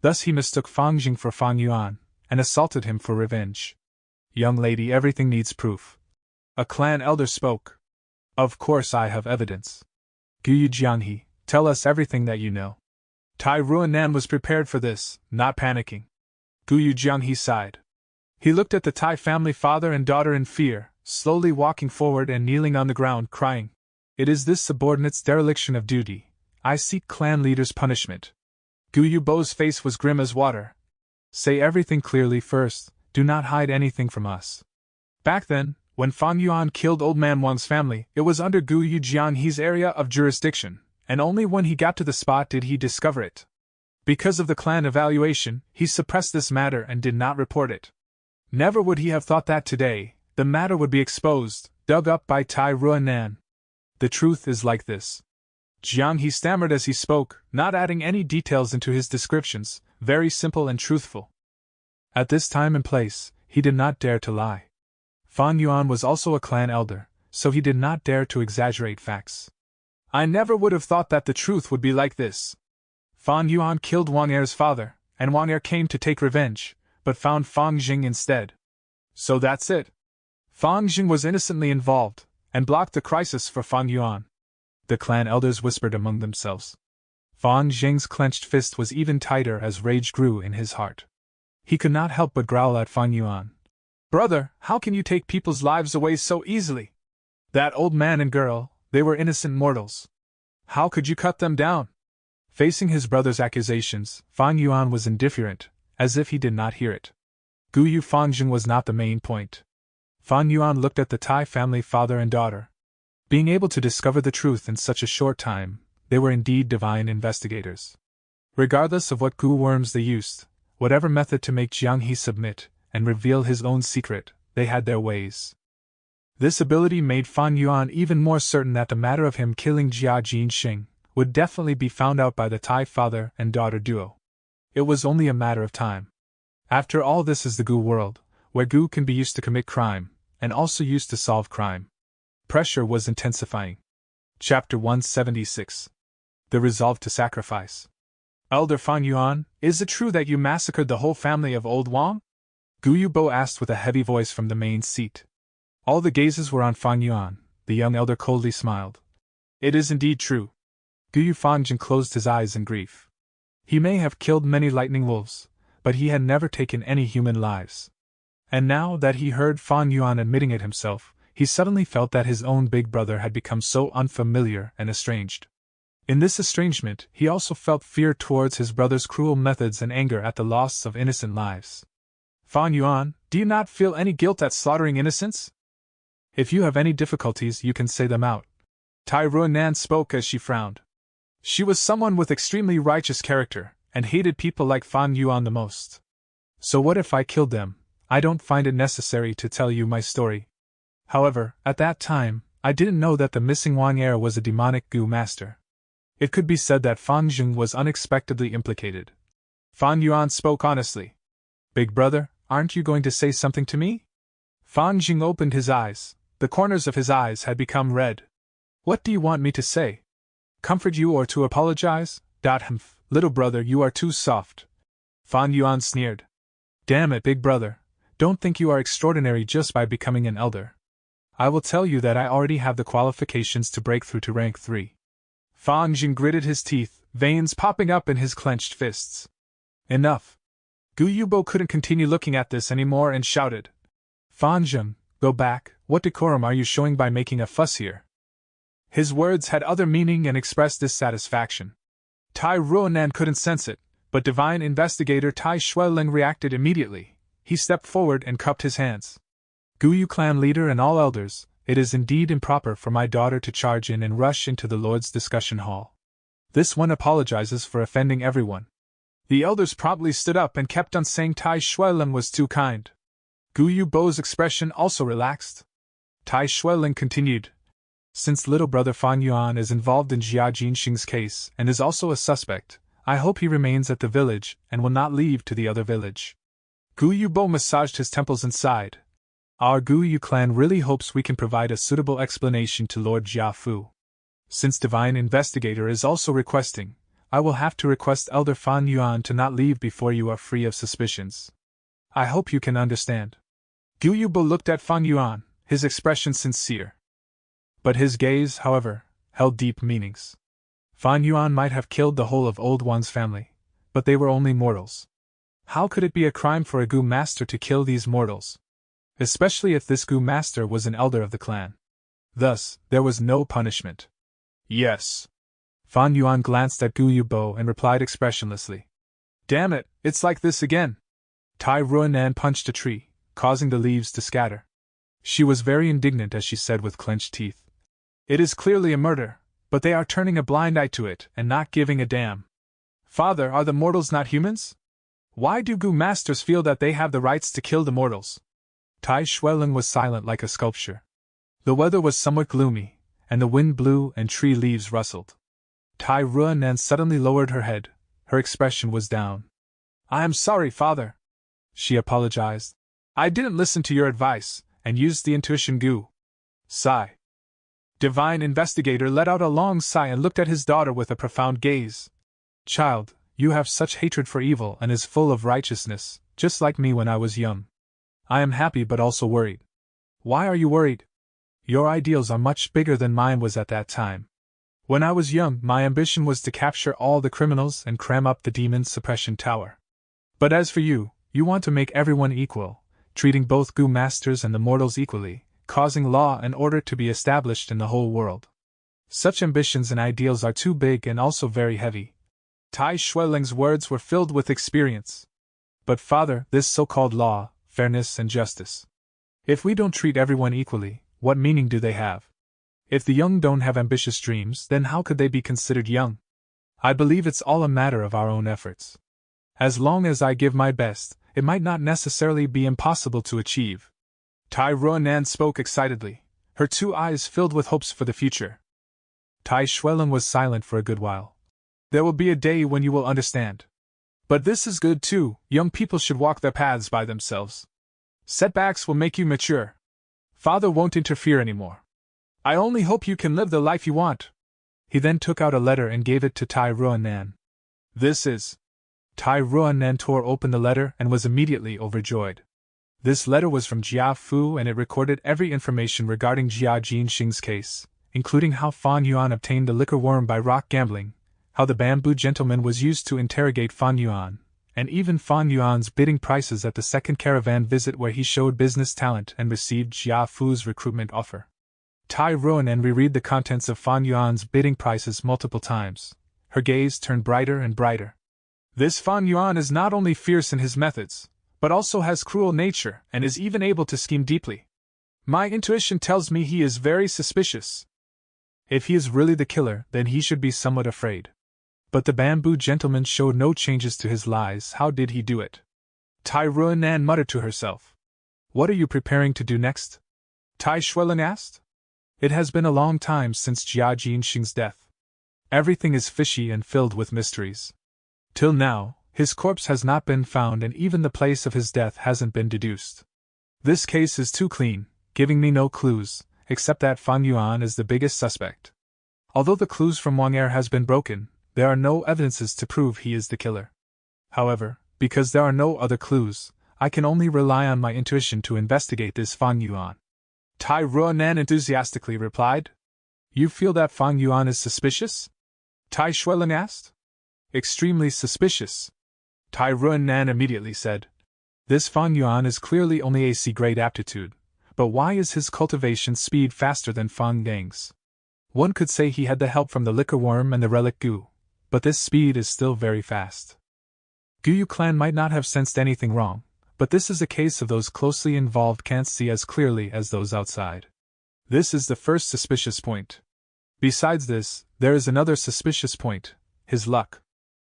Thus he mistook Fang Jing for Fang Yuan, and assaulted him for revenge. Young lady, everything needs proof. A clan elder spoke. Of course I have evidence. Guyu Jianghe, tell us everything that you know. Tai Ruanan was prepared for this, not panicking. Guyu Jianghe sighed. He looked at the Tai family father and daughter in fear, slowly walking forward and kneeling on the ground, crying, "It is this subordinate's dereliction of duty. I seek clan leader's punishment." Guyu Bo's face was grim as water. Say everything clearly first, do not hide anything from us. Back then, when Fang Yuan killed Old Man Wang's family, it was under Guyu Jianghe's area of jurisdiction, and only when he got to the spot did he discover it. Because of the clan evaluation, he suppressed this matter and did not report it. Never would he have thought that today, the matter would be exposed, dug up by Tai Ruanan. The truth is like this. Jianghe stammered as he spoke, not adding any details into his descriptions, very simple and truthful. At this time and place, he did not dare to lie. Fang Yuan was also a clan elder, so he did not dare to exaggerate facts. I never would have thought that the truth would be like this. Fang Yuan killed Wang Er's father, and Wang Er came to take revenge, but found Fang Jing instead. So that's it. Fang Jing was innocently involved, and blocked the crisis for Fang Yuan. The clan elders whispered among themselves. Fang Jing's clenched fist was even tighter as rage grew in his heart. He could not help but growl at Fang Yuan. Brother, how can you take people's lives away so easily? That old man and girl, they were innocent mortals. How could you cut them down? Facing his brother's accusations, Fang Yuan was indifferent, as if he did not hear it. Guyu Fangjing was not the main point. Fang Yuan looked at the Tai family father and daughter. Being able to discover the truth in such a short time, they were indeed divine investigators. Regardless of what goo worms they used, whatever method to make Jianghe submit and reveal his own secret, they had their ways. This ability made Fang Yuan even more certain that the matter of him killing Jia Jinxing would definitely be found out by the Tai father and daughter duo. It was only a matter of time. After all, this is the goo world, where goo can be used to commit crime, and also used to solve crime. Pressure was intensifying. Chapter 176. The Resolve to Sacrifice. Elder Fang Yuan, is it true that you massacred the whole family of Old Wang? Guyu Bo asked with a heavy voice from the main seat. All the gazes were on Fang Yuan. The young elder coldly smiled. It is indeed true. Guyu Fangjin closed his eyes in grief. He may have killed many lightning wolves, but he had never taken any human lives. And now that he heard Fang Yuan admitting it himself, he suddenly felt that his own big brother had become so unfamiliar and estranged. In this estrangement, he also felt fear towards his brother's cruel methods and anger at the loss of innocent lives. Fang Yuan, do you not feel any guilt at slaughtering innocents? If you have any difficulties, you can say them out. Tai Ruanan spoke as she frowned. She was someone with extremely righteous character, and hated people like Fang Yuan the most. So what if I killed them? I don't find it necessary to tell you my story. However, at that time, I didn't know that the missing Wang Er was a demonic goo master. It could be said that Fang Jing was unexpectedly implicated. Fang Yuan spoke honestly. Big brother, aren't you going to say something to me? Fang Jing opened his eyes. The corners of his eyes had become red. What do you want me to say? Comfort you or to apologize? Humph, little brother, you are too soft. Fang Yuan sneered. Damn it, big brother. Don't think you are extraordinary just by becoming an elder. I will tell you that I already have the qualifications to break through to rank 3. Fang Jing gritted his teeth, veins popping up in his clenched fists. Enough. Guyu Bo couldn't continue looking at this anymore and shouted. Fang Jing, go back, what decorum are you showing by making a fuss here? His words had other meaning and expressed dissatisfaction. Tai Ruanan couldn't sense it, but divine investigator Tai Shueling reacted immediately. He stepped forward and cupped his hands. Guyu clan leader and all elders, it is indeed improper for my daughter to charge in and rush into the Lord's discussion hall. This one apologizes for offending everyone. The elders promptly stood up and kept on saying Tai Shueling was too kind. Guyu Bo's expression also relaxed. Tai Shueling continued. Since little brother Fang Yuan is involved in Jia Jinxing's case and is also a suspect, I hope he remains at the village and will not leave to the other village. Guyu Bo massaged his temples and sighed. Our Guyu clan really hopes we can provide a suitable explanation to Lord Jia Fu. Since Divine Investigator is also requesting, I will have to request Elder Fan Yuan to not leave before you are free of suspicions. I hope you can understand. Gu Yubo looked at Fan Yuan, his expression sincere. But his gaze, however, held deep meanings. Fan Yuan might have killed the whole of Old One's family, but they were only mortals. How could it be a crime for a Gu master to kill these mortals? Especially if this Gu master was an elder of the clan. Thus, there was no punishment. Yes. Fan Yuan glanced at Gu Yubo and replied expressionlessly. Damn it, it's like this again. Tai Ruanan punched a tree, causing the leaves to scatter. She was very indignant as she said with clenched teeth. It is clearly a murder, but they are turning a blind eye to it and not giving a damn. Father, are the mortals not humans? Why do Gu masters feel that they have the rights to kill the mortals? Tai Shueleng was silent like a sculpture. The weather was somewhat gloomy, and the wind blew and tree leaves rustled. Tai Ruanan suddenly lowered her head. Her expression was down. I am sorry, father, she apologized. I didn't listen to your advice, and used the intuition Gu. Sigh. Divine Investigator let out a long sigh and looked at his daughter with a profound gaze. Child, you have such hatred for evil and is full of righteousness, just like me when I was young. I am happy but also worried. Why are you worried? Your ideals are much bigger than mine was at that time. When I was young, my ambition was to capture all the criminals and cram up the demon suppression tower. But as for you, you want to make everyone equal, treating both Gu masters and the mortals equally, causing law and order to be established in the whole world. Such ambitions and ideals are too big and also very heavy. Tai Shueleng's words were filled with experience. But father, this so-called law, fairness and justice. If we don't treat everyone equally, what meaning do they have? If the young don't have ambitious dreams, then how could they be considered young? I believe it's all a matter of our own efforts. As long as I give my best, it might not necessarily be impossible to achieve. Tai Ruanan spoke excitedly, her two eyes filled with hopes for the future. Tai Shueleng was silent for a good while. There will be a day when you will understand. But this is good too, young people should walk their paths by themselves. Setbacks will make you mature. Father won't interfere anymore. I only hope you can live the life you want. He then took out a letter and gave it to Tai Ruanan. This is. Tai Ruanan tore open the letter and was immediately overjoyed. This letter was from Jia Fu and it recorded every information regarding Jia Jinxing's case, including how Fan Yuan obtained the liquor worm by rock gambling, how the bamboo gentleman was used to interrogate Fan Yuan, and even Fan Yuan's bidding prices at the second caravan visit where he showed business talent and received Jia Fu's recruitment offer. Tai Ruanan reread the contents of Fan Yuan's bidding prices multiple times. Her gaze turned brighter and brighter. This Fan Yuan is not only fierce in his methods, but also has cruel nature and is even able to scheme deeply. My intuition tells me he is very suspicious. If he is really the killer, then he should be somewhat afraid. But the bamboo gentleman showed no changes to his lies. How did he do it? Tai Ruanan muttered to herself. What are you preparing to do next? Tai Shueleng asked. It has been a long time since Jia Jinxing's death. Everything is fishy and filled with mysteries. Till now, his corpse has not been found and even the place of his death hasn't been deduced. This case is too clean, giving me no clues, except that Fan Yuan is the biggest suspect. Although the clues from Wang Er has been broken, there are no evidences to prove he is the killer. However, because there are no other clues, I can only rely on my intuition to investigate this Fan Yuan. Tai Ruanan enthusiastically replied. You feel that Fan Yuan is suspicious? Tai Shueleng asked. Extremely suspicious. Tai Ruanan immediately said. This Fan Yuan is clearly only a C-grade aptitude, but why is his cultivation speed faster than Fan Gang's? One could say he had the help from the liquor worm and the relic Gu, but this speed is still very fast. Gu clan might not have sensed anything wrong, but this is a case of those closely involved can't see as clearly as those outside. This is the first suspicious point. Besides this, there is another suspicious point, his luck.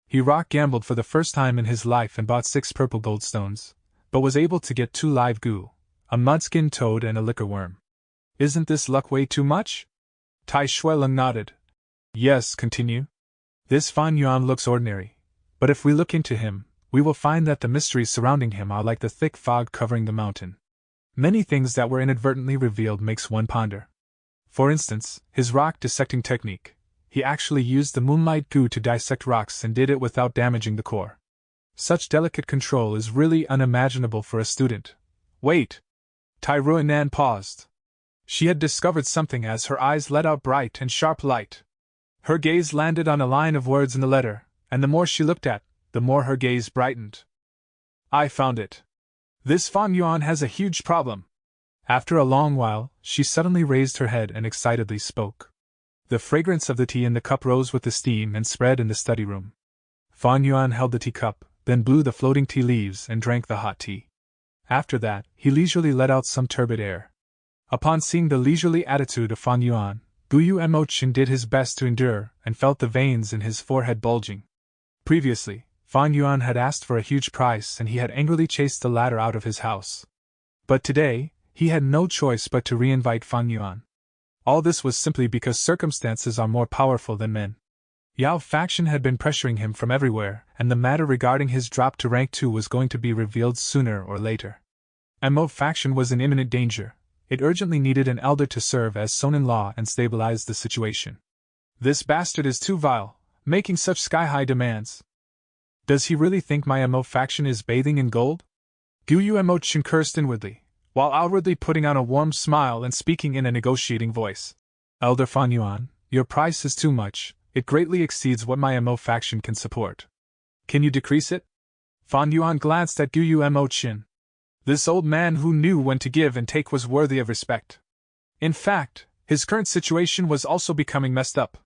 He rock gambled for the first time in his life and bought 6 purple gold stones, but was able to get 2 live Gu, a mudskin toad and a liquor worm. Isn't this luck way too much? Tai Shueleng nodded. Yes, continue. This Fan Yuan looks ordinary, but if we look into him, we will find that the mysteries surrounding him are like the thick fog covering the mountain. Many things that were inadvertently revealed makes one ponder. For instance, his rock dissecting technique. he actually used the moonlight goo to dissect rocks and did it without damaging the core. Such delicate control is really unimaginable for a student. Wait! Tai Ruinan paused. She had discovered something as her eyes let out bright and sharp light. Her gaze landed on a line of words in the letter, and the more she looked at, the more her gaze brightened. I found it. This Fan Yuan has a huge problem. After a long while, she suddenly raised her head and excitedly spoke. The fragrance of the tea in the cup rose with the steam and spread in the study room. Fan Yuan held the teacup, then blew the floating tea leaves and drank the hot tea. After that, he leisurely let out some turbid air. Upon seeing the leisurely attitude of Fan Yuan, Guyu Emochin did his best to endure and felt the veins in his forehead bulging. Previously, Fan Yuan had asked for a huge price and he had angrily chased the latter out of his house. But today, he had no choice but to reinvite Fan Yuan. All this was simply because circumstances are more powerful than men. Yao faction had been pressuring him from everywhere, and the matter regarding his drop to rank 2 was going to be revealed sooner or later. Mo faction was in imminent danger. It urgently needed an elder to serve as son-in-law and stabilize the situation. This bastard is too vile, making such sky-high demands. Does he really think my Mo faction is bathing in gold? Guyu Emochin cursed inwardly, while outwardly putting on a warm smile and speaking in a negotiating voice. Elder Fan Yuan, your price is too much, it greatly exceeds what my Mo faction can support. Can you decrease it? Fan Yuan glanced at Guyu Emochin. This old man who knew when to give and take was worthy of respect. In fact, his current situation was also becoming messed up.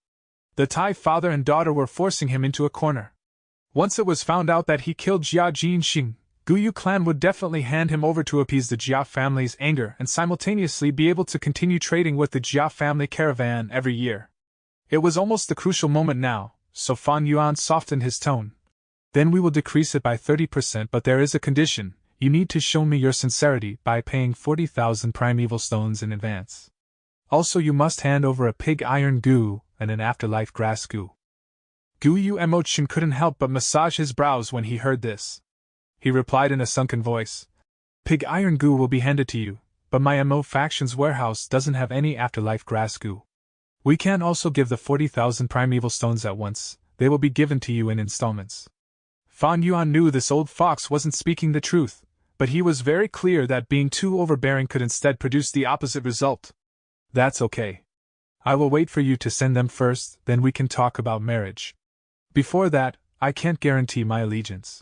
The Tai father and daughter were forcing him into a corner. Once it was found out that he killed Jia Jinxing, Guyu clan would definitely hand him over to appease the Jia family's anger and simultaneously be able to continue trading with the Jia family caravan every year. It was almost the crucial moment now, so Fan Yuan softened his tone. Then we will decrease it by 30%, but there is a condition. You need to show me your sincerity by paying 40,000 primeval stones in advance. Also you must hand over a pig iron goo and an afterlife grass goo. Guyu Emochin couldn't help but massage his brows when he heard this. He replied in a sunken voice, Pig iron goo will be handed to you, but my Mo faction's warehouse doesn't have any afterlife grass goo. We can't also give the 40,000 primeval stones at once, they will be given to you in installments. Fan Yuan knew this old fox wasn't speaking the truth, but he was very clear that being too overbearing could instead produce the opposite result. That's okay. I will wait for you to send them first, then we can talk about marriage. Before that, I can't guarantee my allegiance.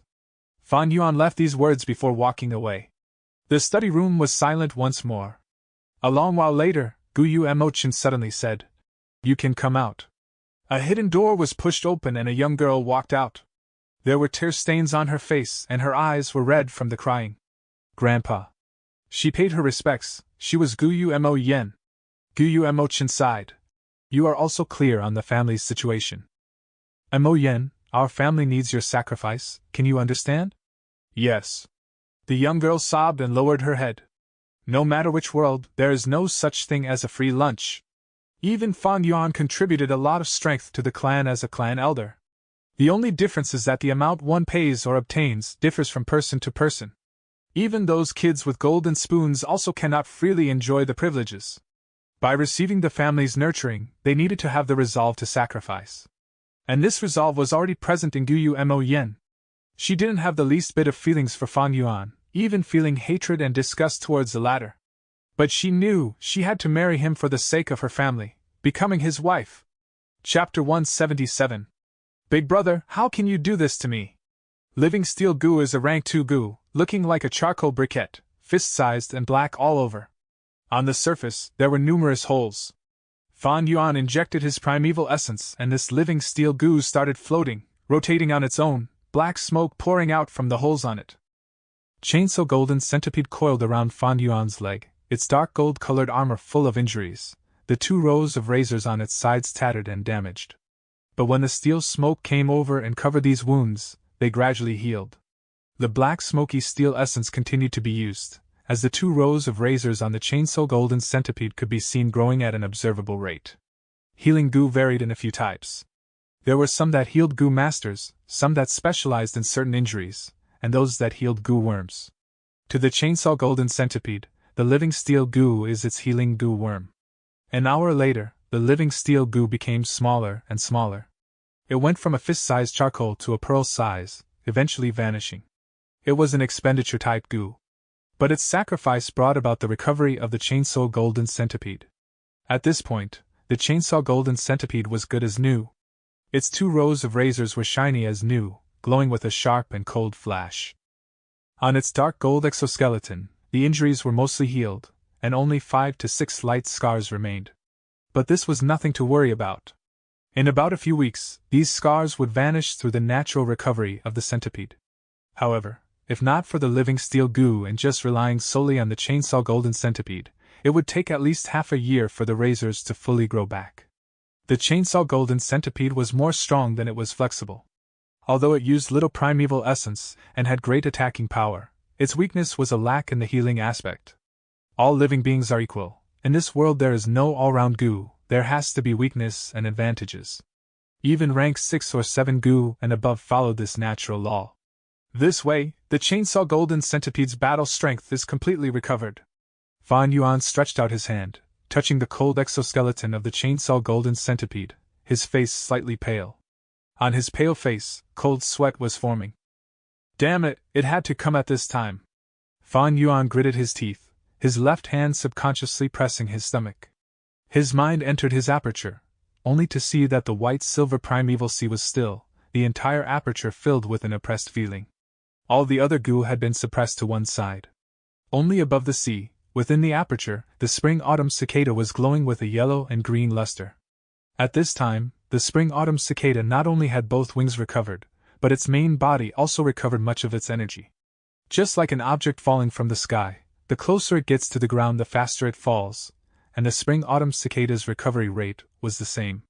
Fan Yuan left these words before walking away. The study room was silent once more. A long while later, Guyu Emochin suddenly said, You can come out. A hidden door was pushed open and a young girl walked out. There were tear stains on her face and her eyes were red from the crying. Grandpa. She paid her respects. She was Guyu Mo Yen. Guyu Emochin sighed. You are also clear on the family's situation. Mo Yen, our family needs your sacrifice, can you understand? Yes. The young girl sobbed and lowered her head. No matter which world, there is no such thing as a free lunch. Even Fan Yuan contributed a lot of strength to the clan as a clan elder. The only difference is that the amount one pays or obtains differs from person to person. Even those kids with golden spoons also cannot freely enjoy the privileges. By receiving the family's nurturing, they needed to have the resolve to sacrifice. And this resolve was already present in Guyu Mo Yen. She didn't have the least bit of feelings for Fan Yuan, even feeling hatred and disgust towards the latter. But she knew she had to marry him for the sake of her family, becoming his wife. Chapter 177. Big brother, how can you do this to me? Living steel goo is a rank 2 goo, looking like a charcoal briquette, fist-sized and black all over. On the surface, there were numerous holes. Fan Yuan injected his primeval essence and this living steel goo started floating, rotating on its own, black smoke pouring out from the holes on it. Chainsaw golden centipede coiled around Fan Yuan's leg, its dark gold-colored armor full of injuries, the 2 rows of razors on its sides tattered and damaged. But when the steel smoke came over and covered these wounds, they gradually healed. The black smoky steel essence continued to be used, as the 2 rows of razors on the chainsaw golden centipede could be seen growing at an observable rate. Healing goo varied in a few types. There were some that healed goo masters, some that specialized in certain injuries, and those that healed goo worms. To the chainsaw golden centipede, the living steel goo is its healing goo worm. An hour later, the living steel goo became smaller and smaller. It went from a fist-sized charcoal to a pearl size, eventually vanishing. It was an expenditure-type goo. But its sacrifice brought about the recovery of the chainsaw golden centipede. At this point, the chainsaw golden centipede was good as new. Its 2 rows of razors were shiny as new, glowing with a sharp and cold flash. On its dark gold exoskeleton, the injuries were mostly healed, and only 5 to 6 light scars remained. But this was nothing to worry about. In about a few weeks, these scars would vanish through the natural recovery of the centipede. However, if not for the living steel goo and just relying solely on the chainsaw golden centipede, it would take at least half a year for the razors to fully grow back. The chainsaw golden centipede was more strong than it was flexible. Although it used little primeval essence and had great attacking power, its weakness was a lack in the healing aspect. All living beings are equal. In this world there is no all-round goo, there has to be weakness and advantages. Even rank 6 or 7 goo and above followed this natural law. This way, the chainsaw golden centipede's battle strength is completely recovered. Fan Yuan stretched out his hand, touching the cold exoskeleton of the chainsaw golden centipede, his face slightly pale. On his pale face, cold sweat was forming. Damn it, it had to come at this time. Fan Yuan gritted his teeth, his left hand subconsciously pressing his stomach. His mind entered his aperture, only to see that the white-silver primeval sea was still, the entire aperture filled with an oppressed feeling. All the other goo had been suppressed to one side. Only above the sea, within the aperture, the spring-autumn cicada was glowing with a yellow and green luster. At this time, the spring-autumn cicada not only had both wings recovered, but its main body also recovered much of its energy. Just like an object falling from the sky, the closer it gets to the ground the faster it falls, and the spring-autumn cicada's recovery rate was the same.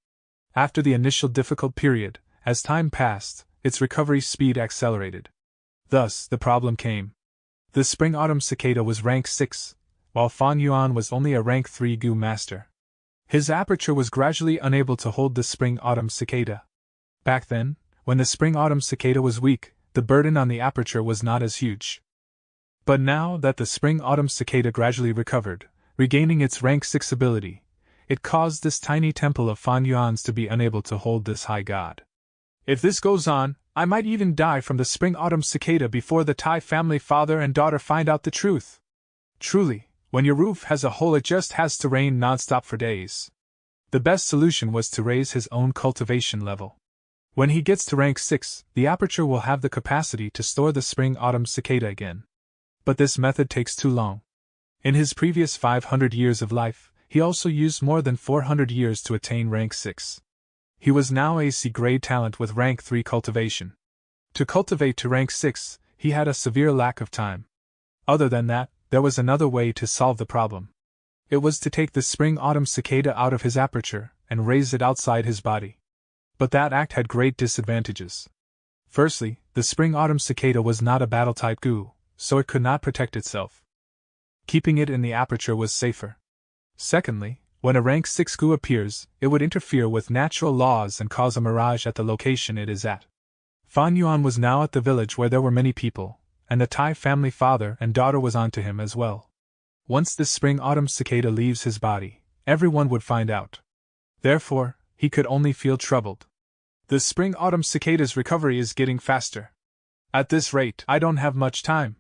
After the initial difficult period, as time passed, its recovery speed accelerated. Thus, the problem came. The spring-autumn cicada was rank 6, while Fan Yuan was only a rank 3 goo master. His aperture was gradually unable to hold the spring-autumn cicada. Back then, when the spring-autumn cicada was weak, the burden on the aperture was not as huge. But now that the spring-autumn cicada gradually recovered, regaining its rank 6 ability, it caused this tiny temple of Fan Yuan's to be unable to hold this high god. If this goes on, I might even die from the spring-autumn cicada before the Tai family father and daughter find out the truth. Truly, when your roof has a hole it just has to rain nonstop for days. The best solution was to raise his own cultivation level. When he gets to rank 6, the aperture will have the capacity to store the spring-autumn cicada again. But this method takes too long. In his previous 500 years of life, he also used more than 400 years to attain rank 6. He was now a C-grade talent with rank 3 cultivation. To cultivate to rank 6, he had a severe lack of time. Other than that, there was another way to solve the problem. It was to take the spring-autumn cicada out of his aperture and raise it outside his body. But that act had great disadvantages. Firstly, the spring-autumn cicada was not a battle-type goo, so it could not protect itself. Keeping it in the aperture was safer. Secondly, when a rank 6 goo appears, it would interfere with natural laws and cause a mirage at the location it is at. Fan Yuan was now at the village where there were many people, and the Tai family father and daughter was onto him as well. Once this spring-autumn cicada leaves his body, everyone would find out. Therefore, he could only feel troubled. The spring-autumn cicada's recovery is getting faster. At this rate, I don't have much time.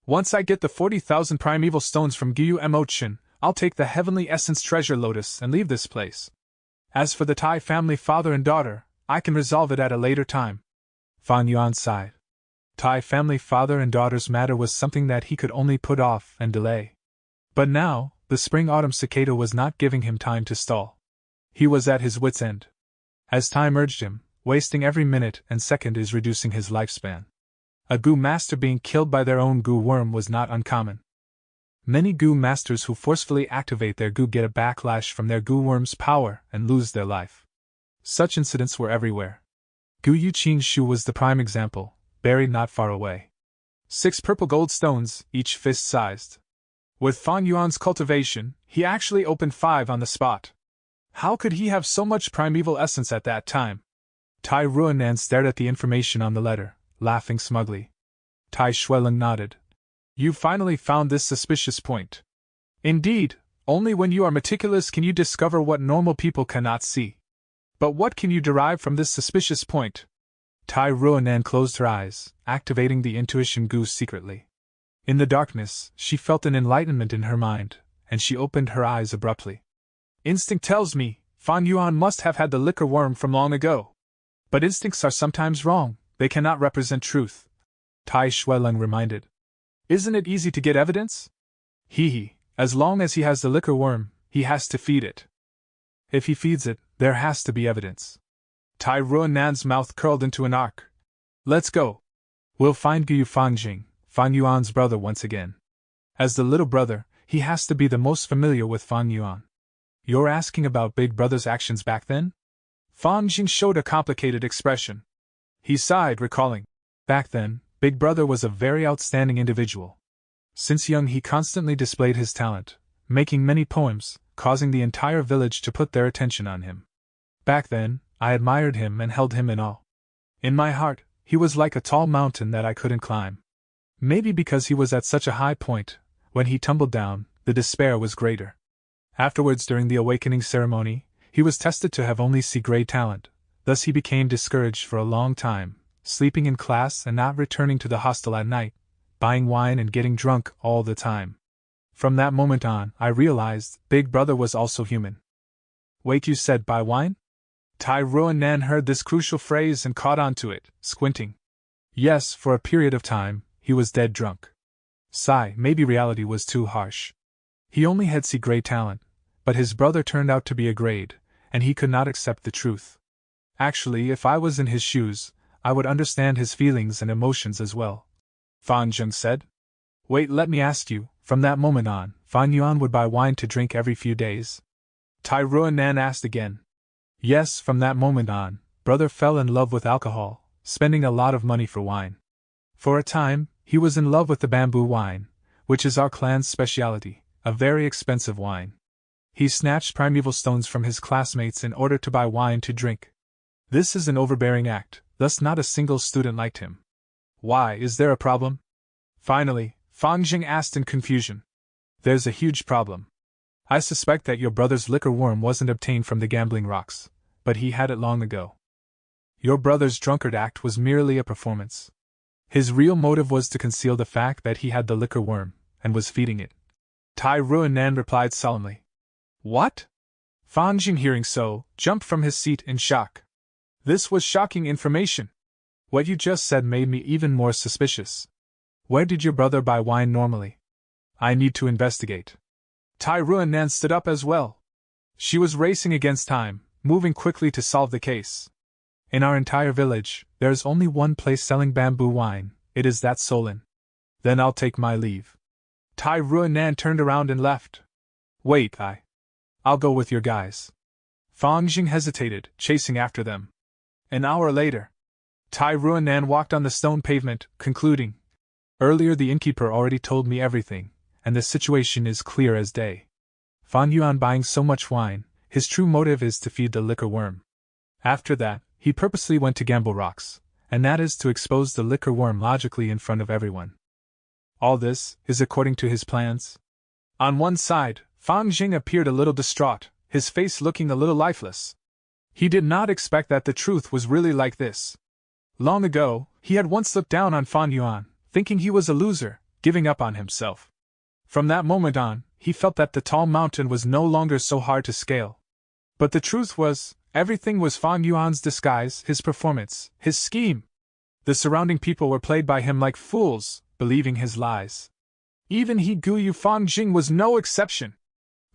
Once I get the 40,000 primeval stones from Gyu Emochin, I'll take the Heavenly Essence Treasure Lotus and leave this place. As for the Tai family father and daughter, I can resolve it at a later time. Fan Yuan sighed. Tai family father and daughter's matter was something that he could only put off and delay. But now, the spring-autumn cicada was not giving him time to stall. He was at his wit's end. As time urged him, wasting every minute and second is reducing his lifespan. A goo master being killed by their own goo worm was not uncommon. Many goo masters who forcefully activate their goo get a backlash from their goo worm's power and lose their life. Such incidents were everywhere. Gu Yuqin Shu was the prime example, buried not far away. 6 purple gold stones, each fist-sized. With Fan Yuan's cultivation, he actually opened 5 on the spot. How could he have so much primeval essence at that time? Tai Ruanan stared at the information on the letter, laughing smugly. Tai Shuileng nodded. You finally found this suspicious point. Indeed, Only when you are meticulous can you discover what normal people cannot see. But what can you derive from this suspicious point? Tai Ruanan closed her eyes, activating the intuition goose secretly. In the darkness, she felt an enlightenment in her mind, and she opened her eyes abruptly. Instinct tells me, Fan Yuan must have had the liquor worm from long ago. But instincts are sometimes wrong, they cannot represent truth. Tai Shuileng reminded. Isn't it easy to get evidence? He, as long as he has the liquor worm, he has to feed it. If he feeds it, there has to be evidence. Tai Ruanan's mouth curled into an arc. Let's go. We'll find Gu Fangjing, Fan Yuan's brother once again. As the little brother, he has to be the most familiar with Fan Yuan. You're asking about Big Brother's actions back then? Fangjing showed a complicated expression. He sighed, recalling. Back then, Big Brother was a very outstanding individual. Since young he constantly displayed his talent, making many poems, causing the entire village to put their attention on him. Back then, I admired him and held him in awe. In my heart, he was like a tall mountain that I couldn't climb. Maybe because he was at such a high point, when he tumbled down, the despair was greater. Afterwards, during the awakening ceremony, he was tested to have only C-grade talent, thus he became discouraged for a long time, sleeping in class and not returning to the hostel at night, buying wine and getting drunk all the time. From that moment on, I realized Big Brother was also human. Wait, you said buy wine? Tai Ruanan heard this crucial phrase and caught on to it, squinting. Yes, for a period of time, he was dead drunk. Sigh, maybe reality was too harsh. He only had C-grade talent, but his brother turned out to be a grade, and he could not accept the truth. Actually, if I was in his shoes, I would understand his feelings and emotions as well. Fangjing said. Wait, let me ask you, from that moment on, Fan Yuan would buy wine to drink every few days? Tai Ruanan asked again. Yes, from that moment on, brother fell in love with alcohol, spending a lot of money for wine. For a time, he was in love with the bamboo wine, which is our clan's specialty, a very expensive wine. He snatched primeval stones from his classmates in order to buy wine to drink. This is an overbearing act, thus not a single student liked him. Why, is there a problem? Finally, Fangjing asked in confusion. There's a huge problem. I suspect that your brother's liquor worm wasn't obtained from the gambling rocks, but he had it long ago. Your brother's drunkard act was merely a performance. His real motive was to conceal the fact that he had the liquor worm, and was feeding it. Tai Ruanan replied solemnly. What? Fangjing, hearing so, jumped from his seat in shock. This was shocking information. What you just said made me even more suspicious. Where did your brother buy wine normally? I need to investigate. Tai Ruanan stood up as well. She was racing against time, moving quickly to solve the case. In our entire village, there is only one place selling bamboo wine, it is that Solin. Then I'll take my leave. Tai Ruanan turned around and left. Wait, I'll go with your guys. Fangjing hesitated, chasing after them. An hour later, Tai Ruanan walked on the stone pavement, concluding. Earlier the innkeeper already told me everything, and the situation is clear as day. Fan Yuan buying so much wine, his true motive is to feed the liquor worm. After that, he purposely went to Gamble Rocks, and that is to expose the liquor worm logically in front of everyone. All this is according to his plans. On one side, Fangjing appeared a little distraught, his face looking a little lifeless. He did not expect that the truth was really like this. Long ago, he had once looked down on Fan Yuan, thinking he was a loser, giving up on himself. From that moment on, he felt that the tall mountain was no longer so hard to scale. But the truth was, everything was Fan Yuan's disguise, his performance, his scheme. The surrounding people were played by him like fools, believing his lies. Even he Guyu Fangjing was no exception.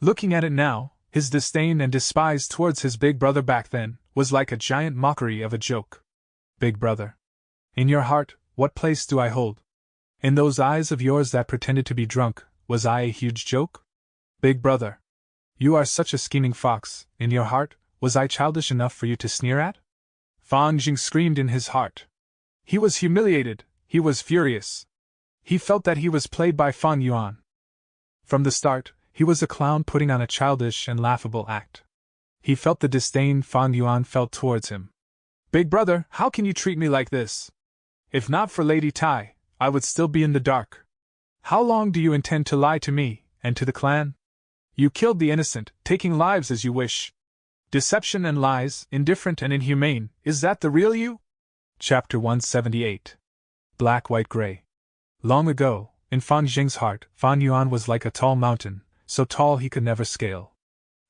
Looking at it now, his disdain and despise towards his big brother back then was like a giant mockery of a joke. Big brother. In your heart, what place do I hold? In those eyes of yours that pretended to be drunk, was I a huge joke? Big brother. You are such a scheming fox, in your heart, was I childish enough for you to sneer at? Fangjing screamed in his heart. He was humiliated, he was furious. He felt that he was played by Fan Yuan. From the start, he was a clown putting on a childish and laughable act. He felt the disdain Fan Yuan felt towards him. Big brother, how can you treat me like this? If not for Lady Tai, I would still be in the dark. How long do you intend to lie to me, and to the clan? You killed the innocent, taking lives as you wish. Deception and lies, indifferent and inhumane, is that the real you? Chapter 178. Black, White, Gray. Long ago, in Fan Jing's heart, Fan Yuan was like a tall mountain, so tall he could never scale.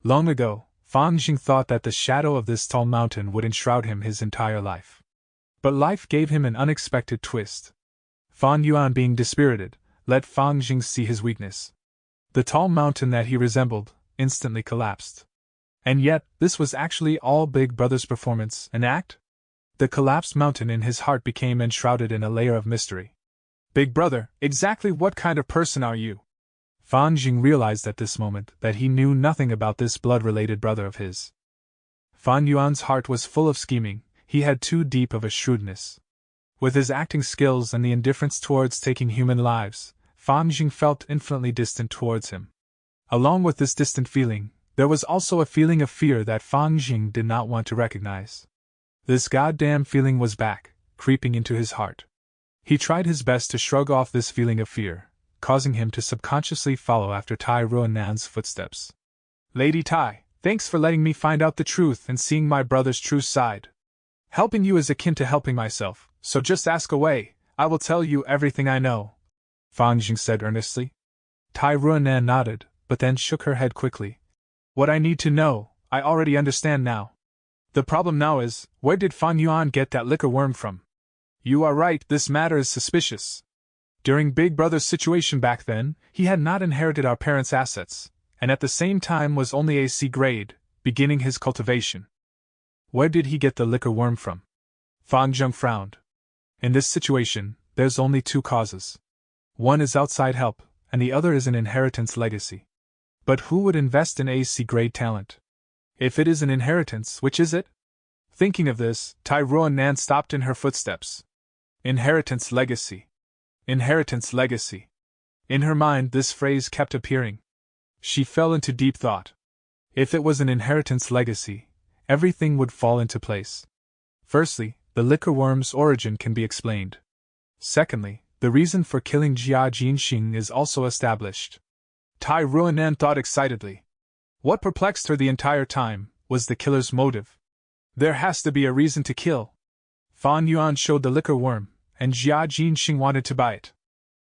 Long ago, Fan Jing thought that the shadow of this tall mountain would enshroud him his entire life. But life gave him an unexpected twist. Fan Yuan, being dispirited, let Fan Jing see his weakness. The tall mountain that he resembled instantly collapsed. And yet, this was actually all Big Brother's performance, an act? The collapsed mountain in his heart became enshrouded in a layer of mystery. Big Brother, exactly what kind of person are you? Fan Jing realized at this moment that he knew nothing about this blood-related brother of his. Fan Yuan's heart was full of scheming, he had too deep of a shrewdness. With his acting skills and the indifference towards taking human lives, Fan Jing felt infinitely distant towards him. Along with this distant feeling, there was also a feeling of fear that Fan Jing did not want to recognize. This goddamn feeling was back, creeping into his heart. He tried his best to shrug off this feeling of fear, causing him to subconsciously follow after Tai Ruanan's footsteps. Lady Tai, thanks for letting me find out the truth and seeing my brother's true side. Helping you is akin to helping myself, so just ask away, I will tell you everything I know, Fan Jing said earnestly. Tai Ruanan nodded, but then shook her head quickly. What I need to know, I already understand now. The problem now is, where did Fan Yuan get that liquor worm from? You are right, this matter is suspicious. During Big Brother's situation back then, he had not inherited our parents' assets, and at the same time was only AC grade, beginning his cultivation. Where did he get the liquor worm from? Fan Jing frowned. In this situation, there's only two causes. One is outside help, and the other is an inheritance legacy. But who would invest in AC grade talent? If it is an inheritance, which is it? Thinking of this, Tai Ruanan stopped in her footsteps. Inheritance legacy. Inheritance legacy. In her mind, this phrase kept appearing. She fell into deep thought. If it was an inheritance legacy, everything would fall into place. Firstly, the liquor worm's origin can be explained. Secondly, the reason for killing Jia Jinxing is also established. Tai Ruanan thought excitedly. What perplexed her the entire time was the killer's motive. There has to be a reason to kill. Fan Yuan showed the liquor worm, and Jia Jinxing wanted to buy it.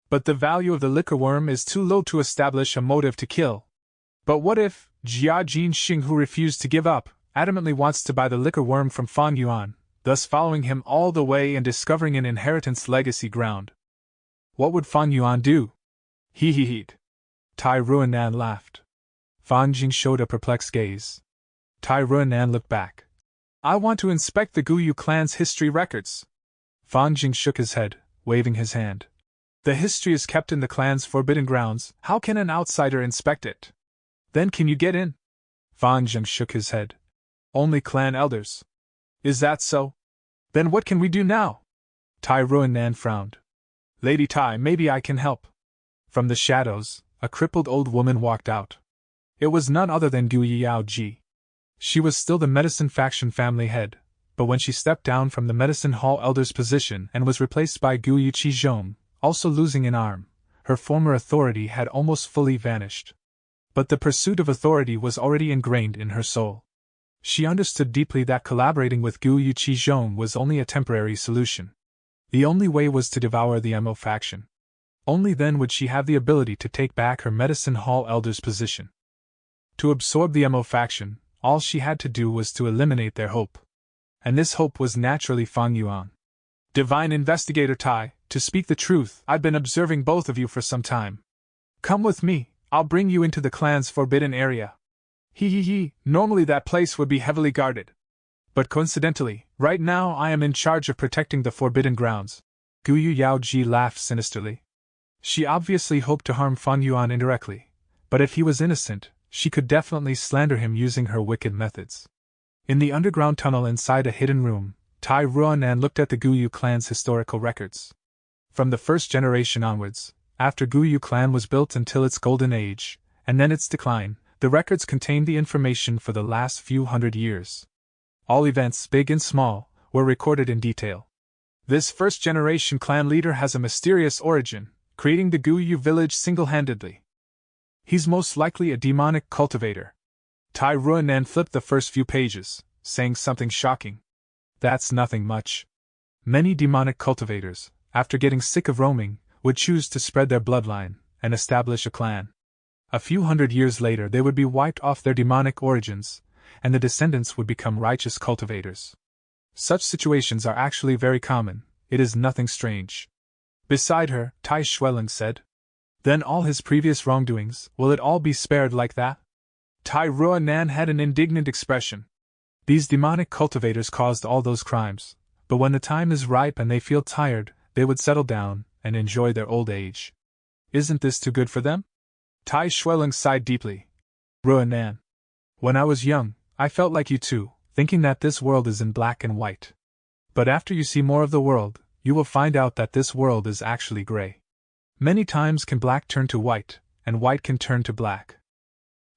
But the value of the liquor worm is too low to establish a motive to kill. But what if Jia Jinxing, who refused to give up, adamantly wants to buy the liquor worm from Fan Yuan, thus following him all the way and discovering an inheritance legacy ground? What would Fan Yuan do? He. Tai Ruanan laughed. Fan Jing showed a perplexed gaze. Tai Ruanan looked back. I want to inspect the Guyu clan's history records. Fan Jing shook his head, waving his hand. The history is kept in the clan's forbidden grounds, how can an outsider inspect it? Then can you get in? Fan Jing shook his head. Only clan elders. Is that so? Then what can we do now? Tai Ruanan frowned. Lady Tai, maybe I can help. From the shadows, a crippled old woman walked out. It was none other than Gu Yao Ji. She was still the medicine faction family head, but when she stepped down from the medicine hall elder's position and was replaced by Gu Yiqizhong, also losing an arm, her former authority had almost fully vanished. But the pursuit of authority was already ingrained in her soul. She understood deeply that collaborating with Gu Yiqizhong was only a temporary solution. The only way was to devour the MO faction. Only then would she have the ability to take back her medicine hall elder's position. To absorb the MO faction, all she had to do was to eliminate their hope. And this hope was naturally Fan Yuan. Divine Investigator Tai, to speak the truth, I've been observing both of you for some time. Come with me, I'll bring you into the clan's forbidden area. Normally that place would be heavily guarded. But coincidentally, right now I am in charge of protecting the forbidden grounds. Guyu Yaoji laughed sinisterly. She obviously hoped to harm Fan Yuan indirectly, but if he was innocent, she could definitely slander him using her wicked methods. In the underground tunnel inside a hidden room, Tai Ruanan looked at the Guyu clan's historical records. From the first generation onwards, after Guyu clan was built until its golden age, and then its decline, the records contained the information for the last few hundred years. All events, big and small, were recorded in detail. This first-generation clan leader has a mysterious origin, creating the Guyu village single-handedly. He's most likely a demonic cultivator. Tai Ruanan flipped the first few pages, saying something shocking. That's nothing much. Many demonic cultivators, after getting sick of roaming, would choose to spread their bloodline and establish a clan. A few hundred years later they would be wiped off their demonic origins, and the descendants would become righteous cultivators. Such situations are actually very common, it is nothing strange. Beside her, Tai Xueling said. Then all his previous wrongdoings, will it all be spared like that? Tai Ruanan had an indignant expression. These demonic cultivators caused all those crimes, but when the time is ripe and they feel tired, they would settle down and enjoy their old age. Isn't this too good for them? Tai Xueling sighed deeply. Ruanan. When I was young, I felt like you too, thinking that this world is in black and white. But after you see more of the world, you will find out that this world is actually gray. Many times can black turn to white, and white can turn to black.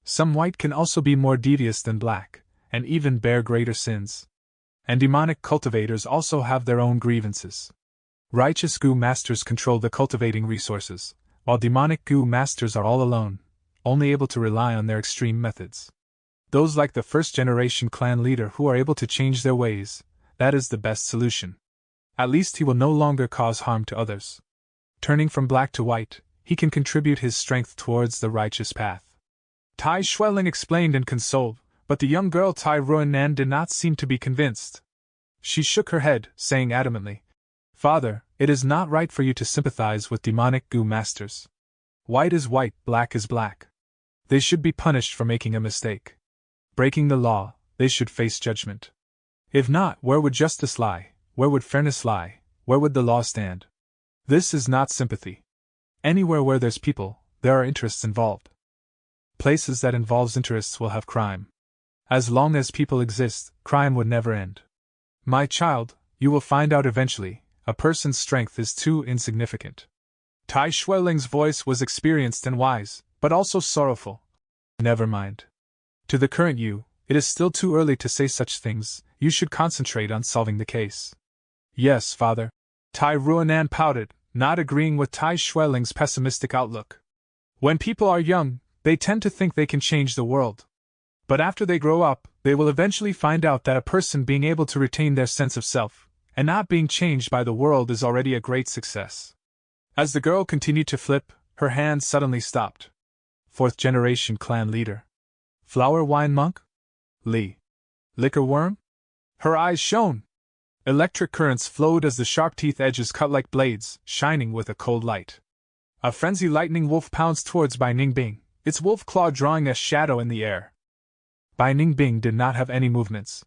Some white can also be more devious than black, and even bear greater sins. And demonic cultivators also have their own grievances. Righteous Gu masters control the cultivating resources, while demonic Gu masters are all alone, only able to rely on their extreme methods. Those like the first-generation clan leader who are able to change their ways, that is the best solution. At least he will no longer cause harm to others. Turning from black to white, he can contribute his strength towards the righteous path. Tai Xueling explained and consoled, but the young girl Tai Ruanan did not seem to be convinced. She shook her head, saying adamantly, Father, it is not right for you to sympathize with demonic Gu masters. White is white, black is black. They should be punished for making a mistake. Breaking the law, they should face judgment. If not, where would justice lie? Where would fairness lie? Where would the law stand? This is not sympathy. Anywhere where there's people, there are interests involved. Places that involves interests will have crime. As long as people exist, crime would never end. My child, you will find out eventually, a person's strength is too insignificant. Tai Xueling's voice was experienced and wise, but also sorrowful. Never mind. To the current you, it is still too early to say such things, you should concentrate on solving the case. Yes, father. Tai Ruanan pouted, not agreeing with Tai Xueling's pessimistic outlook. When people are young, they tend to think they can change the world. But after they grow up, they will eventually find out that a person being able to retain their sense of self, and not being changed by the world is already a great success. As the girl continued to flip, her hand suddenly stopped. Fourth-generation clan leader. Flower wine monk? Li. Liquor worm? Her eyes shone. Electric currents flowed as the sharp teeth edges cut like blades, shining with a cold light. A frenzy lightning wolf pounced towards Bai Ningbing, its wolf claw drawing a shadow in the air. Bai Ningbing did not have any movements.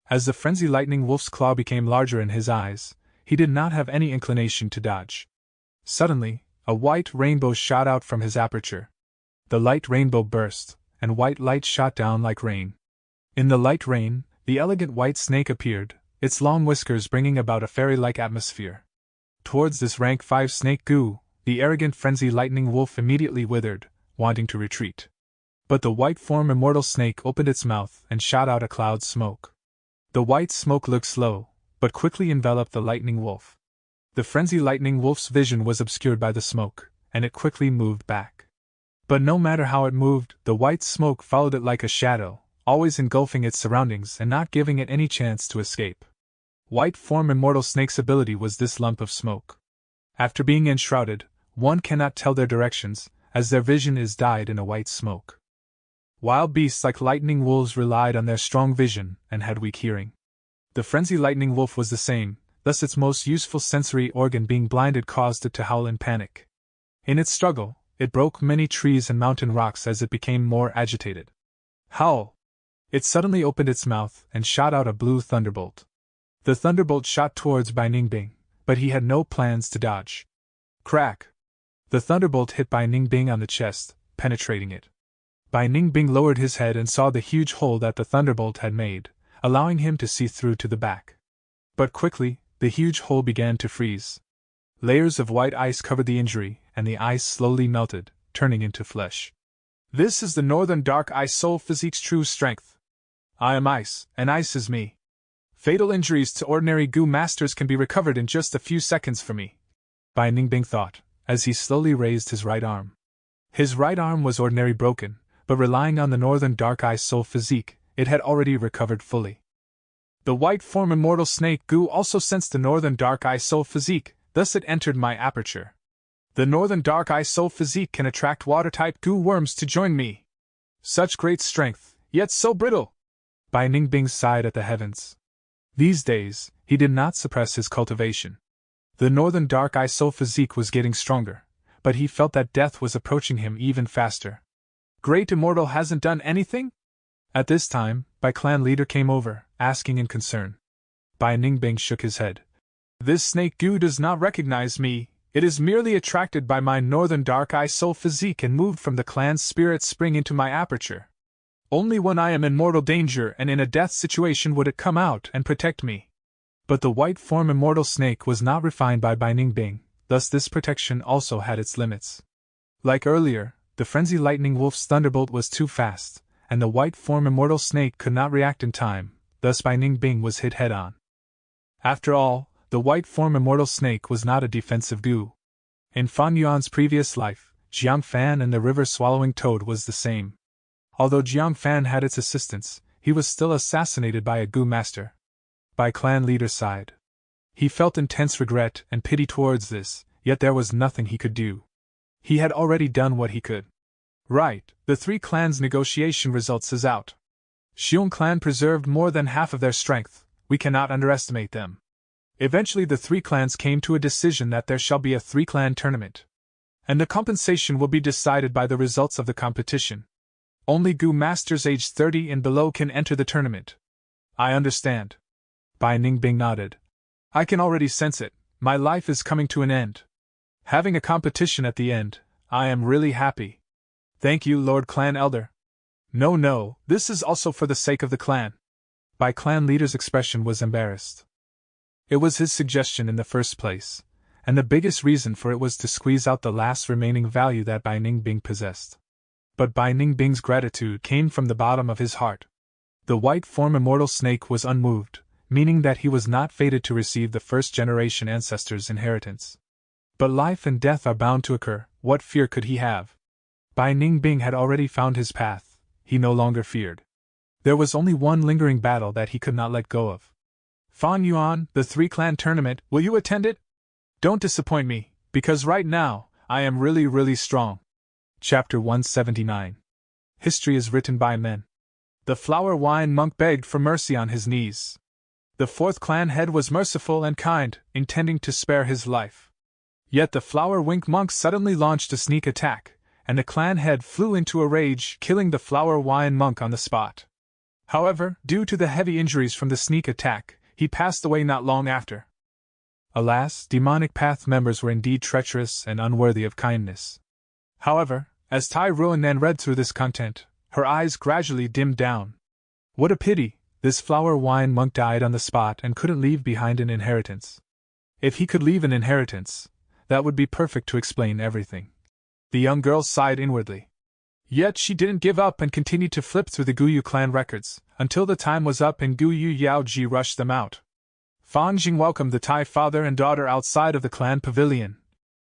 As the frenzy lightning wolf's claw became larger in his eyes, he did not have any inclination to dodge. Suddenly, a white rainbow shot out from his aperture. The light rainbow burst, and white light shot down like rain. In the light rain, the elegant white snake appeared, its long whiskers bringing about a fairy-like atmosphere. Towards this rank 5 snake Gu, the arrogant frenzy lightning wolf immediately withered, wanting to retreat. But the white form immortal snake opened its mouth and shot out a cloud smoke. The white smoke looked slow, but quickly enveloped the lightning wolf. The frenzy lightning wolf's vision was obscured by the smoke, and it quickly moved back. But no matter how it moved, the white smoke followed it like a shadow, always engulfing its surroundings and not giving it any chance to escape. White form immortal snake's ability was this lump of smoke. After being enshrouded, one cannot tell their directions, as their vision is dyed in a white smoke. Wild beasts like lightning wolves relied on their strong vision and had weak hearing. The frenzy lightning wolf was the same, thus its most useful sensory organ being blinded caused it to howl in panic. In its struggle, it broke many trees and mountain rocks as it became more agitated. Howl! It suddenly opened its mouth and shot out a blue thunderbolt. The thunderbolt shot towards Bai Ningbing, but he had no plans to dodge. Crack! The thunderbolt hit Bai Ningbing on the chest, penetrating it. Bai Ningbing lowered his head and saw the huge hole that the thunderbolt had made, allowing him to see through to the back. But quickly, the huge hole began to freeze. Layers of white ice covered the injury, and the ice slowly melted, turning into flesh. This is the Northern Dark Ice Soul Physique's true strength. I am ice, and ice is me. Fatal injuries to ordinary Gu masters can be recovered in just a few seconds for me, Bai Ningbing thought, as he slowly raised his right arm. His right arm was ordinary broken, but relying on the northern dark eye soul physique, it had already recovered fully. The white form immortal snake goo also sensed the northern dark eye soul physique, thus it entered my aperture. The northern dark eye soul physique can attract water-type goo worms to join me. Such great strength, yet so brittle! Bai Ningbing sighed at the heavens. These days, he did not suppress his cultivation. The northern dark eye soul physique was getting stronger, but he felt that death was approaching him even faster. Great Immortal hasn't done anything? At this time, Bai clan leader came over, asking in concern. Bai Ningbing shook his head. This snake goo does not recognize me, it is merely attracted by my northern dark eye soul physique and moved from the clan's spirit spring into my aperture. Only when I am in mortal danger and in a death situation would it come out and protect me. But the white form immortal snake was not refined by Bai Ningbing, thus this protection also had its limits. Like earlier, the frenzy lightning wolf's thunderbolt was too fast, and the white form immortal snake could not react in time, thus Bai Ningbing was hit head-on. After all, the white form immortal snake was not a defensive goo. In Fan Yuan's previous life, Jiang Fan and the river-swallowing toad was the same. Although Jiang Fan had its assistance, he was still assassinated by a goo master. Bai clan leader sighed. He felt intense regret and pity towards this, yet there was nothing he could do. He had already done what he could. Right, the three clans' negotiation results is out. Xiong clan preserved more than half of their strength, we cannot underestimate them. Eventually the three clans came to a decision that there shall be a three-clan tournament. And the compensation will be decided by the results of the competition. Only goo masters aged 30 and below can enter the tournament. I understand. Bai Ningbing nodded. I can already sense it, my life is coming to an end. Having a competition at the end, I am really happy. Thank you, Lord Clan Elder. No, this is also for the sake of the clan. Bai clan leader's expression was embarrassed. It was his suggestion in the first place, and the biggest reason for it was to squeeze out the last remaining value that Bai Ningbing possessed. But Bai Ningbing's gratitude came from the bottom of his heart. The white form immortal snake was unmoved, meaning that he was not fated to receive the first-generation ancestors' inheritance. But life and death are bound to occur, what fear could he have? Bai Ningbing had already found his path, he no longer feared. There was only one lingering battle that he could not let go of. Fan Yuan, the three-clan tournament, will you attend it? Don't disappoint me, because right now, I am really strong. Chapter 179. History is written by men. The flower wine monk begged for mercy on his knees. The fourth clan head was merciful and kind, intending to spare his life. Yet the flower wink monk suddenly launched a sneak attack, and the clan head flew into a rage, killing the flower wine monk on the spot. However, due to the heavy injuries from the sneak attack, he passed away not long after. Alas, demonic path members were indeed treacherous and unworthy of kindness. However, as Tai Ruanan read through this content, her eyes gradually dimmed down. What a pity, this flower wine monk died on the spot and couldn't leave behind an inheritance. If he could leave an inheritance, that would be perfect to explain everything. The young girl sighed inwardly. Yet she didn't give up and continued to flip through the Guyu clan records, until the time was up and Guyu Yaoji rushed them out. Fan Jing welcomed the Tai father and daughter outside of the clan pavilion.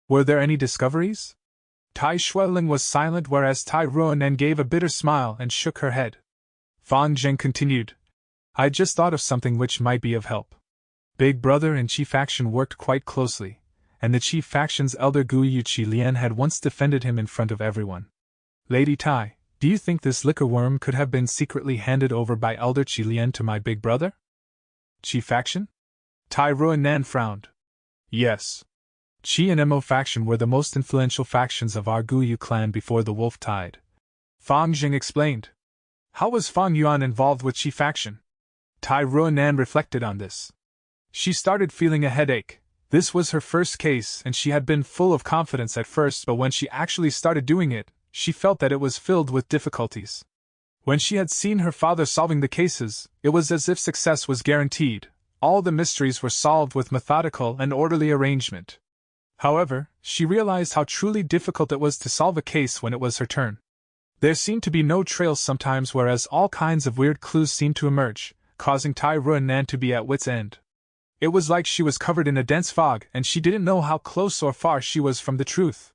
Were there any discoveries? Tai Shueling was silent, whereas Tai Ruanan gave a bitter smile and shook her head. Fan Jing continued. I just thought of something which might be of help. Big Brother and Chief Faction worked quite closely, and the Chief Faction's elder Guyu Qi Lian had once defended him in front of everyone. Lady Tai, do you think this liquor worm could have been secretly handed over by Elder Qi Lian to my big brother? Chief Faction? Tai Ruanan frowned. Yes. Qi and Mo faction were the most influential factions of our Guyu clan before the wolf tide. Fang Jing explained. How was Fang Yuan involved with Qi faction? Tai Ruanan reflected on this. She started feeling a headache. This was her first case and she had been full of confidence at first, but when she actually started doing it, she felt that it was filled with difficulties. When she had seen her father solving the cases, it was as if success was guaranteed. All the mysteries were solved with methodical and orderly arrangement. However, she realized how truly difficult it was to solve a case when it was her turn. There seemed to be no trails sometimes, whereas all kinds of weird clues seemed to emerge, causing Tai Ruanan to be at wit's end. It was like she was covered in a dense fog and she didn't know how close or far she was from the truth.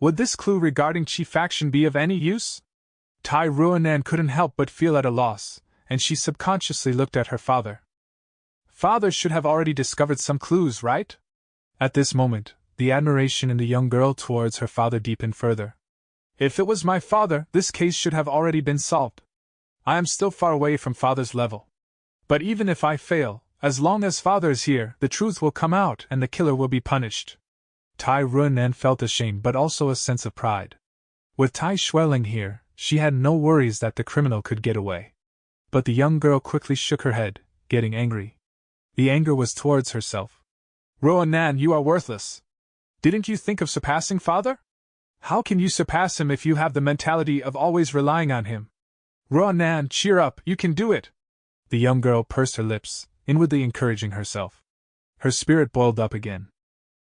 Would this clue regarding Chi faction be of any use? Tai Ruanan couldn't help but feel at a loss, and she subconsciously looked at her father. Father should have already discovered some clues, right? At this moment, the admiration in the young girl towards her father deepened further. If it was my father, this case should have already been solved. I am still far away from father's level. But even if I fail, as long as father is here, the truth will come out and the killer will be punished. Tai Ruanan felt ashamed but also a sense of pride. With Tai Xueling here, she had no worries that the criminal could get away. But the young girl quickly shook her head, getting angry. The anger was towards herself. Ruanan, you are worthless. Didn't you think of surpassing father? How can you surpass him if you have the mentality of always relying on him? Ruanan, cheer up, you can do it. The young girl pursed her lips, inwardly encouraging herself. Her spirit boiled up again.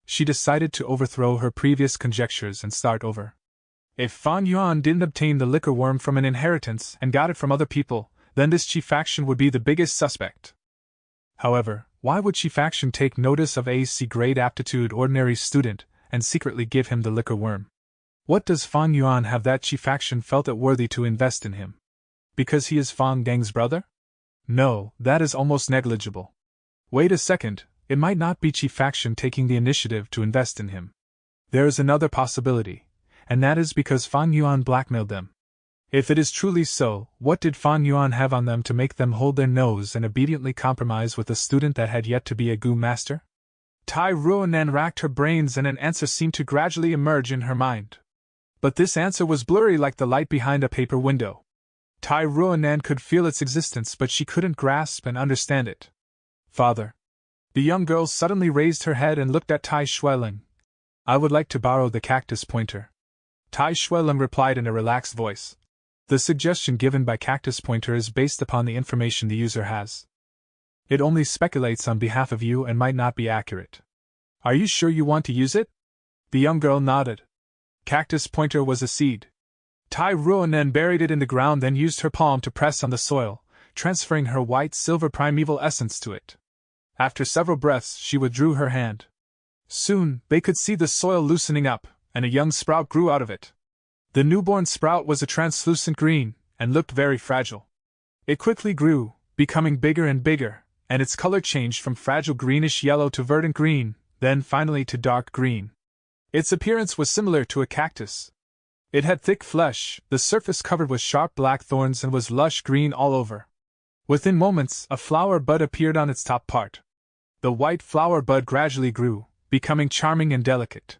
She decided to overthrow her previous conjectures and start over. If Fan Yuan didn't obtain the liquor worm from an inheritance and got it from other people, then this Chi faction would be the biggest suspect. However, why would Chi faction take notice of a C-grade aptitude ordinary student and secretly give him the liquor worm? What does Fan Yuan have that Chi faction felt it worthy to invest in him? Because he is Fang Gang's brother? No, that is almost negligible. Wait a second, it might not be Chi faction taking the initiative to invest in him. There is another possibility, and that is because Fan Yuan blackmailed them. If it is truly so, what did Fan Yuan have on them to make them hold their nose and obediently compromise with a student that had yet to be a Gu master? Tai Ruanan racked her brains and an answer seemed to gradually emerge in her mind. But this answer was blurry like the light behind a paper window. Tai Ruanan could feel its existence but she couldn't grasp and understand it. Father. The young girl suddenly raised her head and looked at Tai Xueling. I would like to borrow the cactus pointer. Tai Xueling replied in a relaxed voice. The suggestion given by cactus pointer is based upon the information the user has. It only speculates on behalf of you and might not be accurate. Are you sure you want to use it? The young girl nodded. Cactus pointer was a seed. Tai Ruanan buried it in the ground, then used her palm to press on the soil, transferring her white-silver primeval essence to it. After several breaths, she withdrew her hand. Soon, they could see the soil loosening up, and a young sprout grew out of it. The newborn sprout was a translucent green, and looked very fragile. It quickly grew, becoming bigger and bigger, and its color changed from fragile greenish yellow to verdant green, then finally to dark green. Its appearance was similar to a cactus. It had thick flesh, the surface covered with sharp black thorns and was lush green all over. Within moments, a flower bud appeared on its top part. The white flower bud gradually grew, becoming charming and delicate.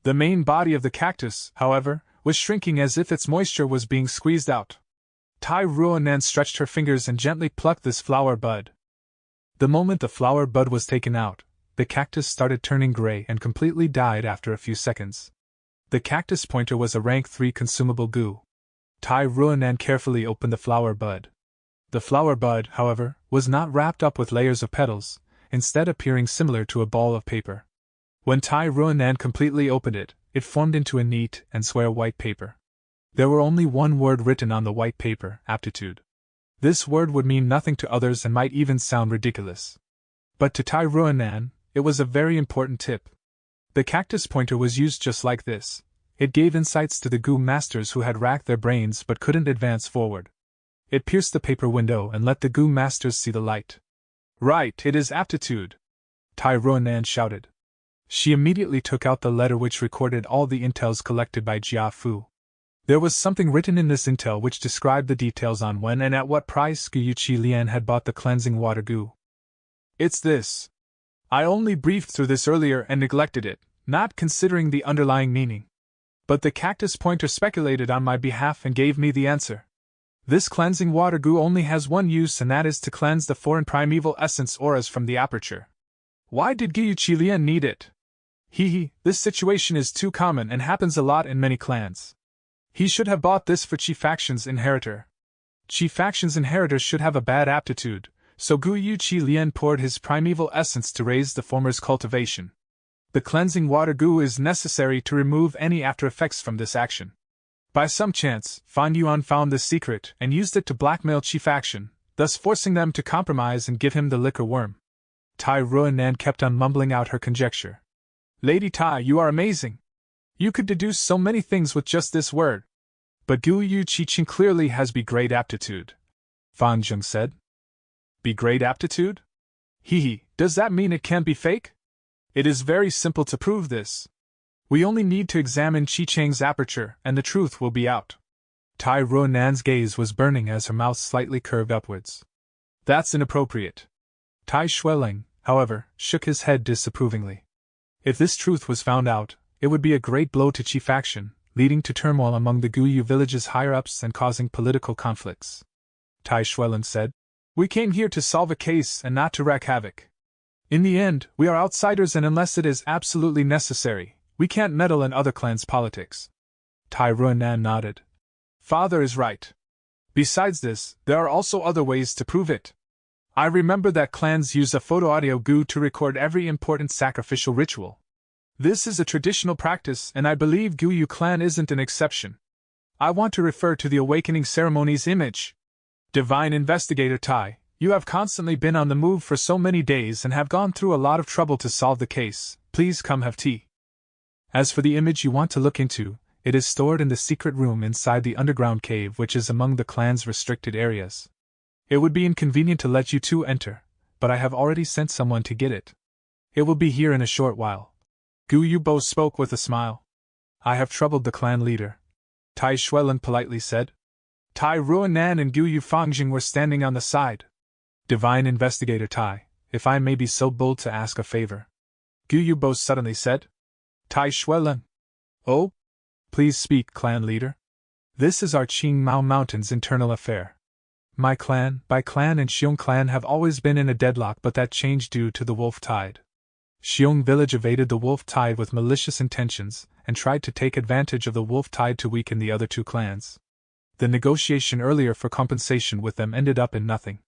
The main body of the cactus, however, was shrinking as if its moisture was being squeezed out. Tai Ruanan stretched her fingers and gently plucked this flower bud. The moment the flower bud was taken out, the cactus started turning gray and completely died after a few seconds. The cactus pointer was a rank 3 consumable goo. Tai Ruanan carefully opened the flower bud. The flower bud, however, was not wrapped up with layers of petals, instead appearing similar to a ball of paper. When Tai Ruanan completely opened it, it formed into a neat and square white paper. There were only one word written on the white paper, aptitude. This word would mean nothing to others and might even sound ridiculous. But to Tai Ruanan, it was a very important tip. The cactus pointer was used just like this. It gave insights to the Gu masters who had racked their brains but couldn't advance forward. It pierced the paper window and let the Gu masters see the light. Right, it is aptitude! Tai Ruanan shouted. She immediately took out the letter which recorded all the intels collected by Jia Fu. There was something written in this intel which described the details on when and at what price Guiyuqi Lian had bought the cleansing water goo. It's this. I only briefed through this earlier and neglected it, not considering the underlying meaning. But the cactus pointer speculated on my behalf and gave me the answer. This cleansing water goo only has one use, and that is to cleanse the foreign primeval essence auras from the aperture. Why did Guiyuqi Lian need it? This situation is too common and happens a lot in many clans. He should have bought this for Chi faction's inheritor. Chi faction's inheritor should have a bad aptitude, so Guiyuqi Lian poured his primeval essence to raise the former's cultivation. The cleansing water goo is necessary to remove any after effects from this action. By some chance, Fan Yuan found this secret and used it to blackmail Chi faction, thus forcing them to compromise and give him the liquor worm. Tai Ruanan kept on mumbling out her conjecture. Lady Tai, you are amazing! You could deduce so many things with just this word. But Gu Yu Chi-Ching clearly has be great aptitude, Fan Zheng said. Be great aptitude? Hee, does that mean it can't be fake? It is very simple to prove this. We only need to examine Chi-Chang's aperture and the truth will be out. Tai Ruonan's gaze was burning as her mouth slightly curved upwards. That's inappropriate. Tai Xueling, however, shook his head disapprovingly. If this truth was found out, it would be a great blow to Qi faction, leading to turmoil among the Guyu village's higher-ups and causing political conflicts. Tai Xueling said, We came here to solve a case and not to wreak havoc. In the end, we are outsiders and unless it is absolutely necessary, we can't meddle in other clans' politics. Tai Ruonan nodded. Father is right. Besides this, there are also other ways to prove it. I remember that clans use a photo-audio gu to record every important sacrificial ritual. This is a traditional practice and I believe Guyu clan isn't an exception. I want to refer to the awakening ceremony's image. Divine Investigator Tai, you have constantly been on the move for so many days and have gone through a lot of trouble to solve the case. Please come have tea. As for the image you want to look into, it is stored in the secret room inside the underground cave which is among the clan's restricted areas. It would be inconvenient to let you two enter, but I have already sent someone to get it. It will be here in a short while. Gu Yubo spoke with a smile. I have troubled the clan leader, Tai Xuelan politely said. Tai Ruonan and Gu Yu Fangjing were standing on the side. Divine Investigator Tai, if I may be so bold to ask a favor. Gu Yubo suddenly said. Tai Xuelan. Oh? Please speak, clan leader. This is our Qing Mao Mountain's internal affair. My clan, Bai clan and Xiong clan have always been in a deadlock but that changed due to the wolf tide. Xiong village evaded the wolf tide with malicious intentions and tried to take advantage of the wolf tide to weaken the other two clans. The negotiation earlier for compensation with them ended up in nothing.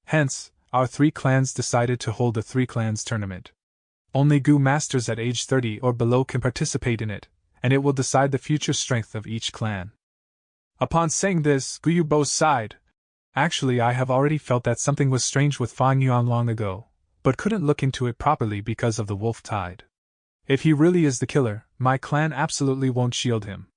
Hence, our three clans decided to hold a three clans tournament. Only Gu masters at age 30 or below can participate in it, and it will decide the future strength of each clan. Upon saying this, Gu Yubo sighed. Actually, I have already felt that something was strange with Fang Yuan long ago, but couldn't look into it properly because of the wolf tide. If he really is the killer, my clan absolutely won't shield him.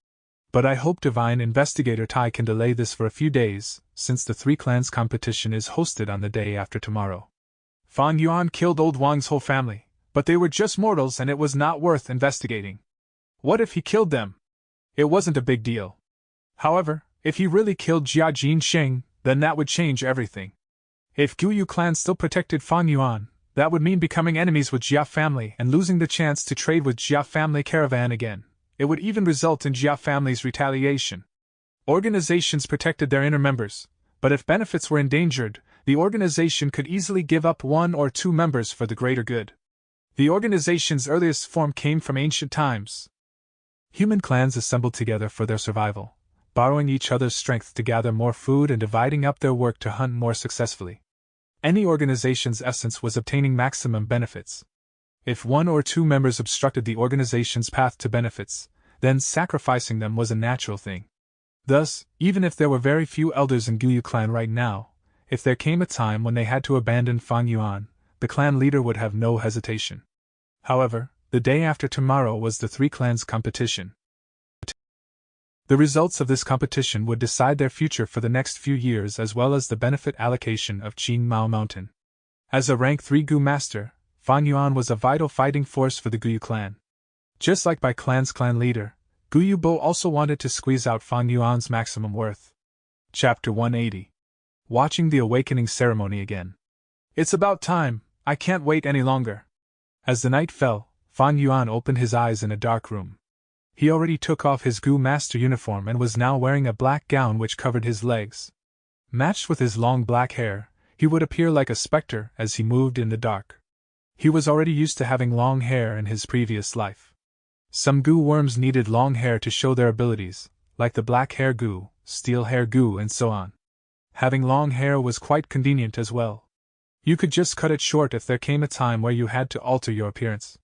But I hope Divine Investigator Tai can delay this for a few days, since the three clans competition is hosted on the day after tomorrow. Fang Yuan killed old Wang's whole family, but they were just mortals and it was not worth investigating. What if he killed them? It wasn't a big deal. However, if he really killed Jia Jinsheng, then that would change everything. If Guyu clan still protected Fang Yuan, that would mean becoming enemies with Jia family and losing the chance to trade with Jia family caravan again. It would even result in Jia family's retaliation. Organizations protected their inner members, but if benefits were endangered, the organization could easily give up one or two members for the greater good. The organization's earliest form came from ancient times. Human clans assembled together for their survival, borrowing each other's strength to gather more food and dividing up their work to hunt more successfully. Any organization's essence was obtaining maximum benefits. If one or two members obstructed the organization's path to benefits, then sacrificing them was a natural thing. Thus, even if there were very few elders in Guyu clan right now, if there came a time when they had to abandon Fang Yuan, the clan leader would have no hesitation. However, the day after tomorrow was the three clans' competition. The results of this competition would decide their future for the next few years as well as the benefit allocation of Qing Mao Mountain. As a rank 3 Gu master, Fang Yuan was a vital fighting force for the Guyu clan. Just like Bai clan's clan leader, Gu Yubo also wanted to squeeze out Fang Yuan's maximum worth. Chapter 180. Watching the awakening ceremony again. It's about time, I can't wait any longer. As the night fell, Fang Yuan opened his eyes in a dark room. He already took off his Gu master uniform and was now wearing a black gown which covered his legs. Matched with his long black hair, he would appear like a specter as he moved in the dark. He was already used to having long hair in his previous life. Some Gu worms needed long hair to show their abilities, like the black hair Gu, steel hair Gu, and so on. Having long hair was quite convenient as well. You could just cut it short if there came a time where you had to alter your appearance.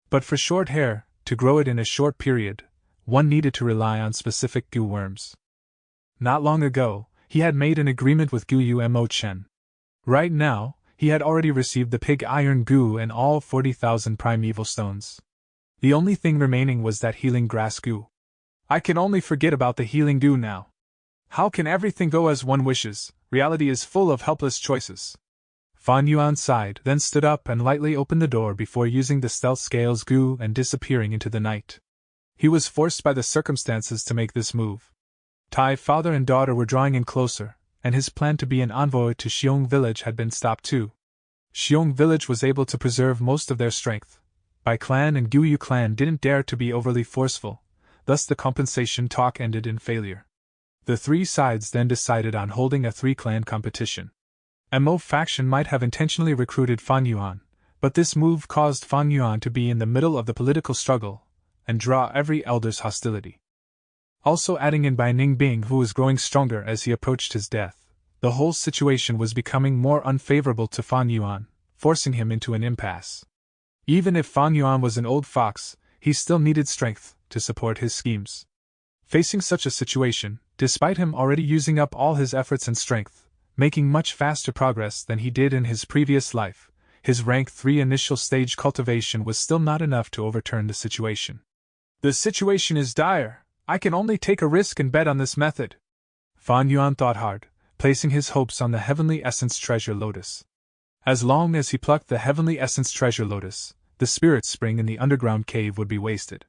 But for short hair, to grow it in a short period, one needed to rely on specific Gu worms. Not long ago, he had made an agreement with Gu Yu Mo Chen. Right now, he had already received the pig iron Gu and all 40,000 primeval stones. The only thing remaining was that healing grass goo. I can only forget about the healing goo now. How can everything go as one wishes? Reality is full of helpless choices. Fan Yuan sighed, then stood up and lightly opened the door before using the stealth scales goo and disappearing into the night. He was forced by the circumstances to make this move. Tai father and daughter were drawing in closer, and his plan to be an envoy to Xiong village had been stopped too. Xiong village was able to preserve most of their strength. Bai clan and Guyu clan didn't dare to be overly forceful, thus the compensation talk ended in failure. The three sides then decided on holding a three-clan competition. Mo faction might have intentionally recruited Fan Yuan, but this move caused Fan Yuan to be in the middle of the political struggle and draw every elder's hostility. Also adding in Bai Ningbing, who was growing stronger as he approached his death, the whole situation was becoming more unfavorable to Fan Yuan, forcing him into an impasse. Even if Fan Yuan was an old fox, he still needed strength to support his schemes. Facing such a situation, despite him already using up all his efforts and strength, making much faster progress than he did in his previous life, his rank 3 initial stage cultivation was still not enough to overturn the situation. The situation is dire. I can only take a risk and bet on this method. Fan Yuan thought hard, placing his hopes on the Heavenly Essence Treasure Lotus. As long as he plucked the Heavenly Essence Treasure Lotus, the spirit spring in the underground cave would be wasted.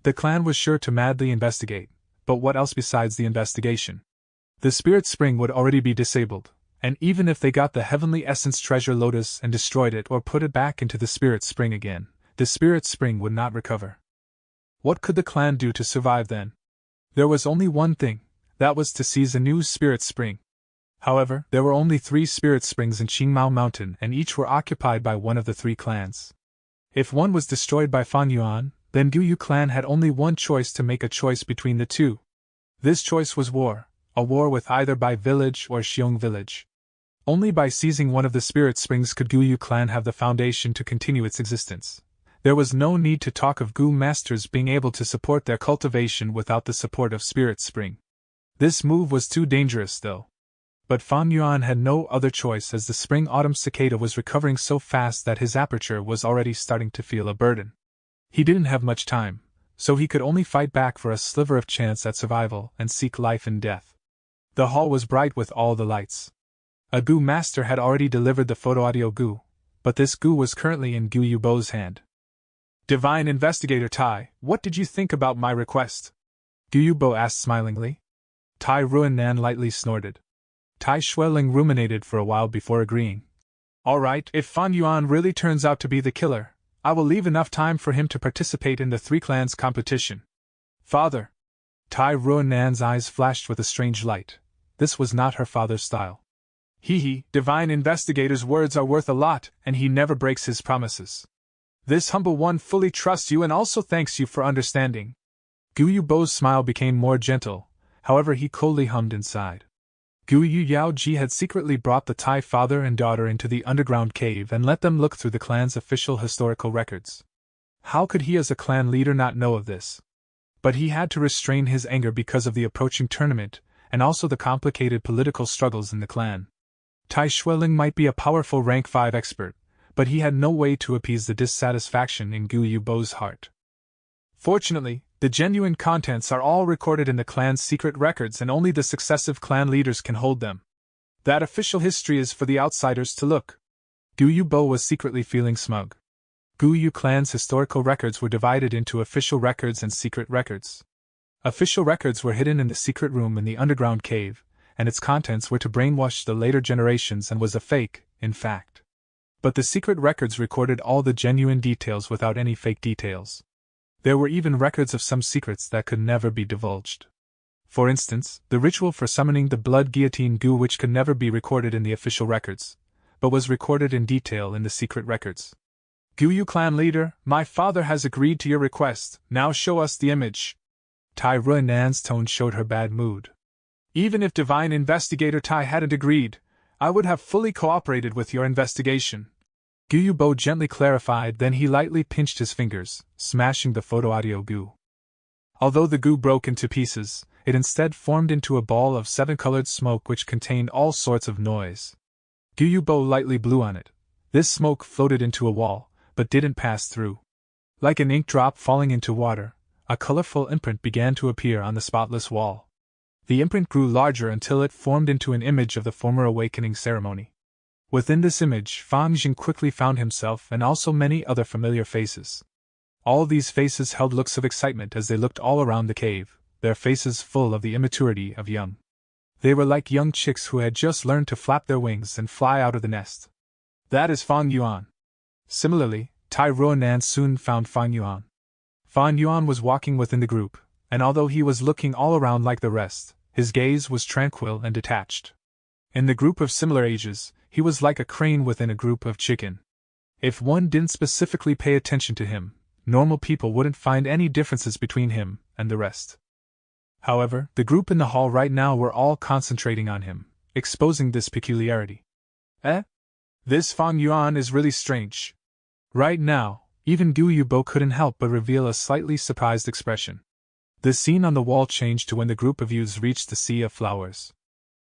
The clan was sure to madly investigate, but what else besides the investigation? The spirit spring would already be disabled, and even if they got the Heavenly Essence Treasure Lotus and destroyed it or put it back into the spirit spring again, the spirit spring would not recover. What could the clan do to survive then? There was only one thing, that was to seize a new spirit spring. However, there were only 3 spirit springs in Qingmao Mountain and each were occupied by one of the 3 clans. If one was destroyed by Fan Yuan, then Guyu clan had only one choice to make a choice between the two. This choice was war, a war with either Bai village or Xiong village. Only by seizing one of the spirit springs could Guyu clan have the foundation to continue its existence. There was no need to talk of Gu masters being able to support their cultivation without the support of spirit spring. This move was too dangerous though. But Fan Yuan had no other choice as the spring autumn cicada was recovering so fast that his aperture was already starting to feel a burden. He didn't have much time, so he could only fight back for a sliver of chance at survival and seek life in death. The hall was bright with all the lights. A Gu master had already delivered the photoaudio Gu, but this Gu was currently in Gu Yubo's hand. Divine Investigator Tai, what did you think about my request? Gu Yubo asked smilingly. Tai Ruanan lightly snorted. Tai Xueling ruminated for a while before agreeing. Alright, if Fan Yuan really turns out to be the killer, I will leave enough time for him to participate in the 3 clans competition. Father! Tai Ruanan's eyes flashed with a strange light. This was not her father's style. Hee, Divine Investigator's words are worth a lot, and he never breaks his promises. This humble one fully trusts you and also thanks you for understanding. Gu Yubo's smile became more gentle, however he coldly hummed inside. Gu Yu Yaoji had secretly brought the Tai father and daughter into the underground cave and let them look through the clan's official historical records. How could he as a clan leader not know of this? But he had to restrain his anger because of the approaching tournament, and also the complicated political struggles in the clan. Tai Xueling might be a powerful rank 5 expert, but he had no way to appease the dissatisfaction in Gu Yubo's heart. Fortunately, the genuine contents are all recorded in the clan's secret records and only the successive clan leaders can hold them. That official history is for the outsiders to look. Gu Yubo was secretly feeling smug. Gu Yu clan's historical records were divided into official records and secret records. Official records were hidden in the secret room in the underground cave, and its contents were to brainwash the later generations and was a fake, in fact. But the secret records recorded all the genuine details without any fake details. There were even records of some secrets that could never be divulged. For instance, the ritual for summoning the blood guillotine Gu, which could never be recorded in the official records, but was recorded in detail in the secret records. Gu Yu clan leader, my father has agreed to your request, now show us the image. Tai Ruanan's tone showed her bad mood. Even if Divine Investigator Tai hadn't agreed, I would have fully cooperated with your investigation. Gu Yubo gently clarified, then he lightly pinched his fingers, smashing the photoaudio Gu. Although the Gu broke into pieces, it instead formed into a ball of 7-colored smoke which contained all sorts of noise. Gu Yubo lightly blew on it. This smoke floated into a wall, but didn't pass through. Like an ink drop falling into water, a colorful imprint began to appear on the spotless wall. The imprint grew larger until it formed into an image of the former awakening ceremony. Within this image, Fang Jing quickly found himself and also many other familiar faces. All these faces held looks of excitement as they looked all around the cave, their faces full of the immaturity of young. They were like young chicks who had just learned to flap their wings and fly out of the nest. That is Fang Yuan. Similarly, Tai Ruonan soon found Fang Yuan. Fang Yuan was walking within the group, and although he was looking all around like the rest, his gaze was tranquil and detached. In the group of similar ages, he was like a crane within a group of chicken. If one didn't specifically pay attention to him, normal people wouldn't find any differences between him and the rest. However, the group in the hall right now were all concentrating on him, exposing this peculiarity. This Fang Yuan is really strange. Right now, even Gu Yubo couldn't help but reveal a slightly surprised expression. The scene on the wall changed to when the group of youths reached the Sea of Flowers.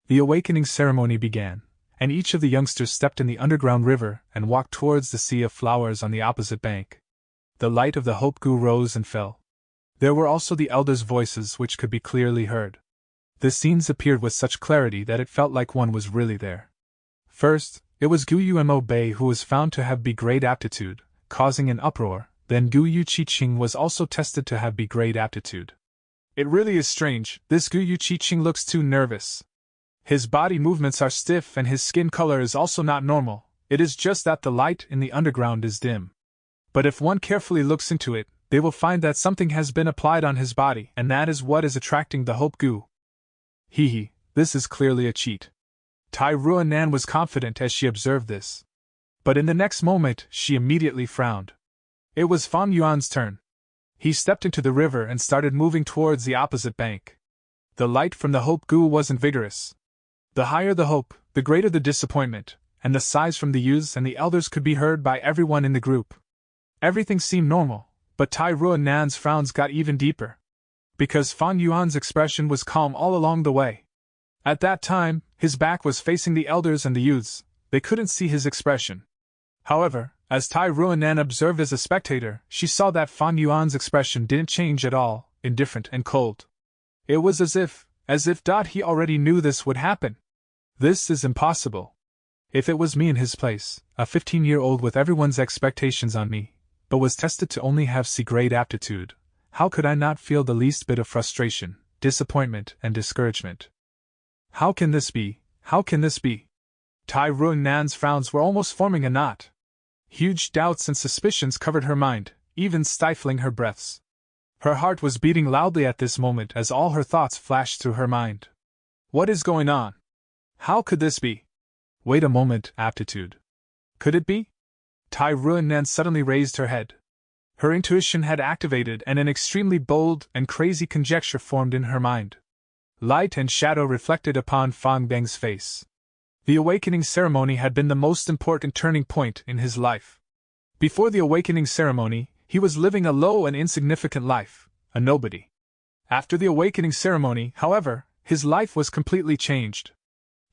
The awakening ceremony began, and each of the youngsters stepped in the underground river and walked towards the Sea of Flowers on the opposite bank. The light of the Hope Gu rose and fell. There were also the elders' voices which could be clearly heard. The scenes appeared with such clarity that it felt like one was really there. First, it was Gu Yumo Bei who was found to have B-grade aptitude, causing an uproar. Then Gu Yu Qiqing was also tested to have B-grade aptitude. It really is strange, this Gu Yu Qiqing looks too nervous. His body movements are stiff and his skin color is also not normal, it is just that the light in the underground is dim. But if one carefully looks into it, they will find that something has been applied on his body, and that is what is attracting the Hope Gu. This is clearly a cheat. Tai Ruonan was confident as she observed this. But in the next moment, she immediately frowned. It was Fang Yuan's turn. He stepped into the river and started moving towards the opposite bank. The light from the Hope Gu wasn't vigorous. The higher the hope, the greater the disappointment, and the sighs from the youths and the elders could be heard by everyone in the group. Everything seemed normal, but Tai Ruonan's frowns got even deeper. Because Fang Yuan's expression was calm all along the way. At that time, his back was facing the elders and the youths, they couldn't see his expression. However, as Tai Ruonan observed as a spectator, she saw that Fang Yuan's expression didn't change at all, indifferent and cold. It was as if he already knew this would happen. This is impossible. If it was me in his place, a 15-year-old with everyone's expectations on me, but was tested to only have C-grade aptitude, how could I not feel the least bit of frustration, disappointment, and discouragement? How can this be? How can this be? Tai Ruonan's frowns were almost forming a knot. Huge doubts and suspicions covered her mind, even stifling her breaths. Her heart was beating loudly at this moment as all her thoughts flashed through her mind. What is going on? How could this be? Wait a moment, aptitude. Could it be? Tai Ruonan suddenly raised her head. Her intuition had activated and an extremely bold and crazy conjecture formed in her mind. Light and shadow reflected upon Fang Beng's face. The awakening ceremony had been the most important turning point in his life. Before the awakening ceremony, he was living a low and insignificant life, a nobody. After the awakening ceremony, however, his life was completely changed.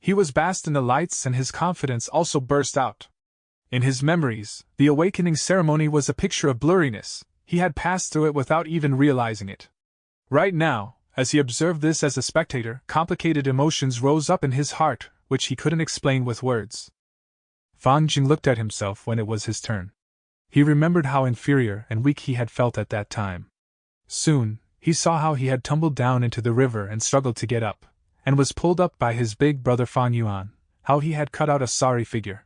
He was basked in the lights and his confidence also burst out. In his memories, the awakening ceremony was a picture of blurriness, he had passed through it without even realizing it. Right now, as he observed this as a spectator, complicated emotions rose up in his heart, which he couldn't explain with words. Fang Jing looked at himself when it was his turn. He remembered how inferior and weak he had felt at that time. Soon, he saw how he had tumbled down into the river and struggled to get up, and was pulled up by his big brother Fang Yuan, how he had cut out a sorry figure.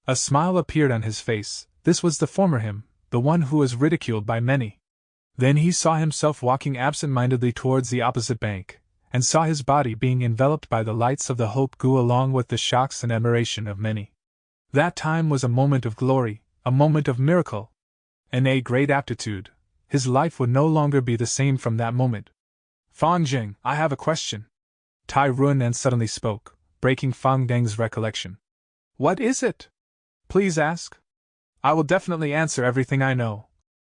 A smile appeared on his face, this was the former him, the one who was ridiculed by many. Then he saw himself walking absent-mindedly towards the opposite bank, and saw his body being enveloped by the lights of the Hope Gu along with the shocks and admiration of many. That time was a moment of glory, a moment of miracle. An A-grade aptitude. His life would no longer be the same from that moment. Fang Jing, I have a question. Tai Ruonan suddenly spoke, breaking Fang Deng's recollection. What is it? Please ask. I will definitely answer everything I know.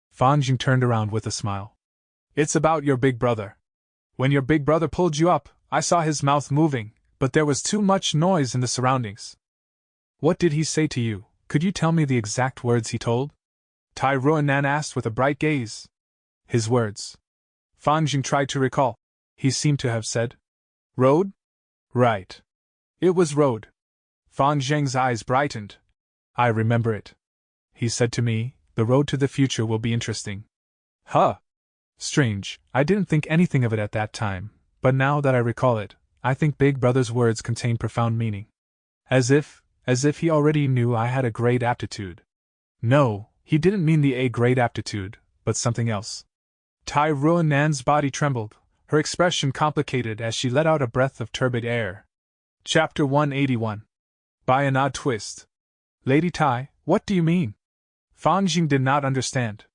Fang Jing turned around with a smile. It's about your big brother. When your big brother pulled you up, I saw his mouth moving, but there was too much noise in the surroundings. What did he say to you? Could you tell me the exact words he told? Tai Ruonan asked with a bright gaze. His words. Fan Jing tried to recall. He seemed to have said, road? Right. It was road. Fan Zheng's eyes brightened. I remember it. He said to me, the road to the future will be interesting. Huh. Strange, I didn't think anything of it at that time, but now that I recall it, I think Big Brother's words contain profound meaning. As if he already knew I had a great aptitude. No, he didn't mean the A-grade aptitude, but something else. Tai Ruonan's body trembled, her expression complicated as she let out a breath of turbid air. Chapter 181. By an odd twist. Lady Tai, what do you mean? Fan Jing did not understand.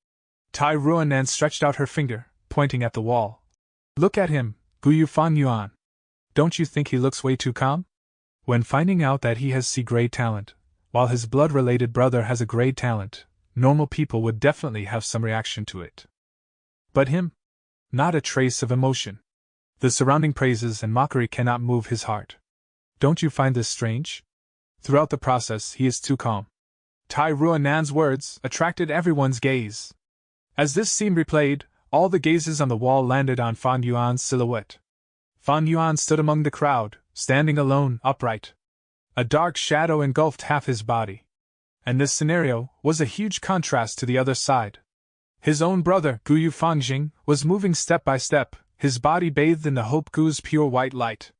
Tai Ruonan stretched out her finger, pointing at the wall. Look at him, Guyu Fan Yuan. Don't you think he looks way too calm? When finding out that he has C-grade talent, while his blood-related brother has a grade talent, normal people would definitely have some reaction to it. But him? Not a trace of emotion. The surrounding praises and mockery cannot move his heart. Don't you find this strange? Throughout the process, he is too calm. Tai Ruonan's words attracted everyone's gaze. As this scene replayed, all the gazes on the wall landed on Fan Yuan's silhouette. Fan Yuan stood among the crowd, standing alone, upright. A dark shadow engulfed half his body. And this scenario was a huge contrast to the other side. His own brother, Guyu Fangjing, was moving step by step, his body bathed in the Hope Gu's pure white light.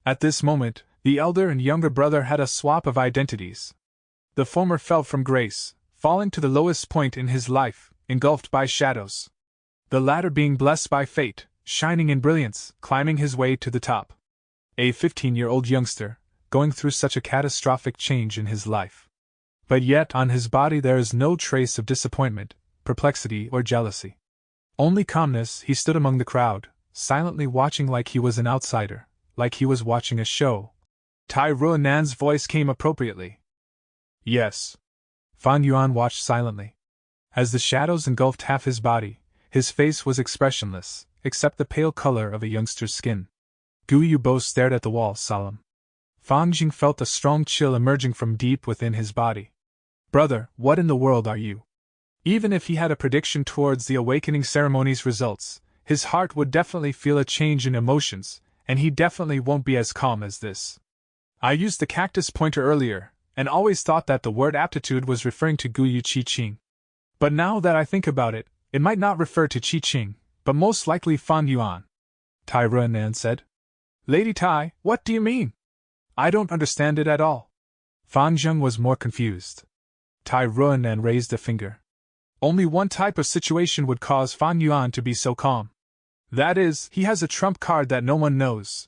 At this moment, the elder and younger brother had a swap of identities. The former fell from grace, falling to the lowest point in his life, engulfed by shadows. The latter being blessed by fate, shining in brilliance, climbing his way to the top. A 15-year-old youngster, going through such a catastrophic change in his life. But yet on his body there is no trace of disappointment, perplexity, or jealousy. Only calmness. He stood among the crowd, silently watching like he was an outsider, like he was watching a show. Tai Ruonan's voice came appropriately. Yes. Fan Yuan watched silently. As the shadows engulfed half his body, his face was expressionless, except the pale color of a youngster's skin. Guyu Bo stared at the wall, solemn. Fan Jing felt a strong chill emerging from deep within his body. Brother, what in the world are you? Even if he had a prediction towards the awakening ceremony's results, his heart would definitely feel a change in emotions, and he definitely won't be as calm as this. I used the cactus pointer earlier, and always thought that the word aptitude was referring to Guyu Qi-Qing. But now that I think about it, it might not refer to Qi-Qing, but most likely Fan Yuan. Tai Ruonan said. Lady Tai, what do you mean? I don't understand it at all. Fan Zheng was more confused. Tai Ruonan raised a finger. Only one type of situation would cause Fan Yuan to be so calm. That is, he has a trump card that no one knows.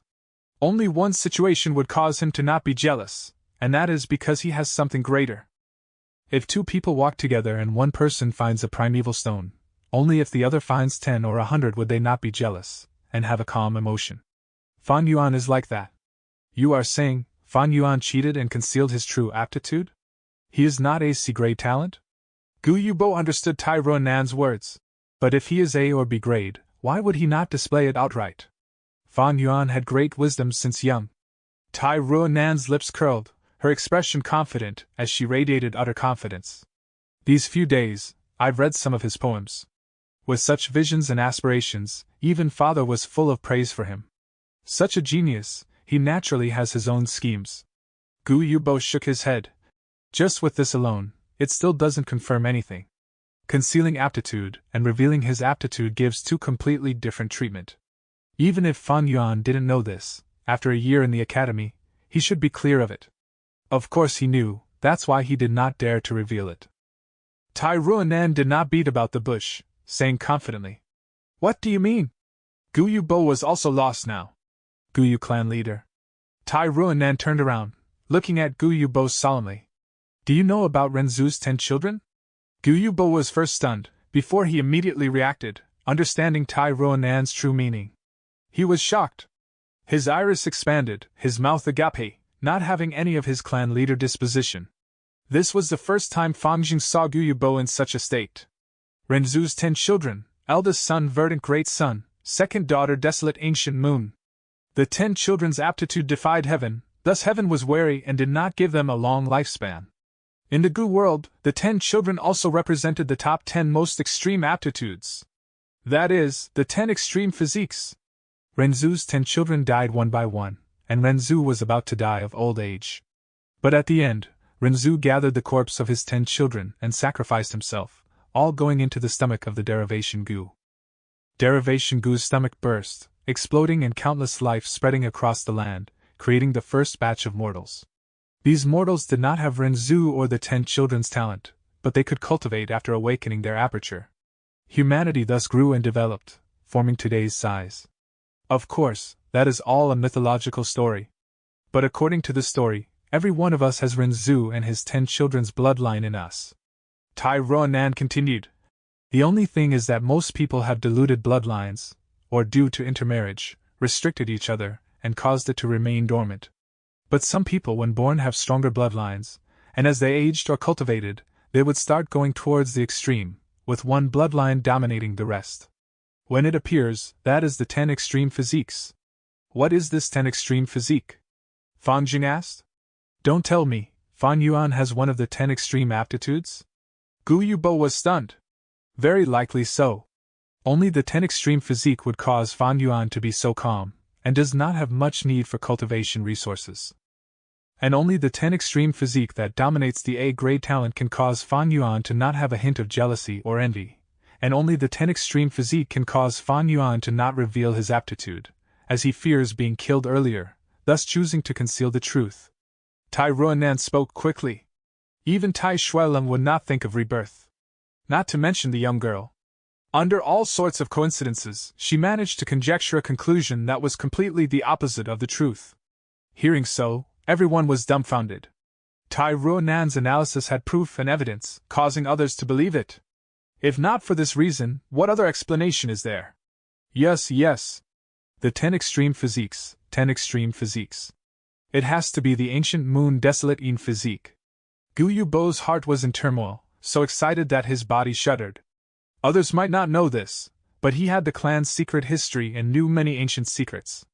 Only one situation would cause him to not be jealous, and that is because he has something greater. If two people walk together and one person finds a primeval stone, only if the other finds 10 or 100 would they not be jealous, and have a calm emotion. Fan Yuan is like that. You are saying, Fan Yuan cheated and concealed his true aptitude? He is not a C-grade talent? Guyu Bo understood Tai Ruonan's words. But if he is A or B grade, why would he not display it outright? Fan Yuan had great wisdom since young. Tai Ruonan's lips curled, her expression confident as she radiated utter confidence. These few days, I've read some of his poems. With such visions and aspirations, even father was full of praise for him. Such a genius, he naturally has his own schemes. Guyu Bo shook his head. Just with this alone, it still doesn't confirm anything. Concealing aptitude and revealing his aptitude gives two completely different treatment. Even if Fan Yuan didn't know this, after a year in the academy, he should be clear of it. Of course he knew, that's why he did not dare to reveal it. Tai Ruonan did not beat about the bush, saying confidently. What do you mean? Guyu Bo was also lost now. Guyu clan leader. Tai Ruonan turned around, looking at Guyu Bo solemnly. Do you know about Renzu's 10 children? Guyu Bo was first stunned, before he immediately reacted, understanding Tai Ruonan's true meaning. He was shocked. His iris expanded, his mouth agape, not having any of his clan leader disposition. This was the first time Fan Jing saw Guyu Bo in such a state. Renzu's 10 children, eldest son verdant great son, second daughter desolate ancient moon. The 10 children's aptitude defied heaven, thus heaven was wary and did not give them a long lifespan. In the Gu world, the 10 children also represented the top 10 most extreme aptitudes. That is, the 10 extreme physiques. Renzu's 10 children died one by one, and Renzu was about to die of old age. But at the end, Renzu gathered the corpse of his 10 children and sacrificed himself, all going into the stomach of the Derivation Gu. Derivation Gu's stomach burst, exploding and countless life spreading across the land, creating the first batch of mortals. These mortals did not have Renzu or the 10 children's talent, but they could cultivate after awakening their aperture. Humanity thus grew and developed, forming today's size. Of course, that is all a mythological story. But according to the story, every one of us has Renzu and his 10 children's bloodline in us. Tai Ruonan continued. The only thing is that most people have diluted bloodlines, or due to intermarriage, restricted each other, and caused it to remain dormant. But some people when born have stronger bloodlines, and as they aged or cultivated, they would start going towards the extreme, with one bloodline dominating the rest. When it appears, that is the 10 extreme physiques. What is this 10 extreme physique? Fan Jing asked. Don't tell me, Fan Yuan has one of the 10 extreme aptitudes? Gu Yubo was stunned. Very likely so. Only the 10 extreme physique would cause Fan Yuan to be so calm, and does not have much need for cultivation resources. And only the 10 extreme physique that dominates the A-grade talent can cause Fan Yuan to not have a hint of jealousy or envy, and only the 10 extreme physique can cause Fan Yuan to not reveal his aptitude, as he fears being killed earlier, thus choosing to conceal the truth. Tai Ruonan spoke quickly. Even Tai Shuilem would not think of rebirth. Not to mention the young girl. Under all sorts of coincidences, she managed to conjecture a conclusion that was completely the opposite of the truth. Hearing so, everyone was dumbfounded. Tai Ruonan's analysis had proof and evidence, causing others to believe it. If not for this reason, what other explanation is there? Yes. The 10 extreme physiques, 10 extreme physiques. It has to be the ancient moon desolate in physique. Gu Yubo's heart was in turmoil, so excited that his body shuddered. Others might not know this, but he had the clan's secret history and knew many ancient secrets.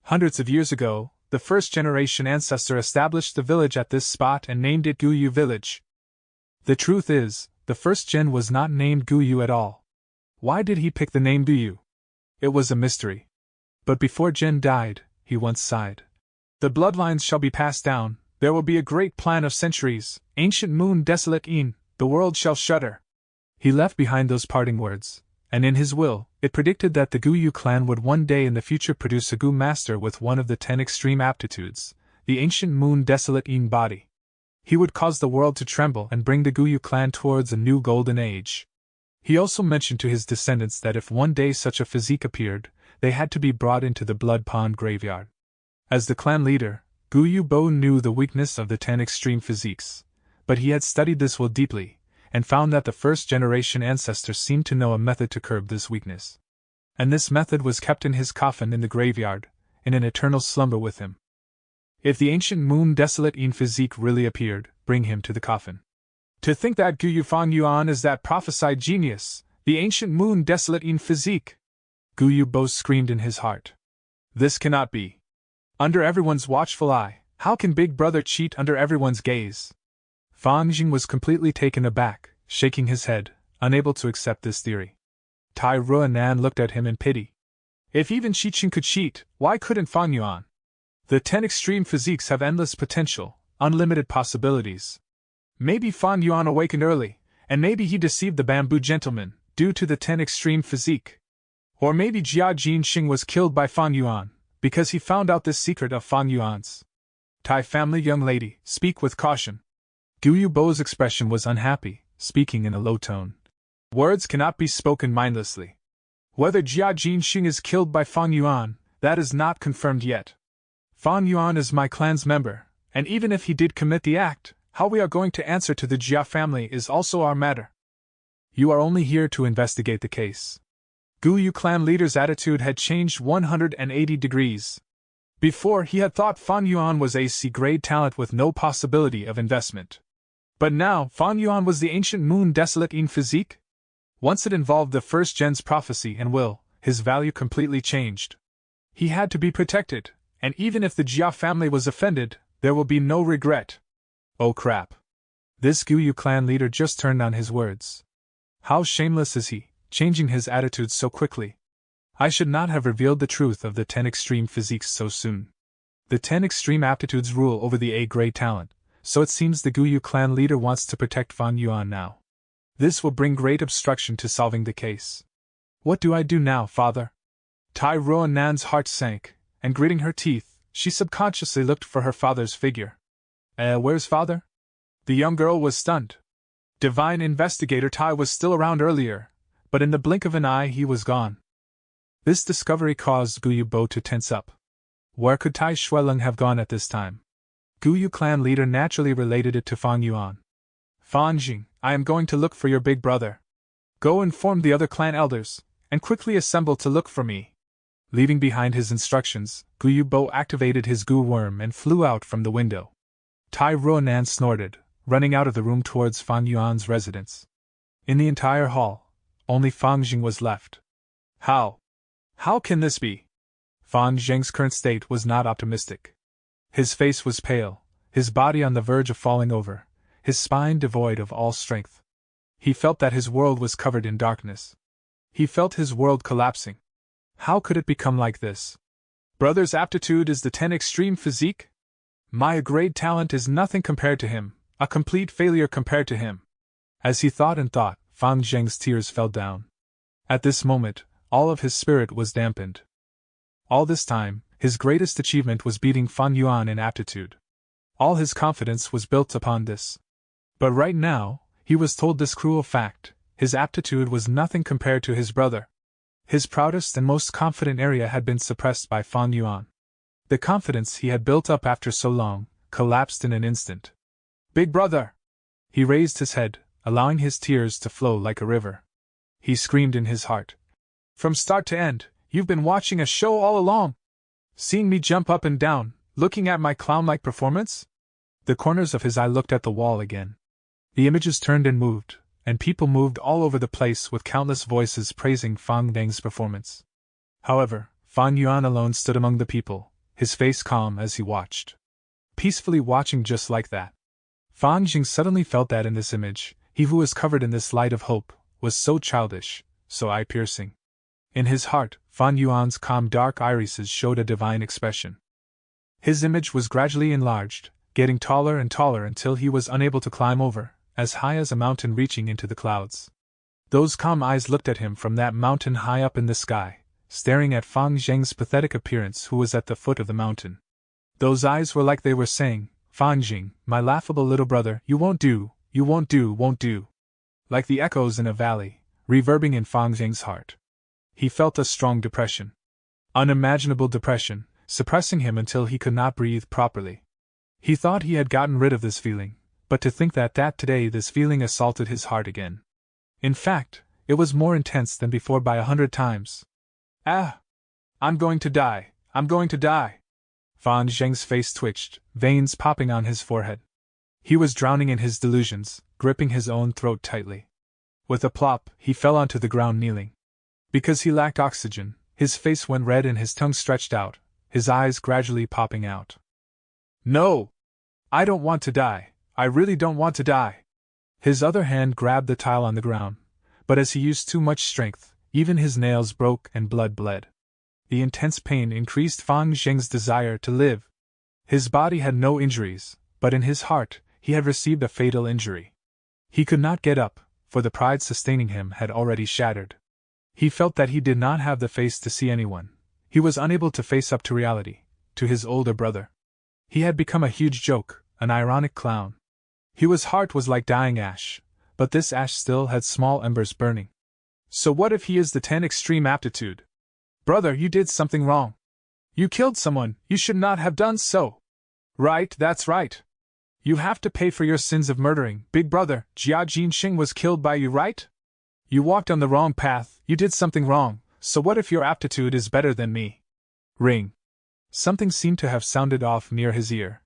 Hundreds of years ago, the first-generation ancestor established the village at this spot and named it Guyu Village. The truth is, the first gen was not named Guyu at all. Why did he pick the name Guyu? It was a mystery. But before Gen died, he once sighed. The bloodlines shall be passed down, there will be a great plan of centuries, ancient moon desolate in, the world shall shudder. He left behind those parting words, and in his will, it predicted that the Guyu clan would one day in the future produce a Gu master with one of the 10 extreme aptitudes, the ancient moon desolate in body. He would cause the world to tremble and bring the Guyu clan towards a new golden age. He also mentioned to his descendants that if one day such a physique appeared, they had to be brought into the blood pond graveyard. As the clan leader, Gu Yubo knew the weakness of the 10 extreme physiques, but he had studied this will deeply, and found that the first-generation ancestor seemed to know a method to curb this weakness. And this method was kept in his coffin in the graveyard, in an eternal slumber with him. If the ancient moon desolate in physique really appeared, bring him to the coffin. To think that Gu Yufang Yuan is that prophesied genius, the ancient moon desolate in physique! Gu Yubo screamed in his heart. This cannot be. Under everyone's watchful eye, how can Big Brother cheat under everyone's gaze? Fan Jing was completely taken aback, shaking his head, unable to accept this theory. Tai Ruonan looked at him in pity. If even Qiqing could cheat, why couldn't Fan Yuan? The 10 extreme physiques have endless potential, unlimited possibilities. Maybe Fan Yuan awakened early, and maybe he deceived the bamboo gentleman, due to the 10 extreme physique. Or maybe Jia Jinxing was killed by Fan Yuan, because he found out this secret of Fan Yuan's. Tai family young lady, speak with caution. Gu Yubo's expression was unhappy, speaking in a low tone. Words cannot be spoken mindlessly. Whether Jia Jinxing is killed by Fan Yuan, that is not confirmed yet. Fan Yuan is my clan's member, and even if he did commit the act, how we are going to answer to the Jia family is also our matter. You are only here to investigate the case. Gu Yu clan leader's attitude had changed 180 degrees. Before he had thought Fan Yuan was a C-grade talent with no possibility of investment. But now Fan Yuan was the ancient moon desolate in physique? Once it involved the first gen's prophecy and will, his value completely changed. He had to be protected, and even if the Jia family was offended, there will be no regret. Oh crap. This Guyu clan leader just turned on his words. How shameless is he, changing his attitude so quickly. I should not have revealed the truth of the 10 extreme physiques so soon. The 10 extreme aptitudes rule over the A-grade talent, so it seems the Guyu clan leader wants to protect Fang Yuan now. This will bring great obstruction to solving the case. What do I do now, father? Tai Ruanan's heart sank, and gritting her teeth, she subconsciously looked for her father's figure. Where's father? The young girl was stunned. Divine Investigator Tai was still around earlier, but in the blink of an eye he was gone. This discovery caused Guyu Bo to tense up. Where could Tai Shuileng have gone at this time? Guyu clan leader naturally related it to Fang Yuan. Fan Jing, I am going to look for your big brother. Go inform the other clan elders, and quickly assemble to look for me. Leaving behind his instructions, Guyu Bo activated his Gu worm and flew out from the window. Tai Ruanan snorted, running out of the room towards Fang Yuan's residence. In the entire hall, only Fang Jing was left. How can this be? Fang Jing's current state was not optimistic. His face was pale, his body on the verge of falling over, his spine devoid of all strength. He felt that his world was covered in darkness. He felt his world collapsing. How could it become like this? Brother's aptitude is the 10 extreme physique? My grade talent is nothing compared to him, a complete failure compared to him. As he thought and thought, Fang Zheng's tears fell down. At this moment, all of his spirit was dampened. All this time, his greatest achievement was beating Fang Yuan in aptitude. All his confidence was built upon this. But right now, he was told this cruel fact: his aptitude was nothing compared to his brother. His proudest and most confident area had been suppressed by Fang Yuan. The confidence he had built up after so long collapsed in an instant. Big brother! He raised his head, allowing his tears to flow like a river. He screamed in his heart. From start to end, you've been watching a show all along? Seeing me jump up and down, looking at my clown-like performance? The corners of his eye looked at the wall again. The images turned and moved, and people moved all over the place with countless voices praising Fang Deng's performance. However, Fang Yuan alone stood among the people, his face calm as he watched. Peacefully watching just like that. Fang Jing suddenly felt that in this image, he who was covered in this light of hope, was so childish, so eye-piercing. In his heart, Fang Yuan's calm dark irises showed a divine expression. His image was gradually enlarged, getting taller and taller until he was unable to climb over, as high as a mountain reaching into the clouds. Those calm eyes looked at him from that mountain high up in the sky, staring at Fang Zheng's pathetic appearance who was at the foot of the mountain. Those eyes were like they were saying, Fang Jing, my laughable little brother, you won't do, won't do. Like the echoes in a valley, reverbing in Fang Zheng's heart. He felt a strong depression. Unimaginable depression, suppressing him until he could not breathe properly. He thought he had gotten rid of this feeling, but to think that today this feeling assaulted his heart again. In fact, it was more intense than before by 100 times. Ah! I'm going to die, I'm going to die! Fang Zheng's face twitched, veins popping on his forehead. He was drowning in his delusions, gripping his own throat tightly. With a plop, he fell onto the ground kneeling. Because he lacked oxygen, his face went red and his tongue stretched out, his eyes gradually popping out. No! I don't want to die, I really don't want to die! His other hand grabbed the tile on the ground, but as he used too much strength, even his nails broke and blood bled. The intense pain increased Fang Zheng's desire to live. His body had no injuries, but in his heart, he had received a fatal injury. He could not get up, for the pride sustaining him had already shattered. He felt that he did not have the face to see anyone. He was unable to face up to reality, to his older brother. He had become a huge joke, an ironic clown. His heart was like dying ash, but this ash still had small embers burning. So what if he is the 10 extreme aptitude? Brother, you did something wrong. You killed someone, you should not have done so. Right, that's right. You have to pay for your sins of murdering. Big brother, Jia Jinxing was killed by you, right? You walked on the wrong path, you did something wrong, so what if your aptitude is better than me? Ring. Something seemed to have sounded off near his ear.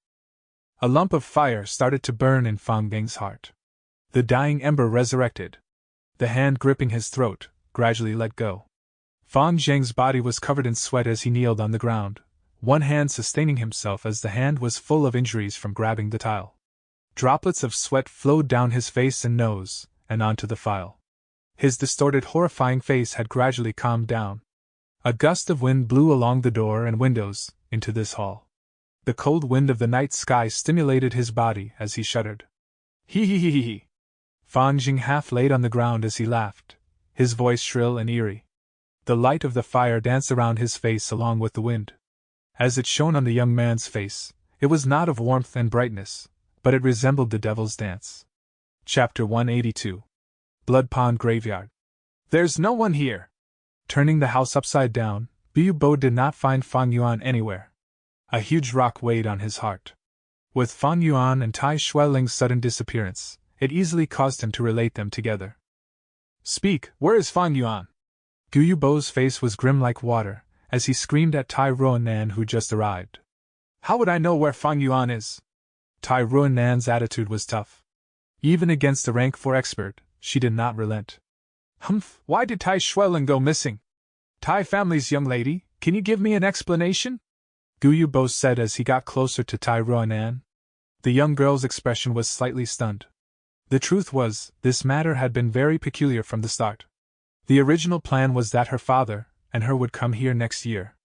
A lump of fire started to burn in Fang Deng's heart. The dying ember resurrected. The hand gripping his throat gradually let go. Fang Zheng's body was covered in sweat as he kneeled on the ground, one hand sustaining himself as the hand was full of injuries from grabbing the tile. Droplets of sweat flowed down his face and nose, and onto the file. His distorted, horrifying face had gradually calmed down. A gust of wind blew along the door and windows, into this hall. The cold wind of the night sky stimulated his body as he shuddered. Hee hee hee hee hee. Fan Jing half laid on the ground as he laughed, his voice shrill and eerie. The light of the fire danced around his face along with the wind. As it shone on the young man's face, it was not of warmth and brightness, but it resembled the devil's dance. Chapter 182. Blood Pond Graveyard. There's no one here. Turning the house upside down, Biu Bo did not find Fang Yuan anywhere. A huge rock weighed on his heart. With Fang Yuan and Tai Xueling's sudden disappearance, it easily caused him to relate them together. Speak, where is Fang Yuan? Gu Bo's face was grim like water, as he screamed at Tai Ruonan who just arrived. How would I know where Fang Yuan is? Tai Ruonan's attitude was tough. Even against a rank 4 expert, she did not relent. Humph, why did Tai Xueling go missing? Tai family's young lady, can you give me an explanation? Gu Bo said as he got closer to Tai Ruonan. The young girl's expression was slightly stunned. The truth was, this matter had been very peculiar from the start. The original plan was that her father and her would come here next year.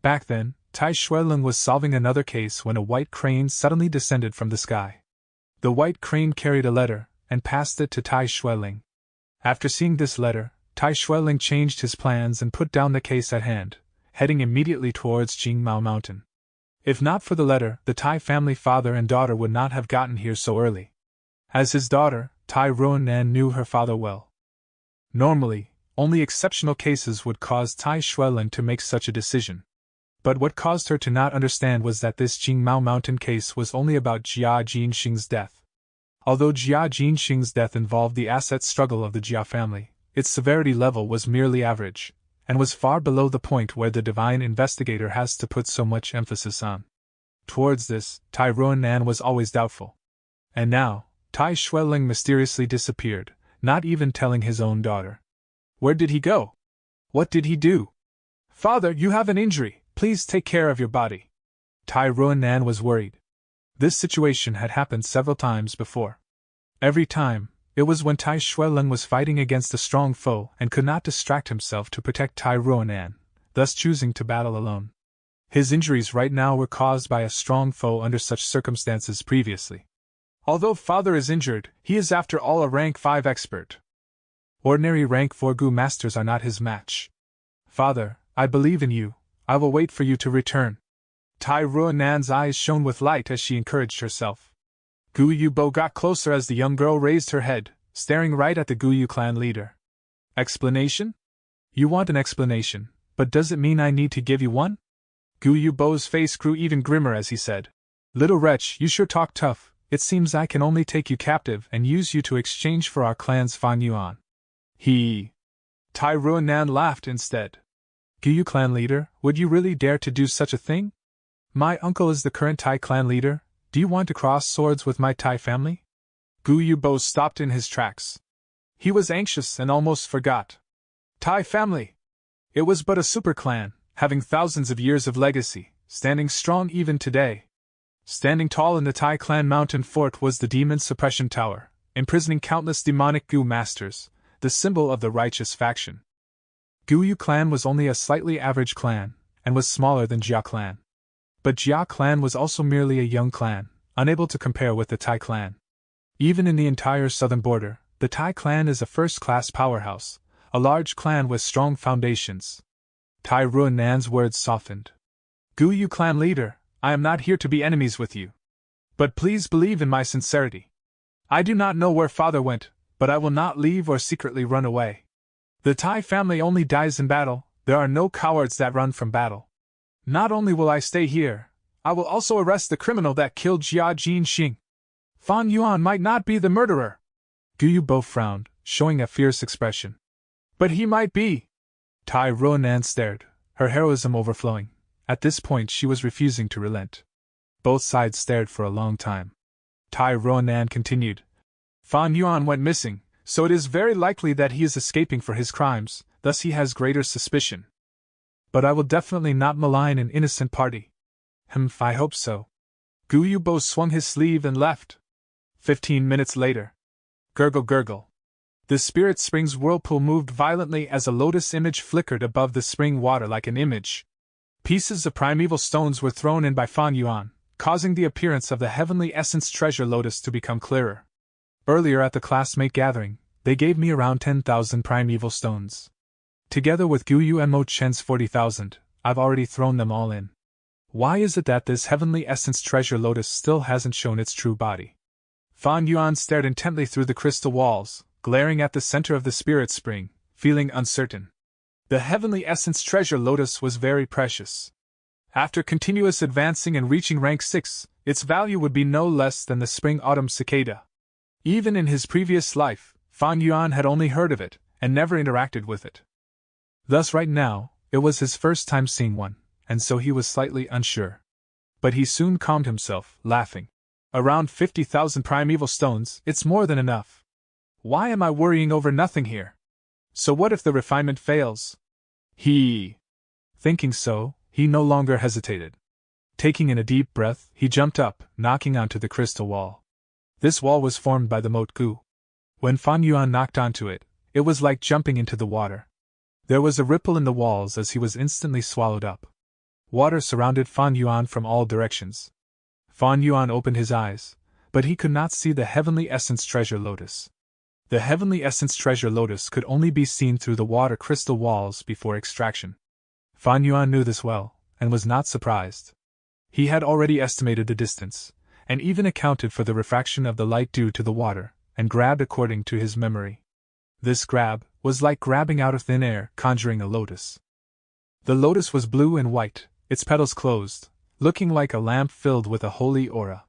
Back then, Tai Xueling was solving another case when a white crane suddenly descended from the sky. The white crane carried a letter, and passed it to Tai Xueling. After seeing this letter, Tai Xueling changed his plans and put down the case at hand, heading immediately towards Jingmao Mountain. If not for the letter, the Tai family father and daughter would not have gotten here so early. As his daughter, Tai Ruonan knew her father well. Normally, only exceptional cases would cause Tai Xueling to make such a decision. But what caused her to not understand was that this Jingmao Mountain case was only about Jia Jinxing's death. Although Jia Jinxing's death involved the asset struggle of the Jia family, its severity level was merely average, and was far below the point where the divine investigator has to put so much emphasis on. Towards this, Tai Ruonan was always doubtful. And now, Tai Xueling mysteriously disappeared, not even telling his own daughter. Where did he go? What did he do? Father, you have an injury, please take care of your body. Tai Ruonan was worried. This situation had happened several times before. Every time, it was when Tai Xueling was fighting against a strong foe and could not distract himself to protect Tai Ruonan, thus choosing to battle alone. His injuries right now were caused by a strong foe under such circumstances previously. Although father is injured, he is after all a rank 5 expert. Ordinary rank 4 Gu masters are not his match. Father, I believe in you, I will wait for you to return. Tai Ruonan's eyes shone with light as she encouraged herself. Gu Bo got closer as the young girl raised her head, staring right at the Gu clan leader. Explanation? You want an explanation, but does it mean I need to give you one? Gu Bo's face grew even grimmer as he said. Little wretch, you sure talk tough. It seems I can only take you captive and use you to exchange for our clan's Fang Yuan. Tai Ruonan laughed instead. Gu clan leader, would you really dare to do such a thing? My uncle is the current Tai clan leader, do you want to cross swords with my Tai family? Gu Bo stopped in his tracks. He was anxious and almost forgot. Tai family! It was but a super clan, having thousands of years of legacy, standing strong even today. Standing tall in the Tai clan mountain fort was the Demon Suppression Tower, imprisoning countless demonic Gu masters, the symbol of the righteous faction. Gu clan was only a slightly average clan, and was smaller than Jia clan. But Jia clan was also merely a young clan, unable to compare with the Tai clan. Even in the entire southern border, the Tai clan is a first-class powerhouse, a large clan with strong foundations. Tai Ruonan's words softened. Gu clan leader, I am not here to be enemies with you. But please believe in my sincerity. I do not know where father went, but I will not leave or secretly run away. The Tai family only dies in battle, there are no cowards that run from battle. Not only will I stay here, I will also arrest the criminal that killed Jia Jinxing. Fang Yuan might not be the murderer. Gu Bo frowned, showing a fierce expression. But he might be. Tai Ruonan stared, her heroism overflowing. At this point she was refusing to relent. Both sides stared for a long time. Tai Ruonan continued. Fang Yuan went missing, so it is very likely that he is escaping for his crimes, thus he has greater suspicion. But I will definitely not malign an innocent party. I hope so. Gu Bo swung his sleeve and left. 15 minutes later. Gurgle gurgle. The spirit spring's whirlpool moved violently as a lotus image flickered above the spring water like an image. Pieces of primeval stones were thrown in by Fan Yuan, causing the appearance of the heavenly essence treasure lotus to become clearer. Earlier at the classmate gathering, they gave me around 10,000 primeval stones. Together with Guyu and Mo Chen's 40,000, I've already thrown them all in. Why is it that this heavenly essence treasure lotus still hasn't shown its true body? Fan Yuan stared intently through the crystal walls, glaring at the center of the spirit spring, feeling uncertain. The heavenly essence treasure lotus was very precious. After continuous advancing and reaching rank 6, its value would be no less than the spring-autumn cicada. Even in his previous life, Fan Yuan had only heard of it, and never interacted with it. Thus right now, it was his first time seeing one, and so he was slightly unsure. But he soon calmed himself, laughing. Around 50,000 primeval stones, it's more than enough. Why am I worrying over nothing here? So what if the refinement fails? Thinking so, he no longer hesitated. Taking in a deep breath, he jumped up, knocking onto the crystal wall. This wall was formed by the moat gu. When Fan Yuan knocked onto it, it was like jumping into the water. There was a ripple in the walls as he was instantly swallowed up. Water surrounded Fan Yuan from all directions. Fan Yuan opened his eyes, but he could not see the heavenly essence treasure lotus. The heavenly essence treasure lotus could only be seen through the water crystal walls before extraction. Fan Yuan knew this well, and was not surprised. He had already estimated the distance, and even accounted for the refraction of the light due to the water, and grabbed according to his memory. This grab was like grabbing out of thin air, conjuring a lotus. The lotus was blue and white, its petals closed, looking like a lamp filled with a holy aura.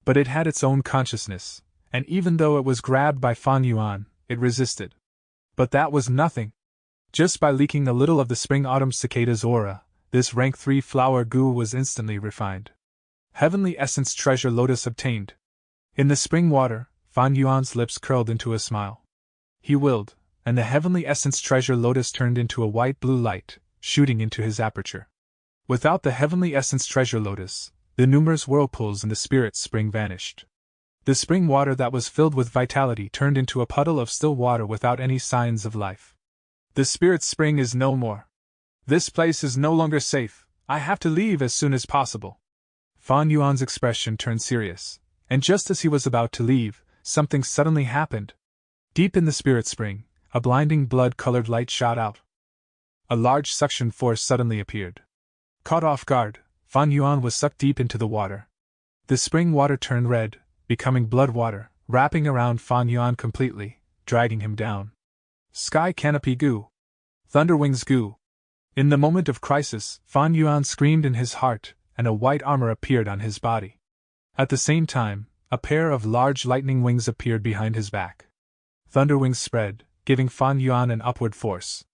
But it had its own consciousness, and even though it was grabbed by Fan Yuan, it resisted. But that was nothing. Just by leaking a little of the spring-autumn cicada's aura, this rank 3 flower gu was instantly refined. Heavenly essence treasure lotus obtained. In the spring water, Fan Yuan's lips curled into a smile. He willed, and the heavenly essence treasure lotus turned into a white-blue light, shooting into his aperture. Without the heavenly essence treasure lotus, the numerous whirlpools in the spirit spring vanished. The spring water that was filled with vitality turned into a puddle of still water without any signs of life. The spirit spring is no more. This place is no longer safe. I have to leave as soon as possible. Fan Yuan's expression turned serious, and just as he was about to leave, something suddenly happened. Deep in the spirit spring, a blinding blood-colored light shot out. A large suction force suddenly appeared. Caught off guard, Fan Yuan was sucked deep into the water. The spring water turned red, becoming blood water, wrapping around Fan Yuan completely, dragging him down. Sky Canopy Gu. Thunderwings Gu. In the moment of crisis, Fan Yuan screamed in his heart, and a white armor appeared on his body. At the same time, a pair of large lightning wings appeared behind his back. Thunderwings spread, giving Fan Yuan an upward force.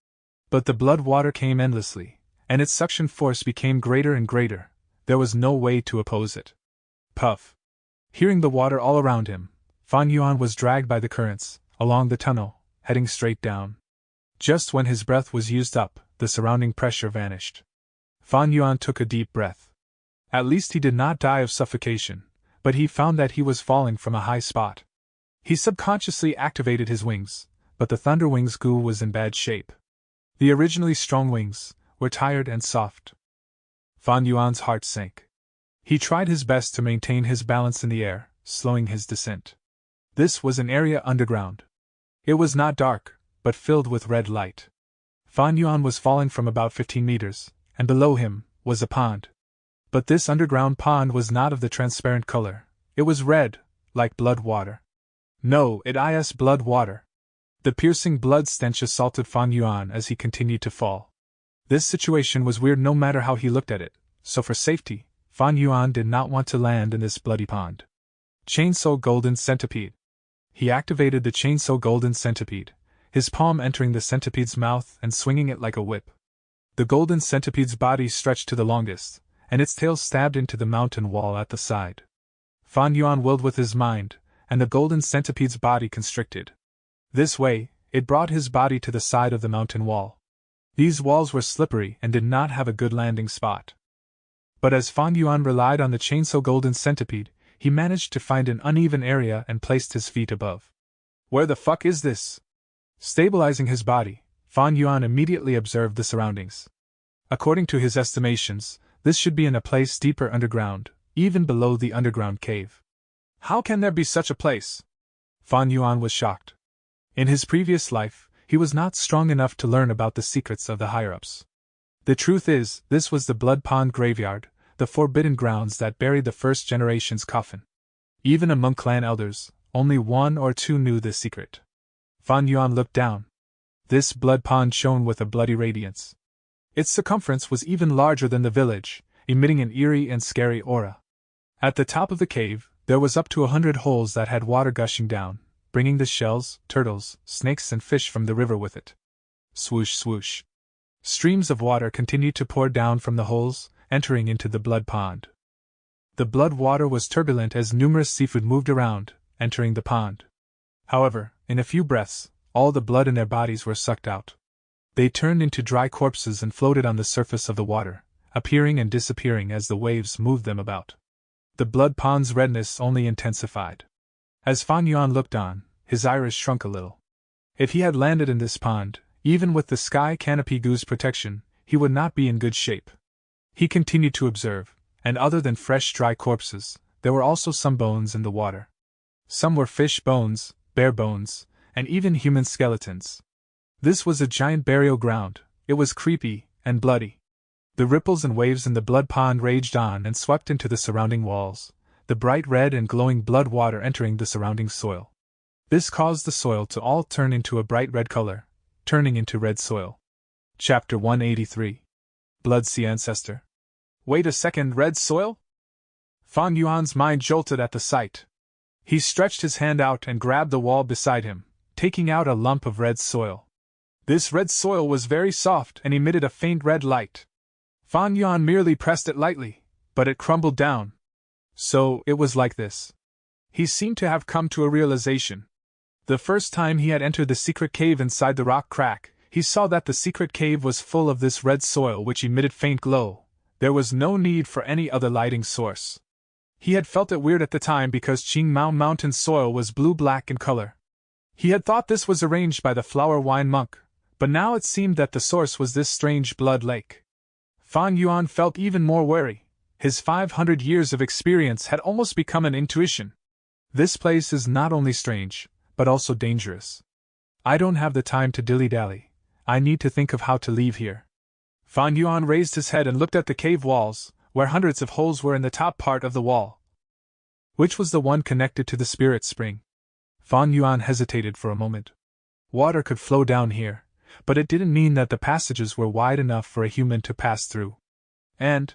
But the blood water came endlessly, and its suction force became greater and greater. There was no way to oppose it. Puff. Hearing the water all around him, Fan Yuan was dragged by the currents, along the tunnel, heading straight down. Just when his breath was used up, the surrounding pressure vanished. Fan Yuan took a deep breath. At least he did not die of suffocation, but he found that he was falling from a high spot. He subconsciously activated his wings, but the Thunder Wings gu was in bad shape. The originally strong wings were tired and soft. Fan Yuan's heart sank. He tried his best to maintain his balance in the air, slowing his descent. This was an area underground. It was not dark, but filled with red light. Fan Yuan was falling from about 15 meters, and below him was a pond. But this underground pond was not of the transparent color. It was red, like blood water. No, it is blood water. The piercing blood stench assaulted Fan Yuan as he continued to fall. This situation was weird no matter how he looked at it, so for safety, Fan Yuan did not want to land in this bloody pond. Chainsaw Golden Centipede. He activated the Chainsaw Golden Centipede, his palm entering the centipede's mouth and swinging it like a whip. The golden centipede's body stretched to the longest, and its tail stabbed into the mountain wall at the side. Fan Yuan willed with his mind, and the golden centipede's body constricted. This way, it brought his body to the side of the mountain wall. These walls were slippery and did not have a good landing spot. But as Fan Yuan relied on the Chainsaw Golden Centipede, he managed to find an uneven area and placed his feet above. Where the fuck is this? Stabilizing his body, Fan Yuan immediately observed the surroundings. According to his estimations, this should be in a place deeper underground, even below the underground cave. How can there be such a place? Fan Yuan was shocked. In his previous life, he was not strong enough to learn about the secrets of the higher-ups. The truth is, this was the Blood Pond Graveyard, the forbidden grounds that buried the first generation's coffin. Even among clan elders, only 1 or 2 knew this secret. Fan Yuan looked down. This blood pond shone with a bloody radiance. Its circumference was even larger than the village, emitting an eerie and scary aura. At the top of the cave, there was up to 100 holes that had water gushing down, bringing the shells, turtles, snakes and fish from the river with it. Swoosh swoosh. Streams of water continued to pour down from the holes, entering into the blood pond. The blood water was turbulent as numerous seafood moved around, entering the pond. However, in a few breaths, all the blood in their bodies were sucked out. They turned into dry corpses and floated on the surface of the water, appearing and disappearing as the waves moved them about. The blood pond's redness only intensified. As Fan Yuan looked on, his iris shrunk a little. If he had landed in this pond, even with the sky canopy goo's protection, he would not be in good shape. He continued to observe, and other than fresh dry corpses, there were also some bones in the water. Some were fish bones, bear bones, and even human skeletons. This was a giant burial ground. It was creepy and bloody. The ripples and waves in the blood pond raged on and swept into the surrounding walls, the bright red and glowing blood water entering the surrounding soil. This caused the soil to all turn into a bright red color, turning into red soil. Chapter 183. Blood Sea Ancestor. Wait a second, red soil? Fan Yuan's mind jolted at the sight. He stretched his hand out and grabbed the wall beside him, taking out a lump of red soil. This red soil was very soft and emitted a faint red light. Fan Yuan merely pressed it lightly, but it crumbled down. So, it was like this. He seemed to have come to a realization. The first time he had entered the secret cave inside the rock crack, he saw that the secret cave was full of this red soil which emitted faint glow. There was no need for any other lighting source. He had felt it weird at the time because Qingmao Mountain soil was blue-black in color. He had thought this was arranged by the flower wine monk, but now it seemed that the source was this strange blood lake. Fan Yuan felt even more wary. His 500 years of experience had almost become an intuition. This place is not only strange, but also dangerous. I don't have the time to dilly-dally. I need to think of how to leave here. Fan Yuan raised his head and looked at the cave walls, where hundreds of holes were in the top part of the wall. Which was the one connected to the spirit spring? Fan Yuan hesitated for a moment. Water could flow down here, but it didn't mean that the passages were wide enough for a human to pass through. And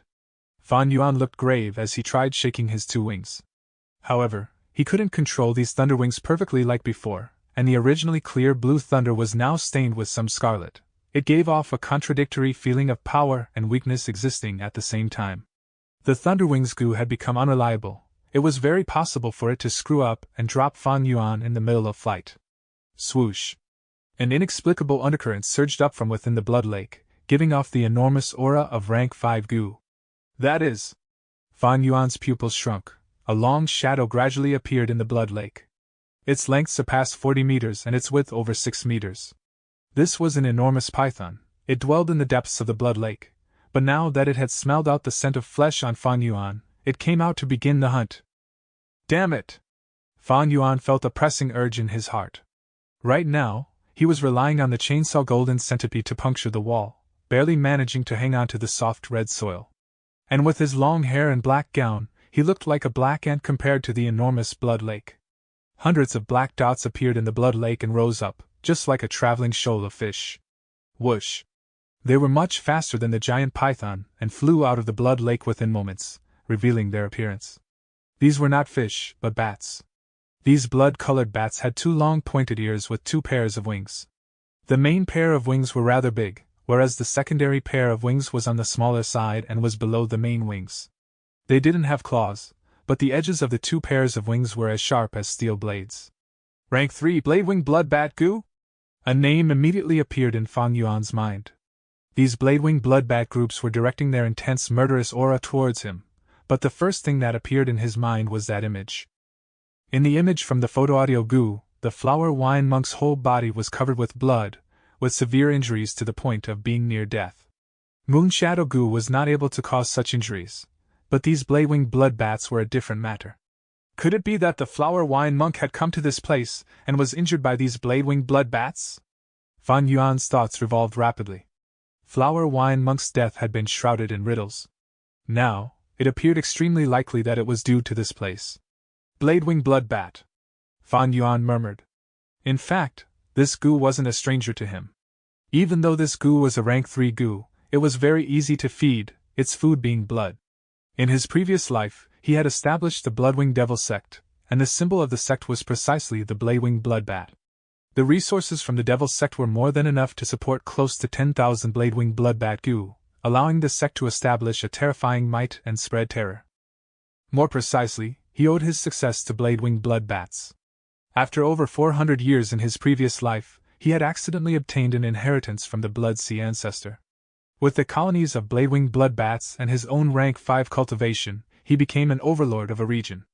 Fan Yuan looked grave as he tried shaking his 2 wings. However, he couldn't control these thunder wings perfectly like before, and the originally clear blue thunder was now stained with some scarlet. It gave off a contradictory feeling of power and weakness existing at the same time. The Thunderwings goo had become unreliable. It was very possible for it to screw up and drop Fan Yuan in the middle of flight. Swoosh. An inexplicable undercurrent surged up from within the blood lake, giving off the enormous aura of rank 5 goo. That is. Fan Yuan's pupils shrunk. A long shadow gradually appeared in the blood lake. Its length surpassed 40 meters and its width over 6 meters. This was an enormous python. It dwelled in the depths of the blood lake, but now that it had smelled out the scent of flesh on Fan Yuan, it came out to begin the hunt. Damn it! Fan Yuan felt a pressing urge in his heart. Right now, he was relying on the chainsaw golden centipede to puncture the wall, barely managing to hang on to the soft red soil. And with his long hair and black gown, he looked like a black ant compared to the enormous blood lake. Hundreds of black dots appeared in the blood lake and rose up, just like a traveling shoal of fish. Whoosh! They were much faster than the giant python and flew out of the blood lake within moments, revealing their appearance. These were not fish, but bats. These blood-colored bats had 2 long pointed ears with 2 pairs of wings. The main pair of wings were rather big, whereas the secondary pair of wings was on the smaller side and was below the main wings. They didn't have claws, but the edges of the 2 pairs of wings were as sharp as steel blades. Rank 3 Bladewing Blood Bat Goo? A name immediately appeared in Fan Yuan's mind. These Bladewing Blood Bat groups were directing their intense murderous aura towards him, but the first thing that appeared in his mind was that image. In the image from the photoaudio Gu, the flower wine monk's whole body was covered with blood, with severe injuries to the point of being near death. Moonshadow Gu was not able to cause such injuries, but these blade-winged blood bats were a different matter. Could it be that the flower wine monk had come to this place and was injured by these blade-winged blood bats? Fan Yuan's thoughts revolved rapidly. Flower wine monk's death had been shrouded in riddles. Now, it appeared extremely likely that it was due to this place. Blade-winged blood bat, Fan Yuan murmured. In fact, this Gu wasn't a stranger to him. Even though this Gu was a rank 3 Gu, it was very easy to feed, its food being blood. In his previous life, he had established the Bloodwing Devil sect, and the symbol of the sect was precisely the Blade-winged blood bat. The resources from the Devil sect were more than enough to support close to 10,000 Blade-winged blood bat Gu, allowing the sect to establish a terrifying might and spread terror. More precisely, he owed his success to blade-winged blood bats. After over 400 years in his previous life, he had accidentally obtained an inheritance from the Blood Sea ancestor. With the colonies of blade-winged blood bats and his own rank 5 cultivation, he became an overlord of a region.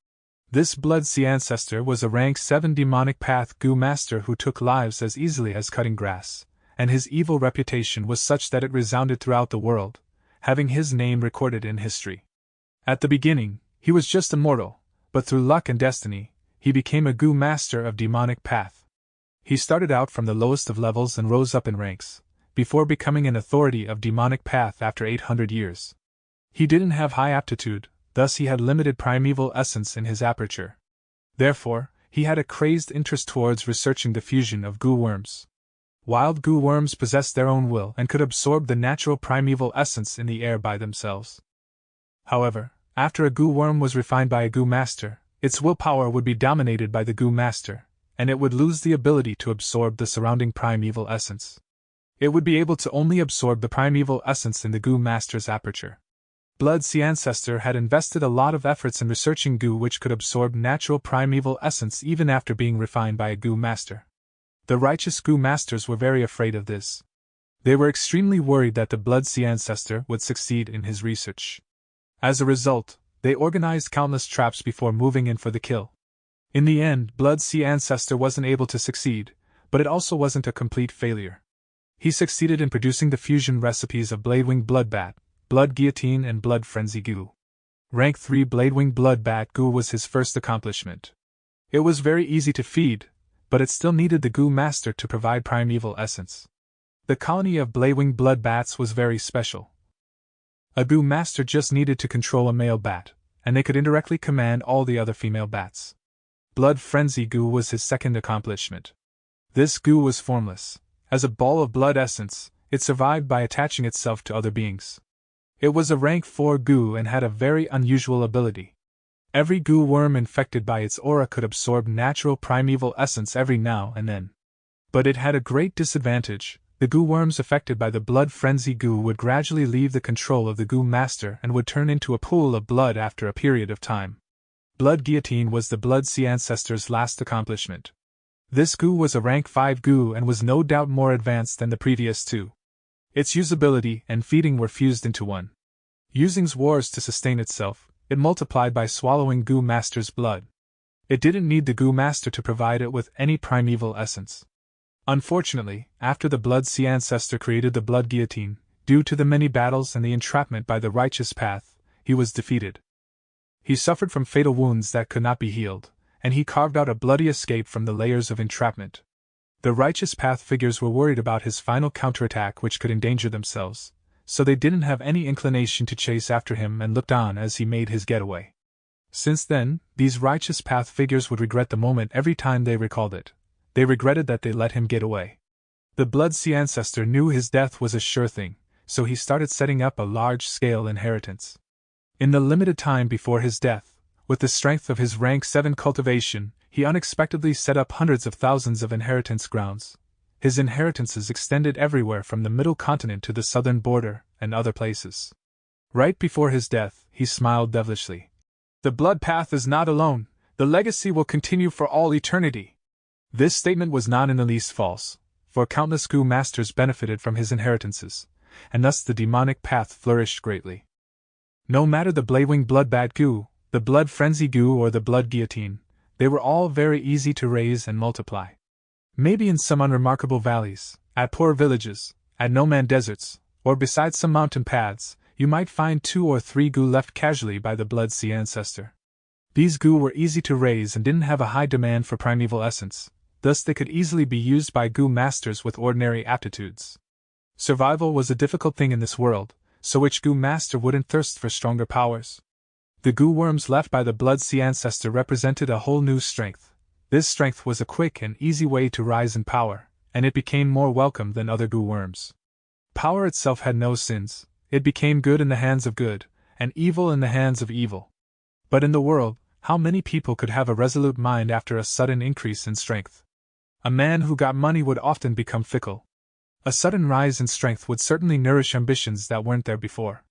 This Blood Sea ancestor was a rank 7 demonic path Gu master who took lives as easily as cutting grass, and his evil reputation was such that it resounded throughout the world, having his name recorded in history. At the beginning, he was just a mortal, but through luck and destiny, he became a Gu master of demonic path. He started out from the lowest of levels and rose up in ranks, before becoming an authority of demonic path after 800 years. He didn't have high aptitude, thus he had limited primeval essence in his aperture. Therefore, he had a crazed interest towards researching the fusion of Gu worms. Wild Gu worms possessed their own will and could absorb the natural primeval essence in the air by themselves. However, after a Gu worm was refined by a Gu master, its willpower would be dominated by the Gu master, and it would lose the ability to absorb the surrounding primeval essence. It would be able to only absorb the primeval essence in the Gu master's aperture. Blood Sea ancestor had invested a lot of efforts in researching Gu which could absorb natural primeval essence even after being refined by a Gu master. The righteous Gu masters were very afraid of this. They were extremely worried that the Blood Sea ancestor would succeed in his research. As a result, they organized countless traps before moving in for the kill. In the end, Blood Sea ancestor wasn't able to succeed, but it also wasn't a complete failure. He succeeded in producing the fusion recipes of Blade-winged blood bat, blood guillotine and blood frenzy Gu. Rank 3 Blade-winged blood bat Gu was his first accomplishment. It was very easy to feed, but it still needed the Gu master to provide primeval essence. The colony of Blade-winged blood bats was very special. A Gu master just needed to control a male bat, and they could indirectly command all the other female bats. Blood frenzy Gu was his second accomplishment. This Gu was formless. As a ball of blood essence, it survived by attaching itself to other beings. It was a rank 4 Gu and had a very unusual ability. Every Gu worm infected by its aura could absorb natural primeval essence every now and then. But it had a great disadvantage. The Gu worms affected by the blood frenzy Gu would gradually leave the control of the Gu master and would turn into a pool of blood after a period of time. Blood guillotine was the Blood Sea ancestor's last accomplishment. This Gu was a rank 5 Gu and was no doubt more advanced than the previous two. Its usability and feeding were fused into one. Using wars to sustain itself, it multiplied by swallowing Gu master's blood. It didn't need the Gu master to provide it with any primeval essence. Unfortunately, after the Blood Sea ancestor created the blood guillotine, due to the many battles and the entrapment by the righteous path, he was defeated. He suffered from fatal wounds that could not be healed, and he carved out a bloody escape from the layers of entrapment. The righteous path figures were worried about his final counterattack which could endanger themselves, so they didn't have any inclination to chase after him and looked on as he made his getaway. Since then, these righteous path figures would regret the moment every time they recalled it. They regretted that they let him get away. The Blood Sea ancestor knew his death was a sure thing, so he started setting up a large-scale inheritance. In the limited time before his death, with the strength of his rank 7 cultivation, he unexpectedly set up hundreds of thousands of inheritance grounds. His inheritances extended everywhere from the middle continent to the southern border and other places. Right before his death, he smiled devilishly. The blood path is not alone, the legacy will continue for all eternity. This statement was not in the least false, for countless Gu masters benefited from his inheritances, and thus the demonic path flourished greatly. No matter the Bladewing Bloodbat goo, the Blood Frenzy goo, or the Blood Guillotine, they were all very easy to raise and multiply. Maybe in some unremarkable valleys, at poor villages, at no-man deserts, or beside some mountain paths, you might find 2 or 3 goo left casually by the Blood Sea Ancestor. These goo were easy to raise and didn't have a high demand for primeval essence, thus they could easily be used by goo masters with ordinary aptitudes. Survival was a difficult thing in this world, so which goo master wouldn't thirst for stronger powers? The goo worms left by the Blood Sea Ancestor represented a whole new strength. This strength was a quick and easy way to rise in power, and it became more welcome than other goo worms. Power itself had no sins, it became good in the hands of good, and evil in the hands of evil. But in the world, how many people could have a resolute mind after a sudden increase in strength? A man who got money would often become fickle. A sudden rise in strength would certainly nourish ambitions that weren't there before.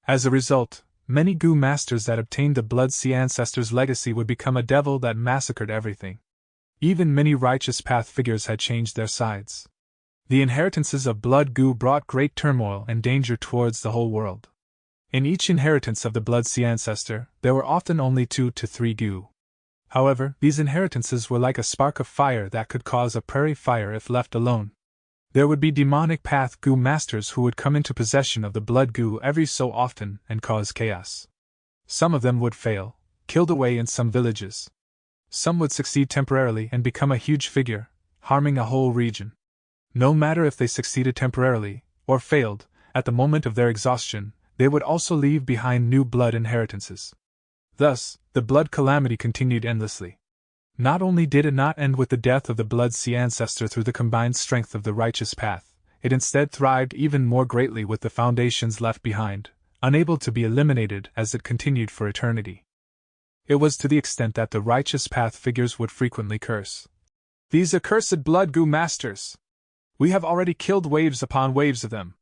As a result, many goo masters that obtained the Blood Sea Ancestor's legacy would become a devil that massacred everything. Even many righteous path figures had changed their sides. The inheritances of blood goo brought great turmoil and danger towards the whole world. In each inheritance of the Blood Sea Ancestor, there were often only 2 to 3 goo. However, these inheritances were like a spark of fire that could cause a prairie fire if left alone. There would be demonic path goo masters who would come into possession of the blood goo every so often and cause chaos. Some of them would fail, killed away in some villages. Some would succeed temporarily and become a huge figure, harming a whole region. No matter if they succeeded temporarily, or failed, at the moment of their exhaustion, they would also leave behind new blood inheritances. Thus, the blood calamity continued endlessly. Not only did it not end with the death of the Blood Sea Ancestor through the combined strength of the righteous path, it instead thrived even more greatly with the foundations left behind, unable to be eliminated as it continued for eternity. It was to the extent that the righteous path figures would frequently curse. "These accursed blood goo masters! We have already killed waves upon waves of them.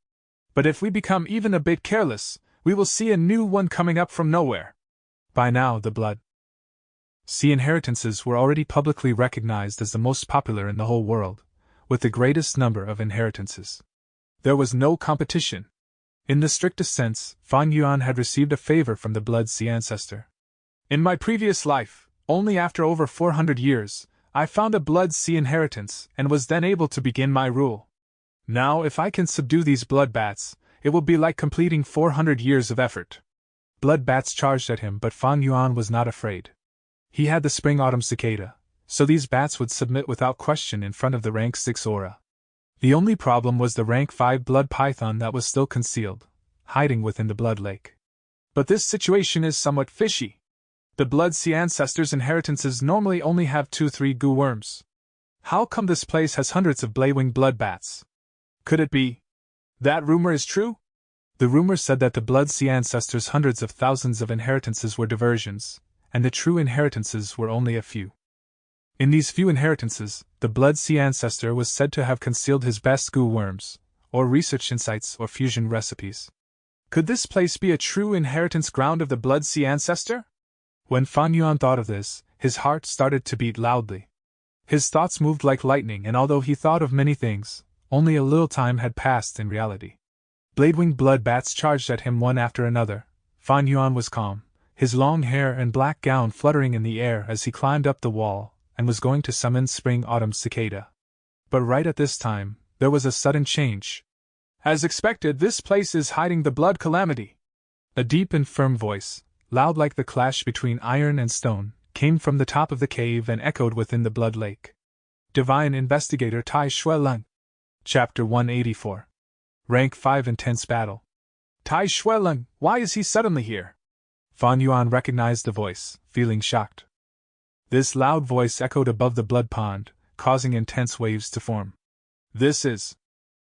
But if we become even a bit careless, we will see a new one coming up from nowhere." By now the Blood Sea inheritances were already publicly recognized as the most popular in the whole world, with the greatest number of inheritances. There was no competition. In the strictest sense, Fan Yuan had received a favor from the Blood Sea Ancestor. "In my previous life, only after over 400 years, I found a Blood Sea inheritance and was then able to begin my rule. Now if I can subdue these blood bats, it will be like completing 400 years of effort." Blood bats charged at him, but Fan Yuan was not afraid. He had the spring-autumn cicada, so these bats would submit without question in front of the rank 6 aura. The only problem was the rank 5 blood python that was still concealed, hiding within the blood lake. "But this situation is somewhat fishy. The Blood Sea Ancestors' inheritances normally only have 2-3 goo worms. How come this place has hundreds of Bladewing blood bats? Could it be that rumor is true?" The rumor said that the Blood Sea Ancestors' hundreds of thousands of inheritances were diversions, and the true inheritances were only a few. In these few inheritances, the Blood Sea Ancestor was said to have concealed his best goo worms, or research insights or fusion recipes. Could this place be a true inheritance ground of the Blood Sea Ancestor? When Fan Yuan thought of this, his heart started to beat loudly. His thoughts moved like lightning, and although he thought of many things, only a little time had passed in reality. Bladewing blood bats charged at him one after another. Fan Yuan was calm, his long hair and black gown fluttering in the air as he climbed up the wall, and was going to summon spring-autumn cicada. But right at this time, there was a sudden change. "As expected, this place is hiding the blood calamity." A deep and firm voice, loud like the clash between iron and stone, came from the top of the cave and echoed within the blood lake. Divine Investigator Tai Shueleng. Chapter 184. Rank 5 Intense Battle. "Tai Shueleng, why is he suddenly here?" Fan Yuan recognized the voice, feeling shocked. This loud voice echoed above the blood pond, causing intense waves to form. "This is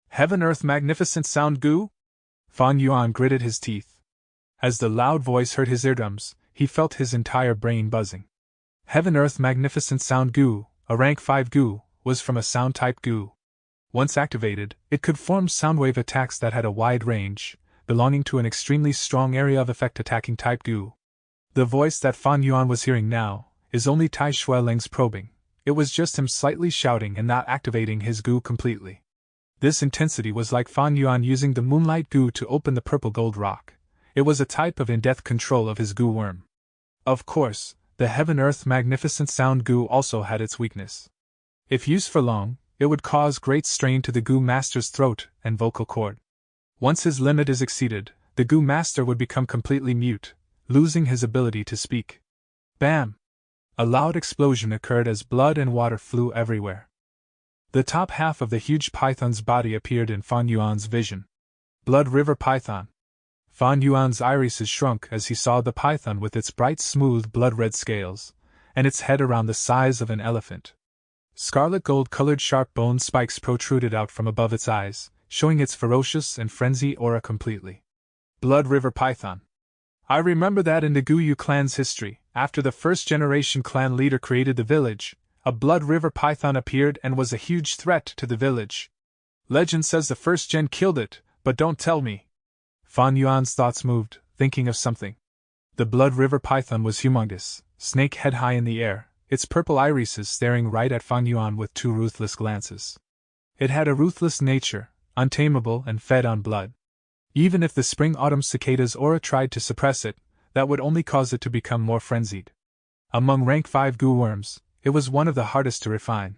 Heaven Earth Magnificent Sound Goo?" Fan Yuan gritted his teeth. As the loud voice hurt his eardrums, he felt his entire brain buzzing. Heaven Earth Magnificent Sound Goo, a rank 5 goo, was from a sound-type goo. Once activated, it could form soundwave attacks that had a wide range, belonging to an extremely strong area of effect attacking type goo. The voice that Fan Yuan was hearing now is only Tai Shueleng's probing. It was just him slightly shouting and not activating his goo completely. This intensity was like Fan Yuan using the moonlight goo to open the purple gold rock. It was a type of in-depth control of his goo worm. Of course, the heaven-earth magnificent sound goo also had its weakness. If used for long, it would cause great strain to the goo master's throat and vocal cord. Once his limit is exceeded, the goo master would become completely mute, losing his ability to speak. Bam! A loud explosion occurred as blood and water flew everywhere. The top half of the huge python's body appeared in Fan Yuan's vision. Blood River Python. Fan Yuan's irises shrunk as he saw the python with its bright smooth blood-red scales, and its head around the size of an elephant. Scarlet gold-colored sharp bone spikes protruded out from above its eyes, showing its ferocious and frenzied aura completely. Blood River Python. I remember that in the Guyu clan's history, after the first-generation clan leader created the village, a Blood River Python appeared and was a huge threat to the village. Legend says the first gen killed it, but don't tell me. Fan Yuan's thoughts moved, thinking of something. The Blood River Python was humongous, snake head high in the air, its purple irises staring right at Fan Yuan with two ruthless glances. It had a ruthless nature, untamable and fed on blood. Even if the spring-autumn cicada's aura tried to suppress it, that would only cause it to become more frenzied. Among rank 5 goo worms, it was one of the hardest to refine.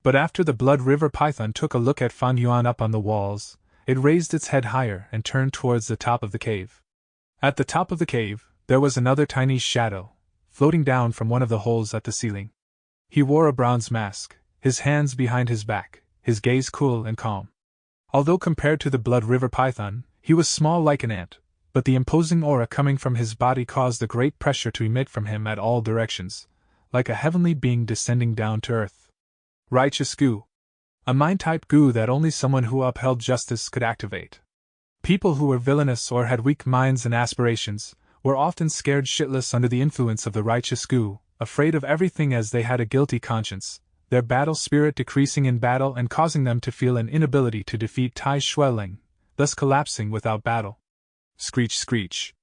But after the Blood River Python took a look at Fan Yuan up on the walls, it raised its head higher and turned towards the top of the cave. At the top of the cave, there was another tiny shadow, floating down from one of the holes at the ceiling. He wore a bronze mask, his hands behind his back, his gaze cool and calm. Although compared to the Blood River Python, he was small like an ant, but the imposing aura coming from his body caused a great pressure to emit from him at all directions, like a heavenly being descending down to earth. Righteous Goo. A mind-type goo that only someone who upheld justice could activate. People who were villainous or had weak minds and aspirations were often scared shitless under the influence of the righteous goo, afraid of everything as they had a guilty conscience, their battle spirit decreasing in battle and causing them to feel an inability to defeat Tai Xueling, thus collapsing without battle. Screech screech.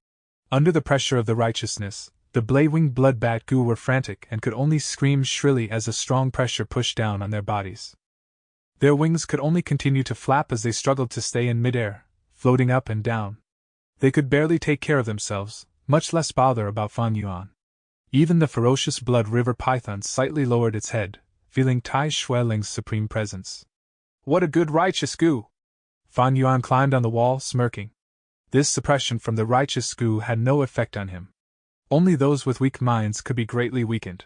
Under the pressure of the righteousness, the blade-winged blood-bat goo were frantic and could only scream shrilly as a strong pressure pushed down on their bodies. Their wings could only continue to flap as they struggled to stay in midair, floating up and down. They could barely take care of themselves, much less bother about Fan Yuan. Even the ferocious Blood River Python slightly lowered its head, feeling Tai Xueling's supreme presence. What a good righteous goo! Fan Yuan climbed on the wall, smirking. This suppression from the righteous goo had no effect on him. Only those with weak minds could be greatly weakened.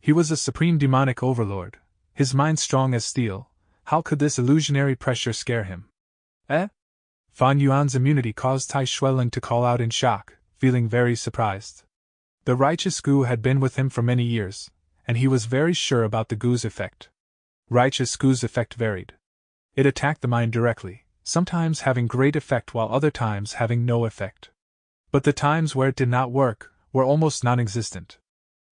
He was a supreme demonic overlord, his mind strong as steel. How could this illusionary pressure scare him? Fan Yuan's immunity caused Tai Xueling to call out in shock, feeling very surprised. The righteous goo had been with him for many years, and he was very sure about the goo's effect. Righteous goo's effect varied. It attacked the mind directly, sometimes having great effect while other times having no effect. But the times where it did not work were almost non-existent.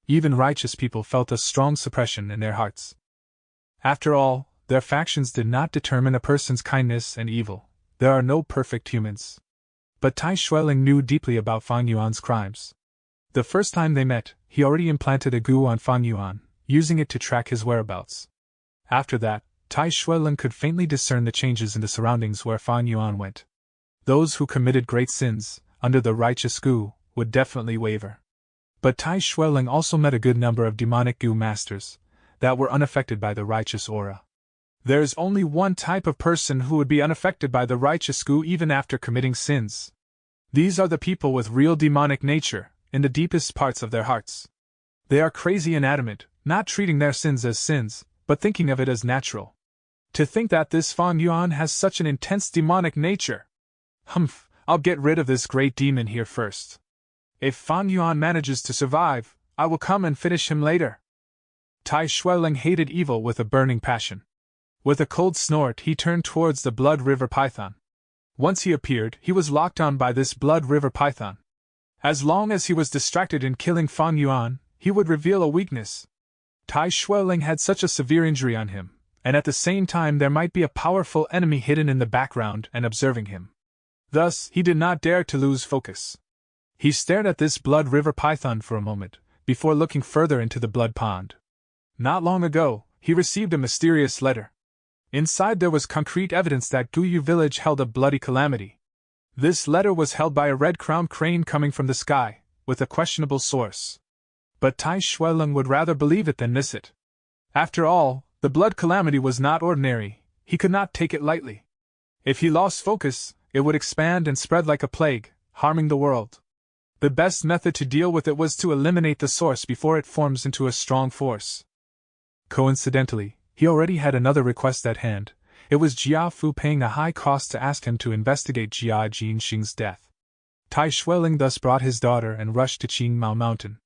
Even righteous people felt a strong suppression in their hearts. After all, their factions did not determine a person's kindness and evil. There are no perfect humans. But Tai Xueling knew deeply about Fan Yuan's crimes. The first time they met, he already implanted a goo on Fan Yuan, using it to track his whereabouts. After that, Tai Xueling could faintly discern the changes in the surroundings where Fan Yuan went. Those who committed great sins, under the righteous goo, would definitely waver. But Tai Xueling also met a good number of demonic goo masters that were unaffected by the righteous aura. There's only one type of person who would be unaffected by the righteous goo even after committing sins. These are the people with real demonic nature, in the deepest parts of their hearts. They are crazy and adamant, not treating their sins as sins, but thinking of it as natural. To think that this Fan Yuan has such an intense demonic nature! Humph, I'll get rid of this great demon here first. If Fan Yuan manages to survive, I will come and finish him later. Tai Xueling hated evil with a burning passion. With a cold snort, he turned towards the Blood River Python. Once he appeared, he was locked on by this Blood River Python. As long as he was distracted in killing Fan Yuan, he would reveal a weakness. Tai Xueling had such a severe injury on him, and at the same time there might be a powerful enemy hidden in the background and observing him. Thus, he did not dare to lose focus. He stared at this Blood River Python for a moment, before looking further into the blood pond. Not long ago, he received a mysterious letter. Inside there was concrete evidence that Guyu village held a bloody calamity. This letter was held by a red-crowned crane coming from the sky, with a questionable source. But Tai Shueleng would rather believe it than miss it. After all, the blood calamity was not ordinary, he could not take it lightly. If he lost focus, it would expand and spread like a plague, harming the world. The best method to deal with it was to eliminate the source before it forms into a strong force. Coincidentally, he already had another request at hand. It was Jia Fu paying a high cost to ask him to investigate Jia Jinxing's death. Tai Shueling thus brought his daughter and rushed to Qingmao Mountain.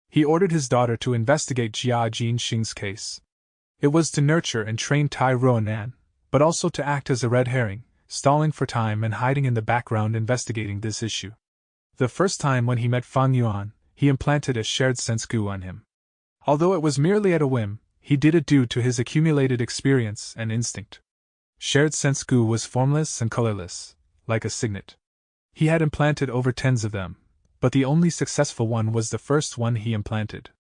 He ordered his daughter to investigate Jia Jinxing's case. It was to nurture and train Tai Ruonan, but also to act as a red herring, stalling for time and hiding in the background investigating this issue. The first time when he met Fang Yuan, he implanted a shared sense goo on him. Although it was merely at a whim, he did it due to his accumulated experience and instinct. Shared sense goo was formless and colorless, like a signet. He had implanted over tens of them, but the only successful one was the first one he implanted.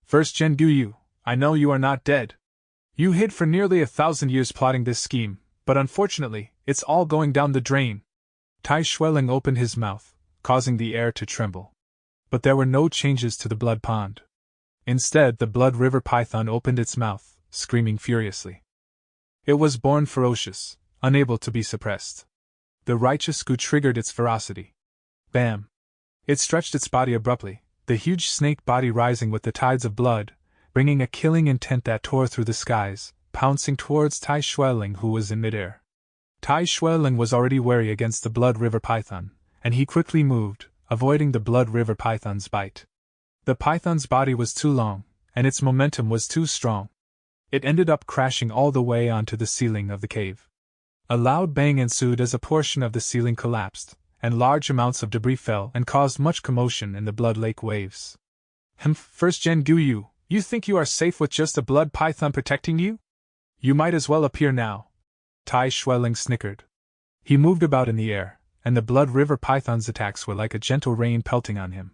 First Gen Guyu, I know you are not dead. You hid for nearly 1,000 years plotting this scheme, but unfortunately, it's all going down the drain. Tai Shueling opened his mouth, causing the air to tremble. But there were no changes to the blood pond. Instead, the blood river python opened its mouth, screaming furiously. It was born ferocious, unable to be suppressed. The righteous goo triggered its ferocity. Bam! It stretched its body abruptly, the huge snake body rising with the tides of blood, bringing a killing intent that tore through the skies, pouncing towards Tai Shueling who was in midair. Tai Shueling was already wary against the blood river python, and he quickly moved, avoiding the blood river python's bite. The python's body was too long, and its momentum was too strong. It ended up crashing all the way onto the ceiling of the cave. A loud bang ensued as a portion of the ceiling collapsed, and large amounts of debris fell and caused much commotion in the blood lake waves. First Gen Guyu, you think you are safe with just a blood python protecting you? You might as well appear now. Tai Shueling snickered. He moved about in the air, and the blood river python's attacks were like a gentle rain pelting on him.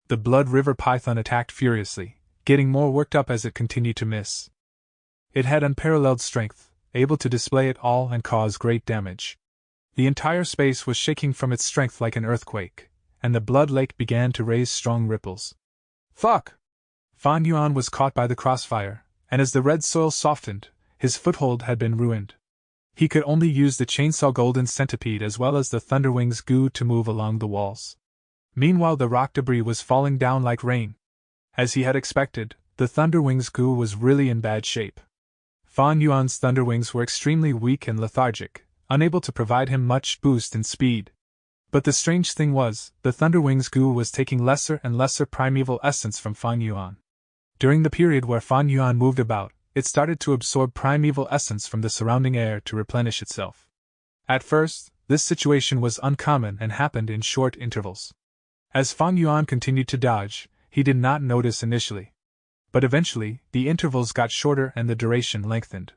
The blood river python attacked furiously, getting more worked up as it continued to miss. It had unparalleled strength, able to display it all and cause great damage. The entire space was shaking from its strength like an earthquake, and the blood lake began to raise strong ripples. Fuck! Fan Yuan was caught by the crossfire, and as the red soil softened, his foothold had been ruined. He could only use the chainsaw golden centipede as well as the thunderwings goo to move along the walls. Meanwhile the rock debris was falling down like rain. As he had expected, the thunderwings goo was really in bad shape. Fan Yuan's thunderwings were extremely weak and lethargic, unable to provide him much boost in speed. But the strange thing was, the thunderwings goo was taking lesser and lesser primeval essence from Fan Yuan. During the period where Fan Yuan moved about, it started to absorb primeval essence from the surrounding air to replenish itself. At first, this situation was uncommon and happened in short intervals. As Fan Yuan continued to dodge, he did not notice initially. But eventually, the intervals got shorter and the duration lengthened.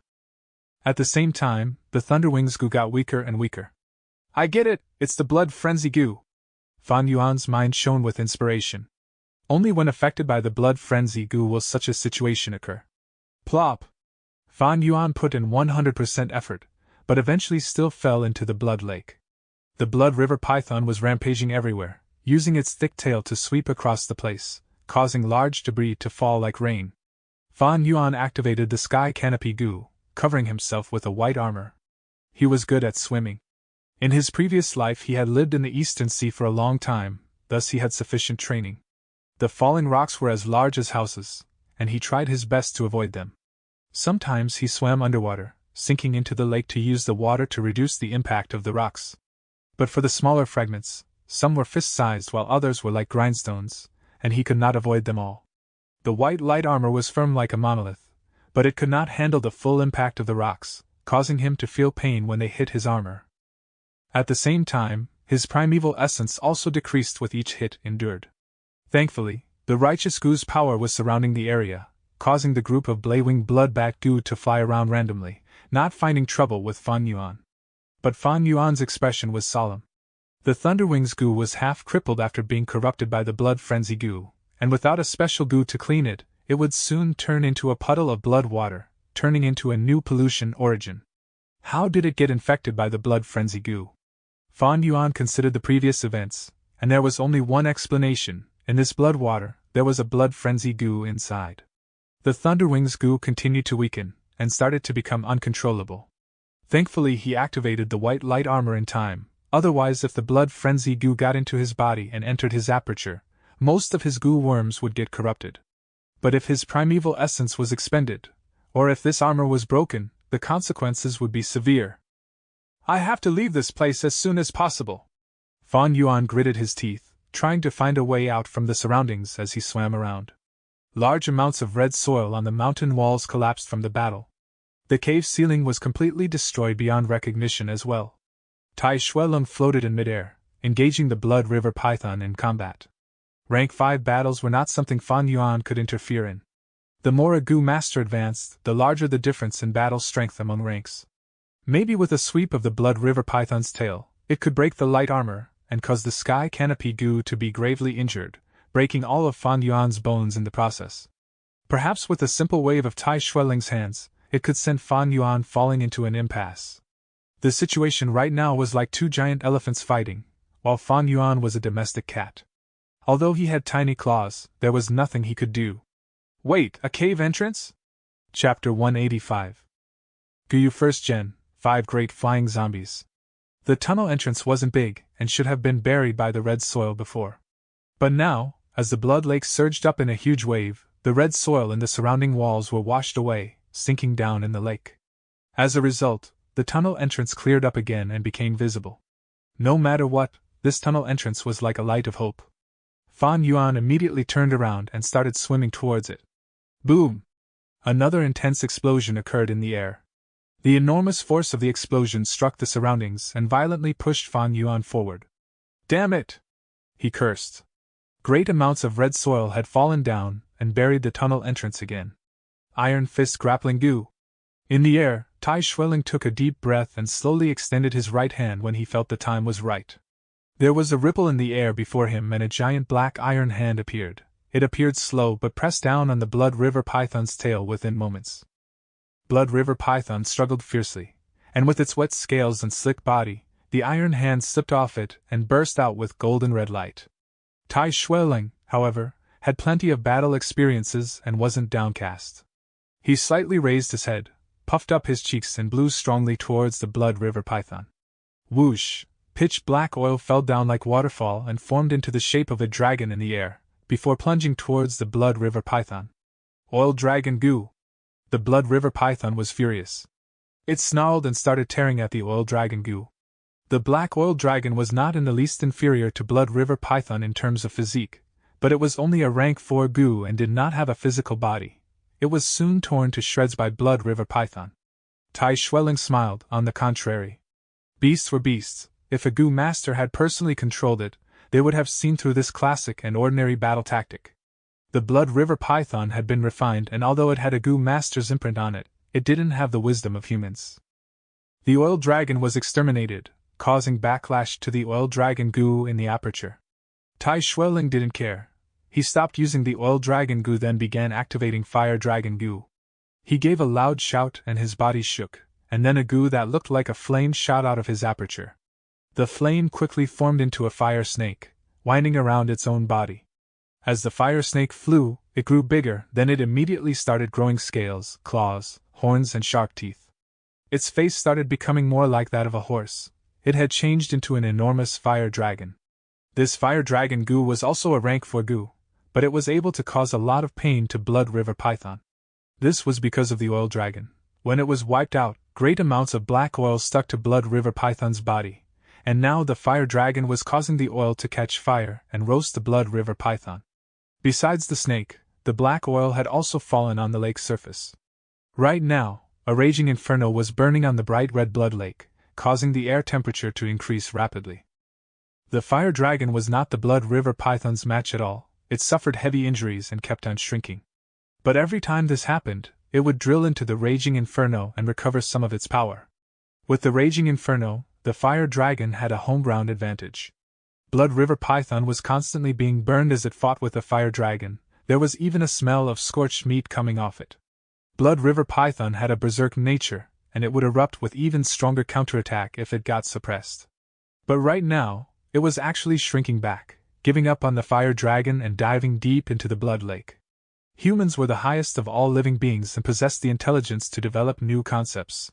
At the same time, the thunderwings goo got weaker and weaker. I get it, it's the blood frenzy goo. Fan Yuan's mind shone with inspiration. Only when affected by the blood frenzy goo will such a situation occur. Plop! Fan Yuan put in 100% effort, but eventually still fell into the blood lake. The blood river python was rampaging everywhere, using its thick tail to sweep across the place, causing large debris to fall like rain. Fan Yuan activated the sky canopy goo, covering himself with a white armor. He was good at swimming. In his previous life he had lived in the Eastern Sea for a long time, thus he had sufficient training. The falling rocks were as large as houses, and he tried his best to avoid them. Sometimes he swam underwater, sinking into the lake to use the water to reduce the impact of the rocks. But for the smaller fragments, some were fist-sized while others were like grindstones, and he could not avoid them all. The white light armor was firm like a monolith, but it could not handle the full impact of the rocks, causing him to feel pain when they hit his armor. At the same time, his primeval essence also decreased with each hit endured. Thankfully, the righteous goo's power was surrounding the area, causing the group of Blaewing bloodbat goo to fly around randomly, not finding trouble with Fan Yuan. But Fan Yuan's expression was solemn. The Thunderwings goo was half crippled after being corrupted by the blood frenzy goo, and without a special goo to clean it, it would soon turn into a puddle of blood water, turning into a new pollution origin. How did it get infected by the blood frenzy goo? Fan Yuan considered the previous events, and there was only one explanation. In this blood water, there was a blood frenzy goo inside. The Thunderwing's goo continued to weaken, and started to become uncontrollable. Thankfully, he activated the white light armor in time, otherwise if the blood frenzy goo got into his body and entered his aperture, most of his goo worms would get corrupted. But if his primeval essence was expended, or if this armor was broken, the consequences would be severe. I have to leave this place as soon as possible. Fan Yuan gritted his teeth, trying to find a way out from the surroundings as he swam around. Large amounts of red soil on the mountain walls collapsed from the battle. The cave ceiling was completely destroyed beyond recognition as well. Tai Shuelong floated in midair, engaging the Blood River Python in combat. Rank 5 battles were not something Fan Yuan could interfere in. The more a Goo Master advanced, the larger the difference in battle strength among ranks. Maybe with a sweep of the Blood River Python's tail, it could break the light armor and cause the Sky Canopy Goo to be gravely injured, breaking all of Fan Yuan's bones in the process. Perhaps with a simple wave of Tai Shuelong's hands, it could send Fan Yuan falling into an impasse. The situation right now was like two giant elephants fighting, while Fan Yuan was a domestic cat. Although he had tiny claws, there was nothing he could do. Wait, a cave entrance? Chapter 185. Guyu First Gen, 5 Great Flying Zombies. The tunnel entrance wasn't big, and should have been buried by the red soil before. But now, as the blood lake surged up in a huge wave, the red soil in the surrounding walls were washed away, sinking down in the lake. As a result, the tunnel entrance cleared up again and became visible. No matter what, this tunnel entrance was like a light of hope. Fan Yuan immediately turned around and started swimming towards it. Boom! Another intense explosion occurred in the air. The enormous force of the explosion struck the surroundings and violently pushed Fan Yuan forward. Damn it! He cursed. Great amounts of red soil had fallen down and buried the tunnel entrance again. Iron Fist Grappling Goo. In the air, Tai Shuelong took a deep breath and slowly extended his right hand when he felt the time was right. There was a ripple in the air before him and a giant black iron hand appeared. It appeared slow but pressed down on the Blood River Python's tail within moments. Blood River Python struggled fiercely, and with its wet scales and slick body, the iron hand slipped off it and burst out with golden red light. Tai Shuelong, however, had plenty of battle experiences and wasn't downcast. He slightly raised his head, puffed up his cheeks and blew strongly towards the Blood River Python. Whoosh! Pitch black oil fell down like waterfall and formed into the shape of a dragon in the air, before plunging towards the Blood River Python. Oil Dragon Goo! The Blood River Python was furious. It snarled and started tearing at the Oil Dragon Goo. The Black Oil Dragon was not in the least inferior to Blood River Python in terms of physique, but it was only a rank 4 Goo and did not have a physical body. It was soon torn to shreds by Blood River Python. Tai Shuelong smiled, on the contrary. Beasts were beasts. If a Goo Master had personally controlled it, they would have seen through this classic and ordinary battle tactic. The Blood River Python had been refined, and although it had a Goo Master's imprint on it, it didn't have the wisdom of humans. The Oil Dragon was exterminated, causing backlash to the Oil Dragon Goo in the aperture. Tai Shuelong didn't care. He stopped using the Oil Dragon Goo, then began activating Fire Dragon Goo. He gave a loud shout and his body shook, and then a goo that looked like a flame shot out of his aperture. The flame quickly formed into a fire snake, winding around its own body. As the fire snake flew, it grew bigger, then it immediately started growing scales, claws, horns and sharp teeth. Its face started becoming more like that of a horse. It had changed into an enormous fire dragon. This fire dragon Goo was also a rank 4 Goo, but it was able to cause a lot of pain to Blood River Python. This was because of the Oil Dragon. When it was wiped out, great amounts of black oil stuck to Blood River Python's body, and now the fire dragon was causing the oil to catch fire and roast the Blood River Python. Besides the snake, the black oil had also fallen on the lake's surface. Right now, a raging inferno was burning on the bright red blood lake, causing the air temperature to increase rapidly. The fire dragon was not the Blood River Python's match at all. It suffered heavy injuries and kept on shrinking. But every time this happened, it would drill into the raging inferno and recover some of its power. With the raging inferno, the fire dragon had a home ground advantage. Blood River Python was constantly being burned as it fought with the fire dragon. There was even a smell of scorched meat coming off it. Blood River Python had a berserk nature, and it would erupt with even stronger counterattack if it got suppressed. But right now, it was actually shrinking back, giving up on the fire dragon and diving deep into the blood lake. Humans were the highest of all living beings and possessed the intelligence to develop new concepts.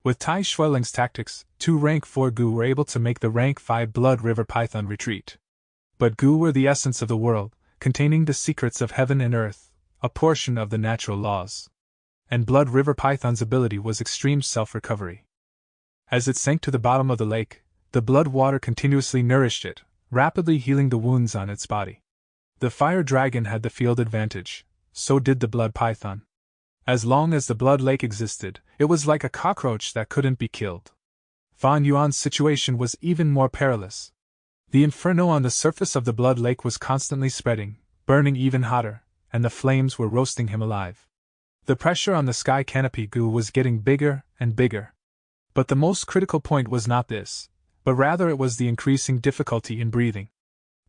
With Tai Xueling's tactics, 2 rank 4 Gu were able to make the rank 5 Blood River Python retreat. But Gu were the essence of the world, containing the secrets of heaven and earth, a portion of the natural laws. And Blood River Python's ability was extreme self-recovery. As it sank to the bottom of the lake, the blood water continuously nourished it, rapidly healing the wounds on its body. The fire dragon had the field advantage, so did the blood python. As long as the blood lake existed, it was like a cockroach that couldn't be killed. Fan Yuan's situation was even more perilous. The inferno on the surface of the blood lake was constantly spreading, burning even hotter, and the flames were roasting him alive. The pressure on the sky canopy Gu was getting bigger and bigger. But the most critical point was not this, but rather it was the increasing difficulty in breathing.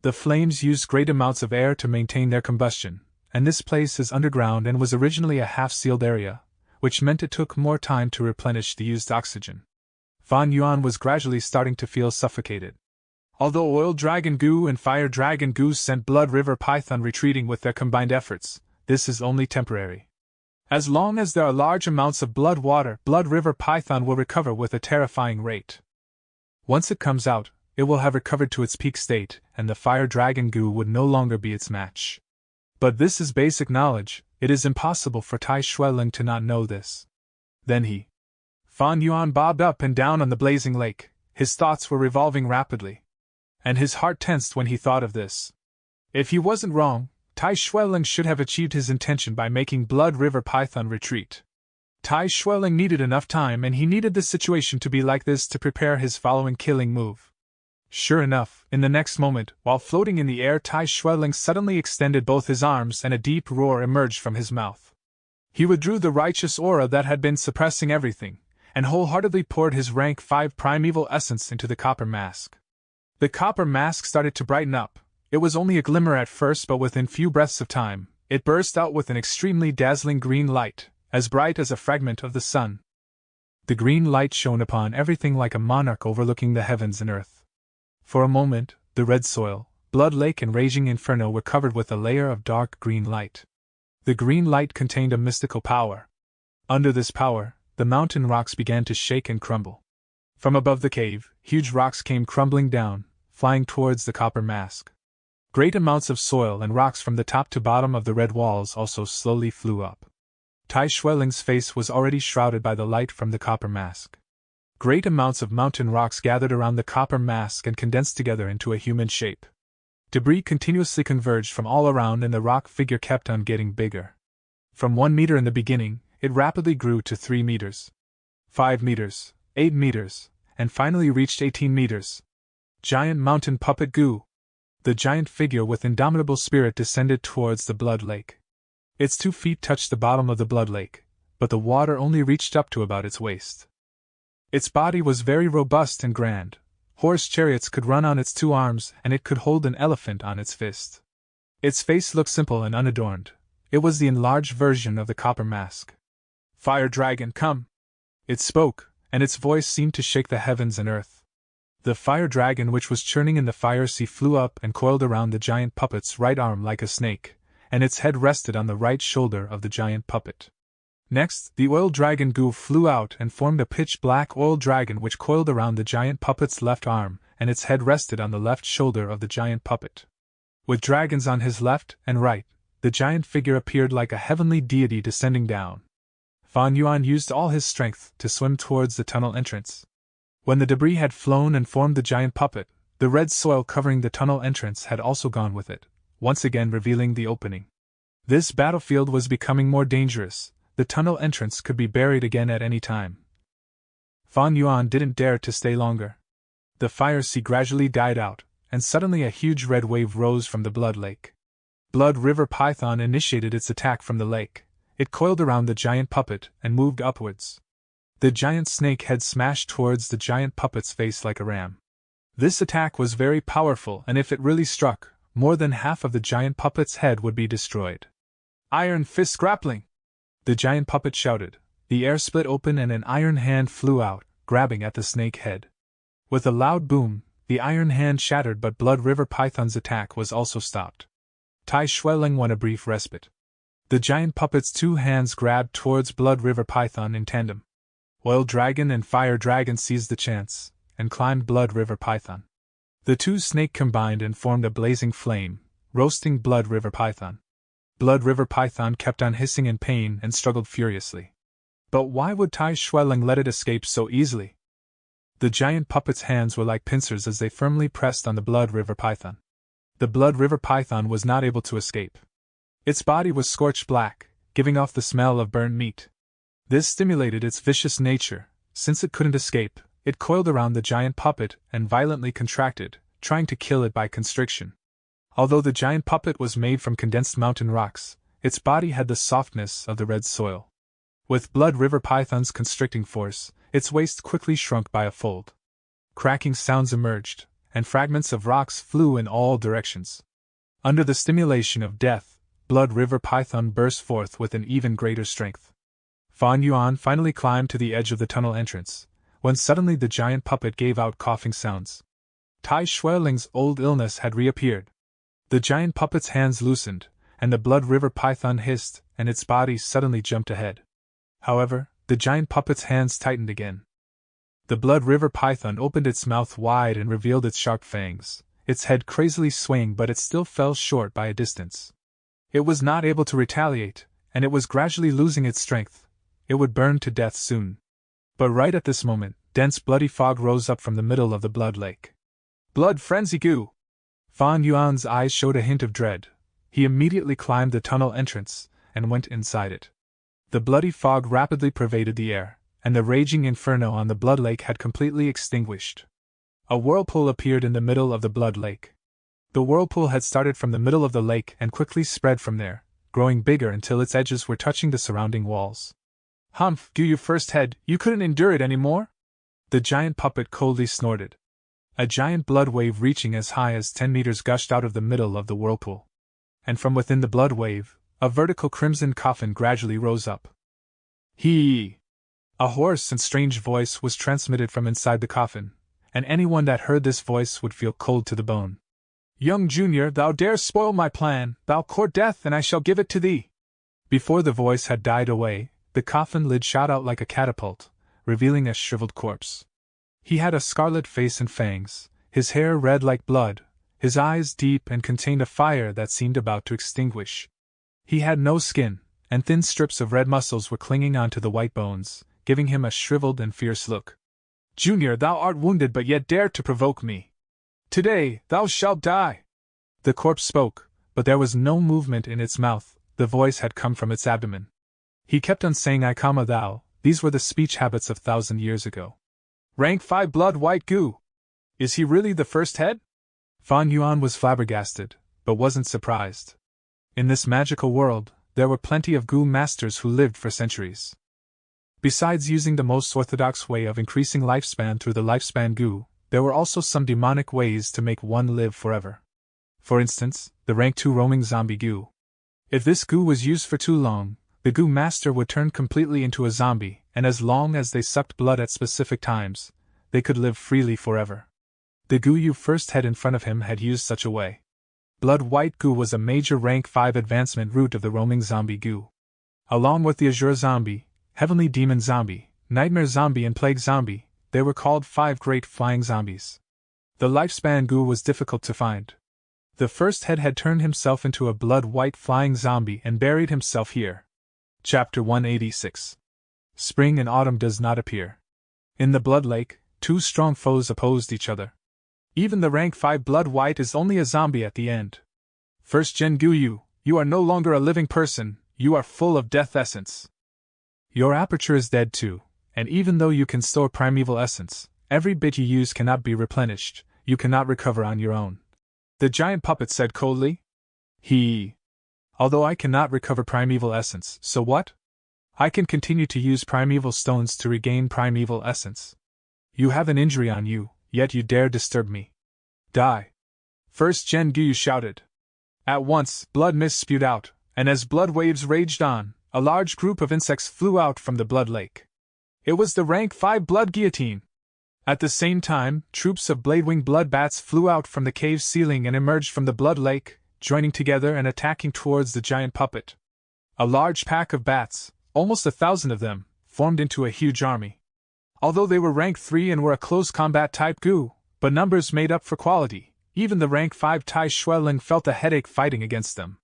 The flames used great amounts of air to maintain their combustion, and this place is underground and was originally a half-sealed area, which meant it took more time to replenish the used oxygen. Fan Yuan was gradually starting to feel suffocated. Although Oil Dragon Gu and Fire Dragon Gu sent Blood River Python retreating with their combined efforts, this is only temporary. As long as there are large amounts of blood water, Blood River Python will recover with a terrifying rate. Once it comes out, it will have recovered to its peak state, and the Fire Dragon Gu would no longer be its match. But this is basic knowledge, it is impossible for Tai Xueling to not know this. Then Fan Yuan bobbed up and down on the blazing lake, his thoughts were revolving rapidly. And his heart tensed when he thought of this. If he wasn't wrong, Tai Xueling should have achieved his intention by making Blood River Python retreat. Tai Xueling needed enough time and he needed the situation to be like this to prepare his following killing move. Sure enough, in the next moment, while floating in the air, Tai Xueling suddenly extended both his arms and a deep roar emerged from his mouth. He withdrew the righteous aura that had been suppressing everything, and wholeheartedly poured his rank 5 primeval essence into the copper mask. The copper mask started to brighten up. It was only a glimmer at first, but within few breaths of time, it burst out with an extremely dazzling green light, as bright as a fragment of the sun. The green light shone upon everything like a monarch overlooking the heavens and earth. For a moment, the red soil, blood lake and raging inferno were covered with a layer of dark green light. The green light contained a mystical power. Under this power, the mountain rocks began to shake and crumble. From above the cave, huge rocks came crumbling down, flying towards the copper mask. Great amounts of soil and rocks from the top to bottom of the red walls also slowly flew up. Tai Xueling's face was already shrouded by the light from the copper mask. Great amounts of mountain rocks gathered around the copper mask and condensed together into a human shape. Debris continuously converged from all around and the rock figure kept on getting bigger. From 1 meter in the beginning, it rapidly grew to 3 meters. 5 meters. 8 meters, and finally reached 18 meters. Giant Mountain Puppet Gu. The giant figure with indomitable spirit descended towards the blood lake. Its 2 feet touched the bottom of the blood lake, but the water only reached up to about its waist. Its body was very robust and grand. Horse chariots could run on its 2 arms and it could hold an elephant on its fist. Its face looked simple and unadorned. It was the enlarged version of the copper mask. Fire Dragon, come! It spoke, and its voice seemed to shake the heavens and earth. The fire dragon which was churning in the fire sea flew up and coiled around the giant puppet's right arm like a snake, and its head rested on the right shoulder of the giant puppet. Next, the oil dragon Gu flew out and formed a pitch-black oil dragon which coiled around the giant puppet's left arm, and its head rested on the left shoulder of the giant puppet. With dragons on his left and right, the giant figure appeared like a heavenly deity descending down. Fan Yuan used all his strength to swim towards the tunnel entrance. When the debris had flown and formed the giant puppet, the red soil covering the tunnel entrance had also gone with it, once again revealing the opening. This battlefield was becoming more dangerous. The tunnel entrance could be buried again at any time. Fan Yuan didn't dare to stay longer. The fire sea gradually died out, and suddenly a huge red wave rose from the blood lake. Blood River Python initiated its attack from the lake. It coiled around the giant puppet and moved upwards. The giant snake head smashed towards the giant puppet's face like a ram. This attack was very powerful, and if it really struck, more than half of the giant puppet's head would be destroyed. Iron Fist Grappling! The giant puppet shouted. The air split open and an iron hand flew out, grabbing at the snake head. With a loud boom, The iron hand shattered, but Blood River Python's attack was also stopped. Tai Xueling won a brief respite. The giant puppet's two hands grabbed towards Blood River Python in tandem. Oil Dragon and Fire Dragon seized the chance and climbed Blood River Python. The two snake combined and formed a blazing flame, roasting Blood River Python. Blood River Python kept on hissing in pain and struggled furiously. But why would Tai Xueling let it escape so easily? The giant puppet's hands were like pincers as they firmly pressed on the Blood River Python. The Blood River Python was not able to escape. Its body was scorched black, giving off the smell of burnt meat. This stimulated its vicious nature. Since it couldn't escape, it coiled around the giant puppet and violently contracted, trying to kill it by constriction. Although the giant puppet was made from condensed mountain rocks, its body had the softness of the red soil. With Blood River Python's constricting force, its waist quickly shrunk by a fold. Cracking sounds emerged, and fragments of rocks flew in all directions. Under the stimulation of death, Blood River Python burst forth with an even greater strength. Fan Yuan finally climbed to the edge of the tunnel entrance, when suddenly the giant puppet gave out coughing sounds. Tai Xueling's old illness had reappeared. The giant puppet's hands loosened, and the Blood River Python hissed, and its body suddenly jumped ahead. However, the giant puppet's hands tightened again. The Blood River Python opened its mouth wide and revealed its sharp fangs, its head crazily swaying, but it still fell short by a distance. It was not able to retaliate, and it was gradually losing its strength. It would burn to death soon. But right at this moment, dense bloody fog rose up from the middle of the blood lake. Blood frenzy goo! Fan Yuan's eyes showed a hint of dread. He immediately climbed the tunnel entrance and went inside it. The bloody fog rapidly pervaded the air, and the raging inferno on the blood lake had completely extinguished. A whirlpool appeared in the middle of the blood lake. The whirlpool had started from the middle of the lake and quickly spread from there, growing bigger until its edges were touching the surrounding walls. Humph, you first head, you couldn't endure it any more? The giant puppet coldly snorted. A giant blood wave reaching as high as 10 meters gushed out of the middle of the whirlpool. And from within the blood wave, a vertical crimson coffin gradually rose up. Hee! A hoarse and strange voice was transmitted from inside the coffin, and anyone that heard this voice would feel cold to the bone. Young Junior, thou dare spoil my plan, thou court death, and I shall give it to thee. Before the voice had died away, the coffin lid shot out like a catapult, revealing a shriveled corpse. He had a scarlet face and fangs, his hair red like blood, his eyes deep and contained a fire that seemed about to extinguish. He had no skin, and thin strips of red muscles were clinging onto the white bones, giving him a shriveled and fierce look. Junior, thou art wounded but yet dare to provoke me. Today, thou shalt die. The corpse spoke, but there was no movement in its mouth. The voice had come from its abdomen. He kept on saying I, thou. These were the speech habits of 1,000 years ago. Rank 5 blood white goo. Is he really the first head? Fan Yuan was flabbergasted, but wasn't surprised. In this magical world, there were plenty of goo masters who lived for centuries. Besides using the most orthodox way of increasing lifespan through the lifespan goo, there were also some demonic ways to make one live forever. For instance, the rank 2 roaming zombie goo. If this goo was used for too long, the goo master would turn completely into a zombie, and as long as they sucked blood at specific times, they could live freely forever. The goo you first had in front of him had used such a way. Blood white goo was a major rank 5 advancement route of the roaming zombie goo. Along with the azure zombie, heavenly demon zombie, nightmare zombie and plague zombie, they were called 5 great flying zombies. The lifespan goo was difficult to find. The first head had turned himself into a blood white flying zombie and buried himself here. Chapter 186. Spring and autumn does not appear. In the blood lake, 2 strong foes opposed each other. Even the rank 5 blood white is only a zombie at the end. First Gen Gu, you are no longer a living person, you are full of death essence. Your aperture is dead too, and even though you can store primeval essence, every bit you use cannot be replenished, you cannot recover on your own. The giant puppet said coldly. Although I cannot recover primeval essence, so what? I can continue to use primeval stones to regain primeval essence. You have an injury on you, yet you dare disturb me. Die. First Gen Gu shouted. At once, blood mist spewed out, and as blood waves raged on, a large group of insects flew out from the blood lake. It was the rank 5 blood guillotine. At the same time, troops of blade-winged blood bats flew out from the cave's ceiling and emerged from the blood lake, joining together and attacking towards the giant puppet. A large pack of bats, almost 1,000 of them, formed into a huge army. Although they were rank 3 and were a close combat type goo, but numbers made up for quality, even the rank 5 Tai Xueling felt a headache fighting against them.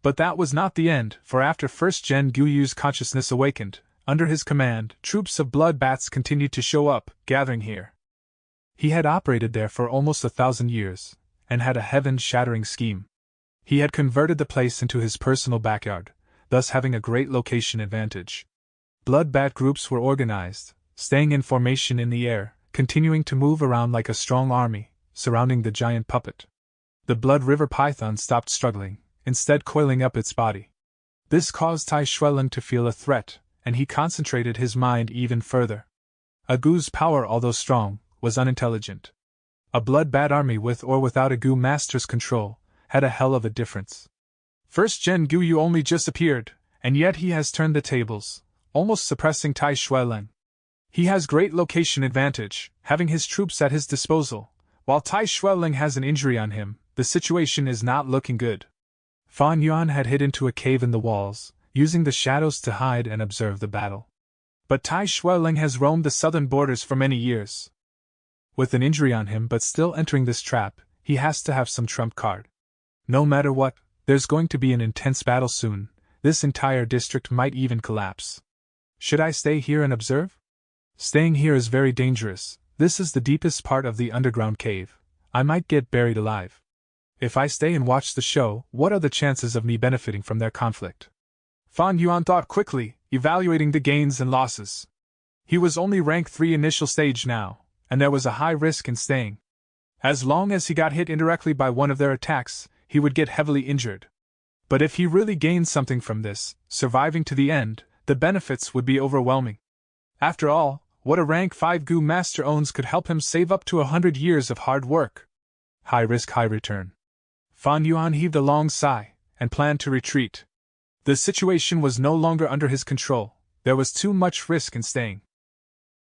But that was not the end, for after first Gen Guyu's consciousness awakened, under his command, troops of blood bats continued to show up, gathering here. He had operated there for almost 1,000 years, and had a heaven-shattering scheme. He had converted the place into his personal backyard, thus having a great location advantage. Blood bat groups were organized, staying in formation in the air, continuing to move around like a strong army, surrounding the giant puppet. The blood river python stopped struggling, instead coiling up its body. This caused Tai Xueling to feel a threat, and he concentrated his mind even further. A goo's power, although strong, was unintelligent. A blood bat army with or without a goo master's control had a hell of a difference. First Gen Guyu only just appeared, and yet he has turned the tables, almost suppressing Tai Xueling. He has great location advantage, having his troops at his disposal. While Tai Xueling has an injury on him, the situation is not looking good. Fan Yuan had hid into a cave in the walls, using the shadows to hide and observe the battle. But Tai Xueling has roamed the southern borders for many years. With an injury on him but still entering this trap, he has to have some trump card. No matter what, there's going to be an intense battle soon. This entire district might even collapse. Should I stay here and observe? Staying here is very dangerous. This is the deepest part of the underground cave. I might get buried alive. If I stay and watch the show, what are the chances of me benefiting from their conflict? Fan Yuan thought quickly, evaluating the gains and losses. He was only rank 3 initial stage now, and there was a high risk in staying. As long as he got hit indirectly by one of their attacks, he would get heavily injured. But if he really gained something from this, surviving to the end, the benefits would be overwhelming. After all, what a rank 5 goo master owns could help him save up to 100 years of hard work. High risk, high return. Fan Yuan heaved a long sigh, and planned to retreat. The situation was no longer under his control. There was too much risk in staying.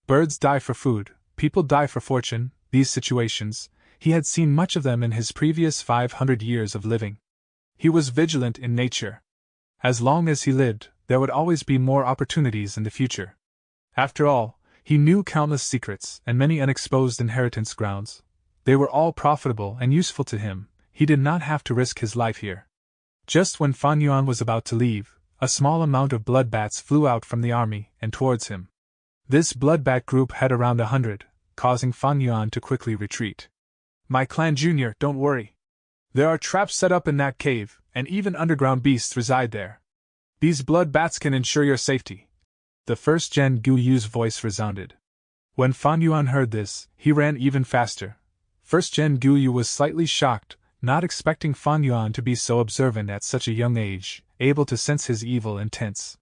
Birds die for food, people die for fortune. These situations, he had seen much of them in his previous 500 years of living. He was vigilant in nature. As long as he lived, there would always be more opportunities in the future. After all, he knew countless secrets and many unexposed inheritance grounds. They were all profitable and useful to him. He did not have to risk his life here. Just when Fan Yuan was about to leave, a small amount of blood bats flew out from the army and towards him. This blood bat group had around 100, causing Fan Yuan to quickly retreat. My clan junior, don't worry. There are traps set up in that cave, and even underground beasts reside there. These blood bats can ensure your safety. The first Gen Guyu's voice resounded. When Fan Yuan heard this, he ran even faster. First Gen Guyu was slightly shocked, not expecting Fan Yuan to be so observant at such a young age, able to sense his evil intents.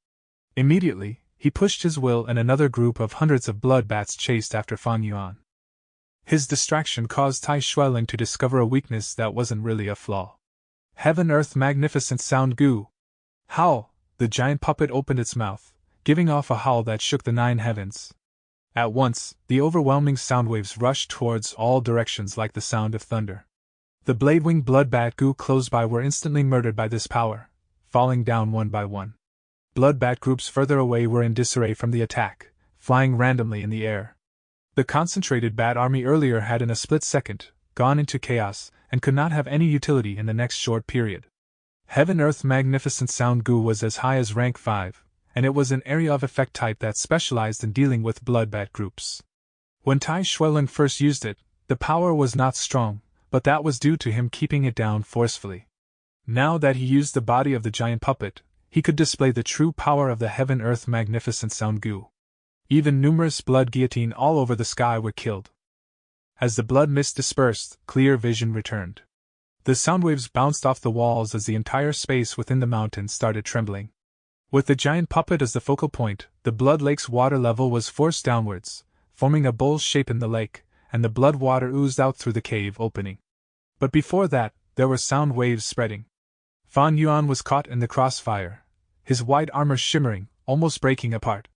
Immediately, he pushed his will and another group of hundreds of blood bats chased after Fan Yuan. His distraction caused Tai Xueling to discover a weakness that wasn't really a flaw. Heaven Earth Magnificent Sound Goo. Howl! The giant puppet opened its mouth, giving off a howl that shook the 9 heavens. At once, the overwhelming sound waves rushed towards all directions like the sound of thunder. The blade-winged blood bat goo close by were instantly murdered by this power, falling down one by one. Blood bat groups further away were in disarray from the attack, flying randomly in the air. The concentrated bat army earlier had in a split second gone into chaos and could not have any utility in the next short period. Heaven Earth Magnificent Sound Goo was as high as rank 5, and it was an area of effect type that specialized in dealing with blood bat groups. When Tai Xueling first used it, the power was not strong, but that was due to him keeping it down forcefully. Now that he used the body of the giant puppet, he could display the true power of the Heaven Earth Magnificent Sound Goo. Even numerous blood guillotine all over the sky were killed. As the blood mist dispersed, clear vision returned. The sound waves bounced off the walls as the entire space within the mountain started trembling. With the giant puppet as the focal point, the blood lake's water level was forced downwards, forming a bowl shape in the lake, and the blood water oozed out through the cave opening. But before that, there were sound waves spreading. Fan Yuan was caught in the crossfire, his white armor shimmering, almost breaking apart.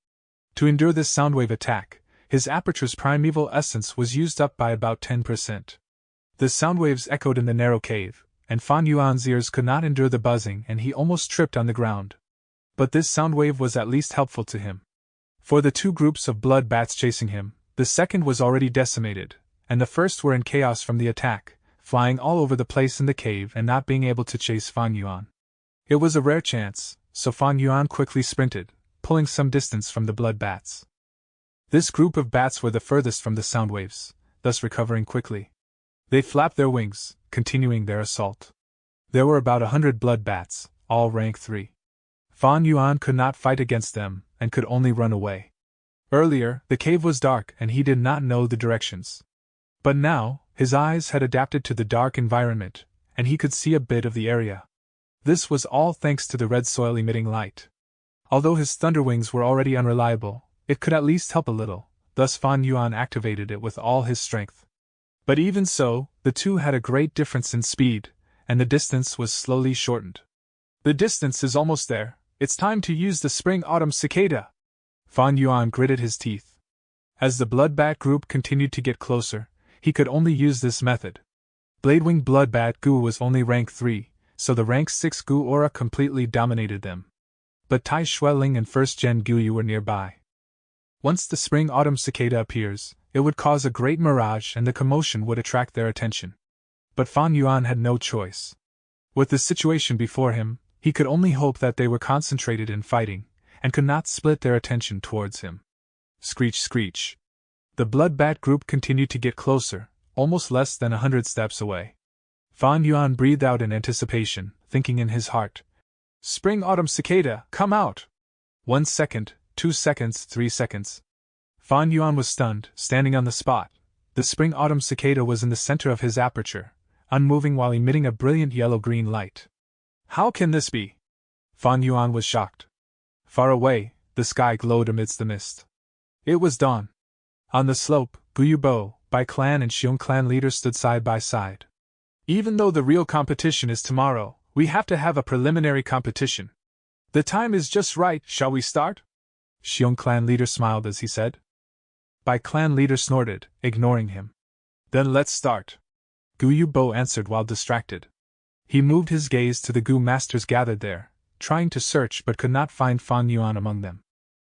To endure this sound wave attack, His aperture's primeval essence was used up by about 10%. The sound waves echoed in the narrow cave, and Fan Yuan's ears could not endure the buzzing and he almost tripped on the ground. But this sound wave was at least helpful to him. For the two groups of blood bats chasing him, the second was already decimated, and the first were in chaos from the attack, flying all over the place in the cave and not being able to chase Fan Yuan. It was a rare chance, so Fan Yuan quickly sprinted, pulling some distance from the blood bats. This group of bats were the furthest from the sound waves, thus recovering quickly. They flapped their wings, continuing their assault. There were about 100 blood bats, all rank 3. Fan Yuan could not fight against them, and could only run away. Earlier, the cave was dark and he did not know the directions. But now, his eyes had adapted to the dark environment, and he could see a bit of the area. This was all thanks to the red soil emitting light. Although his thunder wings were already unreliable, it could at least help a little, thus Fan Yuan activated it with all his strength. But even so, the two had a great difference in speed, and the distance was slowly shortened. The distance is almost there, it's time to use the spring-autumn cicada. Fan Yuan gritted his teeth. As the bloodbat group continued to get closer, he could only use this method. Bladewing bloodbat Gu was only rank 3, so the rank 6 Gu aura completely dominated them. But Tai Xueling and 1st Gen Guyu were nearby. Once the spring-autumn cicada appears, it would cause a great mirage and the commotion would attract their attention. But Fan Yuan had no choice. With the situation before him, he could only hope that they were concentrated in fighting, and could not split their attention towards him. Screech, screech. The bloodbat group continued to get closer, almost less than 100 steps away. Fan Yuan breathed out in anticipation, thinking in his heart, "Spring-autumn cicada, come out!" 1 second, 2 seconds, 3 seconds. Fan Yuan was stunned, standing on the spot. The spring-autumn cicada was in the center of his aperture, unmoving while emitting a brilliant yellow-green light. How can this be? Fan Yuan was shocked. Far away, the sky glowed amidst the mist. It was dawn. On the slope, Guyubo, Bai clan and Xiong clan leaders stood side by side. Even though the real competition is tomorrow, we have to have a preliminary competition. The time is just right, shall we start? Xiong clan leader smiled as he said. Bai clan leader snorted, ignoring him. Then let's start. Guyubo answered while distracted. He moved his gaze to the Gu masters gathered there, trying to search but could not find Fan Yuan among them.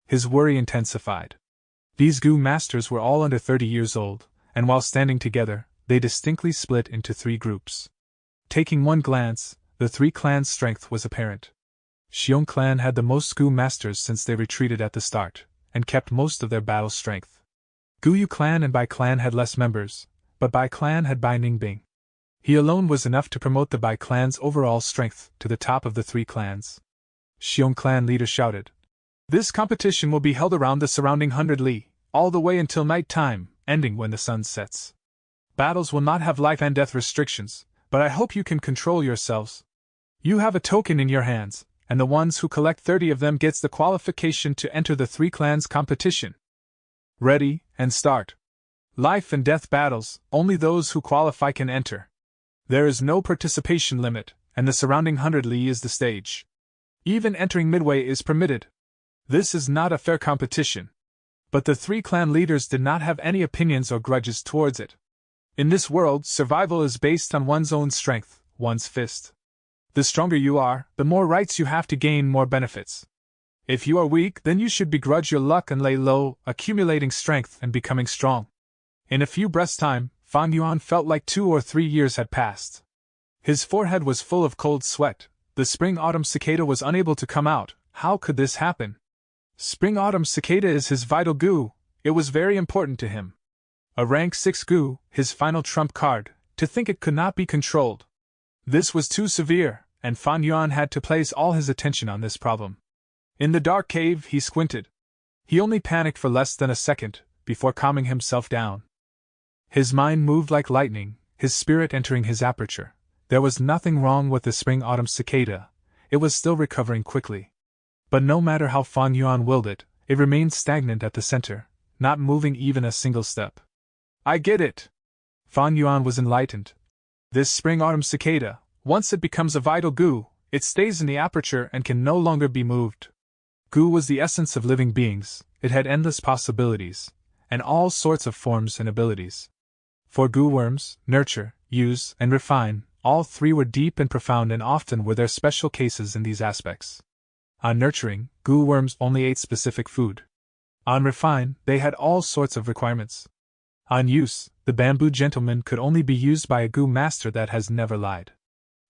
His worry intensified. These Gu masters were all under 30 years old, and while standing together, they distinctly split into 3 groups. Taking one glance, the 3 clans' strength was apparent. Xiong clan had the most Gu masters since they retreated at the start, and kept most of their battle strength. Guyu clan and Bai clan had less members, but Bai clan had Bai Ningbing. He alone was enough to promote the Bai clan's overall strength to the top of the 3 clans. Xiong clan leader shouted, "This competition will be held around the surrounding 100 li, all the way until night time, ending when the sun sets. Battles will not have life and death restrictions, but I hope you can control yourselves. You have a token in your hands, and the ones who collect 30 of them gets the qualification to enter the 3 clans competition. Ready, and start. Life and death battles, only those who qualify can enter. There is no participation limit, and the surrounding 100 li is the stage. Even entering midway is permitted. This is not a fair competition." But the 3 clan leaders did not have any opinions or grudges towards it. In this world, survival is based on one's own strength, one's fist. The stronger you are, the more rights you have to gain more benefits. If you are weak, then you should begrudge your luck and lay low, accumulating strength and becoming strong. In a few breaths' time, Fan Yuan felt like 2 or 3 years had passed. His forehead was full of cold sweat. The spring-autumn cicada was unable to come out. How could this happen? Spring-autumn cicada is his vital Gu. It was very important to him. A rank 6 Gu, his final trump card, to think it could not be controlled. This was too severe, and Fan Yuan had to place all his attention on this problem. In the dark cave, he squinted. He only panicked for less than a second, before calming himself down. His mind moved like lightning, his spirit entering his aperture. There was nothing wrong with the spring-autumn cicada, it was still recovering quickly. But no matter how Fan Yuan willed it, it remained stagnant at the center, not moving even a single step. I get it! Fan Yuan was enlightened. This spring-autumn cicada, once it becomes a vital Gu, it stays in the aperture and can no longer be moved. Gu was the essence of living beings, it had endless possibilities, and all sorts of forms and abilities. For goo worms, nurture, use, and refine, all three were deep and profound, and often were there special cases in these aspects. On nurturing, goo worms only ate specific food. On refine, they had all sorts of requirements. On use, the bamboo gentleman could only be used by a goo master that has never lied.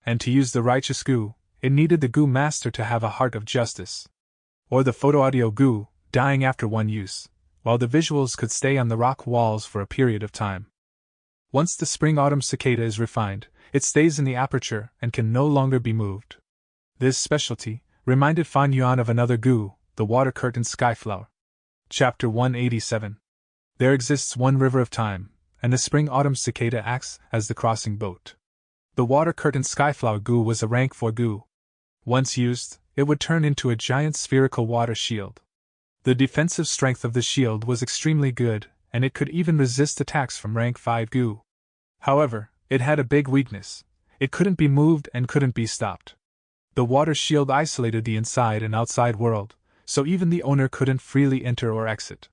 And to use the righteous goo, it needed the goo master to have a heart of justice. Or the photoaudio goo, dying after one use, while the visuals could stay on the rock walls for a period of time. Once the spring-autumn cicada is refined, it stays in the aperture and can no longer be moved. This specialty reminded Fan Yuan of another goo, the water-curtain skyflower. Chapter 187. There exists one river of time, and the spring-autumn cicada acts as the crossing boat. The water-curtain skyflower goo was a rank 4 goo. Once used, it would turn into a giant spherical water shield. The defensive strength of the shield was extremely good, and it could even resist attacks from rank 5 goo. However, it had a big weakness: it couldn't be moved and couldn't be stopped. The water shield isolated the inside and outside world, so even the owner couldn't freely enter or exit.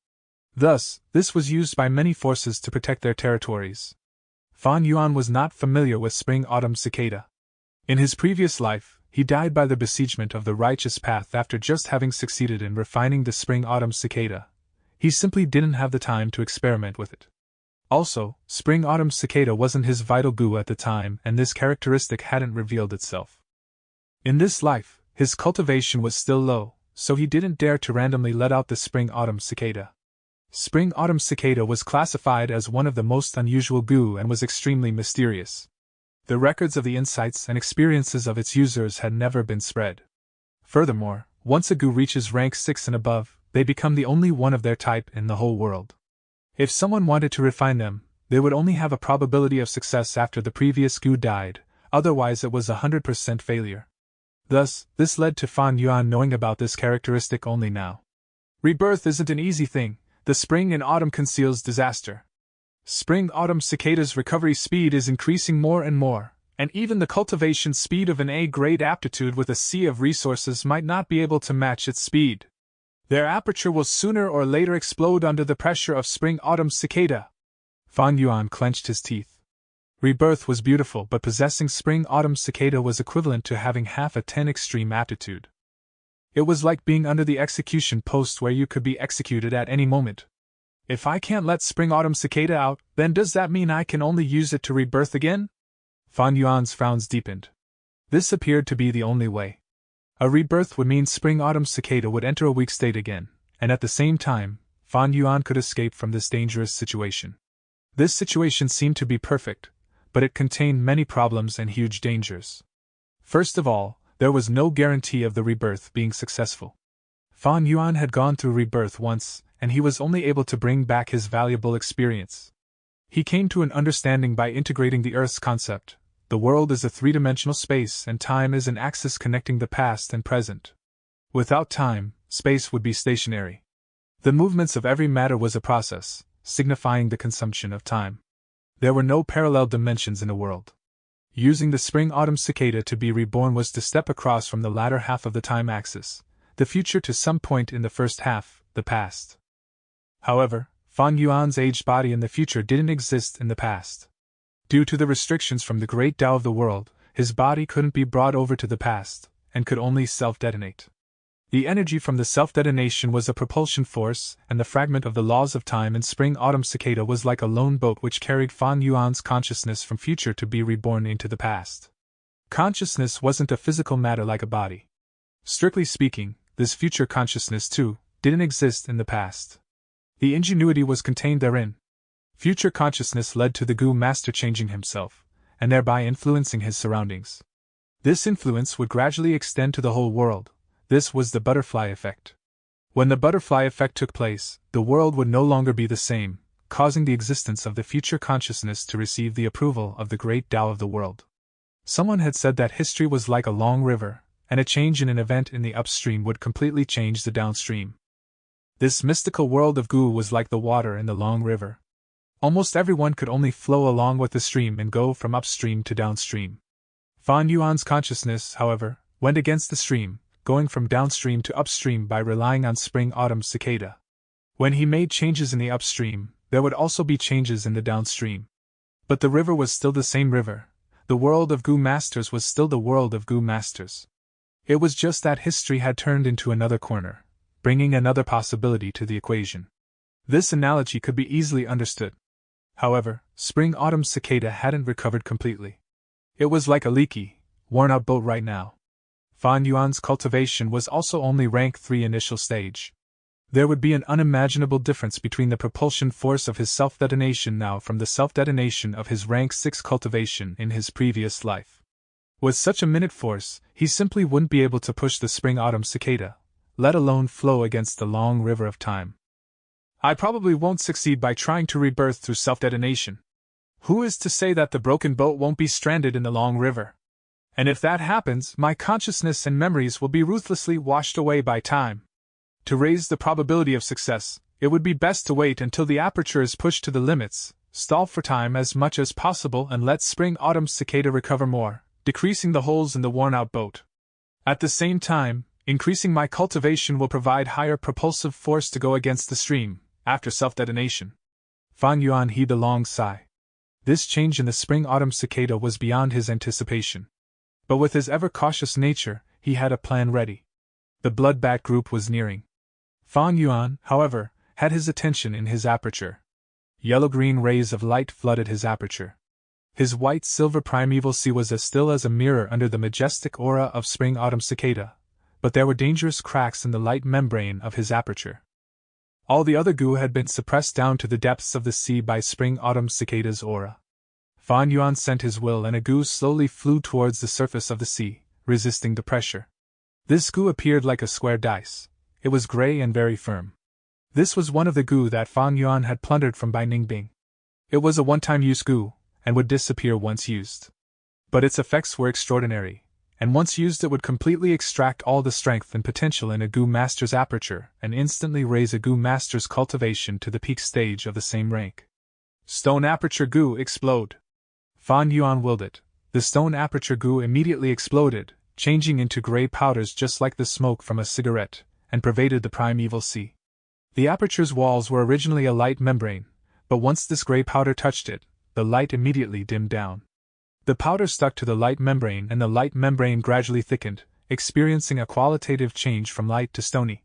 Thus, this was used by many forces to protect their territories. Fan Yuan was not familiar with spring-autumn cicada. In his previous life, he died by the besiegement of the righteous path after just having succeeded in refining the spring-autumn cicada. He simply didn't have the time to experiment with it. Also, spring-autumn cicada wasn't his vital goo at the time, and this characteristic hadn't revealed itself. In this life, his cultivation was still low, so he didn't dare to randomly let out the spring-autumn cicada. Spring-autumn cicada was classified as one of the most unusual goo and was extremely mysterious. The records of the insights and experiences of its users had never been spread. Furthermore, once a goo reaches rank 6 and above, they become the only one of their type in the whole world. If someone wanted to refine them, they would only have a probability of success after the previous goo died, otherwise it was 100% failure. Thus, this led to Fan Yuan knowing about this characteristic only now. Rebirth isn't an easy thing. The spring and autumn conceals disaster. Spring-autumn cicada's recovery speed is increasing more and more, and even the cultivation speed of an A-grade aptitude with a sea of resources might not be able to match its speed. Their aperture will sooner or later explode under the pressure of spring-autumn cicada. Fan Yuan clenched his teeth. Rebirth was beautiful, but possessing spring-autumn cicada was equivalent to having half a 10 extreme aptitude. It was like being under the execution post where you could be executed at any moment. If I can't let spring-autumn cicada out, then does that mean I can only use it to rebirth again? Fan Yuan's frowns deepened. This appeared to be the only way. A rebirth would mean spring-autumn cicada would enter a weak state again, and at the same time, Fan Yuan could escape from this dangerous situation. This situation seemed to be perfect, but it contained many problems and huge dangers. First of all, there was no guarantee of the rebirth being successful. Fan Yuan had gone through rebirth once, and he was only able to bring back his valuable experience. He came to an understanding by integrating the Earth's concept. The world is a three-dimensional space and time is an axis connecting the past and present. Without time, space would be stationary. The movements of every matter was a process, signifying the consumption of time. There were no parallel dimensions in the world. Using the spring-autumn cicada to be reborn was to step across from the latter half of the time axis, the future to some point in the first half, the past. However, Fan Yuan's aged body in the future didn't exist in the past. Due to the restrictions from the great Tao of the world, his body couldn't be brought over to the past, and could only self-detonate. The energy from the self-detonation was a propulsion force, and the fragment of the laws of time in spring-autumn cicada was like a lone boat which carried Fan Yuan's consciousness from future to be reborn into the past. Consciousness wasn't a physical matter like a body. Strictly speaking, this future consciousness, too, didn't exist in the past. The ingenuity was contained therein. Future consciousness led to the goo master changing himself, and thereby influencing his surroundings. This influence would gradually extend to the whole world. This was the butterfly effect. When the butterfly effect took place, the world would no longer be the same, causing the existence of the future consciousness to receive the approval of the great Tao of the world. Someone had said that history was like a long river, and a change in an event in the upstream would completely change the downstream. This mystical world of goo was like the water in the long river. Almost everyone could only flow along with the stream and go from upstream to downstream. Fan Yuan's consciousness, however, went against the stream, going from downstream to upstream by relying on spring-autumn cicada. When he made changes in the upstream, there would also be changes in the downstream. But the river was still the same river. The world of Goo Masters was still the world of Goo Masters. It was just that history had turned into another corner, bringing another possibility to the equation. This analogy could be easily understood. However, Spring-Autumn Cicada hadn't recovered completely. It was like a leaky, worn-out boat right now. Fan Yuan's cultivation was also only rank 3 initial stage. There would be an unimaginable difference between the propulsion force of his self-detonation now from the self-detonation of his rank 6 cultivation in his previous life. With such a minute force, he simply wouldn't be able to push the Spring-Autumn Cicada, let alone flow against the long river of time. I probably won't succeed by trying to rebirth through self-detonation. Who is to say that the broken boat won't be stranded in the long river? And if that happens, my consciousness and memories will be ruthlessly washed away by time. To raise the probability of success, it would be best to wait until the aperture is pushed to the limits, stall for time as much as possible and let Spring-Autumn Cicada recover more, decreasing the holes in the worn-out boat. At the same time, increasing my cultivation will provide higher propulsive force to go against the stream, after self-detonation. Fan Yuan heaved a long sigh. This change in the Spring-Autumn Cicada was beyond his anticipation. But with his ever-cautious nature, he had a plan ready. The blood-bat group was nearing. Fan Yuan, however, had his attention in his aperture. Yellow-green rays of light flooded his aperture. His white-silver primeval sea was as still as a mirror under the majestic aura of Spring-Autumn Cicada, but there were dangerous cracks in the light membrane of his aperture. All the other goo had been suppressed down to the depths of the sea by Spring-Autumn Cicada's aura. Fan Yuan sent his will and a goo slowly flew towards the surface of the sea, resisting the pressure. This goo appeared like a square dice. It was gray and very firm. This was one of the goo that Fan Yuan had plundered from Bai Ningbing. It was a one-time use goo, and would disappear once used. But its effects were extraordinary, and once used it would completely extract all the strength and potential in a Goo Master's aperture and instantly raise a Goo Master's cultivation to the peak stage of the same rank. Stone aperture goo explode. Fan Yuan willed it. The stone aperture goo immediately exploded, changing into gray powders just like the smoke from a cigarette, and pervaded the primeval sea. The aperture's walls were originally a light membrane, but once this gray powder touched it, the light immediately dimmed down. The powder stuck to the light membrane and the light membrane gradually thickened, experiencing a qualitative change from light to stony.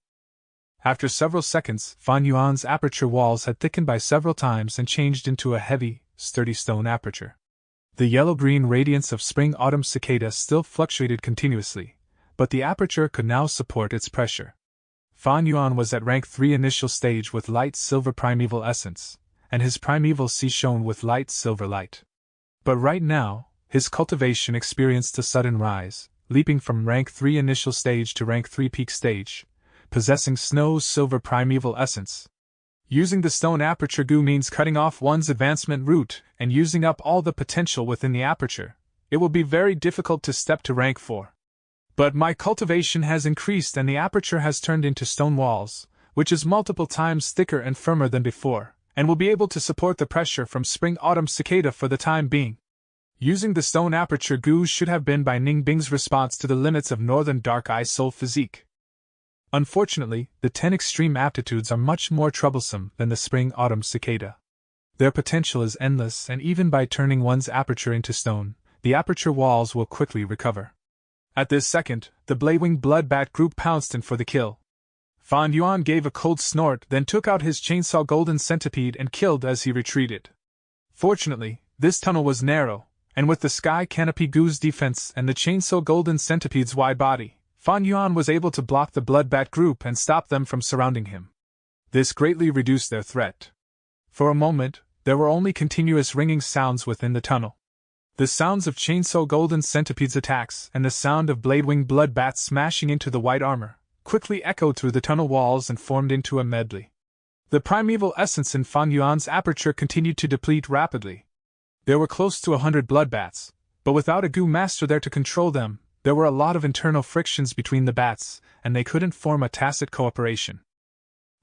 After several seconds, Fan Yuan's aperture walls had thickened by several times and changed into a heavy, sturdy stone aperture. The yellow-green radiance of Spring-Autumn Cicada still fluctuated continuously, but the aperture could now support its pressure. Fan Yuan was at rank 3 initial stage with light silver primeval essence, and his primeval sea shone with light silver light. But right now, his cultivation experienced a sudden rise, leaping from rank 3 initial stage to rank 3 peak stage, possessing Snow's silver primeval essence. Using the stone aperture goo means cutting off one's advancement route and using up all the potential within the aperture. It will be very difficult to step to rank 4. But my cultivation has increased and the aperture has turned into stone walls, which is multiple times thicker and firmer than before, and will be able to support the pressure from Spring-Autumn Cicada for the time being. Using the stone aperture goo should have been Bai Ningbing's response to the limits of Northern Dark Eye Soul physique. Unfortunately, the 10 extreme aptitudes are much more troublesome than the Spring-Autumn Cicada. Their potential is endless, and even by turning one's aperture into stone, the aperture walls will quickly recover. At this second, the Bladewing Bloodbat group pounced in for the kill. Fan Yuan gave a cold snort, then took out his chainsaw Golden Centipede and killed as he retreated. Fortunately, this tunnel was narrow, and with the Sky Canopy Goo's defense and the chainsaw Golden Centipede's wide body, Fan Yuan was able to block the Bloodbat group and stop them from surrounding him. This greatly reduced their threat. For a moment, there were only continuous ringing sounds within the tunnel. The sounds of Chainsaw Golden Centipede's attacks and the sound of Bladewing Bloodbats smashing into the white armor quickly echoed through the tunnel walls and formed into a medley. The primeval essence in Fan Yuan's aperture continued to deplete rapidly. There were close to 100 Bloodbats, but without a Goo Master there to control them, there were a lot of internal frictions between the bats, and they couldn't form a tacit cooperation.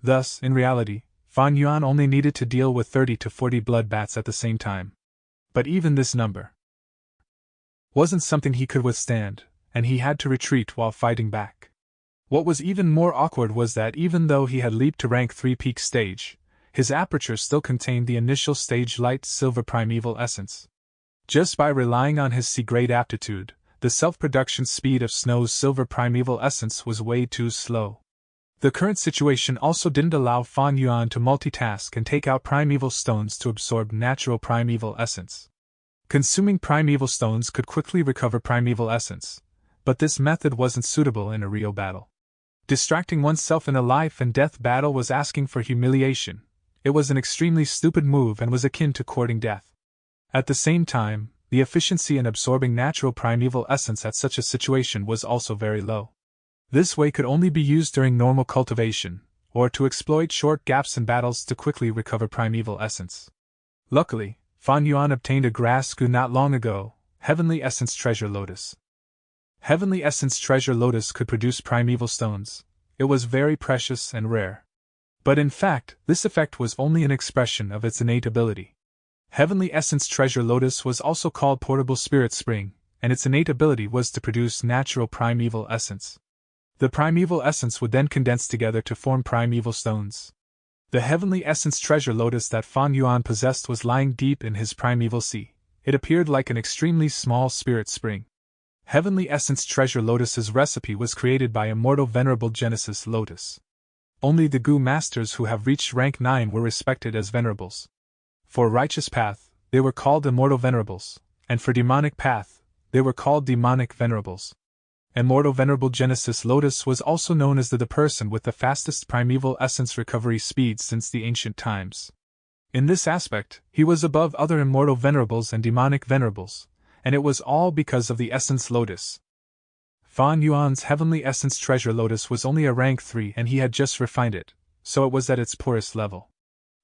Thus, in reality, Fan Yuan only needed to deal with 30 to 40 Bloodbats at the same time. But even this number wasn't something he could withstand, and he had to retreat while fighting back. What was even more awkward was that even though he had leaped to rank 3 peak stage, his aperture still contained the initial stage light silver primeval essence. Just by relying on his C-grade aptitude, the self-production speed of Snow's silver primeval essence was way too slow. The current situation also didn't allow Fan Yuan to multitask and take out primeval stones to absorb natural primeval essence. Consuming primeval stones could quickly recover primeval essence, but this method wasn't suitable in a real battle. Distracting oneself in a life-and-death battle was asking for humiliation. It was an extremely stupid move and was akin to courting death. At the same time, the efficiency in absorbing natural primeval essence at such a situation was also very low. This way could only be used during normal cultivation, or to exploit short gaps in battles to quickly recover primeval essence. Luckily, Fan Yuan obtained a grass goo not long ago, Heavenly Essence Treasure Lotus. Heavenly Essence Treasure Lotus could produce primeval stones. It was very precious and rare. But in fact, this effect was only an expression of its innate ability. Heavenly Essence Treasure Lotus was also called Portable Spirit Spring, and its innate ability was to produce natural primeval essence. The primeval essence would then condense together to form primeval stones. The Heavenly Essence Treasure Lotus that Fan Yuan possessed was lying deep in his primeval sea. It appeared like an extremely small spirit spring. Heavenly Essence Treasure Lotus's recipe was created by Immortal Venerable Genesis Lotus. Only the Gu Masters who have reached rank 9 were respected as Venerables. For Righteous Path, they were called Immortal Venerables, and for Demonic Path, they were called Demonic Venerables. Immortal Venerable Genesis Lotus was also known as the person with the fastest primeval essence recovery speed since the ancient times. In this aspect, he was above other Immortal Venerables and Demonic Venerables, and it was all because of the Essence Lotus. Fan Yuan's Heavenly Essence Treasure Lotus was only a rank 3 and he had just refined it, so it was at its poorest level.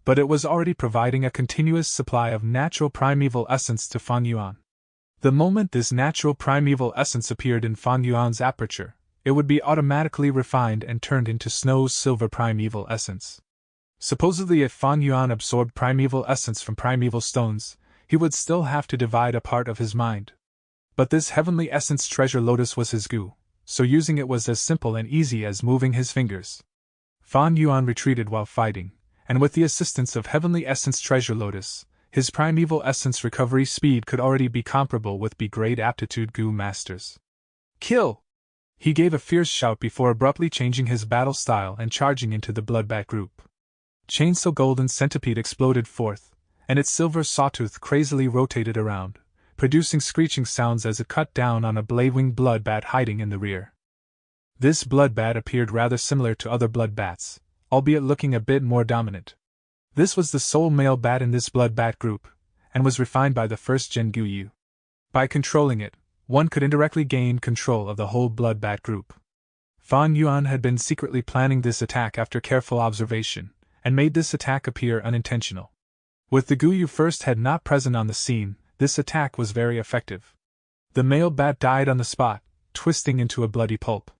But it was already providing a continuous supply of natural primeval essence to Fan Yuan. The moment this natural primeval essence appeared in Fan Yuan's aperture, it would be automatically refined and turned into Snow's silver primeval essence. Supposedly, if Fan Yuan absorbed primeval essence from primeval stones, he would still have to divide a part of his mind. But this Heavenly Essence Treasure Lotus was his goo, so using it was as simple and easy as moving his fingers. Fan Yuan retreated while fighting, and with the assistance of Heavenly Essence Treasure Lotus, his primeval essence recovery speed could already be comparable with B-grade aptitude Gu Masters. Kill! He gave a fierce shout before abruptly changing his battle style and charging into the Bloodbat group. Chainsaw Golden Centipede exploded forth, and its silver sawtooth crazily rotated around, producing screeching sounds as it cut down on a Bladewing Bloodbat hiding in the rear. This Bloodbat appeared rather similar to other Bloodbats, albeit looking a bit more dominant. This was the sole male bat in this Bloodbat group, and was refined by the first Gen Guyu. By controlling it, one could indirectly gain control of the whole Bloodbat group. Fan Yuan had been secretly planning this attack after careful observation, and made this attack appear unintentional. With the Guyu first head not present on the scene, this attack was very effective. The male bat died on the spot, twisting into a bloody pulp.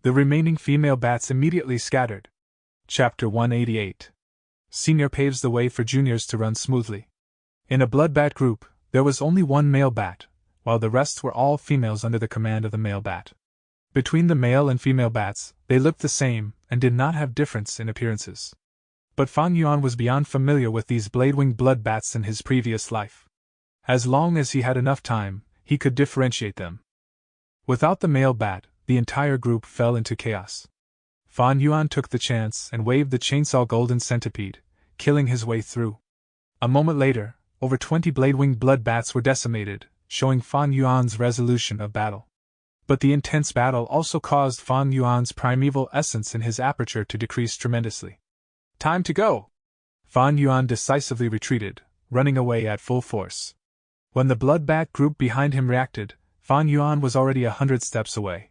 The remaining female bats immediately scattered. Chapter 188. Senior paves the way for juniors to run smoothly. In a Bloodbat group, there was only one male bat, while the rest were all females under the command of the male bat. Between the male and female bats, they looked the same and did not have difference in appearances. But Fan Yuan was beyond familiar with these Bladewing Bloodbats in his previous life. As long as he had enough time, he could differentiate them. Without the male bat, the entire group fell into chaos. Fan Yuan took the chance and waved the Chainsaw Golden Centipede, killing his way through. A moment later, over 20 Bladewing Bloodbats were decimated, showing Fan Yuan's resolution of battle. But the intense battle also caused Fan Yuan's primeval essence in his aperture to decrease tremendously. Time to go! Fan Yuan decisively retreated, running away at full force. When the Bloodbat group behind him reacted, Fan Yuan was already 100 steps away.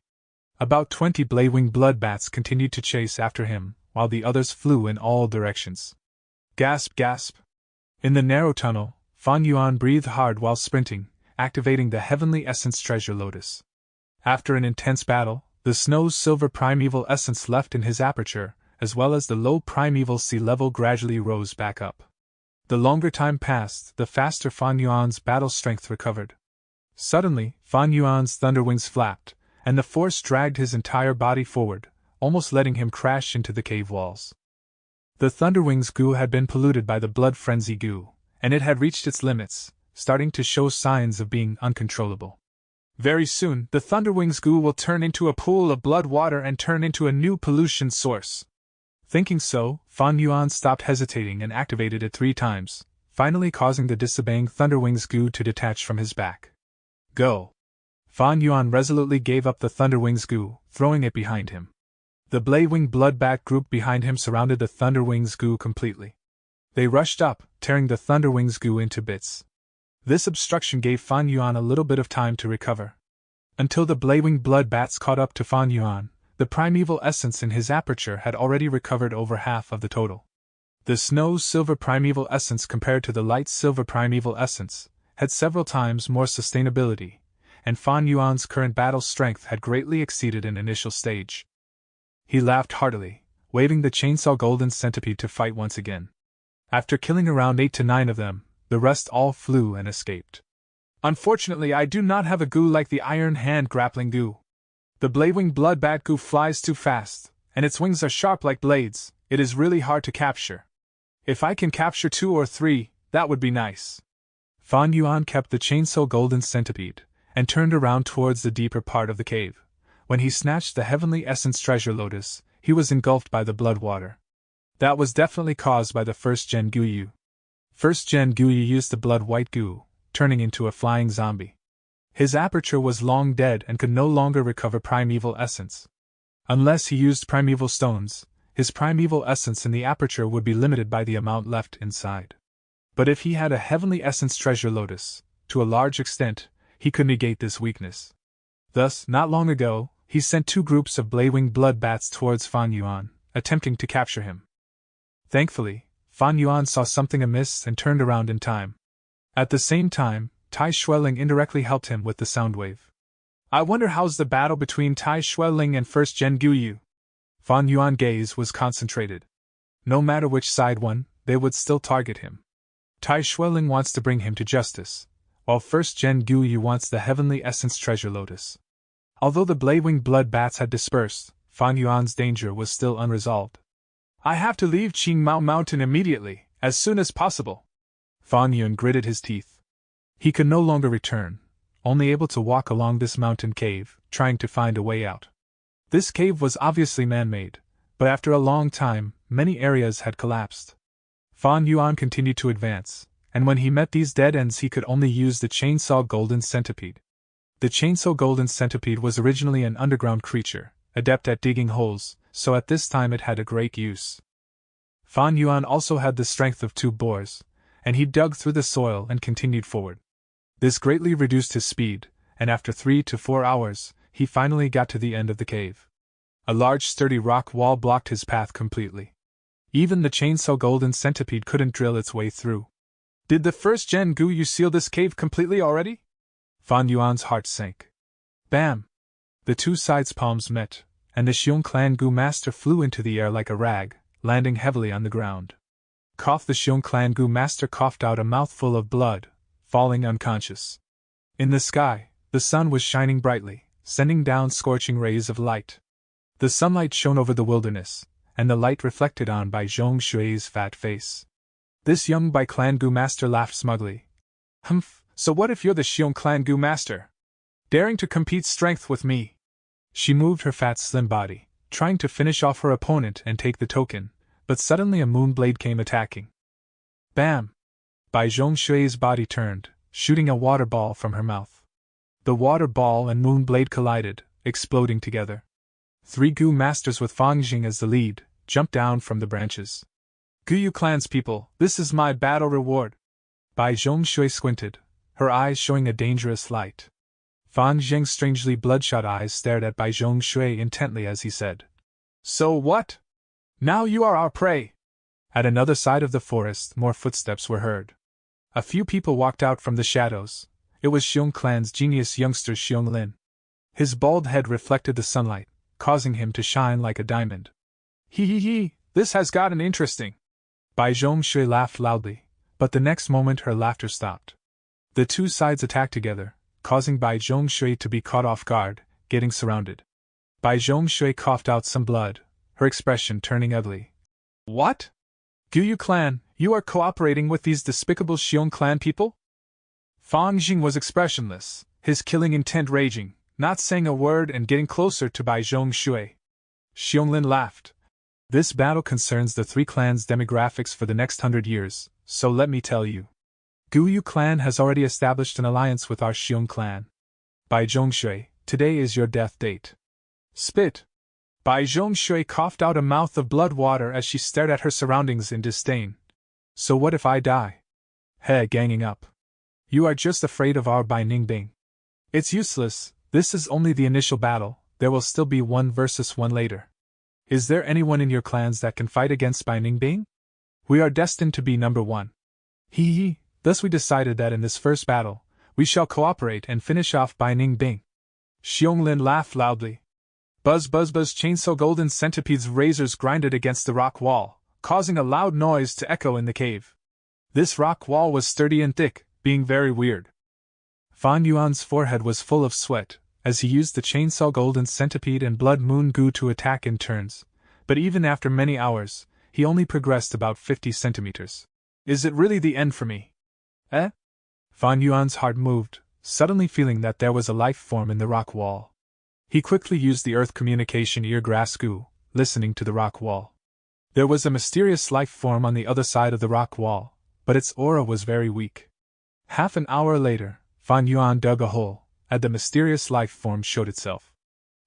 About 20 Bladewing Bloodbats continued to chase after him, while the others flew in all directions. Gasp, gasp! In the narrow tunnel, Fan Yuan breathed hard while sprinting, activating the Heavenly Essence Treasure Lotus. After an intense battle, the Snow's silver primeval essence left in his aperture, as well as the low primeval sea level gradually rose back up. The longer time passed, the faster Fan Yuan's battle strength recovered. Suddenly, Fan Yuan's thunder wings flapped, and the force dragged his entire body forward, almost letting him crash into the cave walls. The Thunderwing's goo had been polluted by the blood frenzy goo, and it had reached its limits, starting to show signs of being uncontrollable. Very soon, the Thunderwing's goo will turn into a pool of blood water and turn into a new pollution source. Thinking so, Fan Yuan stopped hesitating and activated it 3 times, finally causing the disobeying Thunderwing's goo to detach from his back. Go! Fan Yuan resolutely gave up the Thunderwing's goo, throwing it behind him. The Bladewing Bloodbat group behind him surrounded the Thunderwing's goo completely. They rushed up, tearing the Thunderwing's goo into bits. This obstruction gave Fan Yuan a little bit of time to recover. Until the Bladewing Bloodbats caught up to Fan Yuan, the primeval essence in his aperture had already recovered over half of the total. The snow-silver primeval essence compared to the light-silver primeval essence had several times more sustainability, and Fan Yuan's current battle strength had greatly exceeded an initial stage. He laughed heartily, waving the chainsaw golden centipede to fight once again. After killing around 8 to 9 of them, the rest all flew and escaped. Unfortunately, I do not have a goo like the Iron Hand grappling goo. The Bladewing Bloodbat goo flies too fast, and its wings are sharp like blades. It is really hard to capture. If I can capture 2 or 3, that would be nice. Fan Yuan kept the chainsaw golden centipede, and turned around towards the deeper part of the cave. When he snatched the Heavenly Essence treasure lotus, he was engulfed by the blood water. That was definitely caused by the first-gen Guyu. First-gen Guyu used the blood-white goo, turning into a flying zombie. His aperture was long dead and could no longer recover primeval essence. Unless he used primeval stones, his primeval essence in the aperture would be limited by the amount left inside. But if he had a Heavenly Essence treasure lotus, to a large extent, he could negate this weakness. Thus, not long ago, he sent 2 groups of Bladewing Bloodbats towards Fan Yuan, attempting to capture him. Thankfully, Fan Yuan saw something amiss and turned around in time. At the same time, Tai Xueling indirectly helped him with the sound wave. I wonder how's the battle between Tai Xueling and First Gen Guyu? Fan Yuan's gaze was concentrated. No matter which side won, they would still target him. Tai Xueling wants to bring him to justice, while First Gen Guyu wants the Heavenly Essence treasure lotus. Although the Bladewing Bloodbats had dispersed, Fan Yuan's danger was still unresolved. I have to leave Qingmao Mountain immediately, as soon as possible. Fan Yuan gritted his teeth. He could no longer return, only able to walk along this mountain cave, trying to find a way out. This cave was obviously man-made, but after a long time, many areas had collapsed. Fan Yuan continued to advance, and when he met these dead ends he could only use the chainsaw golden centipede. The chainsaw golden centipede was originally an underground creature, adept at digging holes, so at this time it had a great use. Fan Yuan also had the strength of 2 boars, and he dug through the soil and continued forward. This greatly reduced his speed, and after 3 to 4 hours, he finally got to the end of the cave. A large sturdy rock wall blocked his path completely. Even the chainsaw golden centipede couldn't drill its way through. Did the first Gen Guyu seal this cave completely already? Fan Yuan's heart sank. Bam! The 2 sides' palms met, and the Xiong Clan Gu Master flew into the air like a rag, landing heavily on the ground. Cough! The Xiong Clan Gu Master coughed out a mouthful of blood, falling unconscious. In the sky, the sun was shining brightly, sending down scorching rays of light. The sunlight shone over the wilderness, and the light reflected on Bai Zhongshui's fat face. This young Bai Clan Gu Master laughed smugly. Humph, so what if you're the Xiong Clan Gu Master? Daring to compete strength with me? She moved her fat slim body, trying to finish off her opponent and take the token, but suddenly a moonblade came attacking. Bam! Bai Zhongshui's body turned, shooting a water ball from her mouth. The water ball and moonblade collided, exploding together. 3 Gu Masters with Fang Jing as the lead jumped down from the branches. Guyu Clan's people, this is my battle reward. Bai Zhongshui squinted, her eyes showing a dangerous light. Fang Jing's strangely bloodshot eyes stared at Bai Zhongshui intently as he said, So what? Now you are our prey. At another side of the forest, more footsteps were heard. A few people walked out from the shadows. It was Xiong Clan's genius youngster Xiong Lin. His bald head reflected the sunlight, causing him to shine like a diamond. Hee, this has gotten interesting. Bai Zhongshui laughed loudly, but the next moment her laughter stopped. The 2 sides attacked together, causing Bai Zhongshui to be caught off guard, getting surrounded. Bai Zhongshui coughed out some blood, her expression turning ugly. What? Guyu clan, you are cooperating with these despicable Xiong clan people? Fang Jing was expressionless, his killing intent raging, not saying a word and getting closer to Bai Zhongshui. Xionglin laughed. This battle concerns the three clans' demographics for the next 100 years, so let me tell you. Guyu clan has already established an alliance with our Xiong clan. Bai Zhongshui, today is your death date. Spit! Bai Zhongshui coughed out a mouth of blood water as she stared at her surroundings in disdain. So what if I die? He, ganging up. You are just afraid of our Bai Ningbing. It's useless, this is only the initial battle, there will still be 1 versus 1 later. Is there anyone in your clans that can fight against Bai Ningbing? We are destined to be number 1. Hee. Thus we decided that in this first battle, we shall cooperate and finish off Bai Ningbing. Xionglin laughed loudly. Buzz buzz buzz, chainsaw golden centipede's razors grinded against the rock wall, causing a loud noise to echo in the cave. This rock wall was sturdy and thick, being very weird. Fan Yuan's forehead was full of sweat, as he used the chainsaw golden centipede and blood moon goo to attack in turns, but even after many hours, he only progressed about 50 centimeters. Is it really the end for me? Fan Yuan's heart moved, suddenly feeling that there was a life form in the rock wall. He quickly used the earth communication eargrass goo, listening to the rock wall. There was a mysterious life form on the other side of the rock wall, but its aura was very weak. Half an hour later, Fan Yuan dug a hole, and the mysterious life form showed itself.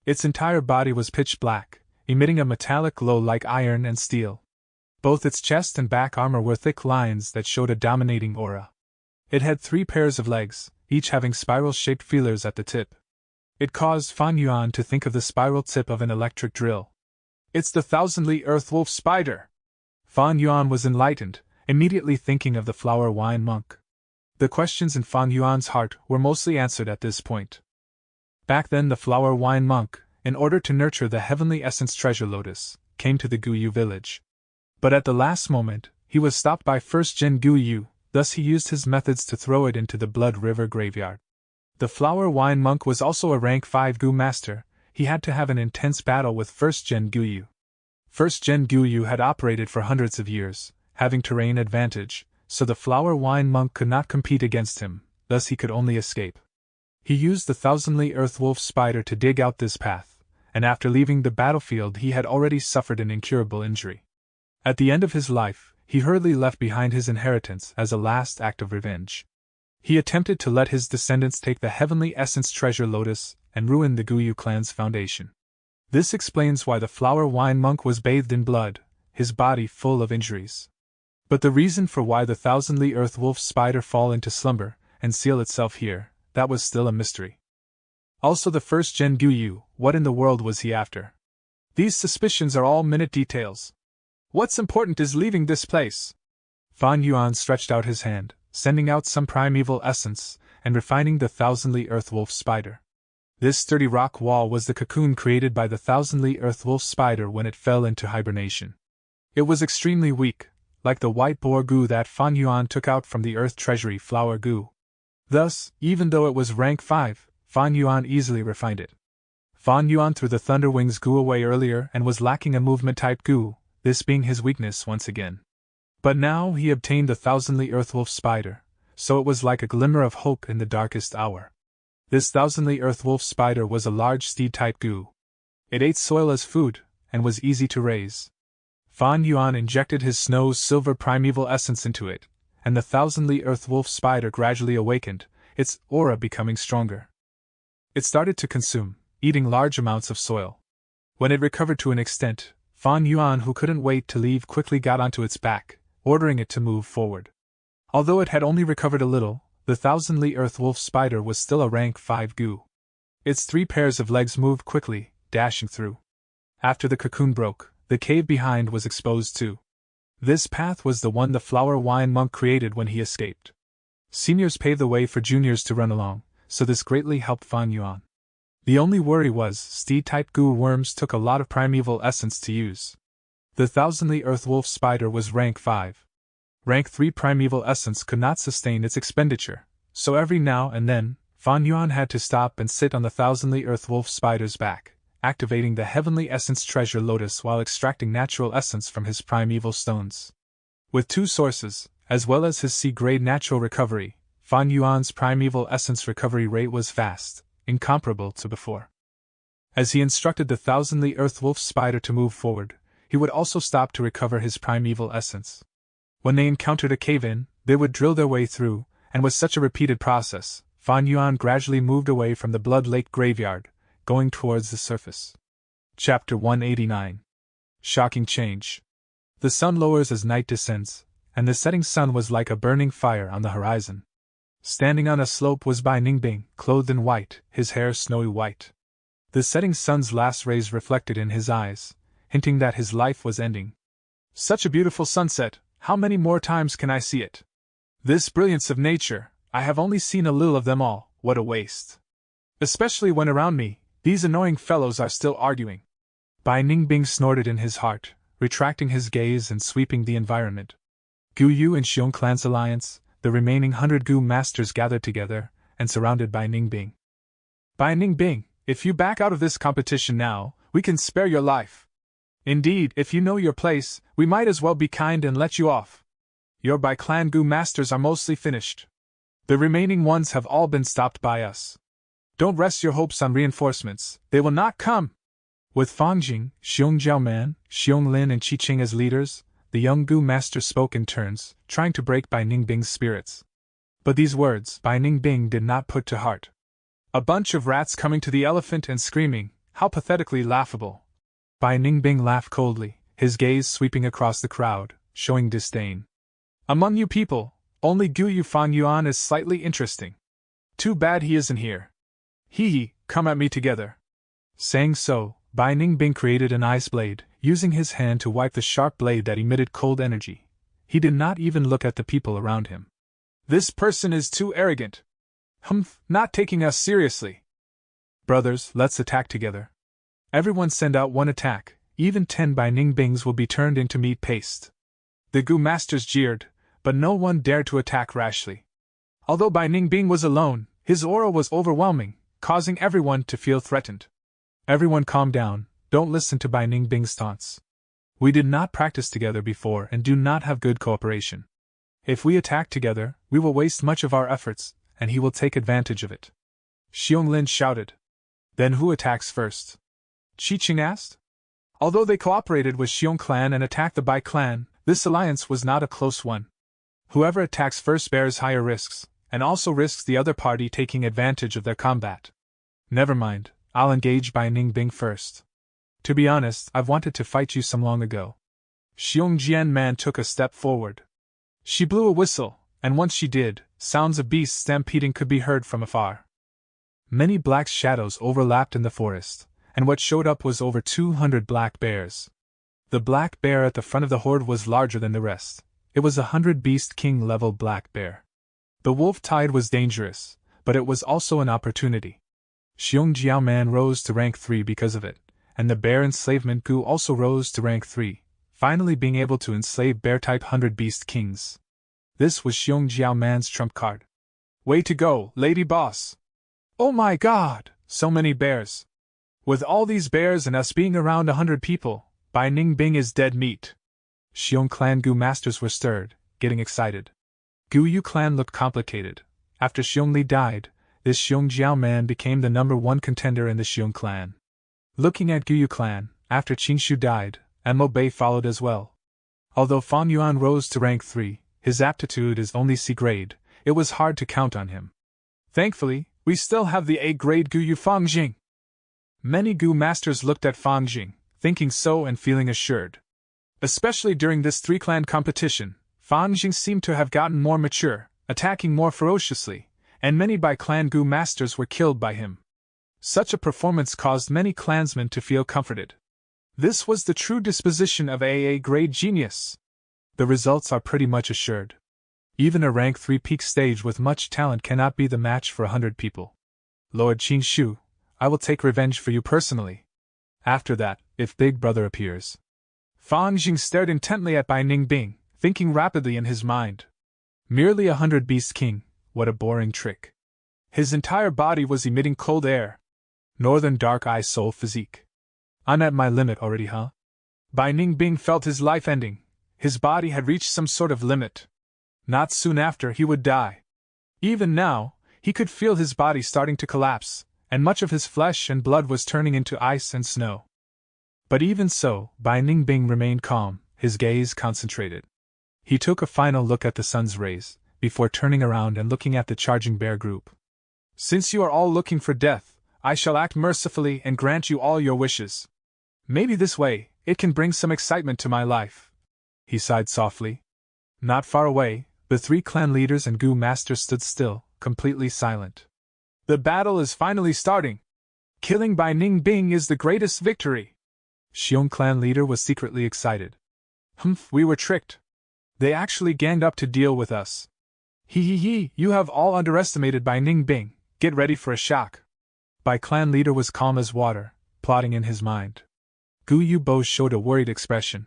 Its entire body was pitch black, emitting a metallic glow like iron and steel. Both its chest and back armor were thick lines that showed a dominating aura. It had 3 pairs of legs, each having spiral-shaped feelers at the tip. It caused Fan Yuan to think of the spiral tip of an electric drill. It's the thousandly earth wolf spider! Fan Yuan was enlightened, immediately thinking of the flower wine monk. The questions in Fan Yuan's heart were mostly answered at this point. Back then the flower wine monk, in order to nurture the heavenly essence treasure lotus, came to the Guyu village. But at the last moment, he was stopped by First Gen Guyu, thus he used his methods to throw it into the Blood River graveyard. The flower wine monk was also a rank 5 Gu master, he had to have an intense battle with First Gen Guyu. First Gen Guyu had operated for hundreds of years, having terrain advantage, so the flower wine monk could not compete against him, thus he could only escape. He used the thousandly earth wolf spider to dig out this path, and after leaving the battlefield he had already suffered an incurable injury. At the end of his life, he hurriedly left behind his inheritance as a last act of revenge. He attempted to let his descendants take the heavenly essence treasure lotus and ruin the Guyu clan's foundation. This explains why the flower wine monk was bathed in blood, his body full of injuries. But the reason for why the thousandly earth wolf spider fall into slumber and seal itself here, that was still a mystery. Also the first Gen Guyu, what in the world was he after? These suspicions are all minute details. What's important is leaving this place. Fan Yuan stretched out his hand, sending out some primeval essence, and refining the thousandly earth wolf spider. This sturdy rock wall was the cocoon created by the thousandly earth wolf spider when it fell into hibernation. It was extremely weak, like the white boar goo that Fan Yuan took out from the earth treasury flower goo. Thus, even though it was rank 5, Fan Yuan easily refined it. Fan Yuan threw the Thunder Wings goo away earlier and was lacking a movement-type goo, this being his weakness once again. But now he obtained the thousandly earthwolf spider, so it was like a glimmer of hope in the darkest hour. This thousandly earthwolf spider was a large steed-type goo. It ate soil as food, and was easy to raise. Fan Yuan injected his snow's silver primeval essence into it, and the thousandly earthwolf spider gradually awakened, its aura becoming stronger. It started to consume, eating large amounts of soil. When it recovered to an extent, Fan Yuan, who couldn't wait to leave, quickly got onto its back, ordering it to move forward. Although it had only recovered a little, the thousandly earthwolf spider was still a rank 5 goo. Its 3 pairs of legs moved quickly, dashing through. After the cocoon broke, the cave behind was exposed too. This path was the one the flower wine monk created when he escaped. Seniors paved the way for juniors to run along, so this greatly helped Fan Yuan. The only worry was, steed-type goo worms took a lot of primeval essence to use. The thousandly earthwolf spider was rank 5. Rank 3 primeval essence could not sustain its expenditure, so every now and then, Fan Yuan had to stop and sit on the thousandly earthwolf spider's back, activating the heavenly essence treasure lotus while extracting natural essence from his primeval stones. With 2 sources, as well as his C-grade natural recovery, Fan Yuan's primeval essence recovery rate was fast, incomparable to before. As he instructed the thousandly earthwolf spider to move forward, he would also stop to recover his primeval essence. When they encountered a cave-in, they would drill their way through, and with such a repeated process, Fan Yuan gradually moved away from the Blood Lake graveyard, going towards the surface. Chapter 189. Shocking Change. The sun lowers as night descends, and the setting sun was like a burning fire on the horizon. Standing on a slope was Bai Ningbing, clothed in white, his hair snowy white. The setting sun's last rays reflected in his eyes, hinting that his life was ending. Such a beautiful sunset, how many more times can I see it? This brilliance of nature, I have only seen a little of them all, what a waste. Especially when around me, these annoying fellows are still arguing. Bai Ningbing snorted in his heart, retracting his gaze and sweeping the environment. Gu Yu and Xiong Clan's alliance, the remaining 100 Gu masters gathered together, and surrounded Bai Ningbing. Bai Ningbing, if you back out of this competition now, we can spare your life. Indeed, if you know your place, we might as well be kind and let you off. Your Bai Clan Gu masters are mostly finished. The remaining ones have all been stopped by us. Don't rest your hopes on reinforcements, they will not come. With Fang Jing, Xiong Jiaoman, Xiong Lin and Qi Qing as leaders, the young Gu master spoke in turns, trying to break Bai Ningbing's spirits. But these words Bai Ningbing did not put to heart. A bunch of rats coming to the elephant and screaming, how pathetically laughable. Bai Ningbing laughed coldly, his gaze sweeping across the crowd, showing disdain. Among you people, only Gu Yu Fan Yuan is slightly interesting. Too bad he isn't here. Hee, come at me together. Saying so, Bai Ningbing created an ice blade, using his hand to wipe the sharp blade that emitted cold energy. He did not even look at the people around him. This person is too arrogant. Humph, not taking us seriously. Brothers, let's attack together. Everyone send out one attack, even 10 Bai Ningbings will be turned into meat paste. The Gu masters jeered, but no one dared to attack rashly. Although Bai Ningbing was alone, his aura was overwhelming, causing everyone to feel threatened. Everyone calm down, don't listen to Bai Ningbing's taunts. We did not practice together before and do not have good cooperation. If we attack together, we will waste much of our efforts, and he will take advantage of it. Xiong Lin shouted. Then who attacks first? Qi Qing asked. Although they cooperated with Xiong clan and attacked the Bai clan, this alliance was not a close one. Whoever attacks first bears higher risks, and also risks the other party taking advantage of their combat. Never mind, I'll engage Bai Ningbing first. To be honest, I've wanted to fight you some long ago. Xiong Jianman took a step forward. She blew a whistle, and once she did, sounds of beasts stampeding could be heard from afar. Many black shadows overlapped in the forest, and what showed up was over 200 black bears. The black bear at the front of the horde was larger than the rest. It was 100 Beast King level black bear. The wolf tide was dangerous, but it was also an opportunity. Xiong Jiaoman rose to rank 3 because of it, and the bear enslavement Gu also rose to rank 3, finally being able to enslave bear-type 100 Beast Kings. This was Xiong Jiaoman's trump card. Way to go, lady boss! Oh my god, so many bears! With all these bears and us being around 100 people, Bai Ningbing is dead meat. Xiong clan Gu masters were stirred, getting excited. Gu Yu clan looked complicated. After Xiong Li died, this Xiong Jiaoman became the #1 contender in the Xiong clan. Looking at Gu Yu clan, after Qing Shu died, Mo Bei followed as well. Although Fan Yuan rose to rank 3, his aptitude is only C grade, it was hard to count on him. Thankfully, we still have the A grade Gu Yu Fang Jing. Many Gu masters looked at Fang Jing, thinking so and feeling assured. Especially during this 3-clan competition, Fang Jing seemed to have gotten more mature, attacking more ferociously, and many Bai clan Gu masters were killed by him. Such a performance caused many clansmen to feel comforted. This was the true disposition of AA grade genius. The results are pretty much assured. Even a rank 3 peak stage with much talent cannot be the match for 100 people. Lord Qing Shu, I will take revenge for you personally. After that, if Big Brother appears. Fang Jing stared intently at Bai Ningbing, thinking rapidly in his mind. Merely 100 Beast King, what a boring trick. His entire body was emitting cold air. Northern Dark Eye Soul Physique. I'm at my limit already, huh? Bai Ningbing felt his life ending. His body had reached some sort of limit. Not soon after, he would die. Even now, he could feel his body starting to collapse, and much of his flesh and blood was turning into ice and snow. But even so, Bai Ningbing remained calm, his gaze concentrated. He took a final look at the sun's rays, before turning around and looking at the charging bear group. Since you are all looking for death, I shall act mercifully and grant you all your wishes. Maybe this way, it can bring some excitement to my life. He sighed softly. Not far away, the 3 clan leaders and Gu masters stood still, completely silent. The battle is finally starting. Killing Bai Ningbing is the greatest victory. Xiong clan leader was secretly excited. Humph, we were tricked. They actually ganged up to deal with us. He, you have all underestimated Bai Ningbing. Get ready for a shock. Bai clan leader was calm as water, plotting in his mind. Gu Yubo showed a worried expression.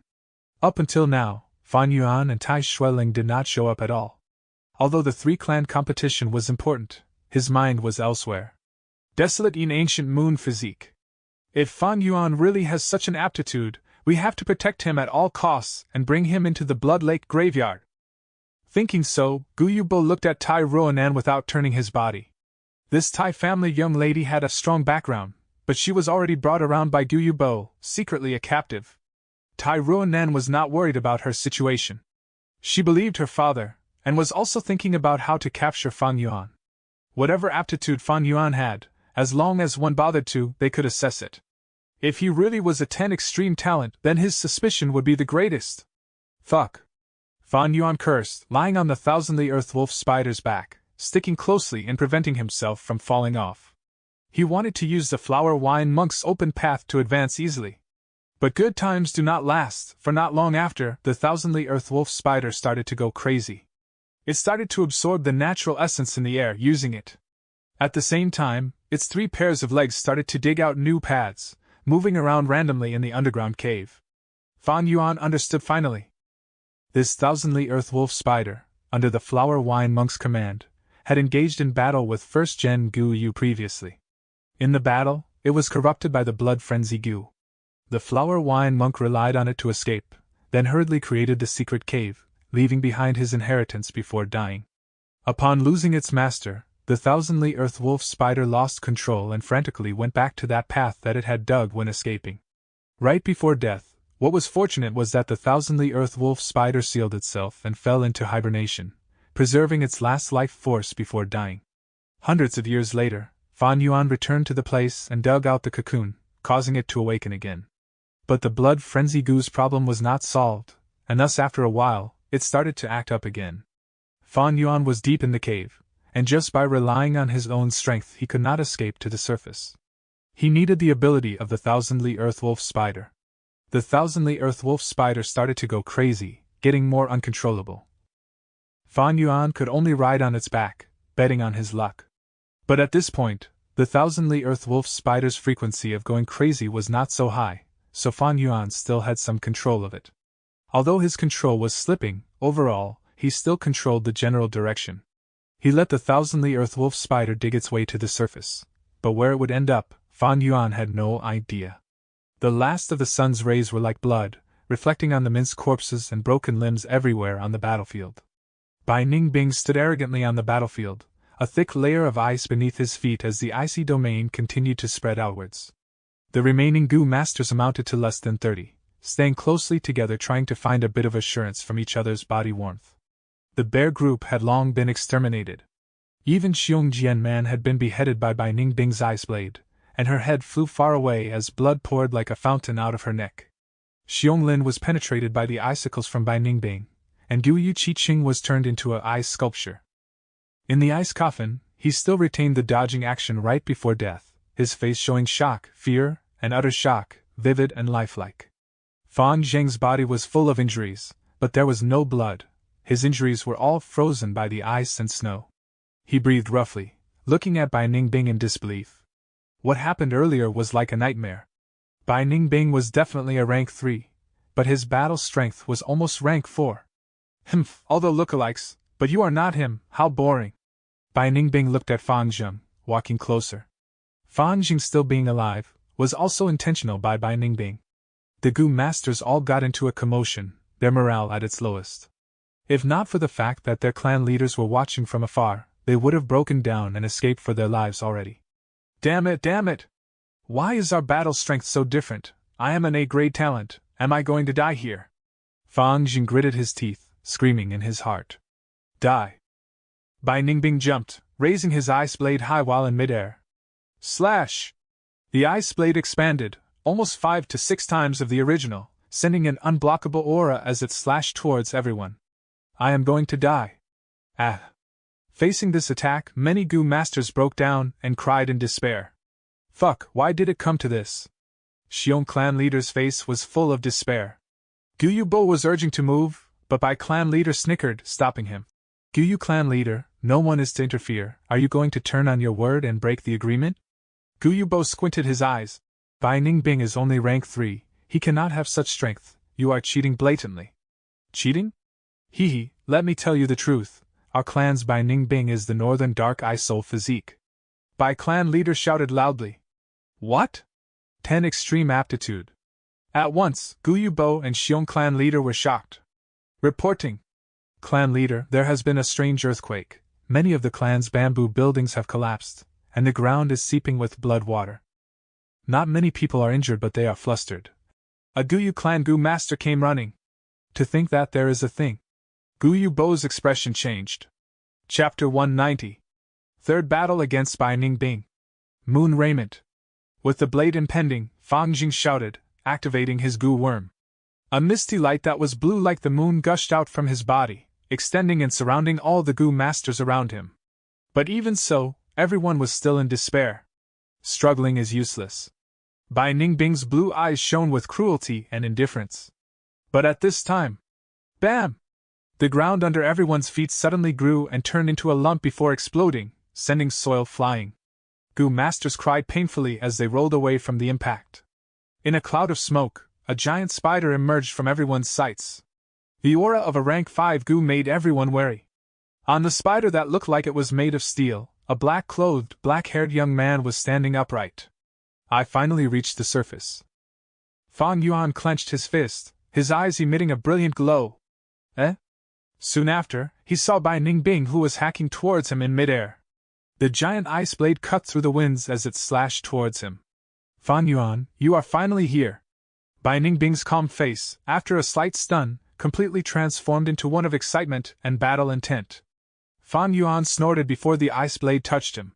Up until now, Fan Yuan and Tai Xueling did not show up at all. Although the 3-clan competition was important, his mind was elsewhere. Desolate in ancient moon physique. If Fan Yuan really has such an aptitude, we have to protect him at all costs and bring him into the Blood Lake graveyard. Thinking so, Gu Yubo looked at Tai Ruonan without turning his body. This Tai family young lady had a strong background, but she was already brought around by Gu Yubo, secretly a captive. Tai Ruonan was not worried about her situation. She believed her father, and was also thinking about how to capture Fan Yuan. Whatever aptitude Fan Yuan had, as long as one bothered to, they could assess it. If he really was a 10 extreme talent, then his suspicion would be the greatest. Fuck. Fan Yuan cursed, lying on the thousandly earth wolf spider's back, sticking closely and preventing himself from falling off. He wanted to use the flower wine monk's open path to advance easily. But good times do not last, for not long after, the thousandly earth wolf spider started to go crazy. It started to absorb the natural essence in the air, using it. At the same time, its 3 pairs of legs started to dig out new paths, moving around randomly in the underground cave. Fan Yuan understood finally. This thousandly earth wolf spider, under the flower wine monk's command, had engaged in battle with first gen Gu Yu previously. In the battle, it was corrupted by the blood frenzy Gu. The flower wine monk relied on it to escape, then hurriedly created the secret cave, leaving behind his inheritance before dying. Upon losing its master, the thousandly earth wolf spider lost control and frantically went back to that path that it had dug when escaping. Right before death, what was fortunate was that the thousandly earth wolf spider sealed itself and fell into hibernation, preserving its last life force before dying. Hundreds of years later, Fan Yuan returned to the place and dug out the cocoon, causing it to awaken again. But the blood frenzy Gu's problem was not solved, and thus after a while, it started to act up again. Fan Yuan was deep in the cave, and just by relying on his own strength he could not escape to the surface. He needed the ability of the thousandly earth wolf spider. The thousandly earth wolf spider started to go crazy, getting more uncontrollable. Fan Yuan could only ride on its back, betting on his luck. But at this point, the thousandly earth wolf spider's frequency of going crazy was not so high, so Fan Yuan still had some control of it. Although his control was slipping, overall, he still controlled the general direction. He let the thousandly earth wolf spider dig its way to the surface, but where it would end up, Fan Yuan had no idea. The last of the sun's rays were like blood, reflecting on the minced corpses and broken limbs everywhere on the battlefield. Bai Ningbing stood arrogantly on the battlefield, a thick layer of ice beneath his feet as the icy domain continued to spread outwards. The remaining Gu masters amounted to less than 30, staying closely together trying to find a bit of assurance from each other's body warmth. The bear group had long been exterminated. Even Xiong Jianman had been beheaded by Bai Ningbing's ice blade, and her head flew far away as blood poured like a fountain out of her neck. Xiong Lin was penetrated by the icicles from Bai Ningbing, and Gu Yu Qiqing was turned into a ice sculpture. In the ice coffin, he still retained the dodging action right before death, his face showing shock, fear, and utter shock, vivid and lifelike. Fan Zheng's body was full of injuries, but there was no blood. His injuries were all frozen by the ice and snow. He breathed roughly, looking at Bai Ningbing in disbelief. What happened earlier was like a nightmare. Bai Ningbing was definitely a rank 3, but his battle strength was almost rank 4. Humph, although lookalikes, but you are not him, how boring. Bai Ningbing looked at Fan Zheng, walking closer. Fan Zheng still being alive, was also intentional by Bai Ningbing. The Gu masters all got into a commotion, their morale at its lowest. If not for the fact that their clan leaders were watching from afar, they would have broken down and escaped for their lives already. Damn it, damn it! Why is our battle strength so different? I am an A-grade talent, am I going to die here? Fang Jing gritted his teeth, screaming in his heart. Die! Bai Ningbing jumped, raising his ice blade high while in midair. Slash! The ice blade expanded, almost 5 to 6 times of the original, sending an unblockable aura as it slashed towards everyone. I am going to die. Ah! Facing this attack, many Gu masters broke down and cried in despair. Fuck, why did it come to this? Xiong clan leader's face was full of despair. Gu Bo was urging to move, but Bai clan leader snickered, stopping him. Gu clan leader, no one is to interfere. Are you going to turn on your word and break the agreement? Gu Bo squinted his eyes. Bai Ningbing is only rank 3, he cannot have such strength. You are cheating blatantly. Cheating? Hee, let me tell you the truth. Our clan's Bai Ningbing is the Northern Dark Eye Soul physique. Bai clan leader shouted loudly. What? 10 extreme aptitude. At once, Gu Bo and Xiong clan leader were shocked. Reporting. Clan leader, there has been a strange earthquake. Many of the clan's bamboo buildings have collapsed, and the ground is seeping with blood water. Not many people are injured, but they are flustered. A Gu clan Gu master came running. To think that there is a thing. Gu Bo's expression changed. Chapter 190. Third battle against Bai Ningbing. Moon raiment. With the blade impending, Fang Jing shouted, activating his Gu worm. A misty light that was blue like the moon gushed out from his body, extending and surrounding all the Gu masters around him. But even so, everyone was still in despair. Struggling is useless. Bai Ningbing's blue eyes shone with cruelty and indifference. But at this time, bam! The ground under everyone's feet suddenly grew and turned into a lump before exploding, sending soil flying. Gu masters cried painfully as they rolled away from the impact. In a cloud of smoke, a giant spider emerged from everyone's sights. The aura of a rank 5 Gu made everyone wary. On the spider that looked like it was made of steel, a black-clothed, black-haired young man was standing upright. I finally reached the surface. Fang Yuan clenched his fist, his eyes emitting a brilliant glow. Eh? Soon after, he saw Bai Ningbing who was hacking towards him in midair. The giant ice blade cut through the winds as it slashed towards him. Fang Yuan, you are finally here. Bai Ningbing's calm face, after a slight stun, completely transformed into one of excitement and battle intent. Fang Yuan snorted before the ice blade touched him.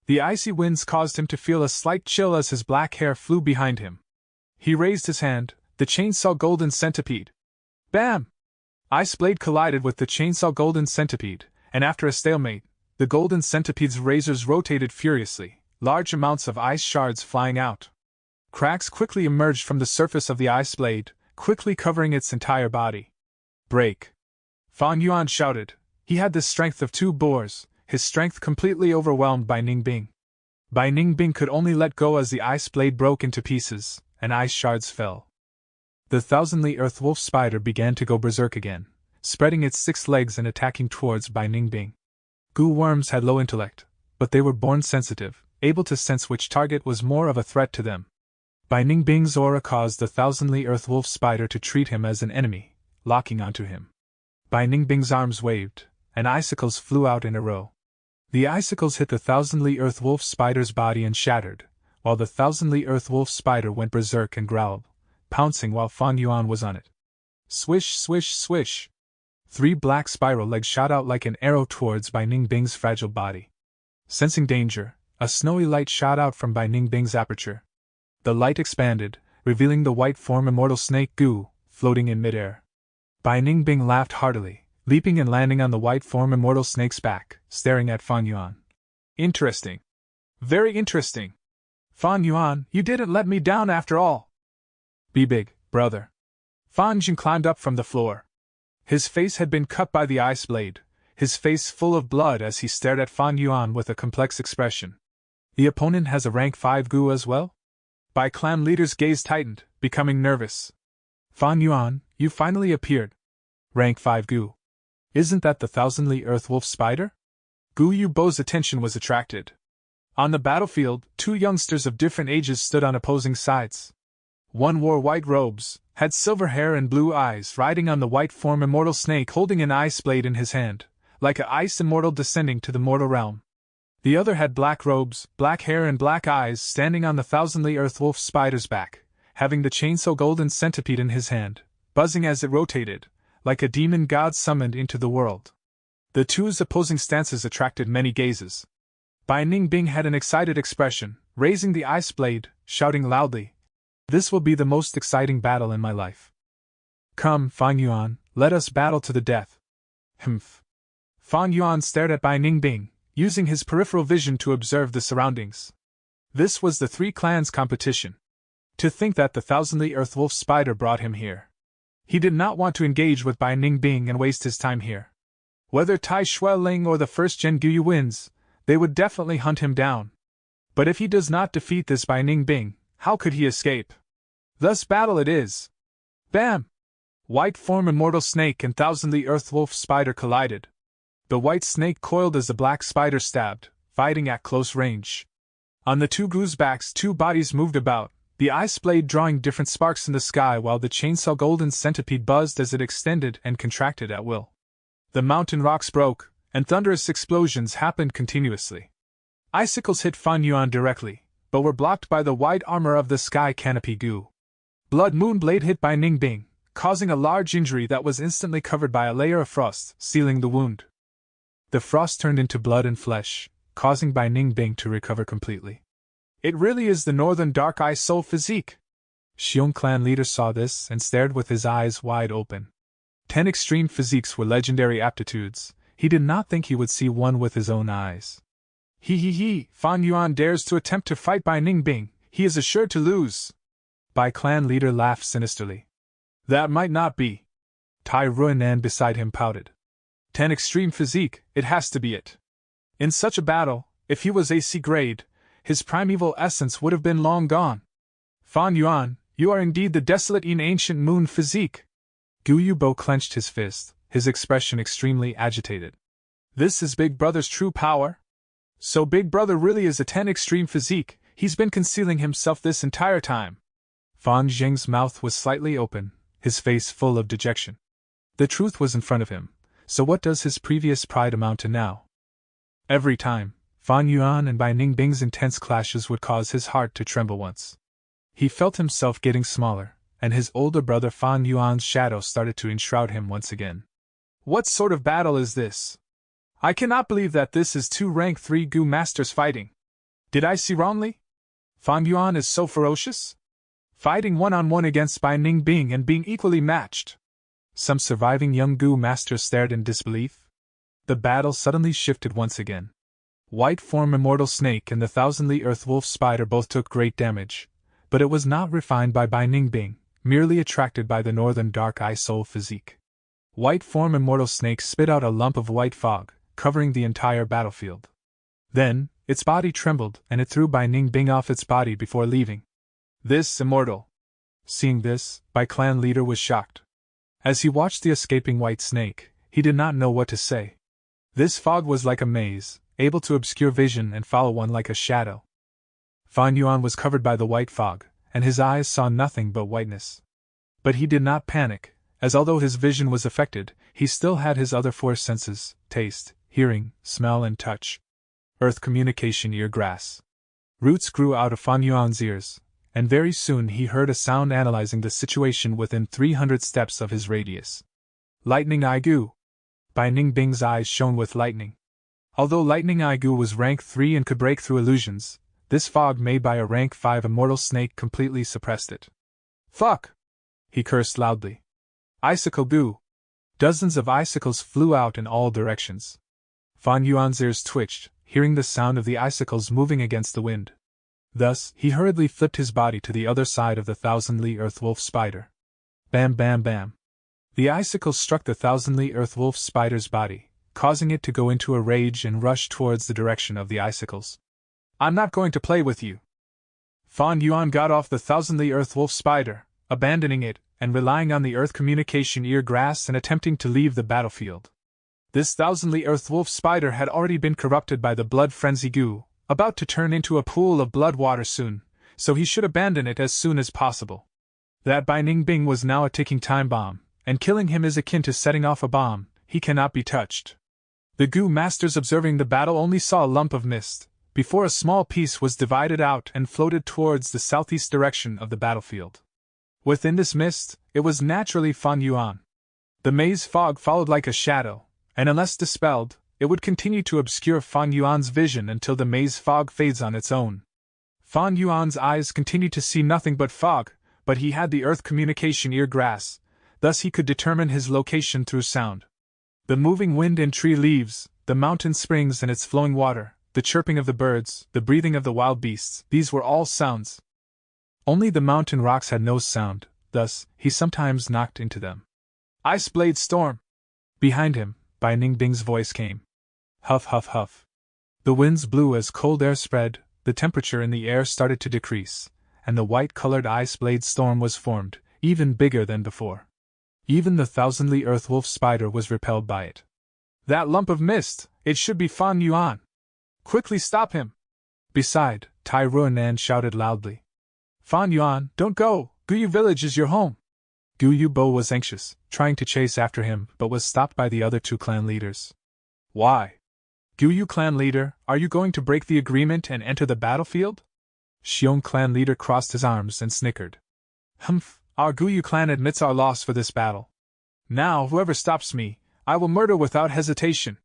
The icy winds caused him to feel a slight chill as his black hair flew behind him. He raised his hand, the chainsaw golden centipede. Bam! Ice blade collided with the chainsaw golden centipede, and after a stalemate, the golden centipede's razors rotated furiously, large amounts of ice shards flying out. Cracks quickly emerged from the surface of the ice blade, quickly covering its entire body. Break! Fang Yuan shouted. He had the strength of 2 boars, his strength completely overwhelmed by Ningbing. Bai Ningbing could only let go as the ice blade broke into pieces, and ice shards fell. The thousandly earth wolf spider began to go berserk again, spreading its 6 legs and attacking towards Bai Ningbing. Gu worms had low intellect, but they were born sensitive, able to sense which target was more of a threat to them. Bai Ningbing's aura caused the thousandly earth wolf spider to treat him as an enemy, locking onto him. Bai Ningbing's arms waved, and icicles flew out in a row. The icicles hit the thousandly earth wolf spider's body and shattered, while the thousandly earth wolf spider went berserk and growled, pouncing while Fang Yuan was on it. Swish, swish, swish! 3 black spiral legs shot out like an arrow towards Bai Ningbing's fragile body. Sensing danger, a snowy light shot out from Bai Ningbing's aperture. The light expanded, revealing the white form immortal snake Gu, floating in midair. Bai Ningbing laughed heartily, leaping and landing on the white form immortal snake's back, staring at Fang Yuan. Interesting. Very interesting. Fang Yuan, you didn't let me down after all. Be big, brother. Fang Jing climbed up from the floor. His face had been cut by the ice blade, his face full of blood as he stared at Fang Yuan with a complex expression. The opponent has a rank 5 Gu as well? Bai clan leader's gaze tightened, becoming nervous. Fang Yuan, you finally appeared. Rank 5 Gu. Isn't that the thousandly earth wolf spider? Gu Bo's attention was attracted. On the battlefield, two youngsters of different ages stood on opposing sides. One wore white robes, had silver hair and blue eyes, riding on the white form immortal snake holding an ice blade in his hand, like a ice immortal descending to the mortal realm. The other had black robes, black hair and black eyes, standing on the thousandly earth wolf spider's back, having the chainsaw golden centipede in his hand, buzzing as it rotated, like a demon god summoned into the world. The two's opposing stances attracted many gazes. Bai Ningbing had an excited expression, raising the ice blade, shouting loudly, "This will be the most exciting battle in my life. Come, Fang Yuan, let us battle to the death." Humph. Fang Yuan stared at Bai Ningbing, using his peripheral vision to observe the surroundings. This was the three clans' competition. To think that the thousandly earth wolf spider brought him here. He did not want to engage with Bai Ningbing and waste his time here. Whether Tai Xueling or the first Gen Guyu wins, they would definitely hunt him down. But if he does not defeat this Bai Ningbing, how could he escape? Thus battle it is. Bam! White form immortal snake and thousandly earth wolf spider collided. The white snake coiled as the black spider stabbed, fighting at close range. On the two Gu's backs, two bodies moved about, the ice blade drawing different sparks in the sky while the chainsaw golden centipede buzzed as it extended and contracted at will. The mountain rocks broke, and thunderous explosions happened continuously. Icicles hit Fan Yuan directly, but were blocked by the white armor of the sky canopy Gu. Blood Moon Blade hit Bai Ningbing, causing a large injury that was instantly covered by a layer of frost, sealing the wound. The frost turned into blood and flesh, causing Bai Ningbing to recover completely. It really is the Northern Dark Eye Soul physique. Xiong clan leader saw this and stared with his eyes wide open. 10 extreme physiques were legendary aptitudes. He did not think he would see one with his own eyes. Fan Yuan dares to attempt to fight Bai Ningbing, he is assured to lose. Bai clan leader laughed sinisterly. That might not be. Tai Ruinan beside him pouted. 10 extreme physique, it has to be it. In such a battle, if he was AC grade, his primeval essence would have been long gone. Fan Yuan, you are indeed the desolate in ancient moon physique. Gu Yubo clenched his fist, his expression extremely agitated. This is Big Brother's true power? So Big Brother really is a 10 extreme physique, he's been concealing himself this entire time. Fan Zheng's mouth was slightly open, his face full of dejection. The truth was in front of him, so what does his previous pride amount to now? Every time, Fan Yuan and Bai Ningbing's intense clashes would cause his heart to tremble once. He felt himself getting smaller, and his older brother Fan Yuan's shadow started to enshroud him once again. What sort of battle is this? I cannot believe that this is two rank 3 Gu masters fighting. Did I see wrongly? Fan Yuan is so ferocious? Fighting one-on-one against Bai Ningbing and being equally matched. Some surviving young Gu masters stared in disbelief. The battle suddenly shifted once again. White form immortal snake and the thousandly earth wolf spider both took great damage, but it was not refined by Bai Ningbing, merely attracted by the northern dark eye soul physique. White form immortal snake spit out a lump of white fog, covering the entire battlefield. Then, its body trembled and it threw Bai Ningbing off its body before leaving. This immortal. Seeing this, Bai clan leader was shocked. As he watched the escaping white snake, he did not know what to say. This fog was like a maze, able to obscure vision and follow one like a shadow. Fan Yuan was covered by the white fog, and his eyes saw nothing but whiteness. But he did not panic, as although his vision was affected, he still had his other 4 senses: taste, hearing, smell and touch. Earth communication ear grass. Roots grew out of Fan Yuan's ears, and very soon he heard a sound analyzing the situation within 300 steps of his radius. Lightning Eye Gu. Bai Ningbing's eyes shone with lightning. Although Lightning Eye Gu was rank 3 and could break through illusions, this fog made by a rank 5 immortal snake completely suppressed it. Fuck! He cursed loudly. Icicle Gu. Dozens of icicles flew out in all directions. Fan Yuan's ears twitched, hearing the sound of the icicles moving against the wind. Thus, he hurriedly flipped his body to the other side of the thousandly earth wolf spider. Bam bam bam. The icicles struck the thousandly earth wolf spider's body, causing it to go into a rage and rush towards the direction of the icicles. I'm not going to play with you. Fan Yuan got off the thousandly earth wolf spider, abandoning it, and relying on the earth communication ear grass and attempting to leave the battlefield. This thousandly earth wolf spider had already been corrupted by the blood frenzy Gu, about to turn into a pool of blood water soon, so he should abandon it as soon as possible. That Bai Ningbing was now a ticking time bomb, and killing him is akin to setting off a bomb. He cannot be touched. The Gu masters observing the battle only saw a lump of mist, before a small piece was divided out and floated towards the southeast direction of the battlefield. Within this mist, it was naturally Fan Yuan. The maze fog followed like a shadow, and unless dispelled, it would continue to obscure Fan Yuan's vision until the maze fog fades on its own. Fan Yuan's eyes continued to see nothing but fog, but he had the earth communication ear grass, thus he could determine his location through sound. The moving wind and tree leaves, the mountain springs and its flowing water, the chirping of the birds, the breathing of the wild beasts, these were all sounds. Only the mountain rocks had no sound, thus, he sometimes knocked into them. Ice Blade Storm! Behind him, Bai Ningbing's voice came. Huff, huff, huff. The winds blew as cold air spread, the temperature in the air started to decrease, and the white-colored Ice Blade Storm was formed, even bigger than before. Even the thousandly earthwolf spider was repelled by it. That lump of mist, it should be Fan Yuan. Quickly stop him! Beside, Tai Ruanan shouted loudly. Fan Yuan, don't go! Guyu village is your home! Guyu Bo was anxious, trying to chase after him, but was stopped by the other two clan leaders. Why? Guyu clan leader, are you going to break the agreement and enter the battlefield? Xiong clan leader crossed his arms and snickered. Humph! Our Guyu clan admits our loss for this battle. Now, whoever stops me, I will murder without hesitation.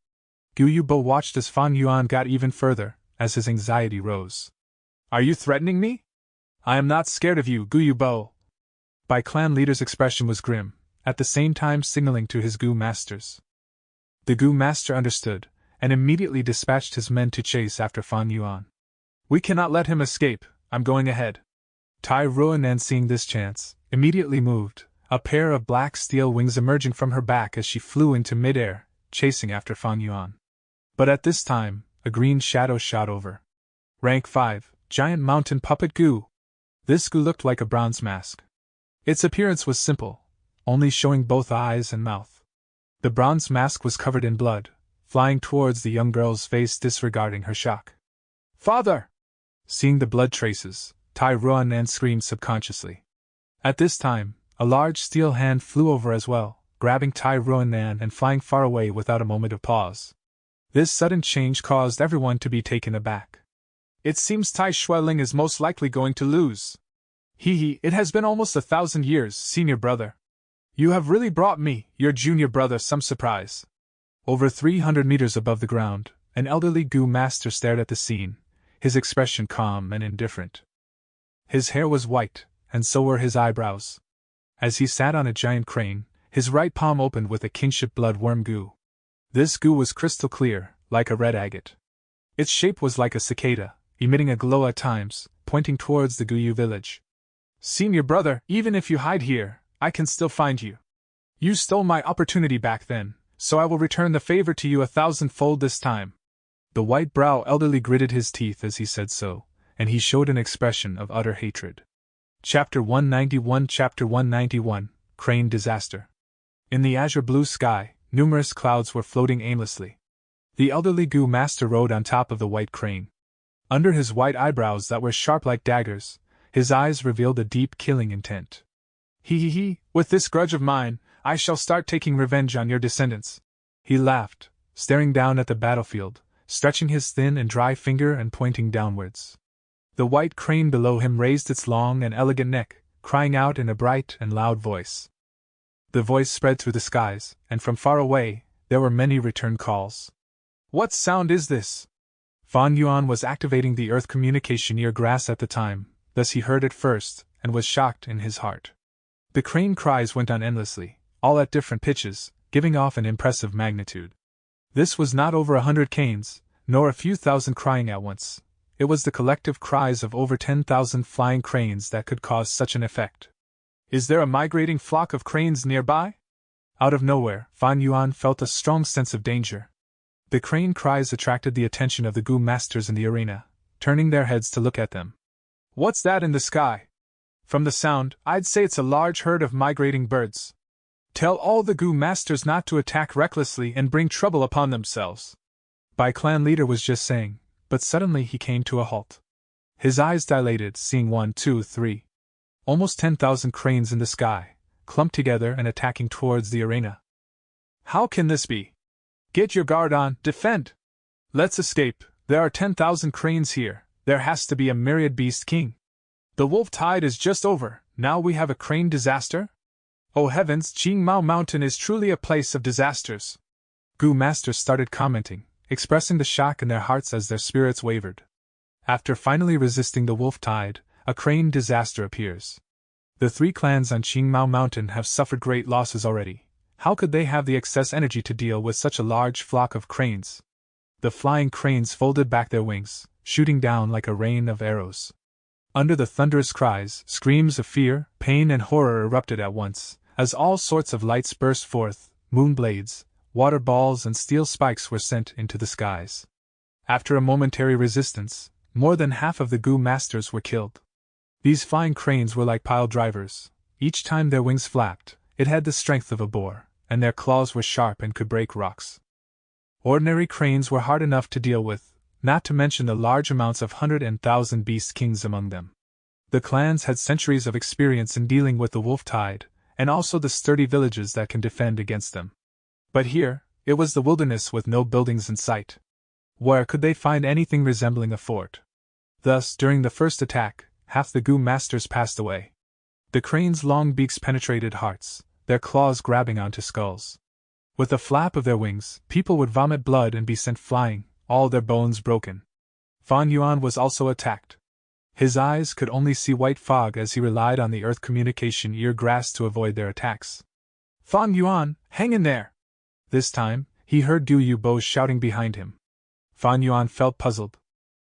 Guyu Bo watched as Fan Yuan got even further, as his anxiety rose. Are you threatening me? I am not scared of you, Guyu Bo. Bai clan leader's expression was grim, at the same time signaling to his Gu masters. The Gu master understood, and immediately dispatched his men to chase after Fan Yuan. We cannot let him escape, I'm going ahead. Tai Ruanan, seeing this chance, immediately moved, a pair of black steel wings emerging from her back as she flew into midair, chasing after Fan Yuan. But at this time, a green shadow shot over. Rank 5, Giant Mountain Puppet Gu. This Gu looked like a bronze mask. Its appearance was simple, only showing both eyes and mouth. The bronze mask was covered in blood, flying towards the young girl's face, disregarding her shock. Father! Seeing the blood traces, Tai Ruanan screamed subconsciously. At this time, a large steel hand flew over as well, grabbing Tai Ruanan and flying far away without a moment of pause. This sudden change caused everyone to be taken aback. It seems Tai Xueling is most likely going to lose. It has been almost 1,000 years, senior brother. You have really brought me, your junior brother, some surprise. Over 300 meters above the ground, an elderly Gu master stared at the scene, his expression calm and indifferent. His hair was white, and so were his eyebrows. As he sat on a giant crane, his right palm opened with a kingship bloodworm Gu. This Gu was crystal clear, like a red agate. Its shape was like a cicada, emitting a glow at times, pointing towards the Guyu village. Senior brother, even if you hide here, I can still find you. You stole my opportunity back then, so I will return the favor to you 1,000-fold this time. The white brow elderly gritted his teeth as he said so, and he showed an expression of utter hatred. Chapter 191 Chapter 191, Crane Disaster. In the azure blue sky, numerous clouds were floating aimlessly. The elderly Gu master rode on top of the white crane. Under his white eyebrows that were sharp like daggers, his eyes revealed a deep killing intent. With this grudge of mine, I shall start taking revenge on your descendants. He laughed, staring down at the battlefield, stretching his thin and dry finger and pointing downwards. The white crane below him raised its long and elegant neck, crying out in a bright and loud voice. The voice spread through the skies, and from far away, there were many return calls. What sound is this? Fan Yuan was activating the earth communication ear grass at the time, thus he heard it first, and was shocked in his heart. The crane cries went on endlessly, all at different pitches, giving off an impressive magnitude. This was not over 100 canes, nor a few thousand crying at once. It was the collective cries of over 10,000 flying cranes that could cause such an effect. Is there a migrating flock of cranes nearby? Out of nowhere, Fan Yuan felt a strong sense of danger. The crane cries attracted the attention of the Gu masters in the arena, turning their heads to look at them. What's that in the sky? From the sound, I'd say it's a large herd of migrating birds. Tell all the Gu masters not to attack recklessly and bring trouble upon themselves. Bai clan leader was just saying, but suddenly he came to a halt. His eyes dilated, seeing 1, 2, 3. Almost 10,000 cranes in the sky, clumped together and attacking towards the arena. How can this be? Get your guard on, defend! Let's escape, there are 10,000 cranes here, there has to be a myriad beast king. The wolf tide is just over, now we have a crane disaster? Oh heavens, Qingmao Mountain is truly a place of disasters. Gu masters started commenting, expressing the shock in their hearts as their spirits wavered. After finally resisting the wolf tide, a crane disaster appears. The 3 clans on Qingmao Mountain have suffered great losses already. How could they have the excess energy to deal with such a large flock of cranes? The flying cranes folded back their wings, shooting down like a rain of arrows. Under the thunderous cries, screams of fear, pain and horror erupted at once, as all sorts of lights burst forth, moon blades, water balls and steel spikes were sent into the skies. After a momentary resistance, more than half of the Gu masters were killed. These flying cranes were like pile drivers. Each time their wings flapped, it had the strength of a boar, and their claws were sharp and could break rocks. Ordinary cranes were hard enough to deal with, not to mention the large amounts of 100,000 beast kings among them. The clans had centuries of experience in dealing with the wolf tide, and also the sturdy villages that can defend against them. But here, it was the wilderness with no buildings in sight. Where could they find anything resembling a fort? Thus, during the first attack, half the Gu masters passed away. The cranes' long beaks penetrated hearts, their claws grabbing onto skulls. With a flap of their wings, people would vomit blood and be sent flying, all their bones broken. Fan Yuan was also attacked. His eyes could only see white fog as he relied on the earth communication ear grass to avoid their attacks. Fan Yuan, hang in there! This time, he heard Gu Yubo shouting behind him. Fan Yuan felt puzzled.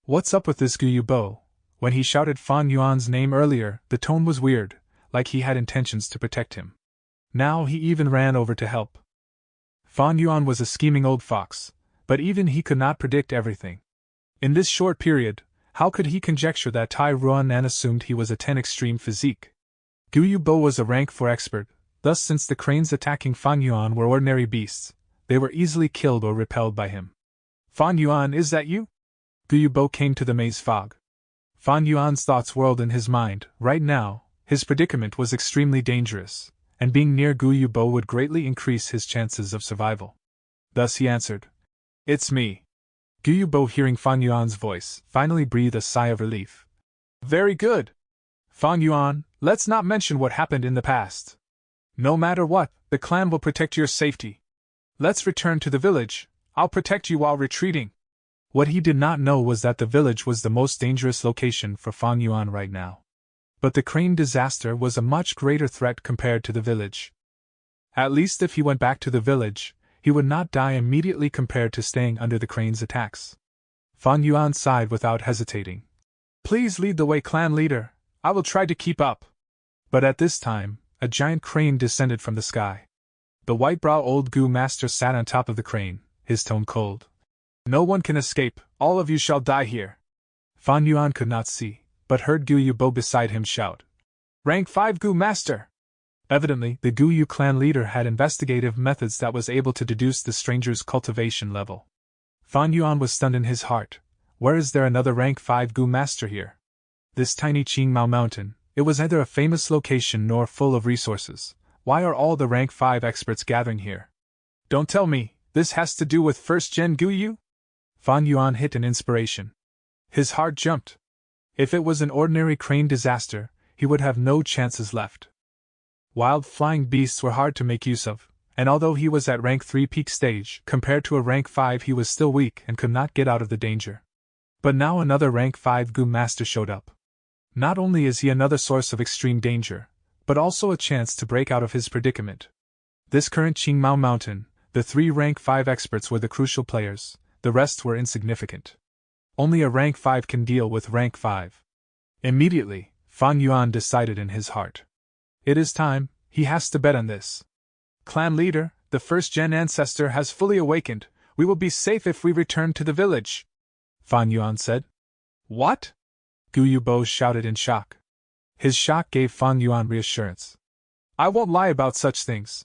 What's up with this Gu Yubo? When he shouted Fan Yuan's name earlier, the tone was weird, like he had intentions to protect him. Now he even ran over to help. Fan Yuan was a scheming old fox, but even he could not predict everything. In this short period, how could he conjecture that Tai Ruanan assumed he was a 10 extreme physique? Gu Yubo was a rank 4 expert, thus since the cranes attacking Fan Yuan were ordinary beasts, they were easily killed or repelled by him. Fan Yuan, is that you? Gu Yubo came to the maze fog. Fan Yuan's thoughts whirled in his mind. Right now, his predicament was extremely dangerous, and being near Gu Yubo would greatly increase his chances of survival. Thus he answered, "It's me." Gu Yubo, hearing Fan Yuan's voice, finally breathed a sigh of relief. "Very good. Fan Yuan, let's not mention what happened in the past. No matter what, the clan will protect your safety. Let's return to the village, I'll protect you while retreating." What he did not know was that the village was the most dangerous location for Fan Yuan right now. But the crane disaster was a much greater threat compared to the village. At least if he went back to the village, he would not die immediately compared to staying under the crane's attacks. Fan Yuan sighed without hesitating. "Please lead the way, clan leader, I will try to keep up." But at this time, a giant crane descended from the sky. The white-browed old Gu master sat on top of the crane, his tone cold. "No one can escape, all of you shall die here." Fan Yuan could not see, but heard Gu Yubo beside him shout, "Rank 5 Gu master!" Evidently, the Gu Yu clan leader had investigative methods that was able to deduce the stranger's cultivation level. Fan Yuan was stunned in his heart. Where is there another rank 5 Gu master here? This tiny Qingmao mountain, it was neither a famous location nor full of resources. Why are all the rank 5 experts gathering here? Don't tell me, this has to do with first gen Gu Yu? Fan Yuan hit an inspiration. His heart jumped. If it was an ordinary crane disaster, he would have no chances left. Wild flying beasts were hard to make use of, and although he was at rank 3 peak stage, compared to a rank 5 he was still weak and could not get out of the danger. But now another rank 5 Gu master showed up. Not only is he another source of extreme danger, but also a chance to break out of his predicament. This current Qingmao Mountain, the 3 rank 5 experts were the crucial players, the rest were insignificant. Only a rank 5 can deal with rank 5. Immediately, Fan Yuan decided in his heart. It is time, he has to bet on this. Clan leader, the first-gen ancestor has fully awakened, we will be safe if we return to the village, Fan Yuan said. What? Gu Yubo shouted in shock. His shock gave Fan Yuan reassurance. I won't lie about such things.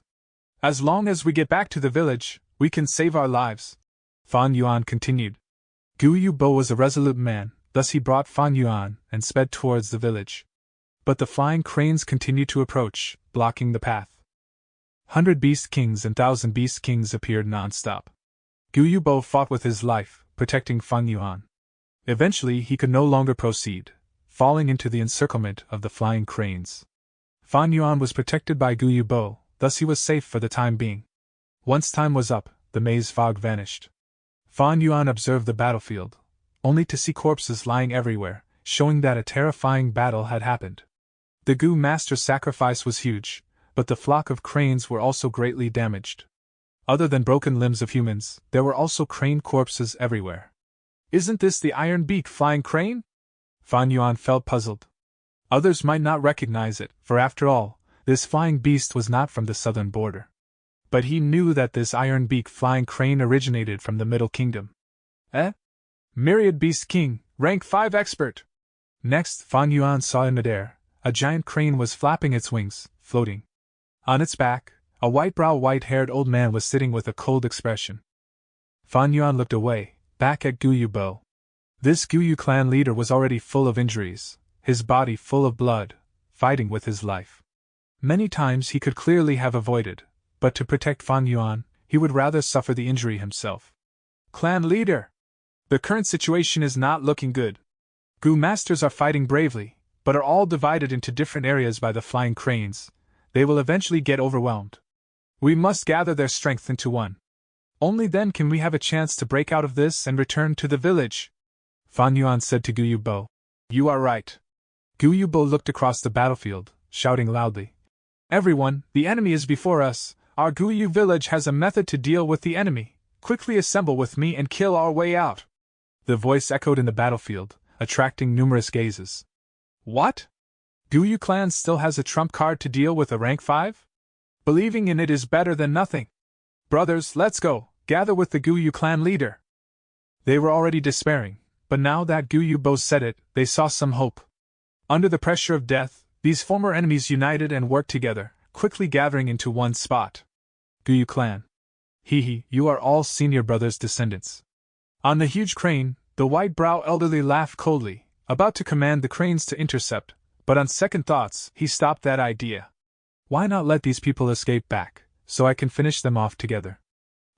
As long as we get back to the village, we can save our lives, Fan Yuan continued. Gu Yubo was a resolute man, thus he brought Fan Yuan and sped towards the village. But the flying cranes continued to approach, blocking the path. 100 Beast Kings and 1,000 Beast Kings appeared non-stop. Gu Yubo fought with his life, protecting Fan Yuan. Eventually he could no longer proceed, falling into the encirclement of the flying cranes. Fan Yuan was protected by Gu Yubo, thus he was safe for the time being. Once time was up, the maze fog vanished. Fan Yuan observed the battlefield, only to see corpses lying everywhere, showing that a terrifying battle had happened. The Gu Master's sacrifice was huge, but the flock of cranes were also greatly damaged. Other than broken limbs of humans, there were also crane corpses everywhere. Isn't this the iron-beak flying crane? Fan Yuan felt puzzled. Others might not recognize it, for after all, this flying beast was not from the southern border. But he knew that this iron-beak flying crane originated from the Middle Kingdom. Myriad Beast King, rank 5 expert! Next, Fan Yuan saw in midair, a giant crane was flapping its wings, floating. On its back, a white-browed, white-haired old man was sitting with a cold expression. Fan Yuan looked away, back at Gu Yubo. This Gu Yu clan leader was already full of injuries, his body full of blood, fighting with his life. Many times he could clearly have avoided, but to protect Fan Yuan, he would rather suffer the injury himself. Clan leader! The current situation is not looking good. Gu masters are fighting bravely, but are all divided into different areas by the flying cranes. They will eventually get overwhelmed. We must gather their strength into one. Only then can we have a chance to break out of this and return to the village. Fan Yuan said to Gu Yubo. You are right. Gu Yubo looked across the battlefield, shouting loudly. Everyone, the enemy is before us. Our Gu Yu village has a method to deal with the enemy. Quickly assemble with me and kill our way out. The voice echoed in the battlefield, attracting numerous gazes. What? Gu Yu clan still has a trump card to deal with a rank 5? Believing in it is better than nothing. Brothers, let's go, gather with the Gu Yu clan leader. They were already despairing, but now that Gu Yubo said it, they saw some hope. Under the pressure of death, these former enemies united and worked together, quickly gathering into one spot. Gu Yu clan. You are all senior brothers' descendants. On the huge crane, the white-brow elderly laughed coldly, about to command the cranes to intercept, but on second thoughts, he stopped that idea. Why not let these people escape back, so I can finish them off together?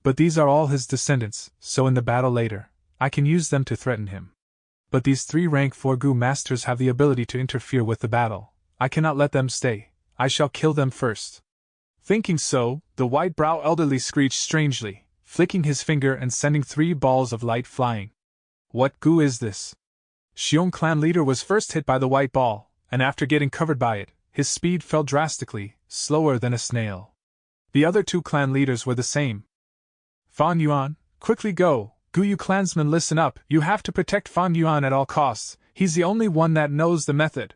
But these are all his descendants, so in the battle later, I can use them to threaten him. But these 3 rank 4 Gu masters have the ability to interfere with the battle. I cannot let them stay. I shall kill them first. Thinking so, the white-brow elderly screeched strangely, flicking his finger and sending 3 balls of light flying. What Gu is this? Xiong clan leader was first hit by the white ball, and after getting covered by it, his speed fell drastically, slower than a snail. The other 2 clan leaders were the same. Fan Yuan, quickly go! Gu Yu clansmen, listen up, you have to protect Fan Yuan at all costs, he's the only one that knows the method.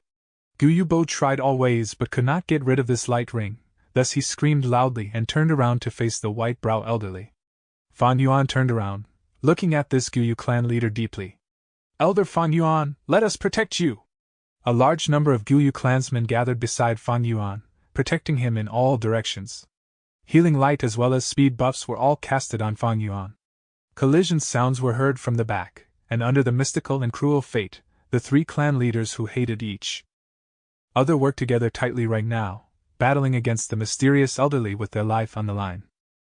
Gu Yubo tried all ways but could not get rid of this light ring, thus he screamed loudly and turned around to face the white-brow elderly. Fan Yuan turned around, looking at this Gu Yu clan leader deeply. Elder Fan Yuan, let us protect you! A large number of Gu Yu clansmen gathered beside Fan Yuan, protecting him in all directions. Healing light as well as speed buffs were all casted on Fan Yuan. Collision sounds were heard from the back, and under the mystical and cruel fate, the 3 clan leaders who hated each other worked together tightly right now, battling against the mysterious elderly with their life on the line.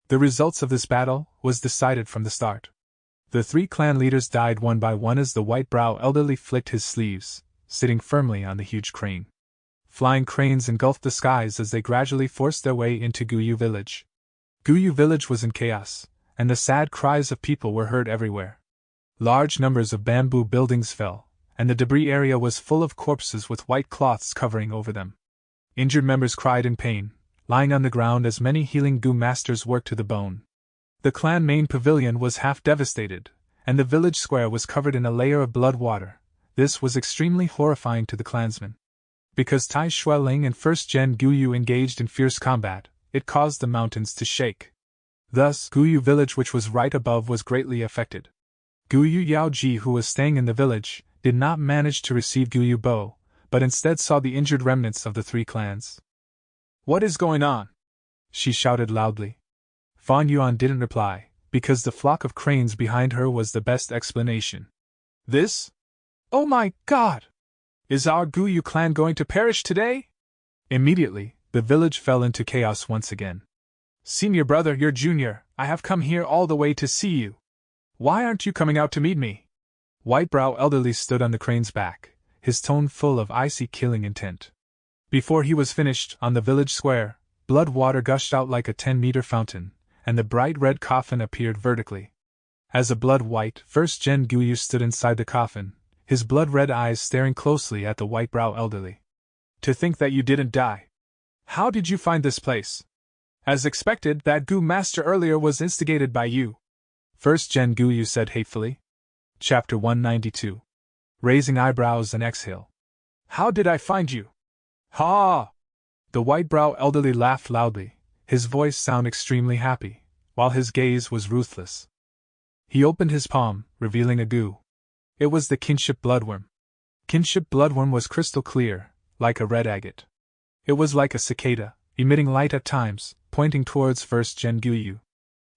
The results of this battle was decided from the start. The 3 clan leaders died one by one as the white-brow elderly flicked his sleeves, sitting firmly on the huge crane. Flying cranes engulfed the skies as they gradually forced their way into Gu Yu village. Gu Yu village was in chaos, and the sad cries of people were heard everywhere. Large numbers of bamboo buildings fell, and the debris area was full of corpses with white cloths covering over them. Injured members cried in pain, lying on the ground as many healing Gu masters worked to the bone. The clan main pavilion was half devastated, and the village square was covered in a layer of blood water. This was extremely horrifying to the clansmen. Because Tai Xueling and 1st Gen Gu Yu engaged in fierce combat, it caused the mountains to shake. Thus, Gu Yu village, which was right above, was greatly affected. Gu Yu Yaoji, who was staying in the village, did not manage to receive Gu Yu Bo, but instead saw the injured remnants of the 3 clans. What is going on? She shouted loudly. Fan Yuan didn't reply, because the flock of cranes behind her was the best explanation. This? Oh my God! Is our Guyu clan going to perish today? Immediately, the village fell into chaos once again. Senior brother, you're junior, I have come here all the way to see you. Why aren't you coming out to meet me? White-brow elderly stood on the crane's back, his tone full of icy killing intent. Before he was finished, on the village square, blood water gushed out like a 10-meter fountain, and the bright red coffin appeared vertically. As a blood-white first-gen Guyu stood inside the coffin, his blood-red eyes staring closely at the white-brow elderly. To think that you didn't die. How did you find this place? As expected, that Gu master earlier was instigated by you. First-gen Guyu said hatefully. Chapter 192. Raising eyebrows and exhale. How did I find you? Ha! The white-brow elderly laughed loudly, his voice sounded extremely happy, while his gaze was ruthless. He opened his palm, revealing a Gu. It was the kinship bloodworm. Kinship bloodworm was crystal clear, like a red agate. It was like a cicada, emitting light at times, pointing towards first-gen Guyu.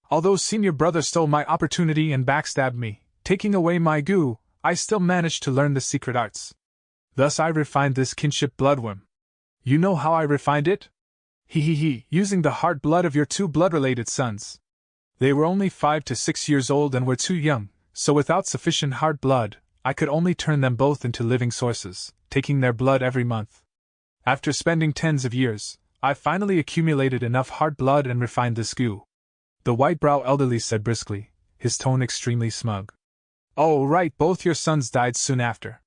Although senior brother stole my opportunity and backstabbed me, taking away my Gu, I still managed to learn the secret arts. Thus I refined this kinship bloodworm. You know how I refined it? Using the heart blood of your two blood-related sons. They were only 5 to 6 years old and were too young, so without sufficient heart blood, I could only turn them both into living sources, taking their blood every month. After spending tens of years, I finally accumulated enough heart blood and refined this Gu. The white-brow elderly said briskly, his tone extremely smug. Oh right, both your sons died soon after.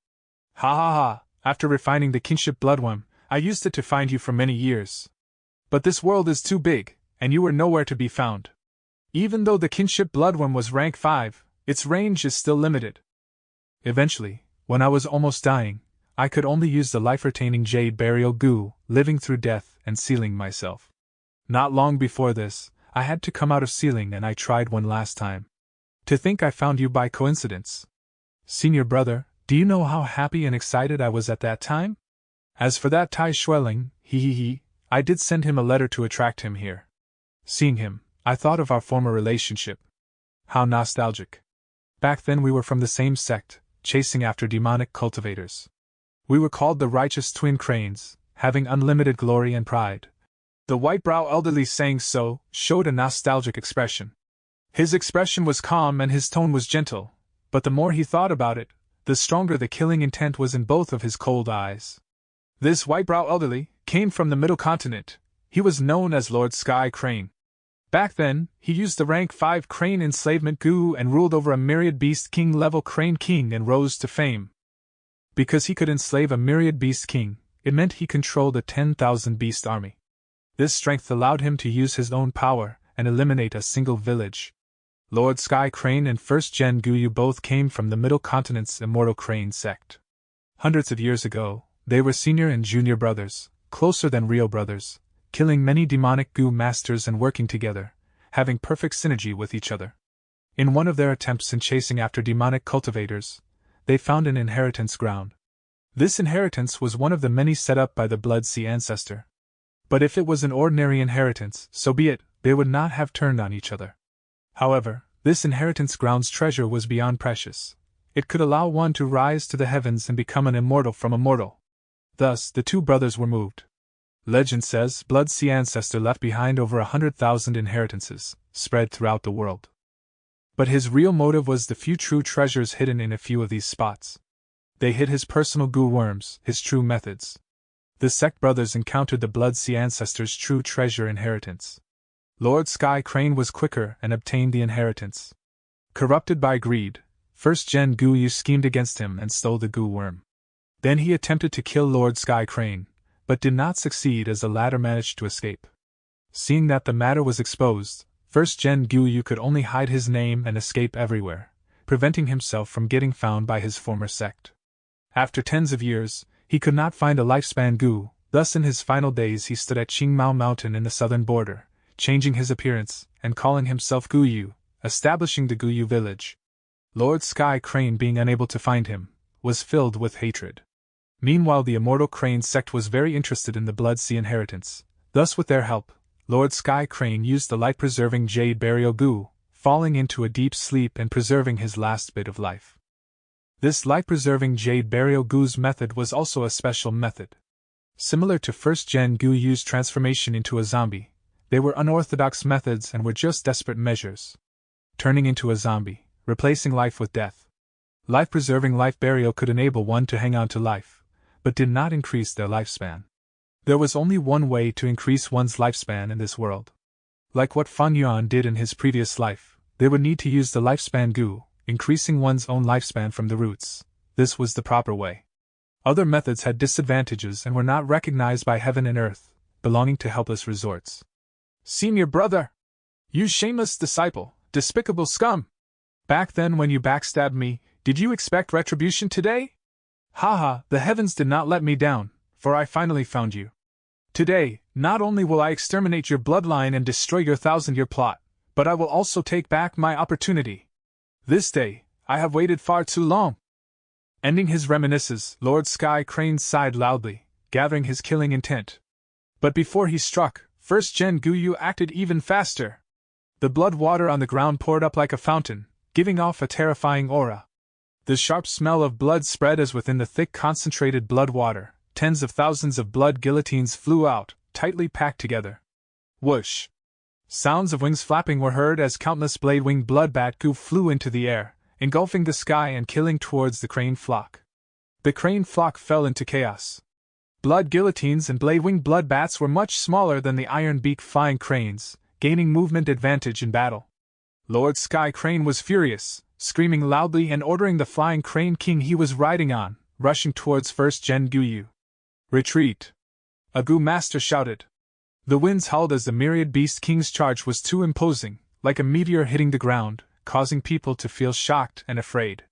Ha! After refining the kinship bloodworm, I used it to find you for many years. But this world is too big, and you were nowhere to be found. Even though the kinship bloodworm was rank 5, its range is still limited. Eventually, when I was almost dying, I could only use the life-retaining jade burial Gu, living through death and sealing myself. Not long before this, I had to come out of sealing and I tried one last time. To think I found you by coincidence. Senior brother, do you know how happy and excited I was at that time? As for that Tai Schwelling, I did send him a letter to attract him here. Seeing him, I thought of our former relationship. How nostalgic. Back then we were from the same sect, chasing after demonic cultivators. We were called the Righteous Twin Cranes, having unlimited glory and pride. The white-brow elderly saying so showed a nostalgic expression. His expression was calm and his tone was gentle, but the more he thought about it, the stronger the killing intent was in both of his cold eyes. This white-brow elderly came from the Middle Continent. He was known as Lord Sky Crane. Back then, he used the rank 5 crane enslavement Gu and ruled over a myriad beast king level crane king and rose to fame. Because he could enslave a myriad beast king, it meant he controlled a 10,000 beast army. This strength allowed him to use his own power and eliminate a single village. Lord Sky Crane and first-gen Guyu both came from the Middle Continent's Immortal Crane sect. Hundreds of years ago, they were senior and junior brothers, closer than real brothers, killing many demonic Gu masters and working together, having perfect synergy with each other. In one of their attempts in chasing after demonic cultivators, they found an inheritance ground. This inheritance was one of the many set up by the Blood Sea ancestor. But if it was an ordinary inheritance, so be it, they would not have turned on each other. However, this inheritance ground's treasure was beyond precious. It could allow one to rise to the heavens and become an immortal from a mortal. Thus, the two brothers were moved. Legend says Blood Sea ancestor left behind over 100,000 inheritances, spread throughout the world. But his real motive was the few true treasures hidden in a few of these spots. They hid his personal Gu worms, his true methods. The sect brothers encountered the Blood Sea ancestor's true treasure inheritance. Lord Sky Crane was quicker and obtained the inheritance. Corrupted by greed, first-gen Guyu schemed against him and stole the Gu worm. Then he attempted to kill Lord Sky Crane, but did not succeed as the latter managed to escape. Seeing that the matter was exposed, first-gen Guyu could only hide his name and escape everywhere, preventing himself from getting found by his former sect. After tens of years, he could not find a lifespan Gu, thus in his final days he stood at Qingmao Mountain in the southern border, changing his appearance and calling himself Guyu, establishing the Guyu village. Lord Sky Crane, being unable to find him, was filled with hatred. Meanwhile, the Immortal Crane sect was very interested in the Blood Sea inheritance. Thus with their help, Lord Sky Crane used the light-preserving Jade Burial Gu, falling into a deep sleep and preserving his last bit of life. This life-preserving Jade Burial Gu's method was also a special method. Similar to first Gen Gu Yu's transformation into a zombie, they were unorthodox methods and were just desperate measures. Turning into a zombie, replacing life with death. Life-preserving life burial could enable one to hang on to life, but did not increase their lifespan. There was only one way to increase one's lifespan in this world. Like what Fang Yuan did in his previous life, they would need to use the lifespan Gu, increasing one's own lifespan from the roots. This was the proper way. Other methods had disadvantages and were not recognized by heaven and earth, belonging to helpless resorts. Senior brother! You shameless disciple, despicable scum! Back then when you backstabbed me, did you expect retribution today? Haha, the heavens did not let me down, for I finally found you. Today, not only will I exterminate your bloodline and destroy your 1,000-year plot, but I will also take back my opportunity. This day, I have waited far too long. Ending his reminiscences, Lord Sky Crane sighed loudly, gathering his killing intent. But before he struck, first Gen Gu Yu acted even faster. The blood water on the ground poured up like a fountain, giving off a terrifying aura. The sharp smell of blood spread as within the thick concentrated blood water, tens of thousands of blood guillotines flew out, tightly packed together. Whoosh! Sounds of wings flapping were heard as countless blade-winged bloodbat Gu flew into the air, engulfing the sky and killing towards the crane flock. The crane flock fell into chaos. Blood guillotines and blade-winged bloodbats were much smaller than the iron-beak flying cranes, gaining movement advantage in battle. Lord Sky Crane was furious, screaming loudly and ordering the flying crane king he was riding on, rushing towards first Gen Gu Yu. Retreat! A Gu master shouted. The winds howled as the myriad beast king's charge was too imposing, like a meteor hitting the ground, causing people to feel shocked and afraid.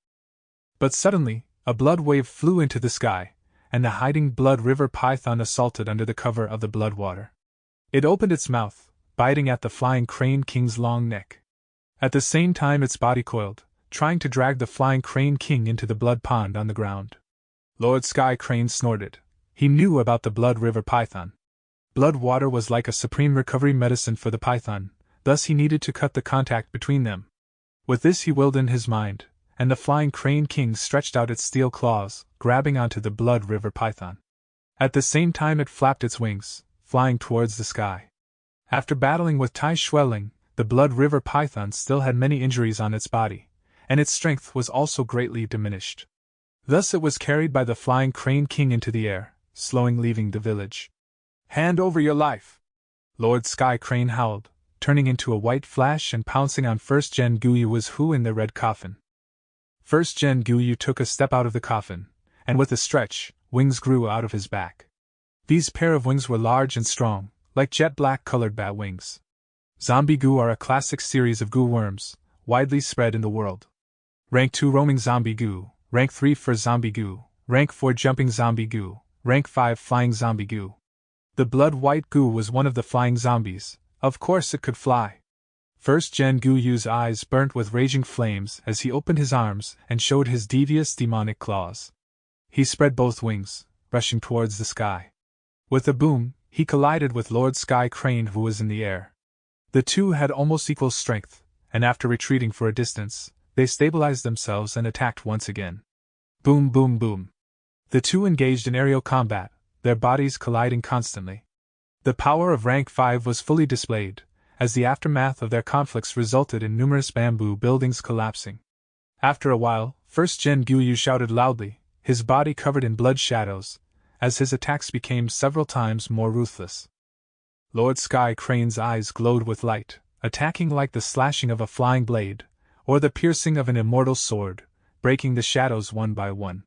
But suddenly, a blood wave flew into the sky, and the hiding blood river python assaulted under the cover of the blood water. It opened its mouth, biting at the flying crane king's long neck. At the same time its body coiled, trying to drag the flying crane king into the blood pond on the ground. Lord Sky Crane snorted. He knew about the blood river python. Blood water was like a supreme recovery medicine for the python, thus he needed to cut the contact between them. With this he willed in his mind, and the flying crane king stretched out its steel claws, grabbing onto the blood river python. At the same time it flapped its wings, flying towards the sky. After battling with Tai Schwelling, the blood river python still had many injuries on its body, and its strength was also greatly diminished. Thus it was carried by the flying crane king into the air, slowing leaving the village. Hand over your life! Lord Sky Crane howled, turning into a white flash and pouncing on first Gen Gu Yu was who in the red coffin. First Gen Gu Yu took a step out of the coffin, and with a stretch, wings grew out of his back. These pair of wings were large and strong, like jet-black colored bat wings. Zombie Gu are a classic series of Gu worms, widely spread in the world. Rank 2 Roaming Zombie Gu, Rank 3 Fur Zombie Gu, Rank 4 Jumping Zombie Gu, Rank 5 Flying Zombie Gu. The blood-white Gu was one of the flying zombies. Of course it could fly. First Gen Gu Yu's eyes burnt with raging flames as he opened his arms and showed his devious demonic claws. He spread both wings, rushing towards the sky. With a boom, he collided with Lord Sky Crane who was in the air. The two had almost equal strength, and after retreating for a distance, they stabilized themselves and attacked once again. Boom boom boom. The two engaged in aerial combat, their bodies colliding constantly. The power of Rank 5 was fully displayed, as the aftermath of their conflicts resulted in numerous bamboo buildings collapsing. After a while, first Gen Gu Yu shouted loudly, his body covered in blood shadows, as his attacks became several times more ruthless. Lord Sky Crane's eyes glowed with light, attacking like the slashing of a flying blade, or the piercing of an immortal sword, breaking the shadows one by one.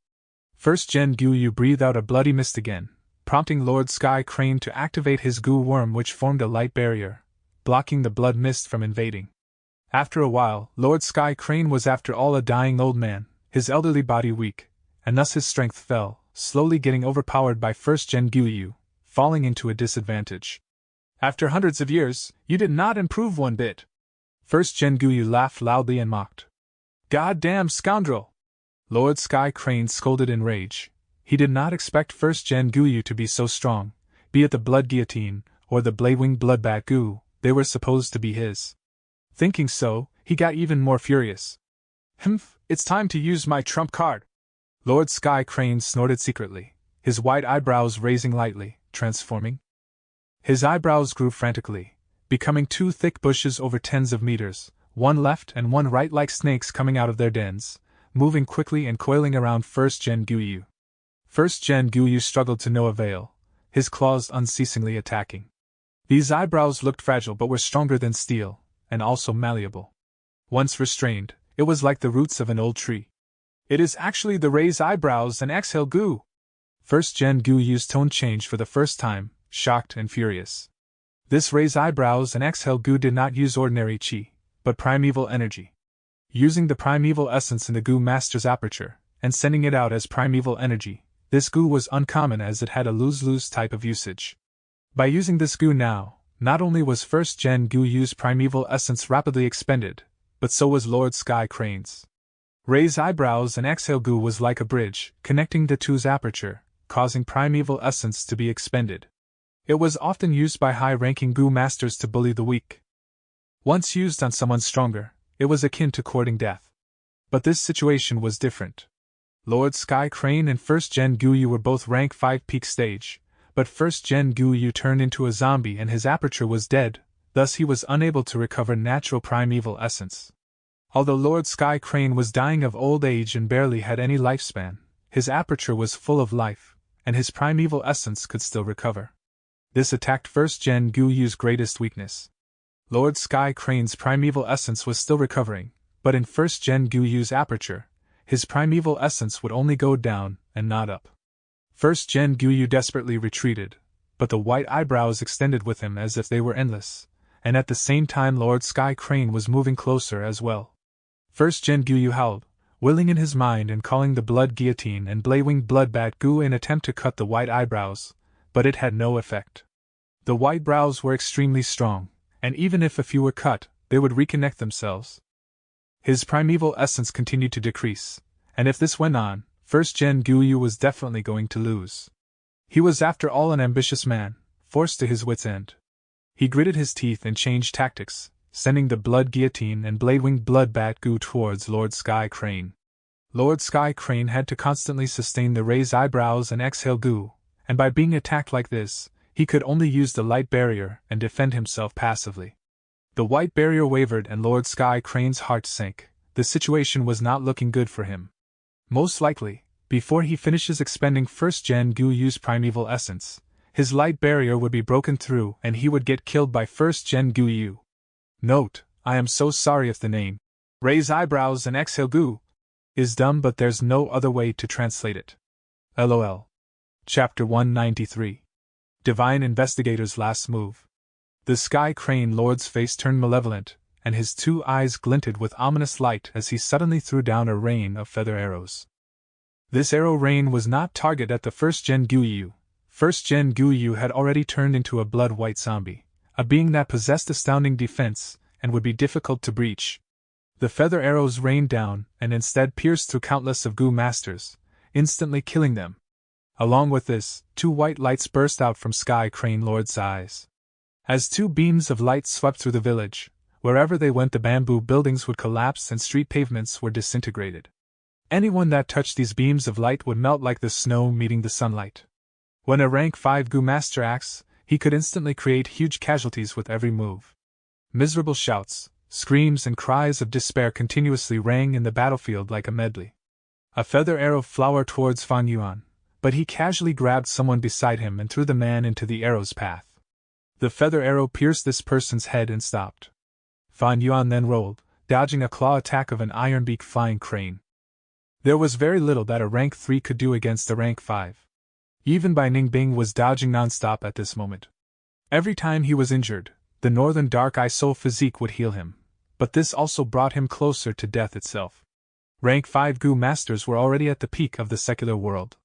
First Gen Gu Yu breathed out a bloody mist again, prompting Lord Sky Crane to activate his Gu worm which formed a light barrier, blocking the blood mist from invading. After a while, Lord Sky Crane was after all a dying old man, his elderly body weak, and thus his strength fell, slowly getting overpowered by first Gen Gu Yu, falling into a disadvantage. After hundreds of years, you did not improve one bit. First Gen Gu Yu laughed loudly and mocked. Goddamn scoundrel! Lord Sky Crane scolded in rage. He did not expect first Gen Gu Yu to be so strong, be it the blood guillotine, or the blade-winged bloodbat Gu, they were supposed to be his. Thinking so, he got even more furious. Humph, it's time to use my trump card. Lord Sky Crane snorted secretly, his white eyebrows raising lightly, transforming. His eyebrows grew frantically, becoming two thick bushes over tens of meters, one left and one right like snakes coming out of their dens, moving quickly and coiling around First Gen Guyu. First Gen Guyu struggled to no avail, his claws unceasingly attacking. These eyebrows looked fragile but were stronger than steel, and also malleable. Once restrained, it was like the roots of an old tree. It is actually the raise eyebrows and exhale goo. First Gen Guyu's tone changed for the first time, shocked and furious. This raise eyebrows and exhale goo did not use ordinary chi, but primeval energy. Using the primeval essence in the goo master's aperture, and sending it out as primeval energy, this goo was uncommon as it had a lose-lose type of usage. By using this goo now, not only was First Gen Guyu's primeval essence rapidly expended, but so was Lord Sky Crane's. Raise eyebrows and exhale goo was like a bridge, connecting the two's aperture, causing primeval essence to be expended. It was often used by high-ranking goo masters to bully the weak. Once used on someone stronger, it was akin to courting death. But this situation was different. Lord Sky Crane and First Gen Guyu were both rank 5 peak stage, but First Gen Guyu turned into a zombie and his aperture was dead, thus he was unable to recover natural primeval essence. Although Lord Sky Crane was dying of old age and barely had any lifespan, his aperture was full of life, and his primeval essence could still recover. This attacked First Gen Guyu's greatest weakness. Lord Sky Crane's primeval essence was still recovering, but in First Gen Guyu's aperture, his primeval essence would only go down and not up. First Gen Guyu desperately retreated, but the white eyebrows extended with him as if they were endless, and at the same time Lord Sky Crane was moving closer as well. First Gen Guyu howled, willing in his mind and calling the blood guillotine and blazing bloodbat goo in attempt to cut the white eyebrows, but it had no effect. The white brows were extremely strong, and even if a few were cut, they would reconnect themselves. His primeval essence continued to decrease, and if this went on, First Gen Guyu was definitely going to lose. He was after all an ambitious man, forced to his wits' end. He gritted his teeth and changed tactics, sending the blood guillotine and blade-winged bloodbat goo towards Lord Sky Crane. Lord Sky Crane had to constantly sustain the raise eyebrows and exhale goo, and by being attacked like this, he could only use the light barrier and defend himself passively. The white barrier wavered and Lord Sky Crane's heart sank. The situation was not looking good for him. Most likely, before he finishes expending First Gen Guyu's primeval essence, his light barrier would be broken through and he would get killed by First Gen Guyu. Note, I am so sorry if the name, raise eyebrows and exhale goo, is dumb but there's no other way to translate it. LOL. Chapter 193. Divine Investigator's Last Move. The Sky Crane Lord's face turned malevolent, and his two eyes glinted with ominous light as he suddenly threw down a rain of feather arrows. This arrow rain was not targeted at the First Gen Guyu. First Gen Guyu had already turned into a blood-white zombie, a being that possessed astounding defense and would be difficult to breach. The feather arrows rained down and instead pierced through countless of goo masters, instantly killing them. Along with this, two white lights burst out from Sky Crane Lord's eyes. As two beams of light swept through the village, wherever they went the bamboo buildings would collapse and street pavements were disintegrated. Anyone that touched these beams of light would melt like the snow meeting the sunlight. When a rank 5 goo master acts, he could instantly create huge casualties with every move. Miserable shouts, screams and cries of despair continuously rang in the battlefield like a medley. A feather arrow flew towards Fan Yuan, but he casually grabbed someone beside him and threw the man into the arrow's path. The feather arrow pierced this person's head and stopped. Fan Yuan then rolled, dodging a claw attack of an iron-beak flying crane. There was very little that a rank 3 could do against a rank 5. Even Bai Ningbing was dodging non-stop at this moment. Every time he was injured, the Northern Dark Eye Soul physique would heal him, but this also brought him closer to death itself. Rank 5 goo masters were already at the peak of the secular world.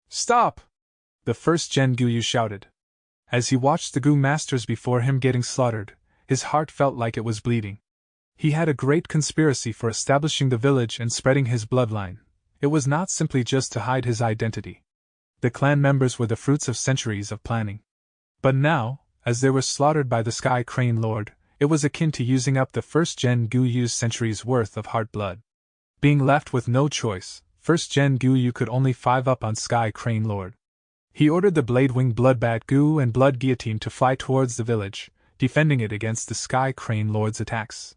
"Stop!" the First Gen Guyu shouted. As he watched the goo masters before him getting slaughtered, his heart felt like it was bleeding. He had a great conspiracy for establishing the village and spreading his bloodline. It was not simply just to hide his identity. The clan members were the fruits of centuries of planning. But now, as they were slaughtered by the Sky Crane Lord, It was akin to using up the first-gen Guyu's centuries' worth of heart blood. Being left with no choice, first-gen Guyu could only 5-up on Sky Crane Lord. He ordered the Blade-Wing Bloodbat Gu and Blood Guillotine to fly towards the village, defending it against the Sky Crane Lord's attacks.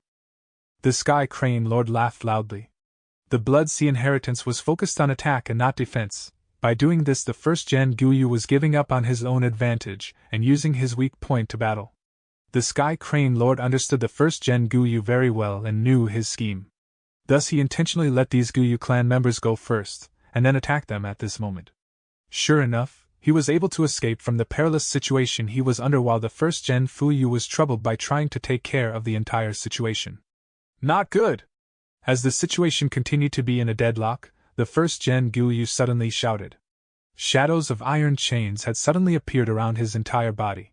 The Sky Crane Lord laughed loudly. The Blood Sea inheritance was focused on attack and not defense. By doing this, the first-gen Guyu was giving up on his own advantage and using his weak point to battle. The Sky Crane Lord understood the first-gen Guyu very well and knew his scheme. Thus he intentionally let these Guyu clan members go first, and then attack them at this moment. Sure enough, he was able to escape from the perilous situation he was under while the first-gen Fuyu was troubled by trying to take care of the entire situation. Not good! As the situation continued to be in a deadlock, the first-gen Guyu suddenly shouted. Shadows of iron chains had suddenly appeared around his entire body.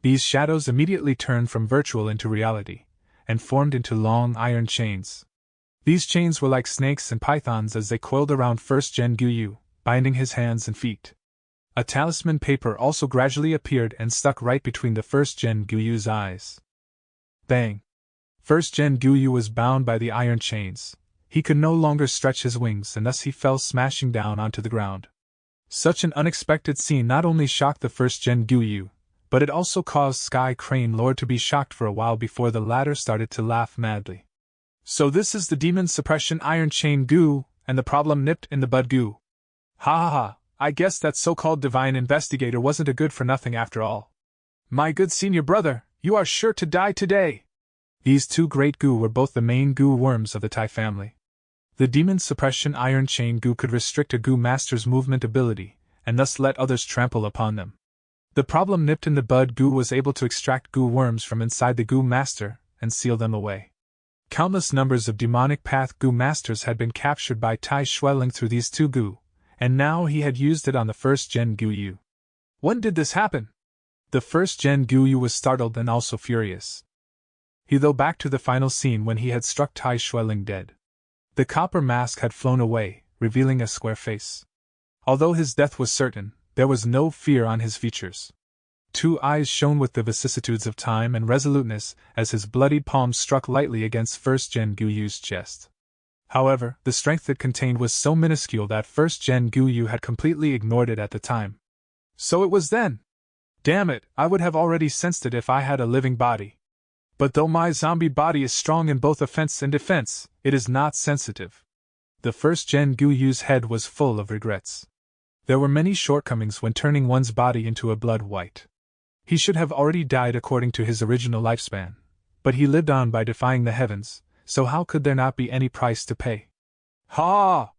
These shadows immediately turned from virtual into reality, and formed into long iron chains. These chains were like snakes and pythons as they coiled around first-gen Guyu, binding his hands and feet. A talisman paper also gradually appeared and stuck right between the first-gen Guyu's eyes. Bang! First-gen Guyu was bound by the iron chains. He could no longer stretch his wings and thus he fell smashing down onto the ground. Such an unexpected scene not only shocked the first-gen Guyu, but it also caused Sky Crane Lord to be shocked for a while before the latter started to laugh madly. So this is the Demon Suppression Iron Chain Gu, and the problem nipped in the bud Gu. Ha ha ha, I guess that so-called divine investigator wasn't a good for nothing after all. My good senior brother, you are sure to die today. These two great Gu were both the main Gu worms of the Tai family. The Demon Suppression Iron Chain Gu could restrict a Gu master's movement ability, and thus let others trample upon them. The problem nipped in the bud Gu was able to extract Gu worms from inside the Gu master, and seal them away. Countless numbers of demonic path Gu masters had been captured by Tai Xueling through these two Gu, and now he had used it on the first-gen Guyu. When did this happen? The first-gen Guyu was startled and also furious. He though back to the final scene when he had struck Tai Xueling dead. The copper mask had flown away, revealing a square face. Although his death was certain, there was no fear on his features. Two eyes shone with the vicissitudes of time and resoluteness as his bloodied palm struck lightly against first-gen Guyu's chest. However, the strength it contained was so minuscule that first-gen Guyu had completely ignored it at the time. So it was then! Damn it, I would have already sensed it if I had a living body. But though my zombie body is strong in both offense and defense, it is not sensitive. The first-gen Guyu's head was full of regrets. There were many shortcomings when turning one's body into a blood white. He should have already died according to his original lifespan, but he lived on by defying the heavens, so how could there not be any price to pay? Ha!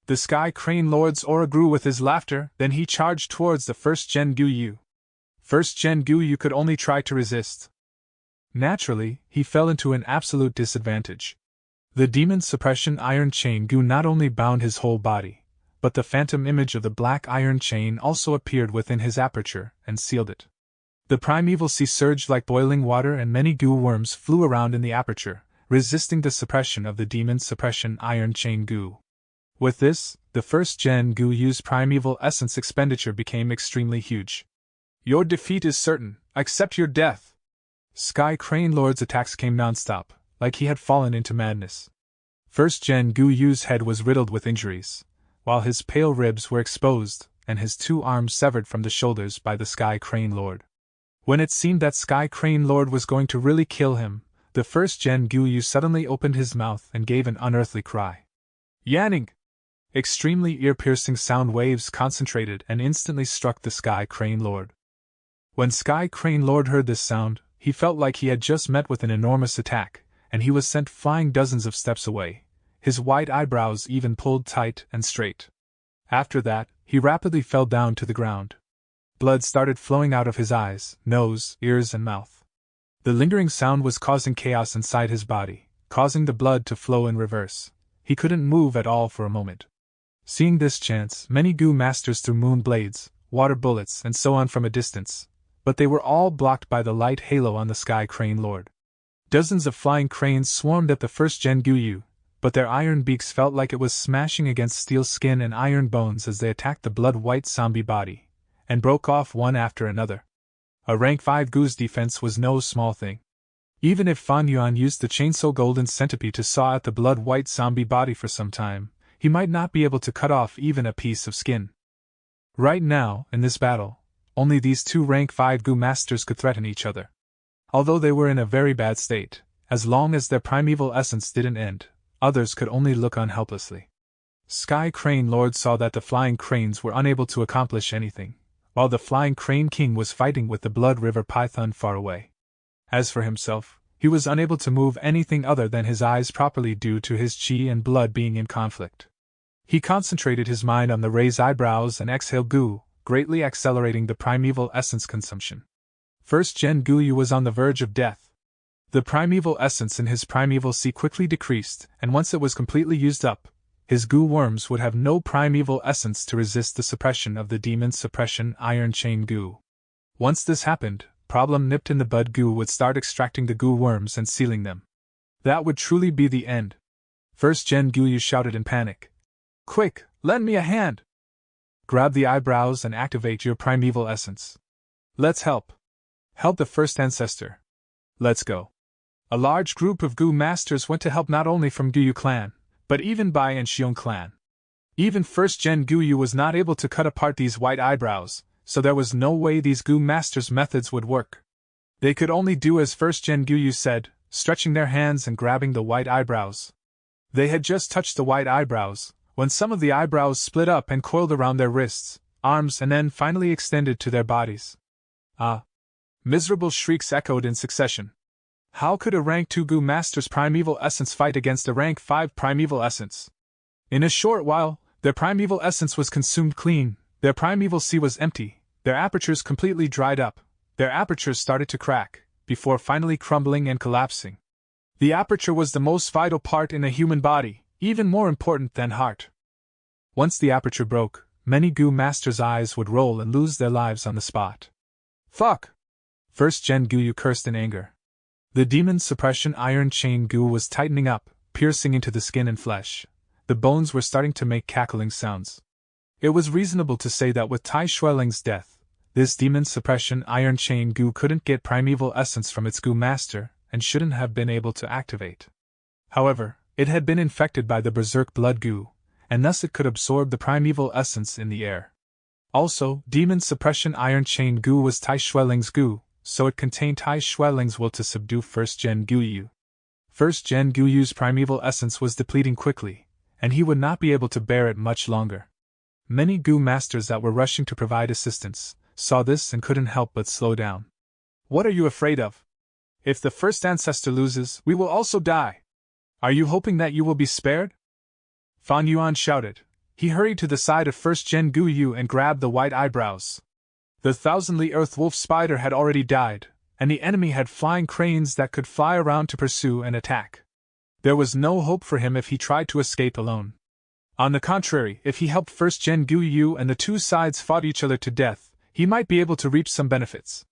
The Sky Crane Lord's aura grew with his laughter, then he charged towards the first-gen Guyu. First-gen Guyu could only try to resist. Naturally, he fell into an absolute disadvantage. The Demon Suppression Iron Chain Gu not only bound his whole body, but the phantom image of the black iron chain also appeared within his aperture and sealed it. The primeval sea surged like boiling water and many Gu worms flew around in the aperture, resisting the suppression of the Demon Suppression Iron Chain Gu. With this, the first-gen Guyu's primeval essence expenditure became extremely huge. Your defeat is certain, accept your death! Sky Crane Lord's attacks came non-stop, like he had fallen into madness. First-gen Guyu's head was riddled with injuries, while his pale ribs were exposed and his two arms severed from the shoulders by the Sky Crane Lord. When it seemed that Sky Crane Lord was going to really kill him, the first-gen Guyu suddenly opened his mouth and gave an unearthly cry. Yanning! Extremely ear-piercing sound waves concentrated and instantly struck the Sky Crane Lord. When Sky Crane Lord heard this sound, he felt like he had just met with an enormous attack, and he was sent flying dozens of steps away, his white eyebrows even pulled tight and straight. After that, he rapidly fell down to the ground. Blood started flowing out of his eyes, nose, ears, and mouth. The lingering sound was causing chaos inside his body, causing the blood to flow in reverse. He couldn't move at all for a moment. Seeing this chance, many Gu masters threw moon blades, water bullets, and so on from a distance, but they were all blocked by the light halo on the Sky Crane Lord. Dozens of flying cranes swarmed at the first-gen Guyu, but their iron beaks felt like it was smashing against steel skin and iron bones as they attacked the blood-white zombie body, and broke off one after another. A rank 5 Gu's defense was no small thing. Even if Fan Yuan used the chainsaw golden centipede to saw at the blood-white zombie body for some time, he might not be able to cut off even a piece of skin. Right now, in this battle, only these two rank 5 Gu Masters could threaten each other. Although they were in a very bad state, as long as their primeval essence didn't end, others could only look on helplessly. Sky Crane Lord saw that the Flying Cranes were unable to accomplish anything, while the Flying Crane King was fighting with the Blood River Python far away. As for himself, he was unable to move anything other than his eyes properly due to his chi and blood being in conflict. He concentrated his mind on the raised eyebrows and exhaled Gu, greatly accelerating the primeval essence consumption. First Gen Guyu was on the verge of death. The primeval essence in his primeval sea quickly decreased, and once it was completely used up, his Gu worms would have no primeval essence to resist the suppression of the demon suppression Iron Chain Gu. Once this happened, problem nipped in the bud. Gu would start extracting the Gu worms and sealing them. That would truly be the end. First Gen Guyu shouted in panic. Quick, lend me a hand! Grab the eyebrows and activate your primeval essence. Let's help. Help the first ancestor. Let's go. A large group of Gu Masters went to help, not only from Guyu clan, but even Bai and Xiong clan. Even first Gen Guyu was not able to cut apart these white eyebrows, so there was no way these Gu Masters' methods would work. They could only do as first Gen Guyu said, stretching their hands and grabbing the white eyebrows. They had just touched the white eyebrows, when some of the eyebrows split up and coiled around their wrists, arms, and then finally extended to their bodies. Ah! Miserable shrieks echoed in succession. How could a rank 2 Gu Master's primeval essence fight against a rank 5 primeval essence? In a short while, their primeval essence was consumed clean, their primeval sea was empty, their apertures completely dried up, their apertures started to crack, before finally crumbling and collapsing. The aperture was the most vital part in a human body, even more important than heart. Once the aperture broke, many Gu Masters' eyes would roll and lose their lives on the spot. Fuck! First Gen Guyu cursed in anger. The demon suppression Iron Chain Gu was tightening up, piercing into the skin and flesh. The bones were starting to make cackling sounds. It was reasonable to say that with Tai Shueling's death, this demon suppression Iron Chain Gu couldn't get primeval essence from its Gu Master, and shouldn't have been able to activate. However, it had been infected by the Berserk Blood Gu, and thus it could absorb the primeval essence in the air. Also, demon suppression Iron Chain Gu was Tai Shueling's Gu, so it contained Tai Shueling's will to subdue First Gen Guyu. First Gen Guyu's primeval essence was depleting quickly, and he would not be able to bear it much longer. Many Gu Masters that were rushing to provide assistance saw this and couldn't help but slow down. What are you afraid of? If the first ancestor loses, we will also die. Are you hoping that you will be spared? Fan Yuan shouted. He hurried to the side of First Gen Guyu and grabbed the white eyebrows. The thousandly Earth Wolf Spider had already died, and the enemy had flying cranes that could fly around to pursue and attack. There was no hope for him if he tried to escape alone. On the contrary, if he helped First Gen Guyu and the two sides fought each other to death, he might be able to reap some benefits.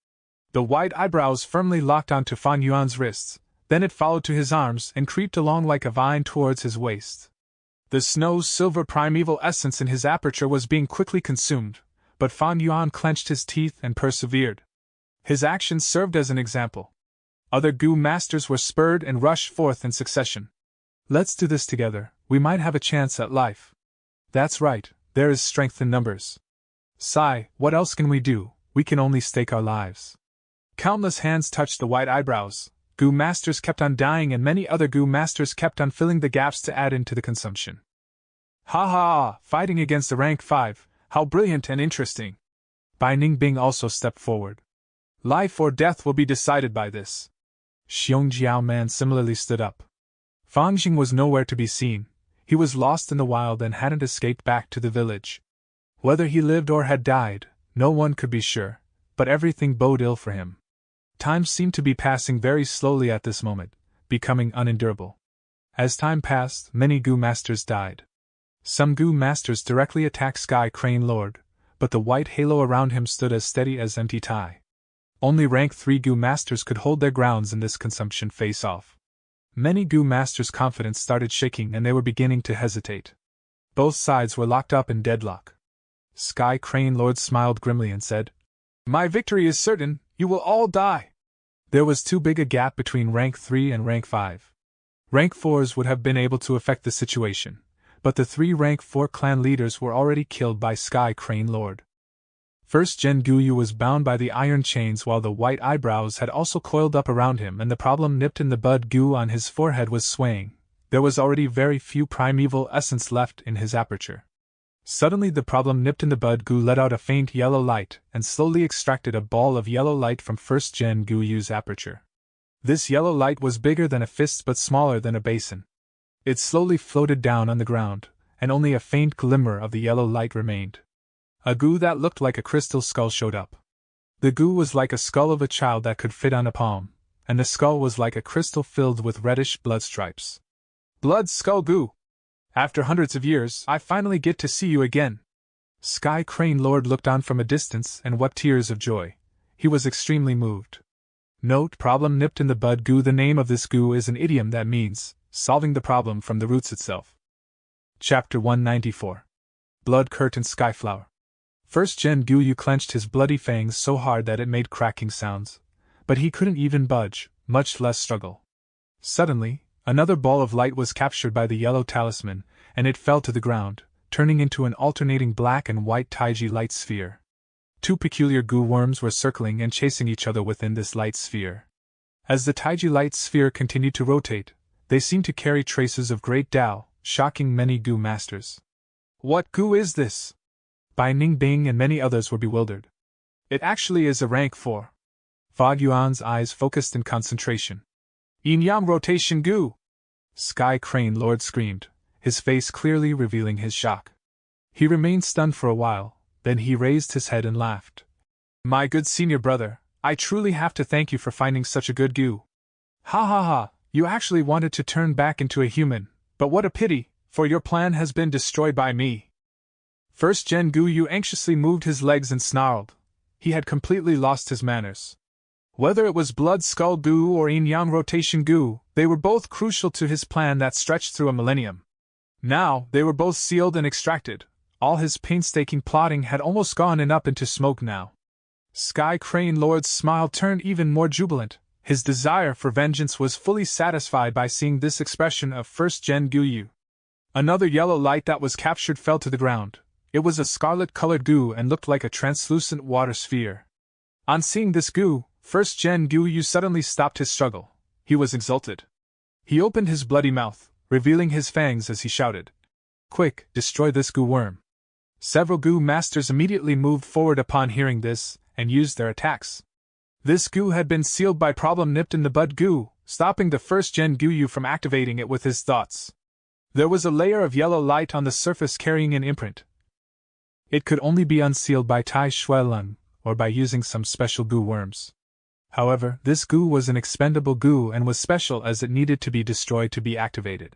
The white eyebrows firmly locked onto Fan Yuan's wrists, then it followed to his arms and creeped along like a vine towards his waist. The snow-silver primeval essence in his aperture was being quickly consumed, but Fan Yuan clenched his teeth and persevered. His actions served as an example. Other Gu Masters were spurred and rushed forth in succession. Let's do this together, we might have a chance at life. That's right, there is strength in numbers. Sigh, what else can we do? We can only stake our lives. Countless hands touched the white eyebrows. Gu Masters kept on dying and many other Gu Masters kept on filling the gaps to add into the consumption. Ha ha ha, fighting against the rank 5, how brilliant and interesting. Bai Ningbing also stepped forward. Life or death will be decided by this. Xiong Jiaoman similarly stood up. Fang Jing was nowhere to be seen. He was lost in the wild and hadn't escaped back to the village. Whether he lived or had died, no one could be sure, but everything boded ill for him. Time seemed to be passing very slowly at this moment, becoming unendurable. As time passed, many Gu Masters died. Some Gu Masters directly attacked Sky Crane Lord, but the white halo around him stood as steady as empty tie. Only rank 3 Gu Masters could hold their grounds in this consumption face-off. Many Gu Masters' confidence started shaking and they were beginning to hesitate. Both sides were locked up in deadlock. Sky Crane Lord smiled grimly and said, "My victory is certain, you will all die." There was too big a gap between rank 3 and rank 5. Rank 4s would have been able to affect the situation, but the 3 rank 4 clan leaders were already killed by Sky Crane Lord. First Gen Guyu was bound by the iron chains while the white eyebrows had also coiled up around him and the problem nipped in the bud goo on his forehead was swaying. There was already very few primeval essence left in his aperture. Suddenly the problem nipped in the bud goo let out a faint yellow light and slowly extracted a ball of yellow light from First Gen Guyu's aperture. This yellow light was bigger than a fist but smaller than a basin. It slowly floated down on the ground, and only a faint glimmer of the yellow light remained. A goo that looked like a crystal skull showed up. The goo was like a skull of a child that could fit on a palm, and the skull was like a crystal filled with reddish blood stripes. Blood Skull Goo! After hundreds of years, I finally get to see you again. Sky Crane Lord looked on from a distance and wept tears of joy. He was extremely moved. Note: problem nipped in the bud goo. The name of this goo is an idiom that means solving the problem from the roots itself. Chapter 194. Blood Curtain Skyflower. First Gen Guyu clenched his bloody fangs so hard that it made cracking sounds, but he couldn't even budge, much less struggle. Suddenly, another ball of light was captured by the yellow talisman, and it fell to the ground, turning into an alternating black and white Taiji light sphere. 2 peculiar goo worms were circling and chasing each other within this light sphere. As the Taiji light sphere continued to rotate, they seemed to carry traces of great Tao, shocking many goo masters. What goo is this? Bai Ningbing and many others were bewildered. It actually is a rank 4. Fa Yuan's eyes focused in concentration. Yin-Yang rotation goo! Sky Crane Lord screamed, his face clearly revealing his shock. He remained stunned for a while, then he raised his head and laughed. My good senior brother, I truly have to thank you for finding such a good goo. Ha ha ha, you actually wanted to turn back into a human, but what a pity, for your plan has been destroyed by me. First Gen Guyu anxiously moved his legs and snarled. He had completely lost his manners. Whether it was Blood Skull Goo or Yin-Yang Rotation Goo, they were both crucial to his plan that stretched through a millennium. Now, they were both sealed and extracted. All his painstaking plotting had almost gone up into smoke now. Sky Crane Lord's smile turned even more jubilant. His desire for vengeance was fully satisfied by seeing this expression of First Gen Guyu. Another yellow light that was captured fell to the ground. It was a scarlet-colored goo and looked like a translucent water sphere. On seeing this goo, First Gen Guyu suddenly stopped his struggle. He was exulted. He opened his bloody mouth, revealing his fangs as he shouted, "Quick, destroy this goo worm." Several goo masters immediately moved forward upon hearing this, and used their attacks. This goo had been sealed by problem nipped in the bud goo, stopping the First Gen Guyu from activating it with his thoughts. There was a layer of yellow light on the surface carrying an imprint. It could only be unsealed by Tai Shui Lung, or by using some special goo worms. However, this goo was an expendable goo and was special as it needed to be destroyed to be activated.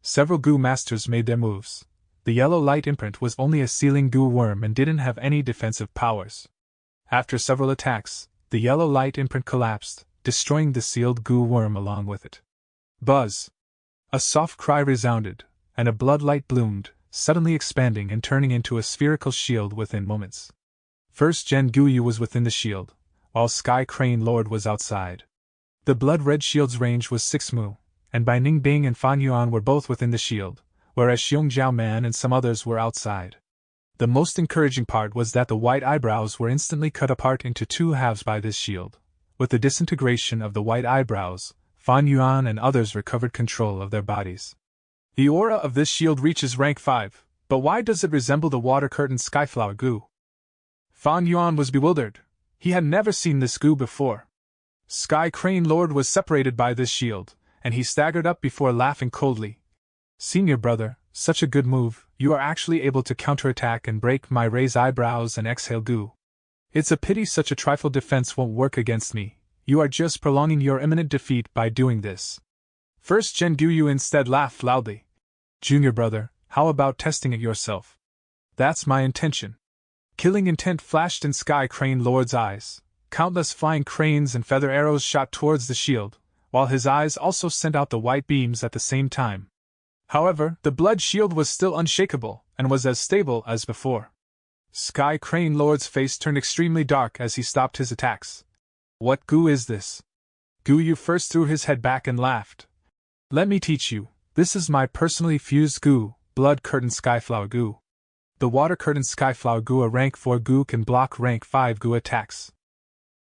Several goo masters made their moves. The yellow light imprint was only a sealing goo worm and didn't have any defensive powers. After several attacks, the yellow light imprint collapsed, destroying the sealed goo worm along with it. Buzz! A soft cry resounded, and a blood light bloomed, suddenly expanding and turning into a spherical shield within moments. First Gen Guyu was within the shield, while Sky Crane Lord was outside. The blood-red shield's range was 6 mu, and Bai Ningbing and Fan Yuan were both within the shield, whereas Xiong Jiao Man and some others were outside. The most encouraging part was that the white eyebrows were instantly cut apart into 2 halves by this shield. With the disintegration of the white eyebrows, Fan Yuan and others recovered control of their bodies. The aura of this shield reaches rank 5, but why does it resemble the water curtain skyflower goo? Fan Yuan was bewildered. He had never seen this goo before. Sky Crane Lord was separated by this shield, and he staggered up before laughing coldly. Senior brother, such a good move, you are actually able to counterattack and break my raise eyebrows and exhale goo. It's a pity such a trifle defense won't work against me. You are just prolonging your imminent defeat by doing this. First Gen Guyu instead laughed loudly. Junior brother, how about testing it yourself? That's my intention. Killing intent flashed in Sky Crane Lord's eyes. Countless flying cranes and feather arrows shot towards the shield, while his eyes also sent out the white beams at the same time. However, the blood shield was still unshakable, and was as stable as before. Sky Crane Lord's face turned extremely dark as he stopped his attacks. What goo is this? Gu Yu first threw his head back and laughed. Let me teach you, this is my personally fused Gu, Blood Curtain Skyflower Gu. The Water Curtain Skyflower Gu, a rank 4 Gu, can block rank 5 Gu attacks.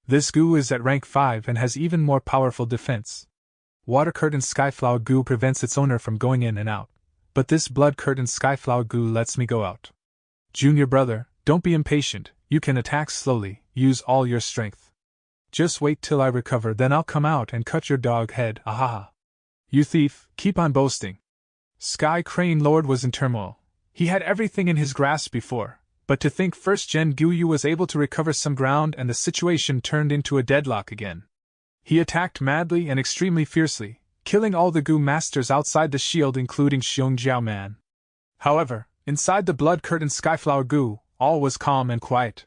This Gu is at rank 5 and has even more powerful defense. Water Curtain Skyflower Gu prevents its owner from going in and out, but this Blood Curtain Skyflower Gu lets me go out. Junior brother, don't be impatient, you can attack slowly, use all your strength. Just wait till I recover, then I'll come out and cut your dog head, ahaha. You thief, keep on boasting. Sky Crane Lord was in turmoil. He had everything in his grasp before, but to think first Gen Gu Yu was able to recover some ground and the situation turned into a deadlock again. He attacked madly and extremely fiercely, killing all the Gu masters outside the shield including Xiong Jiao Man. However, inside the Blood Curtain Skyflower Gu, all was calm and quiet.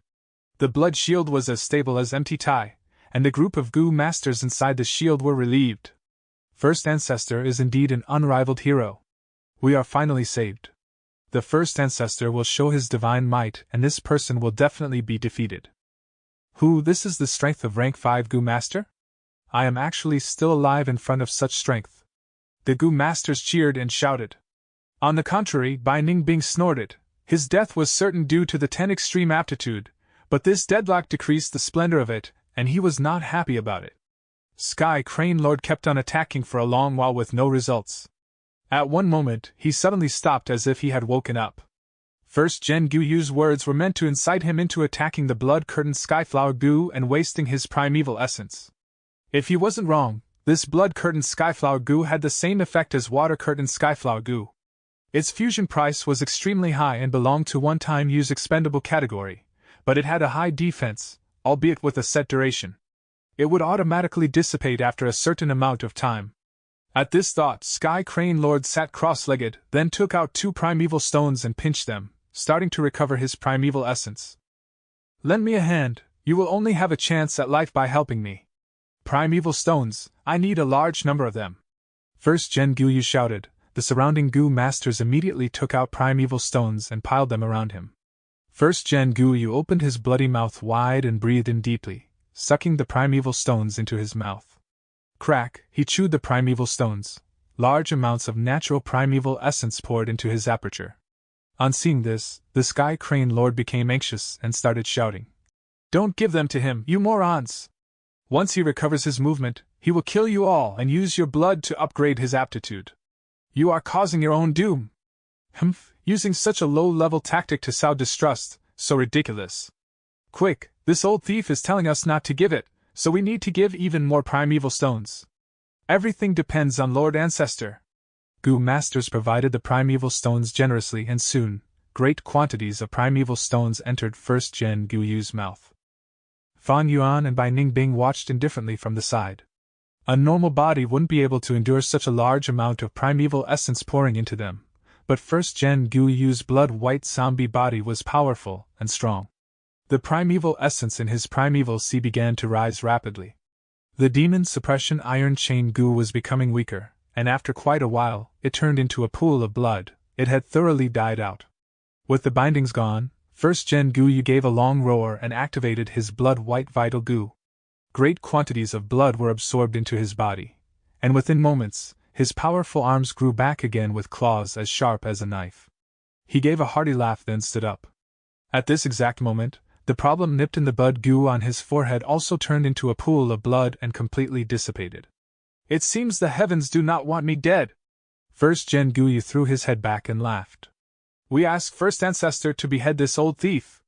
The blood shield was as stable as empty Tai, and the group of Gu masters inside the shield were relieved. First Ancestor is indeed an unrivaled hero. We are finally saved. The First Ancestor will show his divine might and this person will definitely be defeated. Who, this is the strength of rank 5 Gu Master? I am actually still alive in front of such strength. The Gu Masters cheered and shouted. On the contrary, Bai Ningbing snorted. His death was certain due to the 10 extreme aptitude, but this deadlock decreased the splendor of it, and he was not happy about it. Sky Crane Lord kept on attacking for a long while with no results. At one moment, he suddenly stopped as if he had woken up. First Gen Gu Yu's words were meant to incite him into attacking the Blood Curtain Skyflower Gu and wasting his primeval essence. If he wasn't wrong, this Blood Curtain Skyflower Gu had the same effect as Water Curtain Skyflower Gu. Its fusion price was extremely high and belonged to one-time use expendable category, but it had a high defense, albeit with a set duration. It would automatically dissipate after a certain amount of time. At this thought, Sky Crane Lord sat cross-legged, then took out 2 primeval stones and pinched them, starting to recover his primeval essence. Lend me a hand, you will only have a chance at life by helping me. Primeval stones, I need a large number of them. First Gen Gu Yu shouted. The surrounding Gu masters immediately took out primeval stones and piled them around him. First Gen Gu Yu opened his bloody mouth wide and breathed in deeply, sucking the primeval stones into his mouth. Crack, he chewed the primeval stones. Large amounts of natural primeval essence poured into his aperture. On seeing this, the Sky Crane Lord became anxious and started shouting. Don't give them to him, you morons! Once he recovers his movement, he will kill you all and use your blood to upgrade his aptitude. You are causing your own doom. Using such a low-level tactic to sow distrust, so ridiculous. Quick, this old thief is telling us not to give it, so we need to give even more primeval stones. Everything depends on Lord Ancestor. Gu Masters provided the primeval stones generously and soon, great quantities of primeval stones entered First Gen Gu Yu's mouth. Fan Yuan and Bai Ningbing watched indifferently from the side. A normal body wouldn't be able to endure such a large amount of primeval essence pouring into them, but First Gen Gu Yu's blood-white zombie body was powerful and strong. The primeval essence in his primeval sea began to rise rapidly. The demon suppression iron chain Gu was becoming weaker, and after quite a while, it turned into a pool of blood. It had thoroughly died out. With the bindings gone, First Gen Gu Yu gave a long roar and activated his blood-white vital Gu. Great quantities of blood were absorbed into his body, and within moments, his powerful arms grew back again with claws as sharp as a knife. He gave a hearty laugh, then stood up. At this exact moment, the problem nipped in the blood Gu on his forehead also turned into a pool of blood and completely dissipated. It seems the heavens do not want me dead. First Gen Gu Yu threw his head back and laughed. We ask First Ancestor to behead this old thief.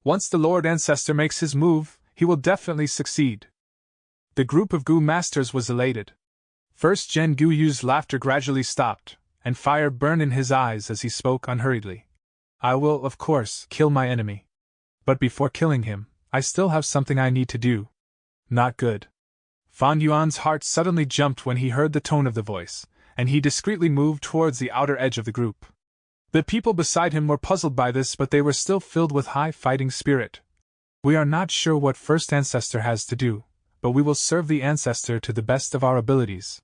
Once the Lord Ancestor makes his move, he will definitely succeed. The group of Gu Masters was elated. First Gen Gu Yu's laughter gradually stopped, and fire burned in his eyes as he spoke unhurriedly. I will, of course, kill my enemy. But before killing him, I still have something I need to do. Not good. Fan Yuan's heart suddenly jumped when he heard the tone of the voice, and he discreetly moved towards the outer edge of the group. The people beside him were puzzled by this, but they were still filled with high fighting spirit. We are not sure what First Ancestor has to do, but we will serve the Ancestor to the best of our abilities.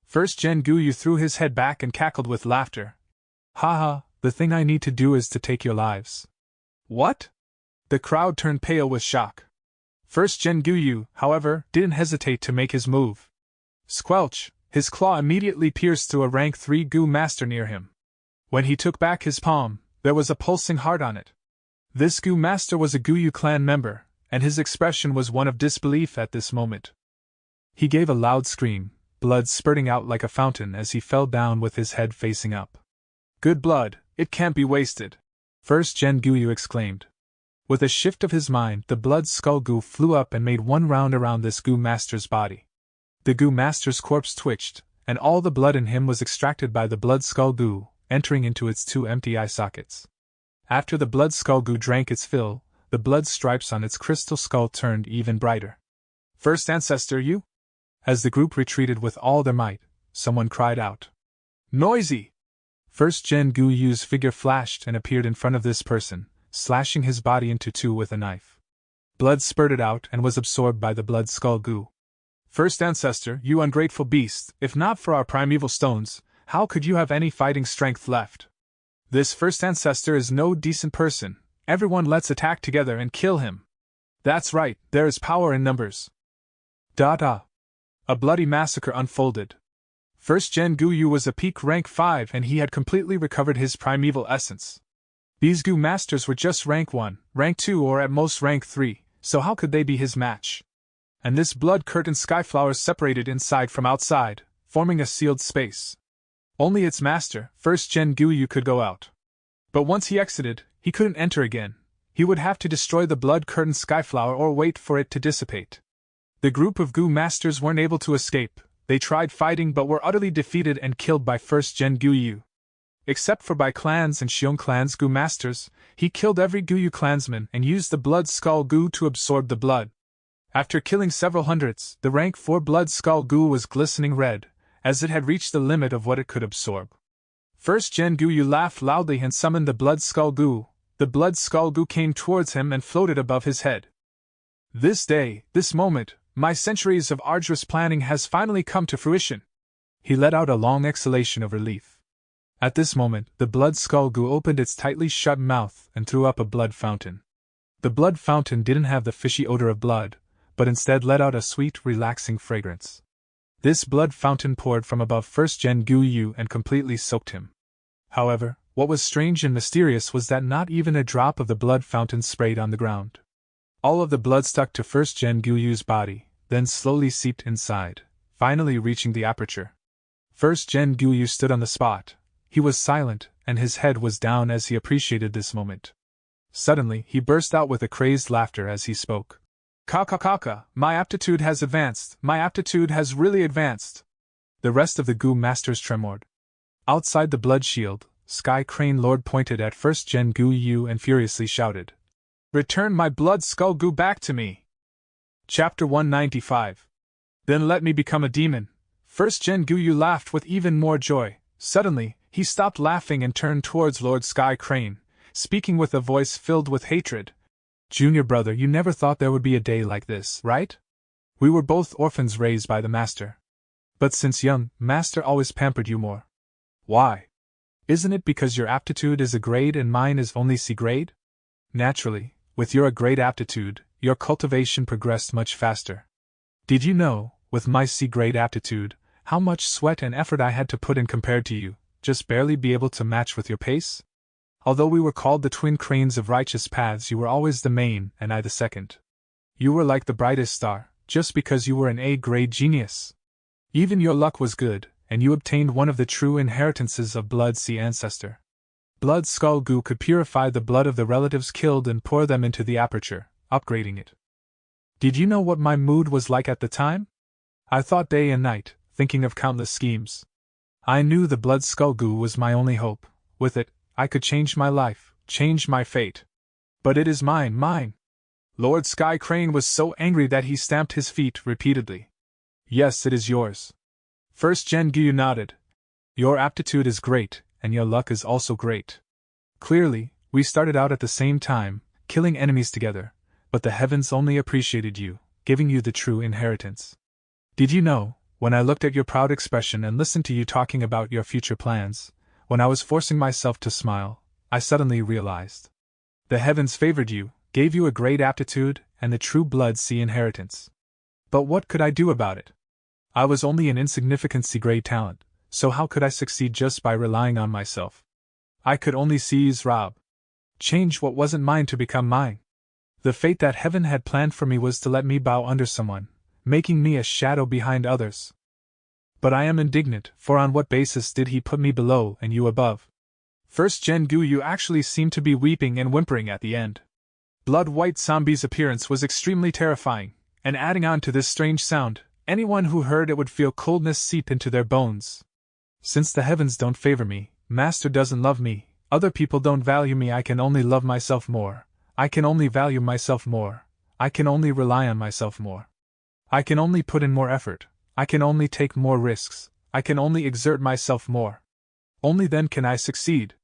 First Gen Gu Yu threw his head back and cackled with laughter. Haha, the thing I need to do is to take your lives. What? The crowd turned pale with shock. First Gen Guyu, however, didn't hesitate to make his move. Squelch! His claw immediately pierced through a rank 3 Gu master near him. When he took back his palm, there was a pulsing heart on it. This Gu master was a Guyu clan member, and his expression was one of disbelief at this moment. He gave a loud scream, blood spurting out like a fountain as he fell down with his head facing up. Good blood, it can't be wasted! First Gen Guyu exclaimed. With a shift of his mind, the blood skull Gu flew up and made one round around this Gu master's body. The Gu master's corpse twitched, and all the blood in him was extracted by the blood skull Gu, entering into its 2 empty eye sockets. After the blood skull Gu drank its fill, the blood stripes on its crystal skull turned even brighter. First ancestor, you? As the group retreated with all their might, someone cried out. Noisy! First Gen Guyu's figure flashed and appeared in front of this person, slashing his body into 2 with a knife. Blood spurted out and was absorbed by the blood skull Gu. First ancestor, you ungrateful beast, if not for our primeval stones, how could you have any fighting strength left? This first ancestor is no decent person. Everyone let's attack together and kill him. That's right, there is power in numbers. A bloody massacre unfolded. First Gen Guyu was a peak rank 5 and he had completely recovered his primeval essence. These Gu masters were just rank 1, rank 2 or at most rank 3, so how could they be his match? And this blood-curtained skyflowers separated inside from outside, forming a sealed space. Only its master, First Gen Guyu, could go out. But once he exited, he couldn't enter again. He would have to destroy the blood-curtained skyflower or wait for it to dissipate. The group of Gu masters weren't able to escape. They tried fighting but were utterly defeated and killed by First Gen Guyu. Except for Bai clans and Xiong clans Gu masters, he killed every Guyu clansman and used the blood skull Gu to absorb the blood. After killing several hundreds, the rank 4 blood skull Gu was glistening red, as it had reached the limit of what it could absorb. First Gen Guyu laughed loudly and summoned the blood skull Gu. The blood skull Gu came towards him and floated above his head. This day, this moment, my centuries of arduous planning has finally come to fruition. He let out a long exhalation of relief. At this moment, the blood skull Gu opened its tightly shut mouth and threw up a blood fountain. The blood fountain didn't have the fishy odor of blood, but instead let out a sweet, relaxing fragrance. This blood fountain poured from above First Gen Guyu and completely soaked him. However, what was strange and mysterious was that not even a drop of the blood fountain sprayed on the ground. All of the blood stuck to First Gen Guyu's body, then slowly seeped inside, finally reaching the aperture. First Gen Guyu stood on the spot. He was silent, and his head was down as he appreciated this moment. Suddenly, he burst out with a crazed laughter as he spoke. Kaka, my aptitude has advanced, my aptitude has really advanced. The rest of the Gu masters tremored. Outside the blood shield, Sky Crane Lord pointed at First Gen Guyu and furiously shouted, Return my blood skull Gu back to me! Chapter 195. Then let me become a demon. First Gen Guyu laughed with even more joy. Suddenly, he stopped laughing and turned towards Lord Sky Crane, speaking with a voice filled with hatred. Junior brother, you never thought there would be a day like this, right? We were both orphans raised by the Master. But since young, Master always pampered you more. Why? Isn't it because your aptitude is a grade and mine is only C grade? Naturally, with your A grade aptitude, your cultivation progressed much faster. Did you know, with my C grade aptitude, how much sweat and effort I had to put in compared to you, just barely be able to match with your pace? Although we were called the twin cranes of righteous paths, you were always the main and I the second. You were like the brightest star, just because you were an A-grade genius. Even your luck was good, and you obtained one of the true inheritances of Blood Sea Ancestor. Blood Skull Gu could purify the blood of the relatives killed and pour them into the aperture, upgrading it. Did you know what my mood was like at the time? I thought day and night, thinking of countless schemes. I knew the Blood Skull Gu was my only hope. With it, I could change my life, change my fate. But it is mine. Lord Sky Crane was so angry that he stamped his feet repeatedly. Yes, it is yours. First Gen Guyu nodded. Your aptitude is great, and your luck is also great. Clearly, we started out at the same time, killing enemies together, but the heavens only appreciated you, giving you the true inheritance. Did you know, when I looked at your proud expression and listened to you talking about your future plans, when I was forcing myself to smile, I suddenly realized. The heavens favored you, gave you a great aptitude, and the true blood sea inheritance. But what could I do about it? I was only an insignificant C-grade talent, so how could I succeed just by relying on myself? I could only seize, rob, change what wasn't mine to become mine. The fate that heaven had planned for me was to let me bow under someone, making me a shadow behind others. But I am indignant, for on what basis did he put me below and you above? First Gen Gu, you actually seemed to be weeping and whimpering at the end. Blood-white Zombie's appearance was extremely terrifying, and adding on to this strange sound, anyone who heard it would feel coldness seep into their bones. Since the heavens don't favor me, Master doesn't love me, other people don't value me, I can only love myself more, I can only value myself more, I can only rely on myself more. I can only put in more effort, I can only take more risks, I can only exert myself more. Only then can I succeed.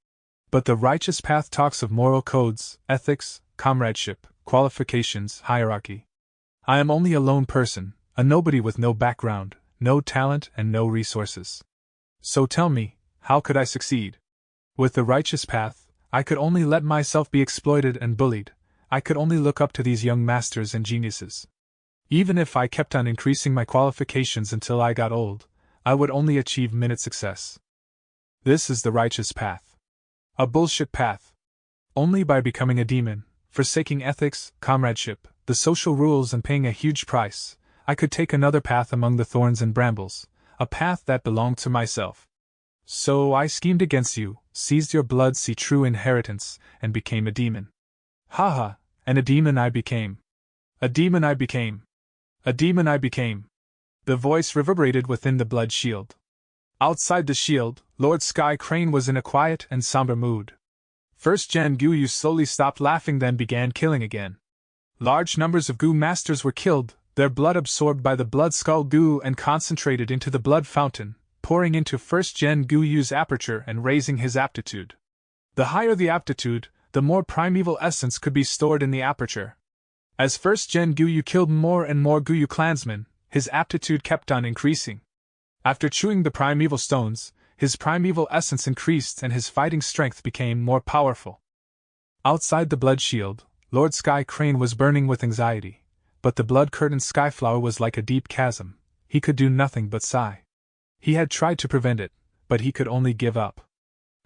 But the righteous path talks of moral codes, ethics, comradeship, qualifications, hierarchy. I am only a lone person, a nobody with no background, no talent, and no resources. So tell me, how could I succeed? With the righteous path, I could only let myself be exploited and bullied, I could only look up to these young masters and geniuses. Even if I kept on increasing my qualifications until I got old, I would only achieve minute success. This is the righteous path. A bullshit path. Only by becoming a demon, forsaking ethics, comradeship, the social rules, and paying a huge price, I could take another path among the thorns and brambles, a path that belonged to myself. So I schemed against you, seized your blood sea true inheritance, and became a demon. Ha ha, and a demon I became. A demon I became. A demon I became. The voice reverberated within the blood shield. Outside the shield, Lord Sky Crane was in a quiet and somber mood. First Gen Gu slowly stopped laughing, then began killing again. Large numbers of Gu masters were killed, their blood absorbed by the blood skull Gu and concentrated into the blood fountain, pouring into First Gen Gu's aperture and raising his aptitude. The higher the aptitude, the more primeval essence could be stored in the aperture. As First Gen Gu killed more and more Gu clansmen, his aptitude kept on increasing. After chewing the primeval stones, his primeval essence increased and his fighting strength became more powerful. Outside the blood shield, Lord Sky Crane was burning with anxiety, but the blood-curtained skyflower was like a deep chasm, he could do nothing but sigh. He had tried to prevent it, but he could only give up.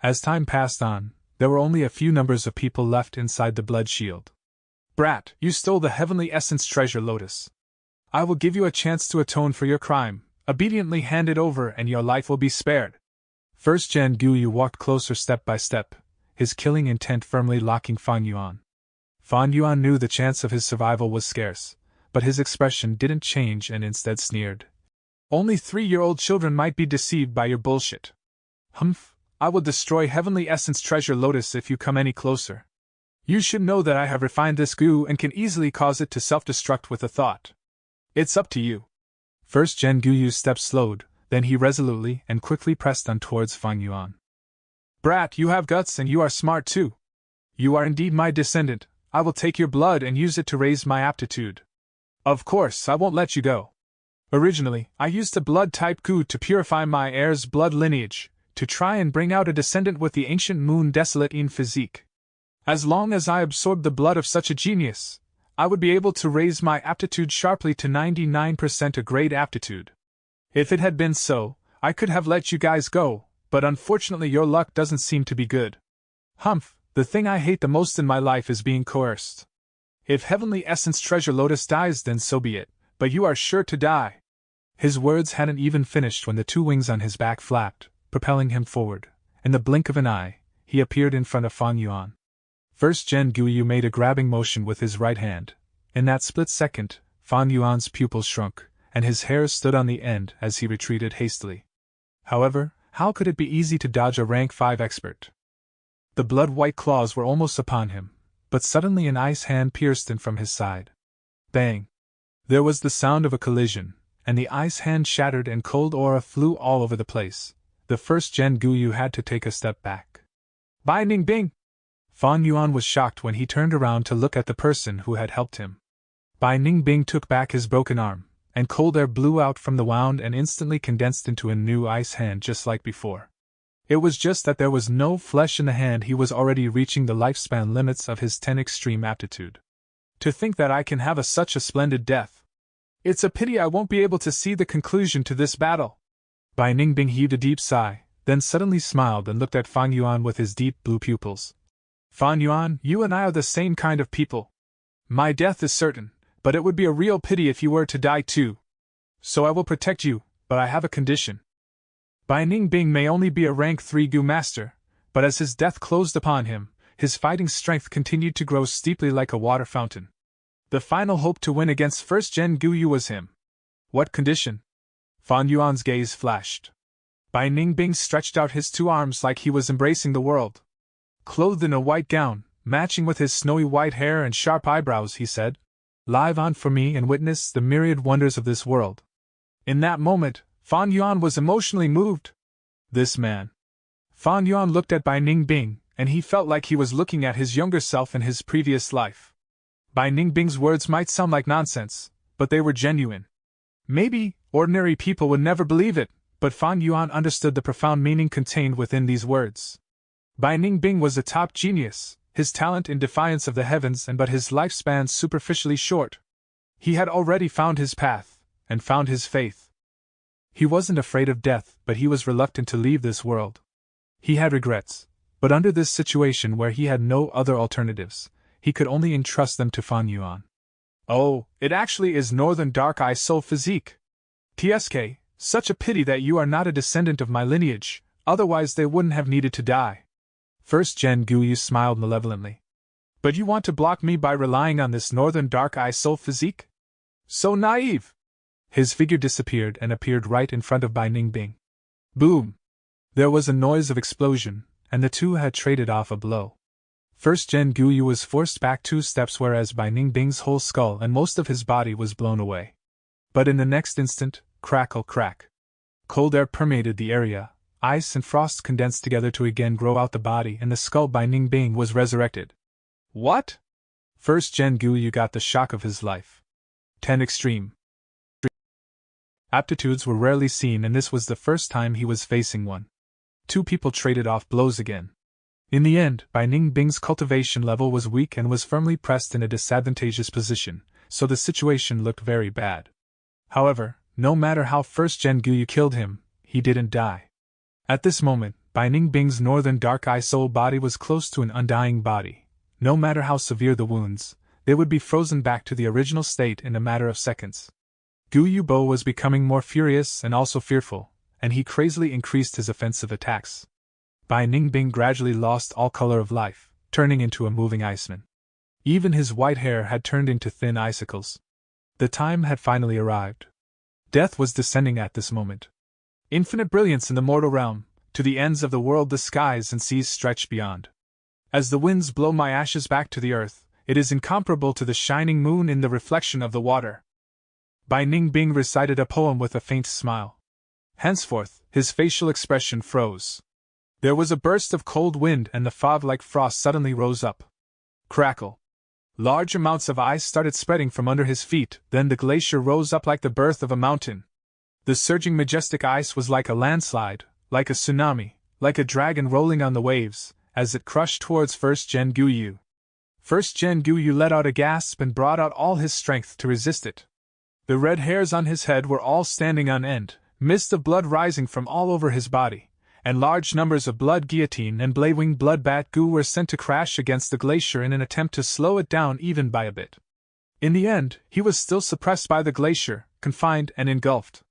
As time passed on, there were only a few numbers of people left inside the blood shield. Brat, you stole the heavenly essence treasure lotus. I will give you a chance to atone for your crime, obediently hand it over and your life will be spared. First Gen Gu walked closer step by step, his killing intent firmly locking Fan Yuan. Fan Yuan knew the chance of his survival was scarce, but his expression didn't change and instead sneered. Only 3-year-old children might be deceived by your bullshit. Humph, I will destroy heavenly essence treasure lotus if you come any closer. You should know that I have refined this Gu and can easily cause it to self-destruct with a thought. It's up to you. First Gen Gu's steps slowed, then he resolutely and quickly pressed on towards Fan Yuan. Brat, you have guts and you are smart too. You are indeed my descendant, I will take your blood and use it to raise my aptitude. Of course, I won't let you go. Originally, I used a blood-type Gu to purify my heir's blood lineage, to try and bring out a descendant with the ancient moon desolate in physique. As long as I absorbed the blood of such a genius, I would be able to raise my aptitude sharply to 99% a grade aptitude. If it had been so, I could have let you guys go, but unfortunately your luck doesn't seem to be good. Humph, the thing I hate the most in my life is being coerced. If Heavenly Essence Treasure Lotus dies, then so be it, but you are sure to die. His words hadn't even finished when the 2 wings on his back flapped, propelling him forward. In the blink of an eye, he appeared in front of Fan Yuan. First Gen Gu made a grabbing motion with his right hand. In that split second, Fan Yuan's pupils shrunk, and his hair stood on the end as he retreated hastily. However, how could it be easy to dodge a rank 5 expert? The blood-white claws were almost upon him, but suddenly an ice hand pierced in from his side. Bang! There was the sound of a collision, and the ice hand shattered and cold aura flew all over the place. The First Gen Gu had to take a step back. Bai Ning Bing! Fan Yuan was shocked when he turned around to look at the person who had helped him. Bai Ning Bing took back his broken arm, and cold air blew out from the wound and instantly condensed into a new ice hand just like before. It was just that there was no flesh in the hand, he was already reaching the lifespan limits of his 10 extreme aptitude. To think that I can have such a splendid death. It's a pity I won't be able to see the conclusion to this battle. Bai Ningbing heaved a deep sigh, then suddenly smiled and looked at Fang Yuan with his deep blue pupils. Fang Yuan, you and I are the same kind of people. My death is certain, but it would be a real pity if you were to die too. So I will protect you, but I have a condition. Bai Ningbing may only be a rank 3 Gu master, but as his death closed upon him, his fighting strength continued to grow steeply like a water fountain. The final hope to win against first Gen Gu Yu was him. What condition? Fang Yuan's gaze flashed. Bai Ningbing stretched out his 2 arms like he was embracing the world. Clothed in a white gown, matching with his snowy white hair and sharp eyebrows, he said, "Live on for me and witness the myriad wonders of this world." In that moment, Fang Yuan was emotionally moved. This man. Fang Yuan looked at Bai Ningbing, and he felt like he was looking at his younger self in his previous life. Bai Ningbing's words might sound like nonsense, but they were genuine. Maybe ordinary people would never believe it, but Fang Yuan understood the profound meaning contained within these words. Bai Ningbing was a top genius, his talent in defiance of the heavens but his lifespan superficially short. He had already found his path, and found his faith. He wasn't afraid of death, but he was reluctant to leave this world. He had regrets, but under this situation where he had no other alternatives, he could only entrust them to Fang Yuan. "Oh, it actually is Northern Dark Eye Soul Physique. TSK, such a pity that you are not a descendant of my lineage, otherwise they wouldn't have needed to die." First Gen Gu Yu smiled malevolently. "But you want to block me by relying on this Northern Dark Eye Soul Physique? So naive!" His figure disappeared and appeared right in front of Bai Ningbing. Boom! There was a noise of explosion, and the two had traded off a blow. First Gen Gu Yu was forced back 2 steps, whereas Bai Ningbing's whole skull and most of his body was blown away. But in the next instant, crackle crack. Cold air permeated the area, ice and frost condensed together to again grow out the body, and the skull Bai Ningbing was resurrected. What? First Gen Gu Yu got the shock of his life. 10 extreme aptitudes were rarely seen, and this was the first time he was facing one. 2 people traded off blows again. In the end, Bai Ningbing's cultivation level was weak and was firmly pressed in a disadvantageous position, so the situation looked very bad. However, no matter how first Gen Gu Yu killed him, he didn't die. At this moment, Bai Ningbing's Northern Dark Eye Soul body was close to an undying body. No matter how severe the wounds, they would be frozen back to the original state in a matter of seconds. Gu Yu Bo was becoming more furious and also fearful, and he crazily increased his offensive attacks. Bai Ningbing gradually lost all color of life, turning into a moving iceman. Even his white hair had turned into thin icicles. The time had finally arrived. Death was descending at this moment. Infinite brilliance in the mortal realm, to the ends of the world the skies and seas stretch beyond. As the winds blow my ashes back to the earth, it is incomparable to the shining moon in the reflection of the water. Bai Ningbing recited a poem with a faint smile. Henceforth, his facial expression froze. There was a burst of cold wind and the fog like frost suddenly rose up. Crackle. Large amounts of ice started spreading from under his feet, then the glacier rose up like the birth of a mountain. The surging majestic ice was like a landslide, like a tsunami, like a dragon rolling on the waves, as it crushed towards First Gen Gu Yu. First Gen Gu Yu let out a gasp and brought out all his strength to resist it. The red hairs on his head were all standing on end, mist of blood rising from all over his body, and large numbers of blood guillotine and blade-winged blood-bat goo were sent to crash against the glacier in an attempt to slow it down even by a bit. In the end, he was still suppressed by the glacier, confined and engulfed.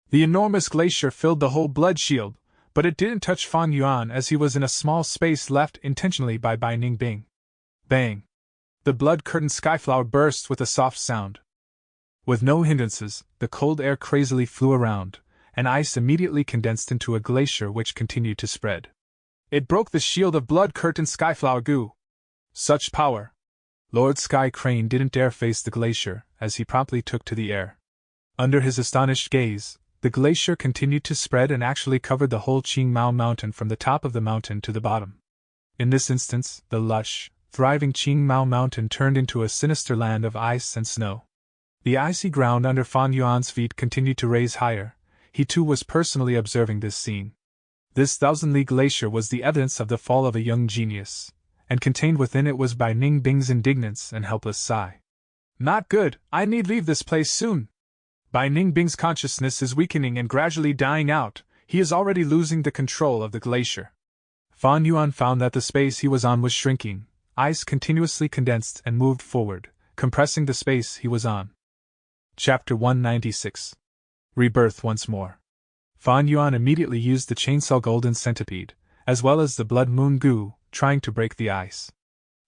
The enormous glacier filled the whole blood shield, but it didn't touch Fang Yuan as he was in a small space left intentionally by Bai Ningbing. Bang! The blood-curtained skyflower burst with a soft sound. With no hindrances, the cold air crazily flew around, and ice immediately condensed into a glacier which continued to spread. It broke the shield of blood-curtained skyflower goo. Such power! Lord Sky Crane didn't dare face the glacier, as he promptly took to the air. Under his astonished gaze, the glacier continued to spread and actually covered the whole Qingmao Mountain from the top of the mountain to the bottom. In this instance, the lush, thriving Qingmao Mountain turned into a sinister land of ice and snow. The icy ground under Fang Yuan's feet continued to raise higher. He too was personally observing this scene. This 1,000-li glacier was the evidence of the fall of a young genius, and contained within it was Bai Ningbing's indignance and helpless sigh. Not good, I need leave this place soon. Bai Ningbing's consciousness is weakening and gradually dying out, he is already losing the control of the glacier. Fan Yuan found that the space he was on was shrinking, ice continuously condensed and moved forward, compressing the space he was on. Chapter 196. Rebirth once more. Fan Yuan immediately used the chainsaw golden centipede, as well as the blood moon goo, trying to break the ice.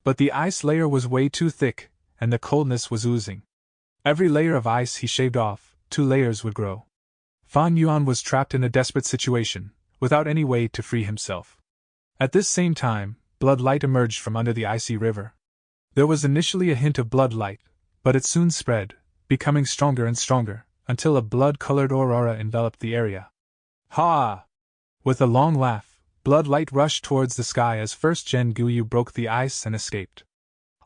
But the ice layer was way too thick, and the coldness was oozing. Every layer of ice he shaved off, 2 layers would grow. Fan Yuan was trapped in a desperate situation, without any way to free himself. At this same time, blood light emerged from under the icy river. There was initially a hint of blood light, but it soon spread, becoming stronger and stronger, until a blood-colored aurora enveloped the area. Ha! With a long laugh, blood light rushed towards the sky as First Gen Guyu broke the ice and escaped.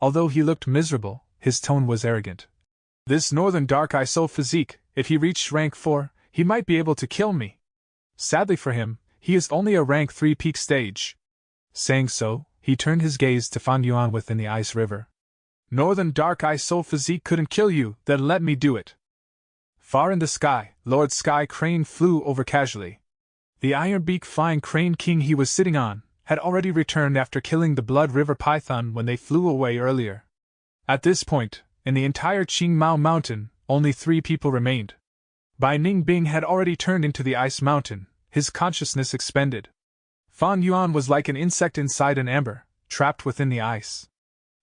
Although he looked miserable, his tone was arrogant. This northern dark eye soul physique, if he reached rank 4, he might be able to kill me. Sadly for him, he is only a rank 3 peak stage. Saying so, he turned his gaze to Fan Yuan within the ice river. Northern dark eye soul physique couldn't kill you, then let me do it. Far in the sky, Lord Sky Crane flew over casually. The iron-beak flying crane king he was sitting on had already returned after killing the Blood River Python when they flew away earlier. At this point, in the entire Qingmao Mountain, only 3 people remained. Bai Ningbing had already turned into the ice mountain, his consciousness expended. Fan Yuan was like an insect inside an amber, trapped within the ice.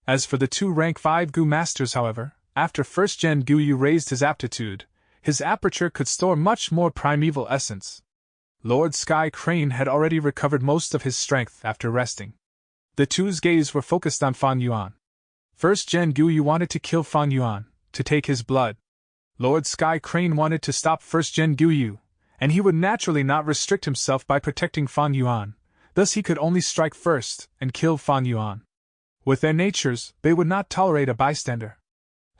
As for the 2 rank 5 Gu Masters, however, after First Gen Guyu raised his aptitude, his aperture could store much more primeval essence. Lord Sky Crane had already recovered most of his strength after resting. The 2's gaze were focused on Fan Yuan. First Gen Guyu wanted to kill Fan Yuan, to take his blood. Lord Sky Crane wanted to stop First Gen Guyu, and he would naturally not restrict himself by protecting Fan Yuan, thus he could only strike first and kill Fan Yuan. With their natures, they would not tolerate a bystander.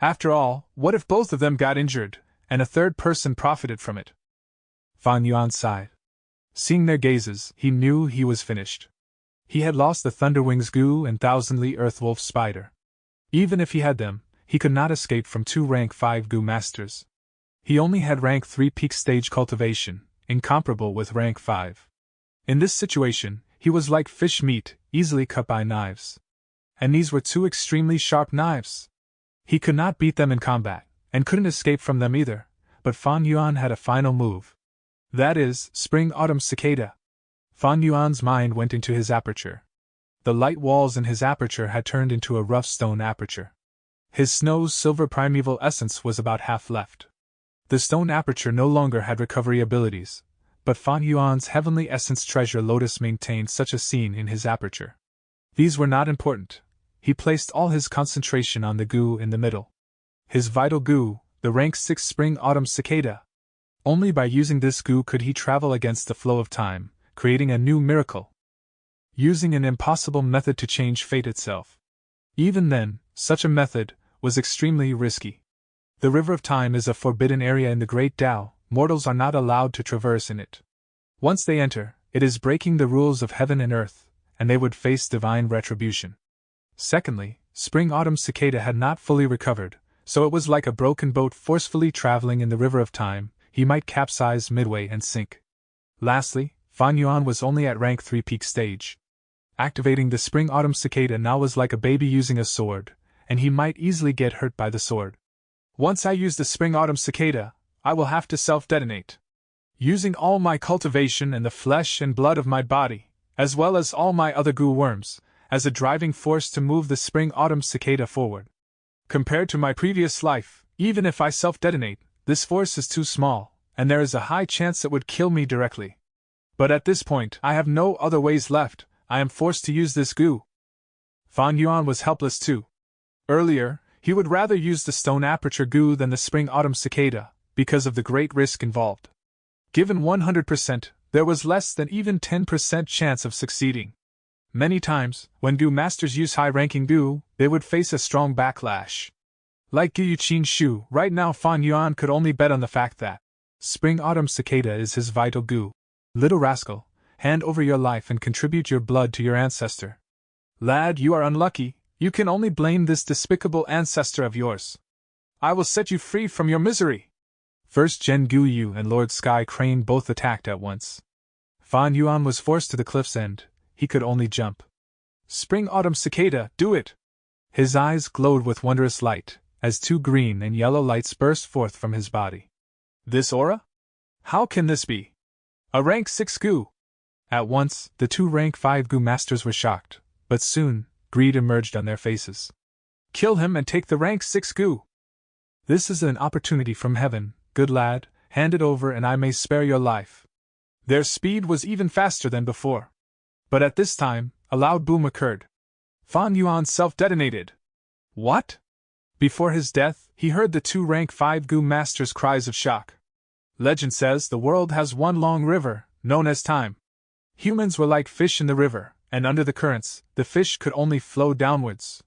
After all, what if both of them got injured, and a third person profited from it? Fan Yuan sighed. Seeing their gazes, he knew he was finished. He had lost the Thunderwings Gu and Thousandly Earthwolf Spider. Even if he had them, he could not escape from 2 rank 5 Gu Masters. He only had rank 3 peak stage cultivation, incomparable with rank 5. In this situation, he was like fish meat, easily cut by knives. And these were 2 extremely sharp knives. He could not beat them in combat, and couldn't escape from them either, but Fan Yuan had a final move. That is, Spring-Autumn Cicada. Fan Yuan's mind went into his aperture. The light walls in his aperture had turned into a rough stone aperture. His Snow's silver primeval essence was about half left. The stone aperture no longer had recovery abilities, but Fan Yuan's heavenly essence treasure lotus maintained such a scene in his aperture. These were not important. He placed all his concentration on the Gu in the middle. His vital Gu, the rank 6 Spring-Autumn Cicada. Only by using this Gu could he travel against the flow of time, creating a new miracle. Using an impossible method to change fate itself. Even then, such a method was extremely risky. The River of Time is a forbidden area in the Great Tao, mortals are not allowed to traverse in it. Once they enter, it is breaking the rules of heaven and earth, and they would face divine retribution. Secondly, Spring-Autumn Cicada had not fully recovered, so it was like a broken boat forcefully traveling in the River of Time, he might capsize midway and sink. Lastly, Fan Yuan was only at rank 3 peak stage. Activating the Spring-Autumn Cicada now was like a baby using a sword, and he might easily get hurt by the sword. Once I use the Spring-Autumn Cicada, I will have to self-detonate. Using all my cultivation and the flesh and blood of my body, as well as all my other Gu worms, as a driving force to move the Spring-Autumn Cicada forward. Compared to my previous life, even if I self-detonate, this force is too small, and there is a high chance it would kill me directly. But at this point, I have no other ways left, I am forced to use this Gu. Fan Yuan was helpless too. Earlier, he would rather use the stone aperture Gu than the Spring-Autumn Cicada, because of the great risk involved. Given 100%, there was less than even 10% chance of succeeding. Many times, when Gu Masters use high-ranking Gu, they would face a strong backlash. Like Guyu Qin Shu, right now Fan Yuan could only bet on the fact that Spring-Autumn Cicada is his vital Gu. Little rascal, hand over your life and contribute your blood to your ancestor. Lad, you are unlucky, you can only blame this despicable ancestor of yours. I will set you free from your misery! First Gen Guyu and Lord Sky Crane both attacked at once. Fan Yuan was forced to the cliff's end, he could only jump. Spring Autumn Cicada, do it! His eyes glowed with wondrous light, as two green and yellow lights burst forth from his body. This aura? How can this be? A rank 6 Gu! At once, the two rank 5 Gu masters were shocked, but soon, greed emerged on their faces. Kill him and take the rank 6 Gu! This is an opportunity from heaven, good lad, hand it over and I may spare your life. Their speed was even faster than before. But at this time, a loud boom occurred. Fan Yuan self-detonated. What? Before his death, he heard the two rank 5 Gu masters' cries of shock. Legend says the world has one long river, known as time. Humans were like fish in the river, and under the currents, the fish could only flow downwards.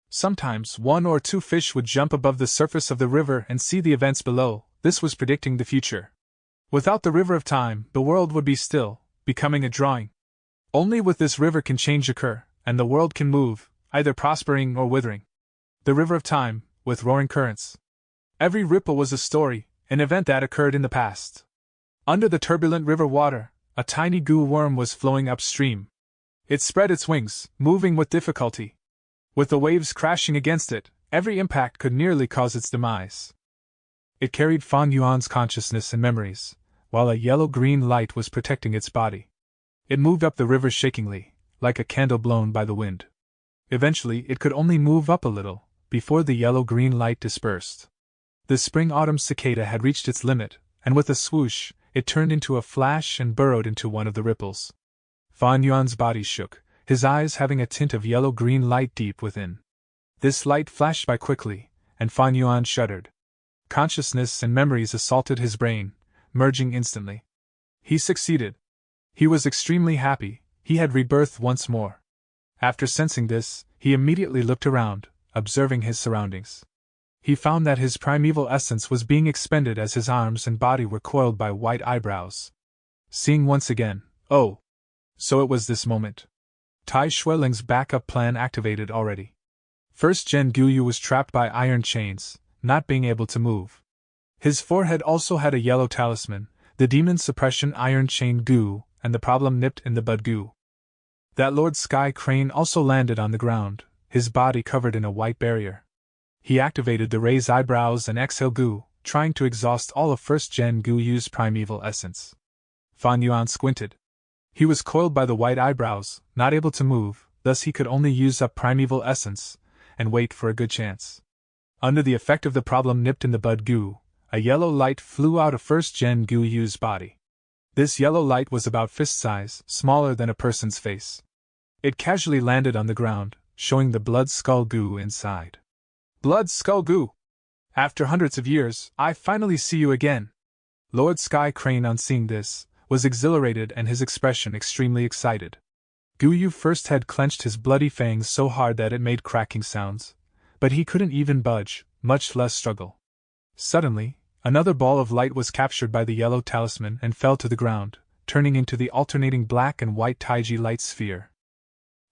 Sometimes one or two fish would jump above the surface of the river and see the events below. This was predicting the future. Without the river of time, the world would be still, becoming a drawing. Only with this river can change occur, and the world can move, either prospering or withering. The river of time, with roaring currents. Every ripple was a story, an event that occurred in the past. Under the turbulent river water, a tiny goo worm was flowing upstream. It spread its wings, moving with difficulty. With the waves crashing against it, every impact could nearly cause its demise. It carried Fan Yuan's consciousness and memories, while a yellow-green light was protecting its body. It moved up the river shakingly, like a candle blown by the wind. Eventually it could only move up a little, before the yellow-green light dispersed. The spring-autumn cicada had reached its limit, and with a swoosh, it turned into a flash and burrowed into one of the ripples. Fan Yuan's body shook, his eyes having a tint of yellow-green light deep within. This light flashed by quickly, and Fan Yuan shuddered. Consciousness and memories assaulted his brain, merging instantly. He succeeded. He was extremely happy, he had rebirthed once more. After sensing this, he immediately looked around, observing his surroundings. He found that his primeval essence was being expended as his arms and body were coiled by white eyebrows. Seeing once again, oh! So it was this moment. Tai Xueling's backup plan activated already. First Gen Guyu was trapped by iron chains, not being able to move. His forehead also had a yellow talisman, the demon suppression iron chain Gu, and the problem nipped in the bud Gu. That Lord Sky Crane also landed on the ground, his body covered in a white barrier. He activated the raise eyebrows and exhale Gu, trying to exhaust all of First Gen Guyu's primeval essence. Fan Yuan squinted. He was coiled by the white eyebrows, not able to move, thus he could only use up primeval essence, and wait for a good chance. Under the effect of the problem nipped in the bud Gu, a yellow light flew out of First Gen Guyu's body. This yellow light was about fist size, smaller than a person's face. It casually landed on the ground, showing the blood skull Gu inside. Blood skull Gu! After hundreds of years, I finally see you again. Lord Sky Crane, on seeing this, was exhilarated and his expression extremely excited. Guyu first had clenched his bloody fangs so hard that it made cracking sounds, but he couldn't even budge, much less struggle. Suddenly, another ball of light was captured by the yellow talisman and fell to the ground, turning into the alternating black and white Taiji light sphere.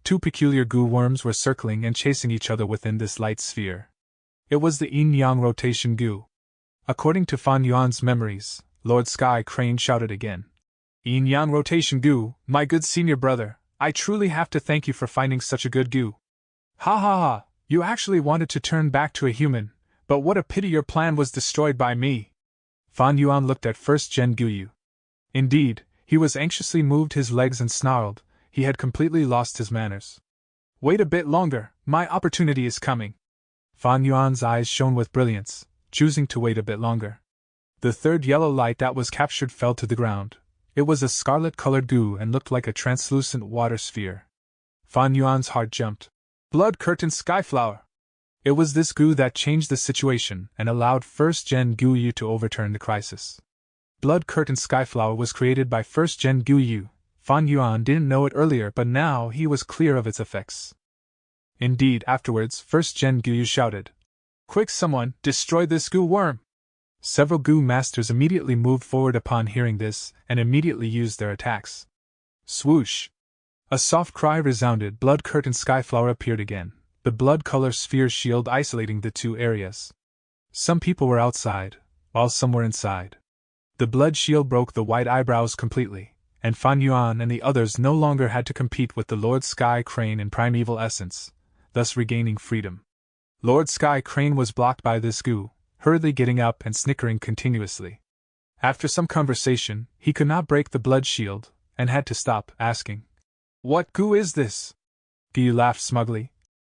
Two peculiar Gu worms were circling and chasing each other within this light sphere. It was the yin-yang rotation Gu. According to Fan Yuan's memories, Lord Sky Crane shouted again. Yin-yang rotation Gu, my good senior brother, I truly have to thank you for finding such a good Gu. Ha ha ha, you actually wanted to turn back to a human, but what a pity your plan was destroyed by me. Fan Yuan looked at First Gen Guyu. Indeed, he was anxiously moved his legs and snarled, he had completely lost his manners. Wait a bit longer, my opportunity is coming. Fan Yuan's eyes shone with brilliance, choosing to wait a bit longer. The third yellow light that was captured fell to the ground. It was a scarlet-colored Gu and looked like a translucent water sphere. Fan Yuan's heart jumped. Blood Curtain Skyflower! It was this Gu that changed the situation and allowed First Gen Guyu to overturn the crisis. Blood Curtain Skyflower was created by First Gen Guyu. Fan Yuan didn't know it earlier, but now he was clear of its effects. Indeed, afterwards, First Gen Guyu shouted, Quick someone, destroy this Gu worm! Several Gu masters immediately moved forward upon hearing this, and immediately used their attacks. Swoosh! A soft cry resounded. Blood Curtain Skyflower appeared again, the blood color sphere shield isolating the two areas. Some people were outside, while some were inside. The blood shield broke the white eyebrows completely, and Fan Yuan and the others no longer had to compete with the Lord Sky Crane in primeval essence, thus regaining freedom. Lord Sky Crane was blocked by this goo, hurriedly getting up and snickering continuously. After some conversation, he could not break the blood shield, and had to stop, asking, "What goo is this?" Gyu laughed smugly.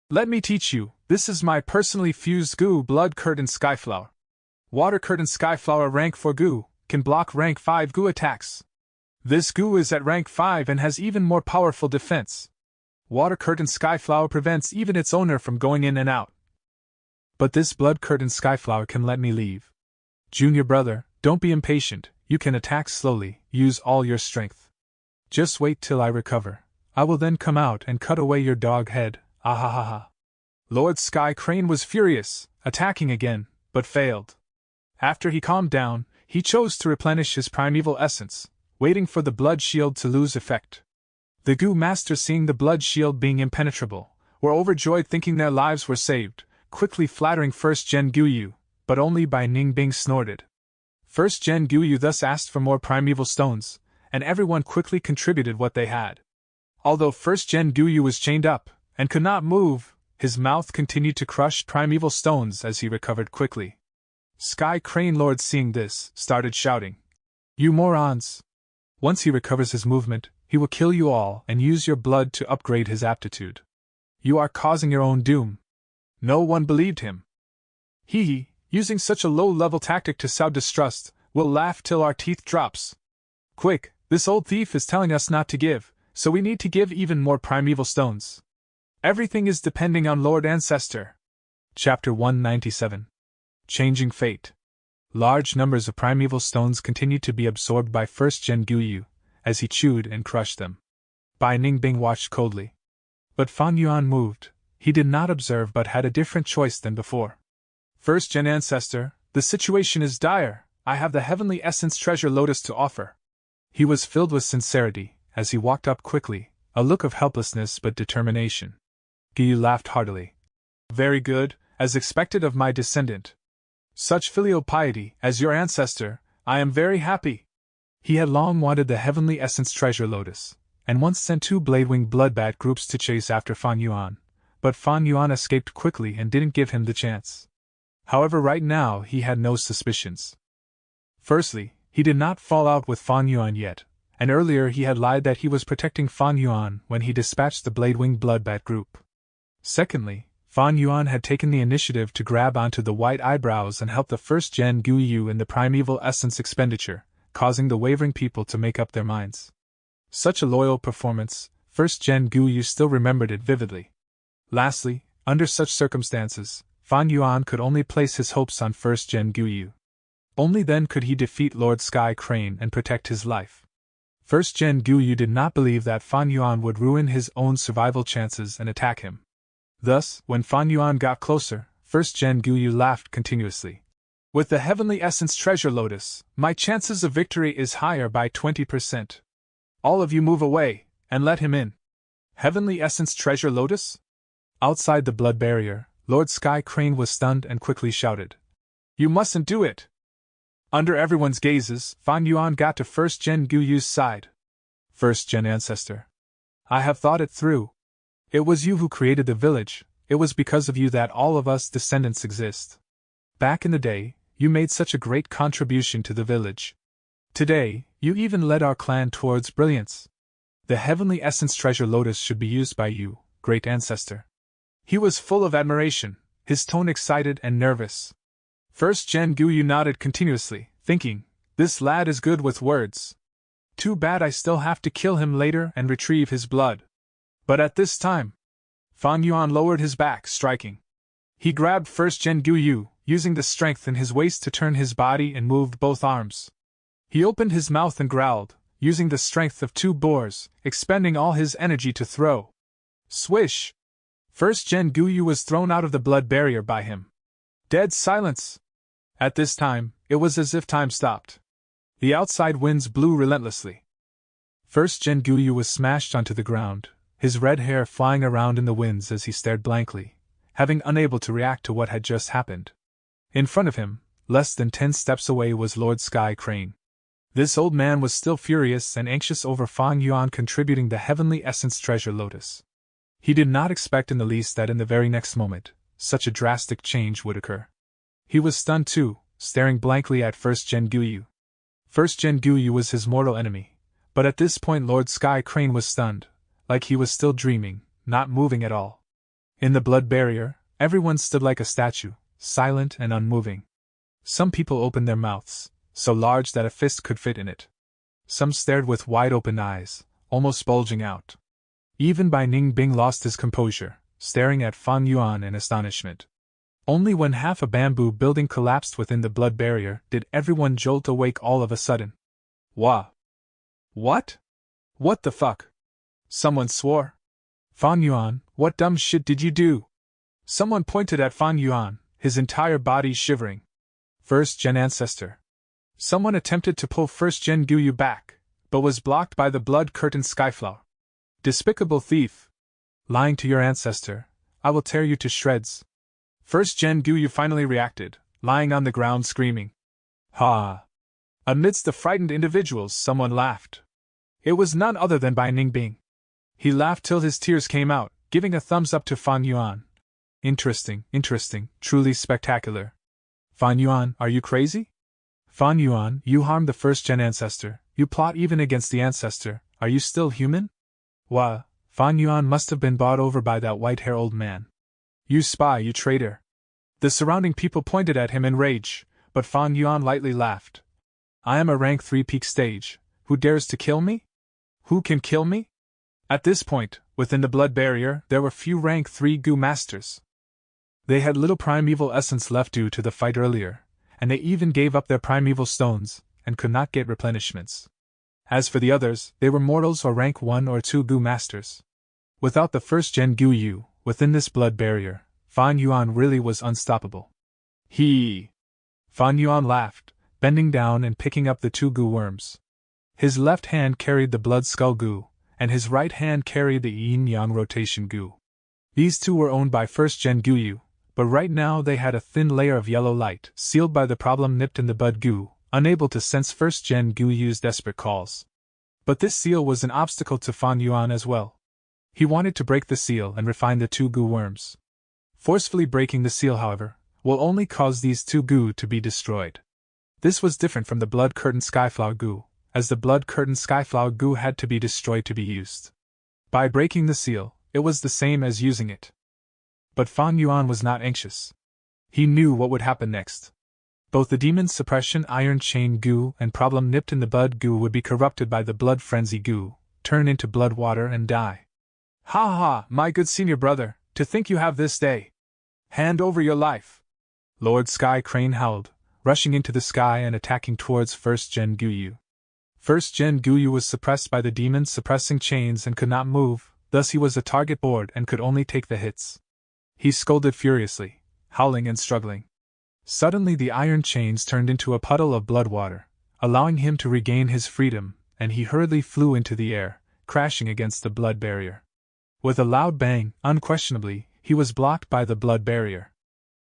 "Let me teach you, this is my personally fused goo Blood Curtain Skyflower. Water Curtain Skyflower rank 4 goo, can block rank 5 goo attacks. This goo is at rank 5 and has even more powerful defense. Water Curtain Skyflower prevents even its owner from going in and out. But this Blood Curtain Skyflower can let me leave. Junior brother, don't be impatient, you can attack slowly, use all your strength. Just wait till I recover. I will then come out and cut away your dog head, ahahaha." Lord Sky Crane was furious, attacking again, but failed. After he calmed down, he chose to replenish his primeval essence, waiting for the blood shield to lose effect. The Goo Masters, seeing the blood shield being impenetrable, were overjoyed, thinking their lives were saved, quickly flattering First Gen Guyu, but only by Ning Bing snorted. First Gen Guyu thus asked for more primeval stones, and everyone quickly contributed what they had. Although First Gen Guyu was chained up, and could not move, his mouth continued to crush primeval stones as he recovered quickly. Sky Crane Lord, seeing this, started shouting, "You morons! Once he recovers his movement, he will kill you all and use your blood to upgrade his aptitude. You are causing your own doom." No one believed him. He, using such a low-level tactic to sow distrust, will laugh till our teeth drops. Quick, this old thief is telling us not to give, so we need to give even more primeval stones. Everything is depending on Lord Ancestor. Chapter 197. Changing Fate. Large numbers of primeval stones continued to be absorbed by First Gen Guyu, as he chewed and crushed them. Bai Ningbing watched coldly. But Fan Yuan moved. He did not observe but had a different choice than before. "First Gen Ancestor, the situation is dire. I have the Heavenly Essence Treasure Lotus to offer." He was filled with sincerity, as he walked up quickly, a look of helplessness but determination. Guyu laughed heartily. "Very good, as expected of my descendant. Such filial piety, as your ancestor, I am very happy." He had long wanted the Heavenly Essence Treasure Lotus, and once sent 2 Bladewing Bloodbat groups to chase after Fan Yuan, but Fan Yuan escaped quickly and didn't give him the chance. However, right now he had no suspicions. Firstly, he did not fall out with Fan Yuan yet, and earlier he had lied that he was protecting Fan Yuan when he dispatched the Bladewing Bloodbat group. Secondly, Fan Yuan had taken the initiative to grab onto the white eyebrows and help the First Gen Guyu in the primeval essence expenditure, causing the wavering people to make up their minds. Such a loyal performance, First Gen Guyu still remembered it vividly. Lastly, under such circumstances, Fan Yuan could only place his hopes on First Gen Guyu. Only then could he defeat Lord Sky Crane and protect his life. First Gen Guyu did not believe that Fan Yuan would ruin his own survival chances and attack him. Thus, when Fan Yuan got closer, First Gen Guyu laughed continuously. "With the Heavenly Essence Treasure Lotus, my chances of victory is higher by 20%. All of you move away, and let him in." Heavenly Essence Treasure Lotus? Outside the blood barrier, Lord Sky Crane was stunned and quickly shouted, "You mustn't do it!" Under everyone's gazes, Fan Yuan got to First Gen Guyu's side. "First Gen Ancestor, I have thought it through. It was you who created the village, it was because of you that all of us descendants exist. Back in the day, you made such a great contribution to the village. Today, you even led our clan towards brilliance. The Heavenly Essence Treasure Lotus should be used by you, great ancestor." He was full of admiration, his tone excited and nervous. First Gen Guyu nodded continuously, thinking, "This lad is good with words. Too bad I still have to kill him later and retrieve his blood." But at this time, Fan Yuan lowered his back, striking. He grabbed First Gen Guyu, using the strength in his waist to turn his body and moved both arms. He opened his mouth and growled, using the strength of 2 boars, expending all his energy to throw. Swish! First Gen Guyu was thrown out of the blood barrier by him. Dead silence! At this time, it was as if time stopped. The outside winds blew relentlessly. First Gen Guyu was smashed onto the ground, his red hair flying around in the winds as he stared blankly, having unable to react to what had just happened. In front of him, less than 10 steps away, was Lord Sky Crane. This old man was still furious and anxious over Fang Yuan contributing the heavenly essence treasure lotus. He did not expect in the least that in the very next moment, such a drastic change would occur. He was stunned too, staring blankly at First Gen Guyu. First Gen Guyu was his mortal enemy, but at this point Lord Sky Crane was stunned, like he was still dreaming, not moving at all. In the blood barrier, everyone stood like a statue, silent and unmoving. Some people opened their mouths, so large that a fist could fit in it. Some stared with wide-open eyes, almost bulging out. Even Bai Ningbing lost his composure, staring at Fang Yuan in astonishment. Only when half a bamboo building collapsed within the blood barrier did everyone jolt awake all of a sudden. Wah! What? What the fuck? Someone swore. Fang Yuan, what dumb shit did you do? Someone pointed at Fang Yuan, his entire body shivering. First Gen Ancestor. Someone attempted to pull First Gen Guyu back, but was blocked by the blood curtain Skyflower. Despicable thief! Lying to your ancestor, I will tear you to shreds. First Gen Guyu finally reacted, lying on the ground screaming. Ha! Amidst the frightened individuals, someone laughed. It was none other than Bai Ningbing. He laughed till his tears came out, giving a thumbs up to Fang Yuan. Interesting, truly spectacular. Fang Yuan, are you crazy? Fang Yuan, you harmed the First Gen Ancestor, you plot even against the Ancestor, are you still human? Wah, Fang Yuan must have been bought over by that white-haired old man. You spy, you traitor. The surrounding people pointed at him in rage, but Fang Yuan lightly laughed. I am a rank 3 peak stage, who dares to kill me? Who can kill me? At this point, within the blood barrier, there were few rank 3 Gu masters. They had little primeval essence left due to the fight earlier, and they even gave up their primeval stones, and could not get replenishments. As for the others, they were mortals or rank 1 or 2 Gu masters. Without the First Gen Guyu, within this blood barrier, Fang Yuan really was unstoppable. Fang Yuan laughed, bending down and picking up the 2 Gu worms. His left hand carried the blood skull Gu, and his right hand carried the yin-yang rotation Gu. These two were owned by First Gen Guyu, but right now they had a thin layer of yellow light sealed by the problem nipped in the bud Gu, unable to sense First Gen Guyu's desperate calls. But this seal was an obstacle to Fang Yuan as well. He wanted to break the seal and refine the 2 Gu worms. Forcefully breaking the seal, however, will only cause these 2 Gu to be destroyed. This was different from the blood curtain Skyflower Gu, as the blood curtain Skyflower Gu had to be destroyed to be used. By breaking the seal, it was the same as using it. But Fang Yuan was not anxious. He knew what would happen next. Both the demon suppression iron chain Gu and problem nipped in the bud Gu would be corrupted by the blood frenzy Gu, turn into blood water and die. Ha ha, my good senior brother, to think you have this day. Hand over your life. Lord Sky Crane howled, rushing into the sky and attacking towards First Gen Guyu. First Gen Guyu was suppressed by the demon suppressing chains and could not move, thus he was a target board and could only take the hits. He scolded furiously, howling and struggling. Suddenly the iron chains turned into a puddle of blood water, allowing him to regain his freedom, and he hurriedly flew into the air, crashing against the blood barrier. With a loud bang, unquestionably, he was blocked by the blood barrier.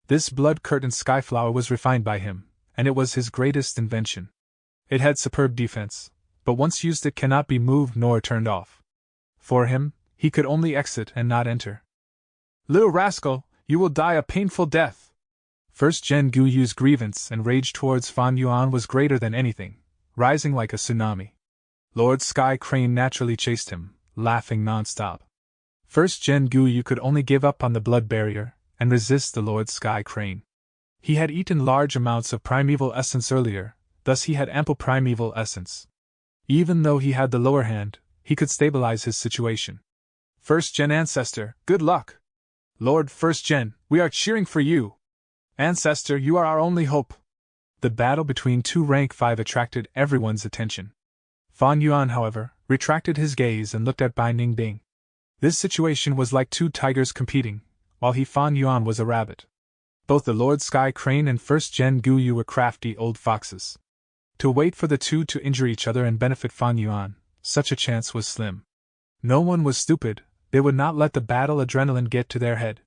This blood curtain Skyflower was refined by him, and it was his greatest invention. It had superb defense, but once used it cannot be moved nor turned off. For him, he could only exit and not enter. Little rascal, you will die a painful death! First Gen Guyu's grievance and rage towards Fang Yuan was greater than anything, rising like a tsunami. Lord Sky Crane naturally chased him, laughing non-stop. First Gen Guyu could only give up on the blood barrier and resist the Lord Sky Crane. He had eaten large amounts of primeval essence earlier, thus he had ample primeval essence. Even though he had the lower hand, he could stabilize his situation. First Gen Ancestor, good luck! Lord First Gen, we are cheering for you! Ancestor, you are our only hope! The battle between 2 rank 5 attracted everyone's attention. Fang Yuan, however, retracted his gaze and looked at Bai Ningbing. This situation was like 2 tigers competing, while Fang Yuan was a rabbit. Both the Lord Sky Crane and First Gen Guyu were crafty old foxes. To wait for the 2 to injure each other and benefit Fang Yuan, such a chance was slim. No one was stupid, they would not let the battle adrenaline get to their head.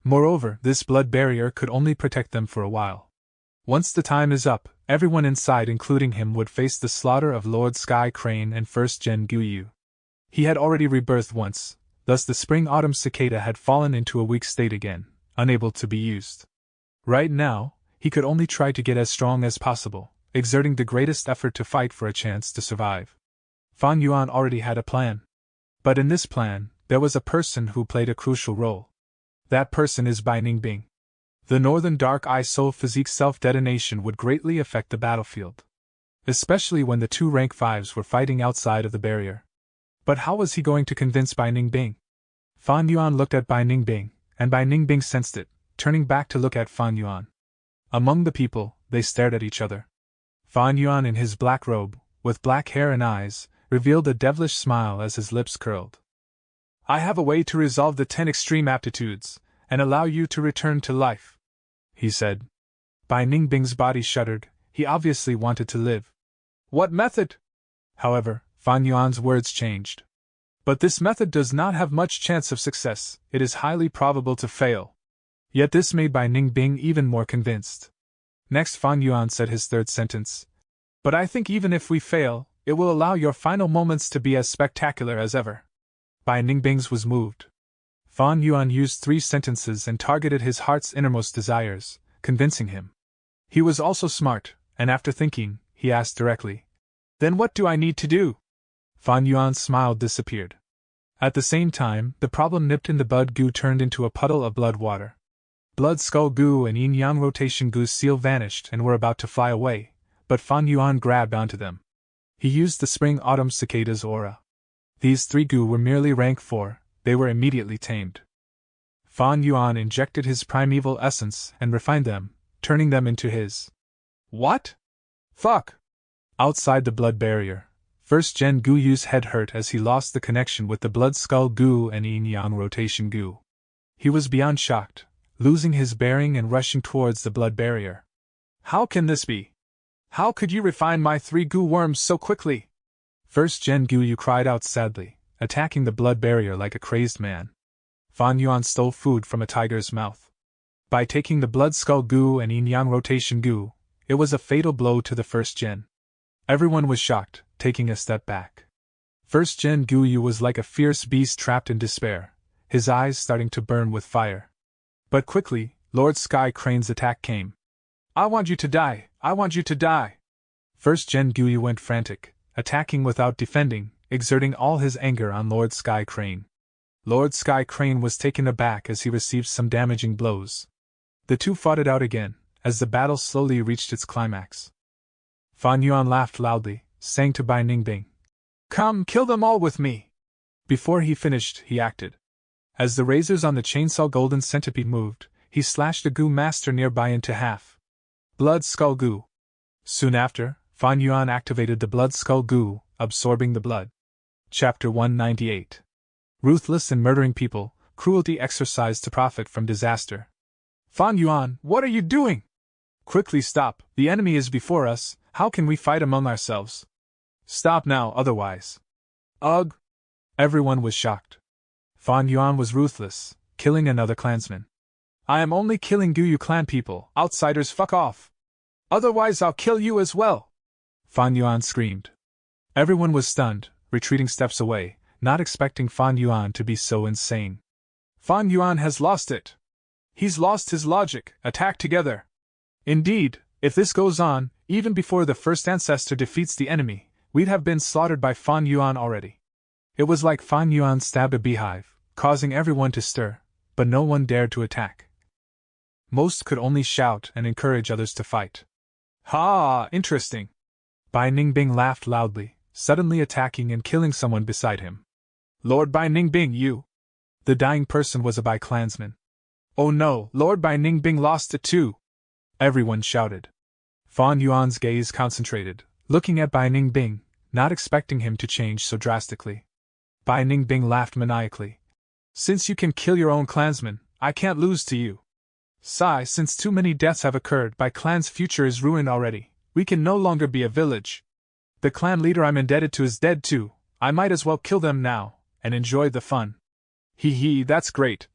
Moreover, this blood barrier could only protect them for a while. Once the time is up, everyone inside, including him, would face the slaughter of Lord Sky Crane and First Gen Guyu. He had already rebirthed once, thus the spring-autumn cicada had fallen into a weak state again, unable to be used. Right now, he could only try to get as strong as possible, exerting the greatest effort to fight for a chance to survive. Fan Yuan already had a plan. But in this plan, there was a person who played a crucial role. That person is Bai Ningbing. The Northern Dark Eye Soul Physique self-detonation would greatly affect the battlefield. Especially when the two rank 5s were fighting outside of the barrier. But how was he going to convince Bai Ningbing? Fan Yuan looked at Bai Ningbing, and Bai Ningbing sensed it, turning back to look at Fan Yuan. Among the people, they stared at each other. Fan Yuan, in his black robe, with black hair and eyes, revealed a devilish smile as his lips curled. I have a way to resolve the 10 extreme aptitudes, and allow you to return to life, he said. Bai Ningbing's body shuddered, he obviously wanted to live. What method? However, Fan Yuan's words changed. But this method does not have much chance of success, it is highly probable to fail. Yet this made Bai Ningbing even more convinced. Next, Fan Yuan said his third sentence. But I think even if we fail, it will allow your final moments to be as spectacular as ever. Bai Ningbing's was moved. Fan Yuan used 3 sentences and targeted his heart's innermost desires, convincing him. He was also smart, and after thinking, he asked directly, Then what do I need to do? Fan Yuan's smile disappeared. At the same time, the problem nipped in the bud goo turned into a puddle of blood water. Blood Skull Goo and Yin Yang Rotation Goo's seal vanished and were about to fly away, but Fan Yuan grabbed onto them. He used the Spring-Autumn Cicada's aura. These 3 goo were merely rank 4, they were immediately tamed. Fan Yuan injected his primeval essence and refined them, turning them into his. What? Fuck! Outside the blood barrier, First Gen Guyu's head hurt as he lost the connection with the Blood Skull Goo and Yin Yang Rotation Goo. He was beyond shocked, losing his bearing and rushing towards the blood barrier. How can this be? How could you refine my 3 goo worms so quickly? First Gen Guyu cried out sadly, attacking the blood barrier like a crazed man. Fan Yuan stole food from a tiger's mouth. By taking the Blood Skull Goo and Yin Yang Rotation Goo, it was a fatal blow to the First Gen. Everyone was shocked, taking a step back. First Gen Guyu was like a fierce beast trapped in despair, his eyes starting to burn with fire. But quickly, Lord Sky Crane's attack came. I want you to die, I want you to die! First Gen Guyu went frantic, attacking without defending, exerting all his anger on Lord Sky Crane. Lord Sky Crane was taken aback as he received some damaging blows. The two fought it out again, as the battle slowly reached its climax. Fan Yuan laughed loudly, saying to Bai Ningbing, Come, kill them all with me! Before he finished, he acted. As the razors on the chainsaw golden centipede moved, he slashed a goo master nearby into half. Blood Skull Goo. Soon after, Fan Yuan activated the Blood Skull Goo, absorbing the blood. Chapter 198. Ruthless and murdering people, cruelty exercised to profit from disaster. Fan Yuan, what are you doing? Quickly stop, the enemy is before us, how can we fight among ourselves? Stop now, otherwise. Ugh! Everyone was shocked. Fan Yuan was ruthless, killing another clansman. I am only killing Guyu clan people, outsiders fuck off! Otherwise I'll kill you as well! Fan Yuan screamed. Everyone was stunned, retreating steps away, not expecting Fan Yuan to be so insane. Fan Yuan has lost it! He's lost his logic, attack together! Indeed, if this goes on, even before the first ancestor defeats the enemy, we'd have been slaughtered by Fan Yuan already. It was like Fan Yuan stabbed a beehive, causing everyone to stir, but no one dared to attack. Most could only shout and encourage others to fight. Ha! Interesting! Bai Ningbing laughed loudly, suddenly attacking and killing someone beside him. Lord Bai Ningbing, you! The dying person was a Bai clansman. Oh no, Lord Bai Ningbing lost it too! Everyone shouted. Fan Yuan's gaze concentrated, looking at Bai Ningbing, not expecting him to change so drastically. Bai Ningbing laughed maniacally. Since you can kill your own clansmen, I can't lose to you. Sigh, since too many deaths have occurred, Bai clan's future is ruined already. We can no longer be a village. The clan leader I'm indebted to is dead too. I might as well kill them now, and enjoy the fun. Hee hee, that's great.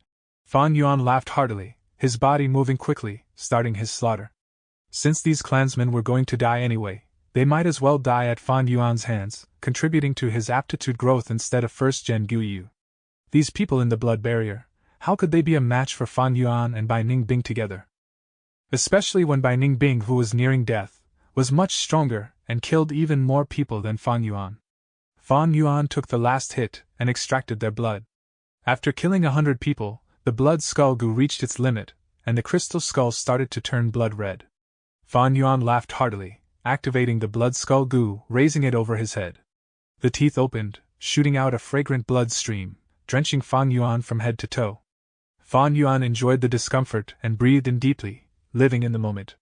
Fan Yuan laughed heartily, his body moving quickly, starting his slaughter. Since these clansmen were going to die anyway, they might as well die at Fan Yuan's hands, contributing to his aptitude growth instead of first-gen Guyu. These people in the blood barrier, how could they be a match for Fan Yuan and Bai Ningbing together? Especially when Bai Ningbing, who was nearing death, was much stronger and killed even more people than Fan Yuan. Fan Yuan took the last hit and extracted their blood. After killing 100 people, the blood skull goo reached its limit, and the crystal skull started to turn blood red. Fan Yuan laughed heartily, activating the blood skull goo, raising it over his head. The teeth opened, shooting out a fragrant blood stream, drenching Fan Yuan from head to toe. Fan Yuan enjoyed the discomfort and breathed in deeply, living in the moment.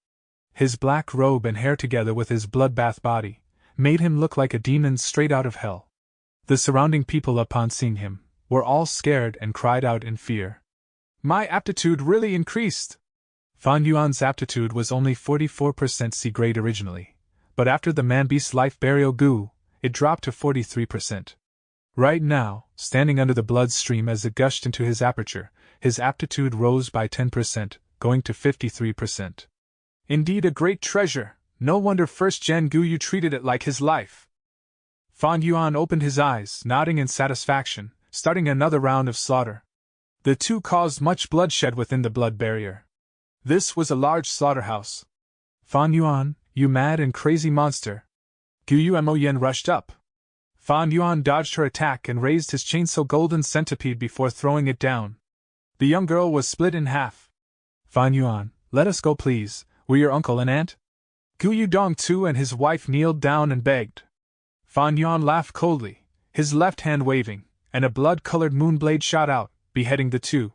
His black robe and hair together with his bloodbath body made him look like a demon straight out of hell. The surrounding people, upon seeing him, were all scared and cried out in fear. My aptitude really increased! Fan Yuan's aptitude was only 44% C grade originally, but after the man-beast life burial goo, it dropped to 43%. Right now, standing under the blood stream as it gushed into his aperture, his aptitude rose by 10%, going to 53%. Indeed a great treasure, no wonder first-gen Guyu treated it like his life. Fan Yuan opened his eyes, nodding in satisfaction, starting another round of slaughter. The two caused much bloodshed within the blood barrier. This was a large slaughterhouse. Fan Yuan, you mad and crazy monster! Guyu Moyen rushed up. Fan Yuan dodged her attack and raised his chainsaw golden centipede before throwing it down. The young girl was split in half. Fan Yuan, let us go please, we're your uncle and aunt. Guyu Dongtu and his wife kneeled down and begged. Fan Yuan laughed coldly, his left hand waving, and a blood-colored moonblade shot out, beheading the two.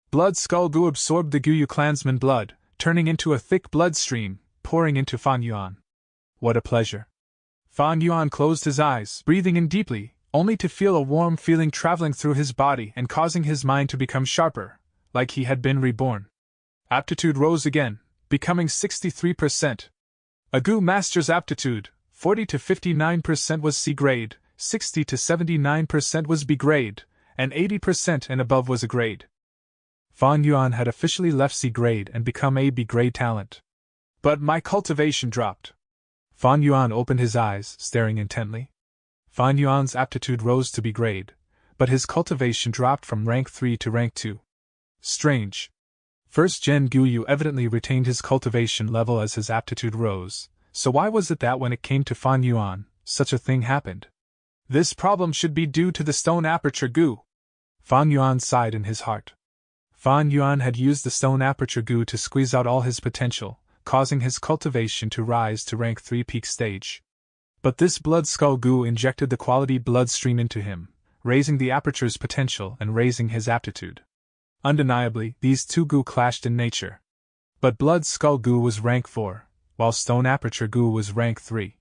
Blood skull goo absorbed the Guyu clansman blood, turning into a thick blood stream, pouring into Fan Yuan. What a pleasure! Fan Yuan closed his eyes, breathing in deeply, only to feel a warm feeling traveling through his body and causing his mind to become sharper, like he had been reborn. Aptitude rose again, becoming 63%. A Goo Master's aptitude, 40 to 59% was C grade, 60 to 79% was B grade, and 80% and above was A grade. Fan Yuan had officially left C grade and become a B grade talent. But my cultivation dropped. Fan Yuan opened his eyes, staring intently. Fan Yuan's aptitude rose to B grade, but his cultivation dropped from rank 3 to rank 2. Strange. First Gen Guyu evidently retained his cultivation level as his aptitude rose, so why was it that when it came to Fan Yuan, such a thing happened? This problem should be due to the stone aperture goo. Fan Yuan sighed in his heart. Fan Yuan had used the stone aperture goo to squeeze out all his potential, causing his cultivation to rise to rank 3 peak stage. But this blood skull goo injected the quality bloodstream into him, raising the aperture's potential and raising his aptitude. Undeniably, these two goo clashed in nature. But blood skull goo was rank 4, while stone aperture goo was rank 3.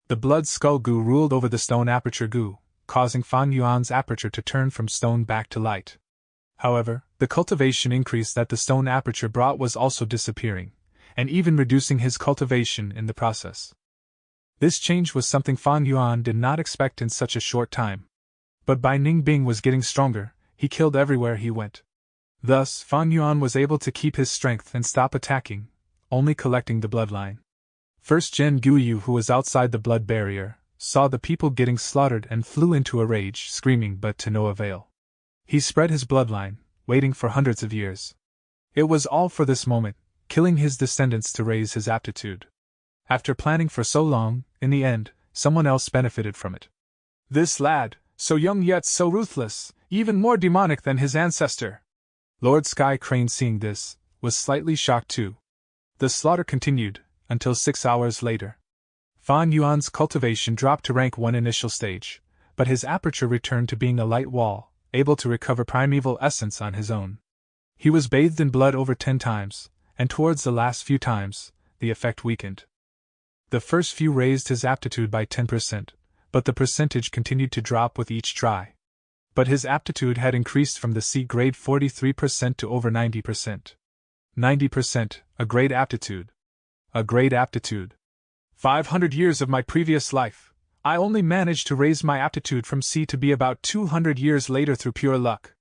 The blood skull goo ruled over the stone aperture goo, causing Fan Yuan's aperture to turn from stone back to light. However, the cultivation increase that the stone aperture brought was also disappearing, and even reducing his cultivation in the process. This change was something Fan Yuan did not expect in such a short time. But Bai Ningbing was getting stronger, he killed everywhere he went. Thus, Fan Yuan was able to keep his strength and stop attacking, only collecting the bloodline. First Gen Guyu, who was outside the blood barrier, saw the people getting slaughtered and flew into a rage, screaming but to no avail. He spread his bloodline, waiting for hundreds of years. It was all for this moment, killing his descendants to raise his aptitude. After planning for so long, in the end, someone else benefited from it. This lad, so young yet so ruthless, even more demonic than his ancestor. Lord Sky Crane, seeing this, was slightly shocked too. The slaughter continued, until 6 hours later. Fan Yuan's cultivation dropped to rank 1 initial stage, but his aperture returned to being a light wall, able to recover primeval essence on his own. He was bathed in blood over 10 times, and towards the last few times, the effect weakened. The first few raised his aptitude by 10%, but the percentage continued to drop with each try. But his aptitude had increased from the C grade 43% to over 90%. 90%, a great aptitude. A great aptitude. 500 years of my previous life, I only managed to raise my aptitude from C to B about 200 years later through pure luck.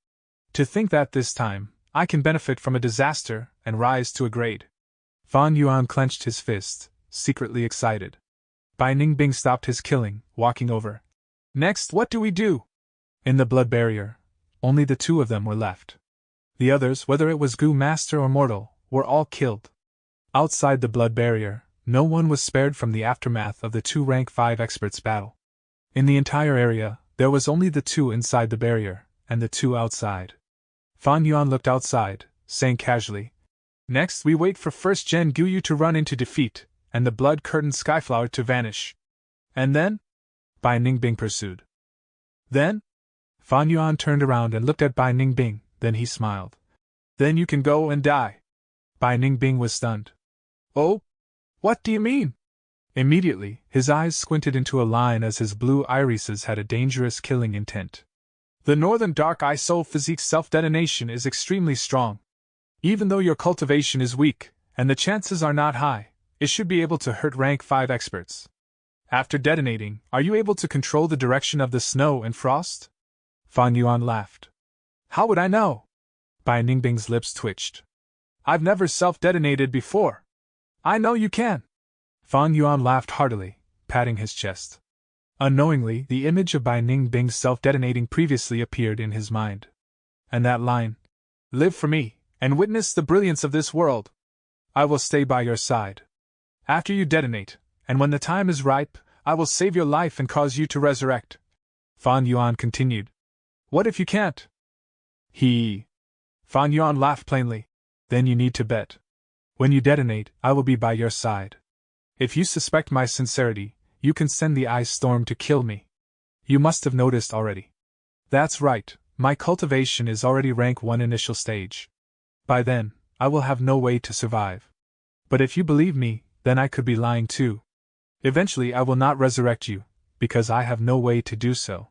To think that this time, I can benefit from a disaster and rise to a grade. Fan Yuan clenched his fist, secretly excited. Bai Ningbing stopped his killing, walking over. Next, what do we do? In the blood barrier, only the two of them were left. The others, whether it was Gu Master or mortal, were all killed. Outside the blood barrier, no one was spared from the aftermath of the two rank 5 experts' battle. In the entire area, there was only the two inside the barrier, and the two outside. Fan Yuan looked outside, saying casually, Next we wait for first Gen Guyu to run into defeat, and the blood-curtained Skyflower to vanish. And then? Bai Ningbing pursued. Then? Fan Yuan turned around and looked at Bai Ningbing, then he smiled. Then you can go and die. Bai Ningbing was stunned. Oh? What do you mean? Immediately, his eyes squinted into a line as his blue irises had a dangerous killing intent. The Northern Dark Eye Soul Physique's self-detonation is extremely strong. Even though your cultivation is weak, and the chances are not high, it should be able to hurt rank 5 experts. After detonating, are you able to control the direction of the snow and frost? Fan Yuan laughed. How would I know? Bai Ningbing's lips twitched. I've never self-detonated before. I know you can. Fan Yuan laughed heartily, patting his chest. Unknowingly, the image of Bai Ningbing self-detonating previously appeared in his mind. And that line, Live for me, and witness the brilliance of this world. I will stay by your side. After you detonate, and when the time is ripe, I will save your life and cause you to resurrect. Fan Yuan continued. What if you can't? Fan Yuan laughed plainly. Then you need to bet. When you detonate, I will be by your side. If you suspect my sincerity, you can send the Ice Storm to kill me. You must have noticed already. That's right, my cultivation is already rank 1 initial stage. By then, I will have no way to survive. But if you believe me, then I could be lying too. Eventually I will not resurrect you, because I have no way to do so.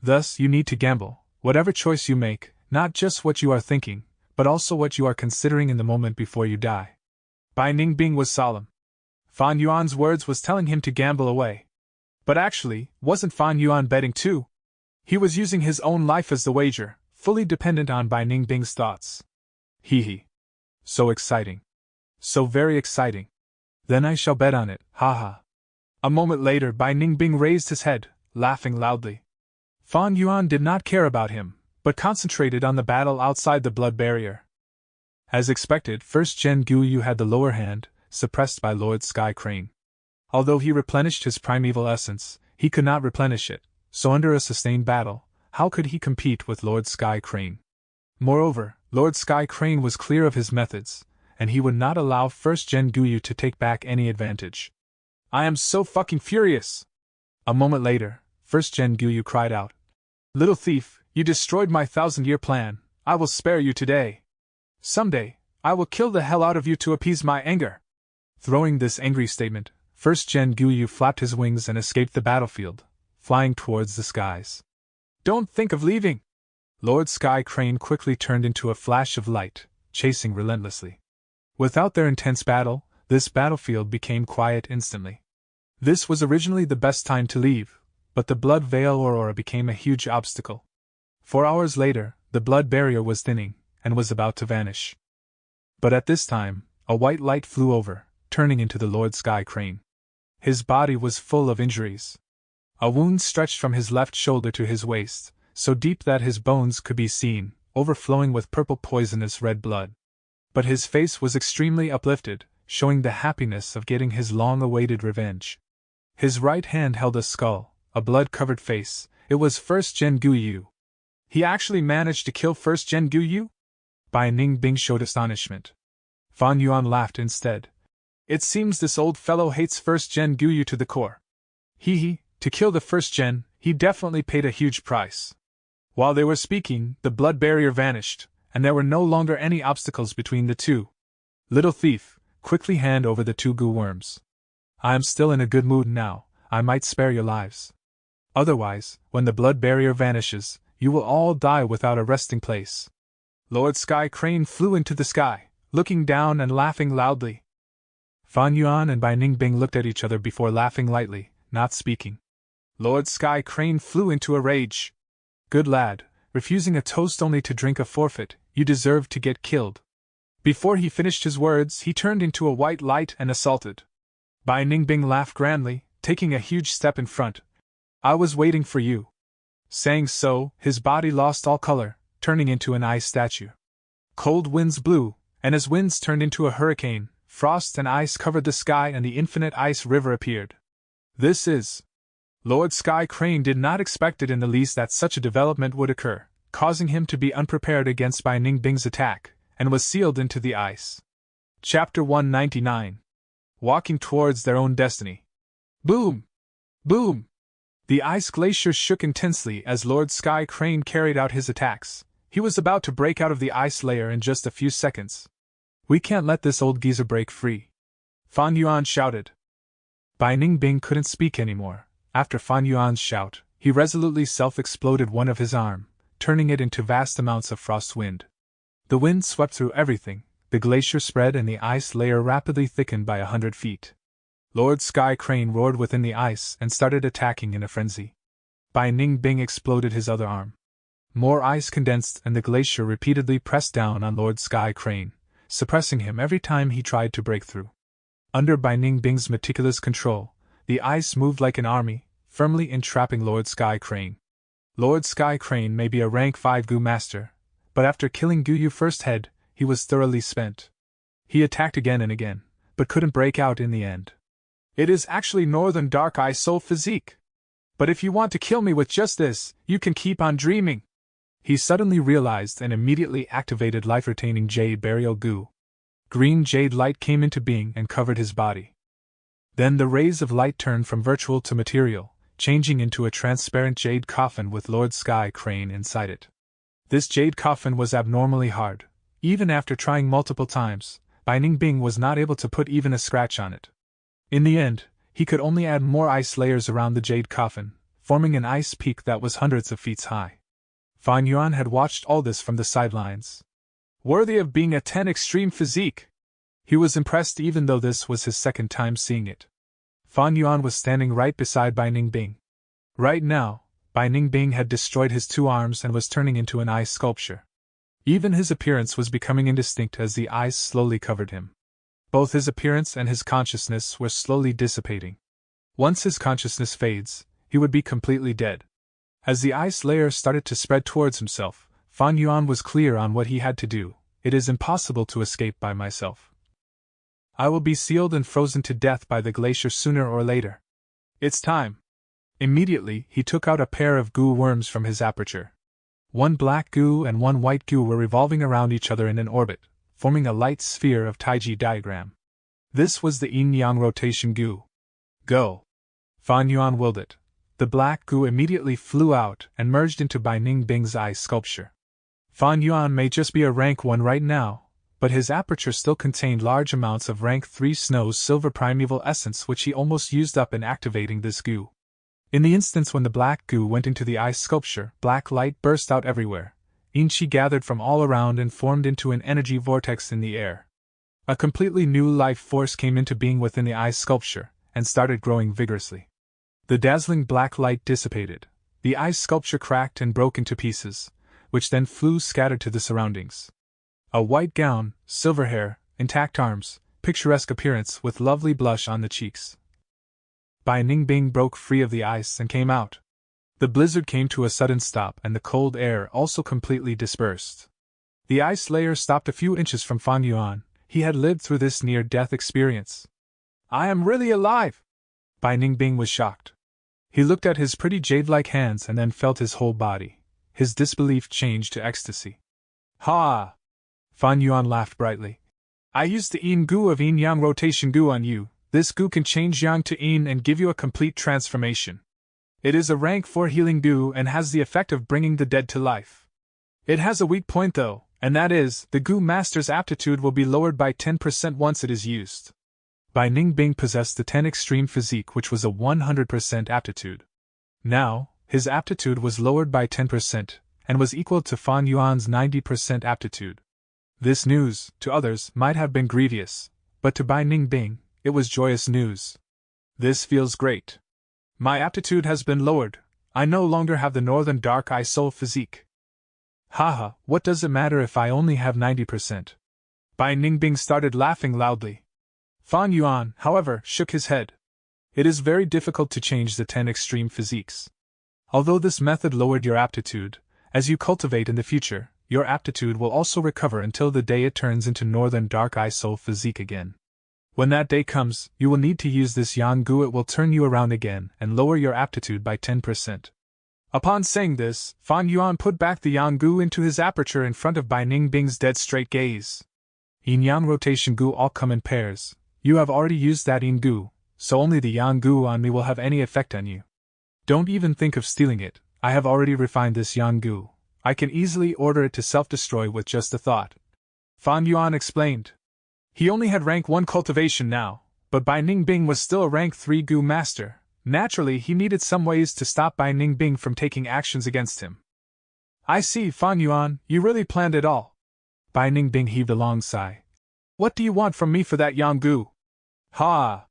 Thus, you need to gamble, whatever choice you make, not just what you are thinking, but also what you are considering in the moment before you die. Bai Ningbing was solemn. Fan Yuan's words was telling him to gamble away. But actually, wasn't Fan Yuan betting too? He was using his own life as the wager, fully dependent on Bai Ningbing's thoughts. So exciting. So very exciting. Then I shall bet on it, haha. A moment later Bai Ningbing raised his head, laughing loudly. Fan Yuan did not care about him, but concentrated on the battle outside the blood barrier. As expected, first Gen Guyu had the lower hand, suppressed by Lord Sky Crane. Although he replenished his primeval essence, he could not replenish it, so under a sustained battle, how could he compete with Lord Sky Crane? Moreover, Lord Sky Crane was clear of his methods, and he would not allow first Gen Guyu to take back any advantage. I am so fucking furious! A moment later, first Gen Guyu cried out. Little thief, you destroyed my 1,000-year plan, I will spare you today. Someday, I will kill the hell out of you to appease my anger. Throwing this angry statement, first Gen Guyu flapped his wings and escaped the battlefield, flying towards the skies. Don't think of leaving! Lord Sky Crane quickly turned into a flash of light, chasing relentlessly. Without their intense battle, this battlefield became quiet instantly. This was originally the best time to leave, but the blood veil aurora became a huge obstacle. 4 hours later, the blood barrier was thinning, and was about to vanish. But at this time, a white light flew over, turning into the Lord Sky Crane. His body was full of injuries. A wound stretched from his left shoulder to his waist, so deep that his bones could be seen, overflowing with purple poisonous red blood. But his face was extremely uplifted, showing the happiness of getting his long-awaited revenge. His right hand held a skull, a blood-covered face. It was first Gen Guyu. He actually managed to kill first Gen Guyu? Bai Ningbing showed astonishment. Fan Yuan laughed instead. It seems this old fellow hates first Gen Guyu to the core. To kill the first gen, he definitely paid a huge price. While they were speaking, the blood barrier vanished, and there were no longer any obstacles between the two. Little thief, quickly hand over the 2 goo worms. I am still in a good mood now, I might spare your lives. Otherwise, when the blood barrier vanishes, you will all die without a resting place. Lord Sky Crane flew into the sky, looking down and laughing loudly. Fan Yuan and Bai Ningbing looked at each other before laughing lightly, not speaking. Lord Sky Crane flew into a rage. Good lad, refusing a toast only to drink a forfeit, you deserve to get killed." Before he finished his words, he turned into a white light and assaulted. Bai Ningbing laughed grandly, taking a huge step in front. "I was waiting for you." Saying so, his body lost all color, turning into an ice statue. Cold winds blew, and as winds turned into a hurricane, frost and ice covered the sky and the infinite ice river appeared. This is... Lord Sky Crane did not expect it in the least that such a development would occur, causing him to be unprepared against Bai Ningbing's attack, and was sealed into the ice. Chapter 199. Walking towards their own destiny. Boom! Boom! The ice glacier shook intensely as Lord Sky Crane carried out his attacks. He was about to break out of the ice layer in just a few seconds. "We can't let this old geezer break free," Fan Yuan shouted. Bai Ningbing couldn't speak anymore. After Fan Yuan's shout, he resolutely self-exploded one of his arm, turning it into vast amounts of frost wind. The wind swept through everything, the glacier spread and the ice layer rapidly thickened by 100 feet. Lord Sky Crane roared within the ice and started attacking in a frenzy. Bai Ningbing exploded his other arm. More ice condensed and the glacier repeatedly pressed down on Lord Sky Crane, suppressing him every time he tried to break through. Under Bai Ningbing's meticulous control, the ice moved like an army, firmly entrapping Lord Sky Crane. Lord Sky Crane may be a rank 5 Gu master, but after killing Gu Yu First Head, he was thoroughly spent. He attacked again and again, but couldn't break out in the end. "It is actually Northern Dark Eye Soul Physique. But if you want to kill me with just this, you can keep on dreaming." He suddenly realized and immediately activated life-retaining Jade Burial Goo. Green jade light came into being and covered his body. Then the rays of light turned from virtual to material, changing into a transparent jade coffin with Lord Sky Crane inside it. This jade coffin was abnormally hard. Even after trying multiple times, Bai Ningbing was not able to put even a scratch on it. In the end, he could only add more ice layers around the jade coffin, forming an ice peak that was hundreds of feet high. Fan Yuan had watched all this from the sidelines. Worthy of being a 10 extreme physique! He was impressed even though this was his second time seeing it. Fan Yuan was standing right beside Bai Ningbing. Right now, Bai Ningbing had destroyed his 2 arms and was turning into an ice sculpture. Even his appearance was becoming indistinct as the ice slowly covered him. Both his appearance and his consciousness were slowly dissipating. Once his consciousness fades, he would be completely dead. As the ice layer started to spread towards himself, Fan Yuan was clear on what he had to do. "It is impossible to escape by myself. I will be sealed and frozen to death by the glacier sooner or later. It's time." Immediately, he took out a pair of goo worms from his aperture. One black goo and one white goo were revolving around each other in an orbit, forming a light sphere of Taiji diagram. This was the yin-yang rotation goo. "Go!" Fan Yuan willed it. The black goo immediately flew out and merged into Bai Ningbing's ice sculpture. Fan Yuan may just be a rank 1 right now, but his aperture still contained large amounts of rank 3 Snow's silver primeval essence which he almost used up in activating this goo. In the instance when the black goo went into the ice sculpture, black light burst out everywhere. Inchi gathered from all around and formed into an energy vortex in the air. A completely new life force came into being within the ice sculpture, and started growing vigorously. The dazzling black light dissipated. The ice sculpture cracked and broke into pieces, which then flew scattered to the surroundings. A white gown, silver hair, intact arms, picturesque appearance with lovely blush on the cheeks. Bai Ningbing broke free of the ice and came out. The blizzard came to a sudden stop and the cold air also completely dispersed. The ice layer stopped a few inches from Fan Yuan. He had lived through this near-death experience. "I am really alive!" Bai Ningbing was shocked. He looked at his pretty jade-like hands and then felt his whole body. His disbelief changed to ecstasy. "Ha!" Fan Yuan laughed brightly. "I used the yin goo of yin-yang rotation goo on you. This goo can change yang to yin and give you a complete transformation. It is a rank 4 healing goo and has the effect of bringing the dead to life. It has a weak point though, and that is, the goo master's aptitude will be lowered by 10% once it is used." Bai Ningbing possessed the 10 extreme physique which was a 100% aptitude. Now, his aptitude was lowered by 10%, and was equal to Fan Yuan's 90% aptitude. This news, to others, might have been grievous, but to Bai Ningbing, it was joyous news. "This feels great. My aptitude has been lowered. I no longer have the Northern Dark Eye Soul physique." Haha, what does it matter if I only have 90%? Bai Ningbing started laughing loudly. Fan Yuan, however, shook his head. It is very difficult to change the 10 extreme physiques. Although this method lowered your aptitude, as you cultivate in the future, your aptitude will also recover until the day it turns into Northern Dark Eye Soul physique again. When that day comes, you will need to use this Yang Gu. It will turn you around again and lower your aptitude by 10%. Upon saying this, Fan Yuan put back the Yang Gu into his aperture in front of Bai Ningbing's dead straight gaze. Yin-Yang rotation Gu all come in pairs. You have already used that Yin Gu, so only the Yang Gu on me will have any effect on you. Don't even think of stealing it. I have already refined this Yang Gu. I can easily order it to self-destroy with just a thought. Fan Yuan explained. He only had rank 1 cultivation now, but Bai Ningbing was still a rank 3 Gu master. Naturally, he needed some ways to stop Bai Ningbing from taking actions against him. I see, Fan Yuan, you really planned it all. Bai Ningbing heaved a long sigh. What do you want from me for that Yang Gu? Ha!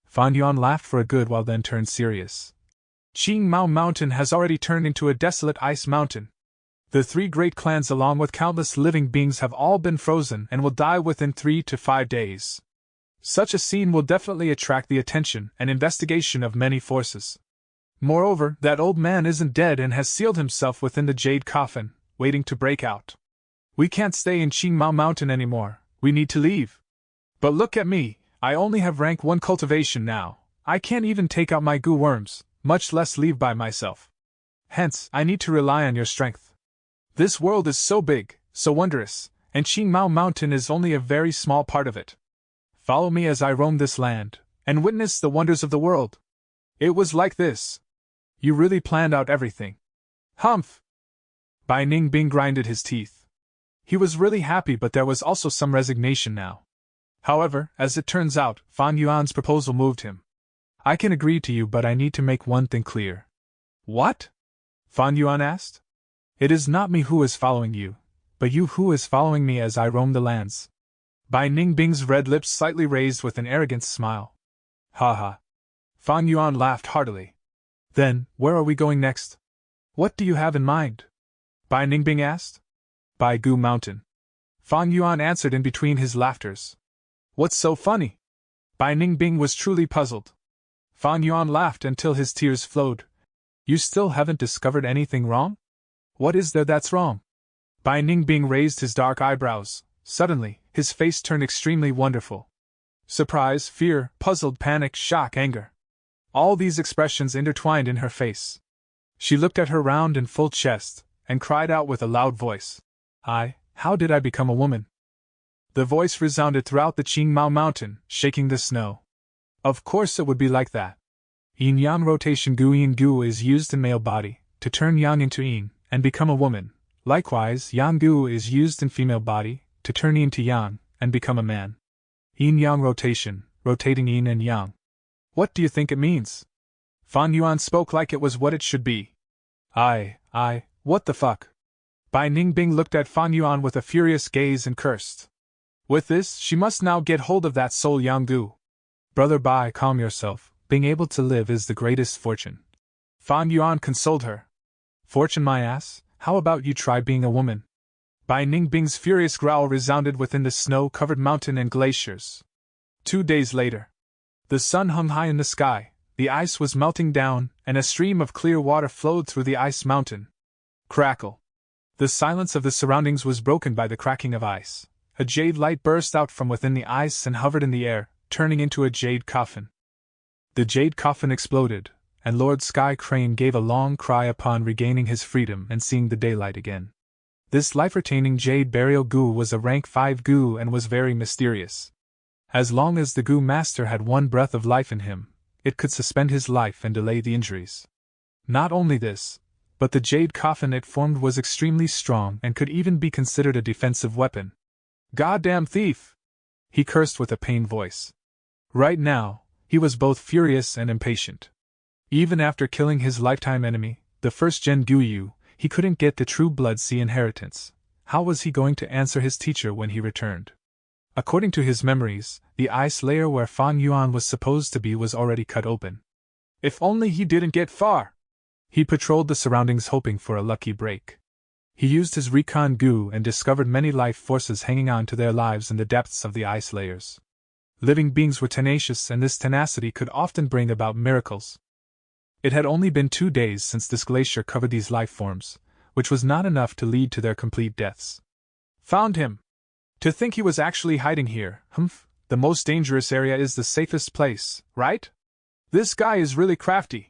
Fan Yuan laughed for a good while, then turned serious. Qing Mao Mountain has already turned into a desolate ice mountain. The 3 great clans along with countless living beings have all been frozen and will die within 3 to 5 days. Such a scene will definitely attract the attention and investigation of many forces. Moreover, that old man isn't dead and has sealed himself within the jade coffin, waiting to break out. We can't stay in Qing Mao Mountain anymore, we need to leave. But look at me, I only have rank 1 cultivation now. I can't even take out my Gu worms, much less leave by myself. Hence, I need to rely on your strength. This world is so big, so wondrous, and Qing Mao Mountain is only a very small part of it. Follow me as I roam this land, and witness the wonders of the world. It was like this. You really planned out everything. Humph! Bai Ningbing grinded his teeth. He was really happy, but there was also some resignation now. However, as it turns out, Fan Yuan's proposal moved him. I can agree to you, but I need to make one thing clear. What? Fan Yuan asked. It is not me who is following you, but you who is following me as I roam the lands. Bai Ningbing's red lips slightly raised with an arrogant smile. Ha ha. Fan Yuan laughed heartily. Then, where are we going next? What do you have in mind? Bai Ningbing asked. Bai Gu Mountain. Fan Yuan answered in between his laughters. What's so funny? Bai Ningbing was truly puzzled. Fan Yuan laughed until his tears flowed. You still haven't discovered anything wrong? What is there that's wrong? Bai Ningbing raised his dark eyebrows. Suddenly, his face turned extremely wonderful. Surprise, fear, puzzled, panic, shock, anger. All these expressions intertwined in her face. She looked at her round and full chest, and cried out with a loud voice. How did I become a woman? The voice resounded throughout the Qing Mao Mountain, shaking the snow. Of course it would be like that. Yin-Yang rotation Gu Yin Gu is used in male body, to turn Yang into Yin, and become a woman. Likewise, Yang Gu is used in female body, to turn Yin to Yang, and become a man. Yin-Yang rotation, rotating Yin and Yang. What do you think it means? Fan Yuan spoke like it was what it should be. What the fuck? Bai Ningbing looked at Fan Yuan with a furious gaze and cursed. With this, she must now get hold of that soul Yang Gu. Brother Bai, calm yourself. Being able to live is the greatest fortune. Fan Yuan consoled her. Fortune my ass, how about you try being a woman? Bai Ningbing's furious growl resounded within the snow-covered mountain and glaciers. 2 days later. The sun hung high in the sky, the ice was melting down, and a stream of clear water flowed through the ice mountain. Crackle. The silence of the surroundings was broken by the cracking of ice. A jade light burst out from within the ice and hovered in the air, turning into a jade coffin. The jade coffin exploded, and Lord Sky Crane gave a long cry upon regaining his freedom and seeing the daylight again. This life-retaining jade burial Gu was a rank 5 Gu and was very mysterious. As long as the Gu master had 1 breath of life in him, it could suspend his life and delay the injuries. Not only this, but the jade coffin it formed was extremely strong and could even be considered a defensive weapon. Goddamn thief! He cursed with a pained voice. Right now, he was both furious and impatient. Even after killing his lifetime enemy, the first-gen Guyu, he couldn't get the True Blood Sea inheritance. How was he going to answer his teacher when he returned? According to his memories, the ice layer where Fan Yuan was supposed to be was already cut open. If only he didn't get far! He patrolled the surroundings hoping for a lucky break. He used his recon goo and discovered many life forces hanging on to their lives in the depths of the ice layers. Living beings were tenacious, and this tenacity could often bring about miracles. It had only been 2 days since this glacier covered these life forms, which was not enough to lead to their complete deaths. Found him! To think he was actually hiding here. Humph, the most dangerous area is the safest place, right? This guy is really crafty.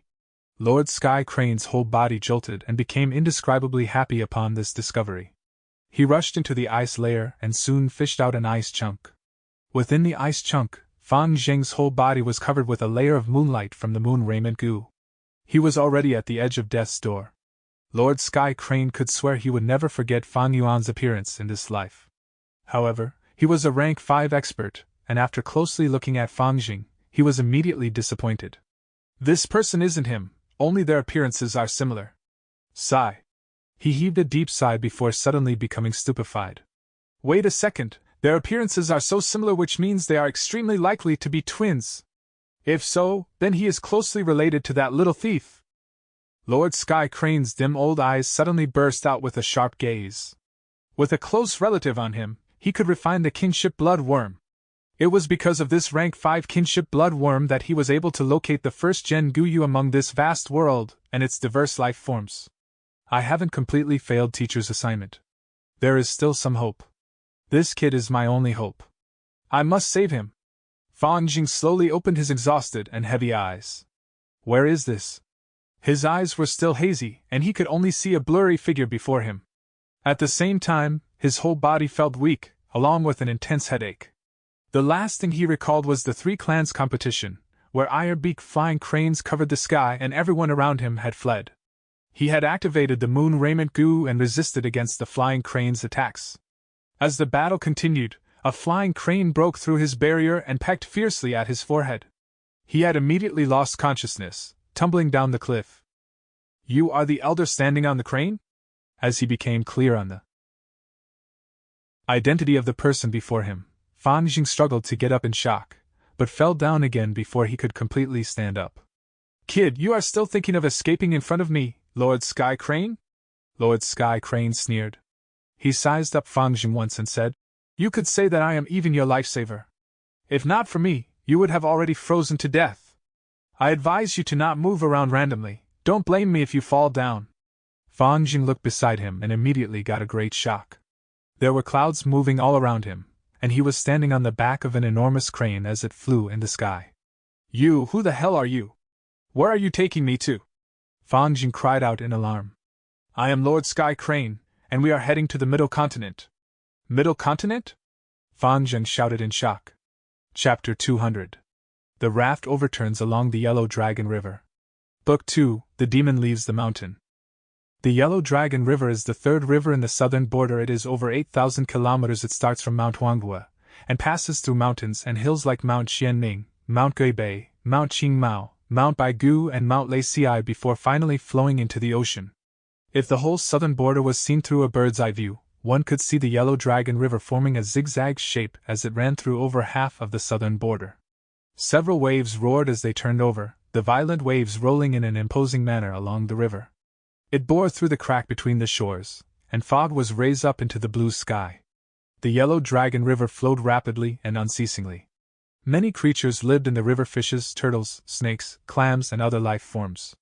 Lord Sky Crane's whole body jolted and became indescribably happy upon this discovery. He rushed into the ice layer and soon fished out an ice chunk. Within the ice chunk, Fang Zheng's whole body was covered with a layer of moonlight from the moon raiment goo. He was already at the edge of death's door. Lord Sky Crane could swear he would never forget Fang Yuan's appearance in this life. However, he was a rank 5 expert, and after closely looking at Fang Jing, he was immediately disappointed. This person isn't him, only their appearances are similar. Sigh. He heaved a deep sigh before suddenly becoming stupefied. Wait a second, their appearances are so similar, which means they are extremely likely to be twins. If so, then he is closely related to that little thief. Lord Sky Crane's dim old eyes suddenly burst out with a sharp gaze. With a close relative on him, he could refine the kinship blood worm. It was because of this rank 5 kinship blood worm that he was able to locate the first Gen Guyu among this vast world and its diverse life forms. I haven't completely failed teacher's assignment. There is still some hope. This kid is my only hope. I must save him. Fang Jing slowly opened his exhausted and heavy eyes. Where is this? His eyes were still hazy, and he could only see a blurry figure before him. At the same time, his whole body felt weak, along with an intense headache. The last thing he recalled was the 3 clans competition, where iron-beak flying cranes covered the sky and everyone around him had fled. He had activated the moon raiment goo and resisted against the flying crane's attacks. As the battle continued, a flying crane broke through his barrier and pecked fiercely at his forehead. He had immediately lost consciousness, tumbling down the cliff. You are the elder standing on the crane? As he became clear on the identity of the person before him, Fang Jing struggled to get up in shock, but fell down again before he could completely stand up. Kid, you are still thinking of escaping in front of me, Lord Sky Crane? Lord Sky Crane sneered. He sized up Fang Jing once and said, You could say that I am even your lifesaver. If not for me, you would have already frozen to death. I advise you to not move around randomly. Don't blame me if you fall down. Fang Jing looked beside him and immediately got a great shock. There were clouds moving all around him, and he was standing on the back of an enormous crane as it flew in the sky. You, who the hell are you? Where are you taking me to? Fang Jing cried out in alarm. I am Lord Sky Crane, and we are heading to the Middle Continent. Middle Continent? Fang Jing shouted in shock. Chapter 200. The raft overturns along the Yellow Dragon River. Book 2, The Demon Leaves the Mountain. The Yellow Dragon River is the 3rd river in the southern border. It is over 8,000 kilometers. It starts from Mount Huanghua, and passes through mountains and hills like Mount Xianning, Mount Guibei, Mount Qingmao, Mount Baigu and Mount Leicai before finally flowing into the ocean. If the whole southern border was seen through a bird's eye view, one could see the Yellow Dragon River forming a zigzag shape as it ran through over half of the southern border. Several waves roared as they turned over, the violent waves rolling in an imposing manner along the river. It bore through the crack between the shores, and fog was raised up into the blue sky. The Yellow Dragon River flowed rapidly and unceasingly. Many creatures lived in the river: fishes, turtles, snakes, clams, and other life forms.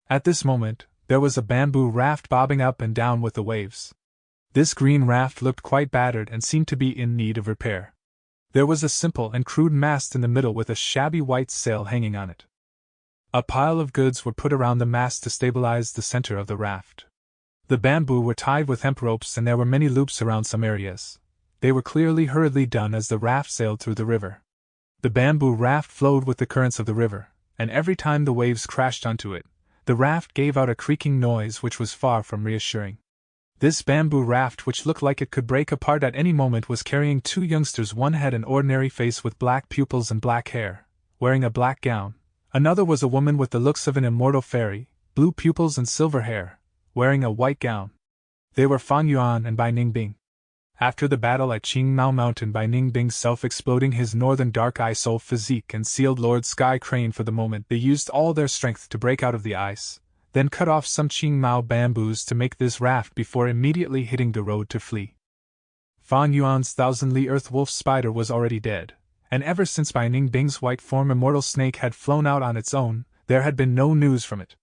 At this moment, there was a bamboo raft bobbing up and down with the waves. This green raft looked quite battered and seemed to be in need of repair. There was a simple and crude mast in the middle with a shabby white sail hanging on it. A pile of goods were put around the mast to stabilize the center of the raft. The bamboo were tied with hemp ropes and there were many loops around some areas. They were clearly hurriedly done as the raft sailed through the river. The bamboo raft flowed with the currents of the river, and every time the waves crashed onto it, the raft gave out a creaking noise which was far from reassuring. This bamboo raft, which looked like it could break apart at any moment, was carrying 2 youngsters. One had an ordinary face with black pupils and black hair, wearing a black gown. Another was a woman with the looks of an immortal fairy, blue pupils and silver hair, wearing a white gown. They were Fan Yuan and Bai Ningbing. After the battle at Qingmao Mountain, Bai Ningbing self-exploding his northern dark eye soul physique and sealed Lord Sky Crane for the moment, they used all their strength to break out of the ice. then cut off some Qing Mao bamboos to make this raft before immediately hitting the road to flee. Fan Yuan's thousand-li earth wolf spider was already dead, and ever since Bai Ningbing's white form immortal snake had flown out on its own, there had been no news from it.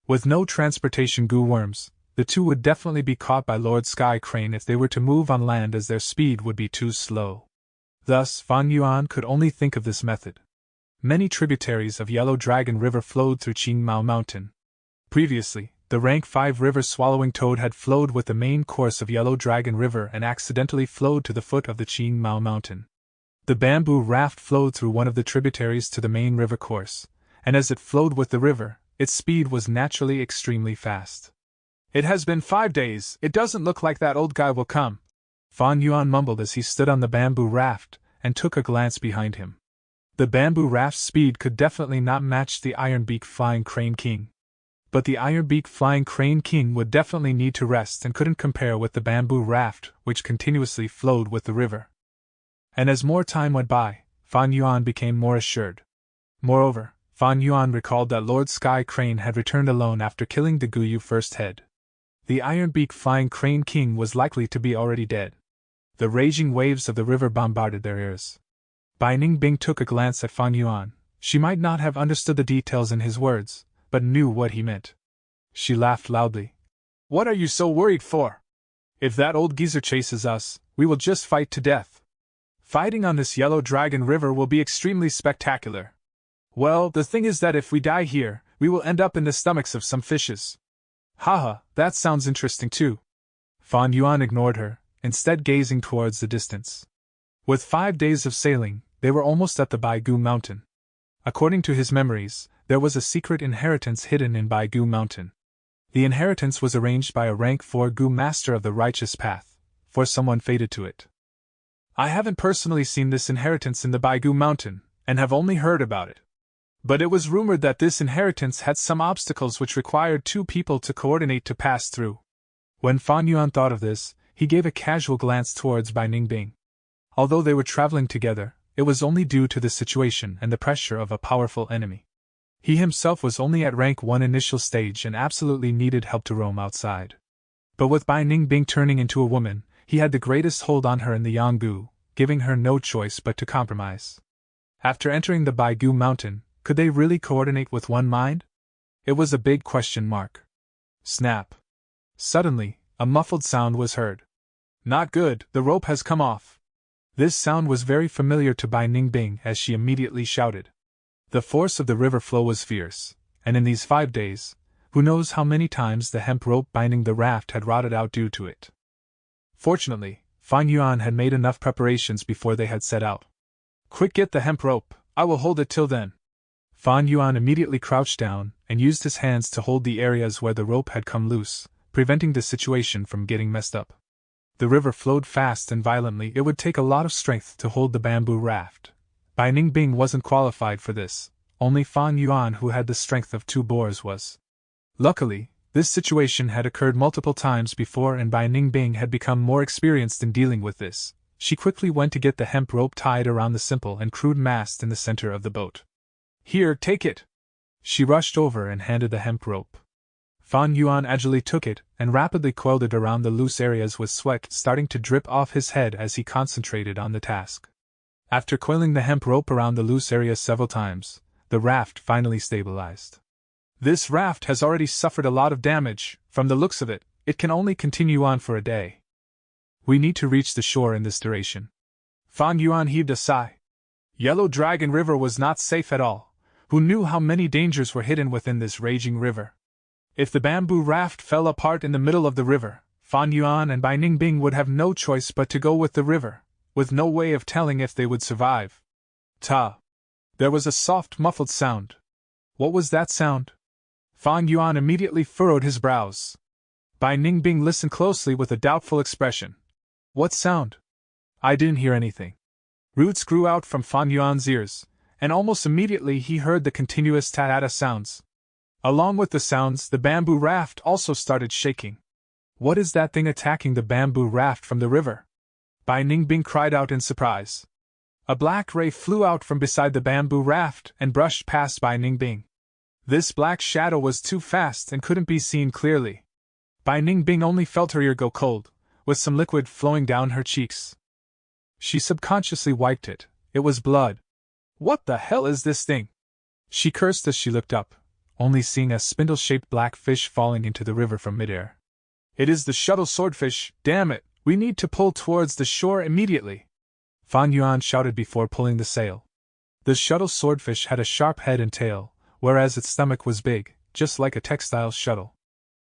With no transportation goo worms, the two would definitely be caught by Lord Sky Crane if they were to move on land, as their speed would be too slow. Thus, Fan Yuan could only think of this method. Many tributaries of Yellow Dragon River flowed through Qing Mao Mountain. Previously, the rank 5 river Swallowing Toad had flowed with the main course of Yellow Dragon River and accidentally flowed to the foot of the Qing Mao Mountain. The bamboo raft flowed through one of the tributaries to the main river course, and as it flowed with the river, its speed was naturally extremely fast. "It has been 5 days, it doesn't look like that old guy will come," Fan Yuan mumbled as he stood on the bamboo raft and took a glance behind him. The bamboo raft's speed could definitely not match the Ironbeak Flying Crane King. But the Ironbeak Flying Crane King would definitely need to rest and couldn't compare with the bamboo raft, which continuously flowed with the river. And as more time went by, Fan Yuan became more assured. Moreover, Fan Yuan recalled that Lord Sky Crane had returned alone after killing the Guyu first head. The Ironbeak Flying Crane King was likely to be already dead. The raging waves of the river bombarded their ears. Bai Ningbing took a glance at Fan Yuan. She might not have understood the details in his words, but knew what he meant. She laughed loudly. "What are you so worried for? If that old geezer chases us, we will just fight to death. Fighting on this Yellow Dragon River will be extremely spectacular. Well, the thing is that if we die here, we will end up in the stomachs of some fishes." "Haha, that sounds interesting too." Fan Yuan ignored her, instead gazing towards the distance. With 5 days of sailing, they were almost at the Baigu Mountain. According to his memories, there was a secret inheritance hidden in Baigu Mountain. The inheritance was arranged by a rank 4 Gu Master of the Righteous Path, for someone fated to it. I haven't personally seen this inheritance in the Baigu Mountain, and have only heard about it. But it was rumored that this inheritance had some obstacles which required 2 people to coordinate to pass through. When Fan Yuan thought of this, he gave a casual glance towards Bai Ningbing. Although they were traveling together, it was only due to the situation and the pressure of a powerful enemy. He himself was only at rank 1 initial stage and absolutely needed help to roam outside. But with Bai Ningbing turning into a woman, he had the greatest hold on her in the Yanggu, giving her no choice but to compromise. After entering the Baigu Mountain, could they really coordinate with one mind? It was a big question mark. Snap. Suddenly, a muffled sound was heard. "Not good, the rope has come off." This sound was very familiar to Bai Ningbing as she immediately shouted. The force of the river flow was fierce, and in these 5 days, who knows how many times the hemp rope binding the raft had rotted out due to it. Fortunately, Fan Yuan had made enough preparations before they had set out. "Quick, get the hemp rope, I will hold it till then." Fan Yuan immediately crouched down and used his hands to hold the areas where the rope had come loose, preventing the situation from getting messed up. The river flowed fast and violently. It would take a lot of strength to hold the bamboo raft. Bai Ningbing wasn't qualified for this, only Fan Yuan, who had the strength of 2 boars, was. Luckily, this situation had occurred multiple times before and Bai Ningbing had become more experienced in dealing with this. She quickly went to get the hemp rope tied around the simple and crude mast in the center of the boat. "Here, take it." She rushed over and handed the hemp rope. Fan Yuan agilely took it and rapidly coiled it around the loose areas, with sweat starting to drip off his head as he concentrated on the task. After coiling the hemp rope around the loose areas several times, the raft finally stabilized. "This raft has already suffered a lot of damage. From the looks of it, it can only continue on for a day. We need to reach the shore in this duration." Fan Yuan heaved a sigh. Yellow Dragon River was not safe at all. Who knew how many dangers were hidden within this raging river? If the bamboo raft fell apart in the middle of the river, Fan Yuan and Bai Ningbing would have no choice but to go with the river, with no way of telling if they would survive. Ta! There was a soft, muffled sound. What was that sound? Fan Yuan immediately furrowed his brows. Bai Ningbing listened closely with a doubtful expression. "What sound?" "I didn't hear anything." Roots grew out from Fan Yuan's ears, and almost immediately he heard the continuous ta-ta sounds. Along with the sounds, the bamboo raft also started shaking. "What is that thing attacking the bamboo raft from the river?" Bai Ningbing cried out in surprise. A black ray flew out from beside the bamboo raft and brushed past Bai Ningbing. This black shadow was too fast and couldn't be seen clearly. Bai Ningbing only felt her ear go cold, with some liquid flowing down her cheeks. She subconsciously wiped it. It was blood. What the hell is this thing? She cursed as she looked up, only seeing a spindle-shaped black fish falling into the river from midair. It is the shuttle swordfish, damn it, we need to pull towards the shore immediately. Fan Yuan shouted before pulling the sail. The shuttle swordfish had a sharp head and tail, whereas its stomach was big, just like a textile shuttle.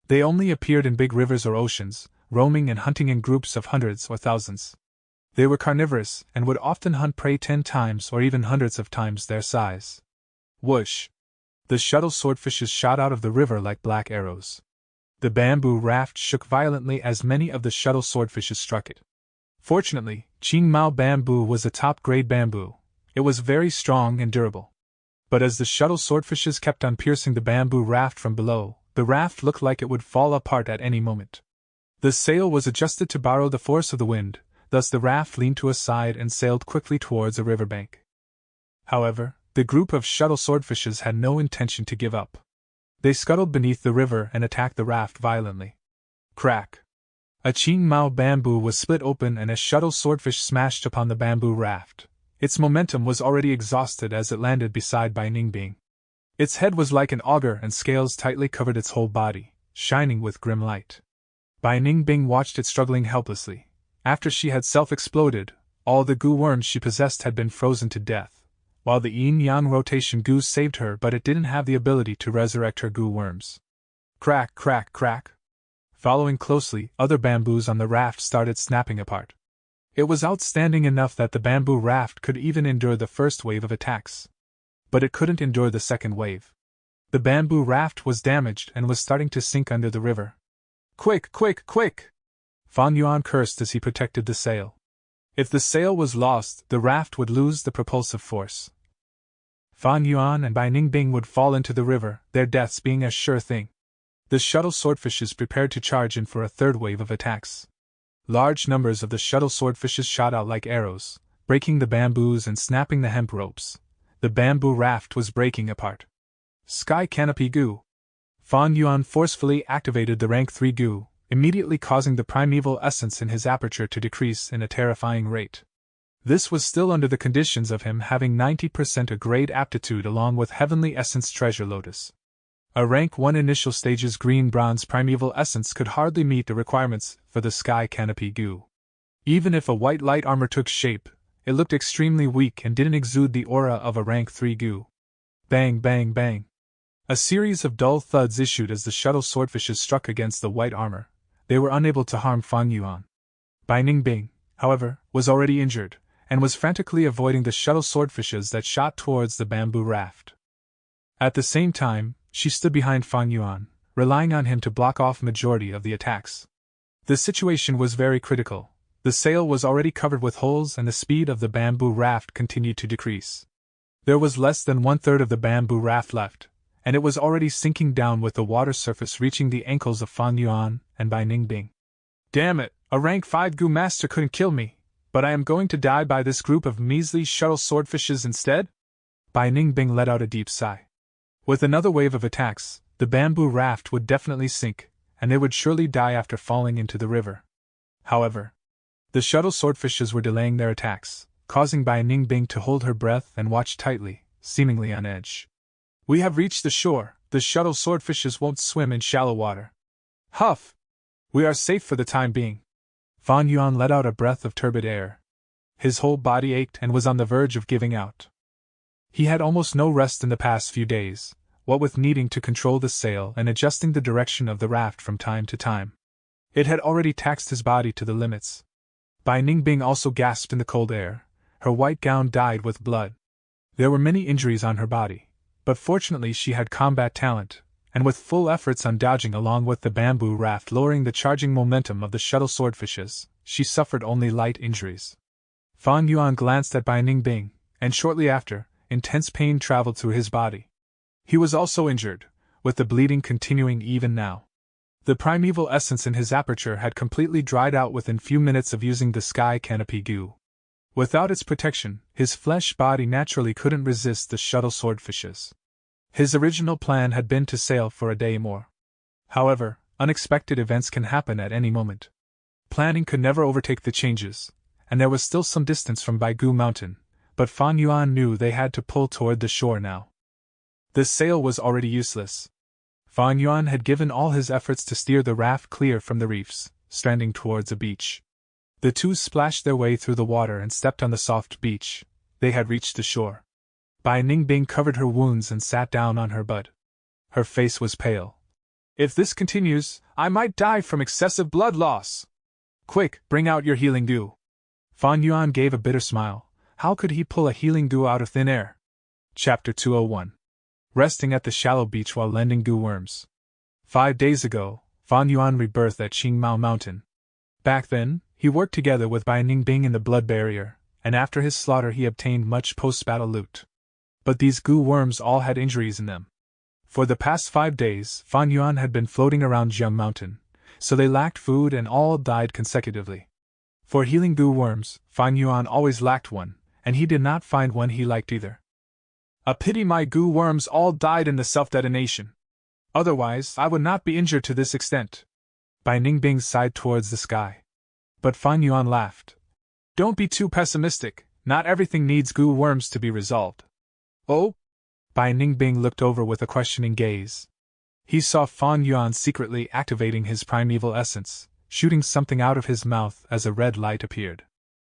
They only appeared in big rivers or oceans, roaming and hunting in groups of hundreds or thousands. They were carnivorous and would often hunt prey 10 times or even hundreds of times their size. Whoosh! The shuttle swordfishes shot out of the river like black arrows. The bamboo raft shook violently as many of the shuttle swordfishes struck it. Fortunately, Qingmao bamboo was a top-grade bamboo. It was very strong and durable. But as the shuttle swordfishes kept on piercing the bamboo raft from below, the raft looked like it would fall apart at any moment. The sail was adjusted to borrow the force of the wind, thus the raft leaned to a side and sailed quickly towards a riverbank. However, the group of shuttle swordfishes had no intention to give up. They scuttled beneath the river and attacked the raft violently. Crack! A Qingmao bamboo was split open and a shuttle swordfish smashed upon the bamboo raft. Its momentum was already exhausted as it landed beside Bai Ningbing. Its head was like an auger and scales tightly covered its whole body, shining with grim light. Bai Ningbing watched it struggling helplessly. After she had self-exploded, all the goo worms she possessed had been frozen to death, while the yin-yang rotation goo saved her, but it didn't have the ability to resurrect her goo worms. Crack, crack, crack. Following closely, other bamboos on the raft started snapping apart. It was outstanding enough that the bamboo raft could even endure the first wave of attacks. But it couldn't endure the second wave. The bamboo raft was damaged and was starting to sink under the river. Quick, quick, quick! Fan Yuan cursed as he protected the sail. If the sail was lost, the raft would lose the propulsive force. Fan Yuan and Bai Ningbing would fall into the river, their deaths being a sure thing. The shuttle swordfishes prepared to charge in for a third wave of attacks. Large numbers of the shuttle swordfishes shot out like arrows, breaking the bamboos and snapping the hemp ropes. The bamboo raft was breaking apart. Sky Canopy Goo. Fan Yuan forcefully activated the rank 3 goo, immediately causing the primeval essence in his aperture to decrease in a terrifying rate. This was still under the conditions of him having 90% a grade aptitude along with Heavenly Essence Treasure Lotus. A rank 1 initial stage's green-bronze primeval essence could hardly meet the requirements for the Sky Canopy Goo. Even if a white light armor took shape, it looked extremely weak and didn't exude the aura of a rank 3 goo. Bang, bang, bang. A series of dull thuds issued as the shuttle swordfishes struck against the white armor. They were unable to harm Fan Yuan. Bai Ningbing, however, was already injured, and was frantically avoiding the shuttle swordfishes that shot towards the bamboo raft. At the same time, she stood behind Fan Yuan, relying on him to block off majority of the attacks. The situation was very critical. The sail was already covered with holes and the speed of the bamboo raft continued to decrease. There was less than 1/3 of the bamboo raft left, and it was already sinking down with the water surface reaching the ankles of Fan Yuan and Bai Ningbing. Damn it, a rank 5 goo master couldn't kill me, but I am going to die by this group of measly shuttle swordfishes instead? Bai Ningbing let out a deep sigh. With another wave of attacks, the bamboo raft would definitely sink, and they would surely die after falling into the river. However, the shuttle swordfishes were delaying their attacks, causing Bai Ningbing to hold her breath and watch tightly, seemingly on edge. We have reached the shore. The shuttle swordfishes won't swim in shallow water. Huff! We are safe for the time being. Fan Yuan let out a breath of turbid air. His whole body ached and was on the verge of giving out. He had almost no rest in the past few days, what with needing to control the sail and adjusting the direction of the raft from time to time. It had already taxed his body to the limits. Bai Ningbing also gasped in the cold air. Her white gown dyed with blood. There were many injuries on her body, but fortunately she had combat talent, and with full efforts on dodging along with the bamboo raft lowering the charging momentum of the shuttle swordfishes, she suffered only light injuries. Fan Yuan glanced at Bai Ningbing, and shortly after, intense pain traveled through his body. He was also injured, with the bleeding continuing even now. The primeval essence in his aperture had completely dried out within few minutes of using the Sky Canopy Goo. Without its protection, his flesh body naturally couldn't resist the shuttle swordfishes. His original plan had been to sail for a day more. However, unexpected events can happen at any moment. Planning could never overtake the changes, and there was still some distance from Baigu Mountain, but Fan Yuan knew they had to pull toward the shore now. The sail was already useless. Fan Yuan had given all his efforts to steer the raft clear from the reefs, stranding towards a beach. The two splashed their way through the water and stepped on the soft beach. They had reached the shore. Bai Ningbing covered her wounds and sat down on her butt. Her face was pale. If this continues, I might die from excessive blood loss. Quick, bring out your healing dew. Fan Yuan gave a bitter smile. How could he pull a healing dew out of thin air? Chapter 201. Resting at the shallow beach while lending goo worms. 5 days ago, Fan Yuan rebirthed at Qingmao Mountain. Back then, he worked together with Bai Ningbing in the blood barrier, and after his slaughter he obtained much post-battle loot. But these goo worms all had injuries in them. For the past 5 days, Fan Yuan had been floating around Jiang Mountain, so they lacked food and all died consecutively. For healing goo worms, Fan Yuan always lacked one, and he did not find one he liked either. A pity my goo worms all died in the self-detonation. Otherwise, I would not be injured to this extent. Bai Ningbing sighed towards the sky. But Fan Yuan laughed. Don't be too pessimistic, not everything needs goo worms to be resolved. Oh? Bai Ningbing looked over with a questioning gaze. He saw Fan Yuan secretly activating his primeval essence, shooting something out of his mouth as a red light appeared.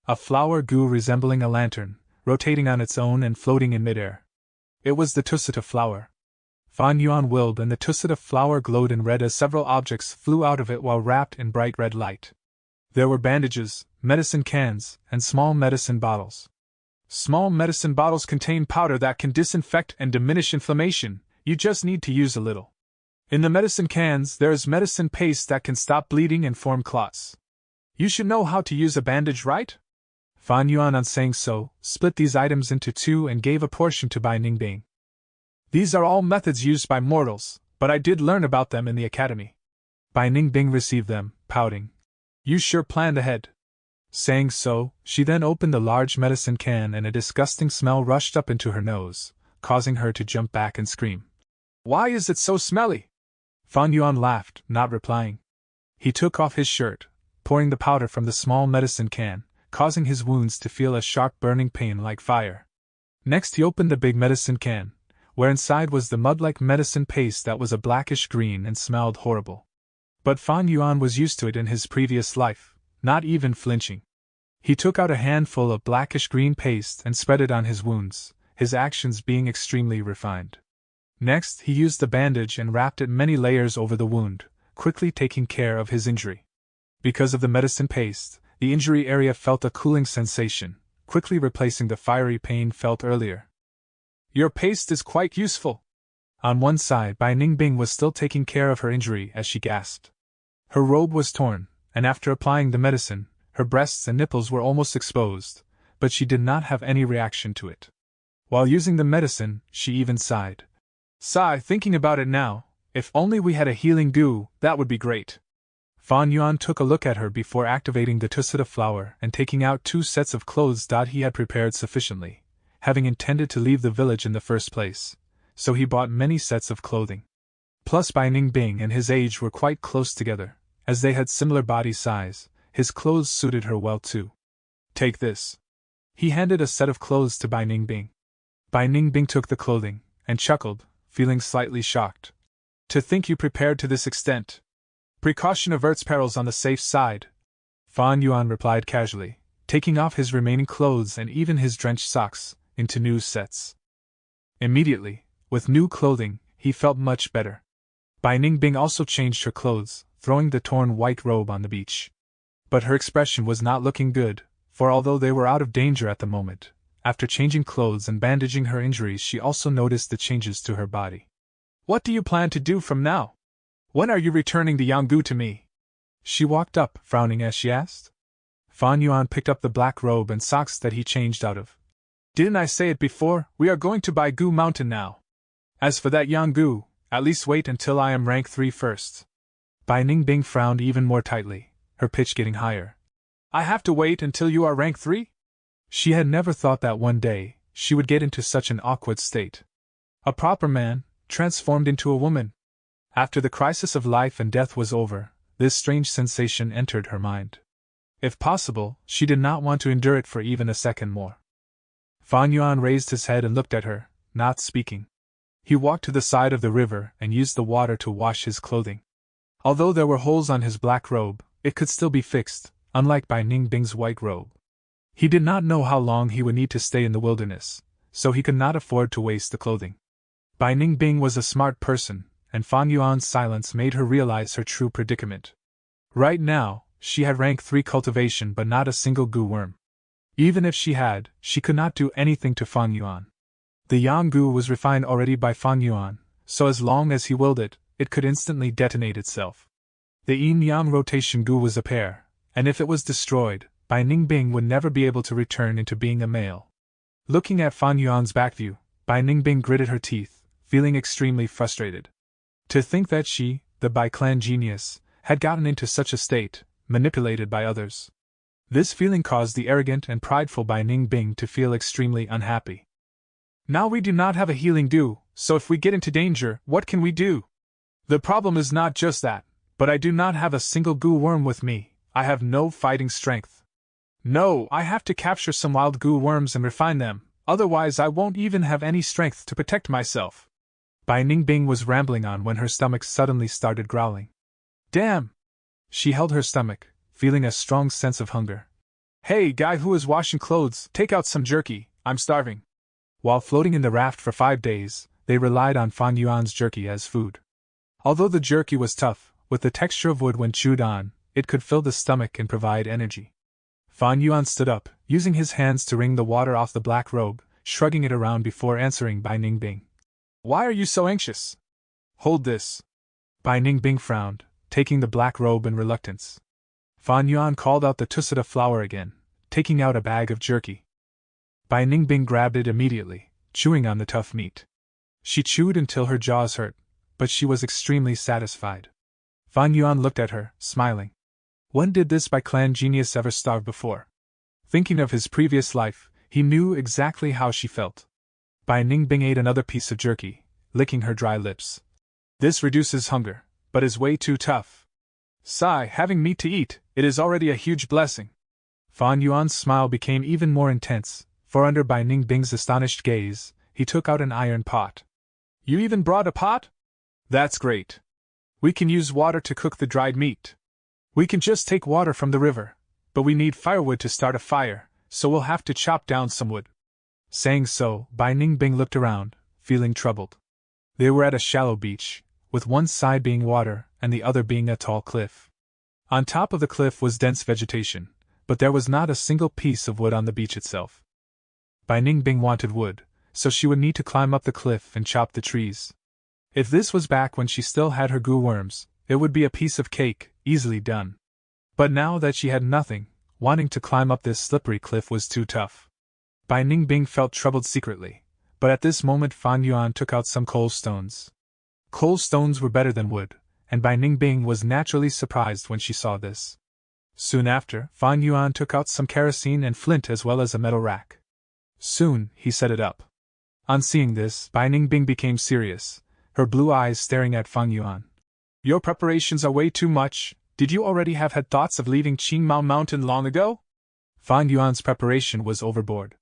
A flower goo resembling a lantern, rotating on its own and floating in midair. It was the Tusita flower. Fan Yuan willed and the Tusita flower glowed in red as several objects flew out of it while wrapped in bright red light. There were bandages, medicine cans, and small medicine bottles. Small medicine bottles contain powder that can disinfect and diminish inflammation, you just need to use a little. In the medicine cans there is medicine paste that can stop bleeding and form clots. You should know how to use a bandage, right? Fan Yuan, on saying so, split these items into 2 and gave a portion to Bai Ningbing. These are all methods used by mortals, but I did learn about them in the academy. Bai Ningbing received them, pouting. You sure planned ahead. Saying so, she then opened the large medicine can and a disgusting smell rushed up into her nose, causing her to jump back and scream. Why is it so smelly? Fan Yuan laughed, not replying. He took off his shirt, pouring the powder from the small medicine can, causing his wounds to feel a sharp burning pain like fire. Next he opened the big medicine can, where inside was the mud-like medicine paste that was a blackish green and smelled horrible. But Fan Yuan was used to it in his previous life, not even flinching. He took out a handful of blackish green paste and spread it on his wounds, his actions being extremely refined. Next he used the bandage and wrapped it many layers over the wound, quickly taking care of his injury. Because of the medicine paste, the injury area felt a cooling sensation, quickly replacing the fiery pain felt earlier. Your paste is quite useful. On one side, Bai Ningbing was still taking care of her injury as she gasped. Her robe was torn, and after applying the medicine, her breasts and nipples were almost exposed, but she did not have any reaction to it. While using the medicine, she even sighed. Sigh, thinking about it now, if only we had a healing goo, that would be great. Fan Yuan took a look at her before activating the Tusita flower and taking out 2 sets of clothes. He had prepared sufficiently, having intended to leave the village in the first place, so he bought many sets of clothing. Plus Bai Ningbing and his age were quite close together, as they had similar body size, his clothes suited her well too. Take this. He handed a set of clothes to Bai Ningbing. Bai Ningbing took the clothing, and chuckled, feeling slightly shocked. To think you prepared to this extent. Precaution averts perils on the safe side. Fan Yuan replied casually, taking off his remaining clothes and even his drenched socks, into new sets. Immediately, with new clothing, he felt much better. Bai Ningbing also changed her clothes, throwing the torn white robe on the beach. But her expression was not looking good, for although they were out of danger at the moment, after changing clothes and bandaging her injuries she also noticed the changes to her body. What do you plan to do from now? When are you returning the Yanggu to me? She walked up, frowning as she asked. Fan Yuan picked up the black robe and socks that he changed out of. Didn't I say it before, we are going to Baigu Mountain now. As for that Yanggu, at least wait until I am rank 3 first. Bai Ningbing frowned even more tightly, her pitch getting higher. I have to wait until you are rank 3? She had never thought that one day she would get into such an awkward state. A proper man, transformed into a woman. After the crisis of life and death was over, this strange sensation entered her mind. If possible, she did not want to endure it for even a second more. Fan Yuan raised his head and looked at her, not speaking. He walked to the side of the river and used the water to wash his clothing. Although there were holes on his black robe, it could still be fixed, unlike Bai Ningbing's white robe. He did not know how long he would need to stay in the wilderness, so he could not afford to waste the clothing. Bai Ningbing was a smart person, and Fan Yuan's silence made her realize her true predicament. Right now, she had rank 3 cultivation but not a single goo worm. Even if she had, she could not do anything to Fan Yuan. The yang goo was refined already by Fan Yuan, so as long as he willed it, it could instantly detonate itself. The yin-yang rotation goo was a pair, and if it was destroyed, Bai Ningbing would never be able to return into being a male. Looking at Fan Yuan's back view, Bai Ningbing gritted her teeth, feeling extremely frustrated. To think that she, the Bai clan genius, had gotten into such a state, manipulated by others. This feeling caused the arrogant and prideful Bai Ningbing to feel extremely unhappy. Now we do not have a healing dew, so if we get into danger, what can we do? The problem is not just that, but I do not have a single goo worm with me. I have no fighting strength. No, I have to capture some wild goo worms and refine them, otherwise I won't even have any strength to protect myself. Bai Ningbing was rambling on when her stomach suddenly started growling. Damn! She held her stomach, feeling a strong sense of hunger. Hey, guy who is washing clothes, take out some jerky, I'm starving. While floating in the raft for 5 days, they relied on Fan Yuan's jerky as food. Although the jerky was tough, with the texture of wood when chewed on, it could fill the stomach and provide energy. Fan Yuan stood up, using his hands to wring the water off the black robe, shrugging it around before answering Bai Ningbing. Why are you so anxious? Hold this. Bai Ningbing frowned, taking the black robe in reluctance. Fan Yuan called out the tusita flower again, taking out a bag of jerky. Bai Ningbing grabbed it immediately, chewing on the tough meat. She chewed until her jaws hurt, but she was extremely satisfied. Fan Yuan looked at her, smiling. When did this Bai clan genius ever starve before? Thinking of his previous life, he knew exactly how she felt. Bai Ningbing ate another piece of jerky, licking her dry lips. This reduces hunger, but is way too tough. Sigh, having meat to eat, it is already a huge blessing. Fan Yuan's smile became even more intense, for under Bai Ningbing's astonished gaze, he took out an iron pot. You even brought a pot? That's great. We can use water to cook the dried meat. We can just take water from the river, but we need firewood to start a fire, so we'll have to chop down some wood. Saying so, Bai Ningbing looked around, feeling troubled. They were at a shallow beach, with one side being water and the other being a tall cliff. On top of the cliff was dense vegetation, but there was not a single piece of wood on the beach itself. Bai Ningbing wanted wood, so she would need to climb up the cliff and chop the trees. If this was back when she still had her goo worms, it would be a piece of cake, easily done. But now that she had nothing, wanting to climb up this slippery cliff was too tough. Bai Ningbing felt troubled secretly, but at this moment Fan Yuan took out some coal stones. Coal stones were better than wood, and Bai Ningbing was naturally surprised when she saw this. Soon after, Fan Yuan took out some kerosene and flint as well as a metal rack. Soon, he set it up. On seeing this, Bai Ningbing became serious, her blue eyes staring at Fan Yuan. Your preparations are way too much. Did you already have had thoughts of leaving Qingmao Mountain long ago? Fan Yuan's preparation was overboard.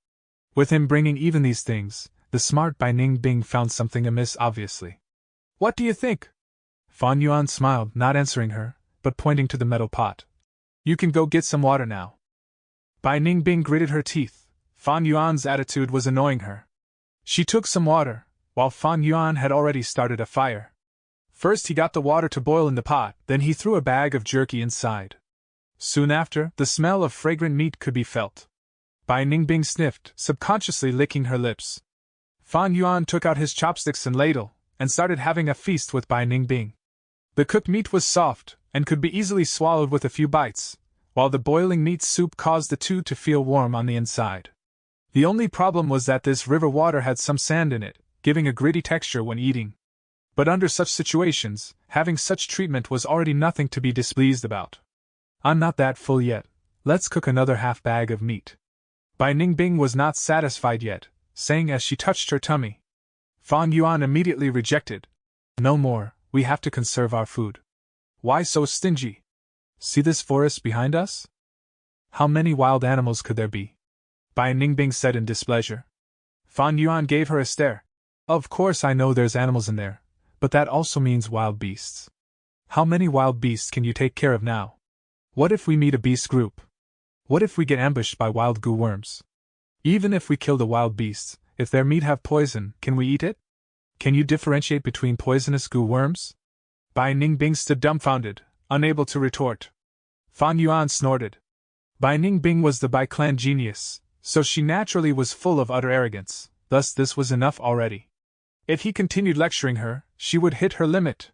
With him bringing even these things, the smart Bai Ningbing found something amiss obviously. What do you think? Fan Yuan smiled, not answering her, but pointing to the metal pot. You can go get some water now. Bai Ningbing gritted her teeth. Fan Yuan's attitude was annoying her. She took some water, while Fan Yuan had already started a fire. First he got the water to boil in the pot, then he threw a bag of jerky inside. Soon after, the smell of fragrant meat could be felt. Bai Ningbing sniffed, subconsciously licking her lips. Fan Yuan took out his chopsticks and ladle, and started having a feast with Bai Ningbing. The cooked meat was soft, and could be easily swallowed with a few bites, while the boiling meat soup caused the two to feel warm on the inside. The only problem was that this river water had some sand in it, giving a gritty texture when eating. But under such situations, having such treatment was already nothing to be displeased about. I'm not that full yet. Let's cook another half bag of meat. Bai Ningbing was not satisfied yet, saying as she touched her tummy. Fan Yuan immediately rejected. No more, we have to conserve our food. Why so stingy? See this forest behind us? How many wild animals could there be? Bai Ningbing said in displeasure. Fan Yuan gave her a stare. Of course I know there's animals in there, but that also means wild beasts. How many wild beasts can you take care of now? What if we meet a beast group? What if we get ambushed by wild goo worms? Even if we kill the wild beasts, if their meat have poison, can we eat it? Can you differentiate between poisonous goo worms? Bai Ningbing stood dumbfounded, unable to retort. Fan Yuan snorted. Bai Ningbing was the Bai clan genius, so she naturally was full of utter arrogance, thus this was enough already. If he continued lecturing her, she would hit her limit.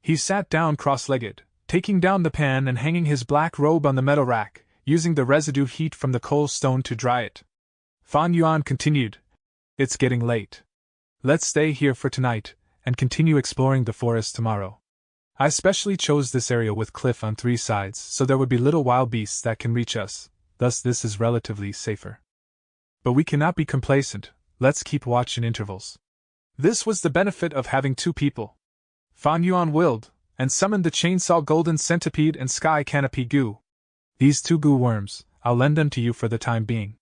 He sat down cross-legged, taking down the pan and hanging his black robe on the metal rack, using the residue heat from the coal stone to dry it. Fan Yuan continued. It's getting late. Let's stay here for tonight, and continue exploring the forest tomorrow. I specially chose this area with cliff on 3 sides so there would be little wild beasts that can reach us, thus this is relatively safer. But we cannot be complacent, let's keep watch in intervals. This was the benefit of having 2 people. Fan Yuan willed, and summoned the chainsaw golden centipede and sky canopy goo. These 2 goo worms, I'll lend them to you for the time being.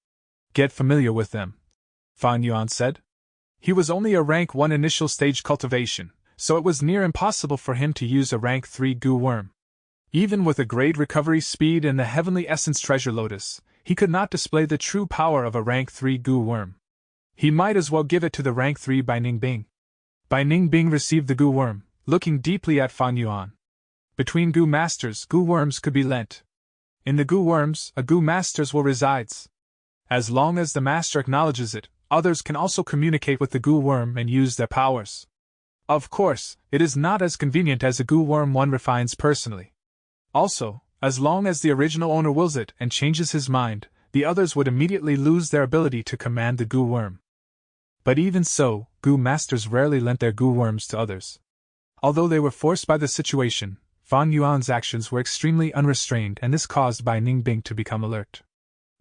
Get familiar with them, Fan Yuan said. He was only a rank 1 initial stage cultivation, so it was near impossible for him to use a rank 3 goo worm. Even with a great recovery speed and the heavenly essence treasure lotus, he could not display the true power of a rank 3 goo worm. He might as well give it to the rank 3 Bai Ningbing. Bai Ningbing received the goo worm, looking deeply at Fan Yuan. Between goo masters, goo worms could be lent. In the goo worms, a goo master's will resides. As long as the master acknowledges it, others can also communicate with the goo worm and use their powers. Of course, it is not as convenient as a goo worm one refines personally. Also, as long as the original owner wills it and changes his mind, the others would immediately lose their ability to command the goo worm. But even so, goo masters rarely lent their goo worms to others. Although they were forced by the situation, Fan Yuan's actions were extremely unrestrained and this caused Bai Ningbing to become alert.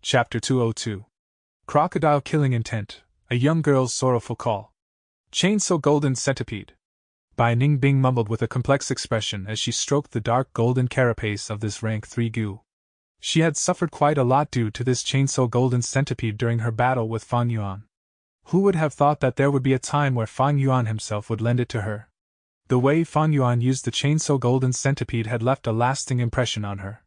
Chapter 202. Crocodile Killing Intent, a Young Girl's Sorrowful Call. Chainsaw Golden Centipede. Bai Ningbing mumbled with a complex expression as she stroked the dark golden carapace of this rank 3 goo. She had suffered quite a lot due to this chainsaw golden centipede during her battle with Fan Yuan. Who would have thought that there would be a time where Fan Yuan himself would lend it to her? The way Fan Yuan used the chainsaw golden centipede had left a lasting impression on her.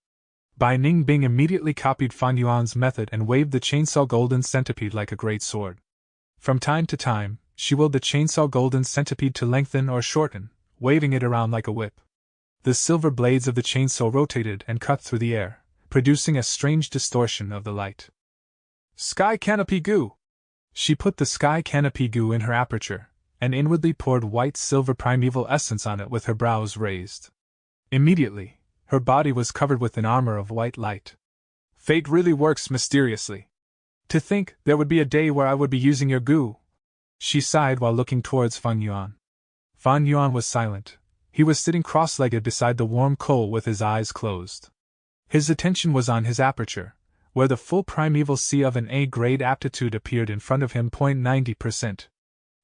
Bai Ningbing immediately copied Fan Yuan's method and waved the chainsaw golden centipede like a great sword. From time to time, she willed the chainsaw golden centipede to lengthen or shorten, waving it around like a whip. The silver blades of the chainsaw rotated and cut through the air, producing a strange distortion of the light. Sky Canopy Goo! She put the Sky Canopy Goo in her aperture, and inwardly poured white silver primeval essence on it with her brows raised. Immediately, her body was covered with an armor of white light. Fate really works mysteriously. To think there would be a day where I would be using your goo. She sighed while looking towards Fan Yuan. Fan Yuan was silent. He was sitting cross-legged beside the warm coal with his eyes closed. His attention was on his aperture, where the full primeval sea of an A-grade aptitude appeared in front of him. 90%.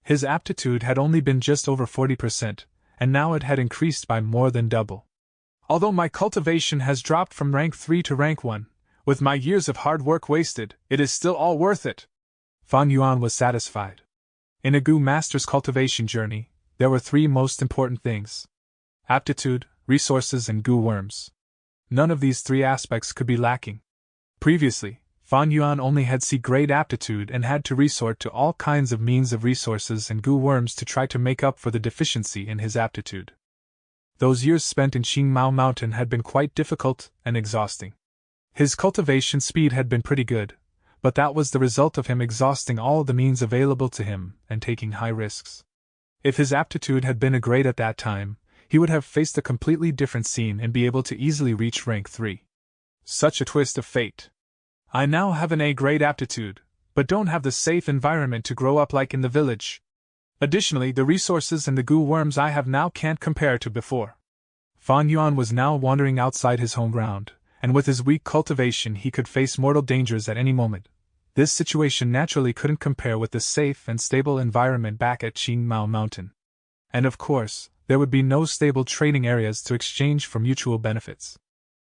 His aptitude had only been just over 40%, and now it had increased by more than double. Although my cultivation has dropped from rank 3 to rank 1, with my years of hard work wasted, it is still all worth it. Fan Yuan was satisfied. In a goo master's cultivation journey, there were 3 most important things: aptitude, resources, and goo worms. None of these 3 aspects could be lacking. Previously, Fan Yuan only had C-grade aptitude and had to resort to all kinds of means of resources and goo worms to try to make up for the deficiency in his aptitude. Those years spent in Qingmao Mountain had been quite difficult and exhausting. His cultivation speed had been pretty good, but that was the result of him exhausting all the means available to him and taking high risks. If his aptitude had been a grade at that time, he would have faced a completely different scene and be able to easily reach rank 3. Such a twist of fate. I now have an A-grade aptitude, but don't have the safe environment to grow up like in the village. Additionally, the resources and the goo worms I have now can't compare to before. Fan Yuan was now wandering outside his home ground, and with his weak cultivation he could face mortal dangers at any moment. This situation naturally couldn't compare with the safe and stable environment back at Qingmao Mountain. And of course, there would be no stable trading areas to exchange for mutual benefits.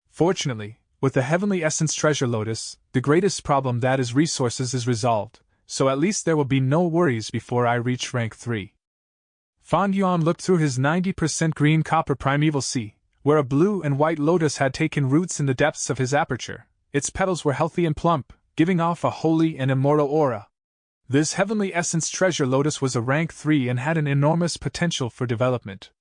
Fortunately, with the Heavenly Essence Treasure Lotus, the greatest problem, that is resources, is resolved, so at least there will be no worries before I reach rank 3. Fan Yuan looked through his 90% green copper primeval sea, where a blue and white lotus had taken roots in the depths of his aperture. Its petals were healthy and plump, giving off a holy and immortal aura. This Heavenly Essence Treasure Lotus was a rank 3 and had an enormous potential for development.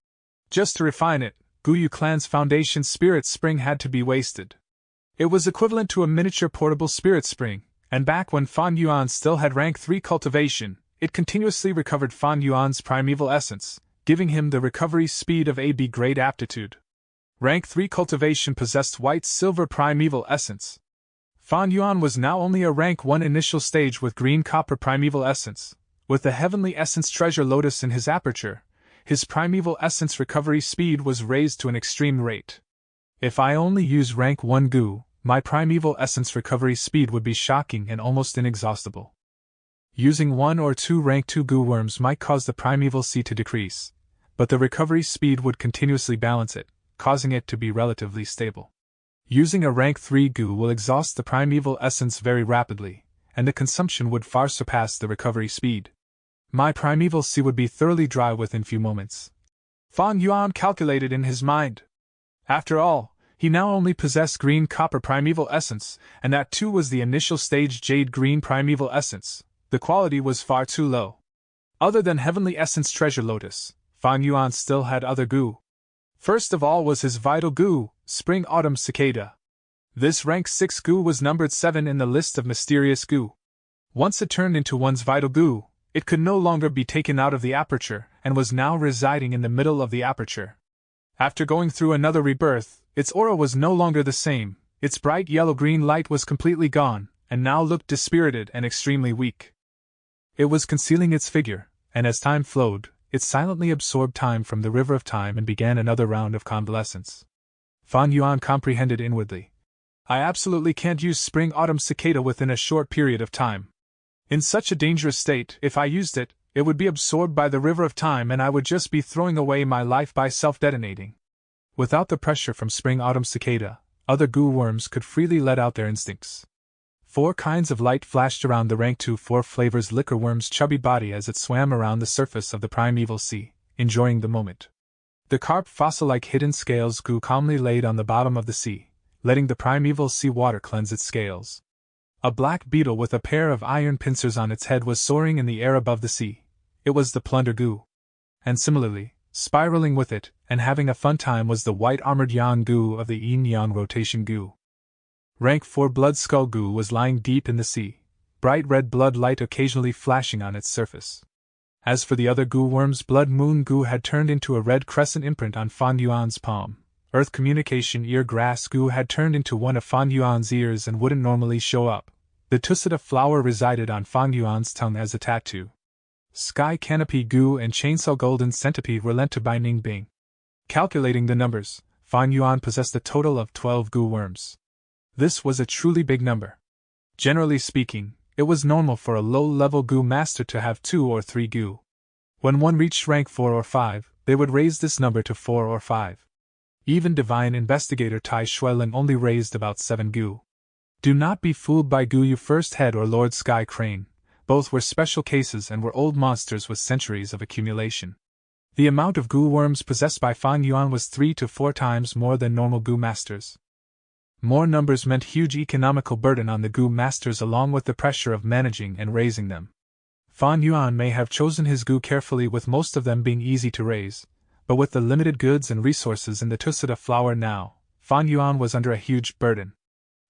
Just to refine it, Guyu Clan's foundation spirit spring had to be wasted. It was equivalent to a miniature portable spirit spring, and back when Fan Yuan still had rank 3 cultivation, it continuously recovered Fan Yuan's primeval essence, giving him the recovery speed of AB grade aptitude. Rank 3 cultivation possessed white-silver primeval essence. Fan Yuan was now only a rank 1 initial stage with green copper primeval essence. With the Heavenly Essence Treasure Lotus in his aperture, his primeval essence recovery speed was raised to an extreme rate. If I only use rank 1 Gu, my primeval essence recovery speed would be shocking and almost inexhaustible. Using 1 or 2 rank 2 Gu worms might cause the primeval sea to decrease, but the recovery speed would continuously balance it, causing it to be relatively stable. Using a rank 3 Gu will exhaust the primeval essence very rapidly, and the consumption would far surpass the recovery speed. My primeval sea would be thoroughly dry within few moments. Fan Yuan calculated in his mind. After all, he now only possessed green copper primeval essence, and that too was the initial stage jade green primeval essence. The quality was far too low. Other than Heavenly Essence Treasure Lotus, Fan Yuan still had other Gu. First of all was his vital Gu, Spring Autumn Cicada. This rank 6 Gu was numbered 7 in the list of mysterious Gu. Once it turned into one's vital Gu, it could no longer be taken out of the aperture and was now residing in the middle of the aperture. After going through another rebirth, its aura was no longer the same, its bright yellow-green light was completely gone, and now looked dispirited and extremely weak. It was concealing its figure, and as time flowed, it silently absorbed time from the river of time and began another round of convalescence. Fan Yuan comprehended inwardly. I absolutely can't use Spring Autumn Cicada within a short period of time. In such a dangerous state, if I used it, it would be absorbed by the river of time and I would just be throwing away my life by self-detonating. Without the pressure from Spring Autumn Cicada, other Gu worms could freely let out their instincts. 4 kinds of light flashed around the rank 2 4 flavors liquor worm's chubby body as it swam around the surface of the primeval sea, enjoying the moment. The carp fossil-like hidden scales Gu calmly laid on the bottom of the sea, letting the primeval sea water cleanse its scales. A black beetle with a pair of iron pincers on its head was soaring in the air above the sea. It was the plunder Gu. And similarly, spiraling with it, and having a fun time was the white-armored Yang Gu of the Yin-Yang rotation Gu. Rank 4 Blood Skull Gu was lying deep in the sea, bright red blood light occasionally flashing on its surface. As for the other Gu worms, Blood Moon Gu had turned into a red crescent imprint on Fan Yuan's palm. Earth Communication Ear Grass Gu had turned into one of Fan Yuan's ears and wouldn't normally show up. The Tusita flower resided on Fan Yuan's tongue as a tattoo. Sky Canopy Gu and Chainsaw Golden Centipede were lent to by Ning Bing. Calculating the numbers, Fan Yuan possessed a total of 12 Gu worms. This was a truly big number. Generally speaking, it was normal for a low-level Gu master to have 2 or 3 Gu. When one reached rank 4 or 5, they would raise this number to 4 or 5. Even Divine Investigator Tai Shuilin only raised about 7 Gu. Do not be fooled by Guyu First Head or Lord Sky Crane. Both were special cases and were old monsters with centuries of accumulation. The amount of Gu worms possessed by Fan Yuan was 3 to 4 times more than normal Gu masters. More numbers meant huge economical burden on the Gu masters along with the pressure of managing and raising them. Fan Yuan may have chosen his Gu carefully, with most of them being easy to raise, but with the limited goods and resources in the Tusita flower now, Fan Yuan was under a huge burden.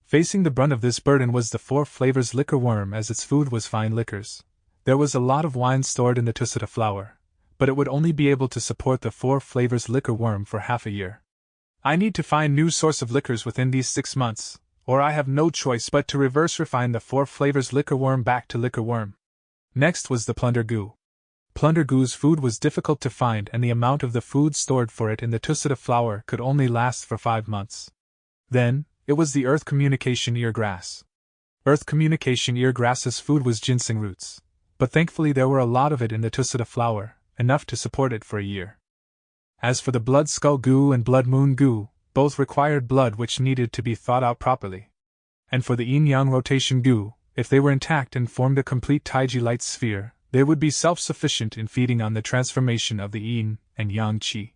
Facing the brunt of this burden was the 4 flavors liquor worm, as its food was fine liquors. There was a lot of wine stored in the Tusita flower, but it would only be able to support the 4 flavors liquor worm for half a year. I need to find new source of liquors within these 6 months, or I have no choice but to reverse refine the 4 flavors liquor worm back to liquor worm. Next was the Plunder Gu. Plunder Gu's food was difficult to find, and the amount of the food stored for it in the Tusita flower could only last for 5 months. Then, it was the Earth Communication Ear Grass. Earth communication eargrass's food was ginseng roots, but thankfully there were a lot of it in the tusita flower, enough to support it for a year. As for the blood skull goo and blood moon goo, both required blood which needed to be thawed out properly. And for the yin-yang rotation goo, if they were intact and formed a complete Taiji light sphere, they would be self-sufficient in feeding on the transformation of the yin and yang qi.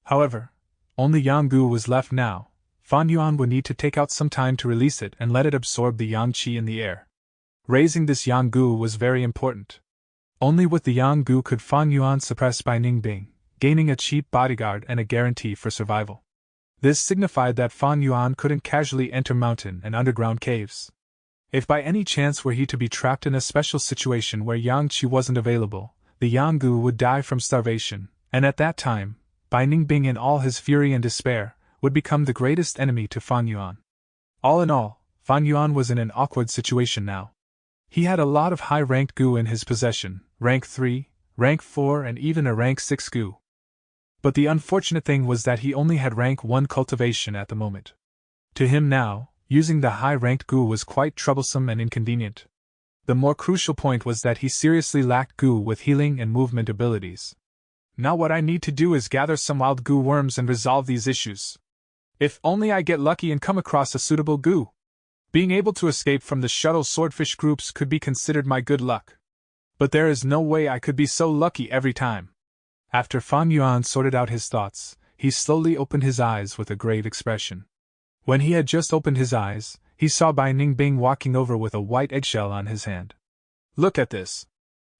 However, only yang goo was left now. Fan Yuan would need to take out some time to release it and let it absorb the yang qi in the air. Raising this yang goo was very important. Only with the yang goo could Fan Yuan suppress Bai Ningbing, gaining a cheap bodyguard and a guarantee for survival. This signified that Fan Yuan couldn't casually enter mountain and underground caves. If by any chance were he to be trapped in a special situation where yang qi wasn't available, the yang goo would die from starvation, and at that time, Bai Ningbing in all his fury and despair, would become the greatest enemy to Fan Yuan. All in all, Fan Yuan was in an awkward situation now. He had a lot of high-ranked goo in his possession, rank 3, rank 4 and even a rank 6 goo. But the unfortunate thing was that he only had rank 1 cultivation at the moment. To him now, using the high-ranked goo was quite troublesome and inconvenient. The more crucial point was that he seriously lacked goo with healing and movement abilities. Now what I need to do is gather some wild goo worms and resolve these issues. If only I get lucky and come across a suitable goo. Being able to escape from the shuttle swordfish groups could be considered my good luck. But there is no way I could be so lucky every time. After Fan Yuan sorted out his thoughts, he slowly opened his eyes with a grave expression. When he had just opened his eyes, he saw Bai Ningbing walking over with a white eggshell on his hand. Look at this.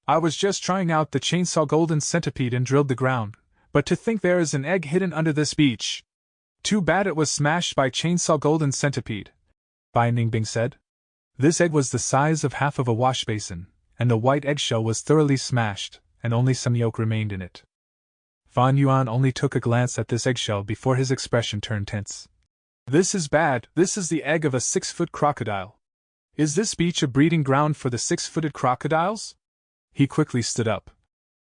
I was just trying out the chainsaw golden centipede and drilled the ground, but to think there is an egg hidden under this beach. Too bad it was smashed by chainsaw golden centipede, Bai Ningbing said. This egg was the size of half of a wash basin, and the white eggshell was thoroughly smashed, and only some yolk remained in it. Fan Yuan only took a glance at this eggshell before his expression turned tense. This is bad, this is the egg of a 6-foot crocodile. Is this beach a breeding ground for the 6-footed crocodiles? He quickly stood up.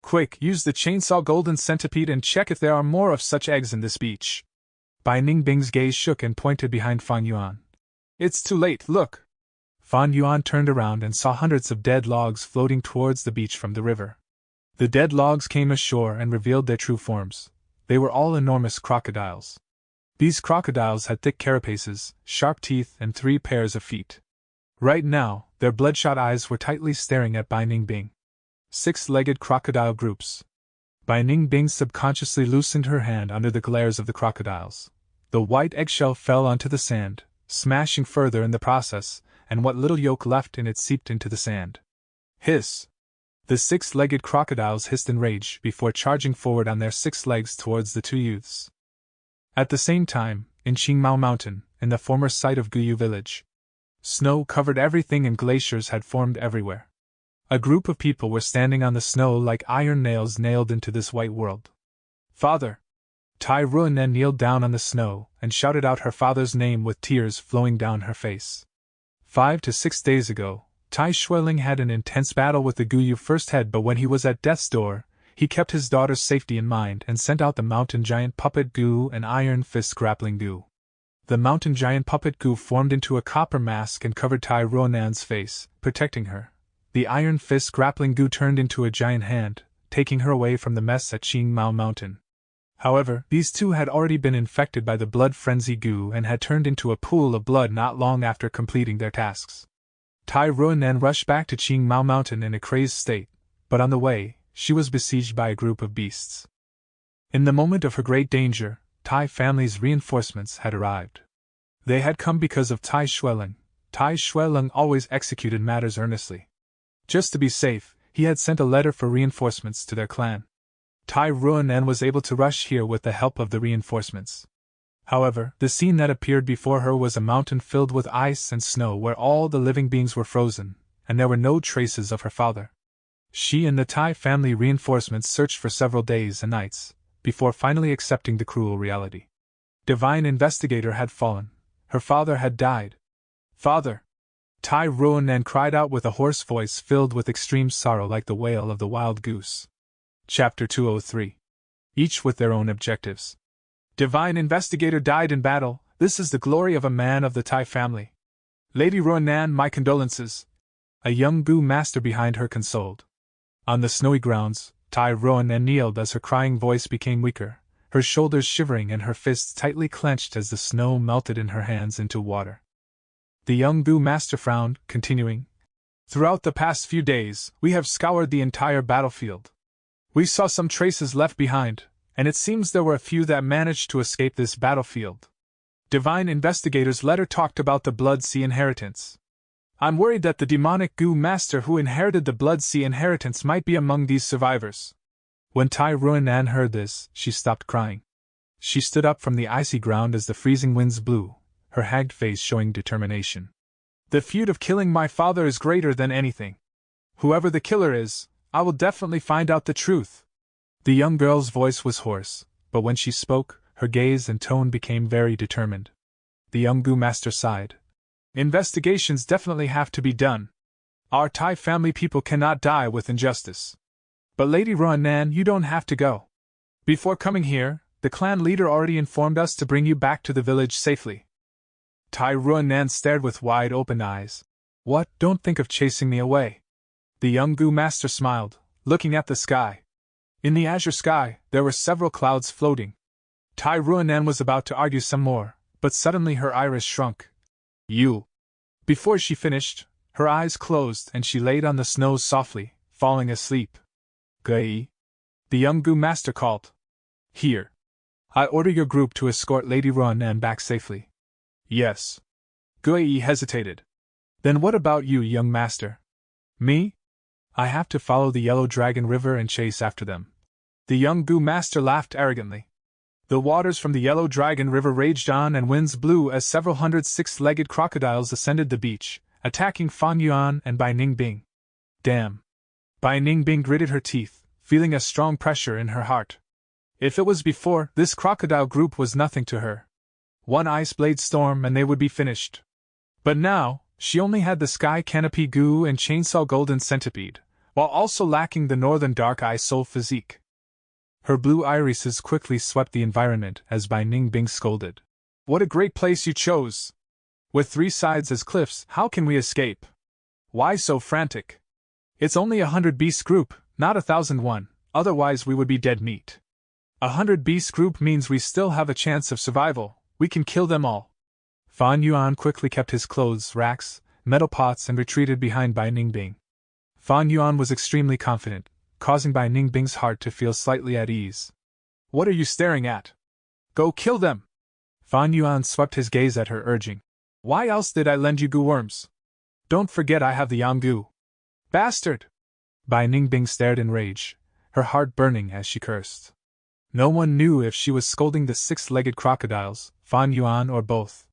Quick, use the chainsaw golden centipede and check if there are more of such eggs in this beach. Bai Ningbing's gaze shook and pointed behind Fan Yuan. It's too late, look. Fan Yuan turned around and saw hundreds of dead logs floating towards the beach from the river. The dead logs came ashore and revealed their true forms. They were all enormous crocodiles. These crocodiles had thick carapaces, sharp teeth, and 3 pairs of feet. Right now, their bloodshot eyes were tightly staring at Bai Ningbing. 6-legged crocodile groups. Bai Ningbing subconsciously loosened her hand under the glares of the crocodiles. The white eggshell fell onto the sand, smashing further in the process, and what little yolk left in it seeped into the sand. Hiss! The 6-legged crocodiles hissed in rage before charging forward on their 6 legs towards the 2 youths. At the same time, in Qingmao Mountain, in the former site of Guyu village, snow covered everything and glaciers had formed everywhere. A group of people were standing on the snow like iron nails nailed into this white world. Father! Tai Ruonen kneeled down on the snow and shouted out her father's name with tears flowing down her face. 5 to 6 days ago, Tai Shueling had an intense battle with the Guyu first head, but when he was at death's door, he kept his daughter's safety in mind and sent out the mountain giant puppet Gu and iron fist grappling Gu. The mountain giant puppet Gu formed into a copper mask and covered Tai Ruonen's face, protecting her. The iron fist grappling Gu turned into a giant hand, taking her away from the mess at Qingmao Mountain. However, these two had already been infected by the blood frenzy Gu and had turned into a pool of blood not long after completing their tasks. Tai Ruonen rushed back to Qingmao Mountain in a crazed state, but on the way, she was besieged by a group of beasts. In the moment of her great danger, Tai family's reinforcements had arrived. They had come because of Tai Shueling. Tai Shueling always executed matters earnestly. Just to be safe, he had sent a letter for reinforcements to their clan. Tai Ruonen was able to rush here with the help of the reinforcements. However, the scene that appeared before her was a mountain filled with ice and snow where all the living beings were frozen, and there were no traces of her father. She and the Tai family reinforcements searched for several days and nights, before finally accepting the cruel reality. Divine Investigator had fallen. Her father had died. Father! Tai Ruonen cried out with a hoarse voice filled with extreme sorrow like the wail of the wild goose. Chapter 203. Each with their own objectives. Divine Investigator died in battle. This is the glory of a man of the Tai family. Lady Ruanan, my condolences. A young Gu master behind her consoled. On the snowy grounds, Tai Ruanan kneeled as her crying voice became weaker, her shoulders shivering and her fists tightly clenched as the snow melted in her hands into water. The young Gu master frowned, continuing, Throughout the past few days, we have scoured the entire battlefield. We saw some traces left behind, and it seems there were a few that managed to escape this battlefield. Divine Investigator's letter talked about the Blood Sea inheritance. I'm worried that the demonic Gu master who inherited the Blood Sea inheritance might be among these survivors. When Tai Ruanan heard this, she stopped crying. She stood up from the icy ground as the freezing winds blew, her haggard face showing determination. The feud of killing my father is greater than anything. Whoever the killer is, I will definitely find out the truth. The young girl's voice was hoarse, but when she spoke, her gaze and tone became very determined. The young Gu master sighed. Investigations definitely have to be done. Our Thai family people cannot die with injustice. But Lady Ruanan, you don't have to go. Before coming here, the clan leader already informed us to bring you back to the village safely. Tai Ruanan stared with wide-open eyes. What? Don't think of chasing me away. The young Gu master smiled, looking at the sky. In the azure sky, there were several clouds floating. Tai Ruanan was about to argue some more, but suddenly her iris shrunk. You. Before she finished, her eyes closed and she laid on the snow softly, falling asleep. Gai. The young Gu master called. Here. I order your group to escort Lady Ruanan back safely. Yes. Gai hesitated. Then what about you, young master? Me? I have to follow the Yellow Dragon River and chase after them. The young Gu master laughed arrogantly. The waters from the Yellow Dragon River raged on and winds blew as several hundred six-legged crocodiles ascended the beach, attacking Fan Yuan and Bai Ningbing. Damn. Bai Ningbing gritted her teeth, feeling a strong pressure in her heart. If it was before, this crocodile group was nothing to her. One ice blade storm and they would be finished. But now, she only had the Sky Canopy Gu and Chainsaw Golden Centipede, while also lacking the Northern Dark Eye Soul physique. Her blue irises quickly swept the environment as Bai Ningbing scolded. What a great place you chose! With 3 sides as cliffs, how can we escape? Why so frantic? It's only 100 beast group, not 1,001, otherwise we would be dead meat. 100 beast group means we still have a chance of survival, we can kill them all. Fan Yuan quickly kept his clothes racks, metal pots and retreated behind Bai Ningbing. Fan Yuan was extremely confident, causing Bai Ningbing's heart to feel slightly at ease. What are you staring at? Go kill them! Fan Yuan swept his gaze at her, urging. Why else did I lend you Gu worms? Don't forget I have the Yang Gu. Bastard! Bai Ningbing stared in rage, her heart burning as she cursed. No one knew if she was scolding the 6-legged crocodiles, Fan Yuan or both.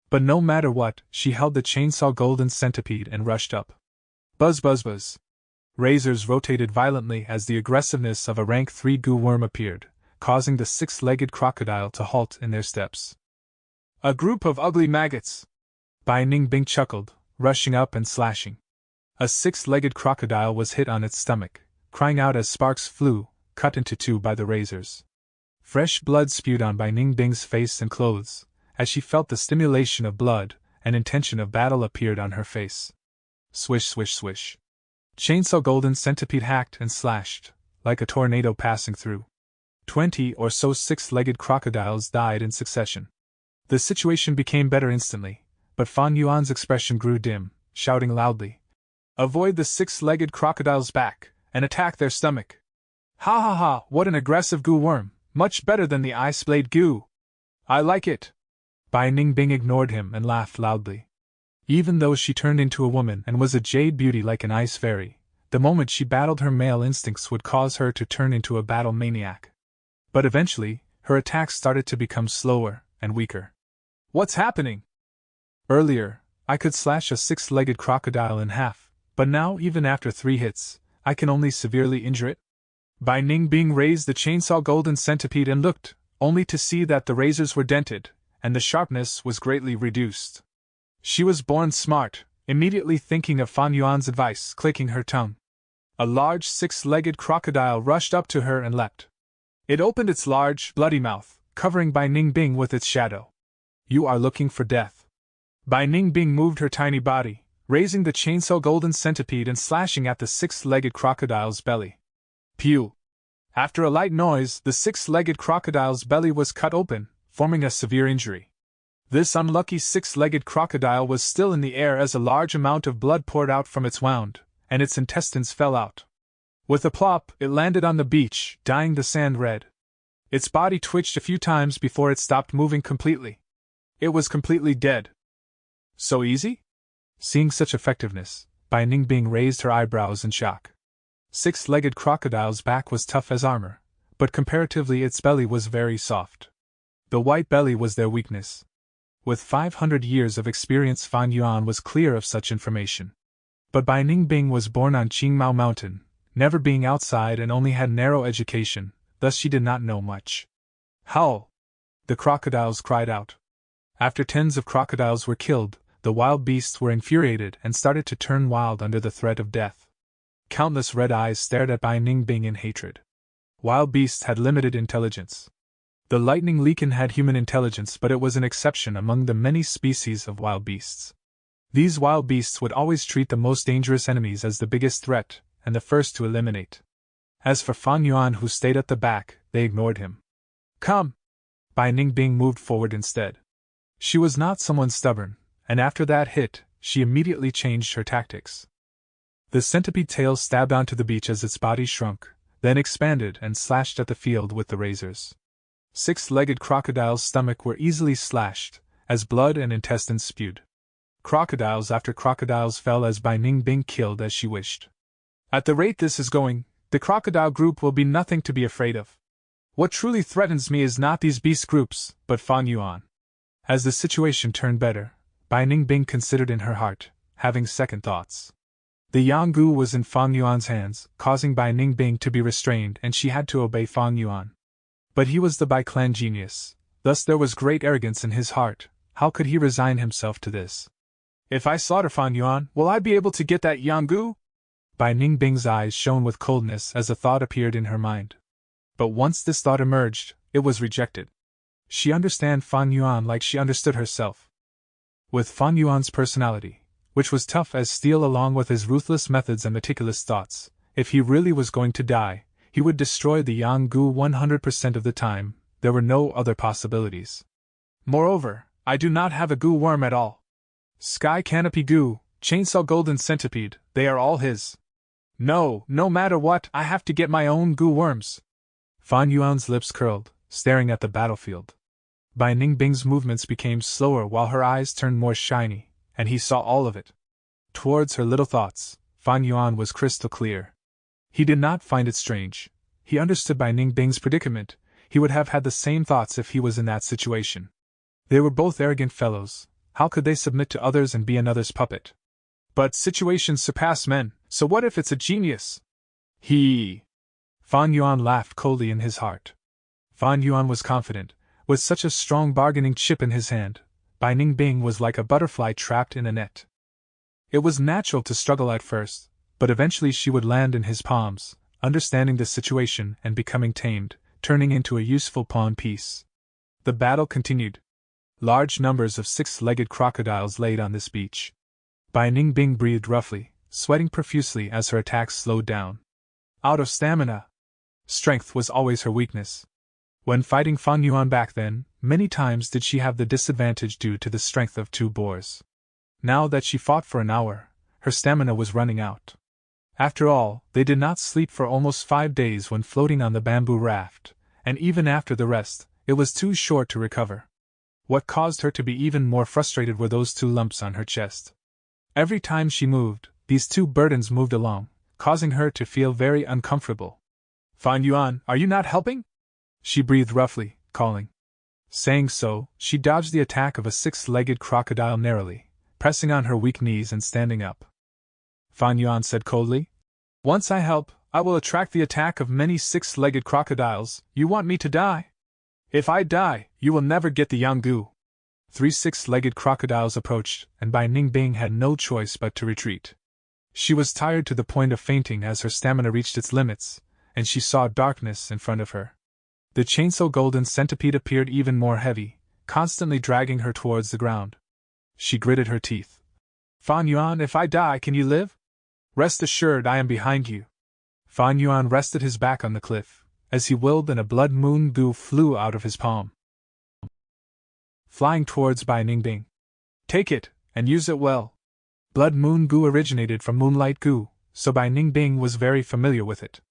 But no matter what, she held the Chainsaw Golden Centipede and rushed up. Buzz buzz buzz. Razors rotated violently as the aggressiveness of a rank 3 Gu worm appeared, causing the 6-legged crocodile to halt in their steps. A group of ugly maggots! Bai Ningbing chuckled, rushing up and slashing. A 6-legged crocodile was hit on its stomach, crying out as sparks flew, cut into 2 by the razors. Fresh blood spewed on Bai Ningbing's face and clothes. As she felt the stimulation of blood, an intention of battle appeared on her face. Swish swish swish. Chainsaw Golden Centipede hacked and slashed, like a tornado passing through. 20 or so 6-legged crocodiles died in succession. The situation became better instantly, but Fan Yuan's expression grew dim, shouting loudly. Avoid the 6-legged crocodile's back, and attack their stomach. Ha ha ha, what an aggressive Gu worm, much better than the Ice Blade Gu. I like it. Bai Ningbing ignored him and laughed loudly. Even though she turned into a woman and was a jade beauty like an ice fairy, the moment she battled her male instincts would cause her to turn into a battle maniac. But eventually, her attacks started to become slower and weaker. What's happening? Earlier, I could slash a 6-legged crocodile in half, but now even after 3 hits, I can only severely injure it? Bai Ningbing raised the Chainsaw Golden Centipede and looked, only to see that the razors were dented, and the sharpness was greatly reduced. She was born smart, immediately thinking of Fan Yuan's advice, clicking her tongue. A large 6-legged crocodile rushed up to her and leapt. It opened its large, bloody mouth, covering Bai Ningbing with its shadow. You are looking for death. Bai Ningbing moved her tiny body, raising the chainsaw golden centipede and slashing at the six-legged crocodile's belly. Pew! After a light noise, the six-legged crocodile's belly was cut open, forming a severe injury. This unlucky six-legged crocodile was still in the air as a large amount of blood poured out from its wound, and its intestines fell out. With a plop, it landed on the beach, dyeing the sand red. Its body twitched a few times before it stopped moving completely. It was completely dead. So easy? Seeing such effectiveness, Bai Ningbing raised her eyebrows in shock. Six-legged crocodile's back was tough as armor, but comparatively its belly was very soft. The white belly was their weakness. With 500 years of experience, Fan Yuan was clear of such information. But Bai Ningbing was born on Qingmao Mountain, never being outside and only had narrow education, thus she did not know much. Howl! The crocodiles cried out. After tens of crocodiles were killed, the wild beasts were infuriated and started to turn wild under the threat of death. Countless red eyes stared at Bai Ningbing in hatred. Wild beasts had limited intelligence. The lightning lichen had human intelligence, but it was an exception among the many species of wild beasts. These wild beasts would always treat the most dangerous enemies as the biggest threat, and the first to eliminate. As for Fan Yuan, who stayed at the back, they ignored him. Come! Bai Ningbing moved forward instead. She was not someone stubborn, and after that hit, she immediately changed her tactics. The centipede tail stabbed onto the beach as its body shrunk, then expanded and slashed at the field with the razors. Six-legged crocodile's stomach were easily slashed, as blood and intestines spewed. Crocodiles after crocodiles fell as Bai Ningbing killed as she wished. At the rate this is going, the crocodile group will be nothing to be afraid of. What truly threatens me is not these beast groups, but Fan Yuan. As the situation turned better, Bai Ningbing considered in her heart, having second thoughts. The Yanggu was in Fan Yuan's hands, causing Bai Ningbing to be restrained, and she had to obey Fan Yuan. But he was the Bai clan genius, thus there was great arrogance in his heart. How could he resign himself to this? If I slaughter Fan Yuan, will I be able to get that Yanggu? Bai Ningbing's eyes shone with coldness as a thought appeared in her mind. But once this thought emerged, it was rejected. She understood Fan Yuan like she understood herself. With Fan Yuan's personality, which was tough as steel along with his ruthless methods and meticulous thoughts, if he really was going to die, he would destroy the Yanggu 100% of the time. There were no other possibilities. Moreover, I do not have a goo worm at all. Sky Canopy Goo, Chainsaw Golden Centipede, they are all his. No matter what, I have to get my own goo worms. Fan Yuan's lips curled, staring at the battlefield. Bai Ningbing's movements became slower while her eyes turned more shiny, and he saw all of it. Towards her little thoughts, Fan Yuan was crystal clear. He did not find it strange. He understood Bai Ningbing's predicament. He would have had the same thoughts if he was in that situation. They were both arrogant fellows. How could they submit to others and be another's puppet? But situations surpass men, so what if it's a genius? Fan Yuan laughed coldly in his heart. Fan Yuan was confident. With such a strong bargaining chip in his hand, Bai Ningbing was like a butterfly trapped in a net. It was natural to struggle at first, but eventually she would land in his palms, understanding the situation and becoming tamed, turning into a useful pawn piece. The battle continued. Large numbers of six-legged crocodiles laid on this beach. Bai Ningbing breathed roughly, sweating profusely as her attacks slowed down. Out of stamina. Strength was always her weakness. When fighting Fan Yuan back then, many times did she have the disadvantage due to the strength of two boars. Now that she fought for an hour, her stamina was running out. After all, they did not sleep for almost 5 days when floating on the bamboo raft, and even after the rest, it was too short to recover. What caused her to be even more frustrated were those 2 lumps on her chest. Every time she moved, these 2 burdens moved along, causing her to feel very uncomfortable. Fan Yuan, are you not helping? She breathed roughly, calling. Saying so, she dodged the attack of a 6-legged crocodile narrowly, pressing on her weak knees and standing up. Fan Yuan said coldly, Once I help, I will attract the attack of many 6-legged crocodiles. You want me to die? If I die, you will never get the Yanggu. 3 6-legged crocodiles approached, and Bai Ningbing had no choice but to retreat. She was tired to the point of fainting as her stamina reached its limits, and she saw darkness in front of her. The chainsaw golden centipede appeared even more heavy, constantly dragging her towards the ground. She gritted her teeth. Fan Yuan, if I die, can you live? Rest assured I am behind you. Fan Yuan rested his back on the cliff. As he willed, and a blood moon gu flew out of his palm, flying towards Bai Ningbing. Take it, and use it well. Blood moon gu originated from moonlight gu, so Bai Ningbing was very familiar with it.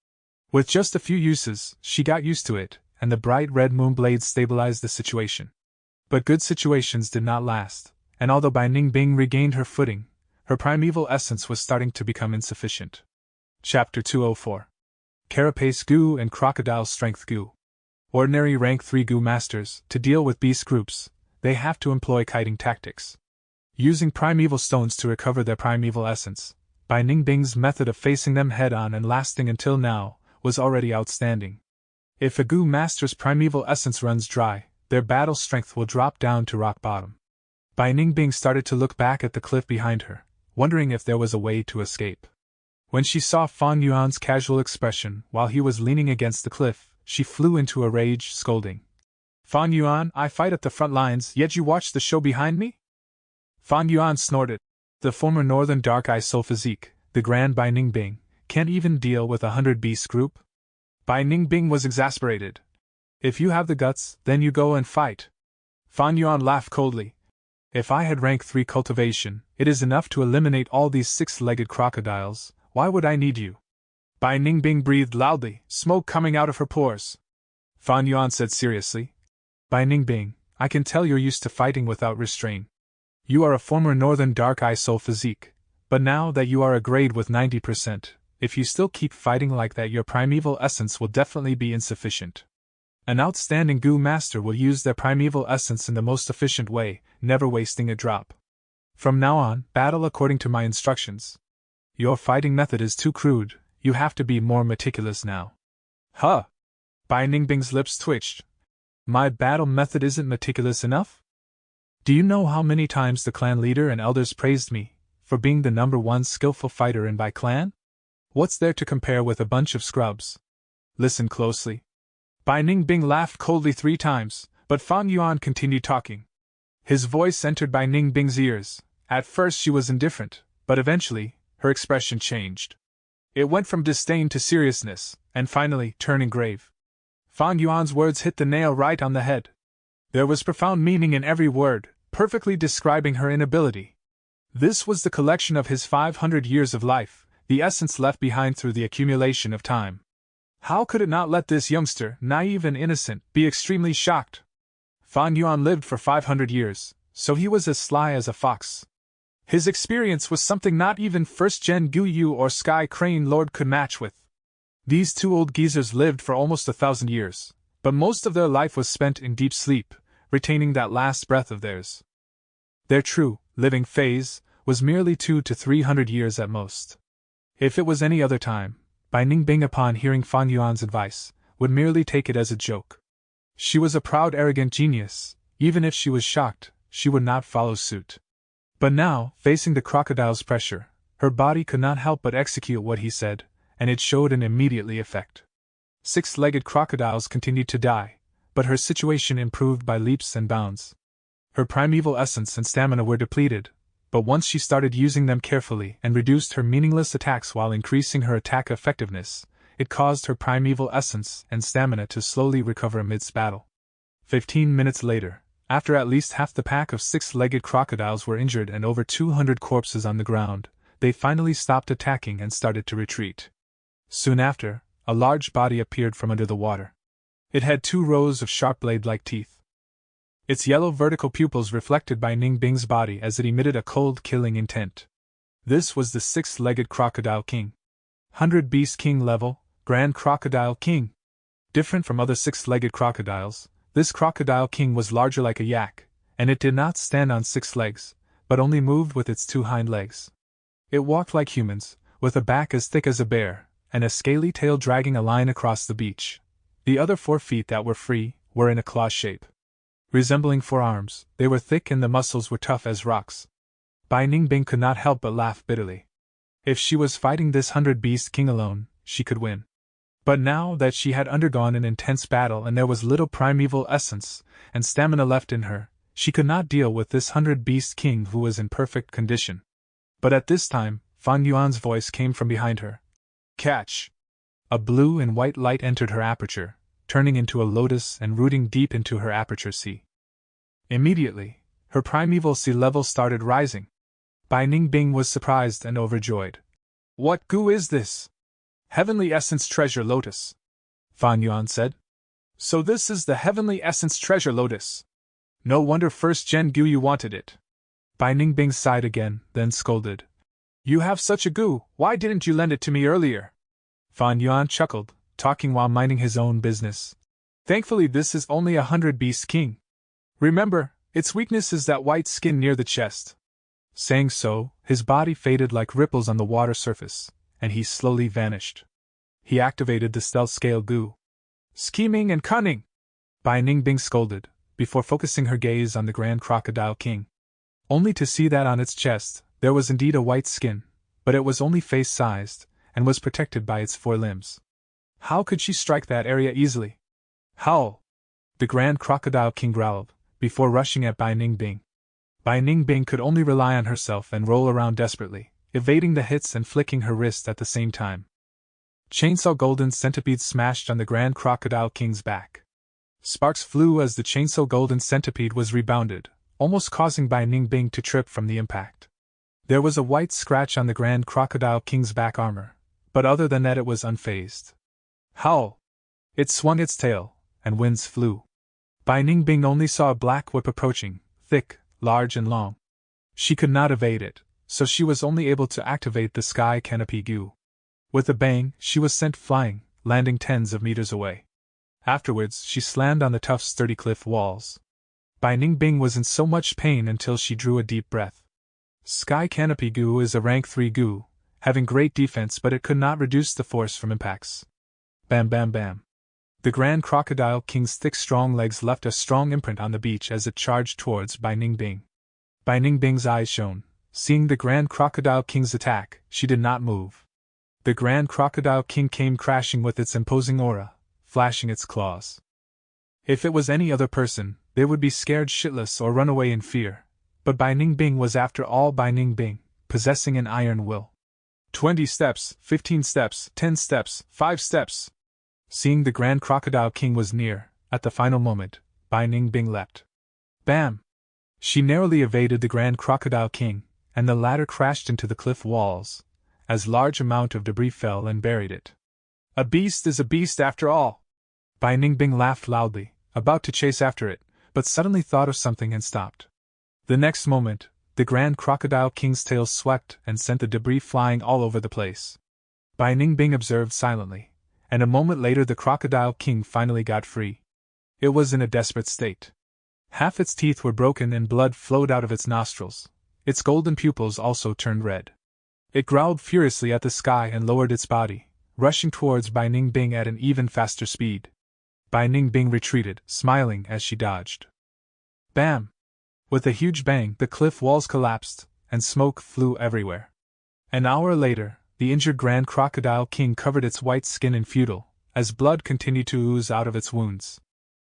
With just a few uses, she got used to it, and the bright red moon blade stabilized the situation. But good situations did not last, and although Bai Ningbing regained her footing, her primeval essence was starting to become insufficient. Chapter 204. Carapace Gu and Crocodile Strength Gu. Ordinary Rank 3 Gu Masters, to deal with beast groups, they have to employ kiting tactics. Using primeval stones to recover their primeval essence, Bai Ningbing's method of facing them head-on and lasting until now was already outstanding. If a Gu Master's primeval essence runs dry, their battle strength will drop down to rock bottom. Bai Ningbing started to look back at the cliff behind her, wondering if there was a way to escape. When she saw Fan Yuan's casual expression while he was leaning against the cliff, she flew into a rage, scolding. Fan Yuan, I fight at the front lines, yet you watch the show behind me? Fan Yuan snorted. The former Northern Dark Eye Soul Physique, the Grand Bai Ningbing, can't even deal with 100 beast group? Bai Ningbing was exasperated. If you have the guts, then you go and fight. Fan Yuan laughed coldly. If I had rank 3 cultivation, it is enough to eliminate all these 6-legged crocodiles. Why would I need you? Bai Ningbing breathed loudly, smoke coming out of her pores. Fan Yuan said seriously. Bai Ningbing, I can tell you're used to fighting without restraint. You are a former Northern Dark Eye Soul Physique, but now that you are a grade with 90%, if you still keep fighting like that, your primeval essence will definitely be insufficient. An outstanding Gu Master will use their primeval essence in the most efficient way, never wasting a drop. From now on, battle according to my instructions. Your fighting method is too crude, you have to be more meticulous now. Huh! Bai Ningbing's lips twitched. My battle method isn't meticulous enough? Do you know how many times the clan leader and elders praised me for being the #1 skillful fighter in Bai clan? What's there to compare with a bunch of scrubs? Listen closely. Bai Ningbing laughed coldly 3 times, but Fan Yuan continued talking. His voice entered Bai Ningbing's ears. At first she was indifferent, but eventually, her expression changed. It went from disdain to seriousness, and finally, turning grave. Fan Yuan's words hit the nail right on the head. There was profound meaning in every word, perfectly describing her inability. This was the collection of his 500 years of life, the essence left behind through the accumulation of time. How could it not let this youngster, naive and innocent, be extremely shocked? Fan Yuan lived for 500 years, so he was as sly as a fox. His experience was something not even first-gen Gu Yu or Sky Crane Lord could match with. These 2 old geezers lived for almost 1,000 years, but most of their life was spent in deep sleep, retaining that last breath of theirs. Their true, living phase was merely 200 to 300 years at most. If it was any other time, Bai Ningbing, upon hearing Fan Yuan's advice, would merely take it as a joke. She was a proud, arrogant genius. Even if she was shocked, she would not follow suit. But now, facing the crocodile's pressure, her body could not help but execute what he said, and it showed an immediately effect. 6-legged crocodiles continued to die, but her situation improved by leaps and bounds. Her primeval essence and stamina were depleted, but once she started using them carefully and reduced her meaningless attacks while increasing her attack effectiveness, it caused her primeval essence and stamina to slowly recover amidst battle. 15 minutes later, after at least half the pack of 6-legged crocodiles were injured and over 200 corpses on the ground, they finally stopped attacking and started to retreat. Soon after, a large body appeared from under the water. It had 2 rows of sharp blade-like teeth. Its yellow vertical pupils reflected Bai Ningbing's body as it emitted a cold, killing intent. This was the 6-legged Crocodile King. 100 Beast King level, Grand Crocodile King. Different from other 6-legged crocodiles, this Crocodile King was larger like a yak, and it did not stand on 6 legs, but only moved with its 2 hind legs. It walked like humans, with a back as thick as a bear, and a scaly tail dragging a line across the beach. The other 4 feet that were free were in a claw shape. Resembling forearms, they were thick and the muscles were tough as rocks. Bai Ningbing could not help but laugh bitterly. If she was fighting this 100-beast king alone, she could win. But now that she had undergone an intense battle and there was little primeval essence and stamina left in her, She could not deal with this 100-beast king who was in perfect condition. But at this time, Fan Yuan's voice came from behind her. Catch! A blue and white light entered her aperture, turning into a lotus and rooting deep into her aperture sea. Immediately, her primeval sea level started rising. Bai Ningbing was surprised and overjoyed. What goo is this? Heavenly Essence Treasure Lotus, Fan Yuan said. So this is the Heavenly Essence Treasure Lotus. No wonder first Gen goo you wanted it. Bai Ningbing sighed again, then scolded. You have such a goo, why didn't you lend it to me earlier? Fan Yuan chuckled, talking while minding his own business. Thankfully this is only 100-beast king. Remember, its weakness is that white skin near the chest. Saying so, his body faded like ripples on the water surface, and he slowly vanished. He activated the stealth scale goo. Scheming and cunning! Bai Ningbing scolded, before focusing her gaze on the Grand Crocodile King. Only to see that on its chest, there was indeed a white skin, but it was only face-sized, and was protected by its 4 limbs. How could she strike that area easily? Howl! The Grand Crocodile King growled, before rushing at Bai Ningbing. Bai Ningbing could only rely on herself and roll around desperately, evading the hits and flicking her wrist at the same time. Chainsaw Golden Centipede smashed on the Grand Crocodile King's back. Sparks flew as the Chainsaw Golden Centipede was rebounded, almost causing Bai Ningbing to trip from the impact. There was a white scratch on the Grand Crocodile King's back armor, but other than that it was unfazed. Howl! It swung its tail, and winds flew. Bai Ningbing only saw a black whip approaching, thick, large and long. She could not evade it, so she was only able to activate the sky canopy goo. With a bang, she was sent flying, landing tens of meters away. Afterwards, she slammed on the tough, sturdy cliff walls. Bai Ningbing was in so much pain until she drew a deep breath. Sky canopy goo is a rank 3 goo, having great defense, but it could not reduce the force from impacts. Bam bam bam. The Grand Crocodile King's thick strong legs left a strong imprint on the beach as it charged towards Bai Ningbing. Bai Ningbing's eyes shone. Seeing the Grand Crocodile King's attack, she did not move. The Grand Crocodile King came crashing with its imposing aura, flashing its claws. If it was any other person, they would be scared shitless or run away in fear, but Bai Ningbing was after all Bai Ningbing, possessing an iron will. 20 steps, 15 steps, 10 steps, 5 steps. Seeing the Grand Crocodile King was near, at the final moment, Bai Ningbing leapt. Bam! She narrowly evaded the Grand Crocodile King, and the latter crashed into the cliff walls, as large amount of debris fell and buried it. A beast is a beast after all! Bai Ningbing laughed loudly, about to chase after it, but suddenly thought of something and stopped. The next moment, the Grand Crocodile King's tail swept and sent the debris flying all over the place. Bai Ningbing observed silently, and a moment later the Crocodile King finally got free. It was in a desperate state. Half its teeth were broken and blood flowed out of its nostrils. Its golden pupils also turned red. It growled furiously at the sky and lowered its body, rushing towards Bai Ningbing at an even faster speed. Bai Ningbing retreated, smiling as she dodged. Bam! With a huge bang, the cliff walls collapsed, and smoke flew everywhere. An hour later, the injured Grand Crocodile King covered its white skin in futile, as blood continued to ooze out of its wounds.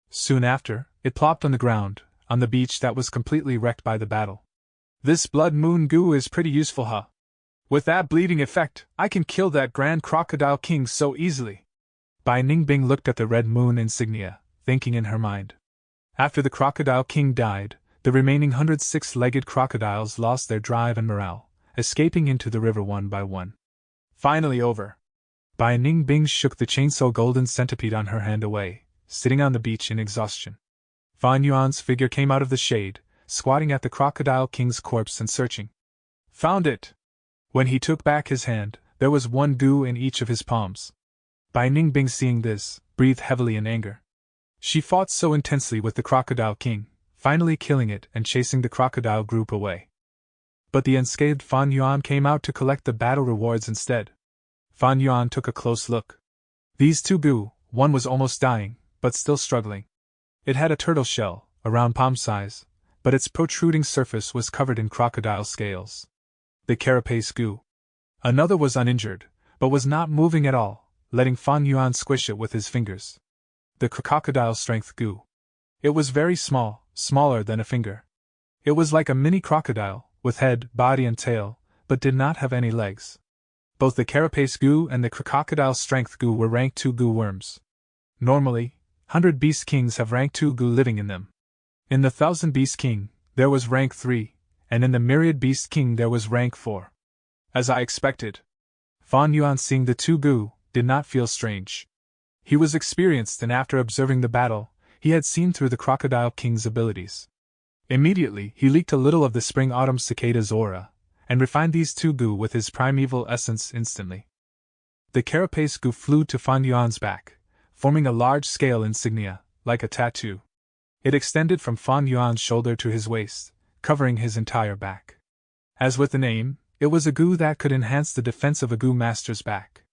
Soon after, it plopped on the ground, on the beach that was completely wrecked by the battle. This blood moon goo is pretty useful, huh? With that bleeding effect, I can kill that Grand Crocodile King so easily. Bai Ningbing looked at the red moon insignia, thinking in her mind. After the Crocodile King died, the remaining 106-legged crocodiles lost their drive and morale, escaping into the river one by one. Finally over. Bai Ningbing shook the Chainsaw Golden Centipede on her hand away, sitting on the beach in exhaustion. Fan Yuan's figure came out of the shade, squatting at the Crocodile King's corpse and searching. Found it! When he took back his hand, there was 1 goo in each of his palms. Bai Ningbing, seeing this, breathed heavily in anger. She fought so intensely with the Crocodile King, finally killing it and chasing the crocodile group away. But the unscathed Fan Yuan came out to collect the battle rewards instead. Fan Yuan took a close look. These 2 goo, one was almost dying, but still struggling. It had a turtle shell, around palm size, but its protruding surface was covered in crocodile scales. The carapace goo. Another was uninjured, but was not moving at all, letting Fan Yuan squish it with his fingers. The crocodile strength goo. It was very small, smaller than a finger. It was like a mini crocodile, with head, body and tail, but did not have any legs. Both the carapace goo and the crocodile strength goo were rank 2 goo worms. Normally, 100 Beast Kings have rank 2 goo living in them. In the 1000 Beast King, there was rank 3, and in the Myriad Beast King there was rank 4. As I expected, Fan Yuan, seeing the 2 goo, did not feel strange. He was experienced, and after observing the battle, he had seen through the Crocodile King's abilities. Immediately, he leaked a little of the Spring-Autumn Cicada's aura, and refined these 2 goo with his primeval essence instantly. The carapace goo flew to Fan Yuan's back, forming a large scale insignia, like a tattoo. It extended from Fan Yuan's shoulder to his waist, covering his entire back. As with the name, it was a goo that could enhance the defense of a goo master's back.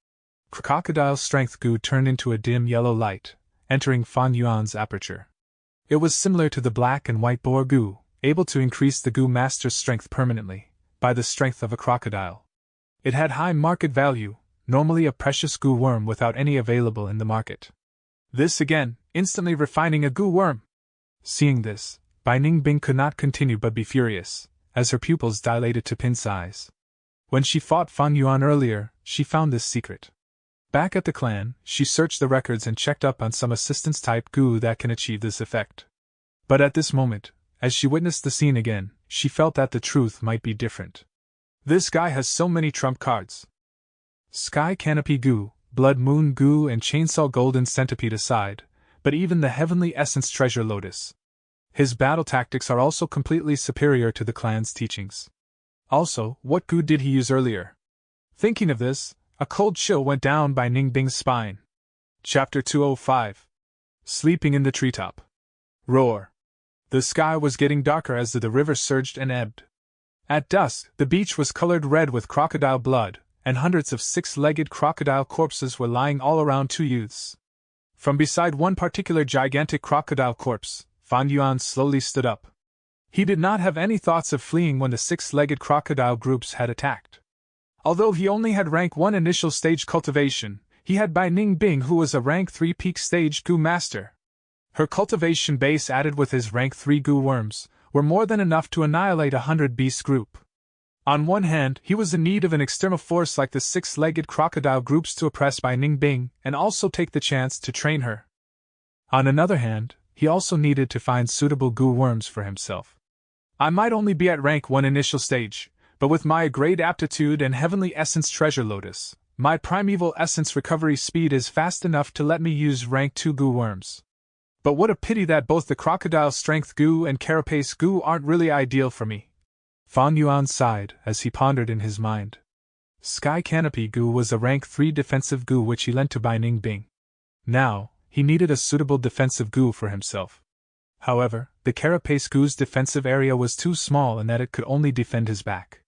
Crocodile strength goo turned into a dim yellow light, entering Fan Yuan's aperture. It was similar to the black and white boar goo, able to increase the goo master's strength permanently, by the strength of a crocodile. It had high market value, normally a precious goo worm without any available in the market. This again, instantly refining a goo worm. Seeing this, Bai Ningbing could not continue but be furious, as her pupils dilated to pin size. When she fought Fan Yuan earlier, she found this secret. Back at the clan, she searched the records and checked up on some assistance-type goo that can achieve this effect. But at this moment, as she witnessed the scene again, she felt that the truth might be different. This guy has so many trump cards. Sky Canopy Goo, Blood Moon Goo and Chainsaw Golden Centipede aside, but even the Heavenly Essence Treasure Lotus. His battle tactics are also completely superior to the clan's teachings. Also, what goo did he use earlier? Thinking of this, a cold chill went down Bai Ningbing's spine. Chapter 205. Sleeping in the Treetop. Roar. The sky was getting darker as the river surged and ebbed. At dusk, the beach was colored red with crocodile blood, and hundreds of 6-legged crocodile corpses were lying all around 2 youths. From beside one particular gigantic crocodile corpse, Fan Yuan slowly stood up. He did not have any thoughts of fleeing when the 6-legged crocodile groups had attacked. Although he only had rank 1 initial stage cultivation, he had Bai Ningbing, who was a rank 3 peak stage goo master. Her cultivation base added with his rank 3 goo worms were more than enough to annihilate 100 beast group. On one hand, he was in need of an external force like the 6-legged crocodile groups to oppress Bai Ningbing and also take the chance to train her. On another hand, he also needed to find suitable goo worms for himself. I might only be at rank 1 initial stage, but with my great aptitude and Heavenly Essence Treasure Lotus, my primeval essence recovery speed is fast enough to let me use rank 2 goo worms. But what a pity that both the crocodile strength goo and carapace goo aren't really ideal for me. Fan Yuan sighed as he pondered in his mind. Sky Canopy Goo was a rank 3 defensive goo which he lent to Bai Ningbing. Now, he needed a suitable defensive goo for himself. However, the carapace goo's defensive area was too small in that it could only defend his back.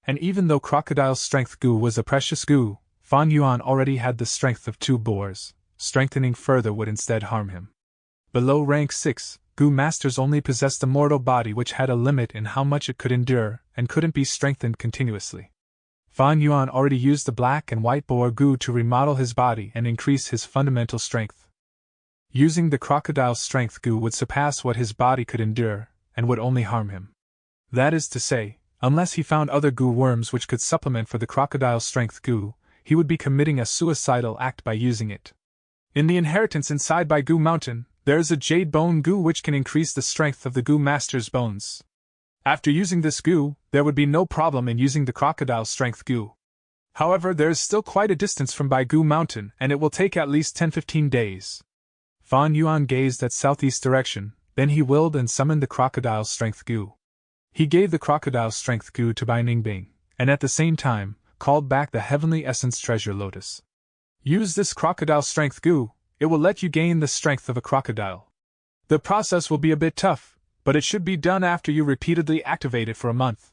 And even though crocodile strength goo was a precious goo, Fan Yuan already had the strength of 2 boars. Strengthening further would instead harm him. Below rank 6, goo masters only possessed a mortal body which had a limit in how much it could endure and couldn't be strengthened continuously. Fan Yuan already used the black and white boar goo to remodel his body and increase his fundamental strength. Using the crocodile strength goo would surpass what his body could endure and would only harm him. That is to say, unless he found other goo worms which could supplement for the crocodile strength goo, he would be committing a suicidal act by using it. In the inheritance inside by Goo Mountain, there is a jade bone goo which can increase the strength of the goo master's bones. After using this goo, there would be no problem in using the crocodile strength goo. However, there is still quite a distance from Bai Goo Mountain and it will take at least 10-15 days. Fan Yuan gazed at southeast direction, then he willed and summoned the crocodile strength goo. He gave the crocodile strength goo to Bai Ningbing, and at the same time, called back the Heavenly Essence Treasure Lotus. Use this crocodile strength goo. It will let you gain the strength of a crocodile. The process will be a bit tough, but it should be done after you repeatedly activate it for a month.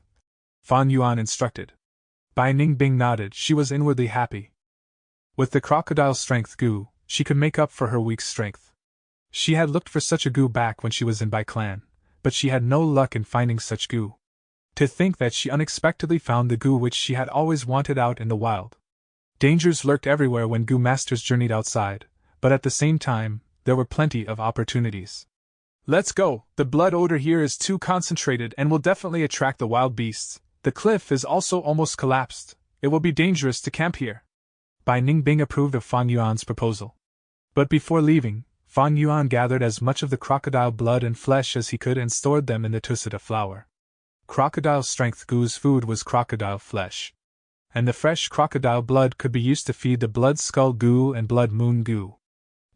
Fan Yuan instructed. Bai Ningbing nodded. She was inwardly happy. With the crocodile strength goo, she could make up for her weak strength. She had looked for such a goo back when she was in Bai Clan, but she had no luck in finding such goo. To think that she unexpectedly found the goo which she had always wanted out in the wild. Dangers lurked everywhere when goo masters journeyed outside. But at the same time, there were plenty of opportunities. Let's go, the blood odor here is too concentrated and will definitely attract the wild beasts. The cliff is also almost collapsed. It will be dangerous to camp here. Bai Ningbing approved of Fan Yuan's proposal. But before leaving, Fan Yuan gathered as much of the crocodile blood and flesh as he could and stored them in the tusita flour. Crocodile strength goo's food was crocodile flesh. And the fresh crocodile blood could be used to feed the blood skull goo and blood moon goo.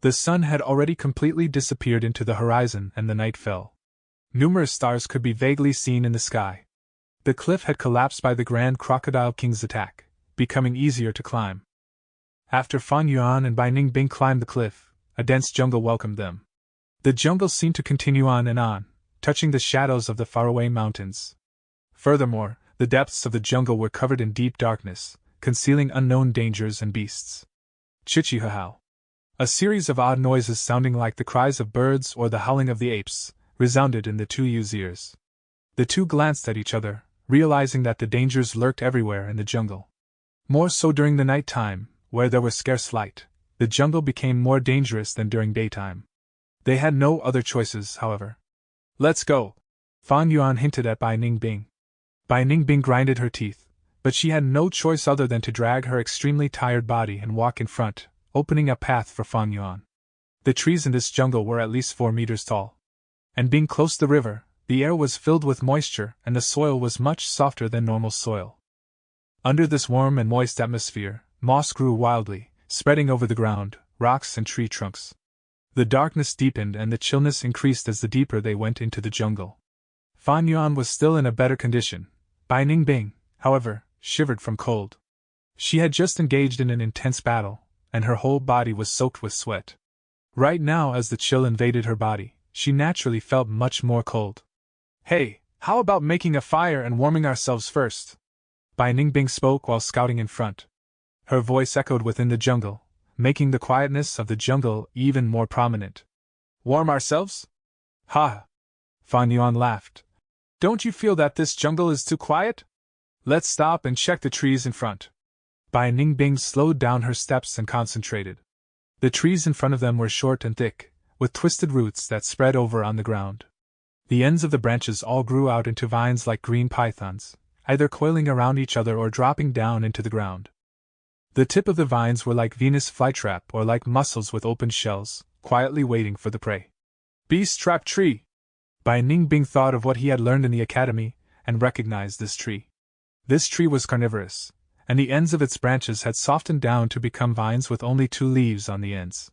The sun had already completely disappeared into the horizon and the night fell. Numerous stars could be vaguely seen in the sky. The cliff had collapsed by the Grand Crocodile King's attack, becoming easier to climb. After Fan Yuan and Bai Ningbing climbed the cliff, a dense jungle welcomed them. The jungle seemed to continue on and on, touching the shadows of the faraway mountains. Furthermore, the depths of the jungle were covered in deep darkness, concealing unknown dangers and beasts. Chichi-ha-how. A series of odd noises sounding like the cries of birds or the howling of the apes resounded in the two youths' ears. The two glanced at each other, realizing that the dangers lurked everywhere in the jungle. More so during the night time, where there was scarce light, the jungle became more dangerous than during daytime. They had no other choices, however. Let's go, Fan Yuan hinted at Bai Ningbing. Bai Ningbing grinded her teeth, but she had no choice other than to drag her extremely tired body and walk in front, opening a path for Fan Yuan. The trees in this jungle were at least 4 meters tall. And being close to the river, the air was filled with moisture and the soil was much softer than normal soil. Under this warm and moist atmosphere, moss grew wildly, spreading over the ground, rocks and tree trunks. The darkness deepened and the chillness increased as the deeper they went into the jungle. Fan Yuan was still in a better condition. Bai Ningbing, however, shivered from cold. She had just engaged in an intense battle, and her whole body was soaked with sweat. Right now, as the chill invaded her body, she naturally felt much more cold. Hey, how about making a fire and warming ourselves first? Bai Ningbing spoke while scouting in front. Her voice echoed within the jungle, making the quietness of the jungle even more prominent. Warm ourselves? Ha! Fan Yuan laughed. Don't you feel that this jungle is too quiet? Let's stop and check the trees in front. Bai Ningbing slowed down her steps and concentrated. The trees in front of them were short and thick, with twisted roots that spread over on the ground. The ends of the branches all grew out into vines like green pythons, either coiling around each other or dropping down into the ground. The tip of the vines were like Venus' flytrap or like mussels with open shells, quietly waiting for the prey. Beast trap tree! Bai Ningbing thought of what he had learned in the academy, and recognized this tree. This tree was carnivorous, and the ends of its branches had softened down to become vines with only 2 leaves on the ends.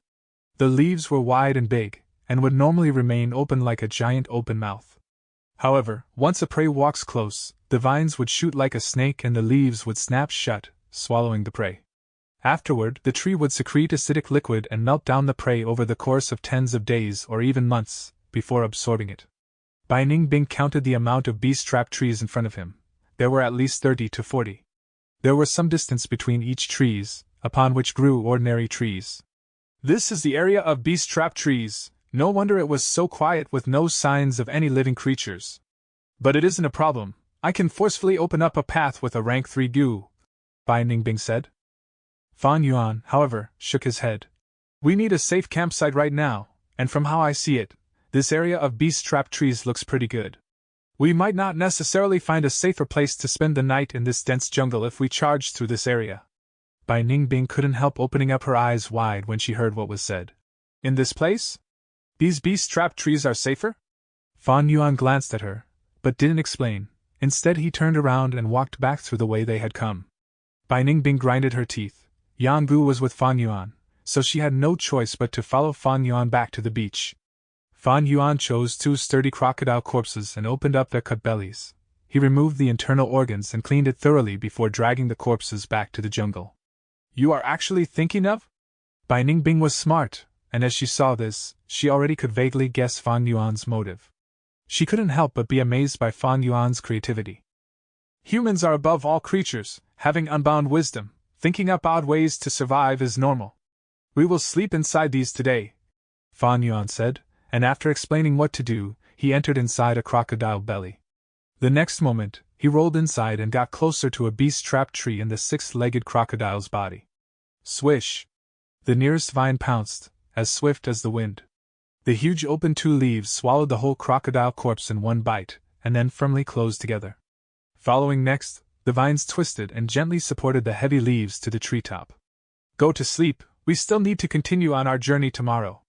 The leaves were wide and big, and would normally remain open like a giant open mouth. However, once a prey walks close, the vines would shoot like a snake and the leaves would snap shut, swallowing the prey. Afterward, the tree would secrete acidic liquid and melt down the prey over the course of tens of days or even months, before absorbing it. Bai Ningbing counted the amount of beast trap trees in front of him. There were at least 30 to 40. There was some distance between each trees, upon which grew ordinary trees. This is the area of beast trap trees. No wonder it was so quiet with no signs of any living creatures. But it isn't a problem. I can forcefully open up a path with a rank 3 goo, Bai Ningbing said. Fan Yuan, however, shook his head. We need a safe campsite right now, and from how I see it, this area of beast trap trees looks pretty good. We might not necessarily find a safer place to spend the night in this dense jungle if we charged through this area. Bai Ningbing couldn't help opening up her eyes wide when she heard what was said. In this place? These beast trap trees are safer? Fan Yuan glanced at her, but didn't explain. Instead he turned around and walked back through the way they had come. Bai Ningbing grinded her teeth. Yang Gu was with Fan Yuan, so she had no choice but to follow Fan Yuan back to the beach. Fan Yuan chose 2 sturdy crocodile corpses and opened up their cut bellies. He removed the internal organs and cleaned it thoroughly before dragging the corpses back to the jungle. You are actually thinking of? Bai Ningbing was smart, and as she saw this, she already could vaguely guess Fan Yuan's motive. She couldn't help but be amazed by Fan Yuan's creativity. Humans are above all creatures, having unbound wisdom. Thinking up odd ways to survive is normal. We will sleep inside these today, Fan Yuan said, and after explaining what to do, he entered inside a crocodile belly. The next moment, he rolled inside and got closer to a beast trap tree in the 6-legged crocodile's body. Swish! The nearest vine pounced, as swift as the wind. The huge open two leaves swallowed the whole crocodile corpse in one bite, and then firmly closed together. Following next, the vines twisted and gently supported the heavy leaves to the treetop. Go to sleep, we still need to continue on our journey tomorrow.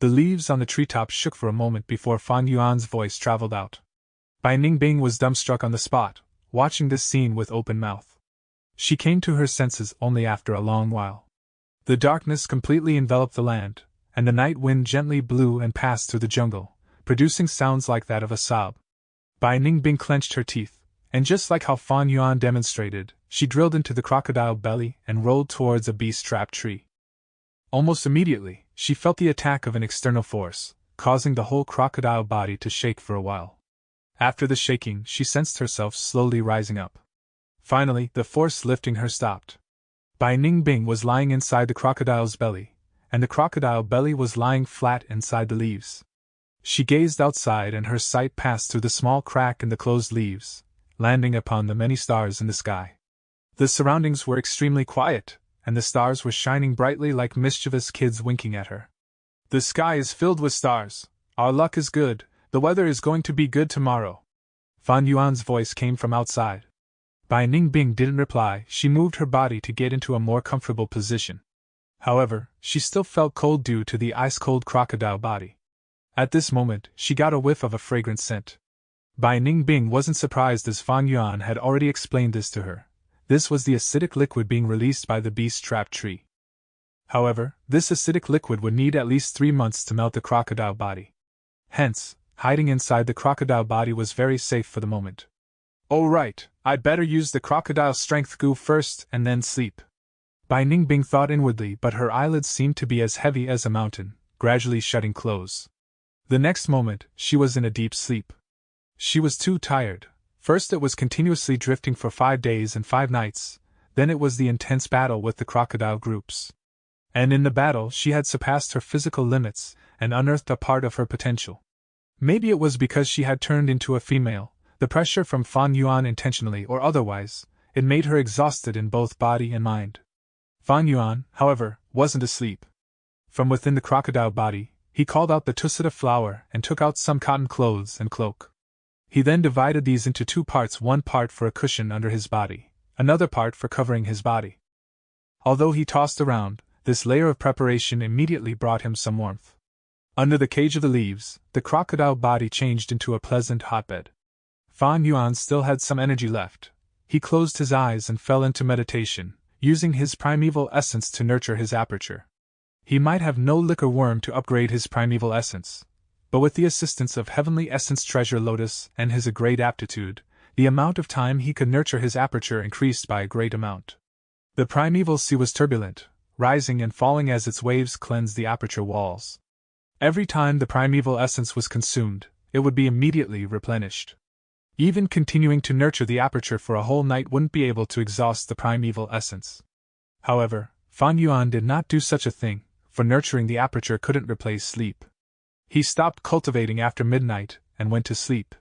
The leaves on the treetop shook for a moment before Fan Yuan's voice traveled out. Bai Ningbing was dumbstruck on the spot, watching this scene with open mouth. She came to her senses only after a long while. The darkness completely enveloped the land, and the night wind gently blew and passed through the jungle, producing sounds like that of a sob. Bai Ningbing clenched her teeth, and just like how Fan Yuan demonstrated, she drilled into the crocodile belly and rolled towards a beast-trapped tree. Almost immediately, she felt the attack of an external force, causing the whole crocodile body to shake for a while. After the shaking, she sensed herself slowly rising up. Finally, the force lifting her stopped. Bai Ningbing was lying inside the crocodile's belly, and the crocodile belly was lying flat inside the leaves. She gazed outside and her sight passed through the small crack in the closed leaves, landing upon the many stars in the sky. The surroundings were extremely quiet, and the stars were shining brightly like mischievous kids winking at her. The sky is filled with stars. Our luck is good. The weather is going to be good tomorrow. Fan Yuan's voice came from outside. Bai Ningbing didn't reply. She moved her body to get into a more comfortable position. However, she still felt cold due to the ice-cold crocodile body. At this moment, she got a whiff of a fragrant scent. Bai Ningbing wasn't surprised as Fan Yuan had already explained this to her. This was the acidic liquid being released by the beast-trapped tree. However, this acidic liquid would need at least 3 months to melt the crocodile body. Hence, hiding inside the crocodile body was very safe for the moment. Oh right, I'd better use the crocodile strength goo first and then sleep. Bai Ningbing thought inwardly, but her eyelids seemed to be as heavy as a mountain, gradually shutting close. The next moment, she was in a deep sleep. She was too tired. First it was continuously drifting for 5 days and 5 nights, then it was the intense battle with the crocodile groups. And in the battle she had surpassed her physical limits and unearthed a part of her potential. Maybe it was because she had turned into a female, the pressure from Fan Yuan intentionally or otherwise, it made her exhausted in both body and mind. Fan Yuan, however, wasn't asleep. From within the crocodile body, he called out the tussita flower and took out some cotton clothes and cloak. He then divided these into 2 parts, one part for a cushion under his body, another part for covering his body. Although he tossed around, this layer of preparation immediately brought him some warmth. Under the cage of the leaves, the crocodile body changed into a pleasant hotbed. Fan Yuan still had some energy left. He closed his eyes and fell into meditation, using his primeval essence to nurture his aperture. He might have no liquor worm to upgrade his primeval essence, but with the assistance of Heavenly Essence Treasure Lotus and his great aptitude, the amount of time he could nurture his aperture increased by a great amount. The primeval sea was turbulent, rising and falling as its waves cleansed the aperture walls. Every time the primeval essence was consumed, it would be immediately replenished. Even continuing to nurture the aperture for a whole night wouldn't be able to exhaust the primeval essence. However, Fan Yuan did not do such a thing, for nurturing the aperture couldn't replace sleep. He stopped cultivating after midnight and went to sleep.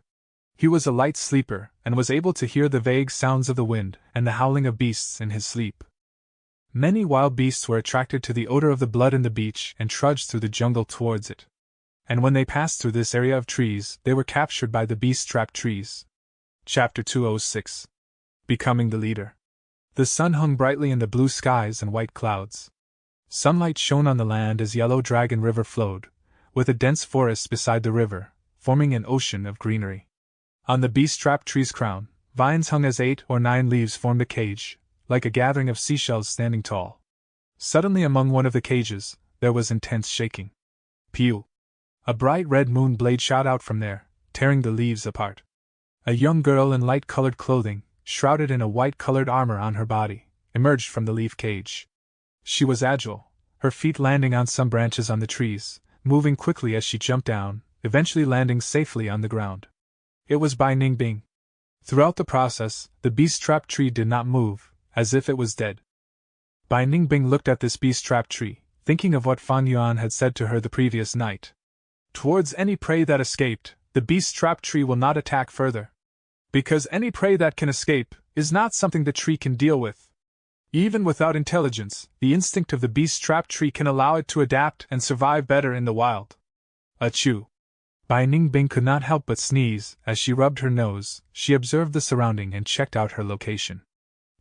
He was a light sleeper and was able to hear the vague sounds of the wind and the howling of beasts in his sleep. Many wild beasts were attracted to the odor of the blood in the beach and trudged through the jungle towards it. And when they passed through this area of trees, they were captured by the beast-trapped trees. Chapter 206. Becoming the Leader. The sun hung brightly in the blue skies and white clouds. Sunlight shone on the land as Yellow Dragon River flowed, with a dense forest beside the river, forming an ocean of greenery. On the beast-trapped tree's crown, vines hung as 8 or 9 leaves formed a cage, like a gathering of seashells standing tall. Suddenly among one of the cages, there was intense shaking. Pew! A bright red moon blade shot out from there, tearing the leaves apart. A young girl in light-colored clothing, shrouded in a white-colored armor on her body, emerged from the leaf cage. She was agile, her feet landing on some branches on the trees, moving quickly as she jumped down, eventually landing safely on the ground. It was Bai Ningbing. Throughout the process, the beast-trapped tree did not move, as if it was dead. Bai Ningbing looked at this beast-trapped tree, thinking of what Fan Yuan had said to her the previous night. Towards any prey that escaped, the beast-trapped tree will not attack further. Because any prey that can escape is not something the tree can deal with. Even without intelligence, the instinct of the beast-trapped tree can allow it to adapt and survive better in the wild. Achoo! Bai Ningbing could not help but sneeze. As she rubbed her nose, she observed the surrounding and checked out her location.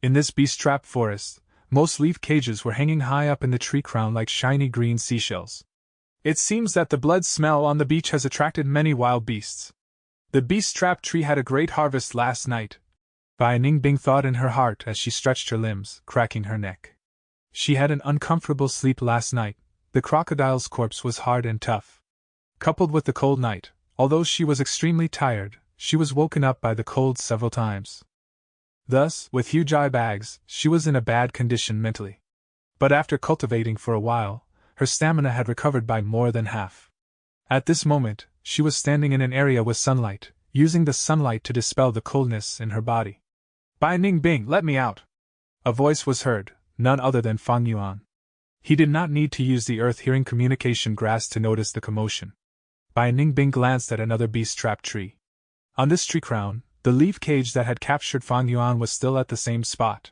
In this beast-trapped forest, most leaf cages were hanging high up in the tree crown like shiny green seashells. It seems that the blood smell on the beach has attracted many wild beasts. The beast-trapped tree had a great harvest last night, Bai Ningbing thought in her heart as she stretched her limbs, cracking her neck. She had an uncomfortable sleep last night. The crocodile's corpse was hard and tough. Coupled with the cold night, although she was extremely tired, she was woken up by the cold several times. Thus, with huge eye bags, she was in a bad condition mentally. But after cultivating for a while, her stamina had recovered by more than half. At this moment, she was standing in an area with sunlight, using the sunlight to dispel the coldness in her body. Bai Ningbing, let me out! A voice was heard, none other than Fang Yuan. He did not need to use the earth-hearing communication grass to notice the commotion. Bai Ningbing glanced at another beast-trapped tree. On this tree crown, the leaf cage that had captured Fang Yuan was still at the same spot.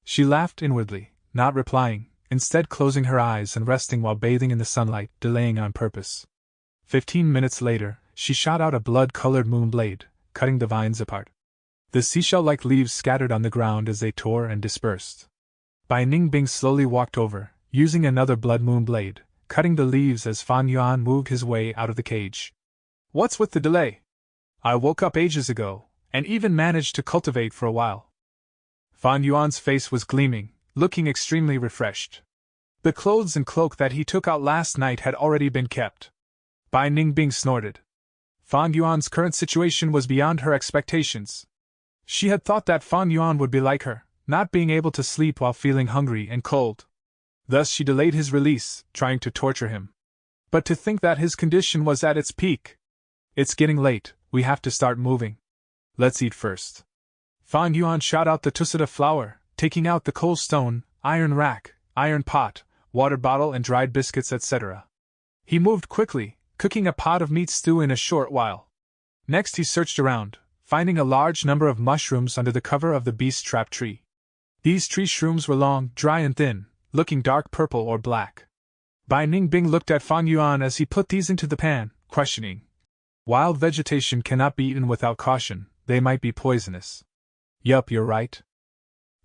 She laughed inwardly, not replying, instead closing her eyes and resting while bathing in the sunlight, delaying on purpose. 15 minutes later, she shot out a blood-colored moon blade, cutting the vines apart. The seashell-like leaves scattered on the ground as they tore and dispersed. Bai Ningbing slowly walked over, using another blood moon blade, cutting the leaves as Fang Yuan moved his way out of the cage. What's with the delay? I woke up ages ago, and even managed to cultivate for a while. Fang Yuan's face was gleaming, looking extremely refreshed. The clothes and cloak that he took out last night had already been kept. Bai Ningbing snorted. Fang Yuan's current situation was beyond her expectations. She had thought that Fang Yuan would be like her, not being able to sleep while feeling hungry and cold. Thus she delayed his release, trying to torture him. But to think that his condition was at its peak! It's getting late, we have to start moving. Let's eat first. Fang Yuan shot out the tusita flour, taking out the coal stone, iron rack, iron pot, water bottle and dried biscuits, etc. He moved quickly, cooking a pot of meat stew in a short while. Next he searched around, finding a large number of mushrooms under the cover of the beast-trap tree. These tree shrooms were long, dry and thin, looking dark purple or black. Bai Ningbing looked at Fang Yuan as he put these into the pan, questioning. Wild vegetation cannot be eaten without caution, they might be poisonous. Yup, you're right.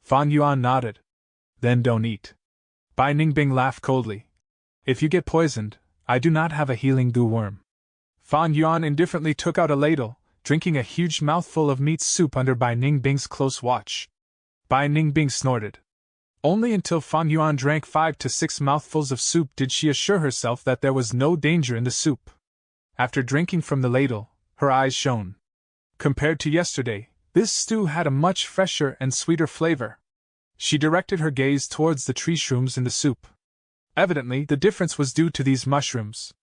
Fang Yuan nodded. Then don't eat. Bai Ningbing laughed coldly. If you get poisoned, I do not have a healing goo worm. Fang Yuan indifferently took out a ladle, drinking a huge mouthful of meat soup under Bai Ningbing's close watch. Bai Ningbing snorted. Only until Fang Yuan drank 5 to 6 mouthfuls of soup did she assure herself that there was no danger in the soup. After drinking from the ladle, her eyes shone. Compared to yesterday, this stew had a much fresher and sweeter flavor. She directed her gaze towards the tree shrooms in the soup. Evidently, the difference was due to these mushrooms.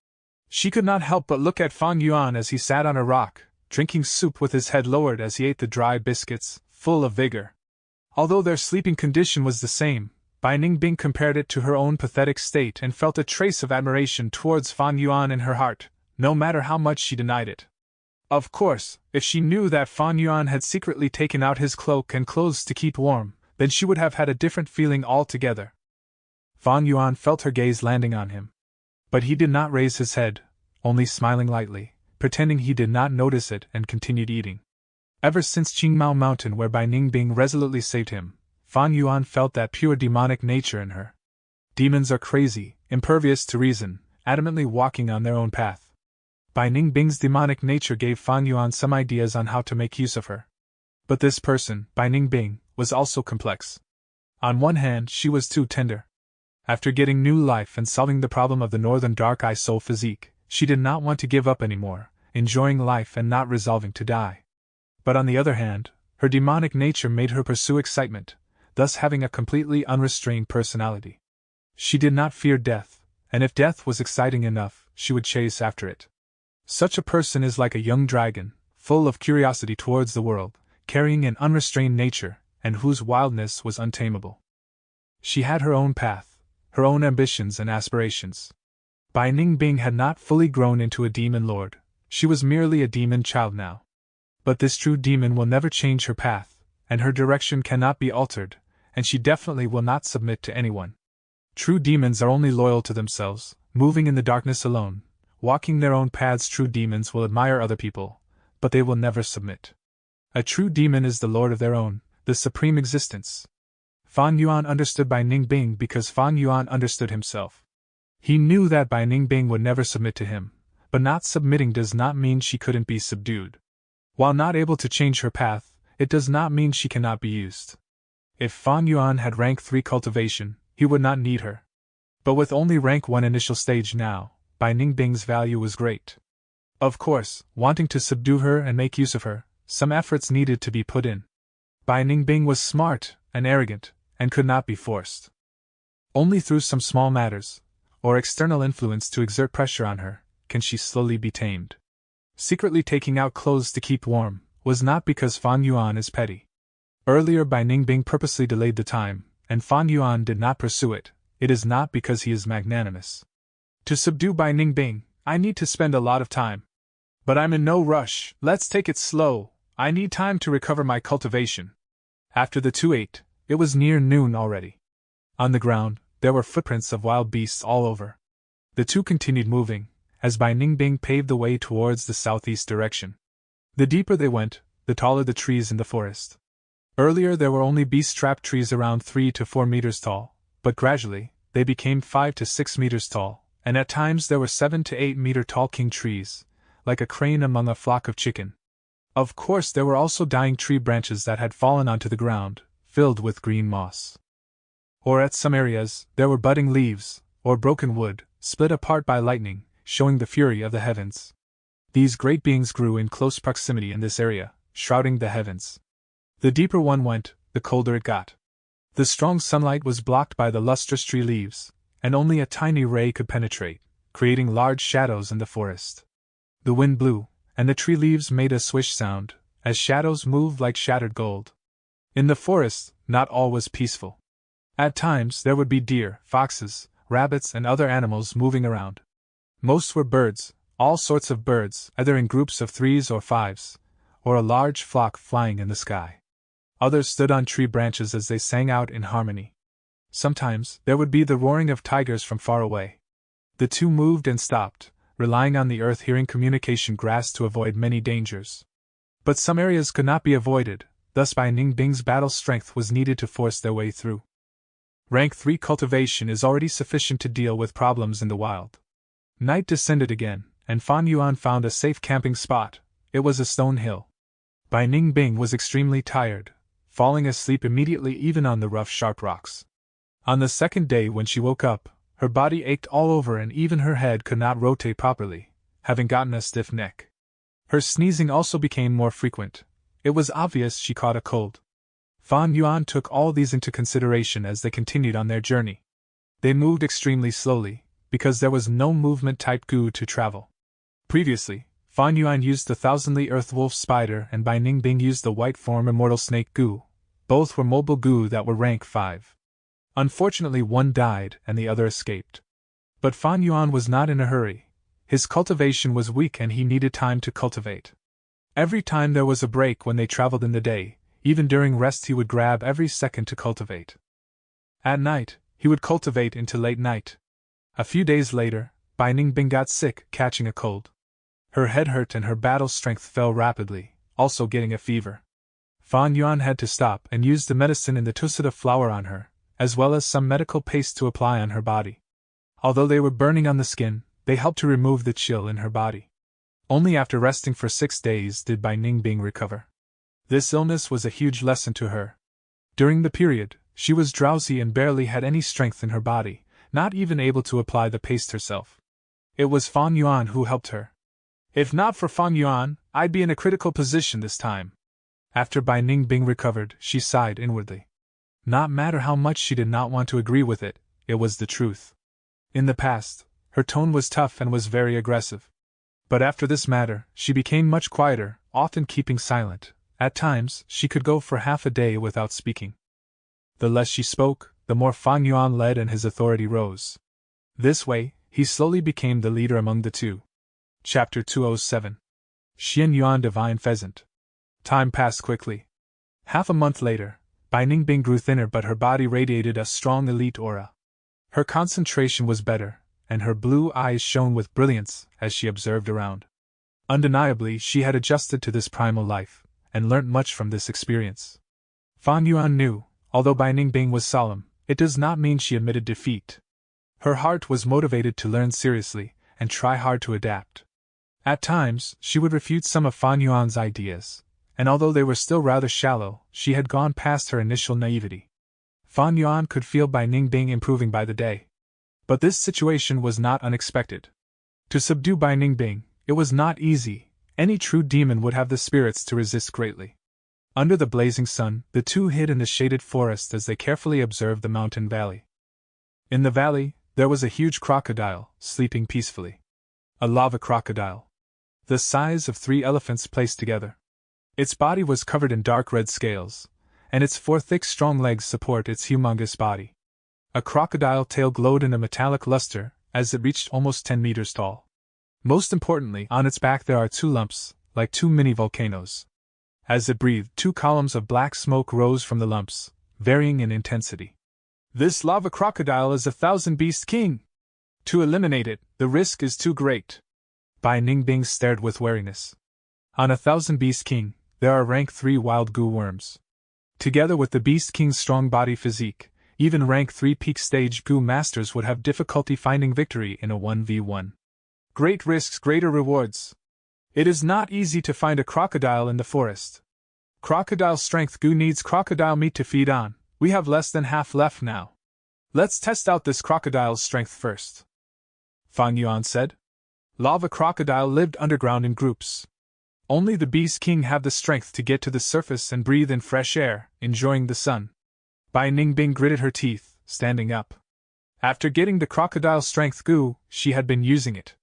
She could not help but look at Fang Yuan as he sat on a rock, drinking soup with his head lowered as he ate the dry biscuits, full of vigor. Although their sleeping condition was the same, Bai Ningbing compared it to her own pathetic state and felt a trace of admiration towards Fang Yuan in her heart, no matter how much she denied it. Of course, if she knew that Fang Yuan had secretly taken out his cloak and clothes to keep warm, then she would have had a different feeling altogether. Fang Yuan felt her gaze landing on him. But he did not raise his head, only smiling lightly, pretending he did not notice it, and continued eating. Ever since Qingmao Mountain, where Bai Ningbing resolutely saved him, Fang Yuan felt that pure demonic nature in her. Demons are crazy, impervious to reason, adamantly walking on their own path. Bai Ningbing's demonic nature gave Fang Yuan some ideas on how to make use of her. But this person, Bai Ningbing, was also complex. On one hand, she was too tender. After getting new life and solving the problem of the northern dark eye soul physique, she did not want to give up anymore, enjoying life and not resolving to die. But on the other hand, her demonic nature made her pursue excitement, thus having a completely unrestrained personality. She did not fear death, and if death was exciting enough, she would chase after it. Such a person is like a young dragon, full of curiosity towards the world, carrying an unrestrained nature, and whose wildness was untamable. She had her own path, her own ambitions and aspirations. Bai Ningbing had not fully grown into a demon lord, she was merely a demon child now. But this true demon will never change her path, and her direction cannot be altered, and she definitely will not submit to anyone. True demons are only loyal to themselves, moving in the darkness alone, walking their own paths. True demons will admire other people, but they will never submit. A true demon is the lord of their own, the supreme existence. Fan Yuan understood Bai Ningbing because Fan Yuan understood himself. He knew that Bai Ningbing would never submit to him, but not submitting does not mean she couldn't be subdued. While not able to change her path, it does not mean she cannot be used. If Fan Yuan had rank 3 cultivation, he would not need her. But with only rank 1 initial stage now, Bai Ningbing's value was great. Of course, wanting to subdue her and make use of her, some efforts needed to be put in. Bai Ningbing was smart and arrogant, and could not be forced. Only through some small matters, or external influence to exert pressure on her, can she slowly be tamed. Secretly taking out clothes to keep warm was not because Fan Yuan is petty. Earlier Bai Ningbing purposely delayed the time, and Fan Yuan did not pursue it. It is not because he is magnanimous. To subdue Bai Ningbing, I need to spend a lot of time. But I'm in no rush, let's take it slow, I need time to recover my cultivation. After the two ate, it was near noon already. On the ground, there were footprints of wild beasts all over. The two continued moving, as Bai Ningbing paved the way towards the southeast direction. The deeper they went, the taller the trees in the forest. Earlier there were only beast-trapped trees around 3 to 4 meters tall, but gradually, they became 5 to 6 meters tall, and at times there were 7 to 8 meter tall king trees, like a crane among a flock of chicken. Of course there were also dying tree branches that had fallen onto the ground, filled with green moss. Or at some areas, there were budding leaves, or broken wood, split apart by lightning, showing the fury of the heavens. These great beings grew in close proximity in this area, shrouding the heavens. The deeper one went, the colder it got. The strong sunlight was blocked by the lustrous tree leaves, and only a tiny ray could penetrate, creating large shadows in the forest. The wind blew, and the tree leaves made a swish sound, as shadows moved like shattered gold. In the forest, not all was peaceful. At times there would be deer, foxes, rabbits, and other animals moving around. Most were birds, all sorts of birds, either in groups of 3s or 5s, or a large flock flying in the sky. Others stood on tree branches as they sang out in harmony. Sometimes there would be the roaring of tigers from far away. The two moved and stopped, relying on the earth-hearing communication grass to avoid many dangers. But some areas could not be avoided, thus Bai Ningbing's battle strength was needed to force their way through. Rank 3 cultivation is already sufficient to deal with problems in the wild. Night descended again, and Fan Yuan found a safe camping spot. It was a stone hill. Bai Ningbing was extremely tired, falling asleep immediately even on the rough sharp rocks. On the second day when she woke up, her body ached all over and even her head could not rotate properly, having gotten a stiff neck. Her sneezing also became more frequent. It was obvious she caught a cold. Fan Yuan took all these into consideration as they continued on their journey. They moved extremely slowly, because there was no movement-type goo to travel. Previously, Fan Yuan used the thousandly earth wolf spider and Bai Ningbing used the white form immortal snake goo. Both were mobile goo that were rank 5. Unfortunately one died and the other escaped. But Fan Yuan was not in a hurry. His cultivation was weak and he needed time to cultivate. Every time there was a break when they traveled in the day, even during rest he would grab every second to cultivate. At night, he would cultivate into late night. A few days later, Bai Ningbing got sick, catching a cold. Her head hurt and her battle strength fell rapidly, also getting a fever. Fan Yuan had to stop and use the medicine in the tusita flower on her, as well as some medical paste to apply on her body. Although they were burning on the skin, they helped to remove the chill in her body. Only after resting for 6 days did Bai Ningbing recover. This illness was a huge lesson to her. During the period, she was drowsy and barely had any strength in her body, not even able to apply the paste herself. It was Fan Yuan who helped her. If not for Fan Yuan, I'd be in a critical position this time. After Bai Ningbing recovered, she sighed inwardly. Not matter how much she did not want to agree with it, it was the truth. In the past, her tone was tough and was very aggressive. But after this matter, she became much quieter, often keeping silent. At times, she could go for half a day without speaking. The less she spoke, the more Fan Yuan led and his authority rose. This way, he slowly became the leader among the two. Chapter 207. Xian Yuan Divine Pheasant. Time passed quickly. Half a month later, Bai Ningbing grew thinner but her body radiated a strong elite aura. Her concentration was better, and her blue eyes shone with brilliance as she observed around. Undeniably, she had adjusted to this primal life, and learnt much from this experience. Fan Yuan knew, although Bai Ningbing was solemn, it does not mean she admitted defeat. Her heart was motivated to learn seriously, and try hard to adapt. At times, she would refute some of Fan Yuan's ideas, and although they were still rather shallow, she had gone past her initial naivety. Fan Yuan could feel Bai Ningbing improving by the day. But this situation was not unexpected. To subdue Bai Ningbing, it was not easy. Any true demon would have the spirits to resist greatly. Under the blazing sun, the two hid in the shaded forest as they carefully observed the mountain valley. In the valley, there was a huge crocodile, sleeping peacefully. A lava crocodile. The size of 3 elephants placed together. Its body was covered in dark red scales, and its 4 thick strong legs support its humongous body. A crocodile tail glowed in a metallic luster as it reached almost 10 meters tall. Most importantly, on its back there are 2 lumps, like 2 mini volcanoes. As it breathed, 2 columns of black smoke rose from the lumps, varying in intensity. This lava crocodile is a 1,000-beast king. To eliminate it, the risk is too great. Bai Ningbing stared with wariness. On a 1,000-beast king, there are rank 3 wild goo worms. Together with the beast king's strong body physique, even rank 3 peak stage goo masters would have difficulty finding victory in a 1v1. Great risks, greater rewards. It is not easy to find a crocodile in the forest. Crocodile strength goo needs crocodile meat to feed on. We have less than half left now. Let's test out this crocodile's strength first. Fan Yuan said. Lava crocodile lived underground in groups. Only the Beast King have the strength to get to the surface and breathe in fresh air, enjoying the sun. Bai Ningbing gritted her teeth, standing up. After getting the crocodile strength goo, she had been using it.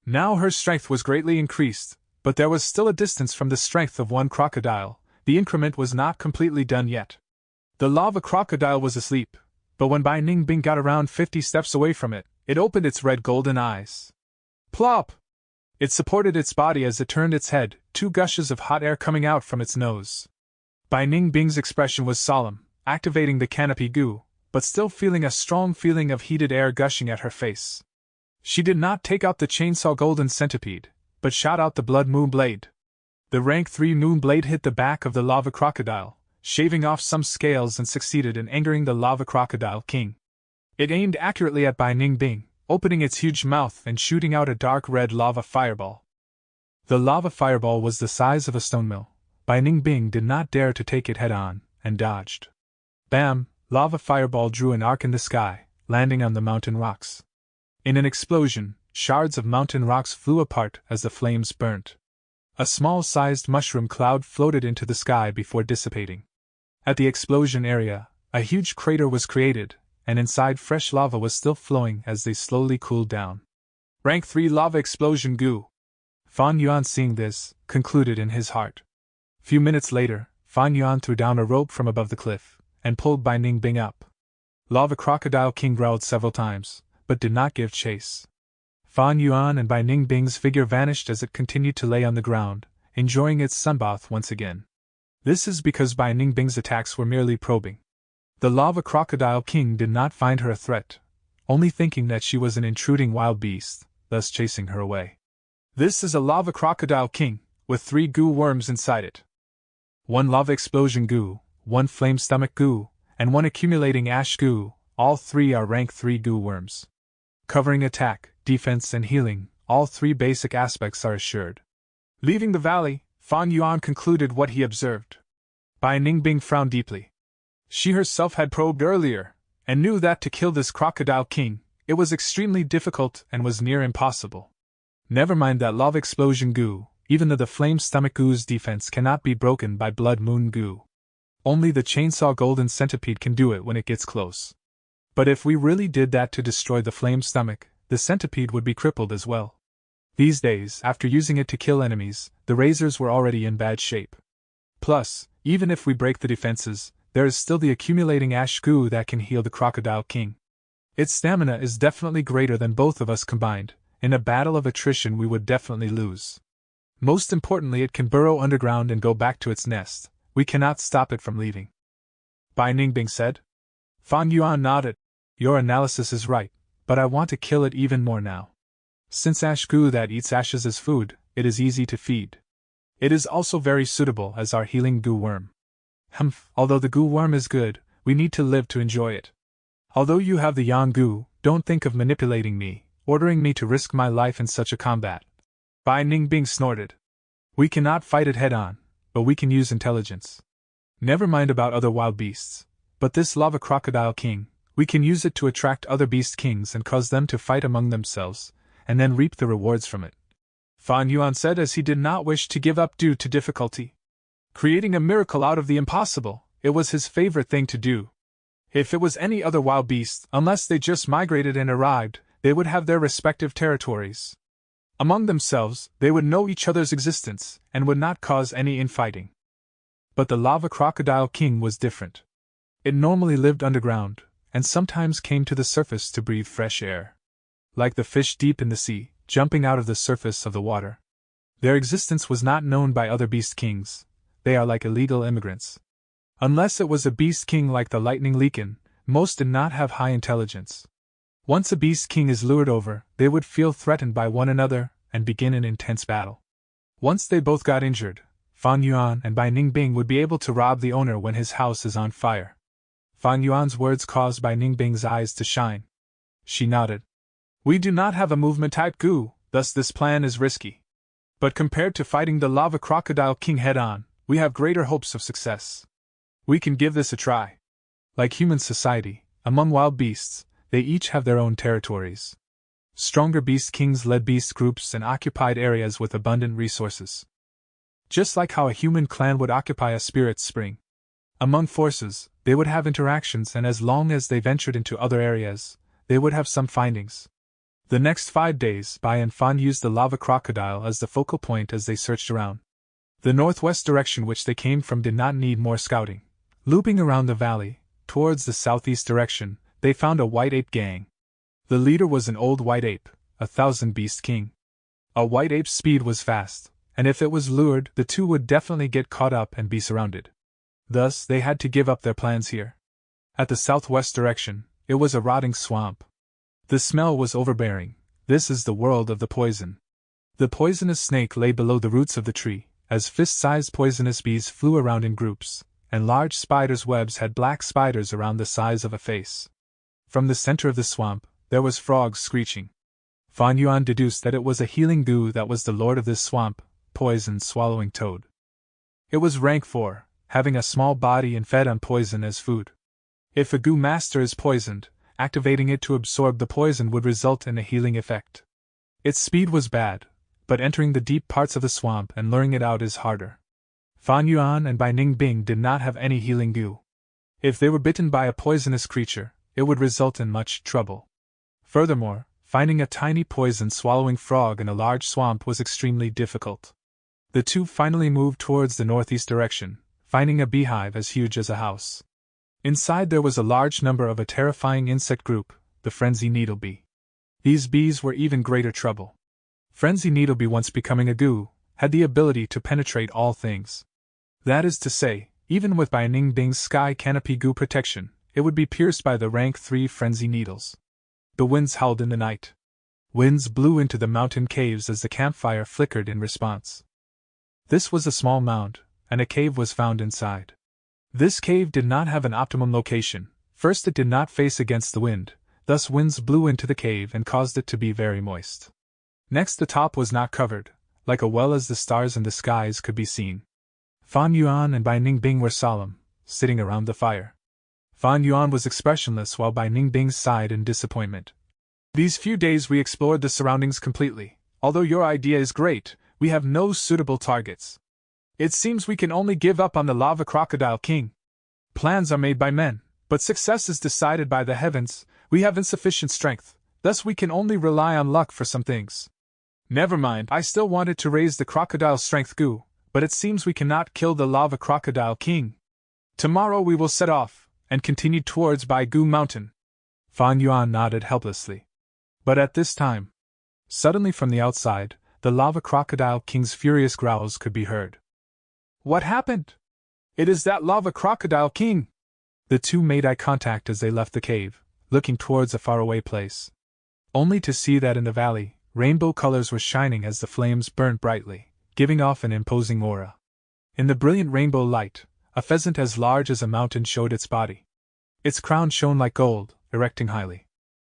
Now her strength was greatly increased, but there was still a distance from the strength of one crocodile. The increment was not completely done yet. The lava crocodile was asleep, but when Bai Ningbing got around 50 steps away from it, it opened its red golden eyes. Plop! It supported its body as it turned its head, 2 gushes of hot air coming out from its nose. Bai Ningbing's expression was solemn, activating the canopy goo, but still feeling a strong feeling of heated air gushing at her face. She did not take out the chainsaw golden centipede, but shot out the blood moon blade. The rank 3 moon blade hit the back of the lava crocodile, shaving off some scales and succeeded in angering the lava crocodile king. It aimed accurately at Bai Ningbing, opening its huge mouth and shooting out a dark red lava fireball. The lava fireball was the size of a stone mill. Bai Ningbing did not dare to take it head-on, and dodged. Bam! Lava fireball drew an arc in the sky, landing on the mountain rocks. In an explosion, shards of mountain rocks flew apart as the flames burnt. A small-sized mushroom cloud floated into the sky before dissipating. At the explosion area, a huge crater was created, and inside fresh lava was still flowing as they slowly cooled down. Rank 3 lava explosion goo. Fan Yuan, seeing this, concluded in his heart. Few minutes later, Fan Yuan threw down a rope from above the cliff, and pulled Bai Ningbing up. Lava crocodile king growled several times, but did not give chase. Fan Yuan and Bai Ningbing's figure vanished as it continued to lay on the ground, enjoying its sunbath once again. This is because Bai Ningbing's attacks were merely probing. The lava crocodile king did not find her a threat, only thinking that she was an intruding wild beast, thus chasing her away. This is a lava crocodile king, with 3 goo worms inside it. 1 lava explosion goo, 1 flame stomach goo, and 1 accumulating ash goo, all 3 are rank 3 goo worms. Covering attack, defense and healing, all 3 basic aspects are assured. Leaving the valley, Fan Yuan concluded what he observed. Bai Ningbing frowned deeply. She herself had probed earlier, and knew that to kill this crocodile king, it was extremely difficult and was near impossible. Never mind that lava explosion goo, even though the flame stomach goo's defense cannot be broken by blood moon goo. Only the chainsaw golden centipede can do it when it gets close. But if we really did that to destroy the flame stomach, the centipede would be crippled as well. These days, after using it to kill enemies, the razors were already in bad shape. Plus, even if we break the defenses, there is still the accumulating ash goo that can heal the crocodile king. Its stamina is definitely greater than both of us combined. In a battle of attrition we would definitely lose. Most importantly, it can burrow underground and go back to its nest. We cannot stop it from leaving. Bai Ningbing said. Fan Yuan nodded. Your analysis is right, but I want to kill it even more now. Since ash goo that eats ashes as food, it is easy to feed. It is also very suitable as our healing goo worm. Humph, although the goo worm is good, we need to live to enjoy it. Although you have the yang goo, don't think of manipulating me, ordering me to risk my life in such a combat. Bai Ningbing snorted. We cannot fight it head on, but we can use intelligence. Never mind about other wild beasts, but this lava crocodile king, we can use it to attract other beast kings and cause them to fight among themselves, and then reap the rewards from it. Fan Yuan said as he did not wish to give up due to difficulty. Creating a miracle out of the impossible, it was his favorite thing to do. If it was any other wild beast, unless they just migrated and arrived, they would have their respective territories. Among themselves, they would know each other's existence, and would not cause any infighting. But the lava crocodile king was different. It normally lived underground, and sometimes came to the surface to breathe fresh air. Like the fish deep in the sea, jumping out of the surface of the water. Their existence was not known by other beast kings. They are like illegal immigrants. Unless it was a beast king like the lightning lichen, most did not have high intelligence. Once a beast king is lured over, they would feel threatened by one another and begin an intense battle. Once they both got injured, Fan Yuan and Bai Ningbing would be able to rob the owner when his house is on fire. Fan Yuan's words caused Bai Ningbing's eyes to shine. She nodded. We do not have a movement-type goo, thus this plan is risky. But compared to fighting the lava crocodile king head-on, we have greater hopes of success. We can give this a try. Like human society, among wild beasts, they each have their own territories. Stronger beast kings led beast groups and occupied areas with abundant resources. Just like how a human clan would occupy a spirit spring. Among forces, they would have interactions, and as long as they ventured into other areas, they would have some findings. The next 5 days, Bai and Fan used the lava crocodile as the focal point as they searched around. The northwest direction which they came from did not need more scouting. Looping around the valley, towards the southeast direction, they found a white ape gang. The leader was an old white ape, a 1,000-beast king. A white ape's speed was fast, and if it was lured, the two would definitely get caught up and be surrounded. Thus, they had to give up their plans here. At the southwest direction, it was a rotting swamp. The smell was overbearing. This is the world of the poison. The poisonous snake lay below the roots of the tree, as fist-sized poisonous bees flew around in groups, and large spiders' webs had black spiders around the size of a face. From the center of the swamp, there was frogs screeching. Fan Yuan deduced that it was a healing goo that was the lord of this swamp, poison-swallowing toad. It was rank 4, having a small body and fed on poison as food. If a goo master is poisoned, activating it to absorb the poison would result in a healing effect. Its speed was bad, but entering the deep parts of the swamp and luring it out is harder. Fan Yuan and Bai Ningbing did not have any healing goo. If they were bitten by a poisonous creature, it would result in much trouble. Furthermore, finding a tiny poison-swallowing frog in a large swamp was extremely difficult. The two finally moved towards the northeast direction, finding a beehive as huge as a house. Inside there was a large number of a terrifying insect group, the frenzy needlebee. These bees were even greater trouble. Frenzy needlebee, once becoming a goo, had the ability to penetrate all things. That is to say, even with Bai Ningbing's sky canopy goo protection, it would be pierced by the rank 3 frenzy needles. The winds howled in the night. Winds blew into the mountain caves as the campfire flickered in response. This was a small mound, and a cave was found inside. This cave did not have an optimum location. First, it did not face against the wind, thus winds blew into the cave and caused it to be very moist. Next, the top was not covered, like a well, as the stars in the skies could be seen. Fan Yuan and Bai Ningbing were solemn, sitting around the fire. Fan Yuan was expressionless while Bai Ningbing sighed in disappointment. These few days we explored the surroundings completely. Although your idea is great, we have no suitable targets. It seems we can only give up on the lava crocodile king. Plans are made by men, but success is decided by the heavens. We have insufficient strength, thus we can only rely on luck for some things. Never mind, I still wanted to raise the crocodile strength goo, but it seems we cannot kill the lava crocodile king. Tomorrow we will set off, and continue towards Bai Goo Mountain. Fan Yuan nodded helplessly. But at this time, suddenly from the outside, the lava crocodile king's furious growls could be heard. What happened? It is that lava crocodile king! The two made eye contact as they left the cave, looking towards a faraway place. only to see that in the valley, rainbow colors were shining as the flames burnt brightly, giving off an imposing aura. In the brilliant rainbow light, a pheasant as large as a mountain showed its body. Its crown shone like gold, erecting highly.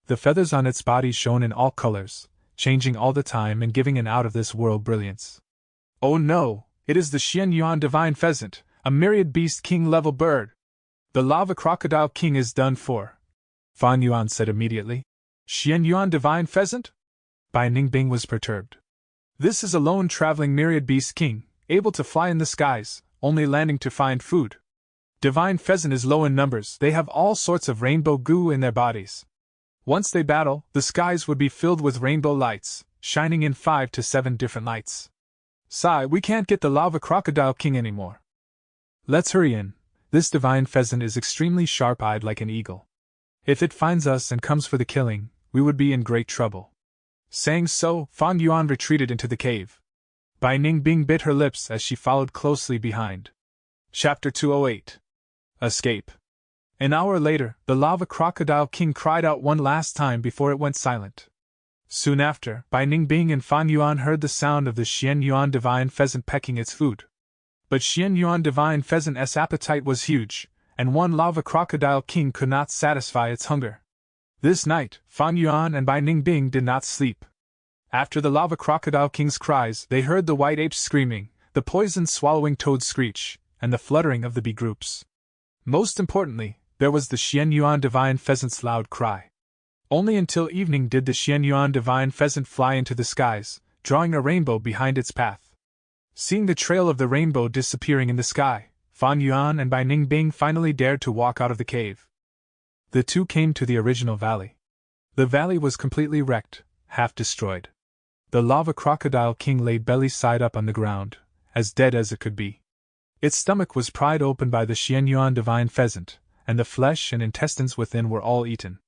The feathers on its body shone in all colors, changing all the time and giving an out-of-this-world brilliance. Oh no, it is the Xian Yuan Divine Pheasant, a myriad beast king-level bird! The lava crocodile king is done for, Fan Yuan said immediately. Xian Yuan Divine Pheasant? Bai Ningbing was perturbed. This is a lone traveling myriad beast king, able to fly in the skies, only landing to find food. Divine Pheasant is low in numbers, they have all sorts of rainbow goo in their bodies. Once they battle, the skies would be filled with rainbow lights, shining in 5 to 7 different lights. Sigh, we can't get the lava crocodile king anymore. Let's hurry in. This divine pheasant is extremely sharp-eyed like an eagle. If it finds us and comes for the killing, we would be in great trouble. Saying so, Fan Yuan retreated into the cave. Bai Ningbing bit her lips as she followed closely behind. Chapter 208. Escape. An hour later, the lava crocodile king cried out one last time before it went silent. Soon after, Bai Ningbing and Fan Yuan heard the sound of the Xian Yuan Divine Pheasant pecking its food. But Xian Yuan Divine Pheasant's appetite was huge, and one lava crocodile king could not satisfy its hunger. This night, Fan Yuan and Bai Ningbing did not sleep. After the lava crocodile king's cries, they heard the white apes screaming, the poison-swallowing toads screech, and the fluttering of the bee groups. Most importantly, there was the Xian Yuan Divine Pheasant's loud cry. Only until evening did the Xian Yuan Divine Pheasant fly into the skies, drawing a rainbow behind its path. Seeing the trail of the rainbow disappearing in the sky, Fan Yuan and Bai Ningbing finally dared to walk out of the cave. The two came to the original valley. The valley was completely wrecked, half destroyed. The lava crocodile king lay belly side up on the ground, as dead as it could be. Its stomach was pried open by the Xian Yuan Divine Pheasant, and the flesh and intestines within were all eaten.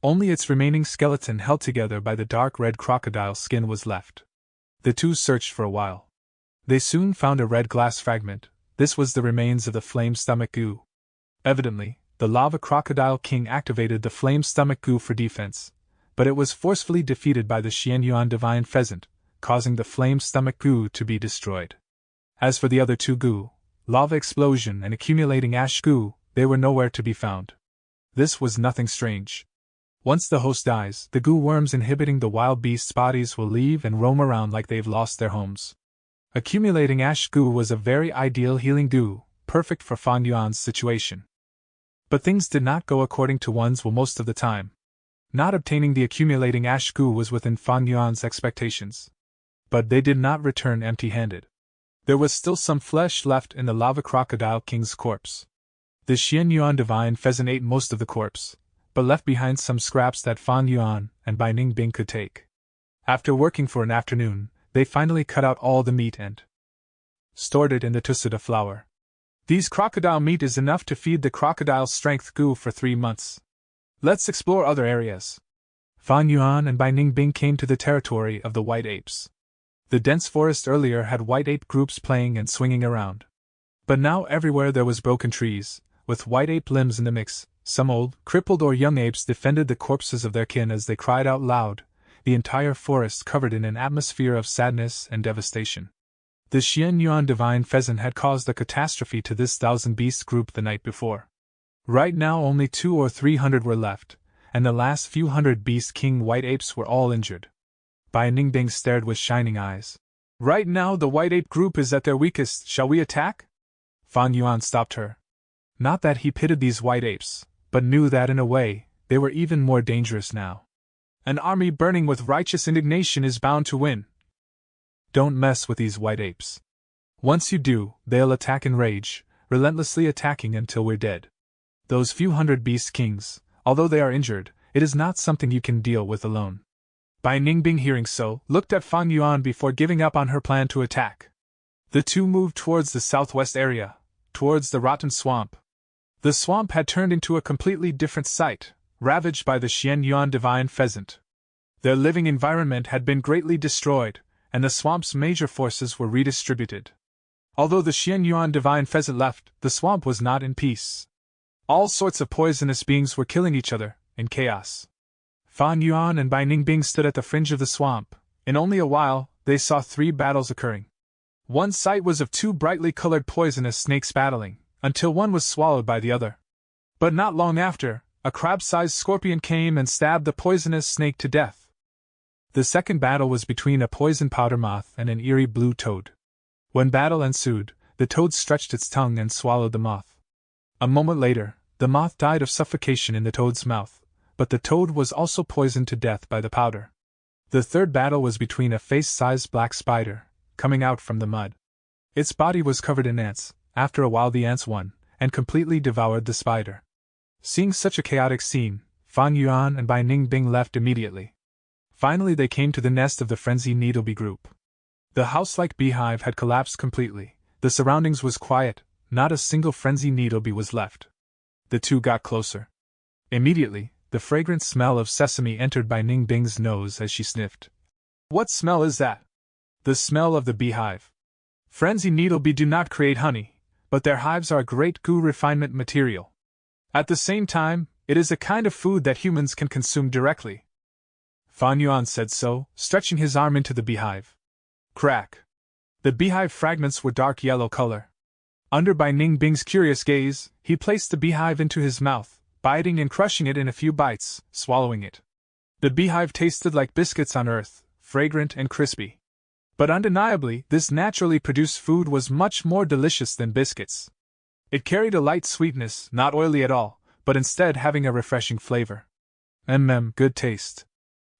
Only its remaining skeleton, held together by the dark red crocodile skin, was left. The two searched for a while. They soon found a red glass fragment. This was the remains of the flame stomach goo. Evidently, the lava crocodile king activated the flame stomach goo for defense, but it was forcefully defeated by the Xian Yuan Divine Pheasant, causing the flame stomach goo to be destroyed. As for the other two goo, lava explosion and accumulating ash goo, they were nowhere to be found. This was nothing strange. Once the host dies, the goo worms inhibiting the wild beasts' bodies will leave and roam around like they've lost their homes. Accumulating ash goo was a very ideal healing goo, perfect for Fan Yuan's situation. But things did not go according to one's will most of the time. Not obtaining the accumulating ash goo was within Fan Yuan's expectations. But they did not return empty-handed. There was still some flesh left in the lava crocodile king's corpse. The Xian Yuan Divine Pheasant ate most of the corpse, but left behind some scraps that Fan Yuan and Bai Ningbing could take. After working for an afternoon, they finally cut out all the meat and stored it in the tussada flour. These crocodile meat is enough to feed the crocodile's strength goo for 3 months. Let's explore other areas. Fan Yuan and Bai Ningbing came to the territory of the white apes. The dense forest earlier had white ape groups playing and swinging around. But now everywhere there was broken trees, with white ape limbs in the mix. Some old, crippled or young apes defended the corpses of their kin as they cried out loud, the entire forest covered in an atmosphere of sadness and devastation. The Xian Yuan Divine Pheasant had caused a catastrophe to this 1,000-beast group the night before. Right now only 200 or 300 were left, and the last few hundred beast king white apes were all injured. Bai Ningbing stared with shining eyes. Right now the white ape group is at their weakest, shall we attack? Fan Yuan stopped her. Not that he pitied these white apes, but knew that in a way, they were even more dangerous now. An army burning with righteous indignation is bound to win. Don't mess with these white apes. Once you do, they'll attack in rage, relentlessly attacking until we're dead. Those few hundred beast kings, although they are injured, it is not something you can deal with alone. Bai Ningbing, hearing so, looked at Fan Yuan before giving up on her plan to attack. The two moved towards the southwest area, towards the rotten swamp. The swamp had turned into a completely different sight, ravaged by the Xian Yuan Divine Pheasant. Their living environment had been greatly destroyed, and the swamp's major forces were redistributed. Although the Xian Yuan Divine Pheasant left, the swamp was not in peace. All sorts of poisonous beings were killing each other, in chaos. Fan Yuan and Bai Ningbing stood at the fringe of the swamp. In only a while, they saw 3 battles occurring. One sight was of 2 brightly colored poisonous snakes battling, until one was swallowed by the other. But not long after, a crab-sized scorpion came and stabbed the poisonous snake to death. The second battle was between a poison powder moth and an eerie blue toad. When battle ensued, the toad stretched its tongue and swallowed the moth. A moment later, the moth died of suffocation in the toad's mouth, but the toad was also poisoned to death by the powder. The third battle was between a face-sized black spider, coming out from the mud. Its body was covered in ants. After a while the ants won, and completely devoured the spider. Seeing such a chaotic scene, Fan Yuan and Bai Ningbing left immediately. Finally they came to the nest of the frenzied needlebee group. The house-like beehive had collapsed completely. The surroundings was quiet, not a single frenzied needlebee was left. The two got closer. Immediately, the fragrant smell of sesame entered Bai Ningbing's nose as she sniffed. What smell is that? The smell of the beehive. Frenzied needlebee do not create honey, but their hives are a great goo refinement material. At the same time, it is a kind of food that humans can consume directly. Fan Yuan said so, stretching his arm into the beehive. Crack! The beehive fragments were dark yellow color. Under Bai Ningbing's curious gaze, he placed the beehive into his mouth, biting and crushing it in a few bites, swallowing it. The beehive tasted like biscuits on earth, fragrant and crispy. But undeniably, this naturally produced food was much more delicious than biscuits. It carried a light sweetness, not oily at all, but instead having a refreshing flavor. Good taste.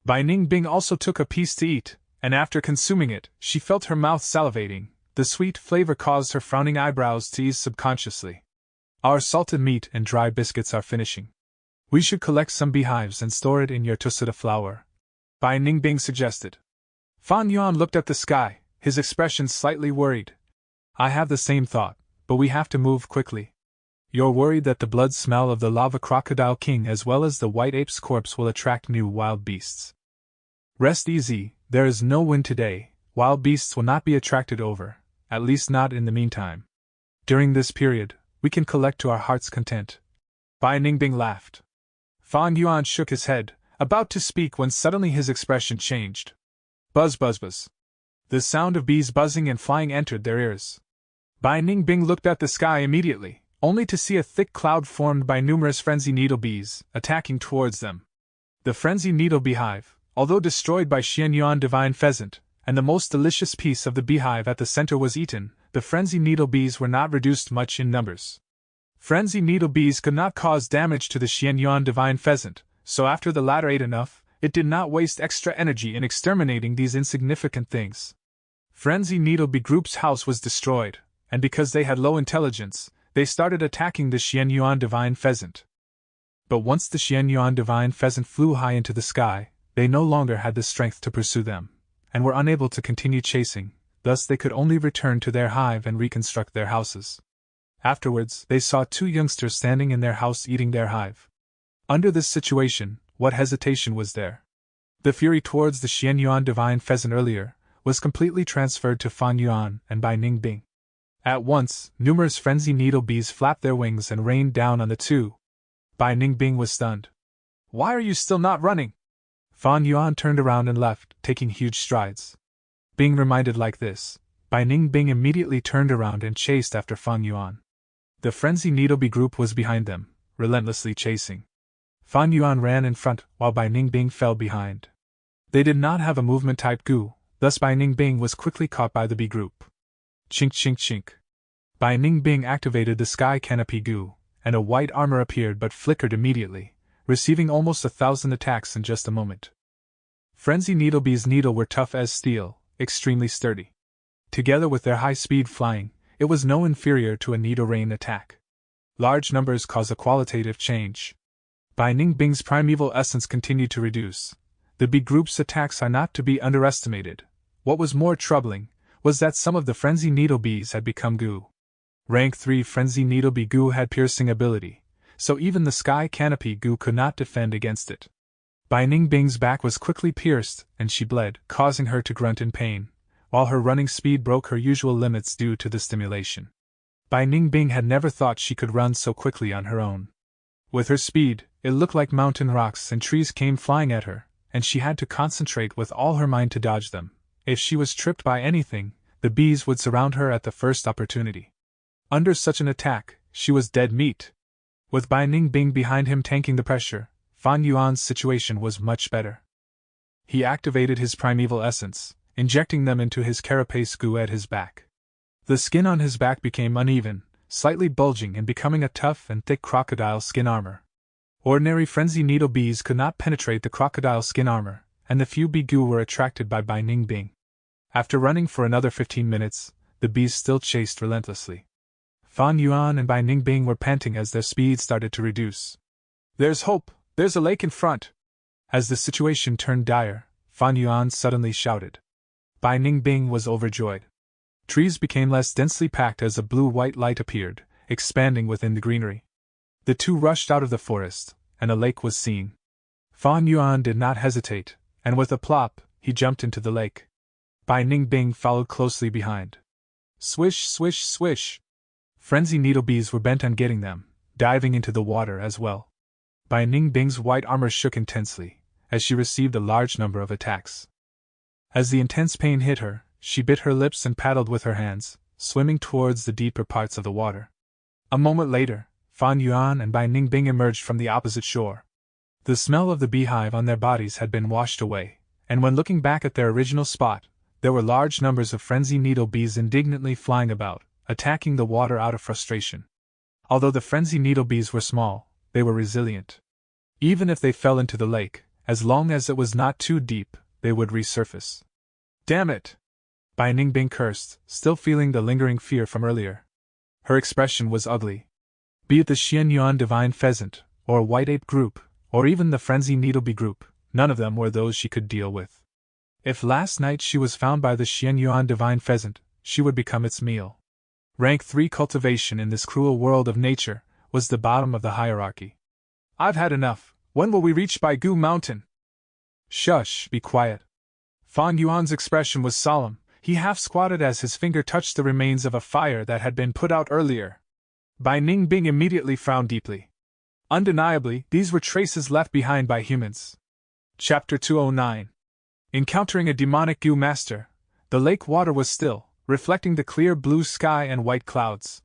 Bai Ningbing also took a piece to eat, and after consuming it, she felt her mouth salivating. The sweet flavor caused her frowning eyebrows to ease subconsciously. Our salted meat and dry biscuits are finishing. We should collect some beehives and store it in your tusita flour, Bai Ningbing suggested. Fan Yuan looked at the sky, his expression slightly worried. I have the same thought, but we have to move quickly. You're worried that the blood smell of the lava crocodile king as well as the white ape's corpse will attract new wild beasts. Rest easy, there is no wind today, wild beasts will not be attracted over, at least not in the meantime. During this period, we can collect to our heart's content. Bai Ningbing laughed. Fan Yuan shook his head, about to speak when suddenly his expression changed. Buzz buzz buzz. The sound of bees buzzing and flying entered their ears. Bai Ningbing looked at the sky immediately, only to see a thick cloud formed by numerous frenzied needle bees, attacking towards them. The frenzied needle beehive, although destroyed by Xian Yuan divine pheasant, and the most delicious piece of the beehive at the center was eaten, the frenzied needle bees were not reduced much in numbers. Frenzied needle bees could not cause damage to the Xian Yuan divine pheasant, so after the latter ate enough, it did not waste extra energy in exterminating these insignificant things. Frenzied needle bee group's house was destroyed, and because they had low intelligence, they started attacking the Xian Yuan divine pheasant. But once the Xian Yuan divine pheasant flew high into the sky, they no longer had the strength to pursue them, and were unable to continue chasing, thus they could only return to their hive and reconstruct their houses. Afterwards, they saw 2 youngsters standing in their house eating their hive. Under this situation, what hesitation was there? The fury towards the Xian Yuan divine pheasant earlier was completely transferred to Fan Yuan and Bai Ningbing. At once, numerous frenzied needle bees flapped their wings and rained down on the two. Bai Ningbing was stunned. Why are you still not running? Fan Yuan turned around and left, taking huge strides. Being reminded like this, Bai Ningbing immediately turned around and chased after Fan Yuan. The frenzied needle bee group was behind them, relentlessly chasing. Fan Yuan ran in front, while Bai Ningbing fell behind. They did not have a movement-type goo, thus Bai Ningbing was quickly caught by the bee group. Chink chink chink. Bai Ningbing activated the sky canopy goo, and a white armor appeared but flickered immediately, receiving almost 1,000 attacks in just a moment. Frenzied needlebee's needle were tough as steel, extremely sturdy. Together with their high-speed flying, it was no inferior to a needle rain attack. Large numbers cause a qualitative change. Bai Ningbing's primeval essence continued to reduce. The bee group's attacks are not to be underestimated. What was more troubling was that some of the frenzied needle bees had become goo. Rank 3 frenzied needle bee goo had piercing ability, so even the sky canopy goo could not defend against it. Bai Ningbing's back was quickly pierced, and she bled, causing her to grunt in pain, while her running speed broke her usual limits due to the stimulation. Bai Ningbing had never thought she could run so quickly on her own. With her speed, it looked like mountain rocks and trees came flying at her, and she had to concentrate with all her mind to dodge them. If she was tripped by anything, the bees would surround her at the first opportunity. Under such an attack, she was dead meat. With Bai Ningbing behind him tanking the pressure, Fan Yuan's situation was much better. He activated his primeval essence, injecting them into his carapace goo at his back. The skin on his back became uneven, slightly bulging and becoming a tough and thick crocodile skin armor. Ordinary frenzy needle bees could not penetrate the crocodile skin armor, and the few bee goo were attracted by Bai Ningbing. After running for another 15 minutes, the bees still chased relentlessly. Fan Yuan and Bai Ningbing were panting as their speed started to reduce. "There's hope! There's a lake in front!" As the situation turned dire, Fan Yuan suddenly shouted. Bai Ningbing was overjoyed. Trees became less densely packed as a blue-white light appeared, expanding within the greenery. The two rushed out of the forest, and a lake was seen. Fan Yuan did not hesitate, and with a plop, he jumped into the lake. Bai Ningbing followed closely behind. Swish, swish, swish! Frenzy needle bees were bent on getting them, diving into the water as well. Bai Ningbing's white armor shook intensely, as she received a large number of attacks. As the intense pain hit her, she bit her lips and paddled with her hands, swimming towards the deeper parts of the water. A moment later, Fan Yuan and Bai Ningbing emerged from the opposite shore. The smell of the beehive on their bodies had been washed away, and when looking back at their original spot, there were large numbers of frenzy needle bees indignantly flying about, attacking the water out of frustration. Although the frenzy needle bees were small, they were resilient. Even if they fell into the lake, as long as it was not too deep, they would resurface. "Damn it!" Bai Ningbing cursed, still feeling the lingering fear from earlier. Her expression was ugly. Be it the Xian Yuan divine pheasant, or white ape group, or even the frenzy needle bee group, none of them were those she could deal with. If last night she was found by the Xian Yuan divine pheasant, she would become its meal. Rank 3 cultivation in this cruel world of nature was the bottom of the hierarchy. "I've had enough. When will we reach Baigu Mountain?" "Shush, be quiet." Fan Yuan's expression was solemn. He half squatted as his finger touched the remains of a fire that had been put out earlier. Bai Ningbing immediately frowned deeply. Undeniably, these were traces left behind by humans. Chapter 209. Encountering a demonic goo master, the lake water was still, reflecting the clear blue sky and white clouds.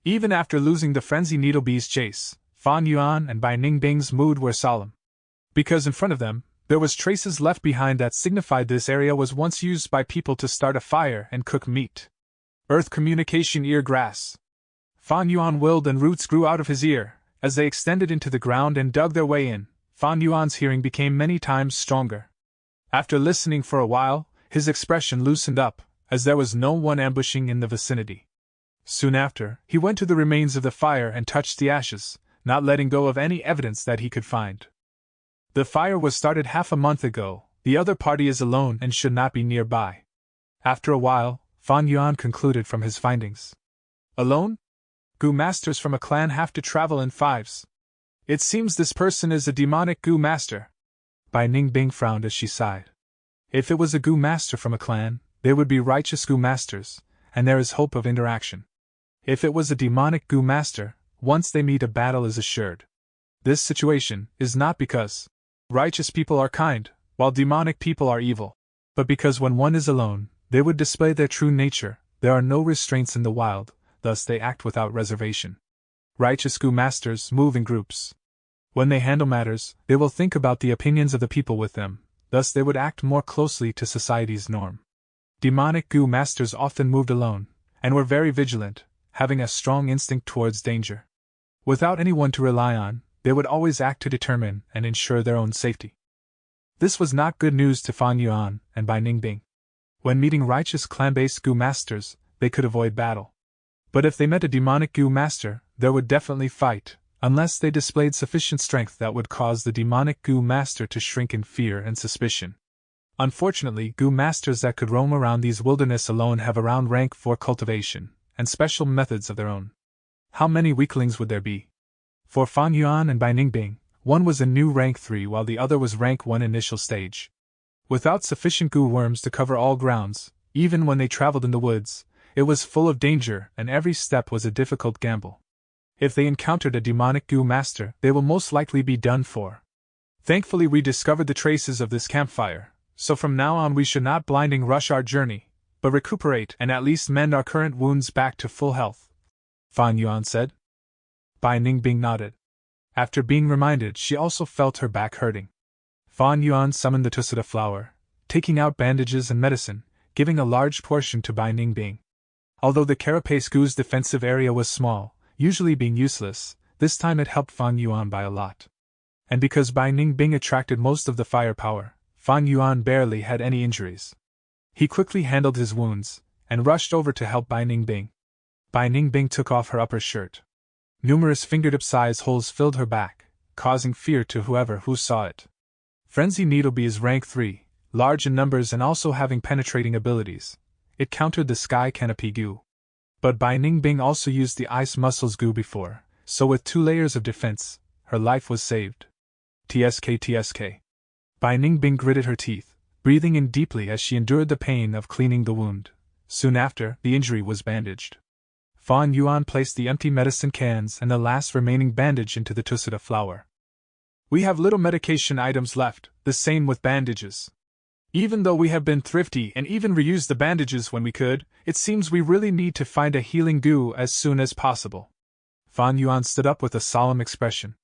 Even after losing the frenzy needle bee's chase, Fan Yuan and Bai Ningbing's mood were solemn. Because in front of them, there was traces left behind that signified this area was once used by people to start a fire and cook meat. Earth communication ear grass. Fan Yuan willed and roots grew out of his ear. As they extended into the ground and dug their way in, Fan Yuan's hearing became many times stronger. After listening for a while, his expression loosened up, as there was no one ambushing in the vicinity. Soon after, he went to the remains of the fire and touched the ashes, not letting go of any evidence that he could find. The fire was started half a month ago, the other party is alone and should not be nearby. After a while, Fan Yuan concluded from his findings. Alone? Goo masters from a clan have to travel in fives. It seems this person is a demonic goo master. Bai Ningbing frowned as she sighed. If it was a goo master from a clan, they would be righteous goo masters, and there is hope of interaction. If it was a demonic goo master, once they meet a battle is assured. This situation is not because righteous people are kind, while demonic people are evil, but because when one is alone, they would display their true nature. There are no restraints in the wild, thus they act without reservation. Righteous goo masters move in groups. When they handle matters, they will think about the opinions of the people with them, thus they would act more closely to society's norm. Demonic goo masters often moved alone, and were very vigilant, having a strong instinct towards danger. Without anyone to rely on, they would always act to determine and ensure their own safety. This was not good news to Fan Yuan and Bai Ningbing. When meeting righteous clan-based goo masters, they could avoid battle. But if they met a demonic goo master, they would definitely fight, unless they displayed sufficient strength that would cause the demonic goo master to shrink in fear and suspicion. Unfortunately, goo masters that could roam around these wilderness alone have around rank 4 cultivation, and special methods of their own. How many weaklings would there be? For Fan Yuan and Bai Ningbing, one was a new rank 3 while the other was rank 1 initial stage. Without sufficient goo worms to cover all grounds, even when they traveled in the woods, it was full of danger and every step was a difficult gamble. If they encountered a demonic goo master, they will most likely be done for. Thankfully, we discovered the traces of this campfire, so from now on we should not blinding rush our journey, but recuperate and at least mend our current wounds back to full health, Fan Yuan said. Bai Ningbing nodded. After being reminded, she also felt her back hurting. Fan Yuan summoned the Tusita flower, taking out bandages and medicine, giving a large portion to Bai Ningbing. Although the carapace goo's defensive area was small, usually being useless, this time it helped Fan Yuan by a lot. And because Bai Ningbing attracted most of the firepower, Fan Yuan barely had any injuries. He quickly handled his wounds, and rushed over to help Bai Ningbing. Bai Ningbing took off her upper shirt. Numerous fingertip-size holes filled her back, causing fear to who saw it. Frenzy Needlebee is rank 3, large in numbers and also having penetrating abilities. It countered the Sky Canopy goo. But Bai Ningbing also used the Ice Muscles goo before, so with 2 layers of defense, her life was saved. TSK. Bai Ningbing gritted her teeth, breathing in deeply as she endured the pain of cleaning the wound. Soon after, the injury was bandaged. Fan Yuan placed the empty medicine cans and the last remaining bandage into the Tusita flower. We have little medication items left, the same with bandages. Even though we have been thrifty and even reused the bandages when we could, it seems we really need to find a healing goo as soon as possible. Fan Yuan stood up with a solemn expression.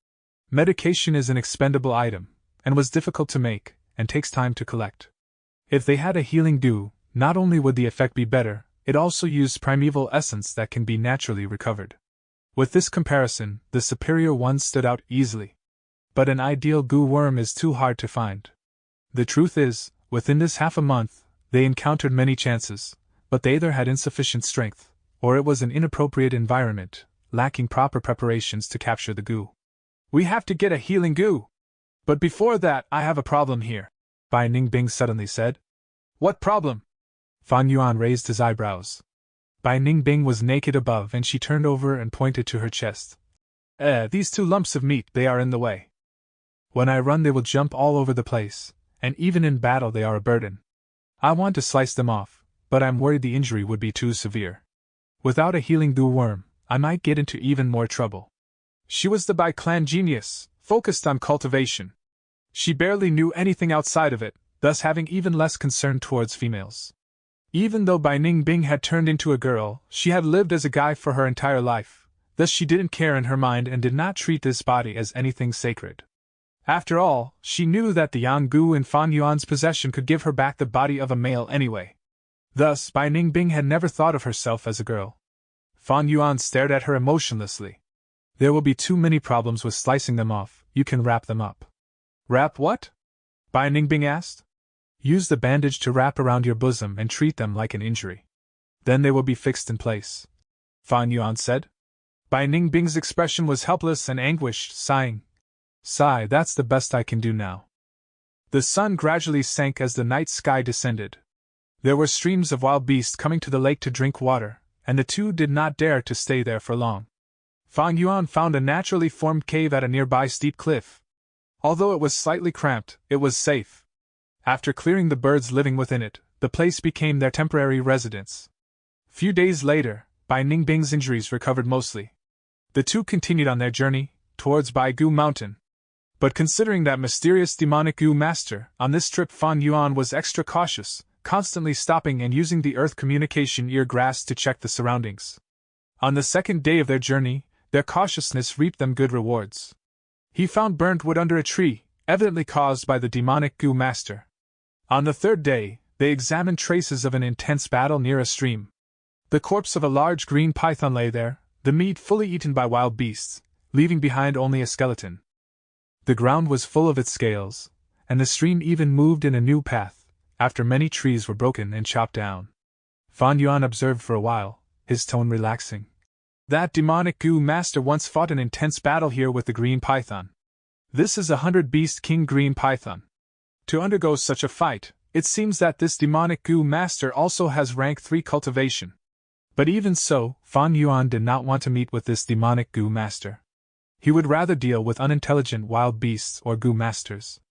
Medication is an expendable item, and was difficult to make, and takes time to collect. If they had a healing goo, not only would the effect be better, it also used primeval essence that can be naturally recovered. With this comparison, the superior one stood out easily. But an ideal goo worm is too hard to find. The truth is, within this half a month, they encountered many chances, but they either had insufficient strength, or it was an inappropriate environment, lacking proper preparations to capture the goo. We have to get a healing goo! But before that, I have a problem here, Bai Ningbing suddenly said. What problem? Fan Yuan raised his eyebrows. Bai Ningbing was naked above and she turned over and pointed to her chest. These 2 lumps of meat, they are in the way. When I run they will jump all over the place, and even in battle they are a burden. I want to slice them off, but I'm worried the injury would be too severe. Without a healing goo worm, I might get into even more trouble. She was the Bai clan genius, focused on cultivation. She barely knew anything outside of it, thus having even less concern towards females. Even though Bai Ningbing had turned into a girl, she had lived as a guy for her entire life, thus she didn't care in her mind and did not treat this body as anything sacred. After all, she knew that the yang goo in Fan Yuan's possession could give her back the body of a male anyway. Thus, Bai Ningbing had never thought of herself as a girl. Fan Yuan stared at her emotionlessly. There will be too many problems with slicing them off, you can wrap them up. Wrap what? Bai Ningbing asked. Use the bandage to wrap around your bosom and treat them like an injury. Then they will be fixed in place, Fan Yuan said. Bai Ningbing's expression was helpless and anguished, sighing. Sigh, that's the best I can do now. The sun gradually sank as the night sky descended. There were streams of wild beasts coming to the lake to drink water, and the 2 did not dare to stay there for long. Fan Yuan found a naturally formed cave at a nearby steep cliff. Although it was slightly cramped, it was safe. After clearing the birds living within it, the place became their temporary residence. Few days later, Bai Ningbing's injuries recovered mostly. The 2 continued on their journey, towards Bai Gu Mountain. But considering that mysterious demonic goo master, on this trip Fan Yuan was extra cautious, constantly stopping and using the earth communication ear grass to check the surroundings. On the 2nd day of their journey, their cautiousness reaped them good rewards. He found burnt wood under a tree, evidently caused by the demonic goo master. On the 3rd day, they examined traces of an intense battle near a stream. The corpse of a large green python lay there, the meat fully eaten by wild beasts, leaving behind only a skeleton. The ground was full of its scales, and the stream even moved in a new path, after many trees were broken and chopped down. Fan Yuan observed for a while, his tone relaxing. That demonic goo master once fought an intense battle here with the green python. This is a 100-beast king green python. To undergo such a fight, it seems that this demonic goo master also has rank 3 cultivation. But even so, Fan Yuan did not want to meet with this demonic goo master. He would rather deal with unintelligent wild beasts or goo masters.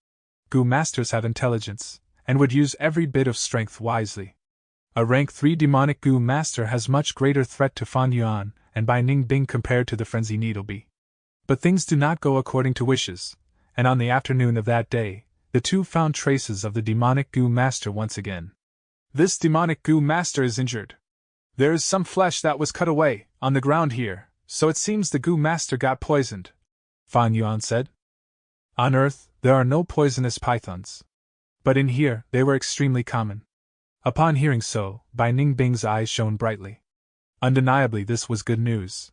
Goo masters have intelligence, and would use every bit of strength wisely. A rank 3 demonic goo master has much greater threat to Fan Yuan, and Bai Ningbing compared to the frenzy needle bee. But things do not go according to wishes, and on the afternoon of that day, the two found traces of the demonic goo master once again. This demonic goo master is injured. There is some flesh that was cut away, on the ground here, so it seems the goo master got poisoned, Fan Yuan said. On Earth, there are no poisonous pythons. But in here, they were extremely common. Upon hearing so, Bai Ningbing's eyes shone brightly. Undeniably this was good news.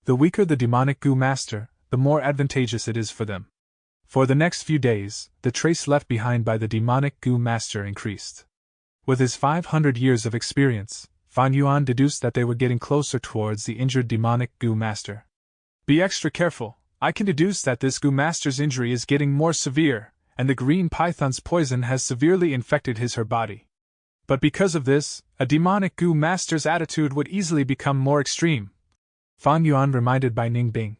The weaker the demonic goo master, the more advantageous it is for them. For the next few days, the trace left behind by the demonic goo master increased. With his 500 years of experience, Fan Yuan deduced that they were getting closer towards the injured demonic goo master. Be extra careful, I can deduce that this goo master's injury is getting more severe, and the green python's poison has severely infected her body. But because of this, a demonic goo master's attitude would easily become more extreme. Fan Yuan reminded Bai Ningbing.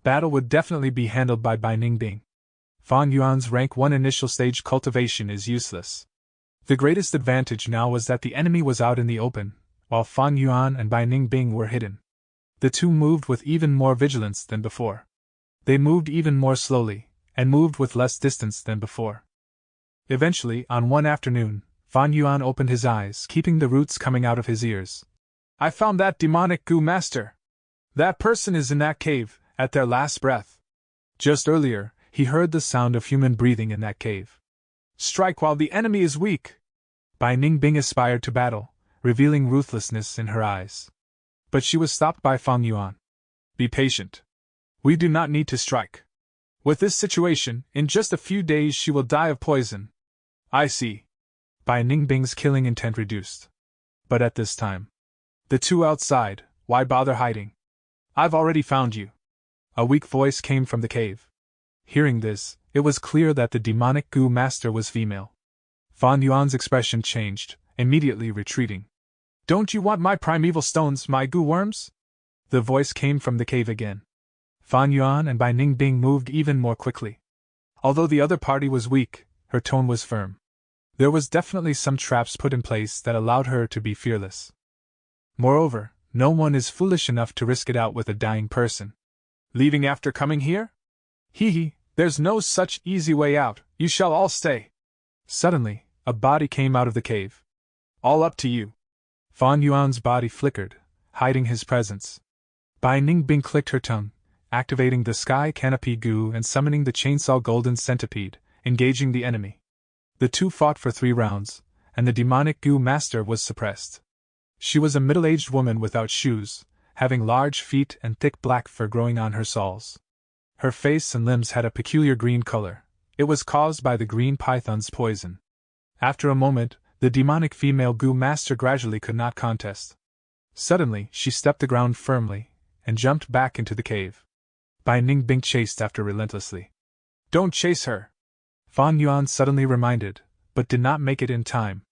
Battle would definitely be handled by Bai Ningbing. Fan Yuan's rank 1 initial stage cultivation is useless. The greatest advantage now was that the enemy was out in the open, while Fan Yuan and Bai Ningbing were hidden. The two moved with even more vigilance than before. They moved even more slowly, and moved with less distance than before. Eventually, on one afternoon, Fan Yuan opened his eyes, keeping the roots coming out of his ears. I found that demonic goo master. That person is in that cave, at their last breath. Just earlier, he heard the sound of human breathing in that cave. Strike while the enemy is weak. Bai Ningbing aspired to battle, revealing ruthlessness in her eyes. But she was stopped by Fan Yuan. Be patient. We do not need to strike. With this situation, in just a few days she will die of poison. I see. Bai Ningbing's killing intent reduced. But at this time. The two outside, why bother hiding? I've already found you. A weak voice came from the cave. Hearing this, it was clear that the demonic goo master was female. Fan Yuan's expression changed, immediately retreating. Don't you want my primeval stones, my goo worms? The voice came from the cave again. Fan Yuan and Bai Ningbing moved even more quickly. Although the other party was weak, her tone was firm. There was definitely some traps put in place that allowed her to be fearless. Moreover, no one is foolish enough to risk it out with a dying person. Leaving after coming here? Hee, there's no such easy way out, you shall all stay. Suddenly, a body came out of the cave. All up to you. Fan Yuan's body flickered, hiding his presence. Bai Ningbing clicked her tongue, activating the sky canopy goo and summoning the chainsaw golden centipede, engaging the enemy. The two fought for 3 rounds, and the demonic goo master was suppressed. She was a middle-aged woman without shoes, having large feet and thick black fur growing on her soles. Her face and limbs had a peculiar green color. It was caused by the green python's poison. After a moment, the demonic female goo master gradually could not contest. Suddenly, she stepped the ground firmly, and jumped back into the cave. Bai Ningbing chased after relentlessly. Don't chase her! Fan Yuan suddenly reminded, but did not make it in time.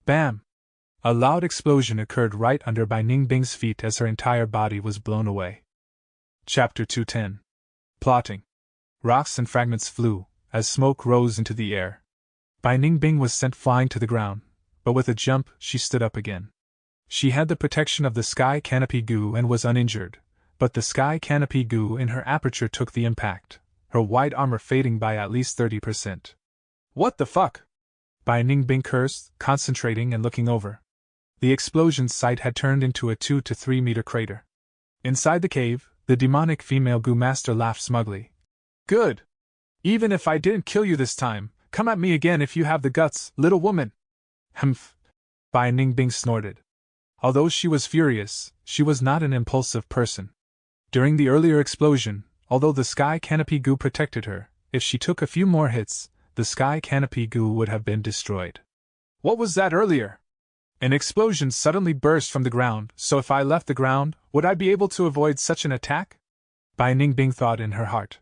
Bam! A loud explosion occurred right under Bai Ningbing's feet as her entire body was blown away. Chapter 210. Plotting. Rocks and fragments flew, as smoke rose into the air. Bai Ningbing was sent flying to the ground, but with a jump she stood up again. She had the protection of the sky canopy goo and was uninjured, but the sky canopy goo in her aperture took the impact, her white armor fading by at least 30%. What the fuck? Bai Ningbing cursed, concentrating and looking over. The explosion site had turned into a 2 to 3 meter crater. Inside the cave, the demonic female goo master laughed smugly. Good! Even if I didn't kill you this time, come at me again if you have the guts, little woman! Humph! Bai Ningbing snorted. Although she was furious, she was not an impulsive person. During the earlier explosion, although the sky canopy goo protected her, if she took a few more hits, the sky canopy goo would have been destroyed. What was that earlier? An explosion suddenly burst from the ground, so if I left the ground, would I be able to avoid such an attack? Bai Ningbing thought in her heart.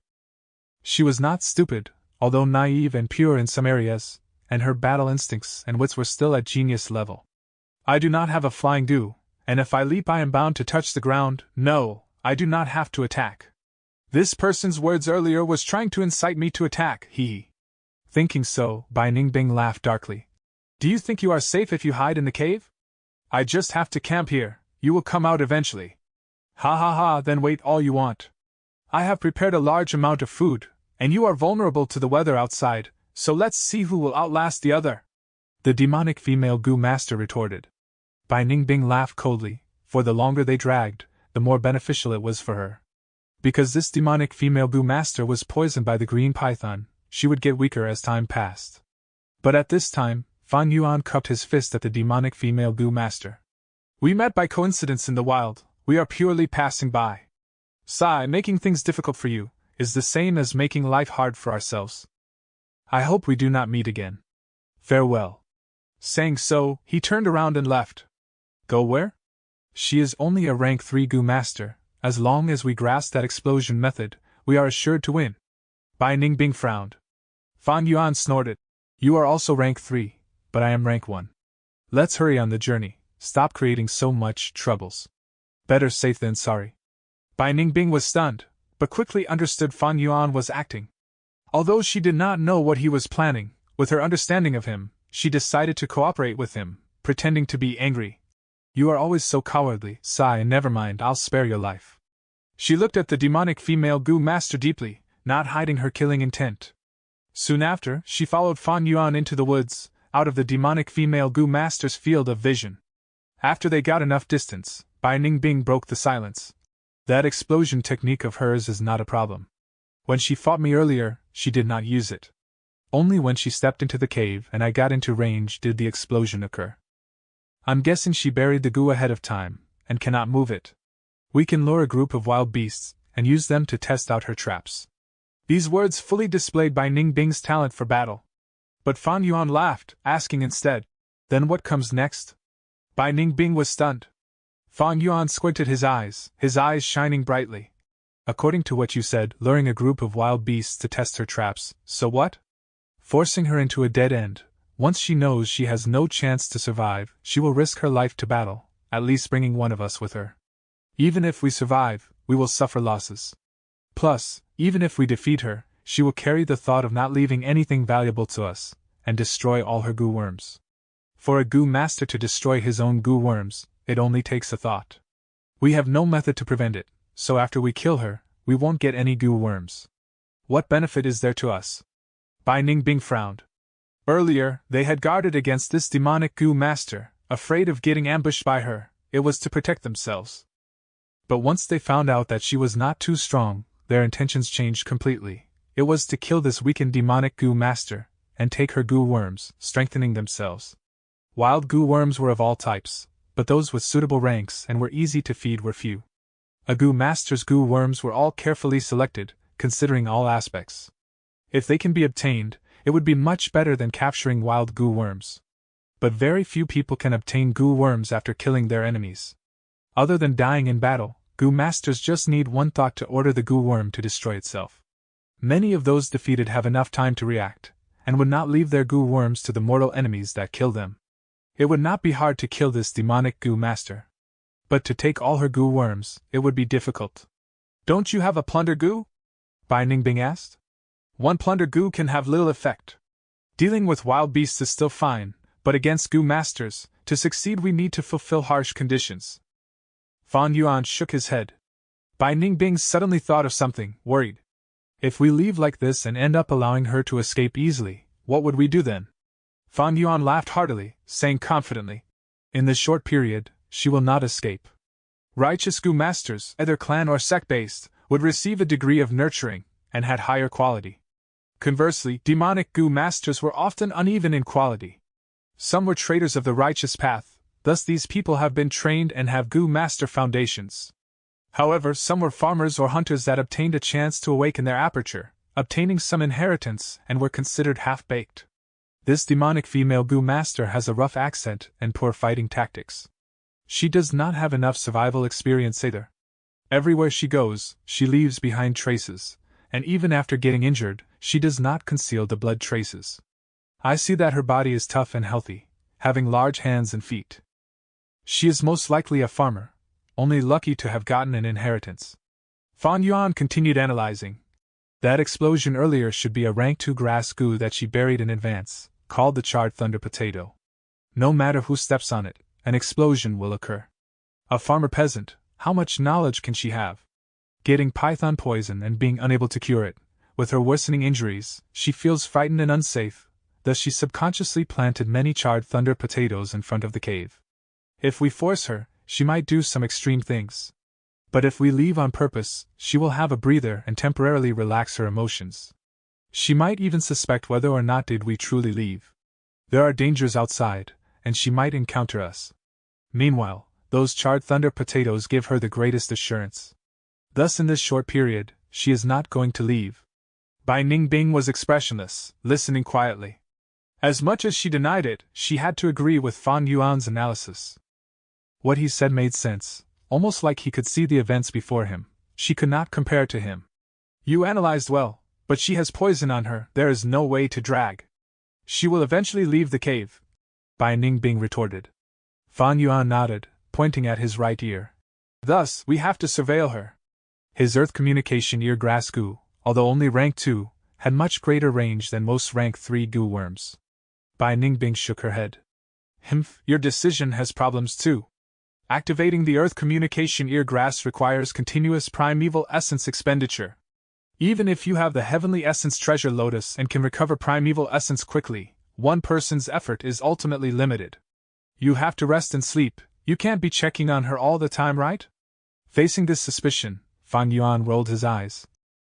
She was not stupid, although naive and pure in some areas, and her battle instincts and wits were still at genius level. I do not have a flying goo, and if I leap I am bound to touch the ground. No, I do not have to attack. This person's words earlier was trying to incite me to attack, hee. Thinking so, Bai Ningbing laughed darkly. Do you think you are safe if you hide in the cave? I just have to camp here, you will come out eventually. Ha ha ha, then wait all you want. I have prepared a large amount of food, and you are vulnerable to the weather outside, so let's see who will outlast the other. The demonic female goo master retorted. Bai Ningbing laughed coldly, for the longer they dragged, the more beneficial it was for her. Because this demonic female goo master was poisoned by the green python, she would get weaker as time passed. But at this time, Fan Yuan cupped his fist at the demonic female goo master. We met by coincidence in the wild, we are purely passing by. Sigh, making things difficult for you is the same as making life hard for ourselves. I hope we do not meet again. Farewell. Saying so, he turned around and left. Go where? She is only a rank 3 goo master. As long as we grasp that explosion method, we are assured to win. Bai Ningbing frowned. Fan Yuan snorted. You are also rank 3, but I am rank 1. Let's hurry on the journey, stop creating so much troubles. Better safe than sorry. Bai Ningbing was stunned, but quickly understood Fan Yuan was acting. Although she did not know what he was planning, with her understanding of him, she decided to cooperate with him, pretending to be angry. You are always so cowardly, sigh, and never mind, I'll spare your life. She looked at the demonic female goo master deeply, not hiding her killing intent. Soon after, she followed Fan Yuan into the woods, out of the demonic female goo master's field of vision. After they got enough distance, Bai Ningbing broke the silence. That explosion technique of hers is not a problem. When she fought me earlier, she did not use it. Only when she stepped into the cave and I got into range did the explosion occur. I'm guessing she buried the goo ahead of time, and cannot move it. We can lure a group of wild beasts, and use them to test out her traps. These words fully displayed Bai Ningbing's talent for battle. But Fan Yuan laughed, asking instead, then what comes next? Bai Ningbing was stunned. Fan Yuan squinted his eyes shining brightly. According to what you said, luring a group of wild beasts to test her traps, so what? Forcing her into a dead end. Once she knows she has no chance to survive, she will risk her life to battle, at least bringing one of us with her. Even if we survive, we will suffer losses. Plus, even if we defeat her, she will carry the thought of not leaving anything valuable to us, and destroy all her goo worms. For a goo master to destroy his own goo worms, it only takes a thought. We have no method to prevent it, so after we kill her, we won't get any goo worms. What benefit is there to us? Bai Ningbing frowned. Earlier, they had guarded against this demonic goo master, afraid of getting ambushed by her. It was to protect themselves. But once they found out that she was not too strong, their intentions changed completely. It was to kill this weakened demonic goo master, and take her goo worms, strengthening themselves. Wild goo worms were of all types, but those with suitable ranks and were easy to feed were few. A goo master's goo worms were all carefully selected, considering all aspects. If they can be obtained, it would be much better than capturing wild goo worms. But very few people can obtain goo worms after killing their enemies. Other than dying in battle, goo masters just need one thought to order the goo worm to destroy itself. Many of those defeated have enough time to react, and would not leave their goo worms to the mortal enemies that kill them. It would not be hard to kill this demonic goo master. But to take all her goo worms, it would be difficult. Don't you have a plunder goo? Bai Ningbing asked. One plunder goo can have little effect. Dealing with wild beasts is still fine, but against goo masters, to succeed we need to fulfill harsh conditions. Fan Yuan shook his head. Bai Ningbing suddenly thought of something, worried. If we leave like this and end up allowing her to escape easily, what would we do then? Fan Yuan laughed heartily, saying confidently, in this short period, she will not escape. Righteous goo masters, either clan or sect-based, would receive a degree of nurturing, and had higher quality. Conversely, demonic goo masters were often uneven in quality. Some were traders of the righteous path, thus these people have been trained and have goo master foundations. However, some were farmers or hunters that obtained a chance to awaken their aperture, obtaining some inheritance, and were considered half-baked. This demonic female goo master has a rough accent and poor fighting tactics. She does not have enough survival experience either. Everywhere she goes, she leaves behind traces, and even after getting injured, she does not conceal the blood traces. I see that her body is tough and healthy, having large hands and feet. She is most likely a farmer, only lucky to have gotten an inheritance. Fan Yuan continued analyzing. That explosion earlier should be a rank 2 grass goo that she buried in advance, called the charred thunder potato. No matter who steps on it, an explosion will occur. A farmer peasant, How much knowledge can she have? Getting python poison and being unable to cure it. With her worsening injuries, she feels frightened and unsafe, thus she subconsciously planted many charred thunder potatoes in front of the cave. If we force her, she might do some extreme things. But if we leave on purpose, she will have a breather and temporarily relax her emotions. She might even suspect whether or not did we truly leave. There are dangers outside, and she might encounter us. Meanwhile, those charred thunder potatoes give her the greatest assurance. Thus in this short period, she is not going to leave. Bai Ningbing was expressionless, listening quietly. As much as she denied it, she had to agree with Fan Yuan's analysis. What he said made sense, almost like he could see the events before him. She could not compare to him. You analyzed well, but she has poison on her, there is no way to drag. She will eventually leave the cave, Bai Ningbing retorted. Fan Yuan nodded, pointing at his right ear. Thus, we have to surveil her. His earth communication ear grass goo, although only rank 2, had much greater range than most rank 3 goo worms. Bai Ningbing shook her head. Your decision has problems too. Activating the earth communication ear grass requires continuous primeval essence expenditure. Even if you have the heavenly essence treasure lotus and can recover primeval essence quickly, one person's effort is ultimately limited. You have to rest and sleep, you can't be checking on her all the time, right? Facing this suspicion, Fan Yuan rolled his eyes.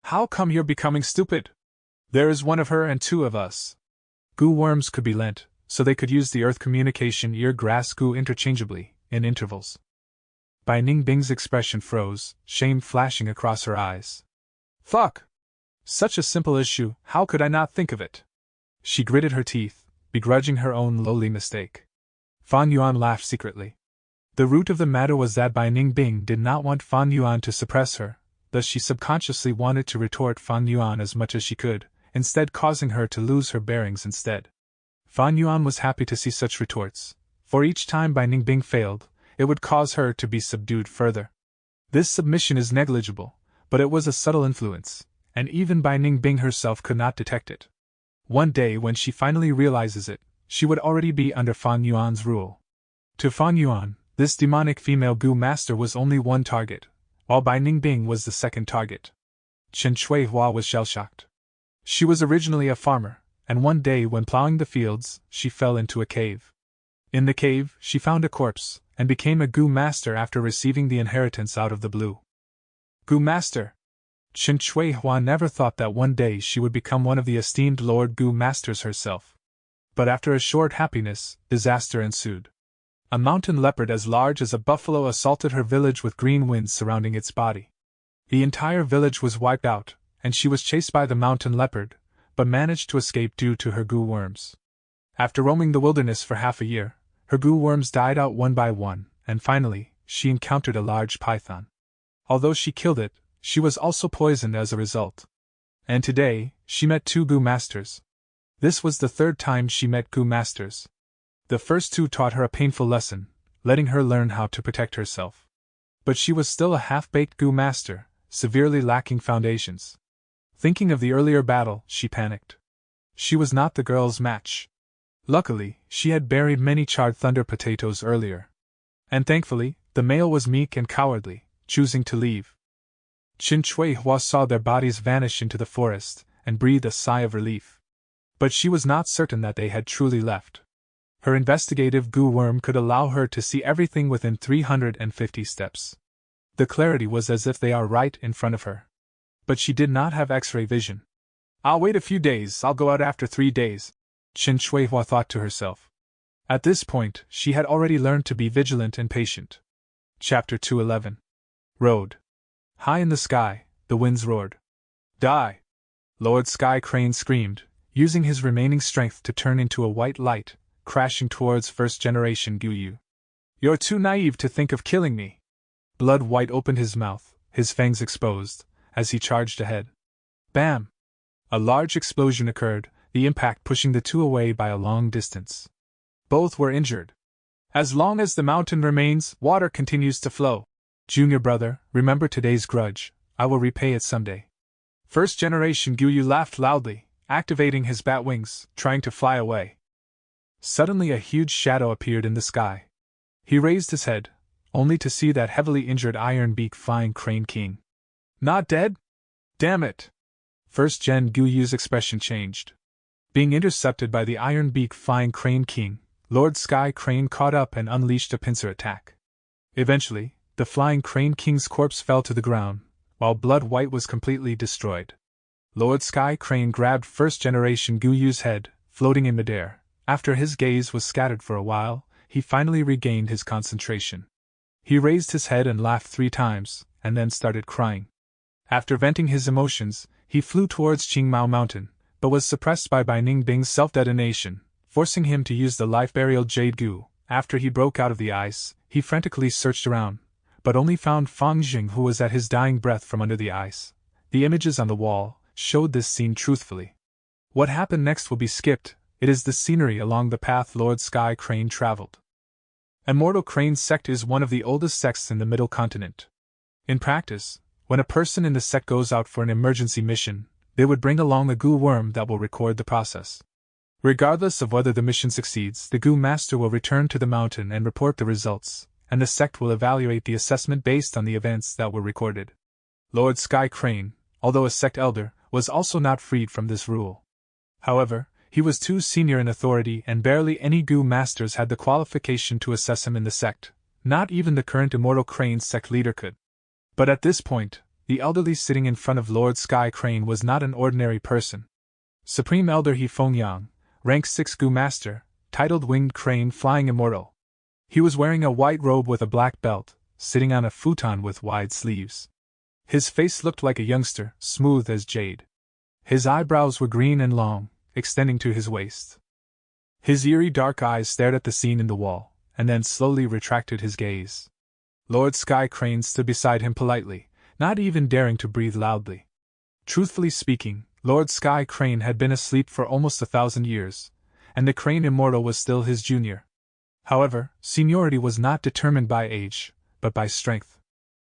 How come you're becoming stupid? There is one of her and 2 of us. Goo worms could be lent, so they could use the earth communication ear grass goo interchangeably, in intervals. Bai Ningbing's expression froze, shame flashing across her eyes. Fuck! Such a simple issue, how could I not think of it? She gritted her teeth, begrudging her own lowly mistake. Fan Yuan laughed secretly. The root of the matter was that Bai Ningbing did not want Fan Yuan to suppress her, thus she subconsciously wanted to retort Fan Yuan as much as she could, instead causing her to lose her bearings instead. Fan Yuan was happy to see such retorts, for each time Bai Ningbing failed, it would cause her to be subdued further. This submission is negligible, but it was a subtle influence, and even Bai Ningbing herself could not detect it. One day when she finally realizes it, she would already be under Fan Yuan's rule. To Fan Yuan, this demonic female goo master was only one target, while Bai Ningbing was the second target. Chen Chuihua was shell-shocked. She was originally a farmer, and one day when plowing the fields, she fell into a cave. In the cave, she found a corpse, and became a goo master after receiving the inheritance out of the blue. Goo master! Chen Chuihua never thought that one day she would become one of the esteemed Lord Goo Masters herself. But after a short happiness, disaster ensued. A mountain leopard as large as a buffalo assaulted her village with green winds surrounding its body. The entire village was wiped out, and she was chased by the mountain leopard, but managed to escape due to her goo worms. After roaming the wilderness for half a year, her goo worms died out one by one, and finally, she encountered a large python. Although she killed it, she was also poisoned as a result. And today, she met 2 goo masters. This was the 3rd time she met goo masters. The first 2 taught her a painful lesson, letting her learn how to protect herself. But she was still a half-baked goo master, severely lacking foundations. Thinking of the earlier battle, she panicked. She was not the girl's match. Luckily, she had buried many charred thunder potatoes earlier. And thankfully, the male was meek and cowardly, choosing to leave. Chen Chuihua saw their bodies vanish into the forest, and breathed a sigh of relief. But she was not certain that they had truly left. Her investigative goo worm could allow her to see everything within 350 steps. The clarity was as if they are right in front of her. But she did not have X-ray vision. I'll wait a few days, I'll go out after 3 days, Chen Chuihua thought to herself. At this point, she had already learned to be vigilant and patient. Chapter 211. Road. High in the sky, the winds roared. Die! Lord Sky Crane screamed, using his remaining strength to turn into a white light, crashing towards first-generation Guyu. You're too naive to think of killing me. Blood White opened his mouth, his fangs exposed, as he charged ahead. Bam! A large explosion occurred, the impact pushing the 2 away by a long distance. Both were injured. As long as the mountain remains, water continues to flow. Junior brother, remember today's grudge, I will repay it someday. First-generation Guyu laughed loudly, activating his bat wings, trying to fly away. Suddenly a huge shadow appeared in the sky. He raised his head, only to see that heavily injured Iron Beak Flying Crane King. Not dead? Damn it! First Gen Guyu's expression changed. Being intercepted by the Iron Beak Flying Crane King, Lord Sky Crane caught up and unleashed a pincer attack. Eventually, the Flying Crane King's corpse fell to the ground, while Blood White was completely destroyed. Lord Sky Crane grabbed First Generation Guyu's head, floating in midair. After his gaze was scattered for a while, he finally regained his concentration. He raised his head and laughed 3 times, and then started crying. After venting his emotions, he flew towards Qingmao Mountain, but was suppressed by Bai Ningbing's self-detonation, forcing him to use the life-burial Jade Gu. After he broke out of the ice, he frantically searched around, but only found Fang Jing, who was at his dying breath from under the ice. The images on the wall showed this scene truthfully. What happened next will be skipped. It is the scenery along the path Lord Sky Crane traveled. Immortal Crane sect is one of the oldest sects in the Middle Continent. In practice, when a person in the sect goes out for an emergency mission, they would bring along a Gu worm that will record the process. Regardless of whether the mission succeeds, the Gu Master will return to the mountain and report the results, and the sect will evaluate the assessment based on the events that were recorded. Lord Sky Crane, although a sect elder, was also not freed from this rule. However, he was too senior in authority and barely any Gu Masters had the qualification to assess him in the sect. Not even the current Immortal Crane sect leader could. But at this point, the elderly sitting in front of Lord Sky Crane was not an ordinary person. Supreme Elder He Fengyang, rank 6 Gu Master, titled Winged Crane Flying Immortal. He was wearing a white robe with a black belt, sitting on a futon with wide sleeves. His face looked like a youngster, smooth as jade. His eyebrows were green and long, extending to his waist. His eerie dark eyes stared at the scene in the wall, and then slowly retracted his gaze. Lord Sky Crane stood beside him politely, not even daring to breathe loudly. Truthfully speaking, Lord Sky Crane had been asleep for almost 1,000 years, and the Crane Immortal was still his junior. However, seniority was not determined by age, but by strength.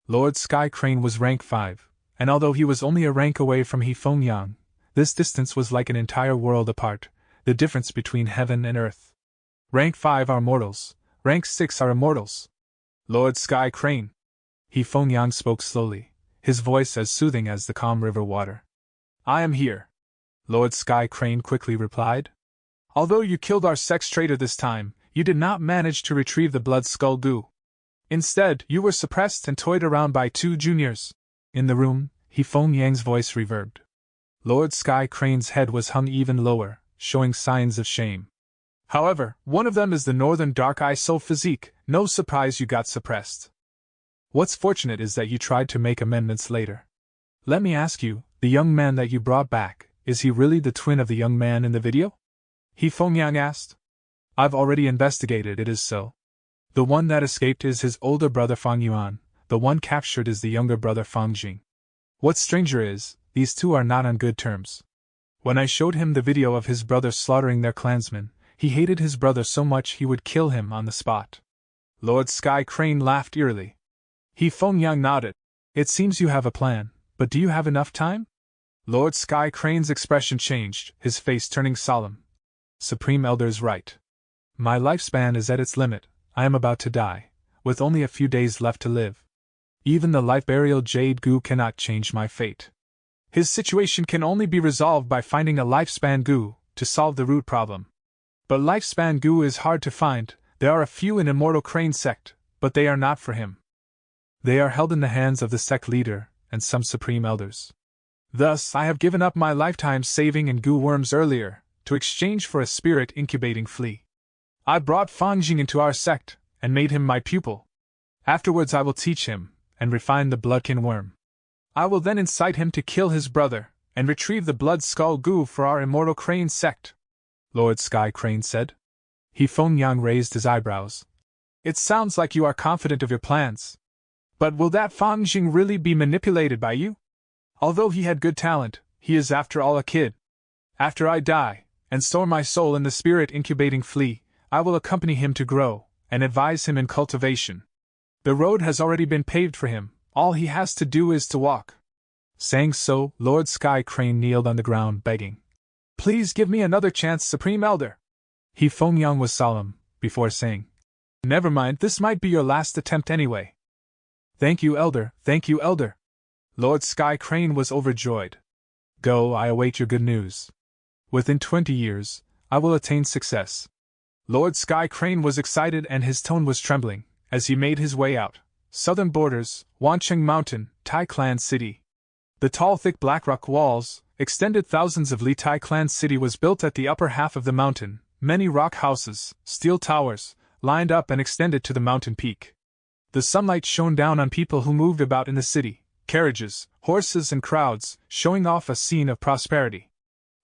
Lord Sky Crane was rank 5, and although he was only a rank away from He Fengyang, this distance was like an entire world apart, the difference between heaven and earth. Rank 5 are mortals, rank 6 are immortals. Lord Sky Crane. He Fengyang spoke slowly, his voice as soothing as the calm river water. I am here. Lord Sky Crane quickly replied. Although you killed our sex traitor this time, you did not manage to retrieve the Blood Skull Gu. Instead, you were suppressed and toyed around by 2 juniors. In the room, He Fengyang's voice reverbed. Lord Sky Crane's head was hung even lower, showing signs of shame. However, one of them is the Northern Dark Eye Soul Physique. No surprise you got suppressed. What's fortunate is that you tried to make amendments later. Let me ask you, the young man that you brought back, is he really the twin of the young man in the video? He Fengyang asked. I've already investigated, it is so. The one that escaped is his older brother Fang Yuan, the one captured is the younger brother Fang Jing. What's stranger is, these 2 are not on good terms. When I showed him the video of his brother slaughtering their clansmen, he hated his brother so much he would kill him on the spot. Lord Sky Crane laughed eerily. He Fengyang nodded. It seems you have a plan, but do you have enough time? Lord Sky Crane's expression changed, his face turning solemn. Supreme Elder's right. My lifespan is at its limit, I am about to die, with only a few days left to live. Even the life-burial Jade Gu cannot change my fate. His situation can only be resolved by finding a lifespan Gu, to solve the root problem. But lifespan Gu is hard to find, there are a few in Immortal Crane sect, but they are not for him. They are held in the hands of the sect leader, and some supreme elders. Thus, I have given up my lifetime saving in Gu worms earlier, to exchange for a spirit incubating flea. I brought Fang Jing into our sect, and made him my pupil. Afterwards I will teach him, and refine the bloodkin worm. I will then incite him to kill his brother, and retrieve the Blood Skull Gu for our Immortal Crane sect. Lord Sky Crane said. He Fengyang raised his eyebrows. It sounds like you are confident of your plans. But will that Fang Jing really be manipulated by you? Although he had good talent, he is after all a kid. After I die, and store my soul in the spirit incubating flea, I will accompany him to grow, and advise him in cultivation. The road has already been paved for him, all he has to do is to walk. Saying so, Lord Sky Crane kneeled on the ground begging. Please give me another chance, Supreme Elder. He Fengyang was solemn, before saying. Never mind, this might be your last attempt anyway. Thank you, Elder, thank you, Elder. Lord Sky Crane was overjoyed. Go, I await your good news. Within 20 years, I will attain success. Lord Sky Crane was excited and his tone was trembling, as he made his way out. Southern borders, Wancheng Mountain, Tai Clan City. The tall thick black rock walls, extended thousands of li. Tai Clan City was built at the upper half of the mountain, many rock houses, steel towers, lined up and extended to the mountain peak. The sunlight shone down on people who moved about in the city, carriages, horses and crowds, showing off a scene of prosperity.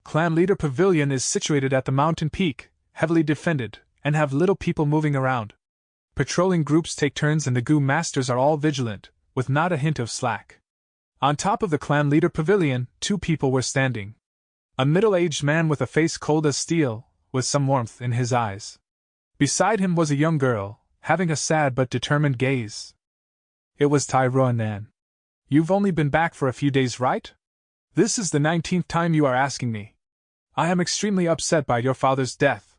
Clan Leader Pavilion is situated at the mountain peak, heavily defended, and have little people moving around. Patrolling groups take turns and the Gu Masters are all vigilant, with not a hint of slack. On top of the Clan Leader Pavilion, 2 people were standing. A middle-aged man with a face cold as steel, with some warmth in his eyes. Beside him was a young girl, having a sad but determined gaze. It was Tai Ruanan. You've only been back for a few days, right? This is the 19th time you are asking me. I am extremely upset by your father's death.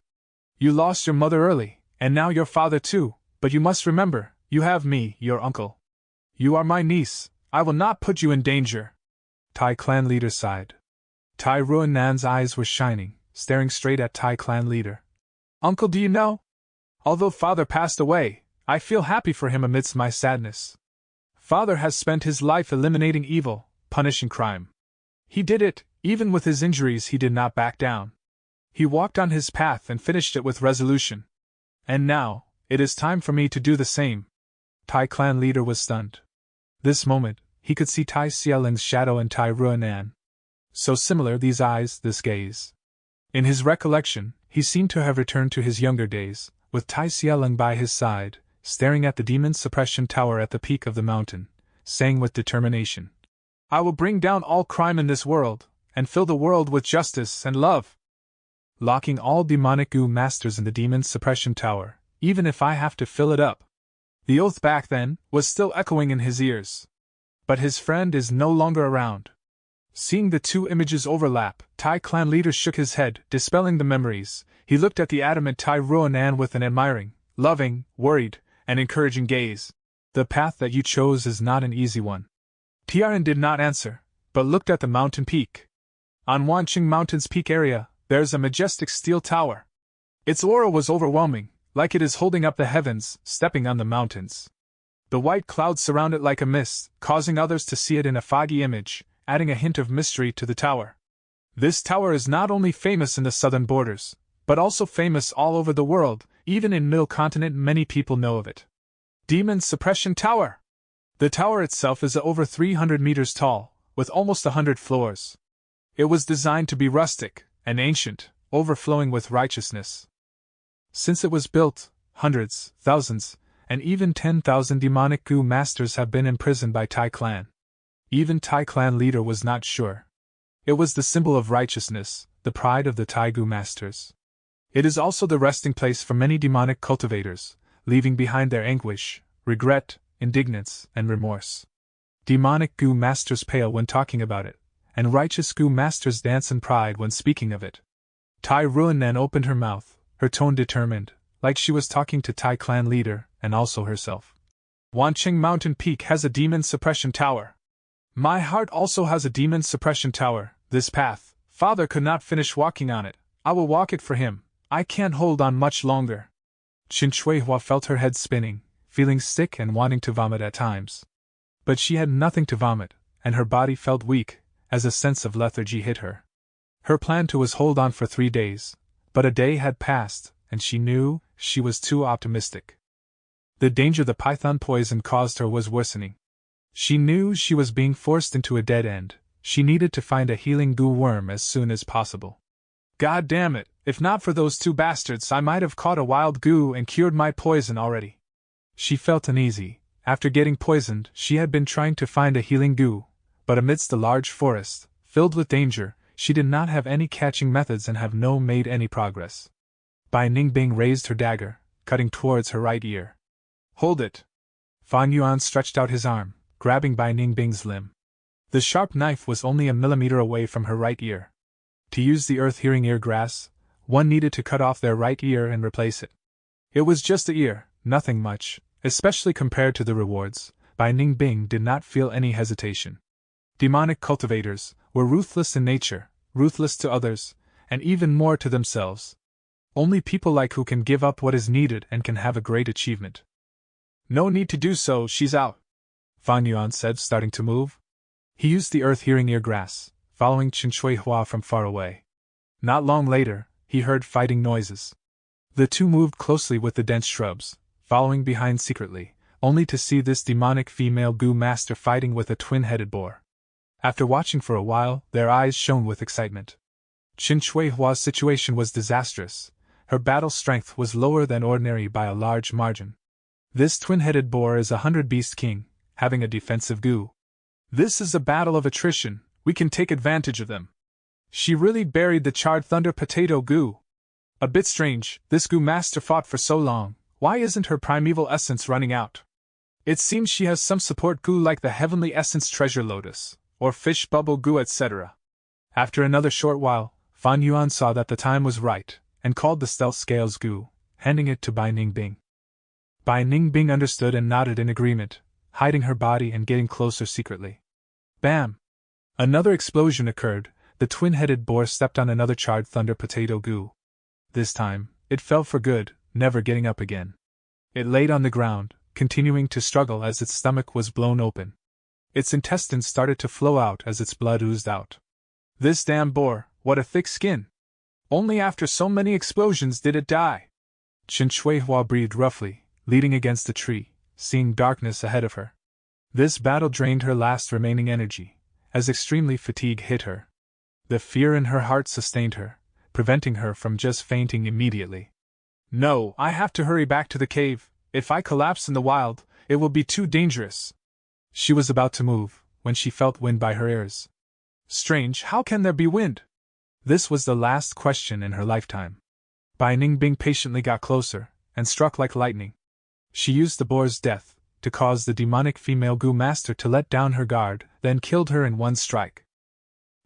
You lost your mother early, and now your father too, but you must remember, you have me, your uncle. You are my niece, I will not put you in danger. Tai Clan Leader sighed. Tai Ruanan's eyes were shining, staring straight at Tai Clan Leader. Uncle, do you know? Although father passed away, I feel happy for him amidst my sadness. Father has spent his life eliminating evil, punishing crime. He did it, even with his injuries he did not back down. He walked on his path and finished it with resolution. And now, it is time for me to do the same. Tai Clan Leader was stunned. This moment, he could see Tai Xieling's shadow in Tai Ruanan. So similar these eyes, this gaze. In his recollection, he seemed to have returned to his younger days, with Tai Xieling by his side, staring at the demon suppression tower at the peak of the mountain, saying with determination, I will bring down all crime in this world, and fill the world with justice and love. Locking all demonic Gu Masters in the demon suppression tower, even if I have to fill it up. The oath back then was still echoing in his ears. But his friend is no longer around. Seeing the 2 images overlap, Tai Clan Leader shook his head, dispelling the memories. He looked at the adamant Tai Ruanan with an admiring, loving, worried, and encouraging gaze. The path that you chose is not an easy one. Tiaran did not answer, but looked at the mountain peak. On Wancheng Mountain's peak area, there's a majestic steel tower. Its aura was overwhelming, like it is holding up the heavens, stepping on the mountains. The white clouds surround it like a mist, causing others to see it in a foggy image, adding a hint of mystery to the tower. This tower is not only famous in the southern borders, but also famous all over the world. Even in Middle Continent many people know of it. Demon Suppression Tower! The tower itself is over 300 meters tall, with almost 100 floors. It was designed to be rustic and ancient, overflowing with righteousness. Since it was built, hundreds, thousands, and even 10,000 demonic Gu Masters have been imprisoned by Tai Clan. Even Tai Clan Leader was not sure. It was the symbol of righteousness, the pride of the Tai Gu Masters. It is also the resting place for many demonic cultivators, leaving behind their anguish, regret, indignance, and remorse. Demonic Gu Masters pale when talking about it, and righteous Gu Masters dance in pride when speaking of it. Tai Ruanan opened her mouth, her tone determined, like she was talking to Tai Clan Leader, and also herself. Wancheng Mountain Peak has a demon suppression tower. My heart also has a demon suppression tower. This path, father could not finish walking on it. I will walk it for him. I can't hold on much longer. Qin Shuihua felt her head spinning, feeling sick and wanting to vomit at times. But she had nothing to vomit, and her body felt weak, as a sense of lethargy hit her. Her plan was hold on for 3 days, but a day had passed, and she knew she was too optimistic. The danger the python poison caused her was worsening. She knew she was being forced into a dead end. She needed to find a healing Gu worm as soon as possible. God damn it, if not for those 2 bastards I might have caught a wild Gu and cured my poison already. She felt uneasy. After getting poisoned, she had been trying to find a healing Gu, but amidst the large forest, filled with danger, she did not have any catching methods and have no made any progress. Bai Ningbing raised her dagger, cutting towards her right ear. Hold it! Fang Yuan stretched out his arm, grabbing Bai Ningbing's limb. The sharp knife was only a millimeter away from her right ear. To use the earth-hearing ear grass, one needed to cut off their right ear and replace it. It was just the ear, nothing much, especially compared to the rewards. Bai Ningbing did not feel any hesitation. Demonic cultivators were ruthless in nature, ruthless to others, and even more to themselves. Only people like who can give up what is needed and can have a great achievement. No need to do so, she's out, Fan Yuan said, starting to move. He used the earth-hearing ear grass, following Chen Shui-Hua from far away. Not long later, he heard fighting noises. The two moved closely with the dense shrubs, following behind secretly, only to see this demonic female Gu master fighting with a twin-headed boar. After watching for a while, their eyes shone with excitement. Chen Shui-Hua's situation was disastrous. Her battle strength was lower than ordinary by a large margin. This twin-headed boar is a 100-beast king, having a defensive Gu. This is a battle of attrition, we can take advantage of them. She really buried the charred thunder potato Gu. A bit strange, this Gu master fought for so long, why isn't her primeval essence running out? It seems she has some support Gu like the heavenly essence treasure lotus, or fish bubble Gu, etc. After another short while, Fan Yuan saw that the time was right, and called the stealth scales Gu, handing it to Bai Ningbing. Bai Ningbing understood and nodded in agreement, hiding her body and getting closer secretly. Bam! Another explosion occurred. The twin-headed boar stepped on another charred thunder potato Gu. This time, it fell for good, never getting up again. It laid on the ground, continuing to struggle as its stomach was blown open. Its intestines started to flow out as its blood oozed out. This damn boar, what a thick skin! Only after so many explosions did it die. Chen Shui-Hua breathed roughly, leaning against a tree, seeing darkness ahead of her. This battle drained her last remaining energy, as extremely fatigue hit her. The fear in her heart sustained her, preventing her from just fainting immediately. No, I have to hurry back to the cave. If I collapse in the wild, it will be too dangerous. She was about to move, when she felt wind by her ears. Strange, how can there be wind? This was the last question in her lifetime. Bai Ningbing patiently got closer, and struck like lightning. She used the boar's death to cause the demonic female Gu master to let down her guard, then killed her in one strike.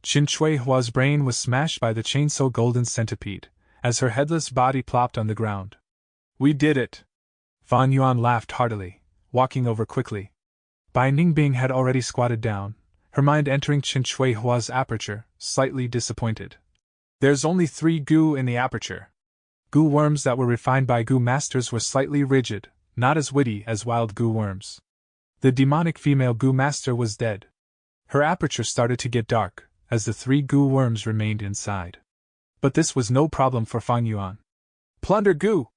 Chen Shui-Hua's brain was smashed by the chainsaw golden centipede, as her headless body plopped on the ground. We did it! Fan Yuan laughed heartily, walking over quickly. Bai Ningbing had already squatted down, her mind entering Chen Shui-Hua's aperture, slightly disappointed. There's only 3 Gu in the aperture. Gu worms that were refined by Gu masters were slightly rigid, not as witty as wild Gu worms. The demonic female Gu master was dead. Her aperture started to get dark, as the 3 Gu worms remained inside. But this was no problem for Fan Yuan. Plunder Gu!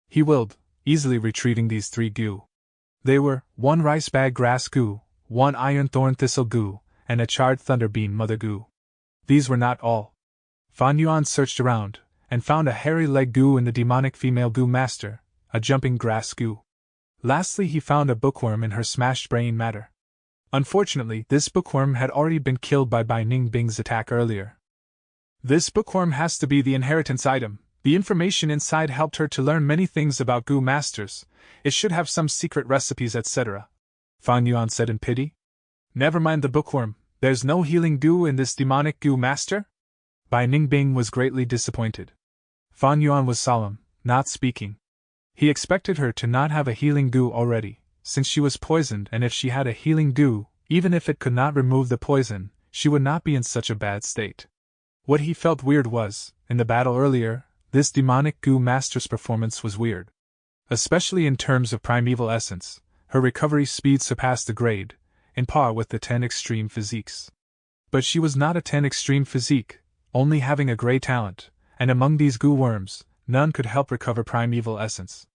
He willed, easily retrieving these 3 Gu. They were 1 rice bag grass Gu, 1 iron thorn thistle Gu, and a charred thunder bean mother Gu. These were not all. Fan Yuan searched around, and found a hairy leg Gu in the demonic female Gu master, a jumping grass Gu. Lastly, he found a bookworm in her smashed brain matter. Unfortunately, this bookworm had already been killed by Bai Ningbing's attack earlier. This bookworm has to be the inheritance item. The information inside helped her to learn many things about Gu masters. It should have some secret recipes, etc. Fan Yuan said in pity. Never mind the bookworm, there's no healing Gu in this demonic Gu master? Bai Ningbing was greatly disappointed. Fan Yuan was solemn, not speaking. He expected her to not have a healing Gu already, since she was poisoned, and if she had a healing Gu, even if it could not remove the poison, she would not be in such a bad state. What he felt weird was, in the battle earlier, this demonic Gu master's performance was weird. Especially in terms of primeval essence, her recovery speed surpassed the grade, in par with the 10 extreme physiques. But she was not a 10 extreme physique, only having a grey talent, and among these Gu worms, none could help recover primeval essence.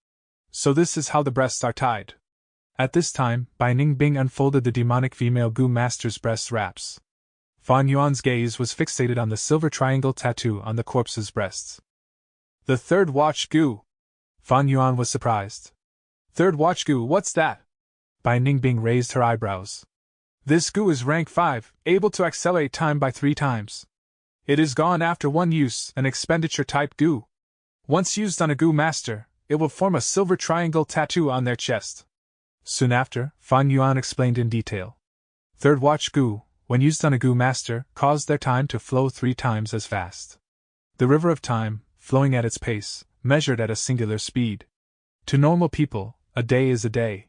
So this is how the breasts are tied. At this time, Bai Ningbing unfolded the demonic female Gu master's breast wraps. Fan Yuan's gaze was fixated on the silver triangle tattoo on the corpse's breasts. The 3rd watch Gu! Fan Yuan was surprised. 3rd watch Gu, what's that? Bai Ningbing raised her eyebrows. This Gu is rank 5, able to accelerate time by 3 times. It is gone after 1 use, an expenditure type Gu. Once used on a Gu master, it will form a silver triangle tattoo on their chest. Soon after, Fan Yuan explained in detail. 3rd watch Gu, when used on a Gu master, caused their time to flow 3 times as fast. The river of time, flowing at its pace, measured at a singular speed. To normal people, a day is a day.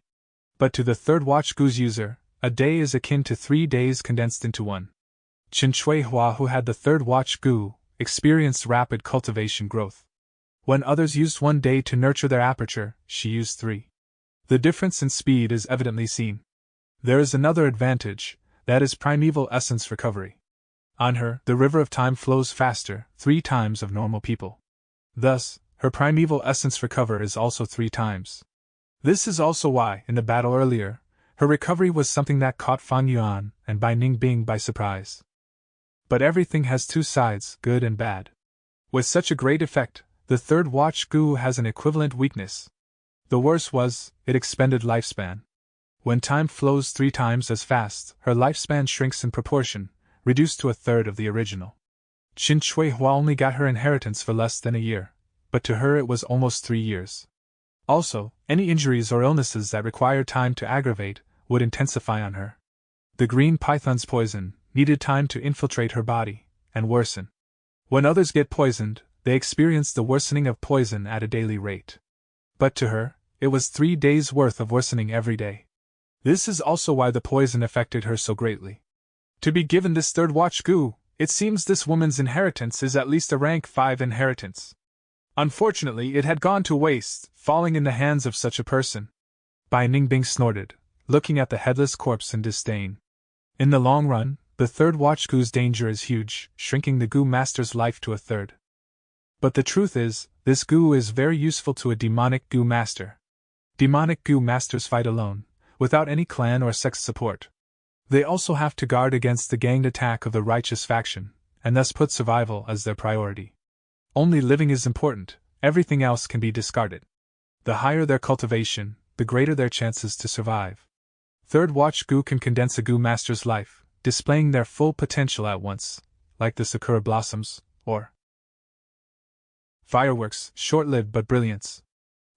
But to the third watch Gu's user, a day is akin to 3 days condensed into one. Qin Shui Hua, who had the third watch Gu, experienced rapid cultivation growth. When others used 1 day to nurture their aperture, she used 3. The difference in speed is evidently seen. There is another advantage, that is primeval essence recovery. On her, the river of time flows faster, 3 times of normal people. Thus, her primeval essence recover is also 3 times. This is also why, in the battle earlier, her recovery was something that caught Fang Yuan and Bai Ningbing by surprise. But everything has 2 sides, good and bad. With such a great effect, the third watch Gu has an equivalent weakness. The worst was, it expended lifespan. When time flows 3 times as fast, her lifespan shrinks in proportion, reduced to 1/3 of the original. Qin Shui Hua only got her inheritance for less than a year, but to her it was almost 3 years. Also, any injuries or illnesses that require time to aggravate would intensify on her. The green python's poison needed time to infiltrate her body and worsen. When others get poisoned, they experience the worsening of poison at a daily rate. But to her, it was 3 days' worth of worsening every day. This is also why the poison affected her so greatly. To be given this third watch Gu, it seems this woman's inheritance is at least a rank 5 inheritance. Unfortunately, it had gone to waste, falling in the hands of such a person. Bai Ningbing snorted, looking at the headless corpse in disdain. In the long run, the third watch Gu's danger is huge, shrinking the Gu master's life to 1/3. But the truth is, this Gu is very useful to a demonic Gu master. Demonic Gu masters fight alone, without any clan or sex support. They also have to guard against the ganged attack of the righteous faction, and thus put survival as their priority. Only living is important, everything else can be discarded. The higher their cultivation, the greater their chances to survive. Third watch Gu can condense a Gu master's life, displaying their full potential at once, like the sakura blossoms, or fireworks, short-lived but brilliance.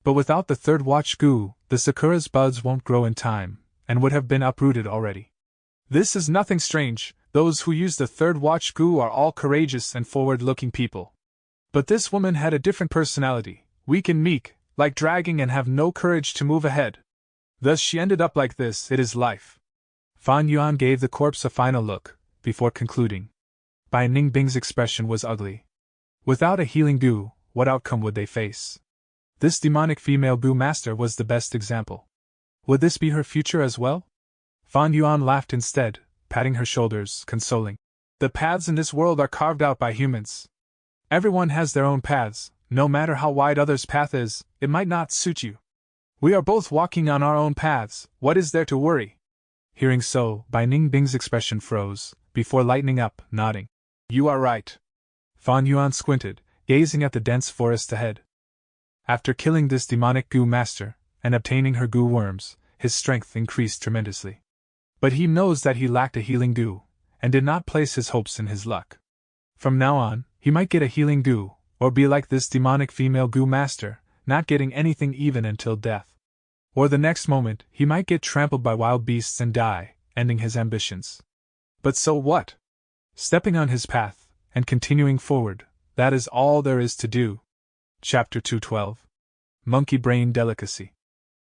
But without the third watch Gu, the sakura's buds won't grow in time, and would have been uprooted already. This is nothing strange, those who use the third watch Gu are all courageous and forward-looking people. But this woman had a different personality, weak and meek, like dragging and have no courage to move ahead. Thus she ended up like this, it is life. Fan Yuan gave the corpse a final look, before concluding. Bai Ningbing's expression was ugly. Without a healing Gu, what outcome would they face? This demonic female Gu master was the best example. Would this be her future as well? Fan Yuan laughed instead, patting her shoulders, consoling. The paths in this world are carved out by humans. Everyone has their own paths, no matter how wide others' path is, it might not suit you. We are both walking on our own paths, what is there to worry? Hearing so, Bai Ningbing's expression froze, before lightening up, nodding. You are right. Fan Yuan squinted, gazing at the dense forest ahead. After killing this demonic Gu master, and obtaining her Gu worms, his strength increased tremendously. But he knows that he lacked a healing Gu, and did not place his hopes in his luck. From now on, he might get a healing Gu, or be like this demonic female Gu master, not getting anything even until death. Or the next moment, he might get trampled by wild beasts and die, ending his ambitions. But so what? Stepping on his path, and continuing forward, that is all there is to do. Chapter 212. Monkey Brain Delicacy.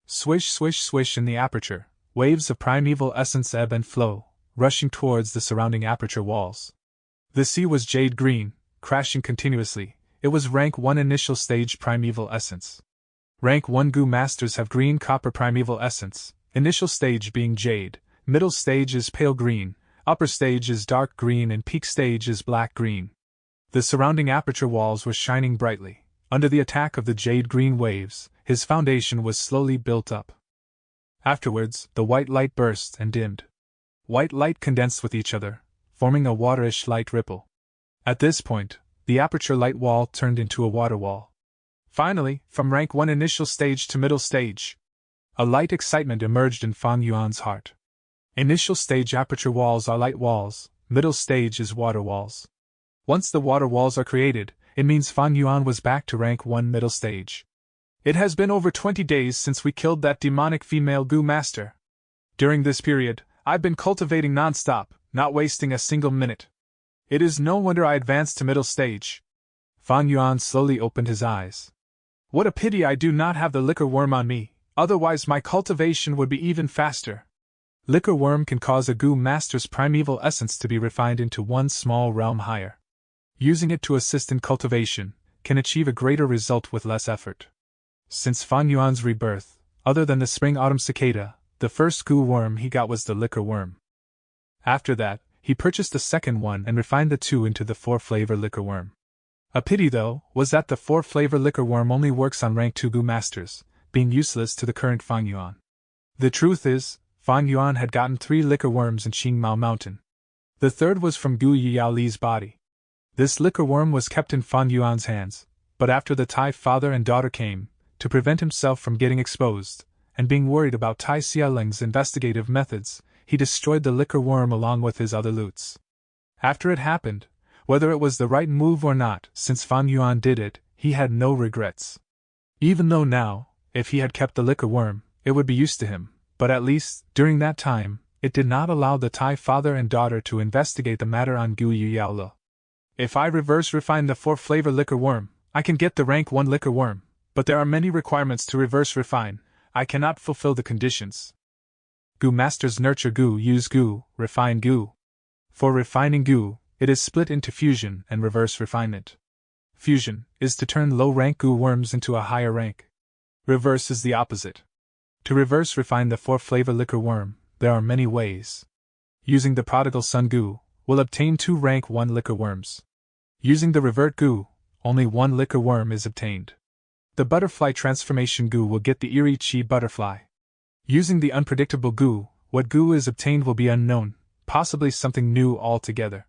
Swish, swish, swish in the aperture, waves of primeval essence ebb and flow, rushing towards the surrounding aperture walls. The sea was jade green, crashing continuously. It was rank 1 initial stage primeval essence. Rank 1 Gu masters have green copper primeval essence, initial stage being jade, middle stage is pale green, upper stage is dark green and peak stage is black green. The surrounding aperture walls were shining brightly. Under the attack of the jade-green waves, his foundation was slowly built up. Afterwards, the white light burst and dimmed. White light condensed with each other, forming a waterish light ripple. At this point, the aperture light wall turned into a water wall. Finally, from rank 1 initial stage to middle stage, a light excitement emerged in Fang Yuan's heart. Initial stage aperture walls are light walls, middle stage is water walls. Once the water walls are created, it means Fang Yuan was back to rank 1 middle stage. It has been over 20 days since we killed that demonic female Gu master. During this period, I've been cultivating non-stop, not wasting a single minute. It is no wonder I advanced to middle stage. Fang Yuan slowly opened his eyes. What a pity I do not have the liquor worm on me, Otherwise my cultivation would be even faster. Liquor worm can cause a goo master's primeval essence to be refined into one small realm higher. Using it to assist in cultivation can achieve a greater result with less effort. Since Fan Yuan's rebirth, other than the spring-autumn cicada, the first goo worm he got was the liquor worm. After that, he purchased a second one and refined the two into the 4-flavor liquor worm. A pity, though, was that the 4-flavor liquor worm only works on rank 2 goo masters, being useless to the current Fan Yuan. The truth is, Fan Yuan had gotten 3 liquor worms in Qingmao Mountain. The third was from Gu Yao Li's body. This liquor worm was kept in Fan Yuan's hands, but after the Tai father and daughter came, to prevent himself from getting exposed, and being worried about Tai Xiaoling's investigative methods, he destroyed the liquor worm along with his other loots. After it happened, whether it was the right move or not, since Fan Yuan did it, he had no regrets. Even though now, if he had kept the liquor worm, it would be used to him, but at least, during that time, it did not allow the Tai father and daughter to investigate the matter on Gu Yaolo. If I reverse refine the 4-flavor liquor worm, I can get the rank 1 liquor worm, but there are many requirements to reverse refine. I cannot fulfill the conditions. Gu masters nurture Gu, use Gu, refine Gu. For refining Gu, it is split into fusion and reverse refinement. Fusion is to turn low-rank Gu worms into a higher rank. Reverse is the opposite. To reverse refine the 4-flavor liquor worm, there are many ways. Using the prodigal son Gu, will obtain 2 rank 1 liquor worms. Using the revert Gu, only 1 liquor worm is obtained. The butterfly transformation Gu will get the eerie chi butterfly. Using the unpredictable Gu, what Gu is obtained will be unknown, possibly something new altogether.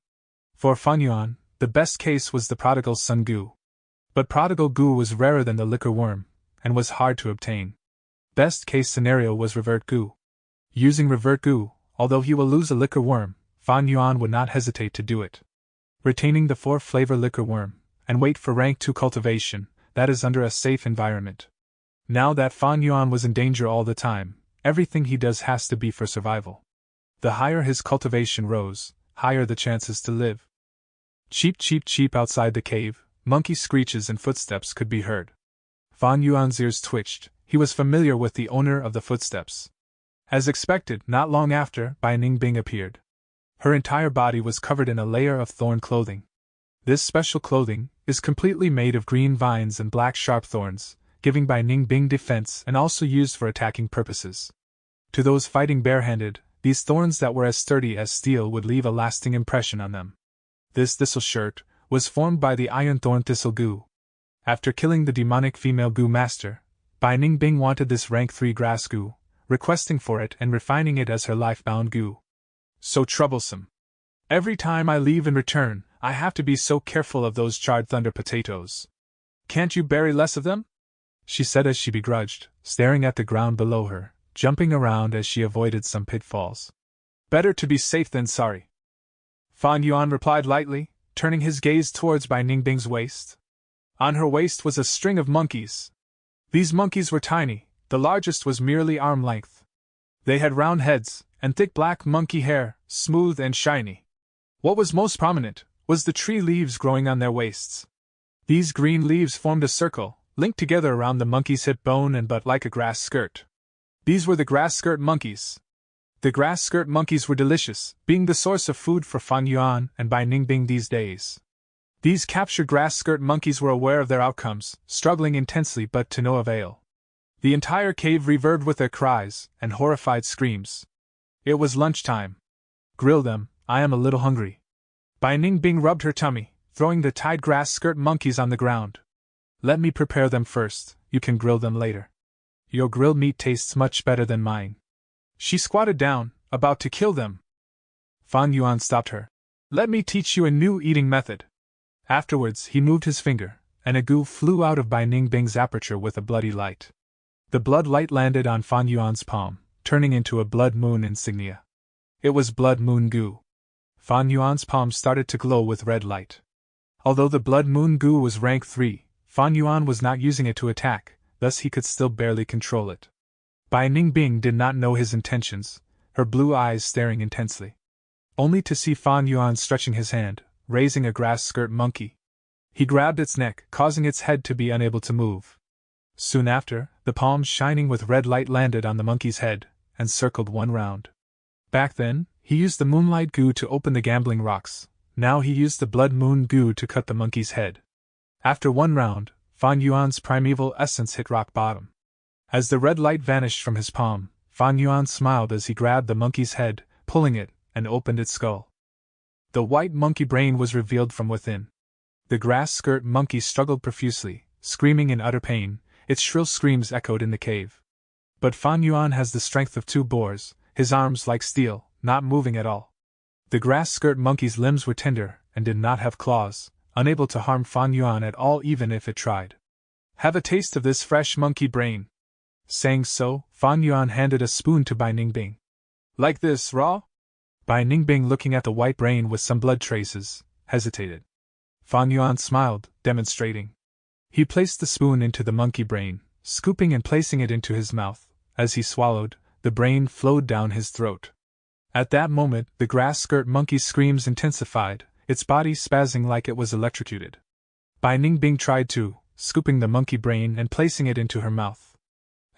For Fan Yuan, the best case was the prodigal son Gu. But prodigal Gu was rarer than the liquor worm, and was hard to obtain. Best case scenario was revert Gu. Using revert Gu, although he will lose a liquor worm, Fan Yuan would not hesitate to do it. Retaining the 4-flavor liquor worm, and wait for rank 2 cultivation, that is under a safe environment. Now that Fan Yuan was in danger all the time, everything he does has to be for survival. The higher his cultivation rose, higher the chances to live. Cheep cheep cheep outside the cave, monkey screeches and footsteps could be heard. Fan Yuan's ears twitched, he was familiar with the owner of the footsteps. As expected, not long after, Bai Ningbing appeared. Her entire body was covered in a layer of thorn clothing. This special clothing is completely made of green vines and black sharp thorns, giving Bai Ningbing defense and also used for attacking purposes. To those fighting barehanded, these thorns that were as sturdy as steel would leave a lasting impression on them. This thistle shirt was formed by the iron thorn thistle Gu. After killing the demonic female Gu master, Bai Ningbing wanted this rank 3 grass Gu, requesting for it and refining it as her life-bound Gu. So troublesome. Every time I leave and return, I have to be so careful of those charred thunder potatoes. Can't you bury less of them? She said as she begrudged, staring at the ground below her, jumping around as she avoided some pitfalls. Better to be safe than sorry. Fan Yuan replied lightly, turning his gaze towards Bai Ningbing's waist. On her waist was a string of monkeys. These monkeys were tiny, the largest was merely arm length. They had round heads, and thick black monkey hair, smooth and shiny. What was most prominent was the tree leaves growing on their waists. These green leaves formed a circle, linked together around the monkey's hip bone and butt like a grass skirt. These were the grass skirt monkeys. The grass skirt monkeys were delicious, being the source of food for Fan Yuan and Bai Ningbing these days. These captured grass skirt monkeys were aware of their outcomes, struggling intensely but to no avail. The entire cave reverbed with their cries and horrified screams. It was lunchtime. Grill them, I am a little hungry. Bai Ningbing rubbed her tummy, throwing the tied grass skirt monkeys on the ground. Let me prepare them first, you can grill them later. Your grilled meat tastes much better than mine. She squatted down, about to kill them. Fan Yuan stopped her. Let me teach you a new eating method. Afterwards he moved his finger, and a Gu flew out of Bai Ningbing's aperture with a bloody light. The blood light landed on Fan Yuan's palm, turning into a blood moon insignia. It was blood moon Gu. Fan Yuan's palm started to glow with red light. Although the blood moon Gu was rank 3, Fan Yuan was not using it to attack, thus he could still barely control it. Bai Ningbing did not know his intentions, her blue eyes staring intensely. Only to see Fan Yuan stretching his hand, raising a grass skirt monkey. He grabbed its neck, causing its head to be unable to move. Soon after, the palm shining with red light landed on the monkey's head, and circled one round. Back then, he used the moonlight goo to open the gambling rocks, now he used the blood moon goo to cut the monkey's head. After one round, Fan Yuan's primeval essence hit rock bottom. As the red light vanished from his palm, Fan Yuan smiled as he grabbed the monkey's head, pulling it, and opened its skull. The white monkey brain was revealed from within. The grass-skirt monkey struggled profusely, screaming in utter pain, its shrill screams echoed in the cave. But Fan Yuan has the strength of two boars, his arms like steel, not moving at all. The grass-skirt monkey's limbs were tender, and did not have claws, unable to harm Fan Yuan at all even if it tried. Have a taste of this fresh monkey brain. Saying so, Fan Yuan handed a spoon to Bai Ningbing. Like this, raw? Bai Ningbing, looking at the white brain with some blood traces, hesitated. Fan Yuan smiled, demonstrating. He placed the spoon into the monkey brain, scooping and placing it into his mouth. As he swallowed, the brain flowed down his throat. At that moment, the grass-skirt monkey's screams intensified, its body spazzing like it was electrocuted. Bai Ningbing tried too, scooping the monkey brain and placing it into her mouth.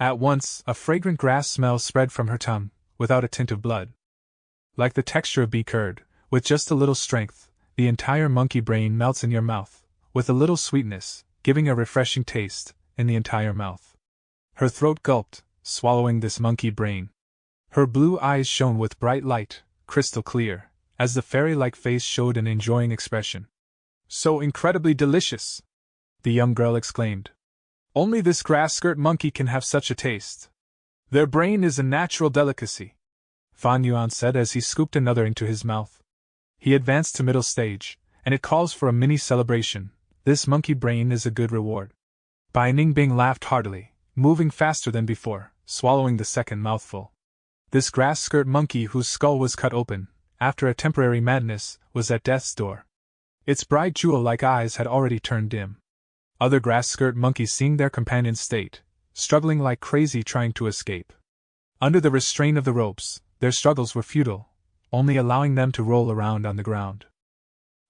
At once, a fragrant grass smell spread from her tongue, without a tint of blood. Like the texture of beet curd, with just a little strength, the entire monkey brain melts in your mouth, with a little sweetness, giving a refreshing taste, in the entire mouth. Her throat gulped, swallowing this monkey brain. Her blue eyes shone with bright light, crystal clear, as the fairy-like face showed an enjoying expression. So incredibly delicious! The young girl exclaimed. Only this grass-skirt monkey can have such a taste. Their brain is a natural delicacy, Fan Yuan said as he scooped another into his mouth. He advanced to middle stage, and it calls for a mini-celebration. This monkey brain is a good reward. Bai Ningbing laughed heartily, moving faster than before, swallowing the second mouthful. This grass-skirt monkey whose skull was cut open, after a temporary madness, was at death's door. Its bright jewel-like eyes had already turned dim. Other grass-skirt monkeys, seeing their companion's state, struggling like crazy trying to escape. Under the restraint of the ropes, their struggles were futile, only allowing them to roll around on the ground.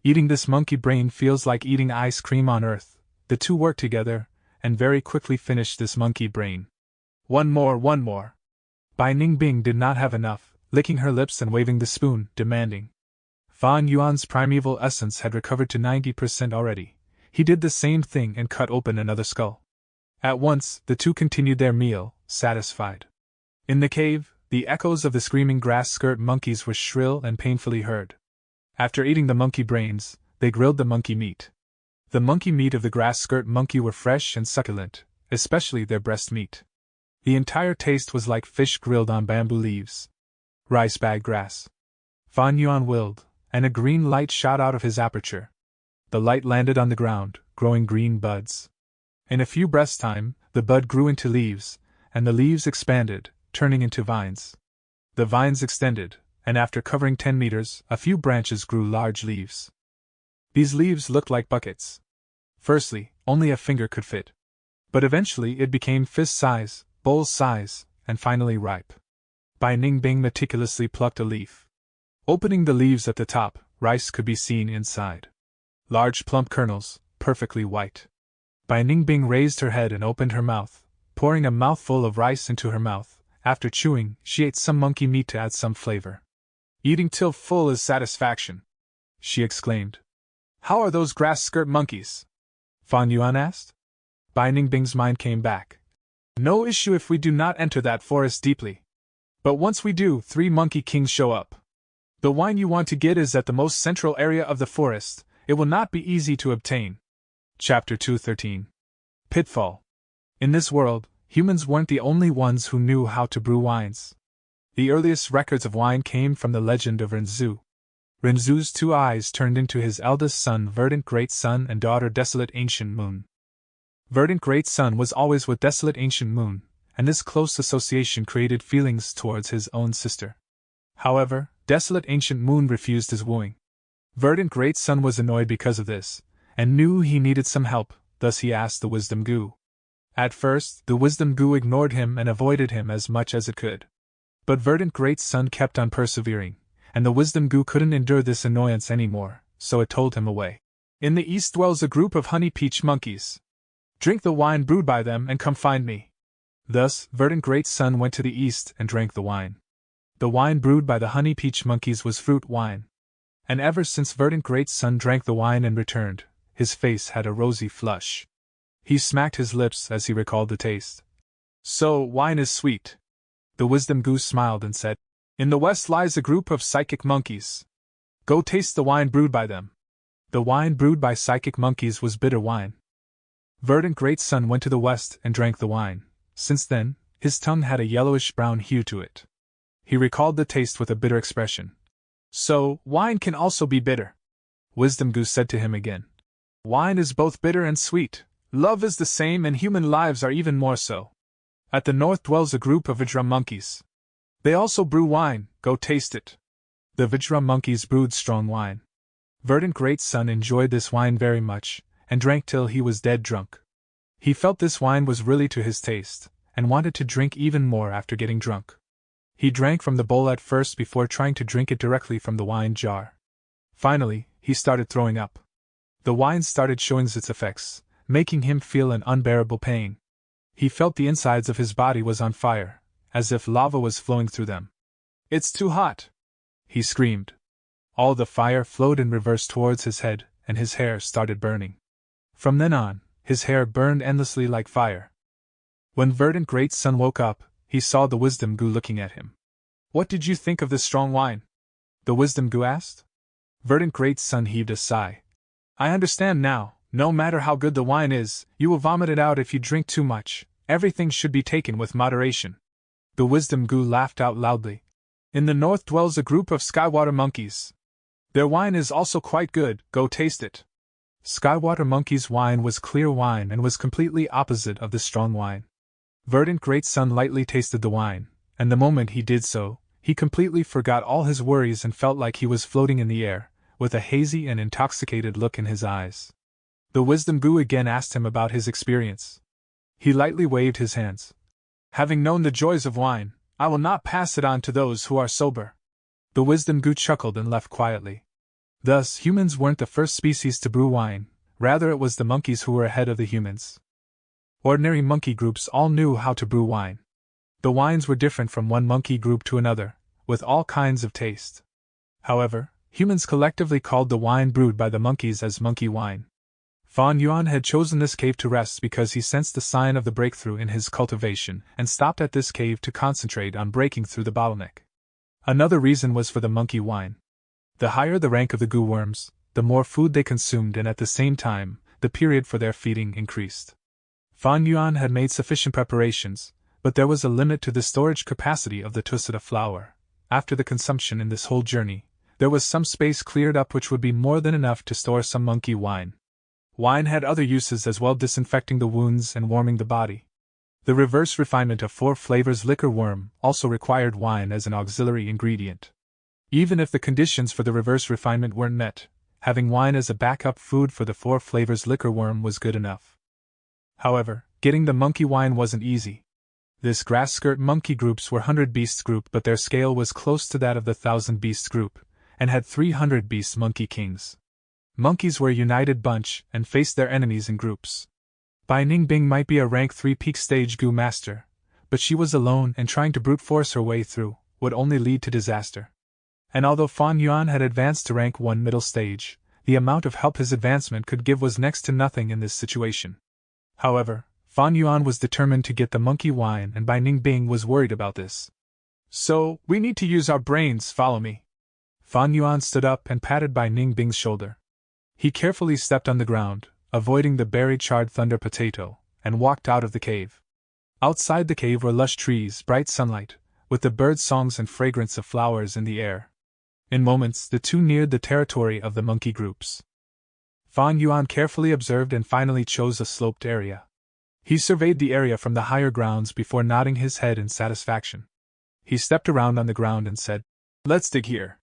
Eating this monkey brain feels like eating ice cream on earth. The two worked together, and very quickly finished this monkey brain. One more. Bai Ningbing did not have enough, licking her lips and waving the spoon, demanding. Fan Yuan's primeval essence had recovered to 90% already. He did the same thing and cut open another skull. At once, the two continued their meal, satisfied. In the cave, the echoes of the screaming grass-skirt monkeys were shrill and painfully heard. After eating the monkey brains, they grilled the monkey meat. The monkey meat of the grass-skirt monkey were fresh and succulent, especially their breast meat. The entire taste was like fish grilled on bamboo leaves. Rice bag grass. Fan Yuan willed, and a green light shot out of his aperture. The light landed on the ground, growing green buds. In a few breaths' time, the bud grew into leaves, and the leaves expanded, turning into vines. The vines extended, and after covering 10 meters, a few branches grew large leaves. These leaves looked like buckets. Firstly, only a finger could fit. But eventually it became fist size, bowl size, and finally ripe. Bai Ningbing meticulously plucked a leaf. Opening the leaves at the top, rice could be seen inside. Large plump kernels, perfectly white. Bai Ningbing raised her head and opened her mouth, pouring a mouthful of rice into her mouth. After chewing, she ate some monkey meat to add some flavor. Eating till full is satisfaction, she exclaimed. How are those grass-skirt monkeys? Fan Yuan asked. Bai Ningbing's mind came back. No issue if we do not enter that forest deeply. But once we do, 3 monkey kings show up. The wine you want to get is at the most central area of the forest. It will not be easy to obtain. Chapter 213. Pitfall. In this world, humans weren't the only ones who knew how to brew wines. The earliest records of wine came from the legend of Renzu. Renzu's 2 eyes turned into his eldest son Verdant Great Sun and daughter Desolate Ancient Moon. Verdant Great Sun was always with Desolate Ancient Moon, and this close association created feelings towards his own sister. However, Desolate Ancient Moon refused his wooing. Verdant Great Sun was annoyed because of this, and knew he needed some help, thus he asked the Wisdom Goo. At first, the Wisdom Goo ignored him and avoided him as much as it could. But Verdant Great Sun kept on persevering, and the Wisdom Goo couldn't endure this annoyance anymore, so it told him away. In the east dwells a group of honey peach monkeys. Drink the wine brewed by them and come find me. Thus, Verdant Great Sun went to the east and drank the wine. The wine brewed by the honey peach monkeys was fruit wine. And ever since Verdant Great Sun drank the wine and returned, his face had a rosy flush. He smacked his lips as he recalled the taste. So, wine is sweet. The wisdom goose smiled and said, In the west lies a group of psychic monkeys. Go taste the wine brewed by them. The wine brewed by psychic monkeys was bitter wine. Verdant Great Sun went to the west and drank the wine. Since then, his tongue had a yellowish-brown hue to it. He recalled the taste with a bitter expression. So, wine can also be bitter. Wisdom Goose said to him again. Wine is both bitter and sweet. Love is the same and human lives are even more so. At the north dwells a group of Vajra monkeys. They also brew wine, go taste it. The Vajra monkeys brewed strong wine. Verdant Great Sun enjoyed this wine very much, and drank till he was dead drunk. He felt this wine was really to his taste, and wanted to drink even more after getting drunk. He drank from the bowl at first before trying to drink it directly from the wine jar. Finally, he started throwing up. The wine started showing its effects, making him feel an unbearable pain. He felt the insides of his body was on fire, as if lava was flowing through them. It's too hot! He screamed. All the fire flowed in reverse towards his head, and his hair started burning. From then on, his hair burned endlessly like fire. When Verdant Great Sun woke up, he saw the Wisdom Goo looking at him. What did you think of this strong wine? The Wisdom Goo asked. Verdant Great Sun heaved a sigh. I understand now, no matter how good the wine is, you will vomit it out if you drink too much. Everything should be taken with moderation. The Wisdom Goo laughed out loudly. In the north dwells a group of Skywater monkeys. Their wine is also quite good, go taste it. Skywater Monkey's wine was clear wine and was completely opposite of the strong wine. Verdant Great Sun lightly tasted the wine, and the moment he did so, he completely forgot all his worries and felt like he was floating in the air, with a hazy and intoxicated look in his eyes. The Wisdom Goo again asked him about his experience. He lightly waved his hands. Having known the joys of wine, I will not pass it on to those who are sober. The Wisdom Goo chuckled and left quietly. Thus, humans weren't the first species to brew wine, rather it was the monkeys who were ahead of the humans. Ordinary monkey groups all knew how to brew wine. The wines were different from one monkey group to another, with all kinds of taste. However, humans collectively called the wine brewed by the monkeys as monkey wine. Fan Yuan had chosen this cave to rest because he sensed the sign of the breakthrough in his cultivation and stopped at this cave to concentrate on breaking through the bottleneck. Another reason was for the monkey wine. The higher the rank of the goo worms, the more food they consumed, and at the same time, the period for their feeding increased. Fan Yuan had made sufficient preparations, but there was a limit to the storage capacity of the tusita flower. After the consumption in this whole journey, there was some space cleared up which would be more than enough to store some monkey wine. Wine had other uses as well, disinfecting the wounds and warming the body. The reverse refinement of 4 flavors liquor worm also required wine as an auxiliary ingredient. Even if the conditions for the reverse refinement weren't met, having wine as a backup food for the 4 flavors liquor worm was good enough. However, getting the monkey wine wasn't easy. This grass skirt monkey groups were 100 beasts group, but their scale was close to that of the 1000 beasts group, and had 300 beast monkey kings. Monkeys were a united bunch and faced their enemies in groups. Bai Ningbing might be a rank 3 peak stage goo master, but she was alone, and trying to brute force her way through would only lead to disaster. And although Fan Yuan had advanced to rank 1 middle stage, the amount of help his advancement could give was next to nothing in this situation. However, Fan Yuan was determined to get the monkey wine, and Bai Ningbing was worried about this. So, we need to use our brains, follow me. Fan Yuan stood up and patted Bai Ningbing's shoulder. He carefully stepped on the ground, avoiding the buried charred thunder potato, and walked out of the cave. Outside the cave were lush trees, bright sunlight, with the bird songs and fragrance of flowers in the air. In moments, the two neared the territory of the monkey groups. Fan Yuan carefully observed and finally chose a sloped area. He surveyed the area from the higher grounds before nodding his head in satisfaction. He stepped around on the ground and said, "Let's dig here."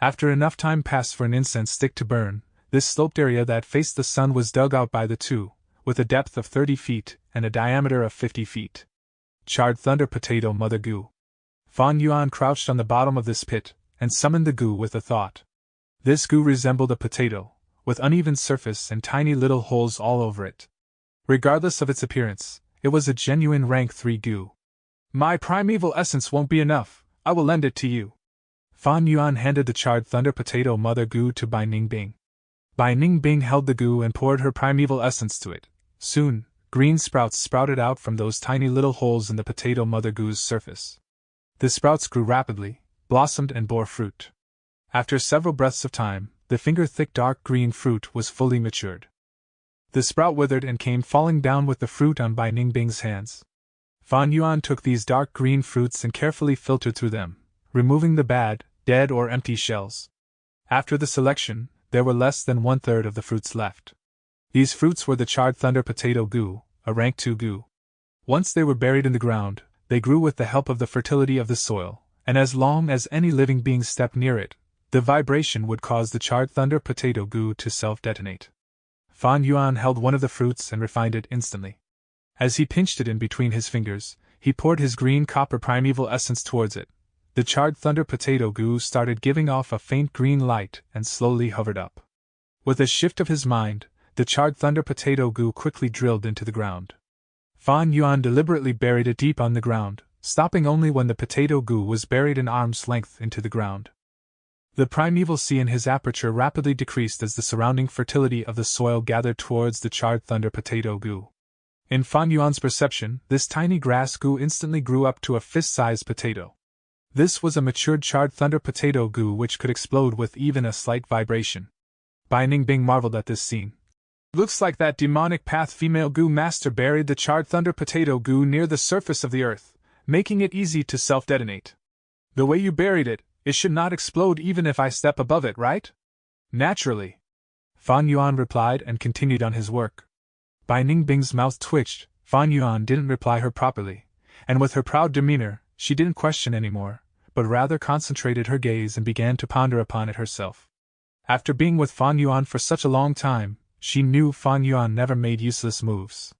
After enough time passed for an incense stick to burn, this sloped area that faced the sun was dug out by the two, with a depth of 30 feet and a diameter of 50 feet. Charred thunder potato mother goo. Fan Yuan crouched on the bottom of this pit and summoned the goo with a thought. This goo resembled a potato, with uneven surface and tiny little holes all over it. Regardless of its appearance, it was a genuine rank 3 goo. My primeval essence won't be enough, I will lend it to you. Fan Yuan handed the charred thunder potato mother goo to Bai Ningbing. Bai Ningbing held the goo and poured her primeval essence to it. Soon, green sprouts sprouted out from those tiny little holes in the potato mother goo's surface. The sprouts grew rapidly, blossomed and bore fruit. After several breaths of time, the finger-thick dark green fruit was fully matured. The sprout withered and came falling down with the fruit on Bai Ningbing's hands. Fan Yuan took these dark green fruits and carefully filtered through them, removing the bad, dead or empty shells. After the selection, there were less than 1/3 of the fruits left. These fruits were the charred thunder potato goo, a rank 2 goo. Once they were buried in the ground, they grew with the help of the fertility of the soil, and as long as any living being stepped near it, the vibration would cause the charred thunder potato goo to self-detonate. Fan Yuan held one of the fruits and refined it instantly. As he pinched it in between his fingers, he poured his green copper primeval essence towards it. The charred thunder potato goo started giving off a faint green light and slowly hovered up. With a shift of his mind, the charred thunder potato goo quickly drilled into the ground. Fan Yuan deliberately buried it deep on the ground, stopping only when the potato goo was buried an arm's length into the ground. The primeval sea in his aperture rapidly decreased as the surrounding fertility of the soil gathered towards the charred thunder potato goo. In Fan Yuan's perception, this tiny grass goo instantly grew up to a fist-sized potato. This was a matured charred thunder potato goo which could explode with even a slight vibration. Bai Ningbing marveled at this scene. Looks like that demonic path female goo master buried the charred thunder potato goo near the surface of the earth, making it easy to self-detonate. The way you buried it, it should not explode even if I step above it, right? Naturally. Fan Yuan replied and continued on his work. Bai Ningbing's mouth twitched. Fan Yuan didn't reply her properly, and with her proud demeanor, she didn't question anymore, but rather concentrated her gaze and began to ponder upon it herself. After being with Fan Yuan for such a long time, she knew Fan Yuan never made useless moves.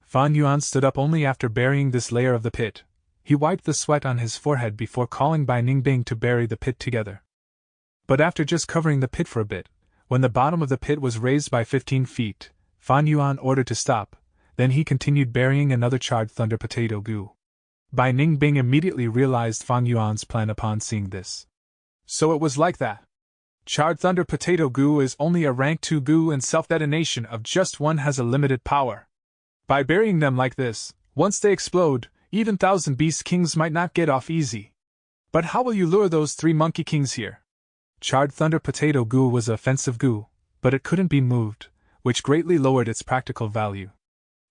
Fan Yuan stood up only after burying this layer of the pit. He wiped the sweat on his forehead before calling Bai Ningbing to bury the pit together. But after just covering the pit for a bit, when the bottom of the pit was raised by 15 feet, Fan Yuan ordered to stop, then he continued burying another charred thunder potato goo. Bai Ningbing immediately realized Fan Yuan's plan upon seeing this. So it was like that. Charred thunder potato goo is only a rank 2 goo and self-detonation of just 1 has a limited power. By burying them like this, once they explode, even 1,000 beast kings might not get off easy. But how will you lure those 3 monkey kings here? Charred thunder potato goo was a offensive goo, but it couldn't be moved, which greatly lowered its practical value.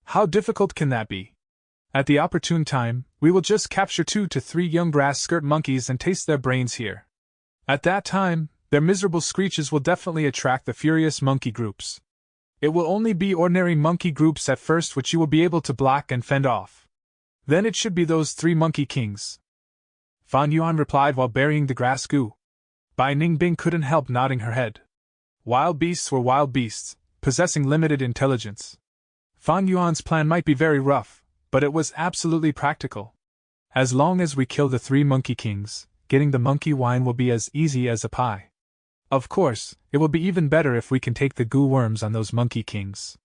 How difficult can that be? At the opportune time, we will just capture 2 to 3 young grass skirt monkeys and taste their brains here. At that time, their miserable screeches will definitely attract the furious monkey groups. It will only be ordinary monkey groups at first which you will be able to block and fend off. Then it should be those 3 monkey kings. Fan Yuan replied while burying the grass goo. Bai Ningbing couldn't help nodding her head. Wild beasts were wild beasts, possessing limited intelligence. Fan Yuan's plan might be very rough, but it was absolutely practical. As long as we kill the 3 monkey kings, getting the monkey wine will be as easy as a pie. Of course, it will be even better if we can take the goo worms on those monkey kings.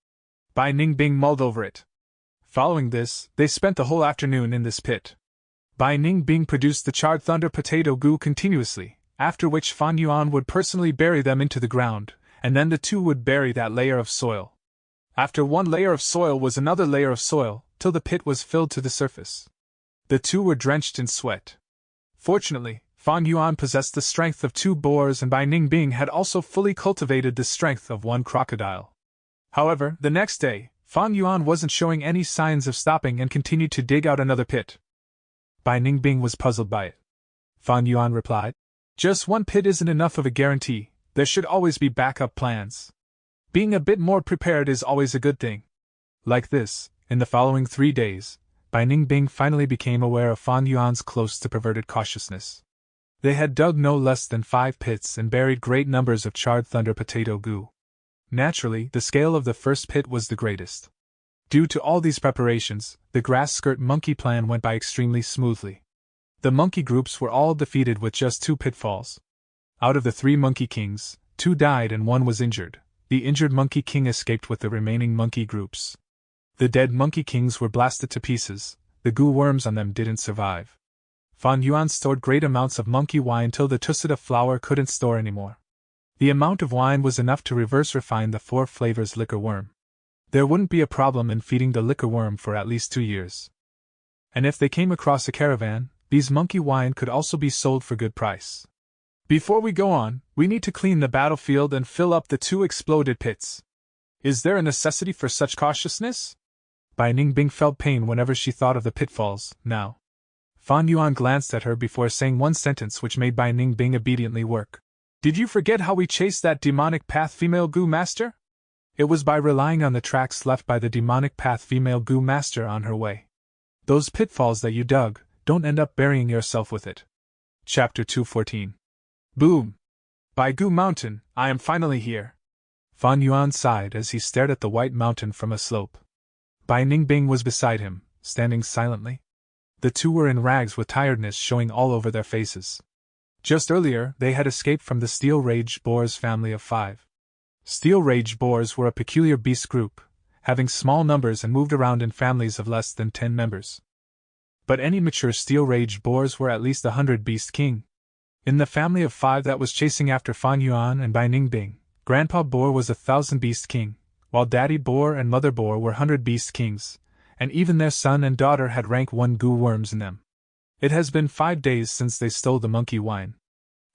Bai Ningbing mulled over it. Following this, they spent the whole afternoon in this pit. Bai Ningbing produced the charred thunder potato goo continuously, after which Fan Yuan would personally bury them into the ground, and then the 2 would bury that layer of soil. After 1 layer of soil was another layer of soil, till the pit was filled to the surface. The 2 were drenched in sweat. Fortunately, Fan Yuan possessed the strength of 2 boars and Bai Ningbing had also fully cultivated the strength of 1 crocodile. However, the next day, Fan Yuan wasn't showing any signs of stopping and continued to dig out another pit. Bai Ningbing was puzzled by it. Fan Yuan replied, "Just 1 pit isn't enough of a guarantee, there should always be backup plans. Being a bit more prepared is always a good thing." Like this, in the following 3 days, Bai Ningbing finally became aware of Fan Yuan's close to perverted cautiousness. They had dug no less than 5 pits and buried great numbers of charred thunder potato goo. Naturally, the scale of the first pit was the greatest. Due to all these preparations, the grass skirt monkey plan went by extremely smoothly. The monkey groups were all defeated with just 2 pitfalls. Out of the 3 monkey kings, 2 died and 1 was injured. The injured monkey king escaped with the remaining monkey groups. The dead monkey kings were blasted to pieces, the goo worms on them didn't survive. Fan Yuan stored great amounts of monkey wine till the Tusita flour couldn't store anymore. The amount of wine was enough to reverse refine the 4 flavors liquor worm. There wouldn't be a problem in feeding the liquor worm for at least 2 years. And if they came across a caravan, these monkey wine could also be sold for good price. Before we go on, we need to clean the battlefield and fill up the 2 exploded pits. Is there a necessity for such cautiousness? Bai Ningbing felt pain whenever she thought of the pitfalls, now. Fan Yuan glanced at her before saying one sentence which made Bai Ningbing obediently work. Did you forget how we chased that demonic path female goo master? It was by relying on the tracks left by the demonic path female goo master on her way. Those pitfalls that you dug, don't end up burying yourself with it. Chapter 214. Boom! By Goo Mountain, I am finally here. Fan Yuan sighed as he stared at the white mountain from a slope. Bai Ningbing was beside him, standing silently. The 2 were in rags with tiredness showing all over their faces. Just earlier, they had escaped from the steel-raged boars family of 5. Steel-raged boars were a peculiar beast group, having small numbers and moved around in families of less than 10 members. But any mature steel-raged boars were at least 100 beast king. In the family of 5 that was chasing after Fan Yuan and Bai Ningbing, Grandpa Boar was 1,000 beast king, while Daddy Boar and Mother Boar were 100 beast kings, and even their son and daughter had rank 1 goo worms in them. It has been 5 days since they stole the monkey wine.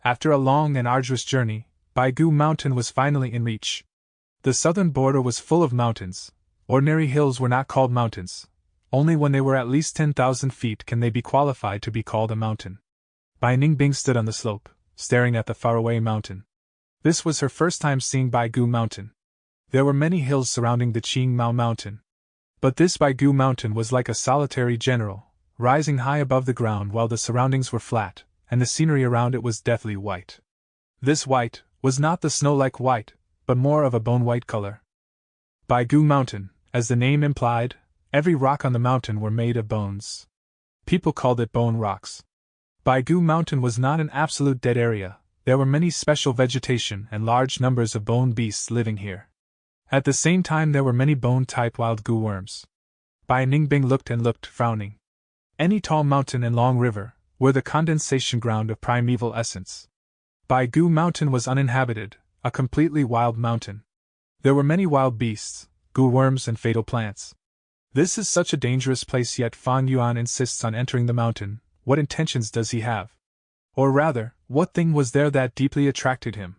After a long and arduous journey, Bai Goo Mountain was finally in reach. The southern border was full of mountains. Ordinary hills were not called mountains. Only when they were at least 10,000 feet can they be qualified to be called a mountain. Bai Ningbing stood on the slope, staring at the faraway mountain. This was her first time seeing Bai Goo Mountain. There were many hills surrounding the Qing Mao Mountain. But this Bai Goo Mountain was like a solitary general, rising high above the ground while the surroundings were flat, and the scenery around it was deathly white. This white was not the snow-like white, but more of a bone-white color. Bai Goo Mountain, as the name implied, every rock on the mountain were made of bones. People called it bone rocks. Bai Goo Mountain was not an absolute dead area. There were many special vegetation and large numbers of bone beasts living here. At the same time there were many bone-type wild goo worms. Bai Ningbing looked and looked, frowning. Any tall mountain and long river were the condensation ground of primeval essence. Bai Goo Mountain was uninhabited, a completely wild mountain. There were many wild beasts, goo worms and fatal plants. This is such a dangerous place, yet Fan Yuan insists on entering the mountain. What intentions does he have? Or rather, what thing was there that deeply attracted him?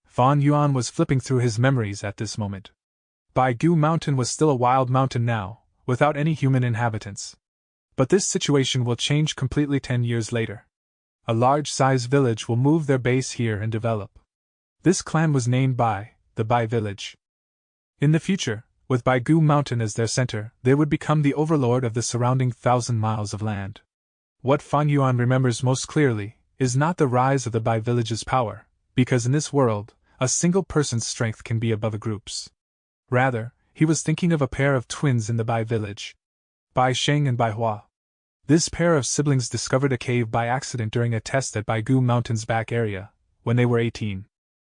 Fan Yuan was flipping through his memories at this moment. Bai Goo Mountain was still a wild mountain now, without any human inhabitants. But this situation will change completely 10 years later. A large-size village will move their base here and develop. This clan was named Bai, the Bai village. In the future, with Bai Goo Mountain as their center, they would become the overlord of the surrounding 1,000 miles of land. What Fan Yuan remembers most clearly is not the rise of the Bai village's power, because in this world, a single person's strength can be above a group's. Rather, he was thinking of a pair of twins in the Bai village. Bai Sheng and Bai Hua. This pair of siblings discovered a cave by accident during a test at Bai Goo Mountain's back area, when they were 18.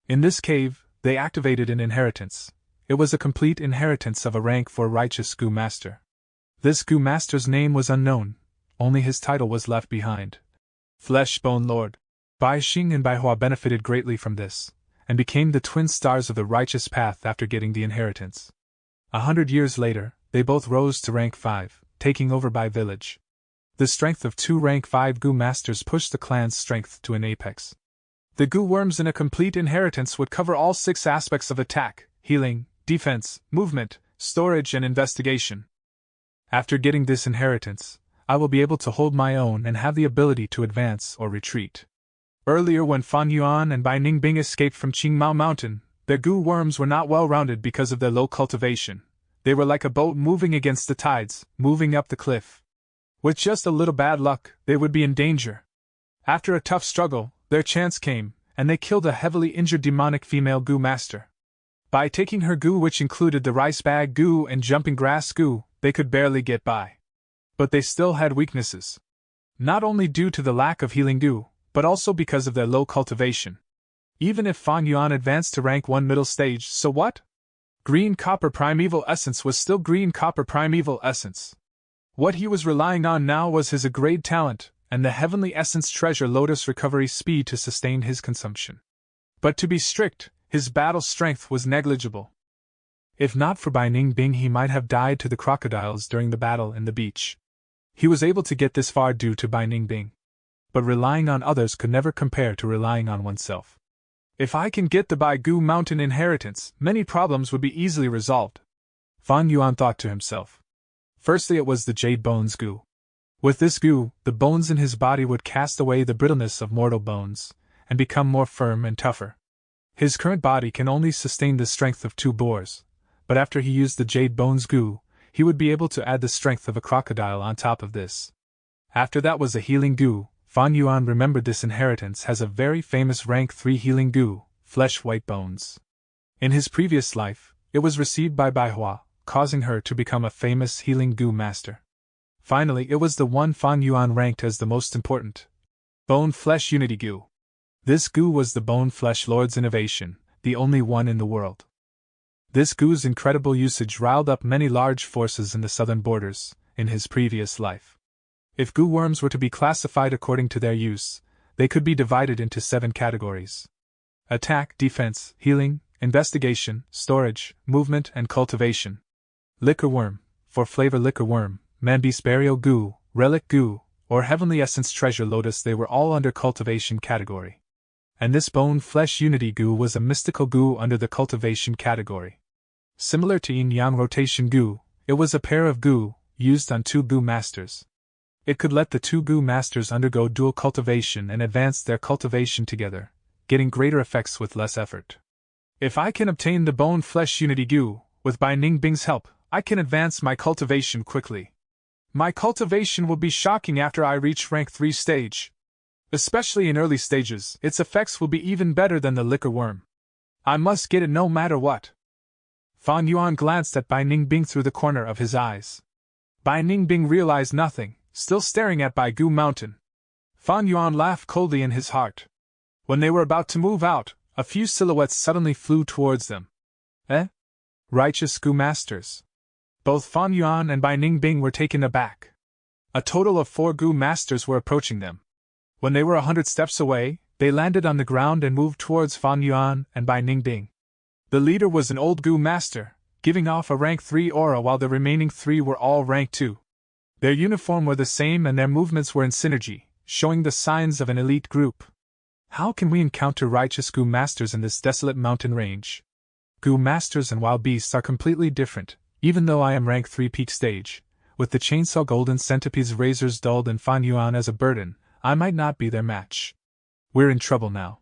In this cave, they activated an inheritance. It was a complete inheritance of a rank 4 righteous Goo Master. This Goo Master's name was unknown, only his title was left behind. Flesh Bone Lord. Bai Xing and Bai Hua benefited greatly from this, and became the twin stars of the righteous path after getting the inheritance. 100 years later, they both rose to rank 5, taking over Bai village. The strength of 2 rank 5 Goo Masters pushed the clan's strength to an apex. The Goo Worms in a complete inheritance would cover all 6 aspects of attack, healing, defense, movement, storage and investigation. After getting this inheritance, I will be able to hold my own and have the ability to advance or retreat. Earlier when Fan Yuan and Bai Ningbing escaped from Qingmao Mountain, their Goo Worms were not well rounded because of their low cultivation. They were like a boat moving against the tides, moving up the cliff. With just a little bad luck, they would be in danger. After a tough struggle, their chance came, and they killed a heavily injured demonic female Goo Master. By taking her goo, which included the rice bag goo and jumping grass goo, they could barely get by. But they still had weaknesses. Not only due to the lack of healing goo, but also because of their low cultivation. Even if Fan Yuan advanced to rank 1 middle stage, so what? Green copper primeval essence was still green copper primeval essence. What he was relying on now was his grade talent, and the heavenly essence treasure lotus recovery speed to sustain his consumption. But to be strict, his battle strength was negligible. If not for Bai Ningbing, he might have died to the crocodiles during the battle in the beach. He was able to get this far due to Bai Ningbing. But relying on others could never compare to relying on oneself. If I can get the Baigu Mountain inheritance, many problems would be easily resolved, Fan Yuan thought to himself. Firstly, it was the jade bones goo. With this goo, the bones in his body would cast away the brittleness of mortal bones, and become more firm and tougher. His current body can only sustain the strength of 2 boars, but after he used the jade bones goo, he would be able to add the strength of a crocodile on top of this. After that was a healing goo. Fan Yuan remembered this inheritance has a very famous rank 3 healing goo, flesh white bones. In his previous life, it was received by Bai Hua, causing her to become a famous healing goo master. Finally, it was the one Fan Yuan ranked as the most important. Bone Flesh Unity Goo. This goo was the Bone Flesh Lord's innovation, the only one in the world. This goo's incredible usage riled up many large forces in the southern borders, in his previous life. If goo worms were to be classified according to their use, they could be divided into 7 categories: attack, defense, healing, investigation, storage, movement, and cultivation. Liquor worm, for flavor liquor worm, man-beast burial goo, relic goo, or heavenly essence treasure lotus, they were all under cultivation category. And this bone flesh unity goo was a mystical goo under the cultivation category. Similar to yin-yang rotation goo, it was a pair of goo, used on 2 goo masters. It could let the 2 goo masters undergo dual cultivation and advance their cultivation together, getting greater effects with less effort. If I can obtain the bone flesh unity goo, with Bai Ningbing's help, I can advance my cultivation quickly. My cultivation will be shocking after I reach rank 3 stage. Especially in early stages, its effects will be even better than the liquor worm. I must get it no matter what. Fan Yuan glanced at Bai Ningbing through the corner of his eyes. Bai Ningbing realized nothing, still staring at Baigu Mountain. Fan Yuan laughed coldly in his heart. When they were about to move out, a few silhouettes suddenly flew towards them. Righteous Goo Masters. Both Fan Yuan and Bai Ningbing were taken aback. A total of 4 Goo Masters were approaching them. When they were 100 steps away, they landed on the ground and moved towards Fan Yuan and Bai Ningbing. The leader was an old Goo Master, giving off a rank 3 aura, while the remaining 3 were all rank 2. Their uniform were the same and their movements were in synergy, showing the signs of an elite group. How can we encounter righteous Goo Masters in this desolate mountain range? Goo Masters and wild beasts are completely different, even though I am rank 3 peak stage. With the chainsaw golden centipede's razors dulled and Fan Yuan as a burden, I might not be their match. We're in trouble now.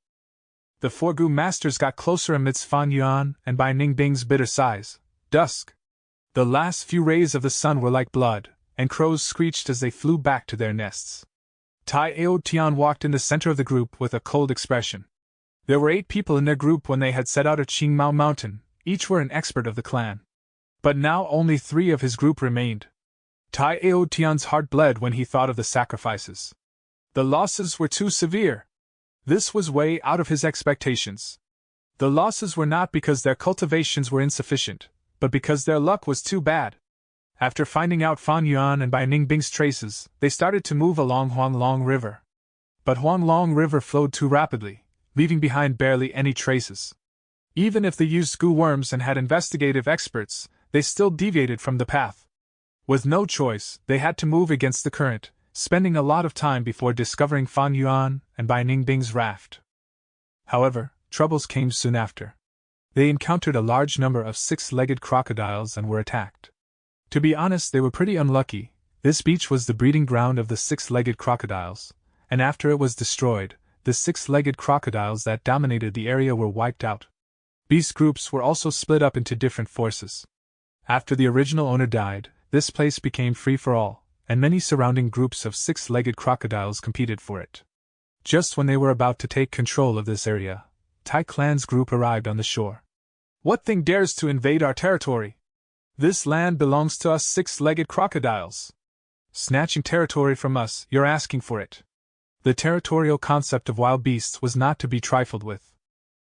The 4 Goo Masters got closer amidst Fan Yuan and Bai Ningbing's bitter sighs. Dusk. The last few rays of the sun were like blood, and crows screeched as they flew back to their nests. Tai Ao Tian walked in the center of the group with a cold expression. There were 8 people in their group when they had set out at Qingmao Mountain, each were an expert of the clan. But now only 3 of his group remained. Tai Ao Tian's heart bled when he thought of the sacrifices. The losses were too severe. This was way out of his expectations. The losses were not because their cultivations were insufficient, but because their luck was too bad. After finding out Fan Yuan and Bai Ningbing's traces, they started to move along Huanglong River. But Huanglong River flowed too rapidly, leaving behind barely any traces. Even if they used goo worms and had investigative experts, they still deviated from the path. With no choice, they had to move against the current, spending a lot of time before discovering Fan Yuan and Bai Ningbing's raft. However, troubles came soon after. They encountered a large number of 6-legged crocodiles and were attacked. To be honest, they were pretty unlucky. This beach was the breeding ground of the 6-legged crocodiles, and after it was destroyed, the 6-legged crocodiles that dominated the area were wiped out. Beast groups were also split up into different forces. After the original owner died, this place became free for all, and many surrounding groups of 6-legged crocodiles competed for it. Just when they were about to take control of this area, Tai Clan's group arrived on the shore. What thing dares to invade our territory? This land belongs to us 6-legged crocodiles. Snatching territory from us, you're asking for it. The territorial concept of wild beasts was not to be trifled with.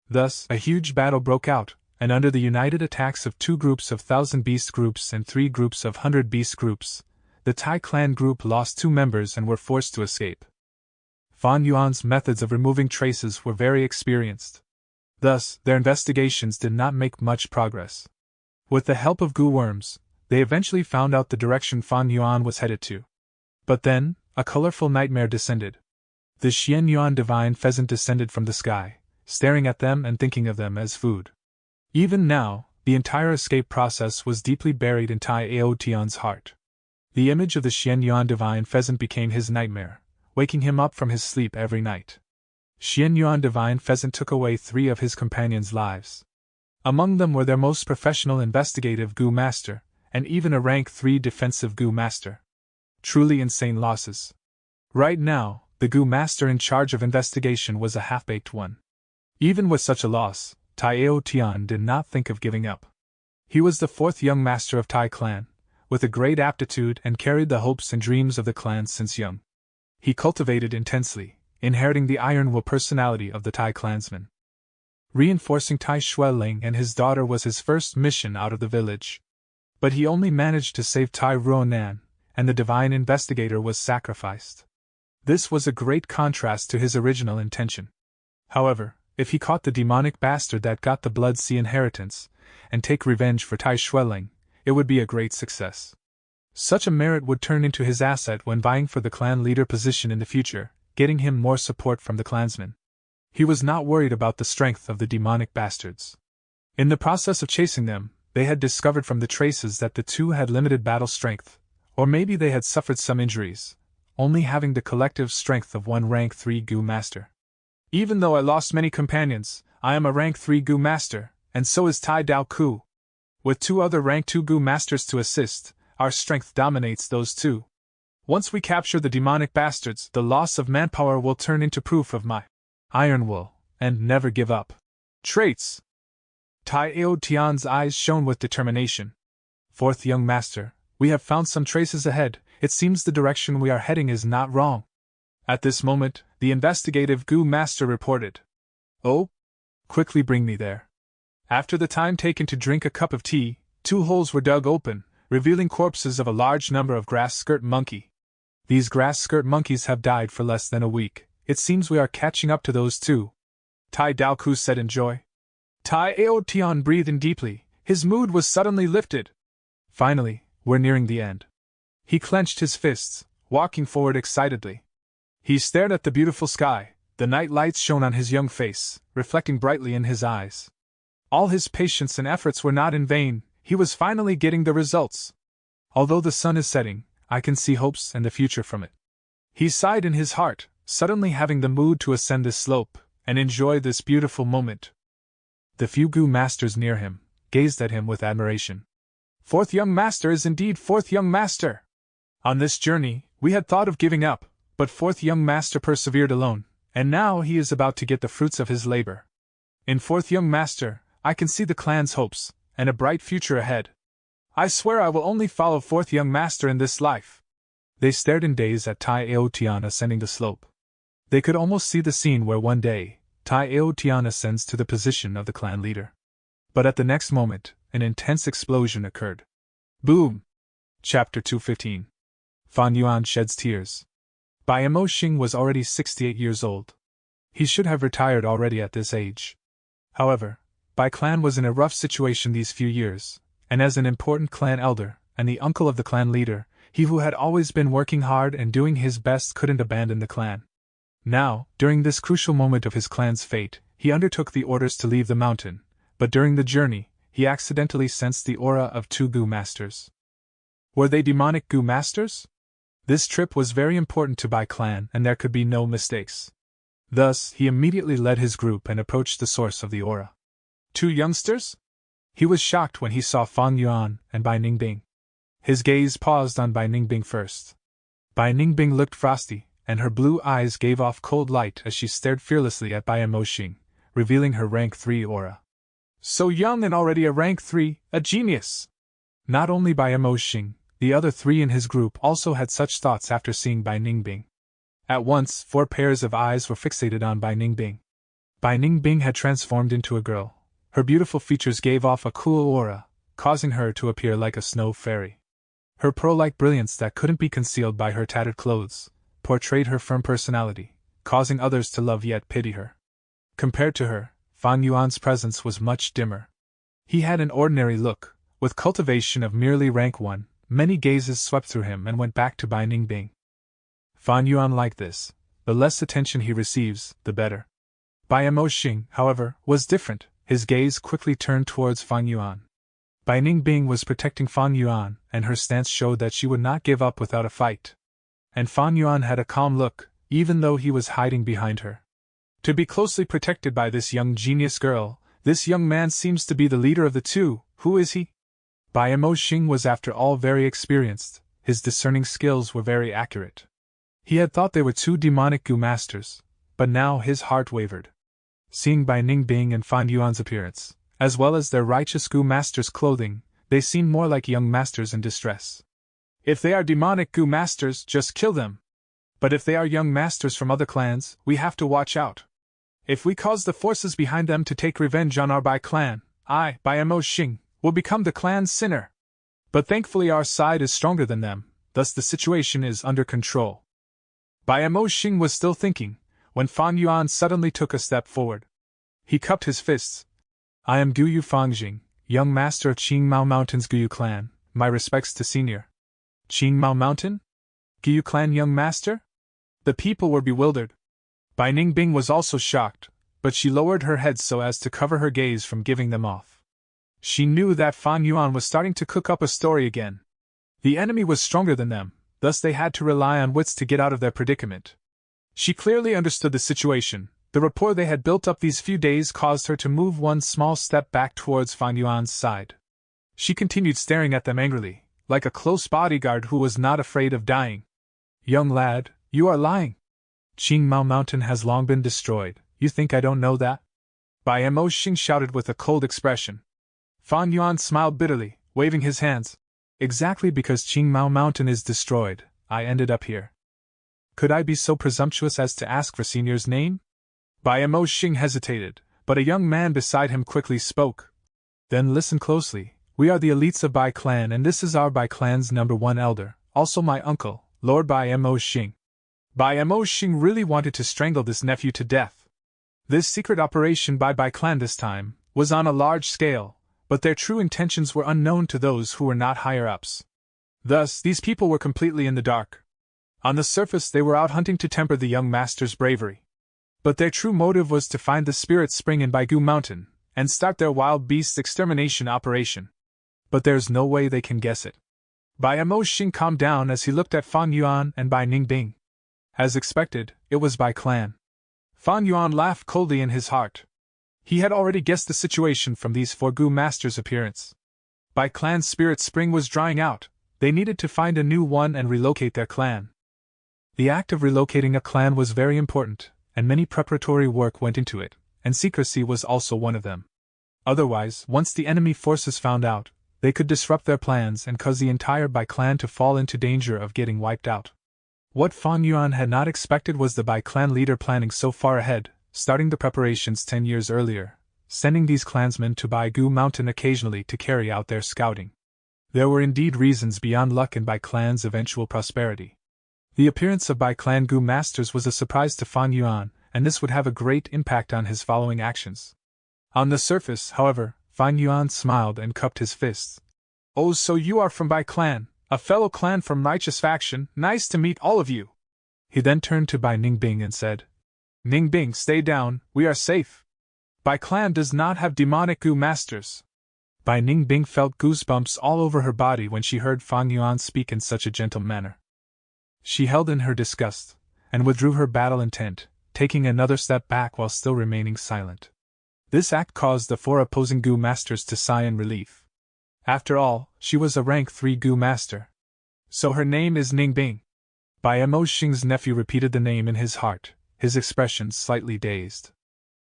Thus, a huge battle broke out, and under the united attacks of 2 groups of 1,000 beast groups and 3 groups of 100 beast groups, the Tai clan group lost 2 members and were forced to escape. Fan Yuan's methods of removing traces were very experienced. Thus, their investigations did not make much progress. With the help of goo worms, they eventually found out the direction Fan Yuan was headed to. But then, a colorful nightmare descended. The Xian Yuan divine pheasant descended from the sky, staring at them and thinking of them as food. Even now, the entire escape process was deeply buried in Tai Aotian's heart. The image of the Xian Yuan divine pheasant became his nightmare, waking him up from his sleep every night. Xian Yuan divine pheasant took away 3 of his companions' lives. Among them were their most professional investigative goo master, and even a rank 3 defensive goo master. Truly insane losses. Right now, the goo master in charge of investigation was a half-baked one. Even with such a loss, Tai Aotian did not think of giving up. He was the 4th young master of Tai clan, with a great aptitude and carried the hopes and dreams of the clan since young. He cultivated intensely, inheriting the iron will personality of the Tai clansman. Reinforcing Tai Xueling and his daughter was his first mission out of the village. But he only managed to save Tai Ruonan, and the divine investigator was sacrificed. This was a great contrast to his original intention. However, if he caught the demonic bastard that got the Blood Sea inheritance, and take revenge for Tai Xueling, it would be a great success. Such a merit would turn into his asset when vying for the clan leader position in the future, getting him more support from the clansmen. He was not worried about the strength of the demonic bastards. In the process of chasing them, they had discovered from the traces that the 2 had limited battle strength, or maybe they had suffered some injuries, only having the collective strength of 1 rank 3 goo master. Even though I lost many companions, I am a rank 3 goo master, and so is Tai Dao Ku. With 2 other rank 2 goo masters to assist, our strength dominates those 2. Once we capture the demonic bastards, the loss of manpower will turn into proof of my iron will, and never give up traits. Tai Aotian's eyes shone with determination. 4th young master, we have found some traces ahead. It seems the direction we are heading is not wrong. At this moment, the investigative goo master reported. Oh? Quickly bring me there. After the time taken to drink a cup of tea, 2 holes were dug open, revealing corpses of a large number of grass skirt monkey. These grass skirt monkeys have died for less than a week. It seems we are catching up to those 2. Tai Daoku said in joy. Tai Aotian breathed in deeply, his mood was suddenly lifted. Finally, we're nearing the end. He clenched his fists, walking forward excitedly. He stared at the beautiful sky, the night lights shone on his young face, reflecting brightly in his eyes. All his patience and efforts were not in vain, he was finally getting the results. Although the sun is setting, I can see hopes and the future from it. He sighed in his heart, suddenly having the mood to ascend this slope, and enjoy this beautiful moment. The few goo masters near him gazed at him with admiration. 4th young master is indeed 4th young master! On this journey, we had thought of giving up, but 4th young master persevered alone, and now he is about to get the fruits of his labor. In 4th young master, I can see the clan's hopes, and a bright future ahead. I swear I will only follow 4th young master in this life. They stared in daze at Tai Aotian ascending the slope. They could almost see the scene where one day, Tai Aotian ascends to the position of the clan leader. But at the next moment, an intense explosion occurred. Boom! Chapter 215. Fan Yuan sheds tears. Bai Mo Xing was already 68 years old. He should have retired already at this age. However, Bai clan was in a rough situation these few years, and as an important clan elder, and the uncle of the clan leader, he who had always been working hard and doing his best couldn't abandon the clan. Now, during this crucial moment of his clan's fate, he undertook the orders to leave the mountain, but during the journey, he accidentally sensed the aura of 2 goo masters. Were they demonic goo masters? This trip was very important to Bai clan and there could be no mistakes. Thus, he immediately led his group and approached the source of the aura. 2 youngsters? He was shocked when he saw Fan Yuan and Bai Ningbing. His gaze paused on Bai Ningbing first. Bai Ningbing looked frosty, and her blue eyes gave off cold light as she stared fearlessly at Bai Mo Xing, revealing her rank 3 aura. So young and already a rank 3, a genius! Not only Bai Mo Xing, the other 3 in his group also had such thoughts after seeing Bai Ningbing. At once, 4 pairs of eyes were fixated on Bai Ningbing. Bai Ningbing had transformed into a girl. Her beautiful features gave off a cool aura, causing her to appear like a snow fairy. Her pearl-like brilliance that couldn't be concealed by her tattered clothes portrayed her firm personality, causing others to love yet pity her. Compared to her, Fang Yuan's presence was much dimmer. He had an ordinary look, with cultivation of merely rank 1. Many gazes swept through him and went back to Bai Ningbing. Fang Yuan liked this. The less attention he receives, the better. Bai Moxing, however, was different. His gaze quickly turned towards Fang Yuan. Bai Ningbing was protecting Fang Yuan, and her stance showed that she would not give up without a fight. And Fang Yuan had a calm look, even though he was hiding behind her. To be closely protected by this young genius girl, this young man seems to be the leader of the two. Who is he? Bai Moxing was after all very experienced, his discerning skills were very accurate. He had thought they were two demonic Gu masters, but now his heart wavered. Seeing Bai Ningbing and Fang Yuan's appearance, as well as their righteous Gu masters' clothing, they seemed more like young masters in distress. If they are demonic Gu masters, just kill them. But if they are young masters from other clans, we have to watch out. If we cause the forces behind them to take revenge on our Bai clan, I, Bai Moxing, will become the clan's sinner. But thankfully our side is stronger than them, thus the situation is under control. Bai Moxing was still thinking, when Fang Yuan suddenly took a step forward. He cupped his fists. I am Guyu Fangjing, young master of Qingmao Mountain's Guyu clan, my respects to senior. Qingmao Mountain? Guyu clan young master? The people were bewildered. Bai Ningbing was also shocked, but she lowered her head so as to cover her gaze from giving them off. She knew that Fang Yuan was starting to cook up a story again. The enemy was stronger than them, thus they had to rely on wits to get out of their predicament. She clearly understood the situation. The rapport they had built up these few days caused her to move one small step back towards Fang Yuan's side. She continued staring at them angrily, like a close bodyguard who was not afraid of dying. Young lad, you are lying. Qingmao Mountain has long been destroyed. You think I don't know that? Bai Moxing shouted with a cold expression. Fang Yuan smiled bitterly, waving his hands. Exactly because Qingmao Mountain is destroyed, I ended up here. Could I be so presumptuous as to ask for senior's name? Bai Moxing hesitated, but a young man beside him quickly spoke. Then listen closely. We are the elites of Bai clan, and this is our Bai clan's #1 elder, also my uncle, Lord Bai Moxing. Bai Moxing really wanted to strangle this nephew to death. This secret operation by Bai clan this time was on a large scale, but their true intentions were unknown to those who were not higher-ups. Thus, these people were completely in the dark. On the surface they were out hunting to temper the young master's bravery. But their true motive was to find the spirit spring in Baigu Mountain, and start their wild beast extermination operation. But there's no way they can guess it. Bai Moxing calmed down as he looked at Fang Yuan and Bai Ningbing. As expected, it was Bai clan. Fang Yuan laughed coldly in his heart. He had already guessed the situation from these 4 Gu masters' appearance. Bai clan's spirit spring was drying out. They needed to find a new one and relocate their clan. The act of relocating a clan was very important, and many preparatory work went into it, and secrecy was also one of them. Otherwise, once the enemy forces found out, they could disrupt their plans and cause the entire Bai clan to fall into danger of getting wiped out. What Fang Yuan had not expected was the Bai clan leader planning so far ahead, starting the preparations 10 years earlier, sending these clansmen to Baigu Mountain occasionally to carry out their scouting. There were indeed reasons beyond luck in Bai clan's eventual prosperity. The appearance of Bai clan Gu masters was a surprise to Fang Yuan, and this would have a great impact on his following actions. On the surface, however, Fang Yuan smiled and cupped his fists. Oh, so you are from Bai clan, a fellow clan from righteous faction, nice to meet all of you. He then turned to Bai Ningbing and said, Ningbing, stay down, we are safe. Bai clan does not have demonic Gu masters. Bai Ningbing felt goosebumps all over her body when she heard Fang Yuan speak in such a gentle manner. She held in her disgust, and withdrew her battle intent, taking another step back while still remaining silent. This act caused the 4 opposing Gu masters to sigh in relief. After all, she was a rank 3 Gu master. So her name is Ningbing. Bai Moxing's nephew repeated the name in his heart, his expression slightly dazed.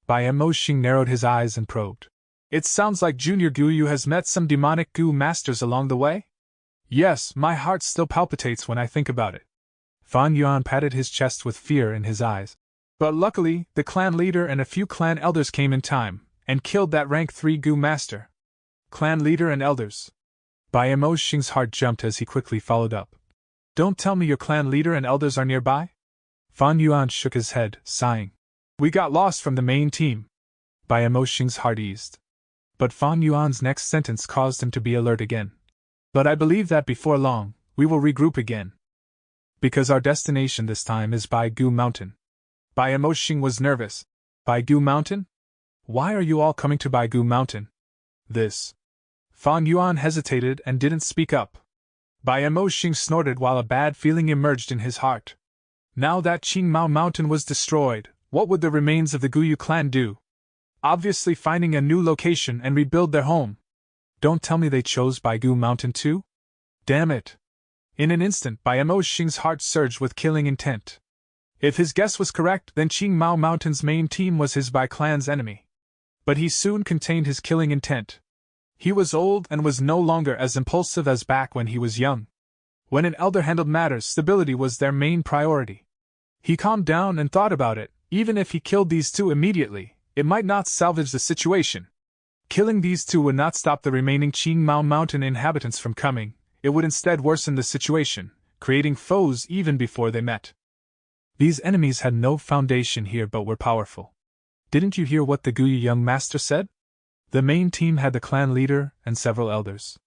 Bai Moxing narrowed his eyes and probed. It sounds like Junior Guyu has met some demonic Gu masters along the way? Yes, my heart still palpitates when I think about it. Fang Yuan patted his chest with fear in his eyes. But luckily, the clan leader and a few clan elders came in time, and killed that rank 3 Gu master. Clan leader and elders. Bai Mo Xing's heart jumped as he quickly followed up. Don't tell me your clan leader and elders are nearby? Fan Yuan shook his head, sighing. We got lost from the main team. Bai Mo Xing's heart eased. But Fan Yuan's next sentence caused him to be alert again. But I believe that before long, we will regroup again. Because our destination this time is Baigu Mountain. Bai Mo Xing was nervous. Baigu Mountain? Why are you all coming to Baigu Mountain? This. Fan Yuan hesitated and didn't speak up. Bai Mo Xing snorted while a bad feeling emerged in his heart. Now that Qingmao Mountain was destroyed, what would the remains of the Guyu clan do? Obviously finding a new location and rebuild their home. Don't tell me they chose Baigu Mountain too? Damn it. In an instant, Bai Mo Xing's heart surged with killing intent. If his guess was correct, then Qingmao Mountain's main team was his Bai clan's enemy. But he soon contained his killing intent. He was old and was no longer as impulsive as back when he was young. When an elder handled matters, stability was their main priority. He calmed down and thought about it. Even if he killed these two immediately, it might not salvage the situation. Killing these two would not stop the remaining Qingmao Mountain inhabitants from coming. It would instead worsen the situation, creating foes even before they met. These enemies had no foundation here but were powerful. Didn't you hear what the Guyu young master said? The main team had the clan leader and several elders.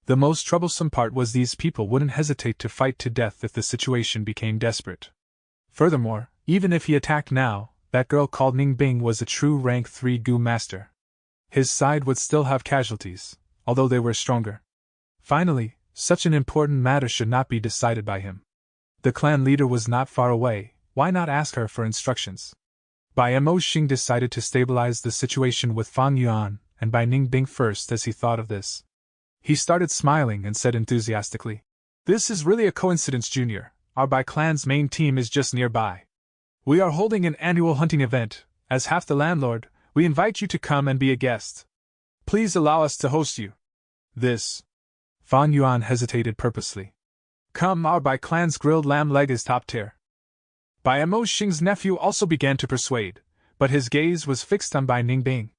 The most troublesome part was these people wouldn't hesitate to fight to death if the situation became desperate. Furthermore, even if he attacked now, that girl called Ningbing was a true rank 3 Gu master. His side would still have casualties, although they were stronger. Finally, such an important matter should not be decided by him. The clan leader was not far away, why not ask her for instructions? Bai Mo Xing decided to stabilize the situation with Fan Yuan and Bai Ningbing first as he thought of this. He started smiling and said enthusiastically, "This is really a coincidence, Junior. Our Bai clan's main team is just nearby. We are holding an annual hunting event. As half the landlord, we invite you to come and be a guest. Please allow us to host you." This. Fan Yuan hesitated purposely. Come, our Bai clan's grilled lamb leg is top tier. Bai Mo Xing's nephew also began to persuade, but his gaze was fixed on Bai Ningbing.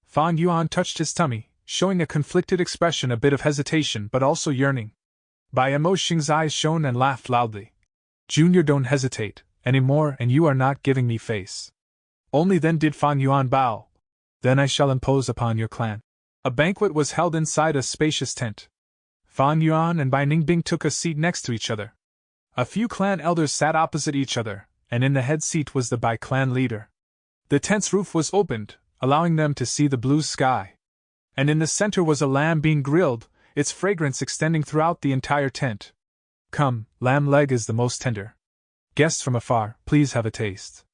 Fan Yuan touched his tummy, showing a conflicted expression, a bit of hesitation but also yearning. Bai Mo Xing's eyes shone and laughed loudly. Junior, don't hesitate anymore, and you are not giving me face. Only then did Fan Yuan bow. Then I shall impose upon your clan. A banquet was held inside a spacious tent. Fan Yuan and Bai Ningbing took a seat next to each other. A few clan elders sat opposite each other, and in the head seat was the Bai clan leader. The tent's roof was opened, allowing them to see the blue sky. And in the center was a lamb being grilled, its fragrance extending throughout the entire tent. Come, lamb leg is the most tender. Guests from afar, please have a taste.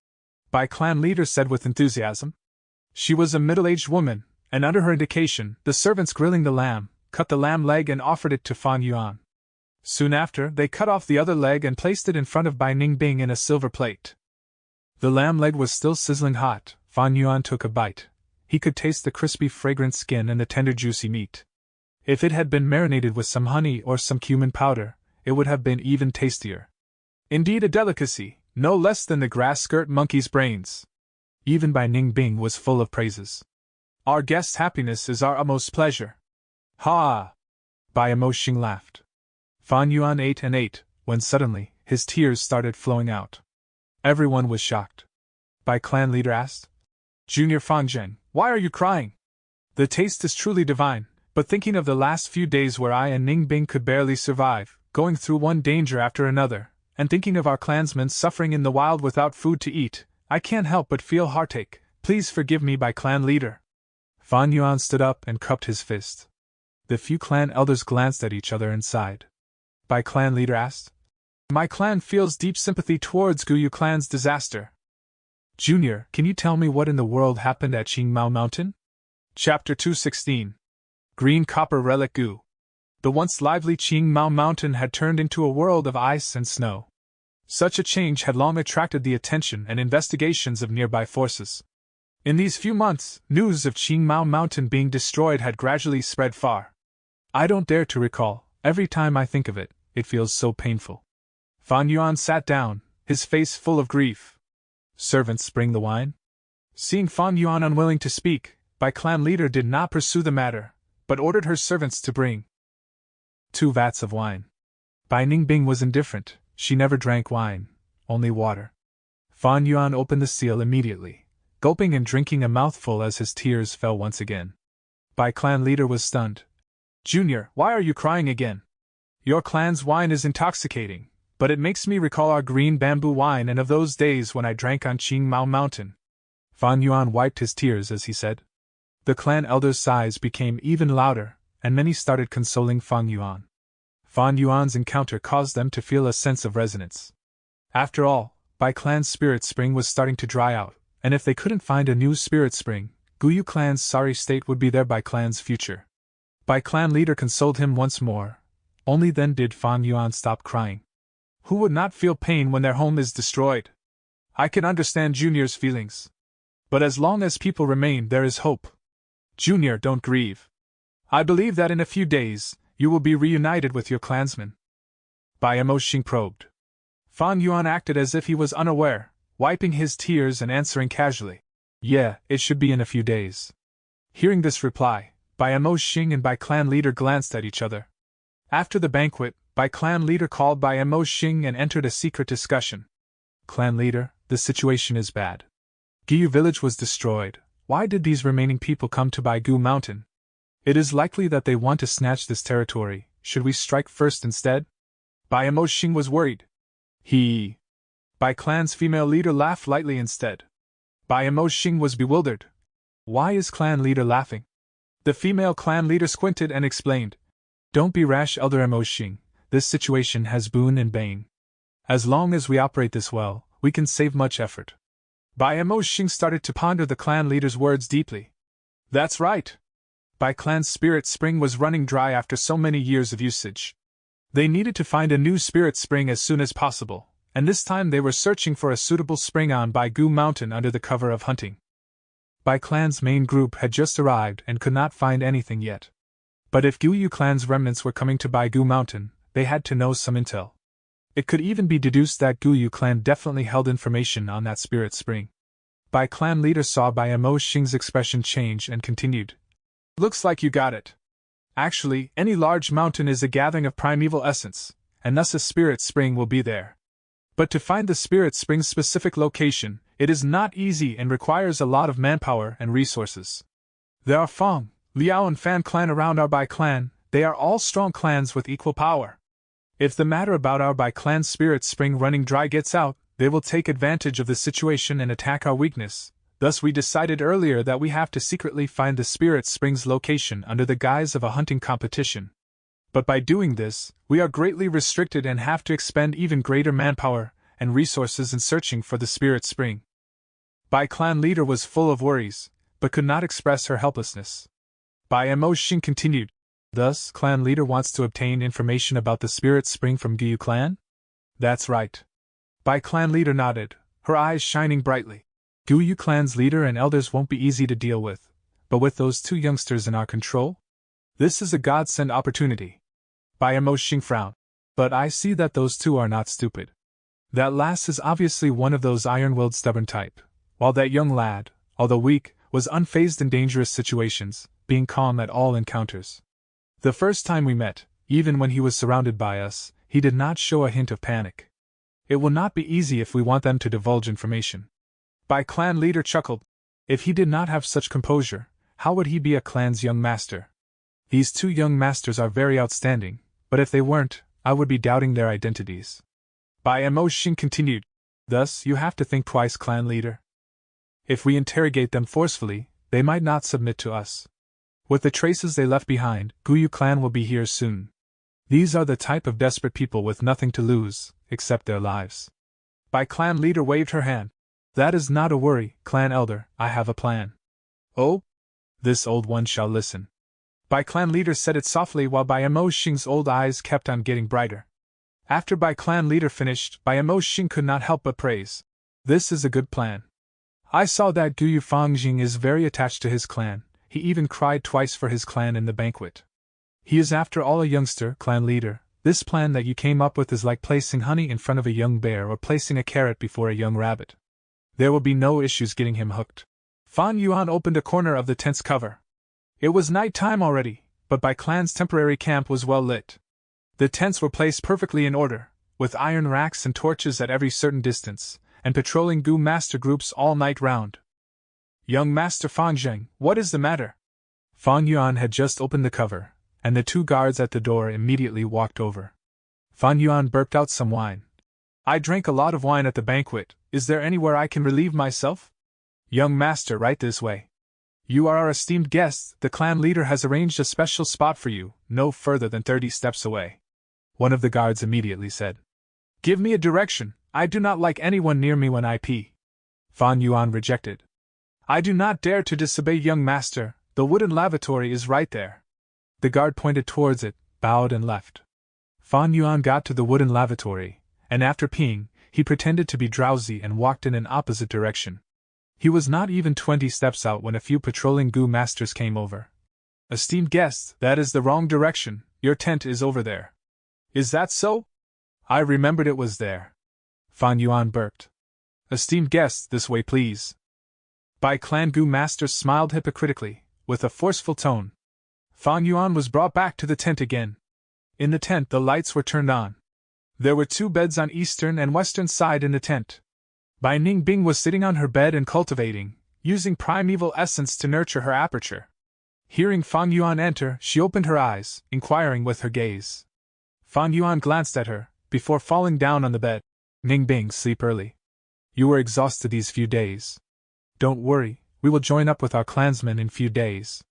Bai clan leader said with enthusiasm. She was a middle-aged woman, and under her indication, the servants grilling the lamb cut the lamb leg and offered it to Fan Yuan. Soon after, they cut off the other leg and placed it in front of Bai Ningbing in a silver plate. The lamb leg was still sizzling hot. Fan Yuan took a bite. He could taste the crispy, fragrant skin and the tender, juicy meat. If it had been marinated with some honey or some cumin powder, it would have been even tastier. Indeed, a delicacy, no less than the grass-skirt monkey's brains. Even Bai Ningbing was full of praises. Our guest's happiness is our utmost pleasure. Ha! Bai Mo Xing laughed. Fan Yuan ate and ate, when suddenly, his tears started flowing out. Everyone was shocked. Bai clan leader asked, Junior Fan Zheng, why are you crying? The taste is truly divine, but thinking of the last few days where I and Ningbing could barely survive, going through one danger after another, and thinking of our clansmen suffering in the wild without food to eat, I can't help but feel heartache. Please forgive me, Bai clan leader. Fan Yuan stood up and cupped his fist. The few clan elders glanced at each other and sighed. Bai clan leader asked, My clan feels deep sympathy towards Guyu clan's disaster. Junior, can you tell me what in the world happened at Qingmao Mountain? Chapter 216. Green Copper Relic Gu. The once lively Qingmao Mountain had turned into a world of ice and snow. Such a change had long attracted the attention and investigations of nearby forces. In these few months, news of Qingmao Mountain being destroyed had gradually spread far. I don't dare to recall. Every time I think of it, it feels so painful. Fan Yuan sat down, his face full of grief. Servants, bring the wine. Seeing Fan Yuan unwilling to speak, Bai clan leader did not pursue the matter, but ordered her servants to bring 2 vats of wine. Bai Ningbing was indifferent, she never drank wine, only water. Fan Yuan opened the seal immediately, gulping and drinking a mouthful as his tears fell once again. Bai clan leader was stunned. Junior, why are you crying again? Your clan's wine is intoxicating, but it makes me recall our green bamboo wine and of those days when I drank on Qing Mao Mountain. Fan Yuan wiped his tears as he said. The clan elders' sighs became even louder, and many started consoling Fan Yuan. Fan Yuan's encounter caused them to feel a sense of resonance. After all, Bai clan's spirit spring was starting to dry out, and if they couldn't find a new spirit spring, Guyu clan's sorry state would be their Bai clan's future. Bai clan leader consoled him once more. Only then did Fan Yuan stop crying. Who would not feel pain when their home is destroyed? I can understand Junior's feelings. But as long as people remain, there is hope. Junior, don't grieve. I believe that in a few days, you will be reunited with your clansmen. Bai Emoshing probed. Fan Yuan acted as if he was unaware, wiping his tears and answering casually. Yeah, it should be in a few days. Hearing this reply, Bai Emoshing and Bai clan leader glanced at each other. After the banquet, Bai clan leader called Bai Emoshing and entered a secret discussion. Clan leader, the situation is bad. Giyu village was destroyed. Why did these remaining people come to Baigu Mountain? It is likely that they want to snatch this territory. Should we strike first instead? Bai Emoshing was worried. Bai clan's female leader laughed lightly instead. Bai Emoshing was bewildered. Why is clan leader laughing? The female clan leader squinted and explained. Don't be rash, Elder Emoshing. This situation has boon and bane. As long as we operate this well, we can save much effort. Bai Emoshing started to ponder the clan leader's words deeply. That's right. Bai clan's spirit spring was running dry after so many years of usage. They needed to find a new spirit spring as soon as possible, and this time they were searching for a suitable spring on Baigu Mountain under the cover of hunting. Bai clan's main group had just arrived and could not find anything yet. But if Guyu clan's remnants were coming to Baigu Mountain, they had to know some intel. It could even be deduced that Guyu clan definitely held information on that spirit spring. Bai clan leader saw Bai Emoshing's expression change and continued. Looks like you got it. Actually, any large mountain is a gathering of primeval essence, and thus a spirit spring will be there. But to find the spirit spring's specific location, it is not easy and requires a lot of manpower and resources. There are Fong, Liao and Fan clan around our Bai clan. They are all strong clans with equal power. If the matter about our Bai clan's spirit spring running dry gets out, they will take advantage of the situation and attack our weakness. Thus we decided earlier that we have to secretly find the spirit spring's location under the guise of a hunting competition. But by doing this, we are greatly restricted and have to expend even greater manpower and resources in searching for the spirit spring. Bai clan leader was full of worries, but could not express her helplessness. Bai Emoshing continued. Thus, clan leader wants to obtain information about the spirit spring from Guyu clan? That's right. Bai clan leader nodded, her eyes shining brightly. Guyu clan's leader and elders won't be easy to deal with, but with those 2 youngsters in our control? This is a godsend opportunity. Bai Emoshing frowned. But I see that those 2 are not stupid. That last is obviously one of those iron-willed stubborn type, while that young lad, although weak, was unfazed in dangerous situations, being calm at all encounters. The first time we met, even when he was surrounded by us, he did not show a hint of panic. It will not be easy if we want them to divulge information. Bai clan leader chuckled. If he did not have such composure, how would he be a clan's young master? These 2 young masters are very outstanding, but if they weren't, I would be doubting their identities. Bai Emoshing continued. Thus, you have to think twice, clan leader. If we interrogate them forcefully, they might not submit to us. With the traces they left behind, Guyu clan will be here soon. These are the type of desperate people with nothing to lose, except their lives. Bai clan leader waved her hand. That is not a worry, clan elder, I have a plan. Oh? This old one shall listen. Bai clan leader said it softly while Bai Emoshing's old eyes kept on getting brighter. After Bai clan leader finished, Bai Emoshing could not help but praise. This is a good plan. I saw that Guyu Fangjing is very attached to his clan. He even cried twice for his clan in the banquet. He is after all a youngster, clan leader. This plan that you came up with is like placing honey in front of a young bear or placing a carrot before a young rabbit. There will be no issues getting him hooked. Fan Yuan opened a corner of the tent's cover. It was night time already, but Bai Clan's temporary camp was well lit. The tents were placed perfectly in order, with iron racks and torches at every certain distance, and patrolling Gu master groups all night round. Young Master Fang Zheng, what is the matter? Fang Yuan had just opened the cover, and the two guards at the door immediately walked over. Fang Yuan burped out some wine. I drank a lot of wine at the banquet. Is there anywhere I can relieve myself? Young master, right this way. You are our esteemed guest. The clan leader has arranged a special spot for you, no further than 30 steps away. One of the guards immediately said. Give me a direction. I do not like anyone near me when I pee. Fan Yuan rejected. I do not dare to disobey, young master. The wooden lavatory is right there. The guard pointed towards it, bowed and left. Fan Yuan got to the wooden lavatory, and after peeing, he pretended to be drowsy and walked in an opposite direction. He was not even 20 steps out when a few patrolling Gu masters came over. Esteemed guests, that is the wrong direction. Your tent is over there. Is that so? I remembered it was there. Fan Yuan burped. Esteemed guests, this way please. Bai Clan Gu masters smiled hypocritically, with a forceful tone. Fan Yuan was brought back to the tent again. In the tent the lights were turned on. There were 2 beds on eastern and western side in the tent. Bai Ningbing was sitting on her bed and cultivating, using primeval essence to nurture her aperture. Hearing Fang Yuan enter, she opened her eyes, inquiring with her gaze. Fang Yuan glanced at her, before falling down on the bed. Ningbing, sleep early. You were exhausted these few days. Don't worry, we will join up with our clansmen in few days.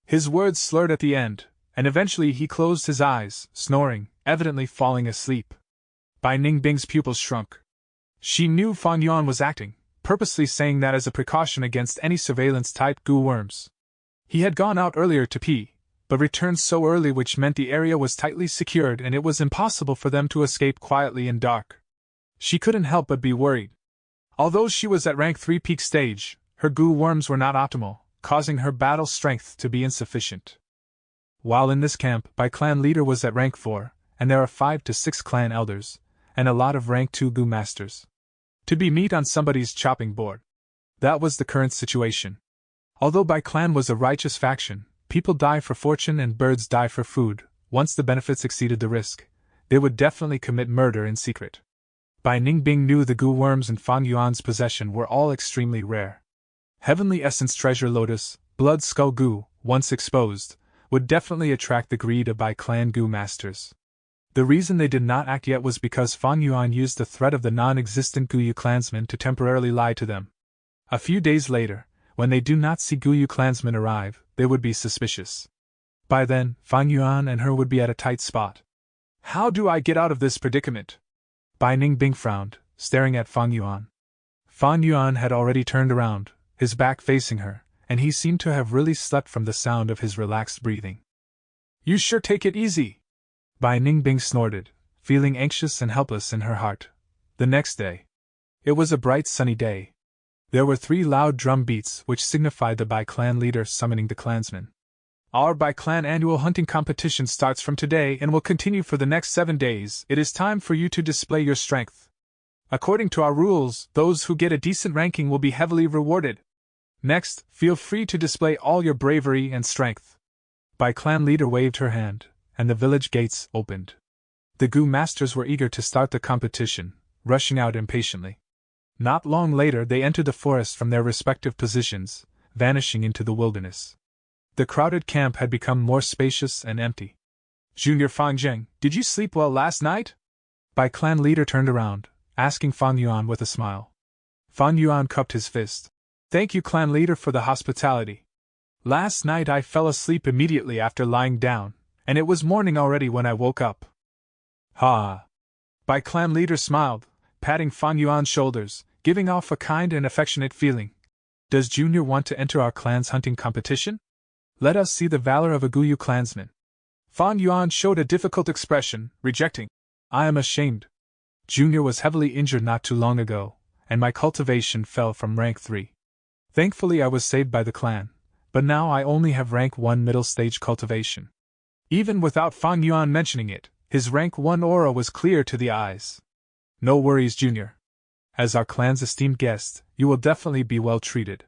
His words slurred at the end, and eventually he closed his eyes, snoring, evidently falling asleep. Bai Ningbing's pupils shrunk. She knew Fang Yuan was acting, purposely saying that as a precaution against any surveillance-type Gu worms. He had gone out earlier to pee, but returned so early, which meant the area was tightly secured and it was impossible for them to escape quietly in dark. She couldn't help but be worried. Although she was at rank 3 peak stage, her Gu worms were not optimal, causing her battle strength to be insufficient. While in this camp, Bai Clan leader was at rank 4, and there are 5 to 6 clan elders, and a lot of rank 2 Gu masters. To be meat on somebody's chopping board. That was the current situation. Although Bai Clan was a righteous faction, people die for fortune and birds die for food. Once the benefits exceeded the risk, they would definitely commit murder in secret. Bai Ningbing knew the Gu worms in Fang Yuan's possession were all extremely rare. Heavenly Essence Treasure Lotus, Blood Skull Gu, once exposed, would definitely attract the greed of Bai Clan Gu masters. The reason they did not act yet was because Fang Yuan used the threat of the non-existent Guyu clansmen to temporarily lie to them. A few days later, when they do not see Guyu clansmen arrive, they would be suspicious. By then, Fang Yuan and her would be at a tight spot. How do I get out of this predicament? Bai Ningbing frowned, staring at Fang Yuan. Fang Yuan had already turned around, his back facing her, and he seemed to have really slept from the sound of his relaxed breathing. You sure take it easy. Bai Ningbing snorted, feeling anxious and helpless in her heart. The next day. It was a bright sunny day. There were 3 loud drum beats which signified the Bai Clan leader summoning the clansmen. Our Bai Clan annual hunting competition starts from today and will continue for the next 7 days. It is time for you to display your strength. According to our rules, those who get a decent ranking will be heavily rewarded. Next, feel free to display all your bravery and strength. Bai Clan leader waved her hand, and the village gates opened. The Gu masters were eager to start the competition, rushing out impatiently. Not long later they entered the forest from their respective positions, vanishing into the wilderness. The crowded camp had become more spacious and empty. Junior Fang Zheng, did you sleep well last night? Bai Clan leader turned around, asking Fang Yuan with a smile. Fang Yuan cupped his fist. Thank you, clan leader, for the hospitality. Last night I fell asleep immediately after lying down, and it was morning already when I woke up. Ha! Bai Clan leader smiled, patting Fang Yuan's shoulders, giving off a kind and affectionate feeling. Does Junior want to enter our clan's hunting competition? Let us see the valor of a Guyu clansman. Fang Yuan showed a difficult expression, rejecting. I am ashamed. Junior was heavily injured not too long ago, and my cultivation fell from rank 3. Thankfully I was saved by the clan, but now I only have rank 1 middle stage cultivation. Even without Fang Yuan mentioning it, his rank 1 aura was clear to the eyes. No worries, Junior. As our clan's esteemed guest, you will definitely be well treated.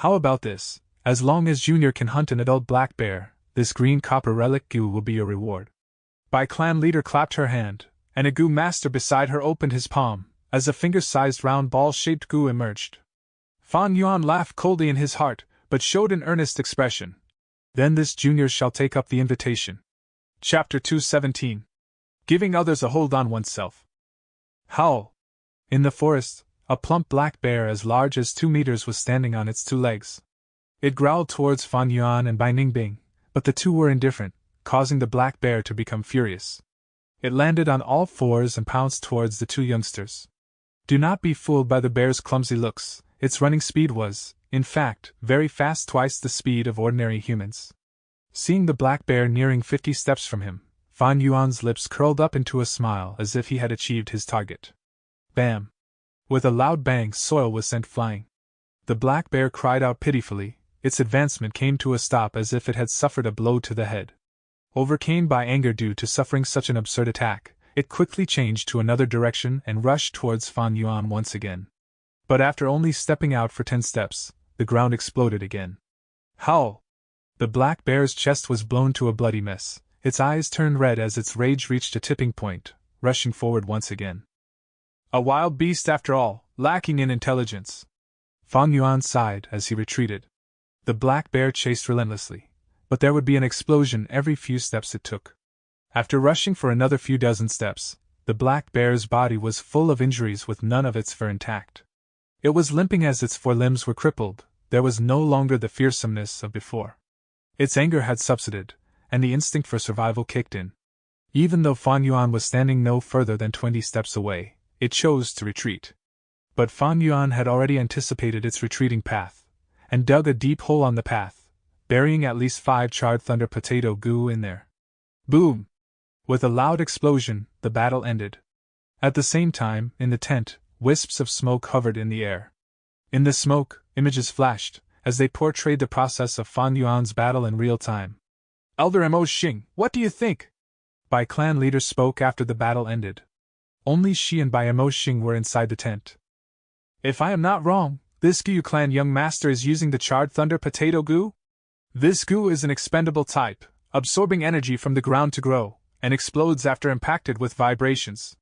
How about this? As long as Junior can hunt an adult black bear, this green copper relic goo will be your reward. Bai clan leader clapped her hand, and a goo master beside her opened his palm, as a finger-sized round ball-shaped goo emerged. Fan Yuan laughed coldly in his heart, but showed an earnest expression. Then this junior shall take up the invitation. Chapter 217. Giving others a hold on oneself. Howl! In the forest, a plump black bear as large as 2 meters was standing on its 2 legs. It growled towards Fan Yuan and Bai Ningbing, but the two were indifferent, causing the black bear to become furious. It landed on all fours and pounced towards the 2 youngsters. Do not be fooled by the bear's clumsy looks. Its running speed was, in fact, very fast, twice the speed of ordinary humans. Seeing the black bear nearing 50 steps from him, Fan Yuan's lips curled up into a smile as if he had achieved his target. Bam! With a loud bang, soil was sent flying. The black bear cried out pitifully. Its advancement came to a stop as if it had suffered a blow to the head. Overcome by anger due to suffering such an absurd attack, it quickly changed to another direction and rushed towards Fan Yuan once again. But after only stepping out for 10 steps, the ground exploded again. Howl! The black bear's chest was blown to a bloody mess. Its eyes turned red as its rage reached a tipping point, rushing forward once again. A wild beast after all, lacking in intelligence. Fan Yuan sighed as he retreated. The black bear chased relentlessly, but there would be an explosion every few steps it took. After rushing for another few dozen steps, the black bear's body was full of injuries with none of its fur intact. It was limping as its 4 limbs were crippled. There was no longer the fearsomeness of before. Its anger had subsided, and the instinct for survival kicked in. Even though Fan Yuan was standing no further than 20 steps away, it chose to retreat. But Fan Yuan had already anticipated its retreating path, and dug a deep hole on the path, burying at least 5 charred thunder potato goo in there. Boom! With a loud explosion, the battle ended. At the same time, in the tent, wisps of smoke hovered in the air. In the smoke, images flashed, as they portrayed the process of Fan Yuan's battle in real time. Elder Mo Xing, what do you think? Bai clan leader spoke after the battle ended. Only she and Bai Mo Xing were inside the tent. If I am not wrong, this Gyu clan young master is using the charred thunder potato goo? This goo is an expendable type, absorbing energy from the ground to grow, and explodes after impacted with vibrations.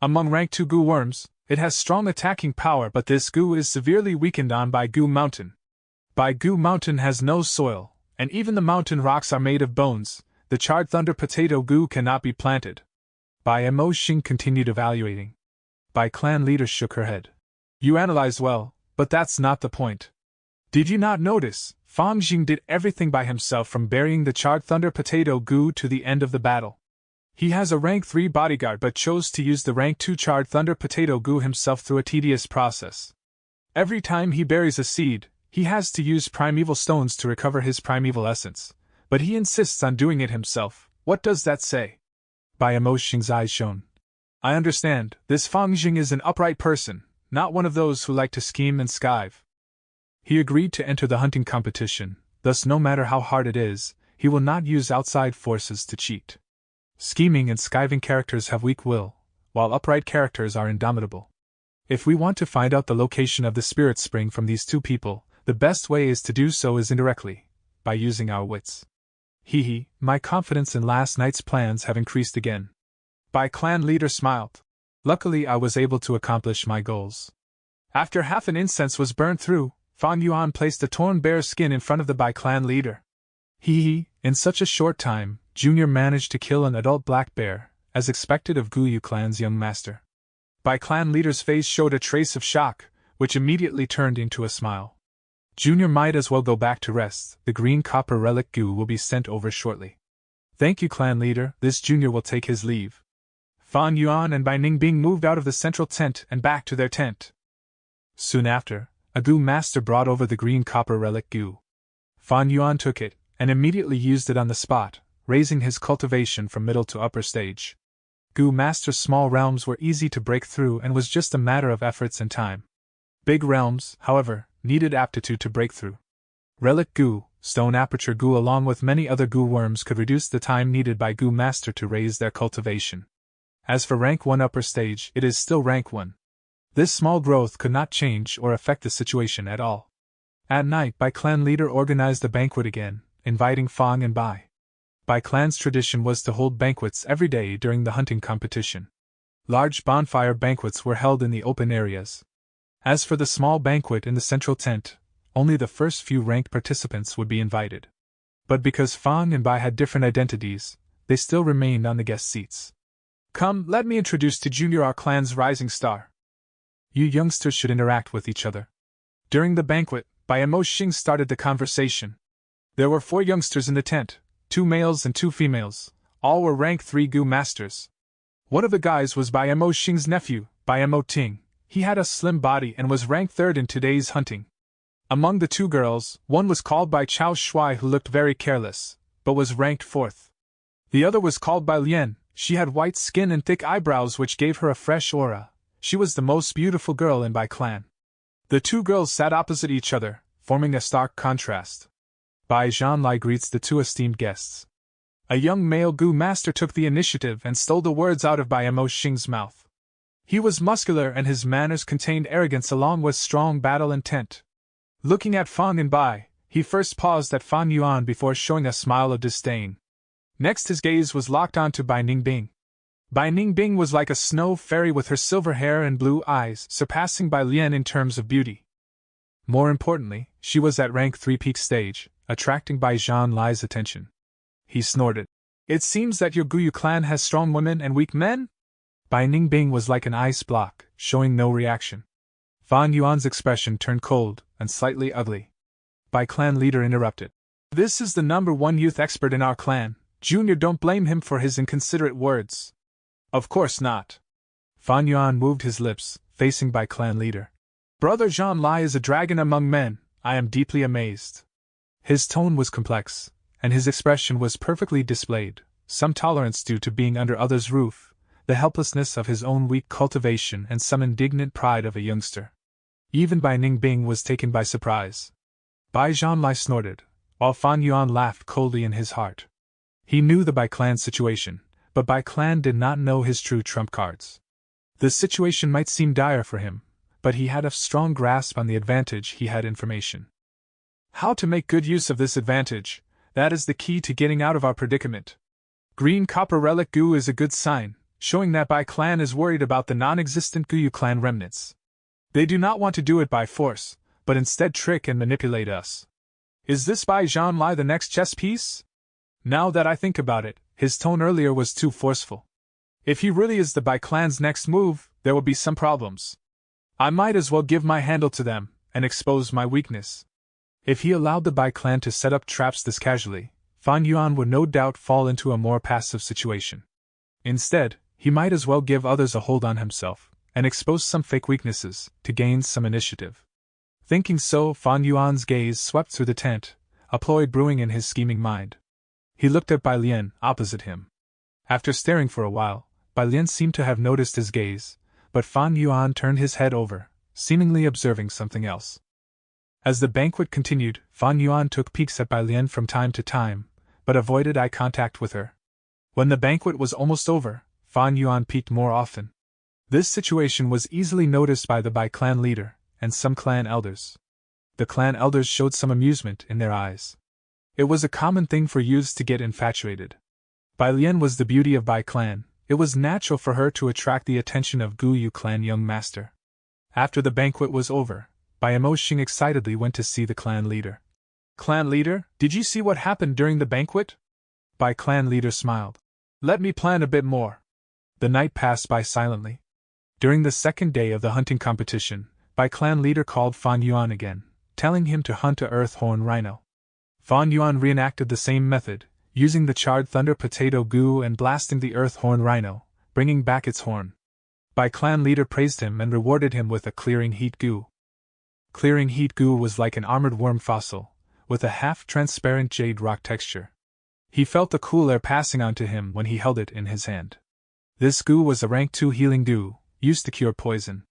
Among rank 2 goo worms, it has strong attacking power, but this goo is severely weakened on Bai Goo Mountain. Bai Goo Mountain has no soil, and even the mountain rocks are made of bones. The charred thunder potato goo cannot be planted. Bai Mo Xing continued evaluating. Bai clan leader shook her head. You analyze well, but that's not the point. Did you not notice, Fang Jing did everything by himself from burying the charred thunder potato goo to the end of the battle. He has a rank 3 bodyguard but chose to use the rank 2 charred thunder potato goo himself through a tedious process. Every time he buries a seed, he has to use primeval stones to recover his primeval essence, but he insists on doing it himself. What does that say? Bai Mo Xing's eyes shone. I understand, this Fang Jing is an upright person, not one of those who like to scheme and skive. He agreed to enter the hunting competition, thus no matter how hard it is, he will not use outside forces to cheat. Scheming and skiving characters have weak will, while upright characters are indomitable. If we want to find out the location of the spirit spring from these 2 people, the best way is to do so is indirectly, by using our wits. Hee, my confidence in last night's plans have increased again. Bai clan leader smiled. Luckily I was able to accomplish my goals. After half an incense was burned through, Fan Yuan placed a torn bear skin in front of the Bai clan leader. In such a short time, Junior managed to kill an adult black bear, as expected of Guyu clan's young master. Bai clan leader's face showed a trace of shock, which immediately turned into a smile. Junior might as well go back to rest. The green copper relic goo will be sent over shortly. Thank you, clan leader. This Junior will take his leave. Fan Yuan and Bai Ningbing moved out of the central tent and back to their tent. Soon after, a goo master brought over the green copper relic goo. Fan Yuan took it and immediately used it on the spot, raising his cultivation from middle to upper stage. Goo master's small realms were easy to break through and was just a matter of efforts and time. Big realms, however, needed aptitude to break through. Relic goo, stone aperture goo along with many other goo worms could reduce the time needed by goo master to raise their cultivation. As for rank 1 upper stage, it is still rank 1. This small growth could not change or affect the situation at all. At night, Bai clan leader organized a banquet again, inviting Fang and Bai. Bai clan's tradition was to hold banquets every day during the hunting competition. Large bonfire banquets were held in the open areas. As for the small banquet in the central tent, only the first few ranked participants would be invited. But because Fang and Bai had different identities, they still remained on the guest seats. Come, let me introduce to Junior our clan's rising star. You youngsters should interact with each other. During the banquet, Bai and Mo Xing started the conversation. There were 4 youngsters in the tent, 2 males and 2 females. All were rank 3 Gu masters. One of the guys was Bai and Mo Xing's nephew, Bai Mo Ting. He had a slim body and was ranked 3rd in today's hunting. Among the 2 girls, one was called Bai Chao Shui, who looked very careless, but was ranked 4th. The other was called Bai Lian. She had white skin and thick eyebrows which gave her a fresh aura. She was the most beautiful girl in Bai clan. The 2 girls sat opposite each other, forming a stark contrast. Bai Zhanlai greets the 2 esteemed guests. A young male Gu master took the initiative and stole the words out of Bai Mo Xing's mouth. He was muscular and his manners contained arrogance along with strong battle intent. Looking at Fang and Bai, he first paused at Fan Yuan before showing a smile of disdain. Next his gaze was locked onto Bai Ningbing. Bai Ningbing was like a snow fairy with her silver hair and blue eyes, surpassing Bai Lian in terms of beauty. More importantly, she was at rank 3 peak stage, attracting Bai Zhanlai's attention. He snorted. It seems that your Guyu clan has strong women and weak men? Bai Ningbing was like an ice block, showing no reaction. Fan Yuan's expression turned cold and slightly ugly. Bai clan leader interrupted. This is the #1 youth expert in our clan. Junior, don't blame him for his inconsiderate words. Of course not. Fan Yuan moved his lips, facing Bai clan leader. Brother Zhanlai is a dragon among men. I am deeply amazed. His tone was complex, and his expression was perfectly displayed, some tolerance due to being under others' roof, the helplessness of his own weak cultivation and some indignant pride of a youngster. Even Bai Ningbing was taken by surprise. Bai Zhanlai snorted, while Fan Yuan laughed coldly in his heart. He knew the Bai clan's situation, but Bai clan did not know his true trump cards. The situation might seem dire for him, but he had a strong grasp on the advantage. He had information. How to make good use of this advantage, that is the key to getting out of our predicament. Green copper relic Gu is a good sign, showing that Bai clan is worried about the non-existent Guyu clan remnants. They do not want to do it by force, but instead trick and manipulate us. Is this Bai Zhanlai the next chess piece? Now that I think about it, his tone earlier was too forceful. If he really is the Bai clan's next move, there will be some problems. I might as well give my handle to them, and expose my weakness. If he allowed the Bai clan to set up traps this casually, Fan Yuan would no doubt fall into a more passive situation. Instead, he might as well give others a hold on himself, and expose some fake weaknesses, to gain some initiative. Thinking so, Fan Yuan's gaze swept through the tent, a ploy brewing in his scheming mind. He looked at Bai Lian, opposite him. After staring for a while, Bai Lian seemed to have noticed his gaze, but Fan Yuan turned his head over, seemingly observing something else. As the banquet continued, Fan Yuan took peeks at Bai Lian from time to time, but avoided eye contact with her. When the banquet was almost over, Fan Yuan peeked more often. This situation was easily noticed by the Bai clan leader, and some clan elders. The clan elders showed some amusement in their eyes. It was a common thing for youths to get infatuated. Bai Lian was the beauty of Bai clan. It was natural for her to attract the attention of Guyu clan young master. After the banquet was over, Bai Mo Xing excitedly went to see the clan leader. Clan leader, did you see what happened during the banquet? Bai clan leader smiled. Let me plan a bit more. The night passed by silently. During the second day of the hunting competition, Bai clan leader called Fan Yuan again, telling him to hunt a earth horn rhino. Fan Yuan reenacted the same method, using the charred thunder potato goo and blasting the earth horn rhino, bringing back its horn. Bai clan leader praised him and rewarded him with a clearing heat goo. Clearing heat goo was like an armored worm fossil, with a half-transparent jade rock texture. He felt the cool air passing onto him when he held it in his hand. This goo was a rank 2 healing goo, used to cure poison.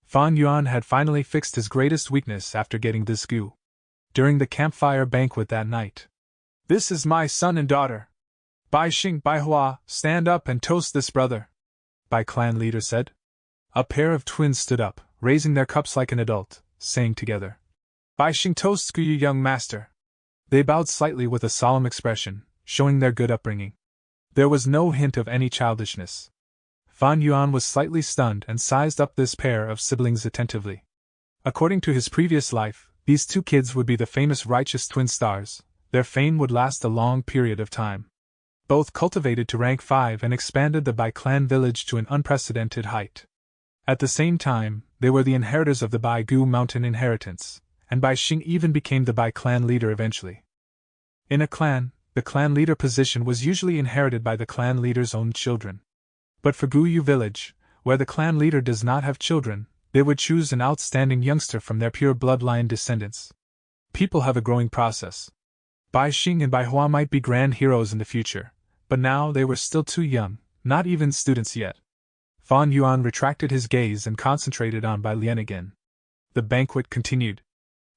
Fan Yuan had finally fixed his greatest weakness after getting this goo. During the campfire banquet that night. This is my son and daughter. Bai Xing, Bai Hua, stand up and toast this brother, Bai clan leader said. A pair of twins stood up, raising their cups like an adult, saying together. Bai Xing toasts Gu Yu young master. They bowed slightly with a solemn expression, showing their good upbringing. There was no hint of any childishness. Fan Yuan was slightly stunned and sized up this pair of siblings attentively. According to his previous life, these two kids would be the famous righteous twin stars. Their fame would last a long period of time. Both cultivated to rank 5 and expanded the Bai clan village to an unprecedented height. At the same time, they were the inheritors of the Bai Gu mountain inheritance, and Bai Xing even became the Bai clan leader eventually. In a clan, the clan leader position was usually inherited by the clan leader's own children. But for Gu Yu village, where the clan leader does not have children, they would choose an outstanding youngster from their pure bloodline descendants. People have a growing process. Bai Xing and Bai Hua might be grand heroes in the future, but now they were still too young, not even students yet. Fan Yuan retracted his gaze and concentrated on Bai Lian again. The banquet continued.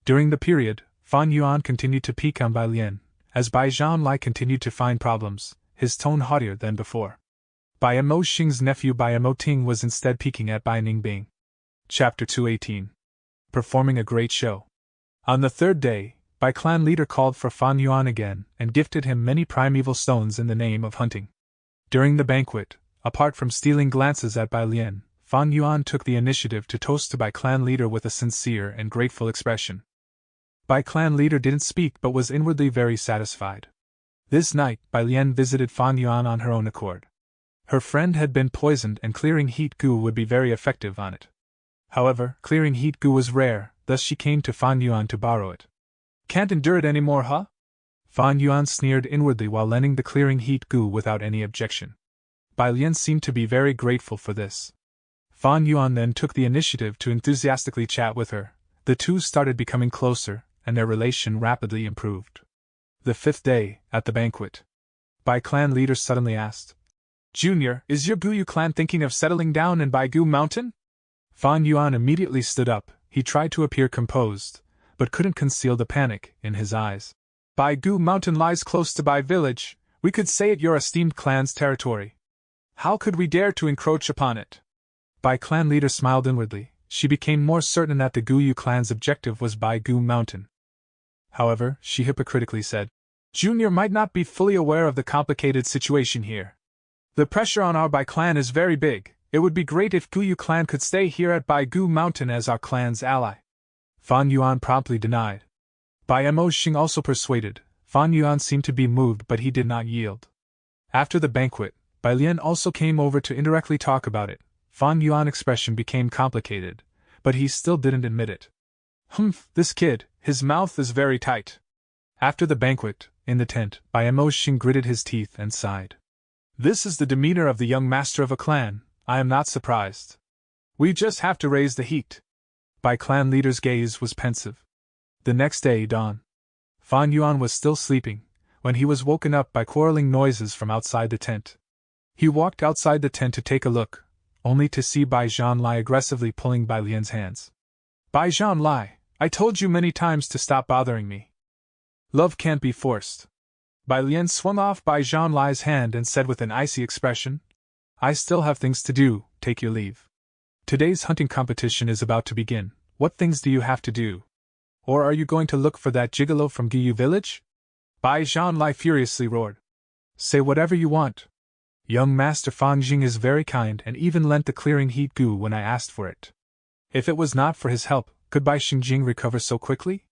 During the period, Fan Yuan continued to pique on Bai Lian, as Bai Zhanlai continued to find problems, his tone haughtier than before. Bai Mo Xing's nephew Bai Mo Ting was instead piquing at Bai Ningbing. Chapter 218. Performing a great show. On the third day, Bai clan leader called for Fan Yuan again and gifted him many primeval stones in the name of hunting. During the banquet, apart from stealing glances at Bai Lian, Fan Yuan took the initiative to toast to Bai clan leader with a sincere and grateful expression. Bai clan leader didn't speak but was inwardly very satisfied. This night, Bai Lian visited Fan Yuan on her own accord. Her friend had been poisoned and clearing heat goo would be very effective on it. However, clearing heat goo was rare, thus she came to Fan Yuan to borrow it. Can't endure it anymore, huh? Fan Yuan sneered inwardly while lending the clearing heat goo without any objection. Bai Lian seemed to be very grateful for this. Fan Yuan then took the initiative to enthusiastically chat with her. The two started becoming closer, and their relation rapidly improved. The fifth day, at the banquet, Bai clan leader suddenly asked, "Junior, is your Gu Yu clan thinking of settling down in Bai Gu mountain?" Fan Yuan immediately stood up. He tried to appear composed, but couldn't conceal the panic in his eyes. Bai Gu mountain lies close to Bai village. We could say it your esteemed clan's territory. How could we dare to encroach upon it? Bai clan leader smiled inwardly. She became more certain that the Gu Yu clan's objective was Bai Gu mountain. However, she hypocritically said, "Junior might not be fully aware of the complicated situation here. The pressure on our Bai clan is very big. It would be great if Gu Yu clan could stay here at Bai Gu mountain as our clan's ally." Fan Yuan promptly denied. Bai Mo Xing also persuaded. Fan Yuan seemed to be moved but he did not yield. After the banquet, Bai Lian also came over to indirectly talk about it. Fan Yuan's expression became complicated, but he still didn't admit it. "Humph, this kid, his mouth is very tight." After the banquet, in the tent, Bai Mo Xing gritted his teeth and sighed. "This is the demeanor of the young master of a clan. I am not surprised. We just have to raise the heat." Bai clan leader's gaze was pensive. The next day dawned. Fan Yuan was still sleeping, when he was woken up by quarreling noises from outside the tent. He walked outside the tent to take a look, only to see Bai Zhanlai aggressively pulling Bai Lian's hands. "Bai Zhanlai, I told you many times to stop bothering me. Love can't be forced." Bai Lian swung off Bai Zhanlai's hand and said with an icy expression, "I still have things to do, take your leave. Today's hunting competition is about to begin. What things do you have to do? Or are you going to look for that gigolo from Gu Yu village?" Bai Zhanlai furiously roared. "Say whatever you want. Young Master Fan Jing is very kind and even lent the clearing heat goo when I asked for it. If it was not for his help, could Bai Xingjing recover so quickly?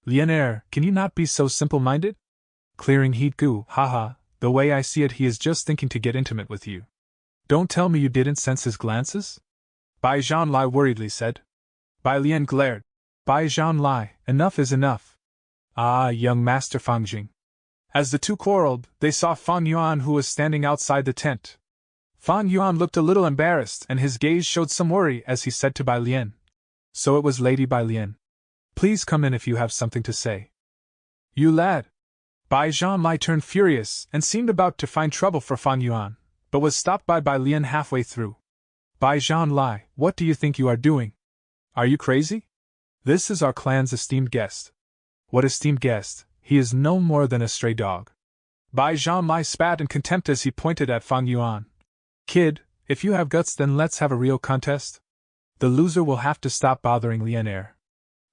Lian Er, can you not be so simple-minded? Clearing heat goo, haha, the way I see it he is just thinking to get intimate with you. Don't tell me you didn't sense his glances?" Bai Zhanlai worriedly said. Bai Lian glared. "Bai Zhanlai, enough is enough. Ah, young Master Fan Jing." As the two quarreled, they saw Fan Yuan who was standing outside the tent. Fan Yuan looked a little embarrassed and his gaze showed some worry as he said to Bai Lian. "So it was Lady Bai Lian. Please come in if you have something to say." "You lad." Bai Zhanlai turned furious and seemed about to find trouble for Fan Yuan, but was stopped by Bai Lian halfway through. "Bai Zhanlai, what do you think you are doing? Are you crazy? This is our clan's esteemed guest." "What esteemed guest? He is no more than a stray dog." Bai Zhanlai spat in contempt as he pointed at Fan Yuan. "Kid, if you have guts then let's have a real contest. The loser will have to stop bothering Lian Er."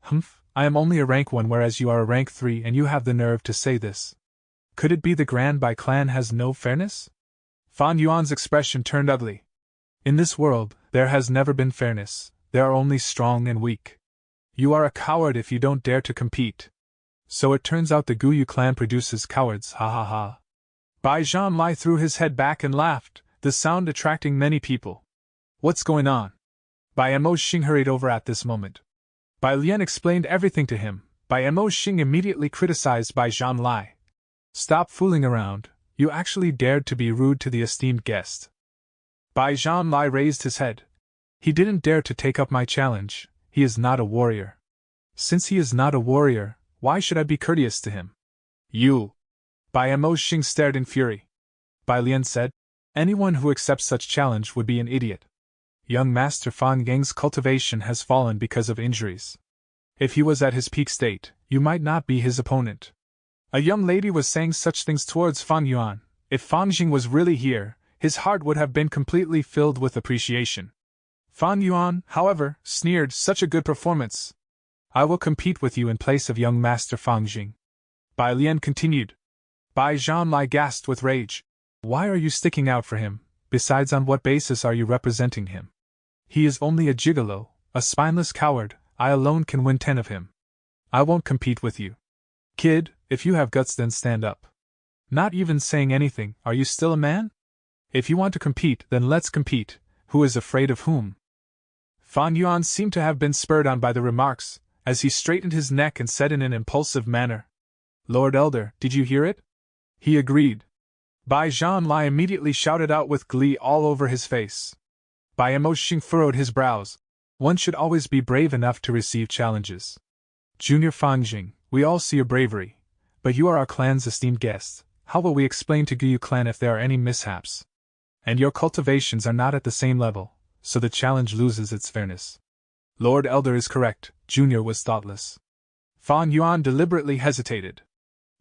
"Humph, I am only a rank 1 whereas you are a rank 3 and you have the nerve to say this. Could it be the Grand Bai clan has no fairness? Fan Yuan's expression turned ugly. In this world, there has never been fairness, there are only strong and weak. You are a coward if you don't dare to compete. So it turns out the Guyu clan produces cowards, ha ha ha. Bai Zhanlai threw his head back and laughed, the sound attracting many people. What's going on? Bai Mo Xing hurried over at this moment. Bai Lian explained everything to him. Bai Mo Xing immediately criticized Bai Zhanlai. Stop fooling around, you actually dared to be rude to the esteemed guest. Bai Zhanlai raised his head. He didn't dare to take up my challenge, he is not a warrior. Since he is not a warrior, why should I be courteous to him? You! Bai Mo Xing stared in fury. Bai Lian said, anyone who accepts such challenge would be an idiot. Young Master Fan Yang's cultivation has fallen because of injuries. If he was at his peak state, you might not be his opponent. A young lady was saying such things towards Fan Yuan. If Fan Jing was really here, his heart would have been completely filled with appreciation. Fan Yuan, however, sneered, such a good performance. I will compete with you in place of young Master Fan Jing. Bai Lian continued. Bai Zhanlai gasped with rage. Why are you sticking out for him? Besides, on what basis are you representing him? He is only a gigolo, a spineless coward. I alone can win 10 of him. I won't compete with you. Kid, if you have guts then stand up. Not even saying anything, are you still a man? If you want to compete, then let's compete. Who is afraid of whom? Fan Yuan seemed to have been spurred on by the remarks, as he straightened his neck and said in an impulsive manner, Lord Elder, did you hear it? He agreed. Bai Zhanlai immediately shouted out with glee all over his face. Bai Mo Xing furrowed his brows. One should always be brave enough to receive challenges. Junior Fan Jing, we all see your bravery, but you are our clan's esteemed guest. How will we explain to Guyu clan if there are any mishaps? And your cultivations are not at the same level, so the challenge loses its fairness. Lord Elder is correct, Junior was thoughtless. Fan Yuan deliberately hesitated.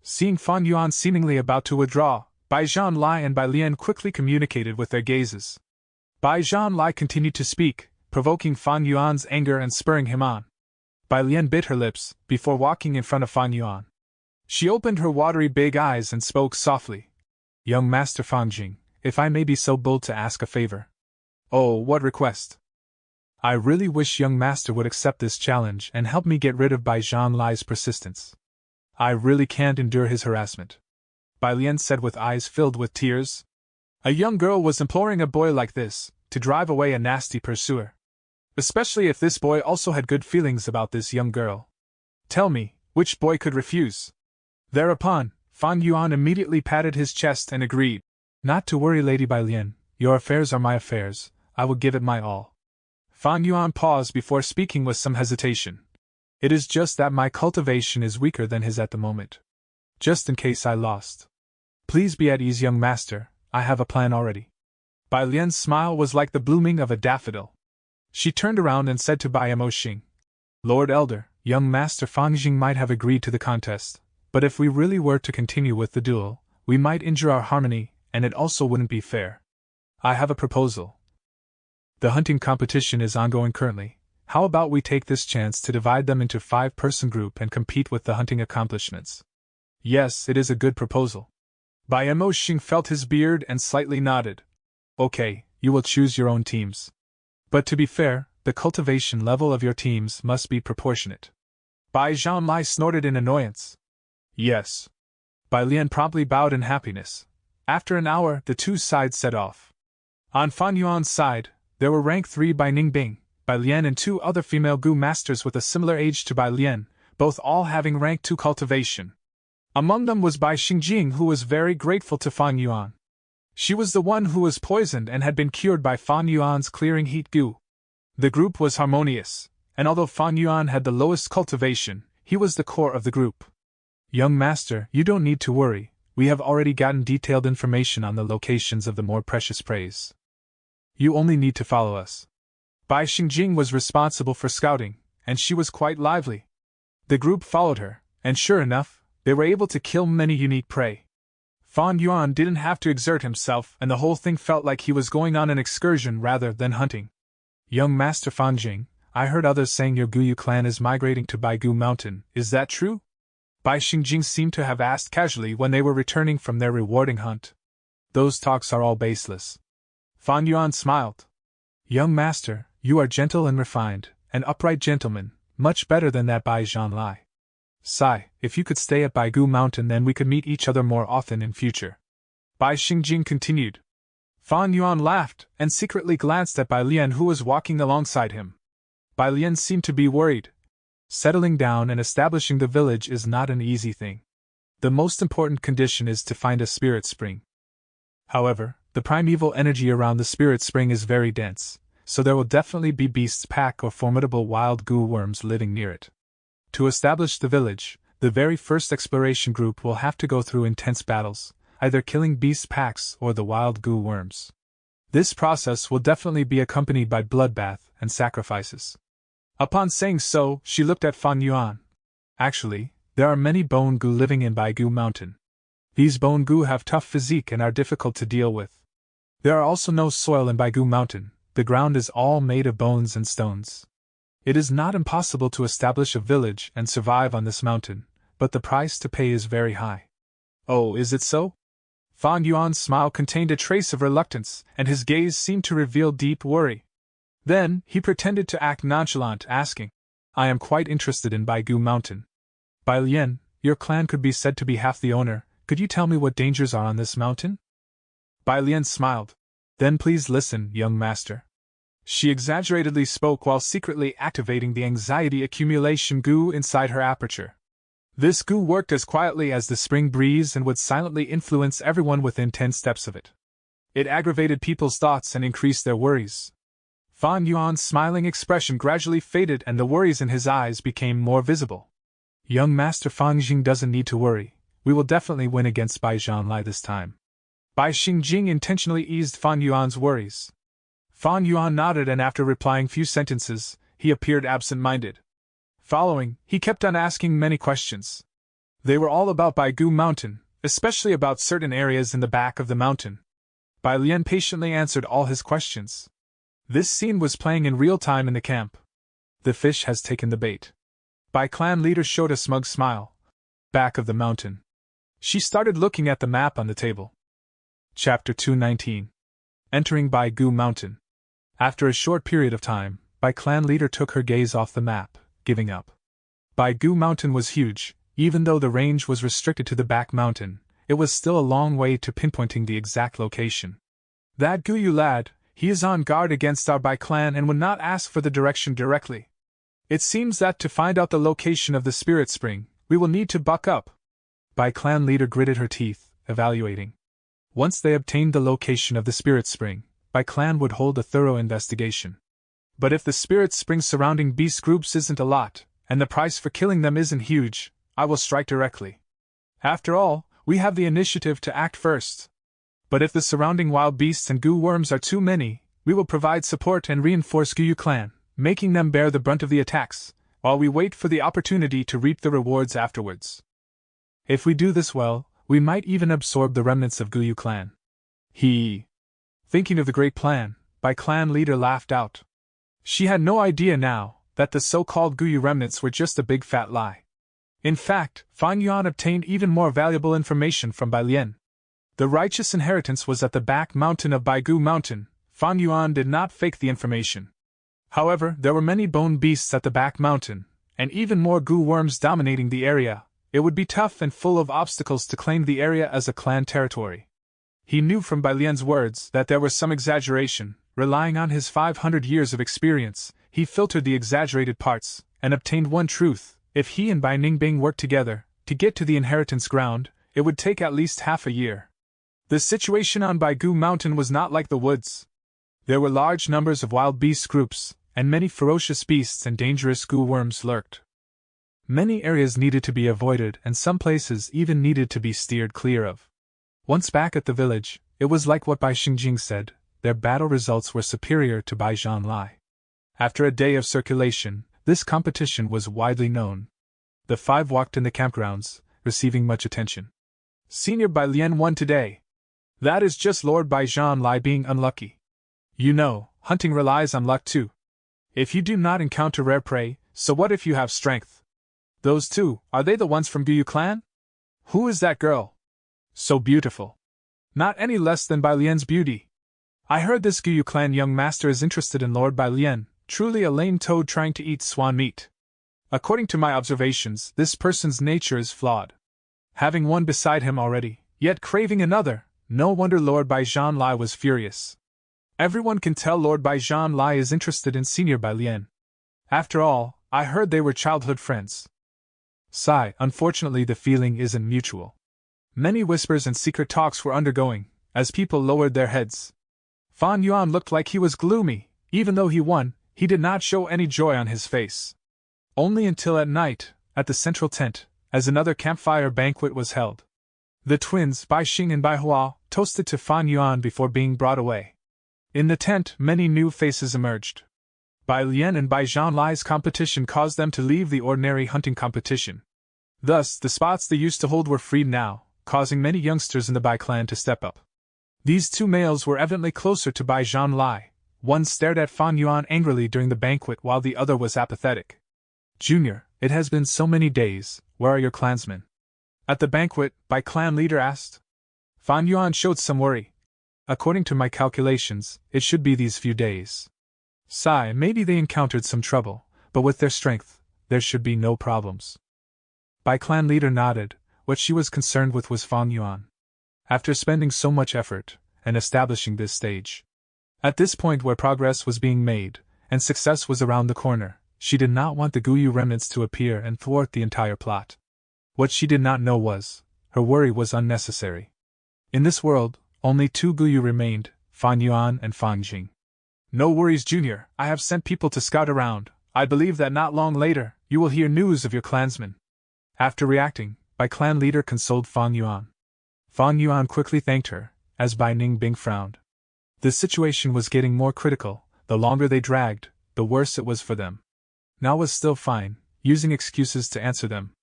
Seeing Fan Yuan seemingly about to withdraw, Bai Zhanlai and Bai Lian quickly communicated with their gazes. Bai Zhanlai continued to speak, provoking Fan Yuan's anger and spurring him on. Bai Lian bit her lips, before walking in front of Fan Yuan. She opened her watery big eyes and spoke softly. Young Master Fan Jing, if I may be so bold to ask a favor. Oh, what request? I really wish young Master would accept this challenge and help me get rid of Bai Zhanlai's persistence. I really can't endure his harassment. Bai Lian said with eyes filled with tears. A young girl was imploring a boy like this, to drive away a nasty pursuer. Especially if this boy also had good feelings about this young girl. Tell me, which boy could refuse? Thereupon, Fan Yuan immediately patted his chest and agreed. Not to worry, Lady Bai Lian, your affairs are my affairs, I will give it my all. Fan Yuan paused before speaking with some hesitation. It is just that my cultivation is weaker than his at the moment. Just in case I lost. Please be at ease, young master, I have a plan already. Bai Lian's smile was like the blooming of a daffodil. She turned around and said to Bai Mo Xing, Lord Elder, young Master Fan Jing might have agreed to the contest, but if we really were to continue with the duel, we might injure our harmony, and it also wouldn't be fair. I have a proposal. The hunting competition is ongoing currently. How about we take this chance to divide them into 5-person group and compete with the hunting accomplishments? Yes, it is a good proposal. Bai Mo Xing felt his beard and slightly nodded. Okay, you will choose your own teams. But to be fair, the cultivation level of your teams must be proportionate. Bai Zhanlai snorted in annoyance. Yes. Bai Lian promptly bowed in happiness. After an hour, the two sides set off. On Fan Yuan's side, there were rank 3 Bai Ningbing, Bai Lian and 2 other female Gu masters with a similar age to Bai Lian, both all having rank 2 cultivation. Among them was Bai Xingjing, who was very grateful to Fan Yuan. She was the one who was poisoned and had been cured by Fan Yuan's clearing heat Gu. The group was harmonious, and although Fan Yuan had the lowest cultivation, he was the core of the group. Young master, you don't need to worry, we have already gotten detailed information on the locations of the more precious preys. You only need to follow us. Bai Xingjing was responsible for scouting, and she was quite lively. The group followed her, and sure enough, they were able to kill many unique prey. Fan Yuan didn't have to exert himself, and the whole thing felt like he was going on an excursion rather than hunting. Young Master Fan Jing, I heard others saying your Guyu clan is migrating to Baigu Mountain, is that true? Bai Xingjing seemed to have asked casually when they were returning from their rewarding hunt. Those talks are all baseless. Fan Yuan smiled. Young master, you are gentle and refined, an upright gentleman, much better than that Bai Zhanlai. Sigh, if you could stay at Baigu Mountain then we could meet each other more often in future. Bai Xingjing continued. Fan Yuan laughed, and secretly glanced at Bai Lian who was walking alongside him. Bai Lian seemed to be worried. Settling down and establishing the village is not an easy thing. The most important condition is to find a spirit spring. However, the primeval energy around the spirit spring is very dense, so there will definitely be beasts pack or formidable wild goo worms living near it. To establish the village, the very first exploration group will have to go through intense battles, either killing beast packs or the wild goo worms. This process will definitely be accompanied by bloodbath and sacrifices. Upon saying so, she looked at Fan Yuan. Actually, there are many bone goo living in Baigu Mountain. These bone goo have tough physique and are difficult to deal with. There are also no soil in Baigu Mountain, the ground is all made of bones and stones. It is not impossible to establish a village and survive on this mountain, but the price to pay is very high. Oh, is it so? Fan Yuan's smile contained a trace of reluctance, and his gaze seemed to reveal deep worry. Then, he pretended to act nonchalant, asking, I am quite interested in Baigu Mountain. Bai Lian, your clan could be said to be half the owner, could you tell me what dangers are on this mountain? Bai Lian smiled. Then please listen, young master. She exaggeratedly spoke while secretly activating the anxiety accumulation goo inside her aperture. This goo worked as quietly as the spring breeze and would silently influence everyone within 10 steps of it. It aggravated people's thoughts and increased their worries. Fan Yuan's smiling expression gradually faded and the worries in his eyes became more visible. Young Master Fan Jing doesn't need to worry, we will definitely win against Bai Zhanlai this time. Bai Xingjing intentionally eased Fan Yuan's worries. Fan Yuan nodded and after replying few sentences, he appeared absent-minded. Following, he kept on asking many questions. They were all about Baigu Mountain, especially about certain areas in the back of the mountain. Bai Lian patiently answered all his questions. This scene was playing in real time in the camp. The fish has taken the bait. Bai clan leader showed a smug smile. Back of the mountain. She started looking at the map on the table. Chapter 219. Entering Baigu Mountain. After a short period of time, Bai clan leader took her gaze off the map, giving up. Baigu Mountain was huge, even though the range was restricted to the back mountain, it was still a long way to pinpointing the exact location. That Guyu lad, he is on guard against our Bai clan and would not ask for the direction directly. It seems that to find out the location of the spirit spring, we will need to buck up. Bai clan leader gritted her teeth, evaluating. Once they obtained the location of the spirit spring, Bai clan would hold a thorough investigation. But if the spirit spring surrounding beast groups isn't a lot, and the price for killing them isn't huge, I will strike directly. After all, we have the initiative to act first. But if the surrounding wild beasts and goo worms are too many, we will provide support and reinforce Guyu clan, making them bear the brunt of the attacks, while we wait for the opportunity to reap the rewards afterwards. If we do this well, we might even absorb the remnants of Guyu clan. Thinking of the great plan, Bai clan leader laughed out. She had no idea now that the so-called Guyu remnants were just a big fat lie. In fact, Fan Yuan obtained even more valuable information from Bai Lian. The righteous inheritance was at the back mountain of Baigu Mountain. Fan Yuan did not fake the information. However, there were many bone beasts at the back mountain, and even more goo worms dominating the area. It would be tough and full of obstacles to claim the area as a clan territory. He knew from Bai Lian's words that there was some exaggeration. Relying on his 500 years of experience, he filtered the exaggerated parts, and obtained one truth: if he and Bai Ningbing worked together, to get to the inheritance ground, it would take at least half a year. The situation on Baigu Mountain was not like the woods. There were large numbers of wild beast groups, and many ferocious beasts and dangerous goo worms lurked. Many areas needed to be avoided and some places even needed to be steered clear of. Once back at the village, it was like what Bai Xingjing said, their battle results were superior to Bai Zhanlai. After a day of circulation, this competition was widely known. The 5 walked in the campgrounds, receiving much attention. Senior Bai Lian won today. That is just Lord Bai Zhanlai being unlucky. You know, hunting relies on luck too. If you do not encounter rare prey, so what if you have strength? Those two, are they the ones from Guyu clan? Who is that girl? So beautiful. Not any less than Bai Lian's beauty. I heard this Guyu clan young master is interested in Lord Bai Lian, truly a lame toad trying to eat swan meat. According to my observations, this person's nature is flawed. Having one beside him already, yet craving another, no wonder Lord Bai Zhanlai was furious. Everyone can tell Lord Bai Zhanlai is interested in Senior Bai Lian. After all, I heard they were childhood friends. Sigh, unfortunately the feeling isn't mutual. Many whispers and secret talks were undergoing, as people lowered their heads. Fan Yuan looked like he was gloomy. Even though he won, he did not show any joy on his face. Only until at night, at the central tent, as another campfire banquet was held. The twins, Bai Xing and Bai Hua, toasted to Fan Yuan before being brought away. In the tent, many new faces emerged. Bai Lian and Bai Zhanlai's competition caused them to leave the ordinary hunting competition. Thus, the spots they used to hold were freed now, causing many youngsters in the Bai clan to step up. These two males were evidently closer to Bai Zhanlai. One stared at Fan Yuan angrily during the banquet while the other was apathetic. Junior, it has been so many days, where are your clansmen? At the banquet, Bai clan leader asked. Fan Yuan showed some worry. According to my calculations, it should be these few days. Sigh, maybe they encountered some trouble, but with their strength, there should be no problems. Bai clan leader nodded. What she was concerned with was Fan Yuan. After spending so much effort, and establishing this stage. At this point where progress was being made, and success was around the corner, she did not want the Guyu remnants to appear and thwart the entire plot. What she did not know was, her worry was unnecessary. In this world, only two Guyu remained, Fan Yuan and Fan Jing. No worries, Junior, I have sent people to scout around. I believe that not long later, you will hear news of your clansmen. After reacting, Bai clan leader consoled Fan Yuan. Fan Yuan quickly thanked her, as Bai Ningbing frowned. The situation was getting more critical. The longer they dragged, the worse it was for them. Now was still fine, using excuses to answer them.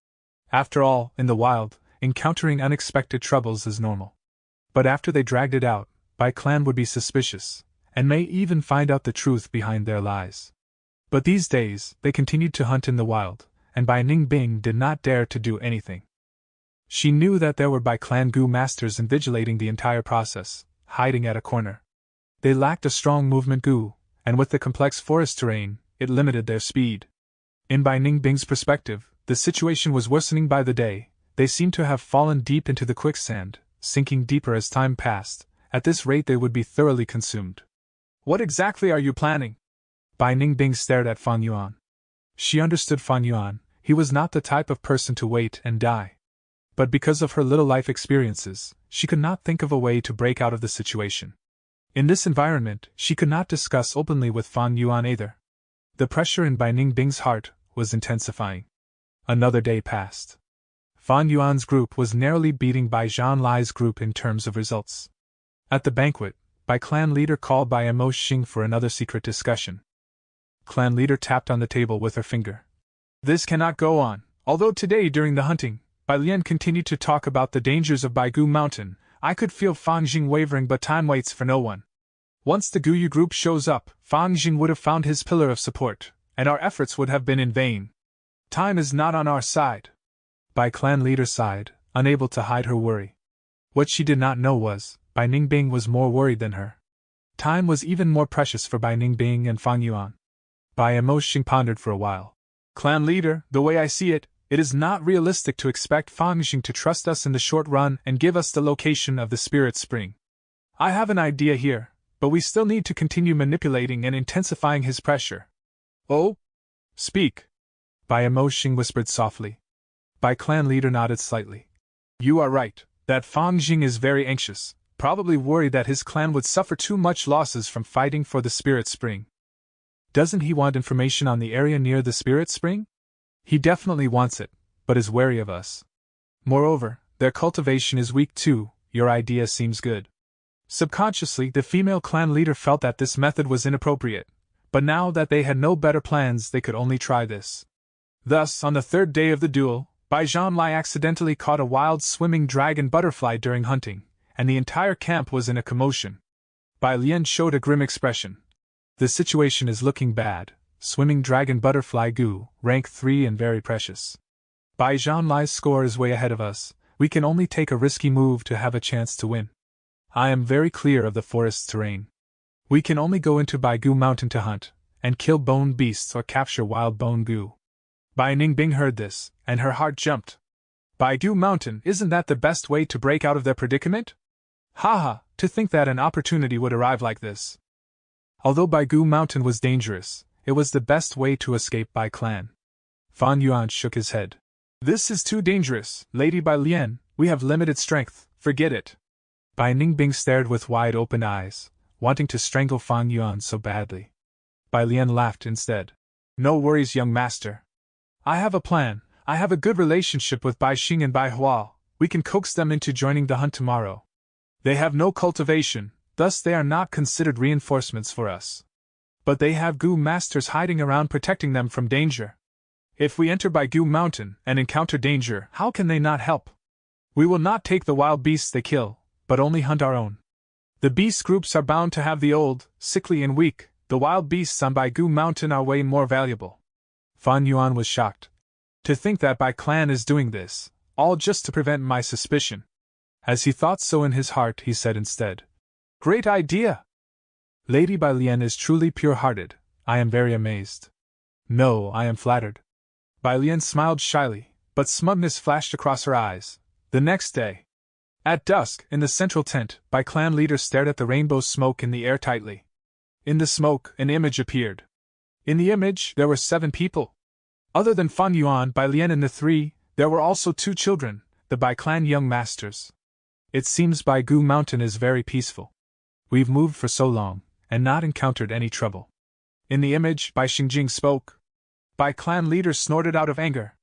After all, in the wild, encountering unexpected troubles is normal. But after they dragged it out, Bai clan would be suspicious, and may even find out the truth behind their lies. But these days, they continued to hunt in the wild, and Bai Ningbing did not dare to do anything. She knew that there were Bai clan Gu masters invigilating the entire process, hiding at a corner. They lacked a strong movement Gu, and with the complex forest terrain, it limited their speed. In Bai Ningbing's perspective, the situation was worsening by the day. They seemed to have fallen deep into the quicksand, sinking deeper as time passed. At this rate they would be thoroughly consumed. What exactly are you planning? Bai Ningbing stared at Fan Yuan. She understood Fan Yuan. He was not the type of person to wait and die. But because of her little life experiences, she could not think of a way to break out of the situation. In this environment, she could not discuss openly with Fan Yuan either. The pressure in Bai Ningbing's heart was intensifying. Another day passed. Fan Yuan's group was narrowly beating Bai Zhanlai's group in terms of results. At the banquet, Bai clan leader called Bai Mo Xing for another secret discussion. Clan leader tapped on the table with her finger. This cannot go on. Although today during the hunting, Bai Lian continued to talk about the dangers of Baigu Mountain, I could feel Fan Jing wavering, but time waits for no one. Once the Guyu group shows up, Fan Jing would have found his pillar of support, and our efforts would have been in vain. Time is not on our side. Bai clan leader sighed, unable to hide her worry. What she did not know was, Bai Ningbing was more worried than her. Time was even more precious for Bai Ningbing and Fan Yuan. Bai Mo Xing pondered for a while. Clan leader, the way I see it, it is not realistic to expect Fan Jing to trust us in the short run and give us the location of the spirit spring. I have an idea here, but we still need to continue manipulating and intensifying his pressure. Oh? Speak. Bai Mo Xing whispered softly. Bai clan leader nodded slightly. You are right, that Fan Jing is very anxious, probably worried that his clan would suffer too much losses from fighting for the spirit spring. Doesn't he want information on the area near the spirit spring? He definitely wants it, but is wary of us. Moreover, their cultivation is weak too. Your idea seems good. Subconsciously, the female clan leader felt that this method was inappropriate, but now that they had no better plans, they could only try this. Thus, on the third day of the duel, Bai Zhanlai accidentally caught a wild swimming dragon butterfly during hunting, and the entire camp was in a commotion. Bai Lian showed a grim expression. The situation is looking bad. swimming dragon butterfly goo, rank 3 and very precious. Bai Zhanlai's score is way ahead of us, we can only take a risky move to have a chance to win. I am very clear of the forest's terrain. We can only go into Baigu Mountain to hunt, and kill bone beasts or capture wild bone goo. Bai Ningbing heard this, and her heart jumped. Baigu Mountain, isn't that the best way to break out of their predicament? Haha, to think that an opportunity would arrive like this. Although Baigu Mountain was dangerous, it was the best way to escape Bai clan. Fan Yuan shook his head. This is too dangerous, Lady Bai Lian, we have limited strength, forget it. Bai Ningbing stared with wide-open eyes, wanting to strangle Fan Yuan so badly. Bai Lian laughed instead. No worries, young master. I have a plan. I have a good relationship with Bai Xing and Bai Hua. We can coax them into joining the hunt tomorrow. They have no cultivation, thus they are not considered reinforcements for us. But they have Gu masters hiding around protecting them from danger. If we enter Baigu Mountain and encounter danger, how can they not help? We will not take the wild beasts they kill, but only hunt our own. The beast groups are bound to have the old, sickly and weak. The wild beasts on Baigu Mountain are way more valuable. Fan Yuan was shocked. To think that Bai clan is doing this, all just to prevent my suspicion. As he thought so in his heart, he said instead, Great idea! Lady Bai Lian is truly pure-hearted. I am very amazed. No, I am flattered. Bai Lian smiled shyly, but smugness flashed across her eyes. The next day, at dusk, in the central tent, Bai clan leader stared at the rainbow smoke in the air tightly. In the smoke, an image appeared. In the image, there were 7 people. Other than Fan Yuan, Bai Lian and the 3, there were also 2 children, the Bai clan young masters. It seems Baigu Mountain is very peaceful. We've moved for so long, and not encountered any trouble. In the image, Bai Xingjing spoke. Bai clan leader snorted out of anger.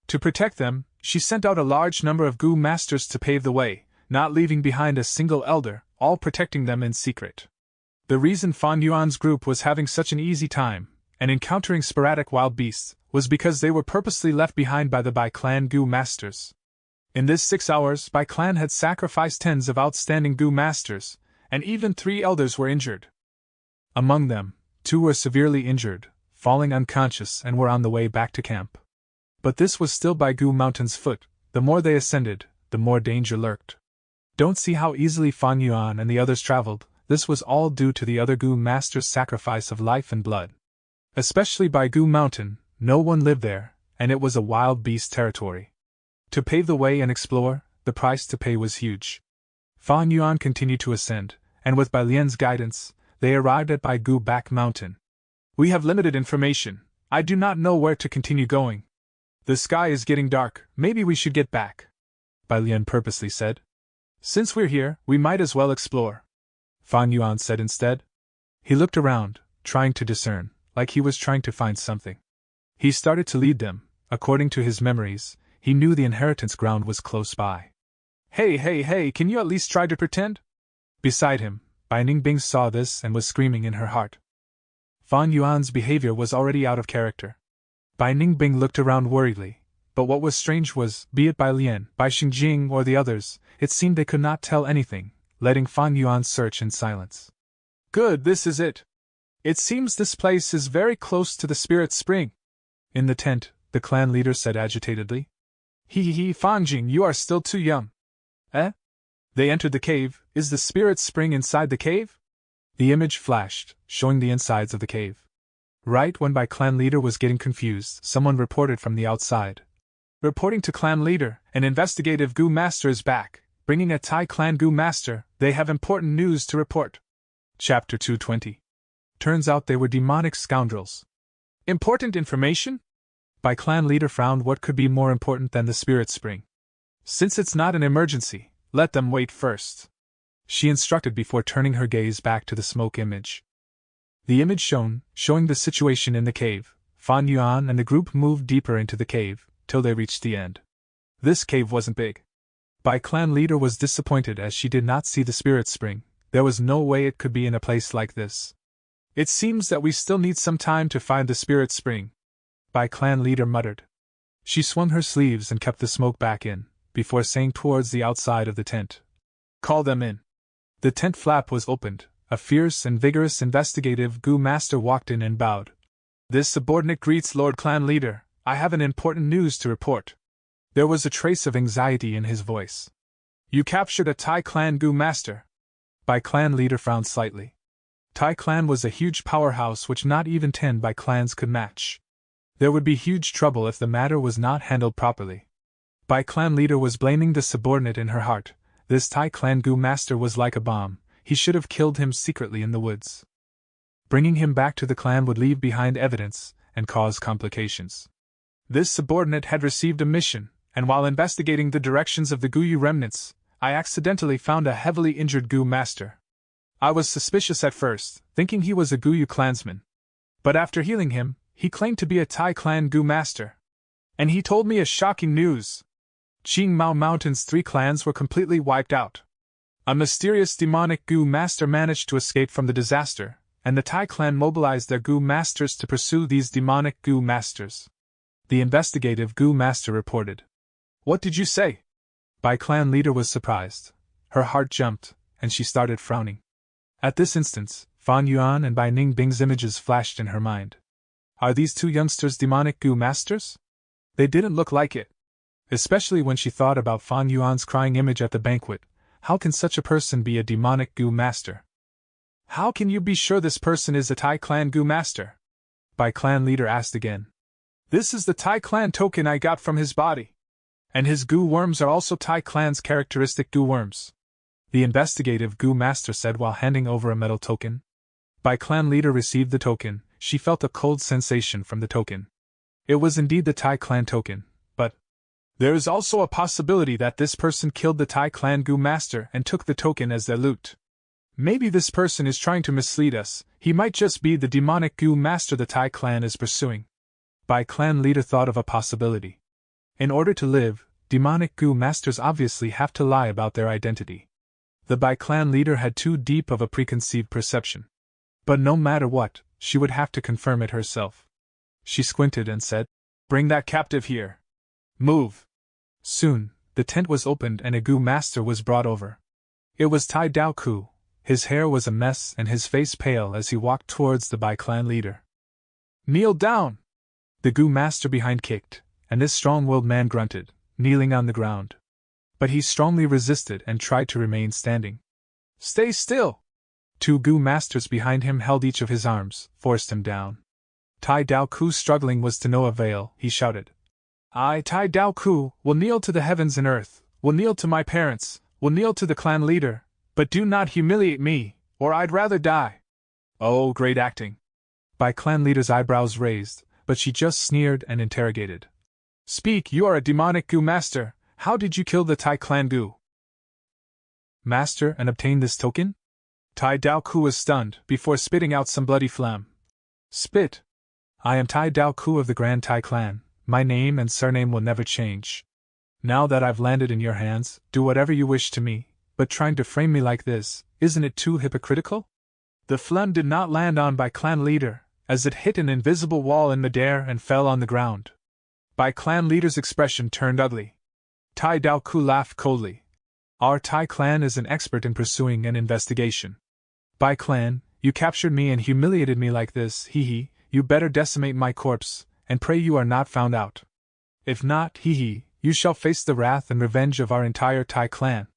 To protect them, she sent out a large number of Gu masters to pave the way, not leaving behind a single elder, all protecting them in secret. The reason Fan Yuan's group was having such an easy time, and encountering sporadic wild beasts, was because they were purposely left behind by the Bai clan Gu masters. In this 6 hours, Bai clan had sacrificed tens of outstanding Gu masters, and even 3 elders were injured. Among them, 2 were severely injured, falling unconscious and were on the way back to camp. But this was still Baigu Mountain's foot. The more they ascended, the more danger lurked. Don't see how easily Fan Yuan and the others traveled. This was all due to the other Gu master's sacrifice of life and blood. Especially Baigu Mountain, no one lived there, and it was a wild beast territory. To pave the way and explore, the price to pay was huge. Fan Yuan continued to ascend, and with Bai Lian's guidance, they arrived at Baigu Back Mountain. We have limited information. I do not know where to continue going. The sky is getting dark, maybe we should get back, Bai Lian purposely said. Since we're here, we might as well explore, Fan Yuan said instead. He looked around, trying to discern, like he was trying to find something. He started to lead them. According to his memories, he knew the inheritance ground was close by. Hey, can you at least try to pretend? Beside him, Bai Ningbing saw this and was screaming in her heart. Fan Yuan's behavior was already out of character. Bai Ningbing looked around worriedly, but what was strange was, be it Bai Lian, Bai Xingjing or the others, it seemed they could not tell anything, letting Fan Yuan search in silence. Good, this is it. It seems this place is very close to the spirit spring. In the tent, the clan leader said agitatedly. Fangjing, you are still too young. Eh? They entered the cave. Is the spirit spring inside the cave? The image flashed, showing the insides of the cave. Right when Bai clan leader was getting confused, someone reported from the outside. Reporting to clan leader, an investigative Gu master is back, bringing a Thai clan Gu master. They have important news to report. Chapter 220. Turns out they were demonic scoundrels. Important information? Bai clan leader frowned. What could be more important than the spirit spring? Since it's not an emergency, let them wait first, she instructed before turning her gaze back to the smoke image. The image showing the situation in the cave. Fan Yuan and the group moved deeper into the cave, till they reached the end. This cave wasn't big. Bai clan leader was disappointed as she did not see the spirit spring. There was no way it could be in a place like this. It seems that we still need some time to find the spirit spring, Bai clan leader muttered. She swung her sleeves and kept the smoke back in, before saying towards the outside of the tent. Call them in. The tent flap was opened. A fierce and vigorous investigative Gu master walked in and bowed. This subordinate greets Lord Clan Leader. I have an important news to report. There was a trace of anxiety in his voice. You captured a Thai clan Gu master. Bai Clan Leader frowned slightly. Thai clan was a huge powerhouse which not even 10 Bai clans could match. There would be huge trouble if the matter was not handled properly. Bai Clan Leader was blaming the subordinate in her heart. This Thai clan Gu master was like a bomb. He should have killed him secretly in the woods. Bringing him back to the clan would leave behind evidence and cause complications. This subordinate had received a mission, and while investigating the directions of the Guyu remnants, I accidentally found a heavily injured Gu master. I was suspicious at first, thinking he was a Guyu clansman. But after healing him, he claimed to be a Thai clan Gu master. And he told me a shocking news. Qing Mao Mountain's 3 clans were completely wiped out. A mysterious demonic Gu master managed to escape from the disaster, and the Thai clan mobilized their Gu masters to pursue these demonic Gu masters. The investigative Gu master reported. What did you say? Bai Clan Leader was surprised. Her heart jumped, and she started frowning. At this instant, Fan Yuan and Bai Ning Bing's images flashed in her mind. Are these 2 youngsters demonic Gu masters? They didn't look like it. Especially when she thought about Fan Yuan's crying image at the banquet. How can such a person be a demonic Gu master? How can you be sure this person is a Thai clan Gu master? Bai Clan Leader asked again. This is the Thai clan token I got from his body. And his Gu worms are also Thai clan's characteristic Gu worms. The investigative Gu master said while handing over a metal token. Bai Clan Leader received the token. She felt a cold sensation from the token. It was indeed the Thai clan token, but there is also a possibility that this person killed the Thai clan Gu master and took the token as their loot. Maybe this person is trying to mislead us. He might just be the demonic Gu master the Thai clan is pursuing. Bai Clan Leader thought of a possibility. In order to live, demonic Gu masters obviously have to lie about their identity. The Bai Clan Leader had too deep of a preconceived perception. But no matter what, she would have to confirm it herself. She squinted and said, Bring that captive here. Move. Soon, the tent was opened and a Gu master was brought over. It was Tai Dao Ku. His hair was a mess and his face pale as he walked towards the Bai Clan Leader. Kneel down! The Gu master behind kicked, and this strong-willed man grunted, kneeling on the ground. But he strongly resisted and tried to remain standing. Stay still! 2 Gu masters behind him held each of his arms, forced him down. Tai Dao Ku's struggling was to no avail. He shouted. I, Tai Dao Ku, will kneel to the heavens and earth, will kneel to my parents, will kneel to the clan leader, but do not humiliate me, or I'd rather die. Oh, great acting. Bai Clan Leader's eyebrows raised, but she just sneered and interrogated. Speak, you are a demonic Gu master. How did you kill the Thai clan Gu master and obtain this token? Tai Dao Ku was stunned before spitting out some bloody phlegm. Spit. I am Tai Dao Ku of the Grand Thai clan. My name and surname will never change. Now that I've landed in your hands, do whatever you wish to me, but trying to frame me like this, isn't it too hypocritical? The phlegm did not land on Bai Clan Leader, as it hit an invisible wall in midair and fell on the ground. Bai Clan Leader's expression turned ugly. Tai Dao Ku laughed coldly. Our Thai clan is an expert in pursuing an investigation. Bai Clan, you captured me and humiliated me like this, hee, you better decimate my corpse, and pray you are not found out. If not, hee, you shall face the wrath and revenge of our entire Thai clan.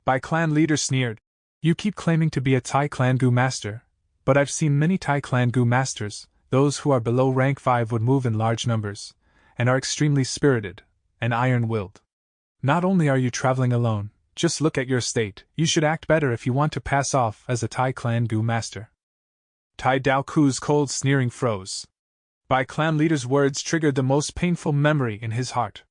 Bai Clan Leader sneered. You keep claiming to be a Thai clan Gu master, but I've seen many Thai clan Gu masters. Those who are below rank 5 would move in large numbers, and are extremely spirited, and iron-willed. Not only are you traveling alone, just look at your state, you should act better if you want to pass off as a Thai clan Gu master. Tai Dao Ku's cold sneering froze. Bai Clan Leader's words triggered the most painful memory in his heart.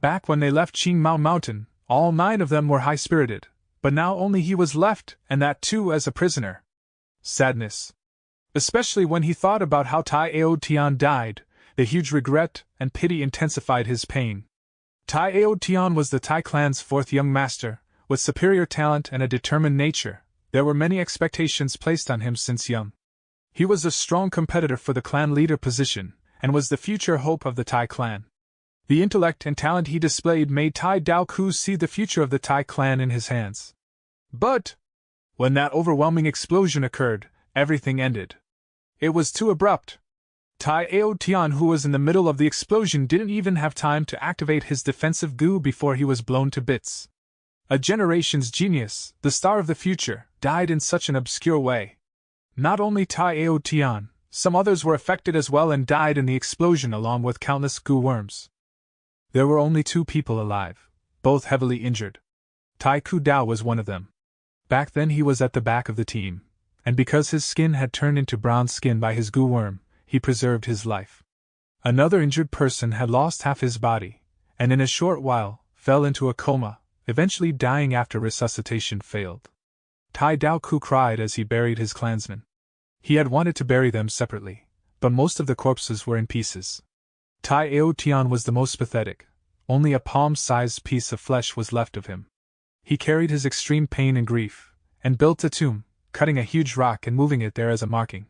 Back when they left Qing Mao Mountain, all 9 of them were high-spirited, but now only he was left, and that too as a prisoner. Sadness. Especially when he thought about how Tai Ao Tian died, the huge regret and pity intensified his pain. Tai Ao Tian was the Thai clan's 4th young master, with superior talent and a determined nature. There were many expectations placed on him since young. He was a strong competitor for the clan leader position, and was the future hope of the Thai clan. The intellect and talent he displayed made Tai Dao Ku see the future of the Thai clan in his hands. But when that overwhelming explosion occurred, everything ended. It was too abrupt. Tai Aotian, who was in the middle of the explosion, didn't even have time to activate his defensive goo before he was blown to bits. A generation's genius, the star of the future, died in such an obscure way. Not only Tai Aotian, some others were affected as well and died in the explosion along with countless goo worms. There were only 2 people alive, both heavily injured. Tai Ku Dao was one of them. Back then he was at the back of the team, and because his skin had turned into brown skin by his goo worm, he preserved his life. Another injured person had lost half his body, and in a short while, fell into a coma, eventually dying after resuscitation failed. Tai Dao Ku cried as he buried his clansmen. He had wanted to bury them separately, but most of the corpses were in pieces. Tai Aotian was the most pathetic. Only a palm-sized piece of flesh was left of him. He carried his extreme pain and grief, and built a tomb, cutting a huge rock and moving it there as a marking.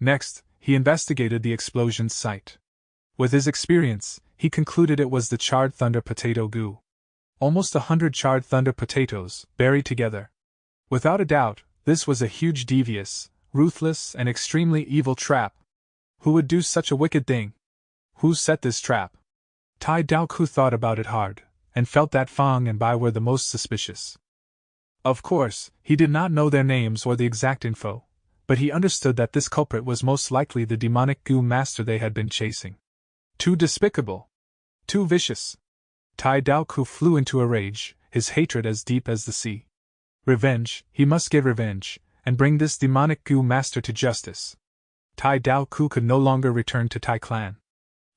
Next, he investigated the explosion's site. With his experience, he concluded it was the charred thunder potato goo. Almost 100 charred thunder potatoes, buried together. Without a doubt, this was a huge, devious, ruthless, and extremely evil trap. Who would do such a wicked thing? Who set this trap? Tai Dao Ku thought about it hard, and felt that Fang and Bai were the most suspicious. Of course, he did not know their names or the exact info, but he understood that this culprit was most likely the demonic goo master they had been chasing. Too despicable. Too vicious. Tai Dao Ku flew into a rage, his hatred as deep as the sea. Revenge, he must get revenge, and bring this demonic goo master to justice. Tai Dao Ku could no longer return to Tai Clan.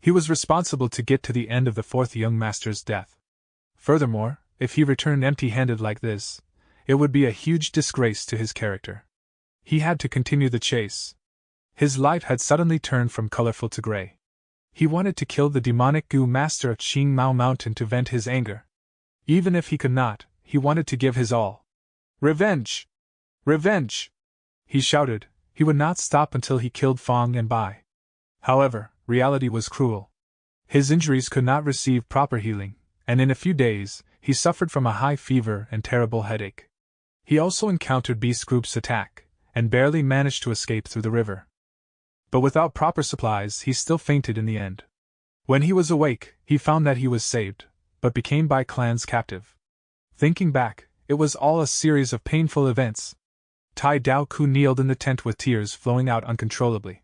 He was responsible to get to the end of the 4th young master's death. Furthermore, if he returned empty-handed like this, it would be a huge disgrace to his character. He had to continue the chase. His life had suddenly turned from colorful to gray. He wanted to kill the demonic goo master of Qing Mao Mountain to vent his anger. Even if he could not, he wanted to give his all. Revenge! Revenge! He shouted. He would not stop until he killed Fang and Bai. However, reality was cruel. His injuries could not receive proper healing, and in a few days, he suffered from a high fever and terrible headache. He also encountered beast group's attack, and barely managed to escape through the river. But without proper supplies, he still fainted in the end. When he was awake, he found that he was saved, but became Bai Clan's captive. Thinking back, it was all a series of painful events. Tai Dao Ku kneeled in the tent with tears flowing out uncontrollably.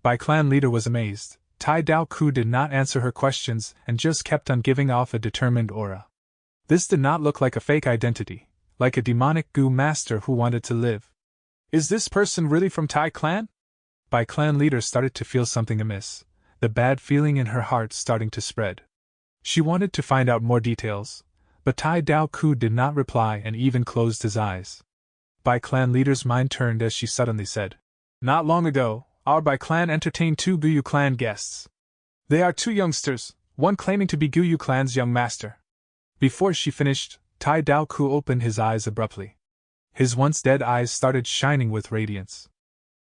Bai Clan leader was amazed. Tai Dao Ku did not answer her questions and just kept on giving off a determined aura. This did not look like a fake identity, like a demonic goo master who wanted to live. Is this person really from Tai Clan? Bai Clan leader started to feel something amiss, the bad feeling in her heart starting to spread. She wanted to find out more details, but Tai Dao Ku did not reply and even closed his eyes. Bai Clan leader's mind turned as she suddenly said, "Not long ago, our Bai Clan entertained 2 Guyu Clan guests. They are 2 youngsters, one claiming to be Guyu Clan's young master." Before she finished, Tai Dao Ku opened his eyes abruptly. His once dead eyes started shining with radiance.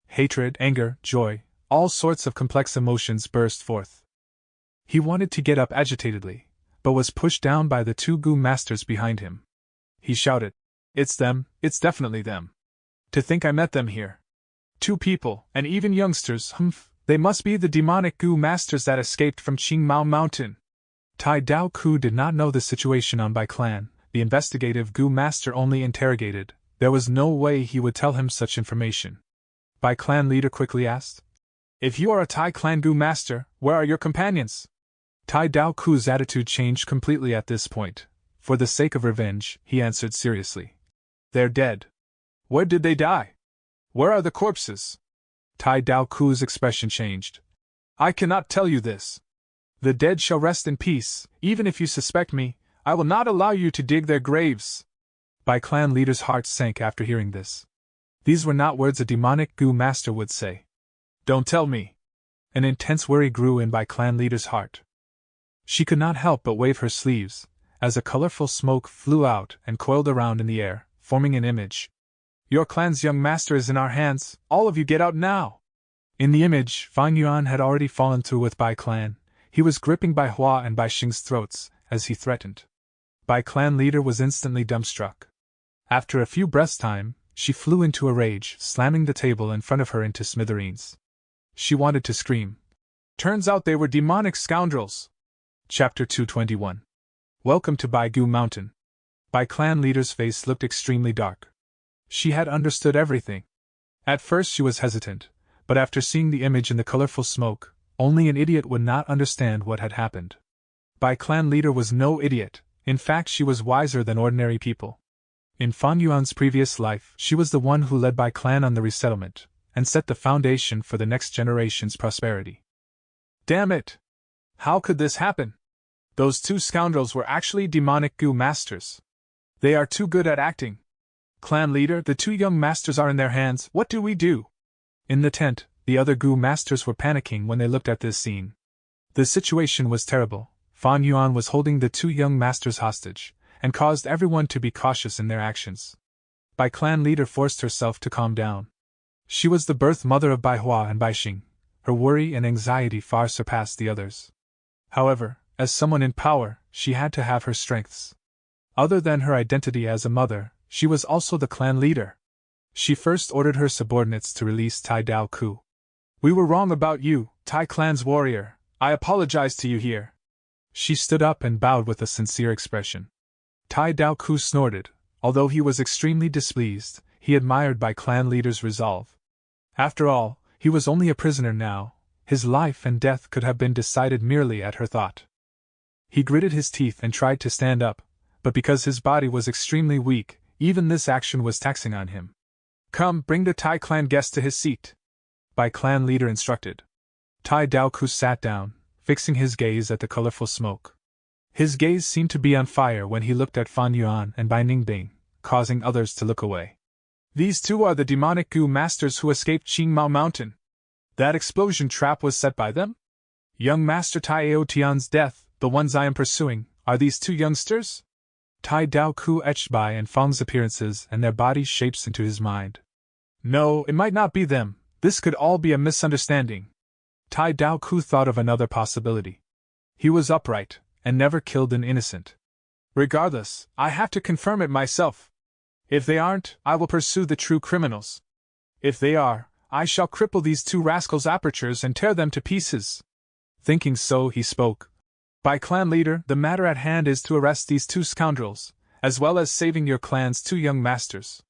Hatred, anger, joy, all sorts of complex emotions burst forth. He wanted to get up agitatedly, but was pushed down by the 2 Gu masters behind him. He shouted, "It's them, it's definitely them. To think I met them here. 2 people, and even youngsters, they must be the demonic Gu masters that escaped from Qing Mao Mountain." Tai Dao Ku did not know the situation on Bai Clan. The investigative Gu master only interrogated. There was no way he would tell him such information. Bai Clan leader quickly asked, "If you are a Tai Clan Gu master, where are your companions?" Tai Dao Ku's attitude changed completely at this point. For the sake of revenge, he answered seriously, "They're dead." "Where did they die? Where are the corpses?" Tai Dao Ku's expression changed. "I cannot tell you this. The dead shall rest in peace. Even if you suspect me, I will not allow you to dig their graves." Bai Clan leader's heart sank after hearing this. These were not words a demonic Gu master would say. "Don't tell me." An intense worry grew in Bai Clan leader's heart. She could not help but wave her sleeves, as a colorful smoke flew out and coiled around in the air, forming an image. "Your clan's young master is in our hands, all of you get out now!" In the image, Fang Yuan had already fallen through with Bai Clan. He was gripping Bai Hua and Bai Xing's throats, as he threatened. Bai Clan leader was instantly dumbstruck. After a few breaths' time, she flew into a rage, slamming the table in front of her into smithereens. She wanted to scream, Turns out they were demonic scoundrels. Chapter 221. Welcome to Baigu Mountain. Bai clan leader's face looked extremely dark. She had understood everything. At first she was hesitant, but after seeing the image in the colorful smoke, only an idiot would not understand what had happened. Bai clan leader was no idiot. In fact, she was wiser than ordinary people. In Fan Yuan's previous life, she was the one who led Bai clan on the resettlement, and set the foundation for the next generation's prosperity. Damn it! How could this happen? Those two scoundrels were actually demonic Gu masters. They are too good at acting. Clan leader, the two young masters are in their hands, what do we do? In the tent, the other Gu masters were panicking when they looked at this scene. The situation was terrible. Fan Yuan was holding the two young masters hostage, and caused everyone to be cautious in their actions. Bai clan leader forced herself to calm down. She was the birth mother of Bai Hua and Bai Xing. Her worry and anxiety far surpassed the others. However, as someone in power, she had to have her strengths. Other than her identity as a mother, she was also the clan leader. She first ordered her subordinates to release Tai Dao Ku. We were wrong about you, Tai clan's warrior. I apologize to you here. She stood up and bowed with a sincere expression. Tai Dao Ku snorted. Although he was extremely displeased, he admired Bai clan leader's resolve. After all, he was only a prisoner now. His life and death could have been decided merely at her thought. He gritted his teeth and tried to stand up, but because his body was extremely weak, even this action was taxing on him. Come, bring the Tai clan guest to his seat. Bai clan leader instructed. Tai Dao Ku sat down, fixing his gaze at the colorful smoke. His gaze seemed to be on fire when he looked at Fan Yuan and Bai Ningbing, causing others to look away. These two are the demonic Gu masters who escaped Qingmao Mountain. That explosion trap was set by them? Young Master Tai Aotian's death, the ones I am pursuing, are these two youngsters? Tai Dao Ku etched Bai and Fang's appearances and their body shapes into his mind. No, it might not be them. This could all be a misunderstanding. Tai Dao Ku thought of another possibility. He was upright, and never killed an innocent. Regardless, I have to confirm it myself. If they aren't, I will pursue the true criminals. If they are, I shall cripple these two rascals' apertures and tear them to pieces. Thinking so, he spoke. Bai clan leader, the matter at hand is to arrest these two scoundrels, as well as saving your clan's two young masters.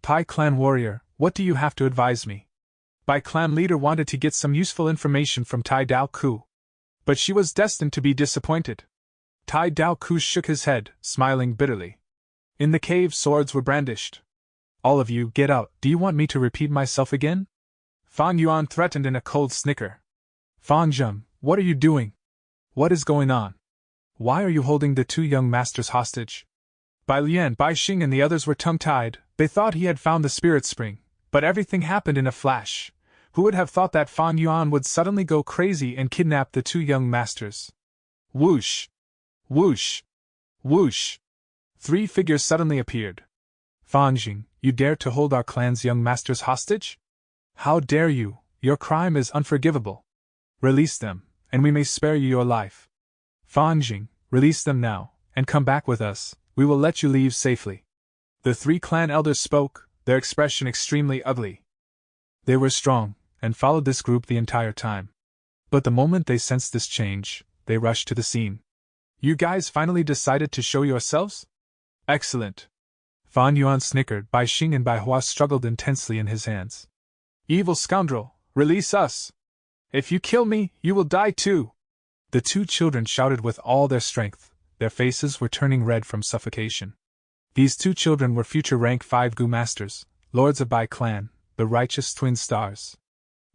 Tai clan warrior, what do you have to advise me? Bai clan leader wanted to get some useful information from Tai Dao Ku. But she was destined to be disappointed. Tai Dao Ku shook his head, smiling bitterly. In the cave, swords were brandished. All of you, get out. Do you want me to repeat myself again? Fan Yuan threatened in a cold snicker. Fan Zheng, what are you doing? What is going on? Why are you holding the two young masters hostage? Bai Lian, Bai Xing and the others were tongue-tied. They thought he had found the spirit spring, but everything happened in a flash. Who would have thought that Fan Yuan would suddenly go crazy and kidnap the two young masters? Whoosh! Whoosh! Whoosh! 3 figures suddenly appeared. Fan Jing, you dare to hold our clan's young masters hostage? How dare you? Your crime is unforgivable. Release them, and we may spare you your life. Fan Jing, release them now, and come back with us. We will let you leave safely. The 3 clan elders spoke, their expression extremely ugly. They were strong, and followed this group the entire time. But the moment they sensed this change, they rushed to the scene. You guys finally decided to show yourselves? Excellent. Fan Yuan snickered. Bai Xing and Bai Hua struggled intensely in his hands. Evil scoundrel, release us! If you kill me, you will die too! The 2 children shouted with all their strength. Their faces were turning red from suffocation. These 2 children were future rank 5 Gu masters, lords of Bai clan, the righteous twin stars.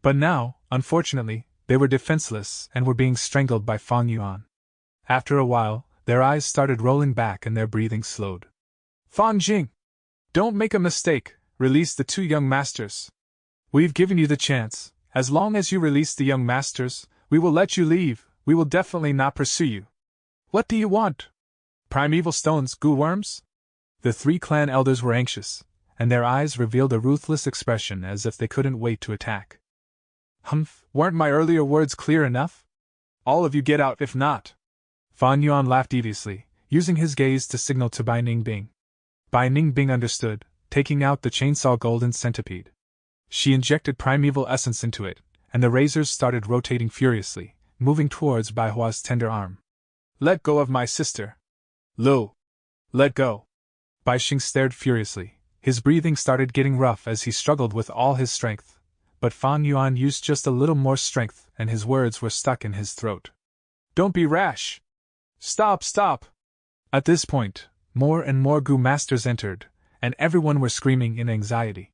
But now, unfortunately, they were defenseless and were being strangled by Fan Yuan. After a while, their eyes started rolling back and their breathing slowed. Fan Jing! Don't make a mistake, release the 2 young masters. We've given you the chance. As long as you release the young masters, we will let you leave. We will definitely not pursue you. What do you want? Primeval stones, Gu worms? The 3 clan elders were anxious, and their eyes revealed a ruthless expression as if they couldn't wait to attack. Humph, weren't my earlier words clear enough? All of you get out if not. Fan Yuan laughed deviously, using his gaze to signal to Bai Ningbing. Bai Ningbing understood, taking out the chainsaw golden centipede. She injected primeval essence into it, and the razors started rotating furiously, moving towards Bai Hua's tender arm. Let go of my sister. Lu! Let go! Bai Xing stared furiously. His breathing started getting rough as he struggled with all his strength. But Fan Yuan used just a little more strength, and his words were stuck in his throat. Don't be rash! Stop, stop! At this point, more and more Gu masters entered, and everyone were screaming in anxiety.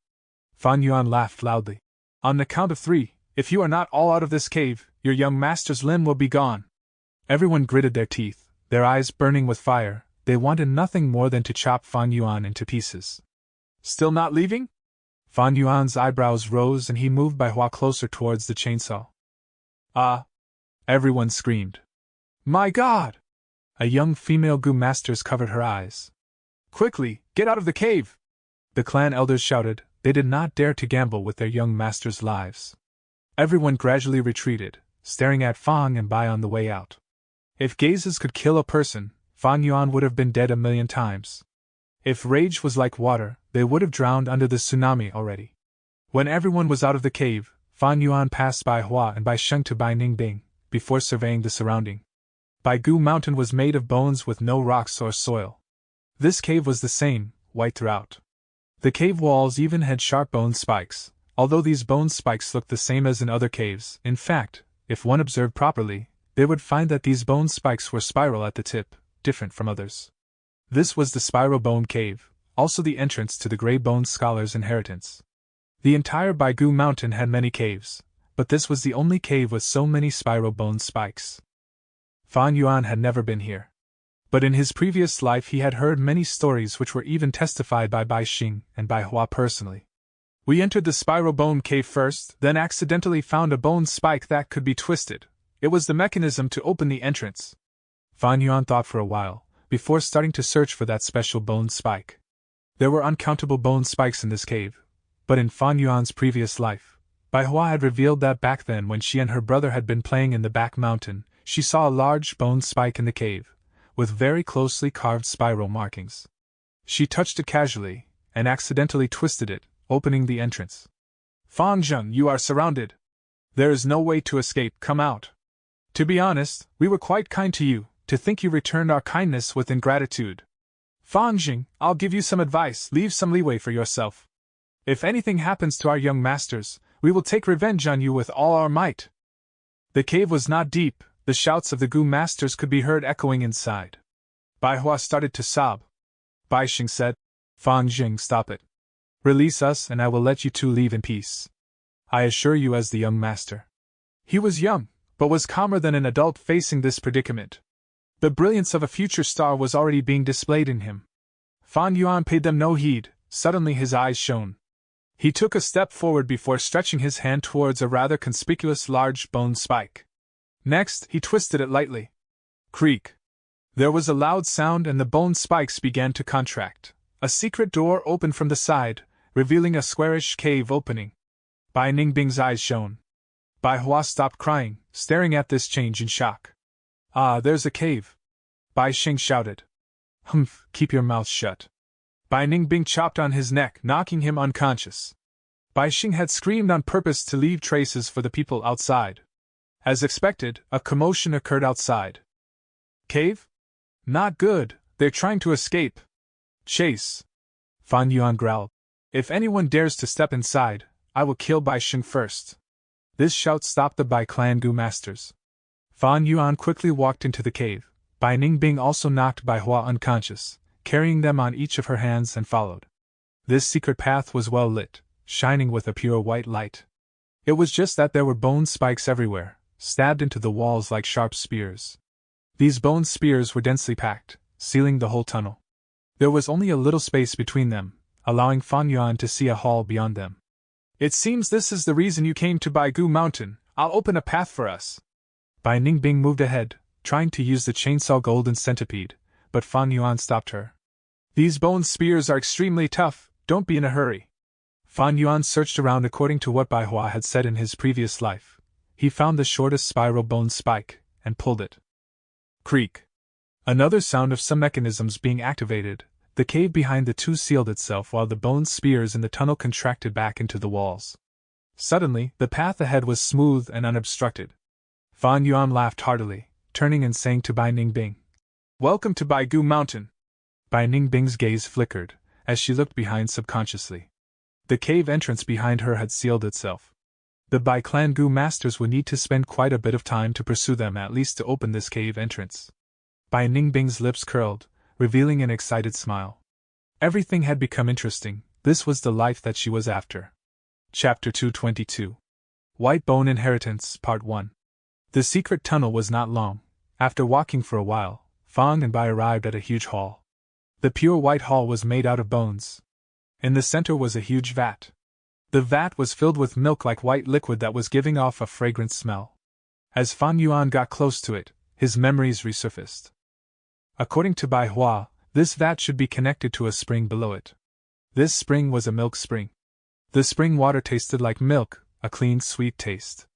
Fan Yuan laughed loudly. On the count of 3, if you are not all out of this cave, your young master's limb will be gone. Everyone gritted their teeth, their eyes burning with fire. They wanted nothing more than to chop Fan Yuan into pieces. Still not leaving? Fan Yuan's eyebrows rose and he moved Bai Hua closer towards the chainsaw. Ah! Everyone screamed. My God! A young female Gu masters covered her eyes. Quickly, get out of the cave! The clan elders shouted. They did not dare to gamble with their young masters' lives. Everyone gradually retreated, staring at Fang and Bai on the way out. If gazes could kill a person, Fan Yuan would have been dead 1,000,000 times. If rage was like water, they would have drowned under the tsunami already. When everyone was out of the cave, Fan Yuan passed Bai Hua and Bai Sheng to Bai Ningbing, before surveying the surrounding. Bai Gu Mountain was made of bones with no rocks or soil. This cave was the same, white throughout. The cave walls even had sharp bone spikes, although these bone spikes looked the same as in other caves. In fact, if one observed properly, they would find that these bone spikes were spiral at the tip, different from others. This was the Spiral Bone Cave, also the entrance to the Grey Bone Scholar's inheritance. The entire Baigu Mountain had many caves, but this was the only cave with so many spiral bone spikes. Fan Yuan had never been here. But in his previous life he had heard many stories which were even testified by Bai Xing and Bai Hua personally. We entered the Spiral Bone Cave first, then accidentally found a bone spike that could be twisted. It was the mechanism to open the entrance. Fan Yuan thought for a while, before starting to search for that special bone spike. There were uncountable bone spikes in this cave, but in Fan Yuan's previous life, Bai Hua had revealed that back then when she and her brother had been playing in the back mountain, she saw a large bone spike in the cave, with very closely carved spiral markings. She touched it casually, and accidentally twisted it, opening the entrance. Fang Zheng, you are surrounded. There is no way to escape, come out. To be honest, we were quite kind to you. To think you returned our kindness with ingratitude. Fang Jing, I'll give you some advice, leave some leeway for yourself. If anything happens to our young masters, we will take revenge on you with all our might. The cave was not deep, the shouts of the Gu masters could be heard echoing inside. Bai Hua started to sob. Bai Xing said, Fang Jing, stop it. Release us and I will let you two leave in peace. I assure you as the young master. He was young, but was calmer than an adult facing this predicament. The brilliance of a future star was already being displayed in him. Fan Yuan paid them no heed. Suddenly his eyes shone. He took a step forward before stretching his hand towards a rather conspicuous large bone spike. Next, he twisted it lightly. Creak. There was a loud sound and the bone spikes began to contract. A secret door opened from the side, revealing a squarish cave opening. Bai Ningbing's eyes shone. Bai Hua stopped crying, staring at this change in shock. Ah, there's a cave. Bai Xing shouted. Humph, keep your mouth shut. Bai Ningbing chopped on his neck, knocking him unconscious. Bai Xing had screamed on purpose to leave traces for the people outside. As expected, a commotion occurred outside. Cave? Not good, they're trying to escape. Chase. Fan Yuan growled. If anyone dares to step inside, I will kill Bai Xing first. This shout stopped the Bai clan Gu masters. Fan Yuan quickly walked into the cave. Bai Ningbing also knocked Bai Hua unconscious, carrying them on each of her hands and followed. This secret path was well lit, shining with a pure white light. It was just that there were bone spikes everywhere, stabbed into the walls like sharp spears. These bone spears were densely packed, sealing the whole tunnel. There was only a little space between them, allowing Fan Yuan to see a hall beyond them. It seems this is the reason you came to Baigu Mountain. I'll open a path for us. Bai Ningbing moved ahead, trying to use the chainsaw golden centipede, but Fan Yuan stopped her. These bone spears are extremely tough, don't be in a hurry. Fan Yuan searched around according to what Bai Hua had said in his previous life. He found the shortest spiral bone spike, and pulled it. Creak. Another sound of some mechanisms being activated. The cave behind the two sealed itself while the bone spears in the tunnel contracted back into the walls. Suddenly, the path ahead was smooth and unobstructed. Fan Yuan laughed heartily, turning and saying to Bai Ningbing, "Welcome to Baigu Mountain." Bai Ningbing's gaze flickered, as she looked behind subconsciously. The cave entrance behind her had sealed itself. The Bai Clan Gu masters would need to spend quite a bit of time to pursue them, at least to open this cave entrance. Bai Ningbing's lips curled, revealing an excited smile. Everything had become interesting. This was the life that she was after. Chapter 222. White Bone Inheritance, Part 1. The secret tunnel was not long. After walking for a while, Fang and Bai arrived at a huge hall. The pure white hall was made out of bones. In the center was a huge vat. The vat was filled with milk-like white liquid that was giving off a fragrant smell. As Fan Yuan got close to it, his memories resurfaced. According to Bai Hua, this vat should be connected to a spring below it. This spring was a milk spring. The spring water tasted like milk, a clean, sweet taste.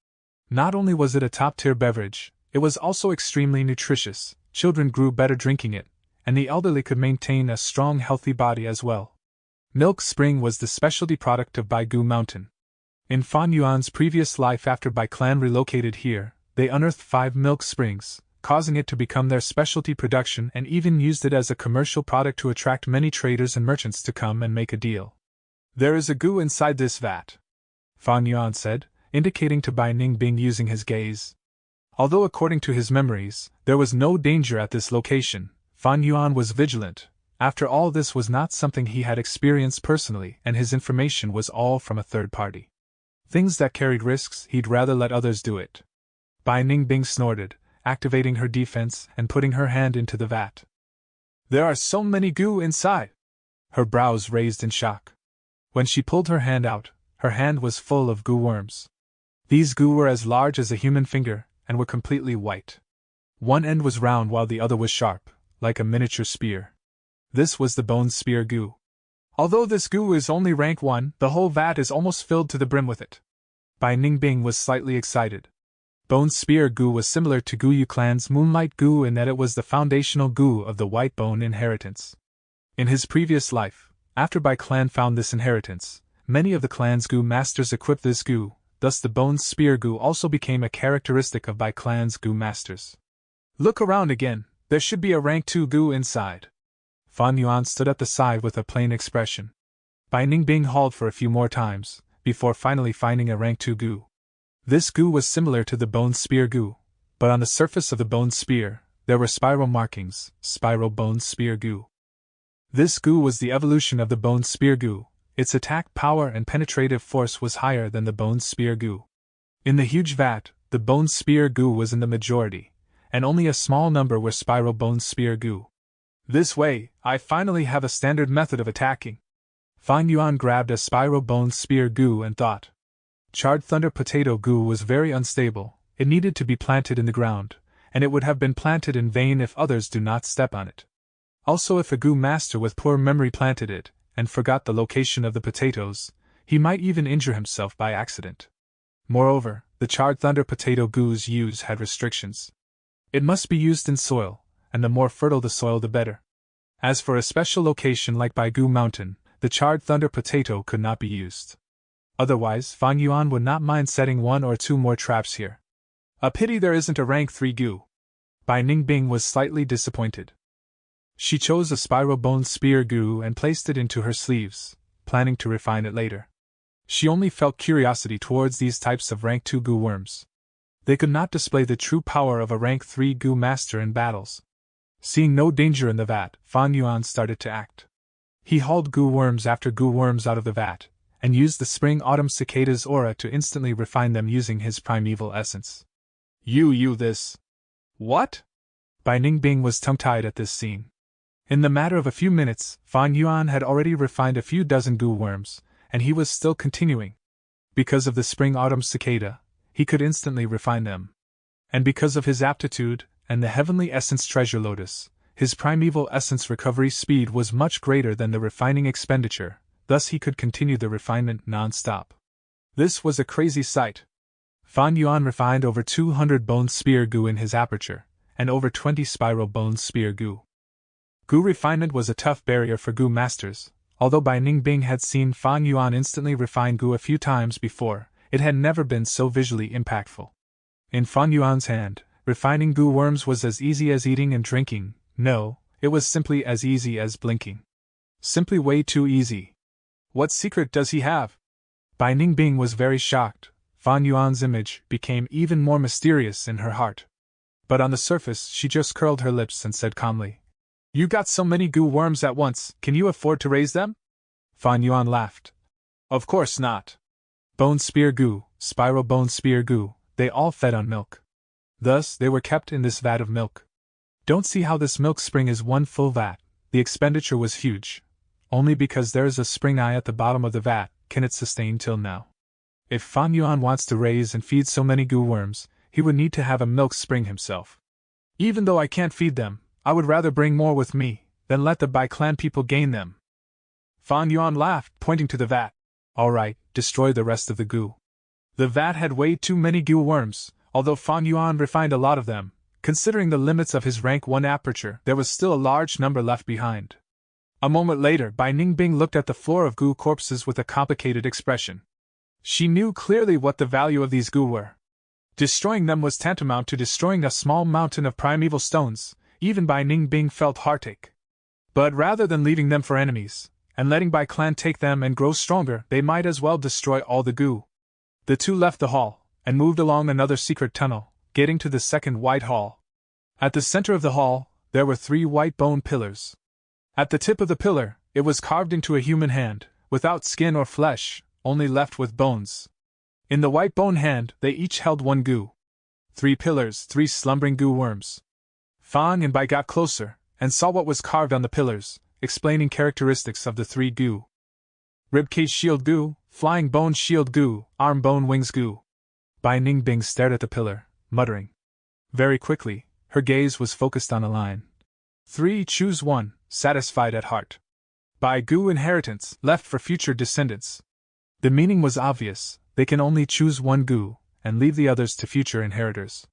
Not only was it a top-tier beverage, it was also extremely nutritious. Children grew better drinking it, and the elderly could maintain a strong, healthy body as well. Milk Spring was the specialty product of Baigu Mountain. In Fan Yuan's previous life after Bai Clan relocated here, they unearthed 5 milk springs, causing it to become their specialty production, and even used it as a commercial product to attract many traders and merchants to come and make a deal. "There is a gu inside this vat," Fan Yuan said, indicating to Bai Ningbing using his gaze. Although according to his memories, there was no danger at this location, Fan Yuan was vigilant. After all, this was not something he had experienced personally, and his information was all from a third party. Things that carried risks, he'd rather let others do it. Bai Ningbing snorted, activating her defense and putting her hand into the vat. "There are so many gu inside!" Her brows raised in shock. When she pulled her hand out, her hand was full of gu worms. These gu were as large as a human finger, and were completely white. One end was round while the other was sharp, like a miniature spear. This was the Bone Spear Gu. Although this gu is only rank 1, the whole vat is almost filled to the brim with it. Bai Ningbing was slightly excited. Bone Spear Gu was similar to Gu Yu Clan's Moonlight Gu in that it was the foundational gu of the White Bone Inheritance. In his previous life, after Bai Clan found this inheritance, many of the clan's gu masters equipped this gu, thus the Bone Spear Gu also became a characteristic of Bai Clan's gu masters. "Look around again, there should be a rank 2 gu inside." Fan Yuan stood at the side with a plain expression. Bai Ningbing hauled for a few more times, before finally finding a rank 2 gu. This gu was similar to the Bone Spear Gu, but on the surface of the bone spear, there were spiral markings, Spiral Bone Spear Gu. This gu was the evolution of the Bone Spear Gu. Its attack power and penetrative force was higher than the Bone Spear Gu. In the huge vat, the Bone Spear Gu was in the majority, and only a small number were Spiral Bone Spear Gu. "This way, I finally have a standard method of attacking." Fan Yuan grabbed a Spiral Bone Spear Gu and thought. Charred Thunder Potato Gu was very unstable, it needed to be planted in the ground, and it would have been planted in vain if others do not step on it. Also, if a gu master with poor memory planted it, and forgot the location of the potatoes, he might even injure himself by accident. Moreover, the Charred Thunder Potato Gu's use had restrictions. It must be used in soil, and the more fertile the soil the better. As for a special location like Baigu Mountain, the Charred Thunder Potato could not be used. Otherwise, Fan Yuan would not mind setting 1 or 2 more traps here. "A pity there isn't a rank 3 gu." Bai Ningbing was slightly disappointed. She chose a Spiral Bone Spear Gu and placed it into her sleeves, planning to refine it later. She only felt curiosity towards these types of rank 2 gu worms. They could not display the true power of a rank 3 gu master in battles. Seeing no danger in the vat, Fan Yuan started to act. He hauled gu worms after gu worms out of the vat, and used the Spring Autumn Cicada's aura to instantly refine them using his primeval essence. You this. What?" Bai Ningbing was tongue-tied at this scene. In the matter of a few minutes, Fan Yuan had already refined a few dozen gu worms, and he was still continuing. Because of the Spring Autumn Cicada, he could instantly refine them. And because of his aptitude, and the Heavenly Essence Treasure Lotus, his primeval essence recovery speed was much greater than the refining expenditure, thus he could continue the refinement non-stop. This was a crazy sight. Fan Yuan refined over 200 Bone Spear Gu in his aperture, and over 20 Spiral Bone Spear Gu. Gu refinement was a tough barrier for gu masters. Although Bai Ningbing had seen Fan Yuan instantly refine gu a few times before, It had never been so visually impactful. In Fan Yuan's hand, refining goo worms was as easy as eating and drinking. No, it was simply as easy as blinking. Simply way too easy. What secret does he have? Bai Ningbing was very shocked. Fan Yuan's image became even more mysterious in her heart. But on the surface, she just curled her lips and said calmly, "You got so many goo worms at once, can you afford to raise them?" Fan Yuan laughed. "Of course not. Bone spear goo, spiral bone spear goo, they all fed on milk. Thus, they were kept in this vat of milk. Don't see how this milk spring is one full vat. The expenditure was huge. Only because there is a spring eye at the bottom of the vat can it sustain till now. If Fan Yuan wants to raise and feed so many goo worms, he would need to have a milk spring himself. Even though I can't feed them, I would rather bring more with me than let the Bai clan people gain them." Fan Yuan laughed, pointing to the vat. "All right, destroy the rest of the goo." The vat had way too many goo worms, although Fan Yuan refined a lot of them. Considering the limits of his rank 1 aperture, there was still a large number left behind. A moment later, Bai Ningbing looked at the floor of goo corpses with a complicated expression. She knew clearly what the value of these goo were. Destroying them was tantamount to destroying a small mountain of primeval stones. Even Bai Ningbing felt heartache. But rather than leaving them for enemies, and letting Bai clan take them and grow stronger, they might as well destroy all the goo. The two left the hall, and moved along another secret tunnel, getting to the second white hall. At the center of the hall, there were 3 white bone pillars. At the tip of the pillar, it was carved into a human hand, without skin or flesh, only left with bones. In the white bone hand, they each held 1 goo. 3 pillars, 3 slumbering goo worms. Fan and Bai got closer, and saw what was carved on the pillars, explaining characteristics of the 3 goo. Ribcage shield goo, flying bone shield goo, arm bone wings goo. Bai Ningbing stared at the pillar, muttering. Very quickly, her gaze was focused on a line. 3 choose 1, satisfied at heart. Bai goo inheritance, left for future descendants. The meaning was obvious, they can only choose 1 goo, and leave the others to future inheritors.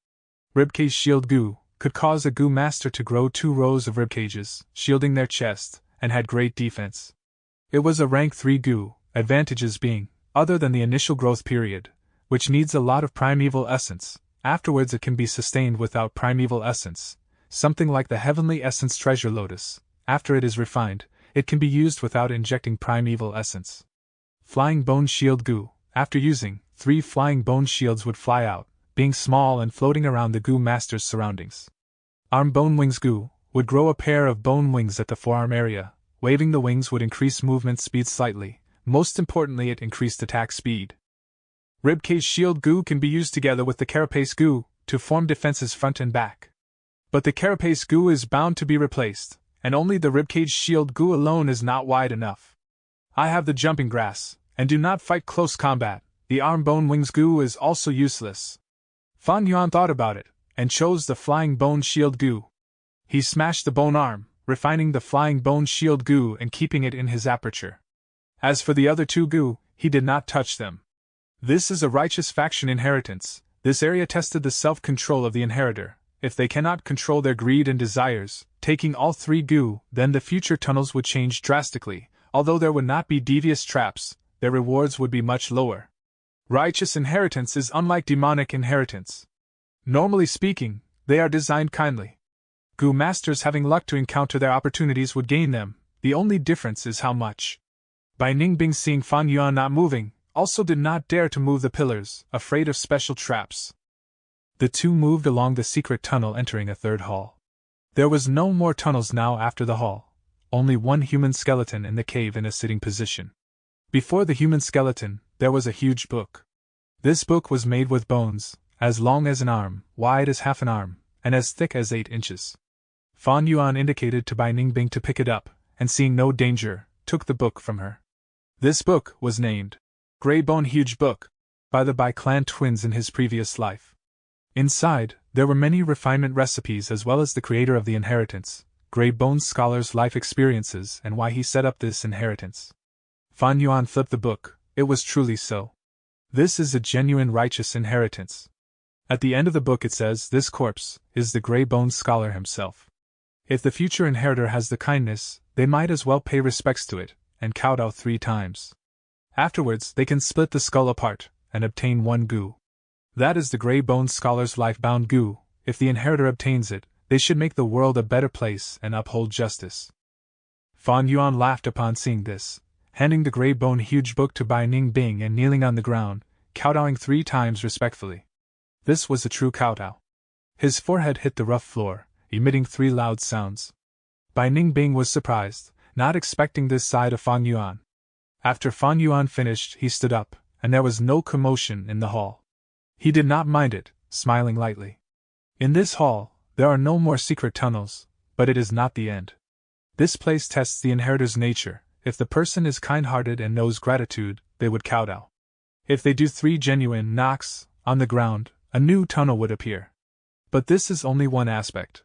Ribcage shield goo could cause a goo master to grow 2 rows of ribcages, shielding their chest, and had great defense. It was a rank 3 goo, advantages being, other than the initial growth period, which needs a lot of primeval essence. Afterwards it can be sustained without primeval essence, something like the heavenly essence treasure lotus. After it is refined, it can be used without injecting primeval essence. Flying bone shield goo, after using, 3 flying bone shields would fly out, being small and floating around the goo master's surroundings. Arm bone wings goo would grow a pair of bone wings at the forearm area. Waving the wings would increase movement speed slightly. Most importantly, it increased attack speed. Ribcage shield goo can be used together with the carapace goo to form defenses front and back. But the carapace goo is bound to be replaced, and only the ribcage shield goo alone is not wide enough. I have the jumping grass, and do not fight close combat. The arm bone wings goo is also useless. Fan Yuan thought about it, and chose the flying bone shield goo. He smashed the bone arm, refining the flying bone shield goo and keeping it in his aperture. As for the other 2 goo, he did not touch them. This is a righteous faction inheritance. This area tested the self-control of the inheritor. If they cannot control their greed and desires, taking all 3 goo, then the future tunnels would change drastically. Although there would not be devious traps, their rewards would be much lower. Righteous inheritance is unlike demonic inheritance. Normally speaking, they are designed kindly. Goo masters having luck to encounter their opportunities would gain them. The only difference is how much. Bai Ningbing, seeing Fan Yuan not moving, also did not dare to move the pillars, afraid of special traps. The 2 moved along the secret tunnel, entering a 3rd hall. There was no more tunnels now after the hall. Only 1 human skeleton in the cave in a sitting position. Before the human skeleton, there was a huge book. This book was made with bones, as long as an arm, wide as half an arm, and as thick as 8 inches. Fan Yuan indicated to Bai Ningbing to pick it up, and seeing no danger, took the book from her. This book was named Grey Bone Huge Book by the Bai clan twins in his previous life. Inside, there were many refinement recipes as well as the creator of the inheritance, Grey Bone Scholar's life experiences and why he set up this inheritance. Fan Yuan flipped the book. It was truly so. This is a genuine righteous inheritance. At the end of the book it says this corpse is the Grey Bone Scholar himself. If the future inheritor has the kindness, they might as well pay respects to it, and kowtow 3 times. Afterwards they can split the skull apart, and obtain 1 gu. That is the Grey Bone Scholar's life-bound gu. If the inheritor obtains it, they should make the world a better place and uphold justice. Fan Yuan laughed upon seeing this, handing the Grey Bone huge book to Bai Ningbing and kneeling on the ground, kowtowing 3 times respectfully. This was a true kowtow. His forehead hit the rough floor, emitting 3 loud sounds. Bai Ningbing was surprised, not expecting this side of Fan Yuan. After Fan Yuan finished, he stood up, and there was no commotion in the hall. He did not mind it, smiling lightly. In this hall, there are no more secret tunnels, but it is not the end. This place tests the inheritor's nature. If the person is kind-hearted and knows gratitude, they would kowtow. If they do 3 genuine knocks on the ground, a new tunnel would appear. But this is only one aspect.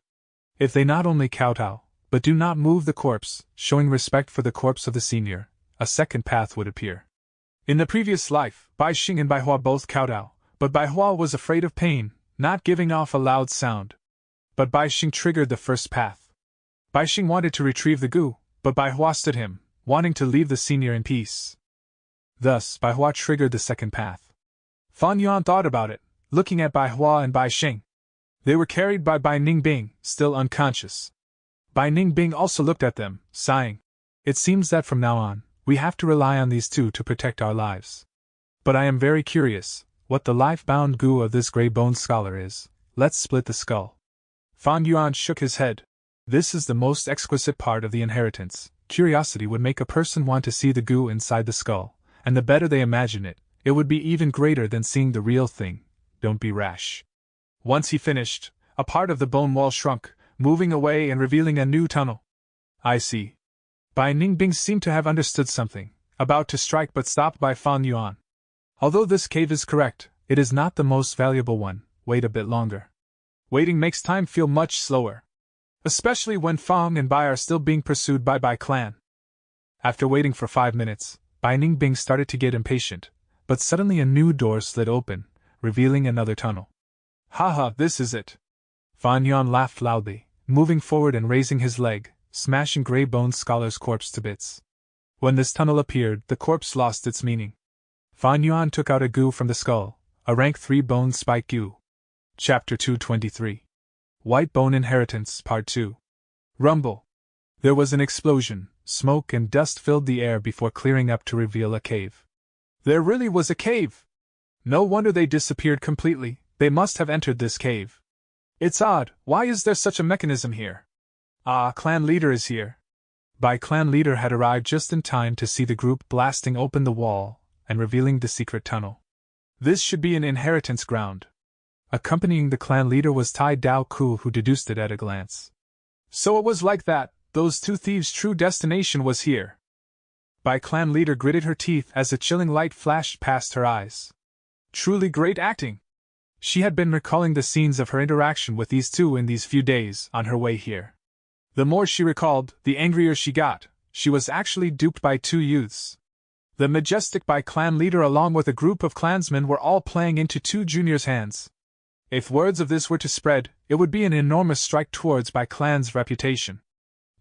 If they not only kowtow, but do not move the corpse, showing respect for the corpse of the senior, a second path would appear. In the previous life, Bai Xing and Bai Hua both kowtow, but Bai Hua was afraid of pain, not giving off a loud sound. But Bai Xing triggered the first path. Bai Xing wanted to retrieve the gu, but Bai Hua stood him, wanting to leave the senior in peace. Thus, Bai Hua triggered the second path. Fan Yuan thought about it, looking at Bai Hua and Bai Xing. They were carried by Bai Ningbing, still unconscious. Bai Ningbing also looked at them, sighing. It seems that from now on, we have to rely on these 2 to protect our lives. But I am very curious what the life-bound gu of this Grey Bone Scholar is. Let's split the skull. Fan Yuan shook his head. This is the most exquisite part of the inheritance. Curiosity would make a person want to see the gu inside the skull, and the better they imagine it, it would be even greater than seeing the real thing. Don't be rash. Once he finished, a part of the bone wall shrunk, moving away and revealing a new tunnel. I see. Bai Ningbing seemed to have understood something, about to strike but stopped by Fan Yuan. Although this cave is correct, it is not the most valuable one. Wait a bit longer. Waiting makes time feel much slower. Especially when Fang and Bai are still being pursued by Bai clan. After waiting for 5 minutes, Bai Ningbing started to get impatient, but suddenly a new door slid open, revealing another tunnel. Haha, this is it. Fan Yuan laughed loudly, moving forward and raising his leg, smashing Grey Bone Scholar's corpse to bits. When this tunnel appeared, the corpse lost its meaning. Fan Yuan took out a gu from the skull, a rank 3 bone spike gu. Chapter 223. White Bone Inheritance, Part 2. Rumble. There was an explosion, smoke and dust filled the air before clearing up to reveal a cave. There really was a cave! No wonder they disappeared completely, they must have entered this cave. It's odd, why is there such a mechanism here? Ah, clan leader is here. Bai clan leader had arrived just in time to see the group blasting open the wall and revealing the secret tunnel. This should be an inheritance ground. Accompanying the clan leader was Tai Dao Ku, who deduced it at a glance. So it was like that, those 2 thieves' true destination was here. Bai clan leader gritted her teeth as a chilling light flashed past her eyes. Truly great acting! She had been recalling the scenes of her interaction with these 2 in these few days on her way here. The more she recalled, the angrier she got. She was actually duped by 2 youths. The majestic Bai clan leader along with a group of clansmen were all playing into 2 juniors' hands. If words of this were to spread, it would be an enormous strike towards Bai clan's reputation.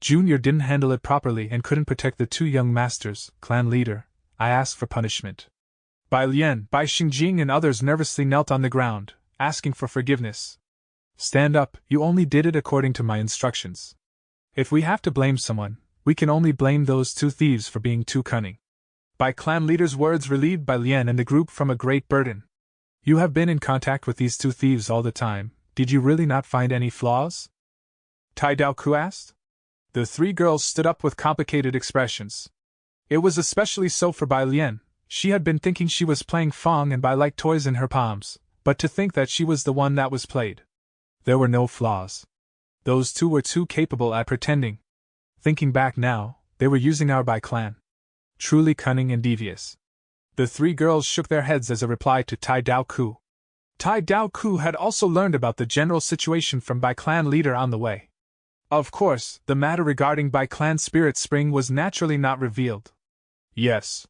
Junior didn't handle it properly and couldn't protect the 2 young masters. Clan leader, I asked for punishment. Bai Lian, Bai Xingjing and others nervously knelt on the ground, asking for forgiveness. Stand up, you only did it according to my instructions. If we have to blame someone, we can only blame those 2 thieves for being too cunning. Bai clan leader's words relieved Bai Lian and the group from a great burden. You have been in contact with these 2 thieves all the time, did you really not find any flaws? Tai Dao Ku asked. The 3 girls stood up with complicated expressions. It was especially so for Bai Lian. She had been thinking she was playing Fang and Bai like toys in her palms, but to think that she was the one that was played. There were no flaws. Those 2 were too capable at pretending. Thinking back now, they were using our Bai clan. Truly cunning and devious. The 3 girls shook their heads as a reply to Tai Dao Ku. Tai Dao Ku had also learned about the general situation from Bai clan leader on the way. Of course, the matter regarding Bai clan Spirit Spring was naturally not revealed. Yes.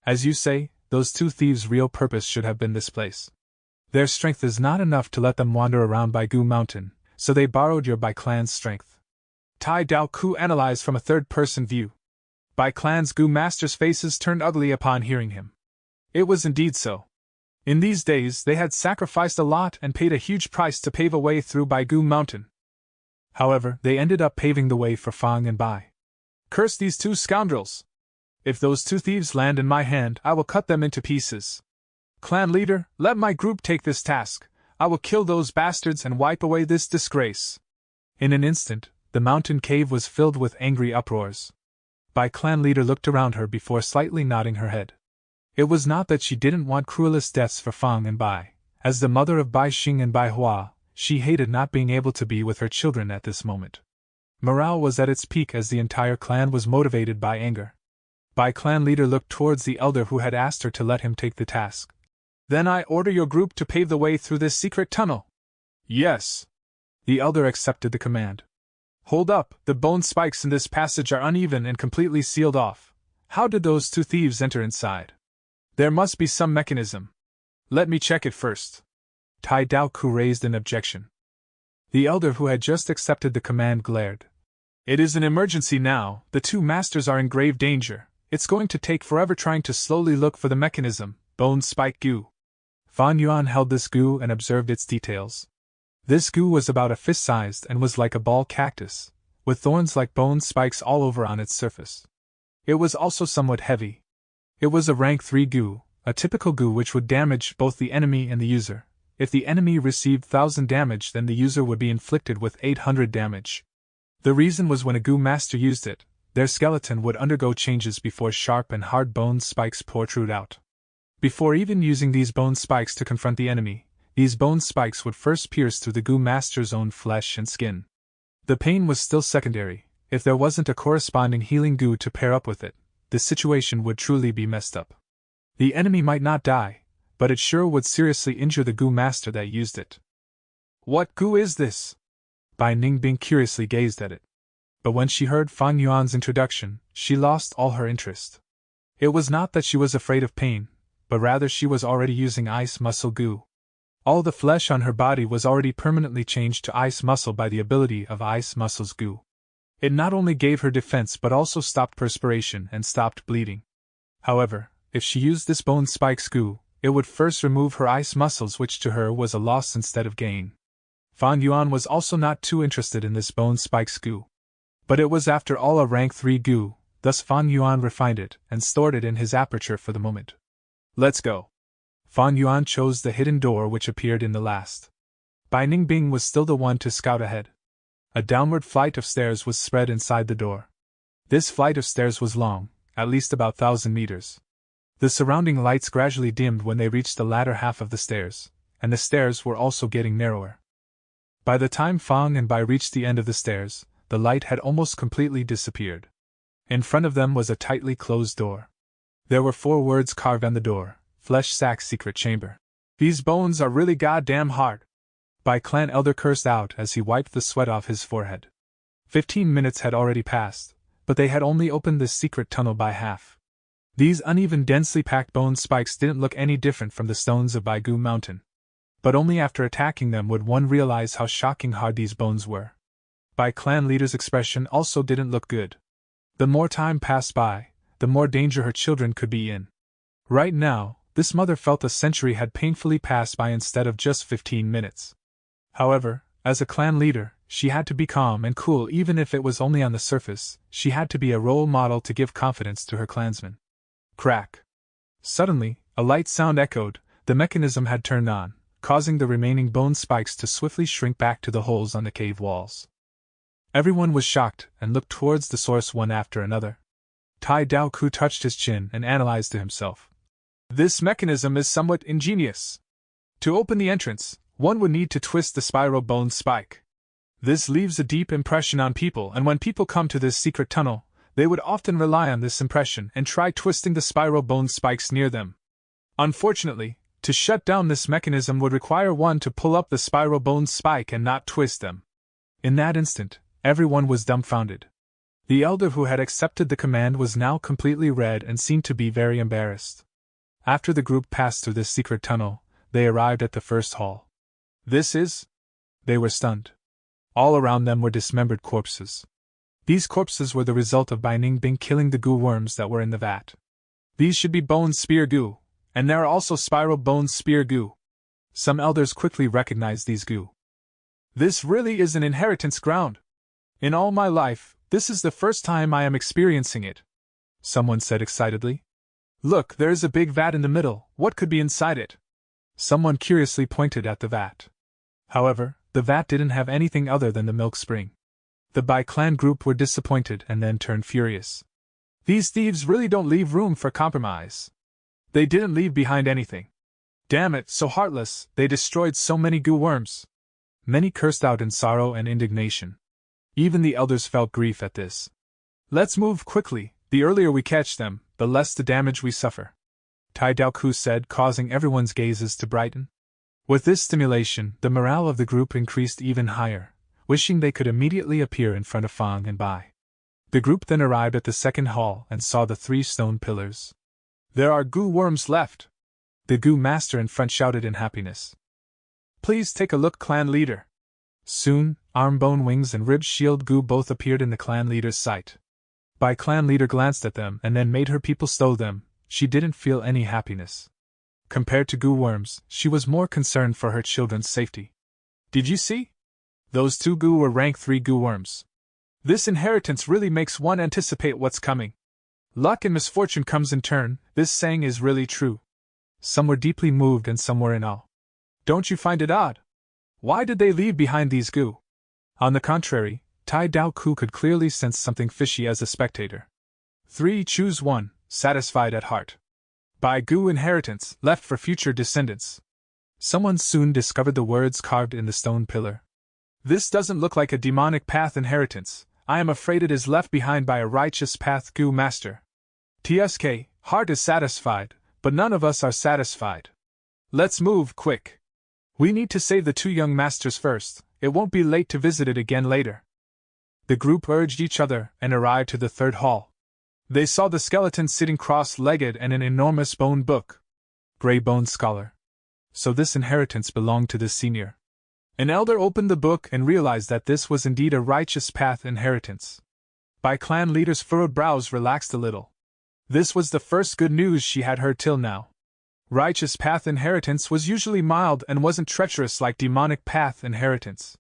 As you say, those 2 thieves' real purpose should have been this place. Their strength is not enough to let them wander around Baigu Mountain, so they borrowed your Bai clan's strength. Tai Dao Ku analyzed from a third-person view. Bai clan's Gu masters' faces turned ugly upon hearing him. It was indeed so. In these days they had sacrificed a lot and paid a huge price to pave a way through Baigu Mountain. However, they ended up paving the way for Fang and Bai. Curse these two scoundrels! If those two thieves land in my hand, I will cut them into pieces. Clan leader, let my group take this task. I will kill those bastards and wipe away this disgrace. In an instant, the mountain cave was filled with angry uproars. Bai clan leader looked around her before slightly nodding her head. It was not that she didn't want cruelest deaths for Fang and Bai. As the mother of Bai Xing and Bai Hua, she hated not being able to be with her children at this moment. Morale was at its peak as the entire clan was motivated by anger. Bai clan leader looked towards the elder who had asked her to let him take the task. Then I order your group to pave the way through this secret tunnel. Yes. The elder accepted the command. Hold up, the bone spikes in this passage are uneven and completely sealed off. How did those two thieves enter inside? There must be some mechanism. Let me check it first. Tai Daoku raised an objection. The elder who had just accepted the command glared. It is an emergency now, the two masters are in grave danger. It's going to take forever trying to slowly look for the mechanism, bone spike goo. Fan Yuan held this goo and observed its details. This goo was about a fist-sized and was like a ball cactus, with thorns like bone spikes all over on its surface. It was also somewhat heavy. It was a rank 3 goo, a typical goo which would damage both the enemy and the user. If the enemy received 1000 damage, then the user would be inflicted with 800 damage. The reason was when a goo master used it, their skeleton would undergo changes before sharp and hard bone spikes protrude out. Before even using these bone spikes to confront the enemy, these bone spikes would first pierce through the goo master's own flesh and skin. The pain was still secondary. If there wasn't a corresponding healing goo to pair up with it, the situation would truly be messed up. The enemy might not die, but it sure would seriously injure the goo master that used it. What goo is this? Bai Ningbing curiously gazed at it. But when she heard Fang Yuan's introduction, she lost all her interest. It was not that she was afraid of pain, but rather she was already using ice muscle goo. All the flesh on her body was already permanently changed to ice muscle by the ability of ice muscle's goo. It not only gave her defense but also stopped perspiration and stopped bleeding. However, if she used this bone spike's goo, it would first remove her ice muscles, which to her was a loss instead of gain. Fan Yuan was also not too interested in this bone spike's goo. But it was after all a rank 3 goo, thus Fan Yuan refined it and stored it in his aperture for the moment. Let's go. Fan Yuan chose the hidden door which appeared in the last. Bai Ningbing was still the one to scout ahead. A downward flight of stairs was spread inside the door. This flight of stairs was long, at least about 1,000 meters. The surrounding lights gradually dimmed when they reached the latter half of the stairs, and the stairs were also getting narrower. By the time Fang and Bai reached the end of the stairs, the light had almost completely disappeared. In front of them was a tightly closed door. There were 4 words carved on the door: Flesh Sack Secret Chamber. These bones are really goddamn hard. Bai clan elder cursed out as he wiped the sweat off his forehead. 15 minutes had already passed, but they had only opened this secret tunnel by half. These uneven, densely packed bone spikes didn't look any different from the stones of Baigu Mountain. But only after attacking them would one realize how shocking hard these bones were. Bai clan leader's expression also didn't look good. The more time passed by, the more danger her children could be in. Right now, this mother felt a century had painfully passed by instead of just 15 minutes. However, as a clan leader, she had to be calm and cool even if it was only on the surface. She had to be a role model to give confidence to her clansmen. Crack! Suddenly, a light sound echoed. The mechanism had turned on, causing the remaining bone spikes to swiftly shrink back to the holes on the cave walls. Everyone was shocked and looked towards the source one after another. Tai Daoku touched his chin and analyzed to himself. This mechanism is somewhat ingenious. To open the entrance, one would need to twist the spiral bone spike. This leaves a deep impression on people, and when people come to this secret tunnel, they would often rely on this impression and try twisting the spiral bone spikes near them. Unfortunately, to shut down this mechanism would require one to pull up the spiral bone spike and not twist them. In that instant, everyone was dumbfounded. The elder who had accepted the command was now completely red and seemed to be very embarrassed. After the group passed through this secret tunnel, they arrived at the first hall. This is? They were stunned. All around them were dismembered corpses. These corpses were the result of Bai Ningbing killing the goo worms that were in the vat. These should be bone spear goo, And there are also spiral bone spear goo. Some elders quickly recognized these goo. This really is an inheritance ground. In all my life, this is the first time I am experiencing it, someone said excitedly. Look, there is a big vat in the middle. What could be inside it? Someone curiously pointed at the vat. However, the vat didn't have anything other than the milk spring. The Bai-clan group were disappointed and then turned furious. These thieves really don't leave room for compromise. They didn't leave behind anything. Damn it, so heartless, they destroyed so many goo worms. Many cursed out in sorrow and indignation. Even the elders felt grief at this. Let's move quickly, the earlier we catch them, the less the damage we suffer, Tai Daoku said, causing everyone's gazes to brighten. With this stimulation, the morale of the group increased even higher, wishing they could immediately appear in front of Fang and Bai. The group then arrived at the second hall and saw the 3 stone pillars. There are goo worms left, the goo master in front shouted in happiness. Please take a look, clan leader. Soon, arm bone wings and rib shield goo both appeared in the clan leader's sight. Bai clan leader glanced at them and then made her people stow them. She didn't feel any happiness. Compared to goo worms, she was more concerned for her children's safety. Did you see? Those 2 goo were rank 3 goo worms. This inheritance really makes one anticipate what's coming. Luck and misfortune comes in turn, this saying is really true. Some were deeply moved and some were in awe. Don't you find it odd? Why did they leave behind these goo? On the contrary, Tai Daoku could clearly sense something fishy as a spectator. 3 choose 1, satisfied at heart. By goo inheritance, left for future descendants. Someone soon discovered the words carved in the stone pillar. This doesn't look like a demonic path inheritance. I am afraid it is left behind by a righteous path goo master. TSK, heart is satisfied, but none of us are satisfied. Let's move, quick. We need to save the 2 young masters first, it won't be late to visit it again later. The group urged each other and arrived to the 3rd hall. They saw the skeleton sitting cross-legged and an enormous bone book. Grey Bone Scholar. So this inheritance belonged to the senior. An elder opened the book and realized that this was indeed a righteous path inheritance. Bai clan leader's furrowed brows relaxed a little. This was the first good news she had heard till now. Righteous path inheritance was usually mild and wasn't treacherous like demonic path inheritance.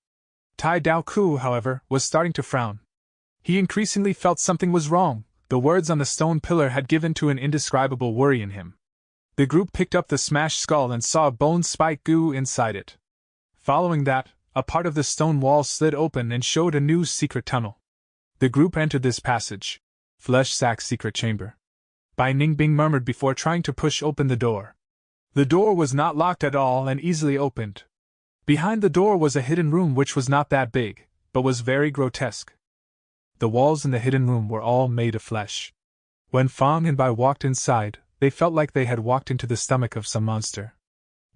Tai Daoku, however, was starting to frown. He increasingly felt something was wrong. The words on the stone pillar had given to an indescribable worry in him. The group picked up the smashed skull and saw a bone spike goo inside it. Following that, a part of the stone wall slid open and showed a new secret tunnel. The group entered this passage. Flesh sack secret chamber. Bai Ningbing murmured before trying to push open the door. The door was not locked at all and easily opened. Behind the door was a hidden room which was not that big, but was very grotesque. The walls in the hidden room were all made of flesh. When Fang and Bai walked inside, they felt like they had walked into the stomach of some monster.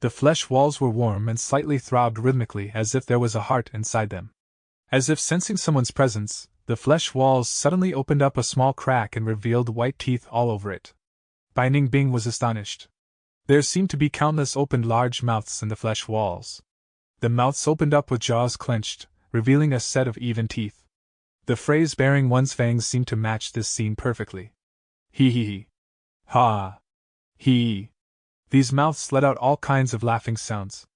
The flesh walls were warm and slightly throbbed rhythmically as if there was a heart inside them. As if sensing someone's presence, the flesh walls suddenly opened up a small crack and revealed white teeth all over it. Bai Ningbing was astonished. There seemed to be countless opened large mouths in the flesh walls. The mouths opened up with jaws clenched, revealing a set of even teeth. The phrase "bearing one's fangs" seemed to match this scene perfectly. Hee hee hee. Ha. Hee. These mouths let out all kinds of laughing sounds.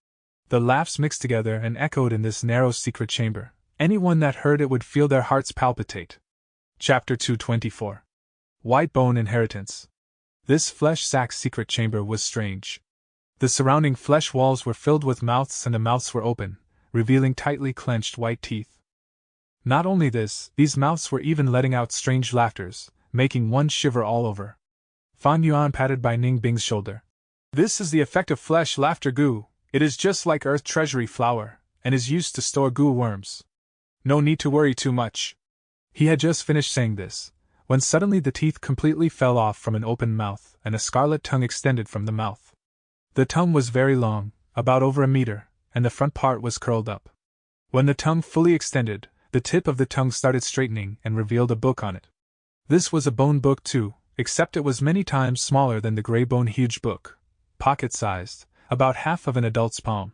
The laughs mixed together and echoed in this narrow secret chamber. Anyone that heard it would feel their hearts palpitate. Chapter 224. White Bone Inheritance. This flesh sack secret chamber was strange. The surrounding flesh walls were filled with mouths and the mouths were open, revealing tightly clenched white teeth. Not only this, these mouths were even letting out strange laughters, making one shiver all over. Fan Yuan patted Bai Ningbing's shoulder. This is the effect of flesh laughter goo. It is just like earth treasury flour, and is used to store goo worms. No need to worry too much. He had just finished saying this, when suddenly the teeth completely fell off from an open mouth and a scarlet tongue extended from the mouth. The tongue was very long, about over a meter, and the front part was curled up. When the tongue fully extended, the tip of the tongue started straightening and revealed a book on it. This was a bone book too, except it was many times smaller than the gray bone huge book, pocket-sized, about half of an adult's palm.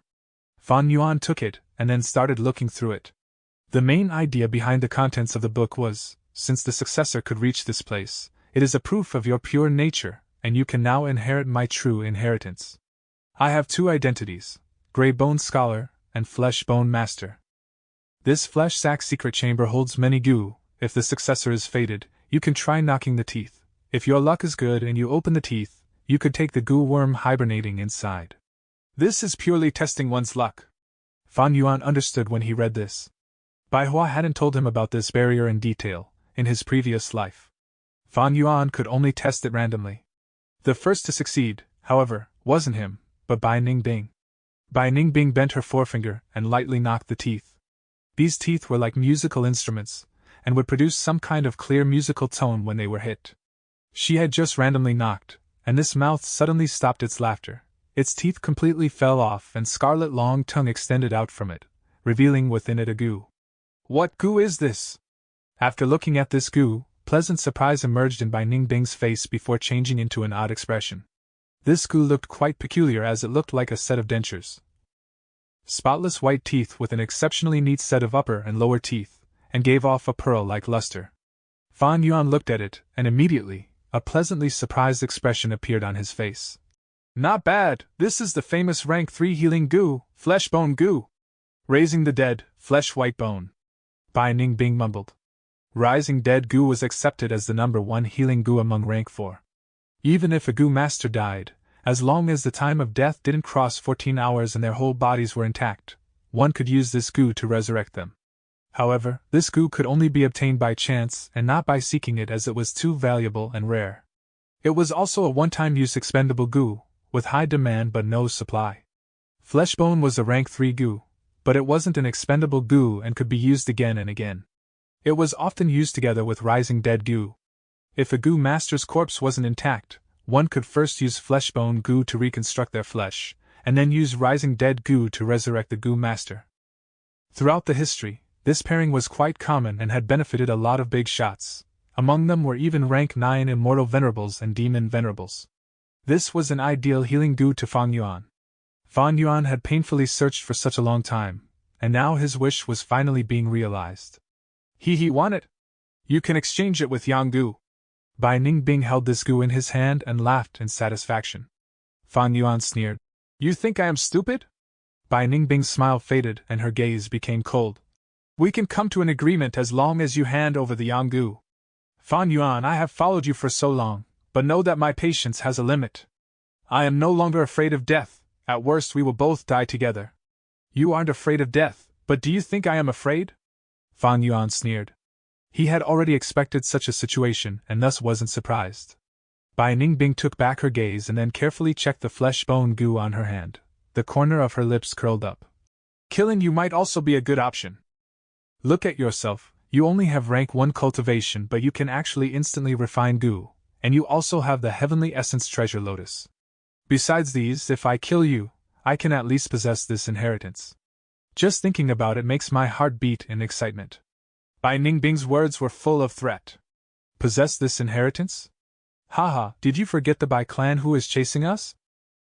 Fan Yuan took it and then started looking through it. The main idea behind the contents of the book was, since the successor could reach this place, it is a proof of your pure nature, and you can now inherit my true inheritance. I have two identities, Grey Bone Scholar and Flesh Bone Master. This flesh sac secret chamber holds many goo. If the successor is fated, you can try knocking the teeth. If your luck is good and you open the teeth, you could take the goo worm hibernating inside. This is purely testing one's luck. Fan Yuan understood when he read this. Bai Hua hadn't told him about this barrier in detail, in his previous life. Fan Yuan could only test it randomly. The first to succeed, however, wasn't him, but Bai Ningbing. Bai Ningbing bent her forefinger and lightly knocked the teeth. These teeth were like musical instruments, and would produce some kind of clear musical tone when they were hit. She had just randomly knocked, and this mouth suddenly stopped its laughter. Its teeth completely fell off and scarlet long tongue extended out from it, revealing within it a goo. What goo is this? After looking at this goo, pleasant surprise emerged in Bai Ningbing's face before changing into an odd expression. This goo looked quite peculiar as it looked like a set of dentures. Spotless white teeth with an exceptionally neat set of upper and lower teeth, and gave off a pearl-like luster. Fan Yuan looked at it, and immediately, a pleasantly surprised expression appeared on his face. Not bad, this is the famous rank 3 healing goo, flesh bone goo. Raising the dead, flesh white bone. Bai Ningbing mumbled. Rising dead goo was accepted as the number 1 healing goo among rank 4. Even if a goo master died, as long as the time of death didn't cross 14 hours and their whole bodies were intact, one could use this goo to resurrect them. However, this goo could only be obtained by chance and not by seeking it as it was too valuable and rare. It was also a one-time use expendable goo, with high demand but no supply. Fleshbone was a rank 3 goo, but it wasn't an expendable goo and could be used again and again. It was often used together with rising dead goo. If a goo master's corpse wasn't intact, one could first use fleshbone goo to reconstruct their flesh, and then use rising dead goo to resurrect the goo master. Throughout the history, this pairing was quite common and had benefited a lot of big shots. Among them were even rank 9 immortal venerables and demon venerables. This was an ideal healing goo to Fan Yuan. Fan Yuan had painfully searched for such a long time, and now his wish was finally being realized. He want it? You can exchange it with Yang goo. Bai Ningbing held this goo in his hand and laughed in satisfaction. Fan Yuan sneered. You think I am stupid? Bai Ningbing's smile faded and her gaze became cold. We can come to an agreement as long as you hand over the Yang goo. Fan Yuan, I have followed you for so long, but know that my patience has a limit. I am no longer afraid of death, at worst we will both die together. You aren't afraid of death, but do you think I am afraid? Fan Yuan sneered. He had already expected such a situation and thus wasn't surprised. Bai Ningbing took back her gaze and then carefully checked the flesh-bone goo on her hand. The corner of her lips curled up. Killing you might also be a good option. Look at yourself, you only have rank 1 cultivation but you can actually instantly refine goo, and you also have the heavenly essence treasure lotus. Besides these, if I kill you, I can at least possess this inheritance. Just thinking about it makes my heart beat in excitement. Bai Ningbing's words were full of threat. Possess this inheritance? Haha, did you forget the Bai clan who is chasing us?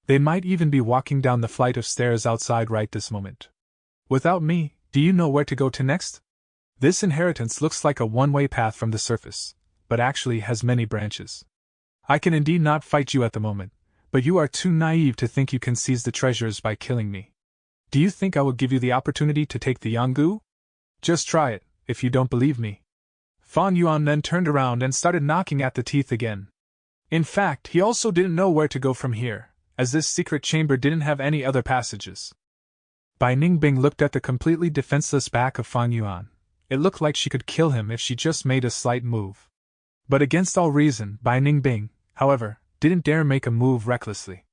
They might even be walking down the flight of stairs outside right this moment. Without me, do you know where to go to next? This inheritance looks like a one-way path from the surface, but actually has many branches. I can indeed not fight you at the moment, but you are too naive to think you can seize the treasures by killing me. Do you think I will give you the opportunity to take the Yang goo? Just try it, if you don't believe me. Fan Yuan then turned around and started knocking at the teeth again. In fact, he also didn't know where to go from here, as this secret chamber didn't have any other passages. Bai Ningbing looked at the completely defenseless back of Fan Yuan. It looked like she could kill him if she just made a slight move. But against all reason, Bai Ningbing, however, didn't dare make a move recklessly.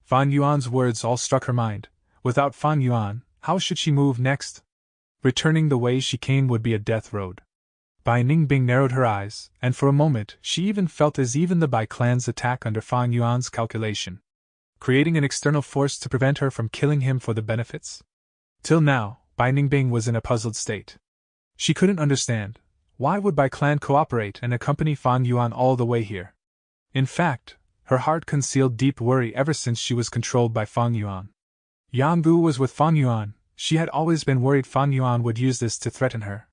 Fan Yuan's words all struck her mind. Without Fan Yuan, how should she move next? Returning the way she came would be a death road. Bai Ningbing narrowed her eyes, and for a moment she even felt as even the Bai clan's attack under Fan Yuan's calculation, creating an external force to prevent her from killing him for the benefits. Till now, Bai Ningbing was in a puzzled state. She couldn't understand, why would Bai clan cooperate and accompany Fan Yuan all the way here? In fact, her heart concealed deep worry ever since she was controlled by Fan Yuan. Yang goo was with Fan Yuan. She had always been worried Fan Yuan would use this to threaten her.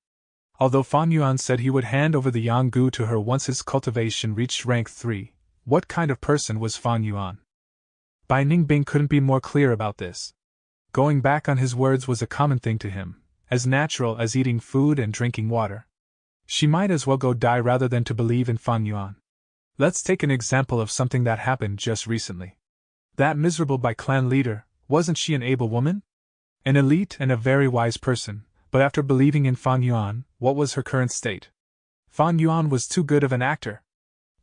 Although Fan Yuan said he would hand over the Yang goo to her once his cultivation reached rank 3, What kind of person was Fan Yuan? Bai Ningbing couldn't be more clear about this. Going back on his words was a common thing to him, as natural as eating food and drinking water. She might as well go die rather than to believe in Fan Yuan. Let's take an example of something that happened just recently. That miserable Bai clan leader, wasn't she an able woman? An elite and a very wise person, but after believing in Fan Yuan, what was her current state? Fan Yuan was too good of an actor.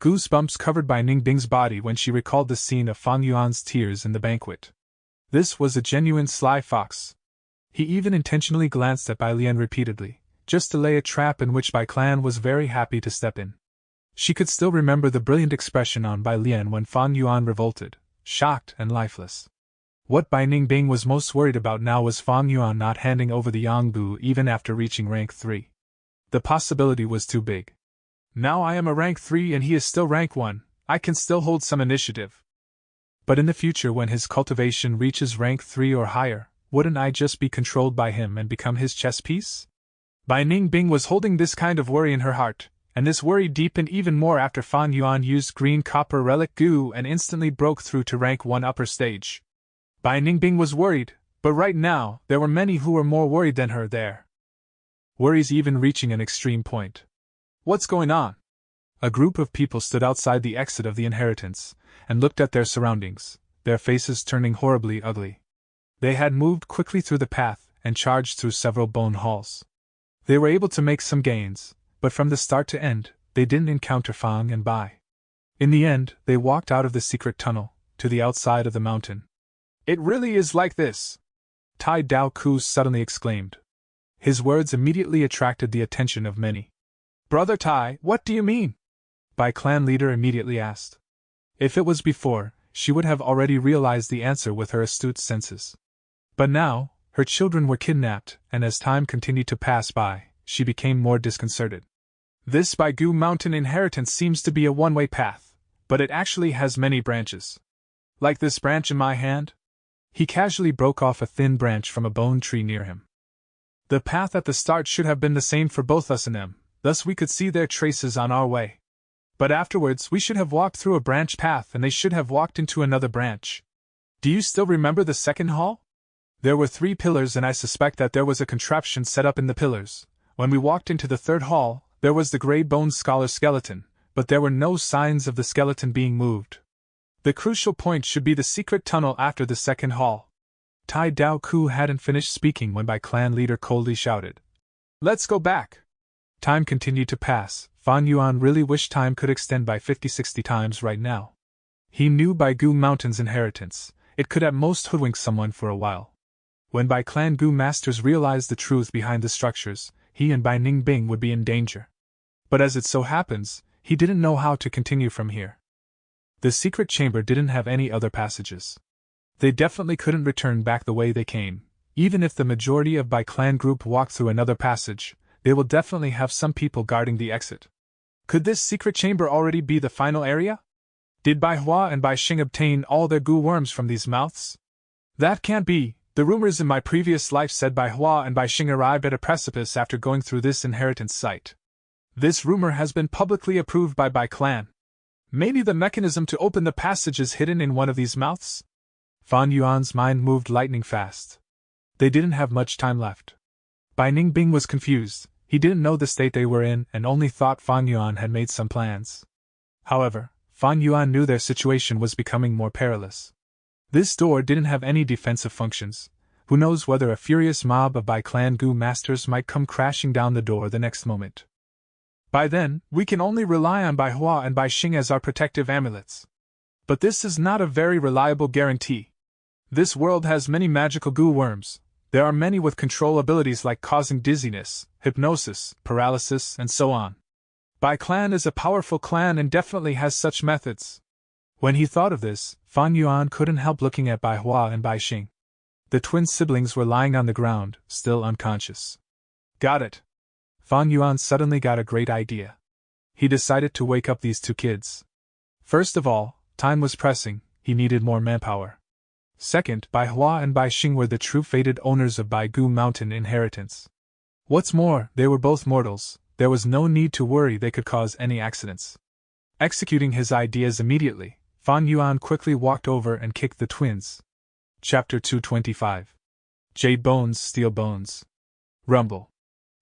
Goosebumps covered Bai Ningbing's body when she recalled the scene of Fan Yuan's tears in the banquet. This was a genuine sly fox. He even intentionally glanced at Bai Lian repeatedly, just to lay a trap in which Bai clan was very happy to step in. She could still remember the brilliant expression on Bai Lian when Fan Yuan revolted, shocked and lifeless. What Bai Ningbing was most worried about now was Fan Yuan not handing over the Yangbu even after reaching rank 3. The possibility was too big. Now I am a rank 3 and he is still rank 1, I can still hold some initiative. But in the future when his cultivation reaches rank 3 or higher, wouldn't I just be controlled by him and become his chess piece? Bai Ningbing was holding this kind of worry in her heart, and this worry deepened even more after Fan Yuan used green copper relic goo and instantly broke through to rank 1 upper stage. Bai Ningbing was worried, but right now, there were many who were more worried than her there. Worries even reaching an extreme point. What's going on? A group of people stood outside the exit of the inheritance, and looked at their surroundings, their faces turning horribly ugly. They had moved quickly through the path, and charged through several bone halls. They were able to make some gains, but from the start to end, they didn't encounter Fang and Bai. In the end, they walked out of the secret tunnel, to the outside of the mountain. It really is like this! Tai Dao Ku suddenly exclaimed. His words immediately attracted the attention of many. Brother Tai, what do you mean? Bai clan leader immediately asked. If it was before, she would have already realized the answer with her astute senses. But now, her children were kidnapped, and as time continued to pass by, she became more disconcerted. This Baigu Mountain inheritance seems to be a one-way path, but it actually has many branches. Like this branch in my hand? He casually broke off a thin branch from a bone tree near him. The path at the start should have been the same for both us and them, thus we could see their traces on our way. But afterwards we should have walked through a branch path and they should have walked into another branch. Do you still remember the second hall? There were 3 pillars and I suspect that there was a contraption set up in the pillars. When we walked into the third hall, there was the grey bone scholar skeleton, but there were no signs of the skeleton being moved. The crucial point should be the secret tunnel after the second hall. Tai Dao Ku hadn't finished speaking when Bai clan leader coldly shouted. Let's go back! Time continued to pass. Fan Yuan really wished time could extend by 50-60 times right now. He knew Baigu Mountain's inheritance, it could at most hoodwink someone for a while. When Bai clan Gu masters realized the truth behind the structures, he and Bai Ningbing would be in danger. But as it so happens, he didn't know how to continue from here. The secret chamber didn't have any other passages. They definitely couldn't return back the way they came. Even if the majority of Bai clan group walked through another passage, they will definitely have some people guarding the exit. Could this secret chamber already be the final area? Did Bai Hua and Bai Xing obtain all their goo worms from these mouths? That can't be. The rumors in my previous life said Bai Hua and Bai Xing arrived at a precipice after going through this inheritance site. This rumor has been publicly approved by Bai clan. Maybe the mechanism to open the passage is hidden in one of these mouths? Fan Yuan's mind moved lightning fast. They didn't have much time left. Bai Ningbing was confused. He didn't know the state they were in and only thought Fan Yuan had made some plans. However, Fan Yuan knew their situation was becoming more perilous. This door didn't have any defensive functions. Who knows whether a furious mob of Bai clan Gu masters might come crashing down the door the next moment. By then, we can only rely on Bai Hua and Bai Xing as our protective amulets. But this is not a very reliable guarantee. This world has many magical goo worms. There are many with control abilities like causing dizziness, hypnosis, paralysis, and so on. Bai clan is a powerful clan and definitely has such methods. When he thought of this, Fan Yuan couldn't help looking at Bai Hua and Bai Xing. The twin siblings were lying on the ground, still unconscious. Got it. Fan Yuan suddenly got a great idea. He decided to wake up these 2 kids. First of all, time was pressing, he needed more manpower. Second, Bai Hua and Bai Xing were the true fated owners of Baigu Mountain inheritance. What's more, they were both mortals, there was no need to worry they could cause any accidents. Executing his ideas immediately, Fan Yuan quickly walked over and kicked the twins. Chapter 225. Jade Bones, Steel Bones. Rumble.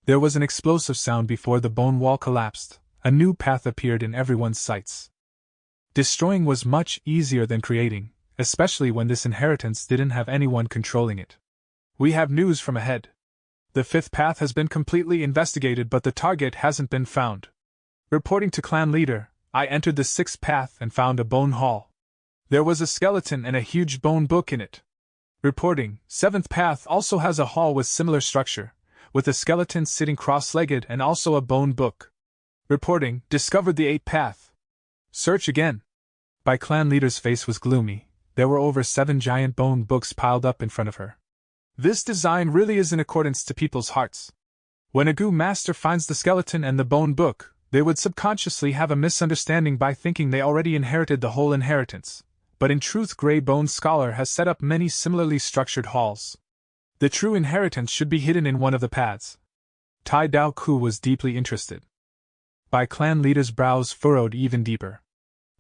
There was an explosive sound before the bone wall collapsed. A new path appeared in everyone's sights. Destroying was much easier than creating, especially when this inheritance didn't have anyone controlling it. We have news from ahead. The fifth path has been completely investigated, but the target hasn't been found. Reporting to clan leader, I entered the sixth path and found a bone hall. There was a skeleton and a huge bone book in it. Reporting, seventh path also has a hall with similar structure, with a skeleton sitting cross-legged and also a bone book. Reporting, discovered the eighth path. Search again. By clan leader's face was gloomy. There were over 7 giant bone books piled up in front of her. This design really is in accordance to people's hearts. When a Gu master finds the skeleton and the bone book, they would subconsciously have a misunderstanding by thinking they already inherited the whole inheritance. But in truth, Grey Bone Scholar has set up many similarly structured halls. The true inheritance should be hidden in one of the paths. Tai Dao Ku was deeply interested. Bai clan leader's brows furrowed even deeper.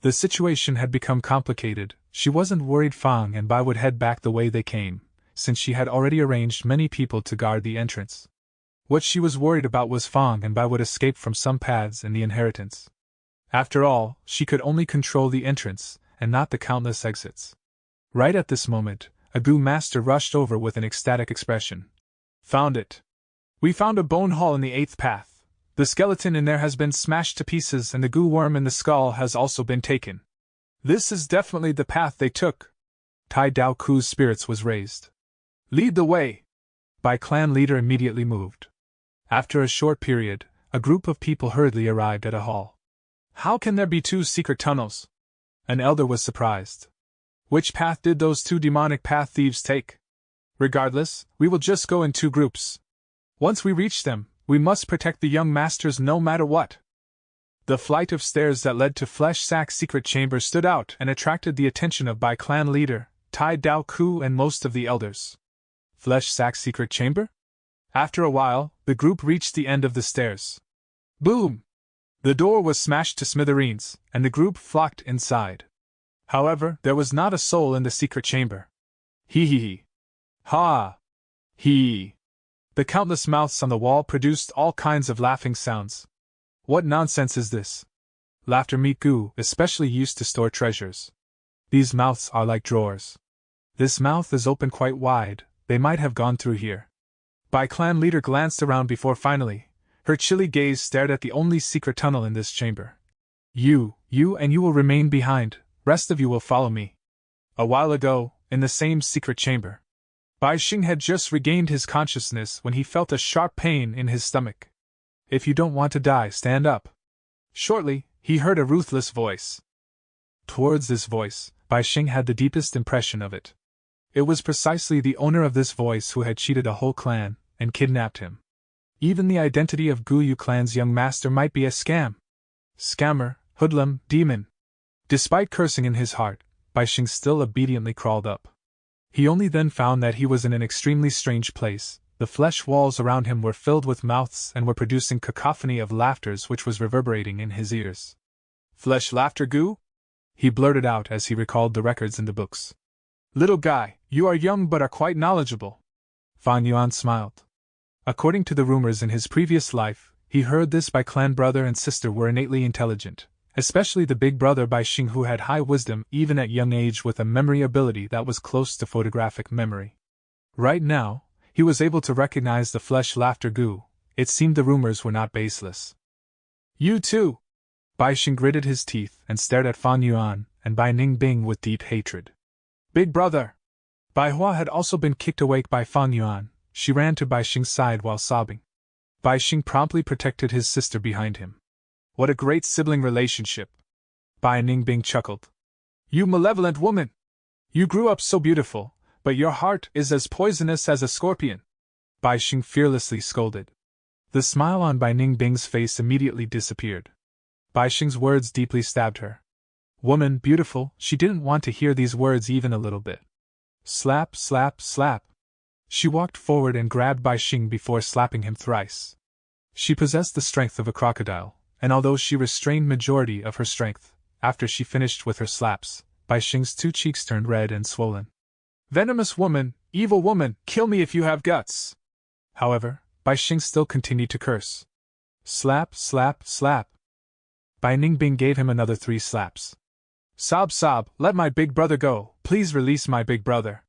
The situation had become complicated. She wasn't worried Fang and Bai would head back the way they came, since she had already arranged many people to guard the entrance. What she was worried about was Fang and Bai would escape from some paths in the inheritance. After all, she could only control the entrance, and not the countless exits. Right at this moment, a Gu master rushed over with an ecstatic expression. Found it! We found a bone hall in the eighth path. The skeleton in there has been smashed to pieces and the Gu worm in the skull has also been taken. This is definitely the path they took. Tai Dao Ku's spirits was raised. Lead the way! Bai clan leader immediately moved. After a short period, a group of people hurriedly arrived at a hall. How can there be 2 secret tunnels? An elder was surprised. Which path did those 2 demonic path thieves take? Regardless, we will just go in 2 groups. Once we reach them, we must protect the young masters no matter what. The flight of stairs that led to Flesh Sack's secret chamber stood out and attracted the attention of Bai clan leader, Tai Dao Ku and most of the elders. Flesh Sack's secret chamber? After a while, the group reached the end of the stairs. Boom! The door was smashed to smithereens, and the group flocked inside. However, there was not a soul in the secret chamber. Hee hee hee. Ha! Hee! The countless mouths on the wall produced all kinds of laughing sounds. What nonsense is this? Laughter meat Gu, especially used to store treasures. These mouths are like drawers. This mouth is open quite wide, they might have gone through here. Bai clan leader glanced around before finally, her chilly gaze stared at the only secret tunnel in this chamber. You will remain behind, rest of you will follow me. A while ago, in the same secret chamber, Bai Xing had just regained his consciousness when he felt a sharp pain in his stomach. If you don't want to die, stand up. Shortly, he heard a ruthless voice. Towards this voice, Bai Xing had the deepest impression of it. It was precisely the owner of this voice who had cheated a whole clan and kidnapped him. Even the identity of Gu Yu clan's young master might be a scam. Scammer, hoodlum, demon. Despite cursing in his heart, Bai Xing still obediently crawled up. He only then found that he was in an extremely strange place. The flesh walls around him were filled with mouths and were producing cacophony of laughters which was reverberating in his ears. Flesh laughter Gu? He blurted out as he recalled the records in the books. Little guy, you are young but are quite knowledgeable. Fan Yuan smiled. According to the rumors in his previous life, he heard this Bai clan brother and sister were innately intelligent, especially the big brother Bai Xing who had high wisdom even at young age with a memory ability that was close to photographic memory. Right now, he was able to recognize the flesh laughter Gu. It seemed the rumors were not baseless. You too! Bai Xing gritted his teeth and stared at Fan Yuan and Bai Ningbing with deep hatred. Big brother! Bai Hua had also been kicked awake by Fan Yuan. She ran to Bai Xing's side while sobbing. Bai Xing promptly protected his sister behind him. What a great sibling relationship! Bai Ningbing chuckled. You malevolent woman! You grew up so beautiful, but your heart is as poisonous as a scorpion! Bai Xing fearlessly scolded. The smile on Bai Ningbing's face immediately disappeared. Bai Xing's words deeply stabbed her. Woman, beautiful, she didn't want to hear these words even a little bit. Slap, slap, slap. She walked forward and grabbed Bai Xing before slapping him thrice. She possessed the strength of a crocodile. and although she restrained majority of her strength, after she finished with her slaps, Bai Xing's 2 cheeks turned red and swollen. "Venomous woman, evil woman, kill me if you have guts!" However, Bai Xing still continued to curse. Slap, slap, slap. Bai Ningbing gave him another 3 slaps. "Sob, sob, let my big brother go, please release my big brother."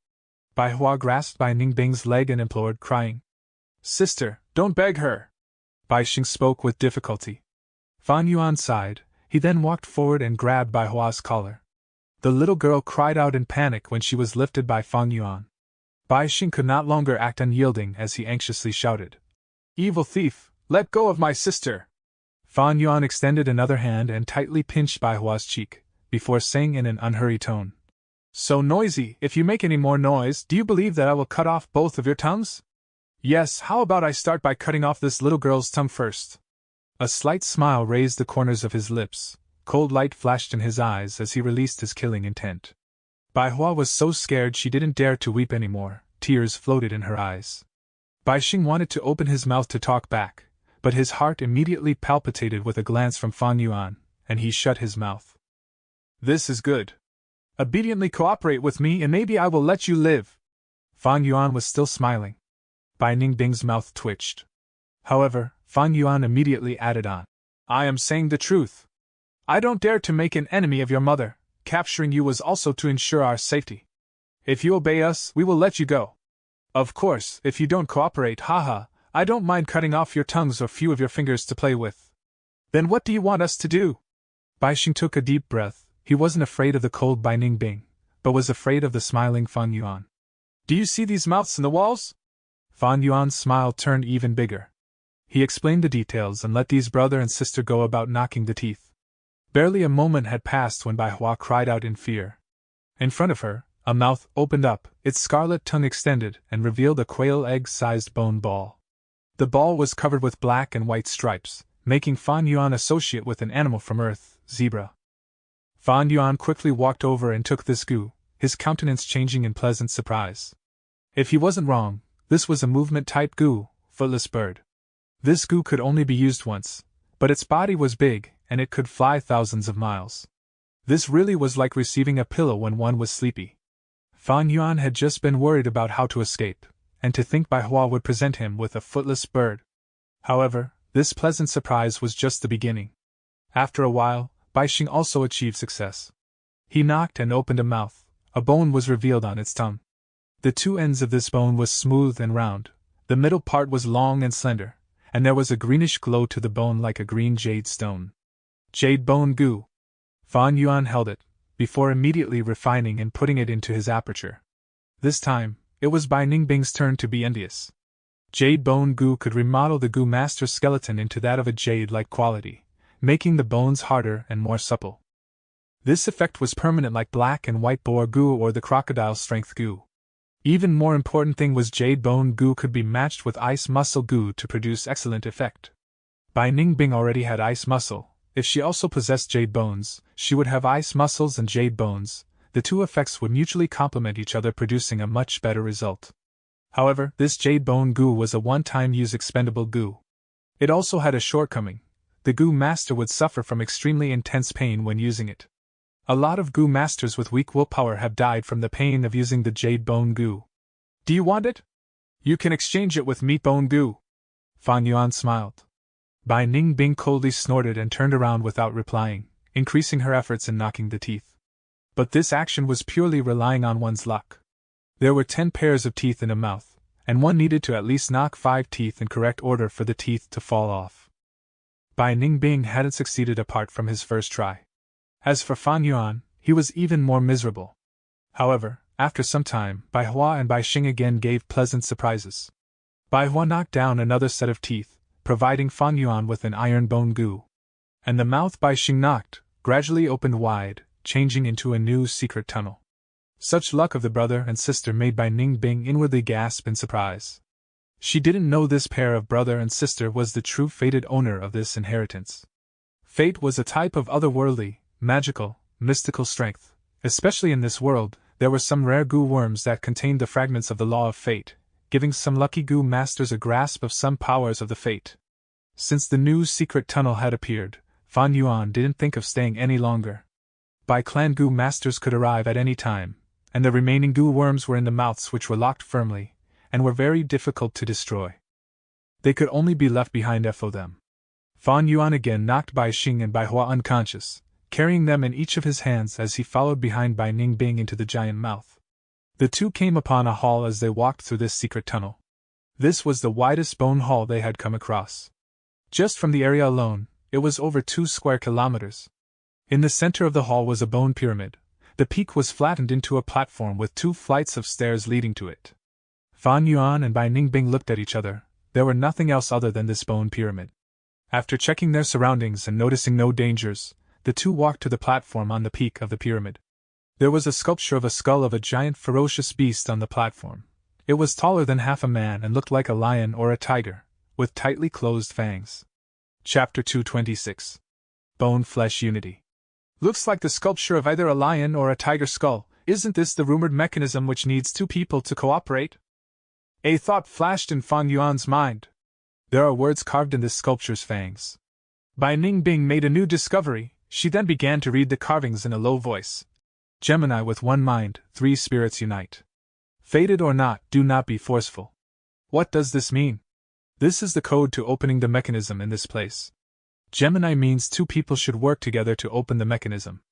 Bai Hua grasped Bai Ningbing's leg and implored, crying, "Sister, don't beg her." Bai Xing spoke with difficulty. Fan Yuan sighed. He then walked forward and grabbed Bai Hua's collar. The little girl cried out in panic when she was lifted by Fan Yuan. Bai Xing could not longer act unyielding as he anxiously shouted, "Evil thief, let go of my sister!" Fan Yuan extended another hand and tightly pinched Bai Hua's cheek, before saying in an unhurried tone, "So noisy, if you make any more noise, do you believe that I will cut off both of your tongues? Yes, how about I start by cutting off this little girl's tongue first?" A slight smile raised the corners of his lips, cold light flashed in his eyes as he released his killing intent. Bai Hua was so scared she didn't dare to weep anymore, tears floated in her eyes. Bai Xing wanted to open his mouth to talk back, but his heart immediately palpitated with a glance from Fan Yuan, and he shut his mouth. "This is good. Obediently cooperate with me and maybe I will let you live." Fan Yuan was still smiling. Bai Ningbing's mouth twitched. However, Fan Yuan immediately added on, "I am saying the truth. I don't dare to make an enemy of your mother. Capturing you was also to ensure our safety. If you obey us, we will let you go. Of course, if you don't cooperate, haha, I don't mind cutting off your tongues or few of your fingers to play with." "Then what do you want us to do?" Bai Xing took a deep breath. He wasn't afraid of the cold Bai Ningbing, but was afraid of the smiling Fan Yuan. "Do you see these mouths in the walls?" Fan Yuan's smile turned even bigger. He explained the details and let these brother and sister go about knocking the teeth. Barely a moment had passed when Bai Hua cried out in fear. In front of her, a mouth opened up, its scarlet tongue extended and revealed a quail egg-sized bone ball. The ball was covered with black and white stripes, making Fan Yuan associate with an animal from Earth, zebra. Fan Yuan quickly walked over and took this goo, his countenance changing in pleasant surprise. If he wasn't wrong, this was a movement-type goo, footless bird. This goo could only be used once, but its body was big, and it could fly thousands of miles. This really was like receiving a pillow when one was sleepy. Fan Yuan had just been worried about how to escape, and to think Bai Hua would present him with a footless bird. However, this pleasant surprise was just the beginning. After a while, Bai Xing also achieved success. He knocked and opened a mouth. A bone was revealed on its tongue. The 2 ends of this bone was smooth and round, the middle part was long and slender, and there was a greenish glow to the bone like a green jade stone. Jade bone goo. Fan Yuan held it, before immediately refining and putting it into his aperture. This time, it was Bai Ningbing's turn to be envious. Jade bone goo could remodel the goo master's skeleton into that of a jade-like quality, making the bones harder and more supple. This effect was permanent like black and white boar goo or the crocodile strength goo. Even more important thing was jade bone goo could be matched with ice muscle goo to produce excellent effect. Bai Ningbing already had ice muscle. If she also possessed jade bones, she would have ice muscles and jade bones. The 2 effects would mutually complement each other, producing a much better result. However, this jade bone goo was a one-time use expendable goo. It also had a shortcoming. The goo master would suffer from extremely intense pain when using it. A lot of goo masters with weak willpower have died from the pain of using the jade bone goo. "Do you want it? You can exchange it with meat bone goo." Fan Yuan smiled. Bai Ningbing coldly snorted and turned around without replying, increasing her efforts in knocking the teeth. But this action was purely relying on one's luck. There were 10 pairs of teeth in a mouth, and one needed to at least knock 5 teeth in correct order for the teeth to fall off. Bai Ningbing hadn't succeeded apart from his first try. As for Fan Yuan, he was even more miserable. However, after some time, Bai Hua and Bai Xing again gave pleasant surprises. Bai Hua knocked down another set of teeth, providing Fan Yuan with an iron bone goo. And the mouth Bai Xing knocked gradually opened wide, changing into a new secret tunnel. Such luck of the brother and sister made Bai Ningbing inwardly gasp in surprise. She didn't know this pair of brother and sister was the true fated owner of this inheritance. Fate was a type of otherworldly, magical, mystical strength. Especially in this world, there were some rare goo worms that contained the fragments of the law of fate, giving some lucky goo masters a grasp of some powers of the fate. Since the new secret tunnel had appeared, Fan Yuan didn't think of staying any longer. Bai clan goo masters could arrive at any time, and the remaining goo worms were in the mouths which were locked firmly, and were very difficult to destroy. They could only be left behind for them. Fan Yuan again knocked Bai Xing and Bai Hua unconscious, carrying them in each of his hands as he followed behind Bai Ningbing into the giant mouth. The two came upon a hall as they walked through this secret tunnel. This was the widest bone hall they had come across. Just from the area alone, it was over 2 square kilometers. In the center of the hall was a bone pyramid. The peak was flattened into a platform with 2 flights of stairs leading to it. Fan Yuan and Bai Ningbing looked at each other. There were nothing else other than this bone pyramid. After checking their surroundings and noticing no dangers, the two walked to the platform on the peak of the pyramid. There was a sculpture of a skull of a giant ferocious beast on the platform. It was taller than half a man and looked like a lion or a tiger, with tightly closed fangs. Chapter 226. Bone Flesh Unity. Looks like the sculpture of either a lion or a tiger skull. Isn't this the rumored mechanism which needs 2 people to cooperate? A thought flashed in Fan Yuan's mind. There are words carved in this sculpture's fangs. Bai Ningbing made a new discovery. She then began to read the carvings in a low voice. Gemini with 1 mind, 3 spirits unite. Fated or not, do not be forceful. What does this mean? This is the code to opening the mechanism in this place. Gemini means 2 people should work together to open the mechanism.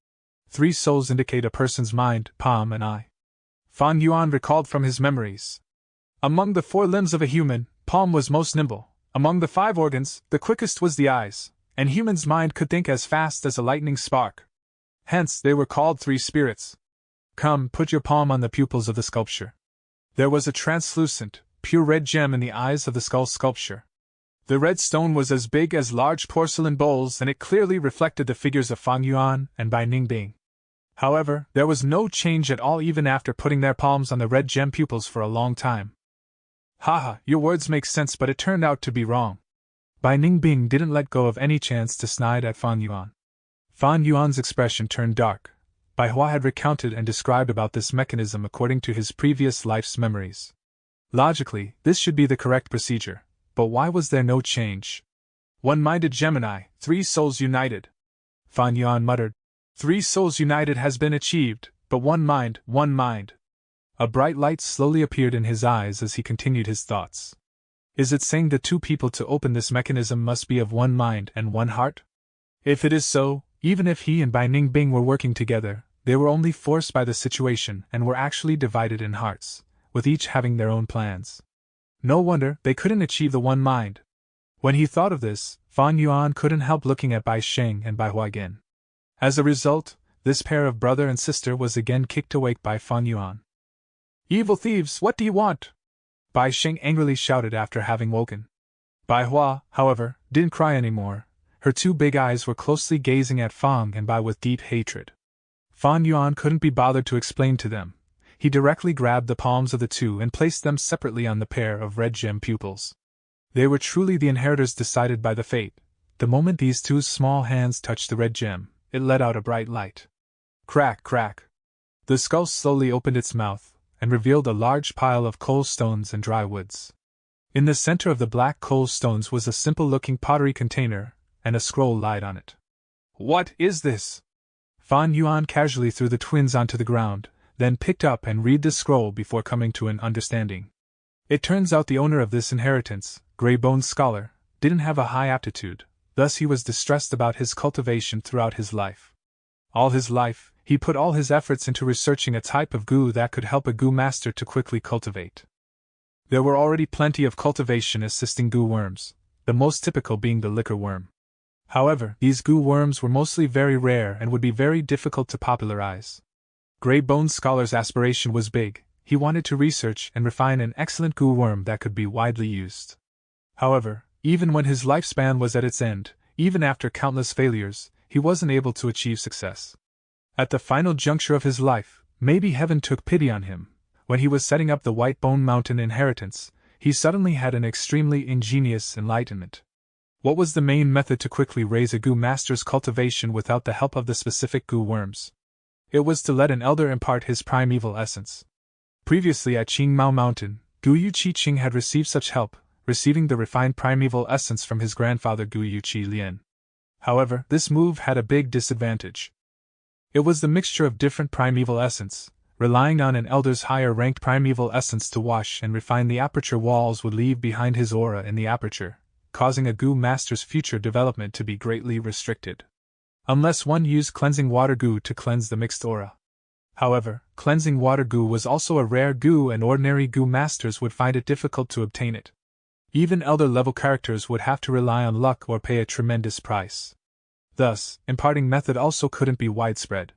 3 souls indicate a person's mind, palm and eye. Fan Yuan recalled from his memories. Among the 4 limbs of a human, palm was most nimble. Among the 5 organs, the quickest was the eyes, and human's mind could think as fast as a lightning spark. Hence, they were called 3 spirits. Come, put your palm on the pupils of the sculpture. There was a translucent, pure red gem in the eyes of the skull sculpture. The red stone was as big as large porcelain bowls, and it clearly reflected the figures of Fan Yuan and Bai Ningbing. However, there was no change at all even after putting their palms on the red gem pupils for a long time. Haha, your words make sense, but it turned out to be wrong. Bai Ningbing didn't let go of any chance to snide at Fan Yuan. Fan Yuan's expression turned dark. Bai Hua had recounted and described about this mechanism according to his previous life's memories. Logically, this should be the correct procedure, but why was there no change? 1-minded Gemini, 3 souls united. Fan Yuan muttered. 3 souls united has been achieved, but 1 mind, 1 mind. A bright light slowly appeared in his eyes as he continued his thoughts. Is it saying the 2 people to open this mechanism must be of 1 mind and 1 heart? If it is so, even if he and Bai Ningbing were working together, they were only forced by the situation and were actually divided in hearts, with each having their own plans. No wonder they couldn't achieve the 1 mind. When he thought of this, Fan Yuan couldn't help looking at Bai Xing and Bai Hua again. As a result, this pair of brother and sister was again kicked awake by Fan Yuan. Evil thieves, what do you want? Bai Xing angrily shouted after having woken. Bai Hua, however, didn't cry anymore. Her 2 big eyes were closely gazing at Fang and Bai with deep hatred. Fan Yuan couldn't be bothered to explain to them. He directly grabbed the palms of the 2 and placed them separately on the pair of red gem pupils. They were truly the inheritors decided by the fate. The moment these 2 small hands touched the red gem, it let out a bright light. Crack, crack. The skull slowly opened its mouth and revealed a large pile of coal stones and dry woods. In the center of the black coal stones was a simple-looking pottery container, and a scroll lied on it. What is this? Fan Yuan casually threw the twins onto the ground, then picked up and read the scroll before coming to an understanding. It turns out the owner of this inheritance, Grey-Boned Scholar, didn't have a high aptitude, thus he was distressed about his cultivation throughout his life. All his life, he put all his efforts into researching a type of goo that could help a goo master to quickly cultivate. There were already plenty of cultivation-assisting goo worms, the most typical being the liquor worm. However, these goo worms were mostly very rare and would be very difficult to popularize. Grey-Boned Scholar's aspiration was big. He wanted to research and refine an excellent goo worm that could be widely used. However, even when his lifespan was at its end, even after countless failures, he wasn't able to achieve success. At the final juncture of his life, maybe heaven took pity on him. When he was setting up the White Bone Mountain inheritance, he suddenly had an extremely ingenious enlightenment. What was the main method to quickly raise a goo master's cultivation without the help of the specific goo worms? It was to let an elder impart his primeval essence. Previously at Qingmao Mountain, Gu Yu Qi Qing had received such help, receiving the refined primeval essence from his grandfather Gu Yuqi Lian. However, this move had a big disadvantage. It was the mixture of different primeval essence, relying on an elder's higher-ranked primeval essence to wash and refine the aperture walls would leave behind his aura in the aperture, causing a Gu master's future development to be greatly restricted. Unless one used cleansing water Gu to cleanse the mixed aura. However, cleansing water Gu was also a rare Gu and ordinary Gu masters would find it difficult to obtain it. Even elder-level characters would have to rely on luck or pay a tremendous price. Thus, imparting method also couldn't be widespread.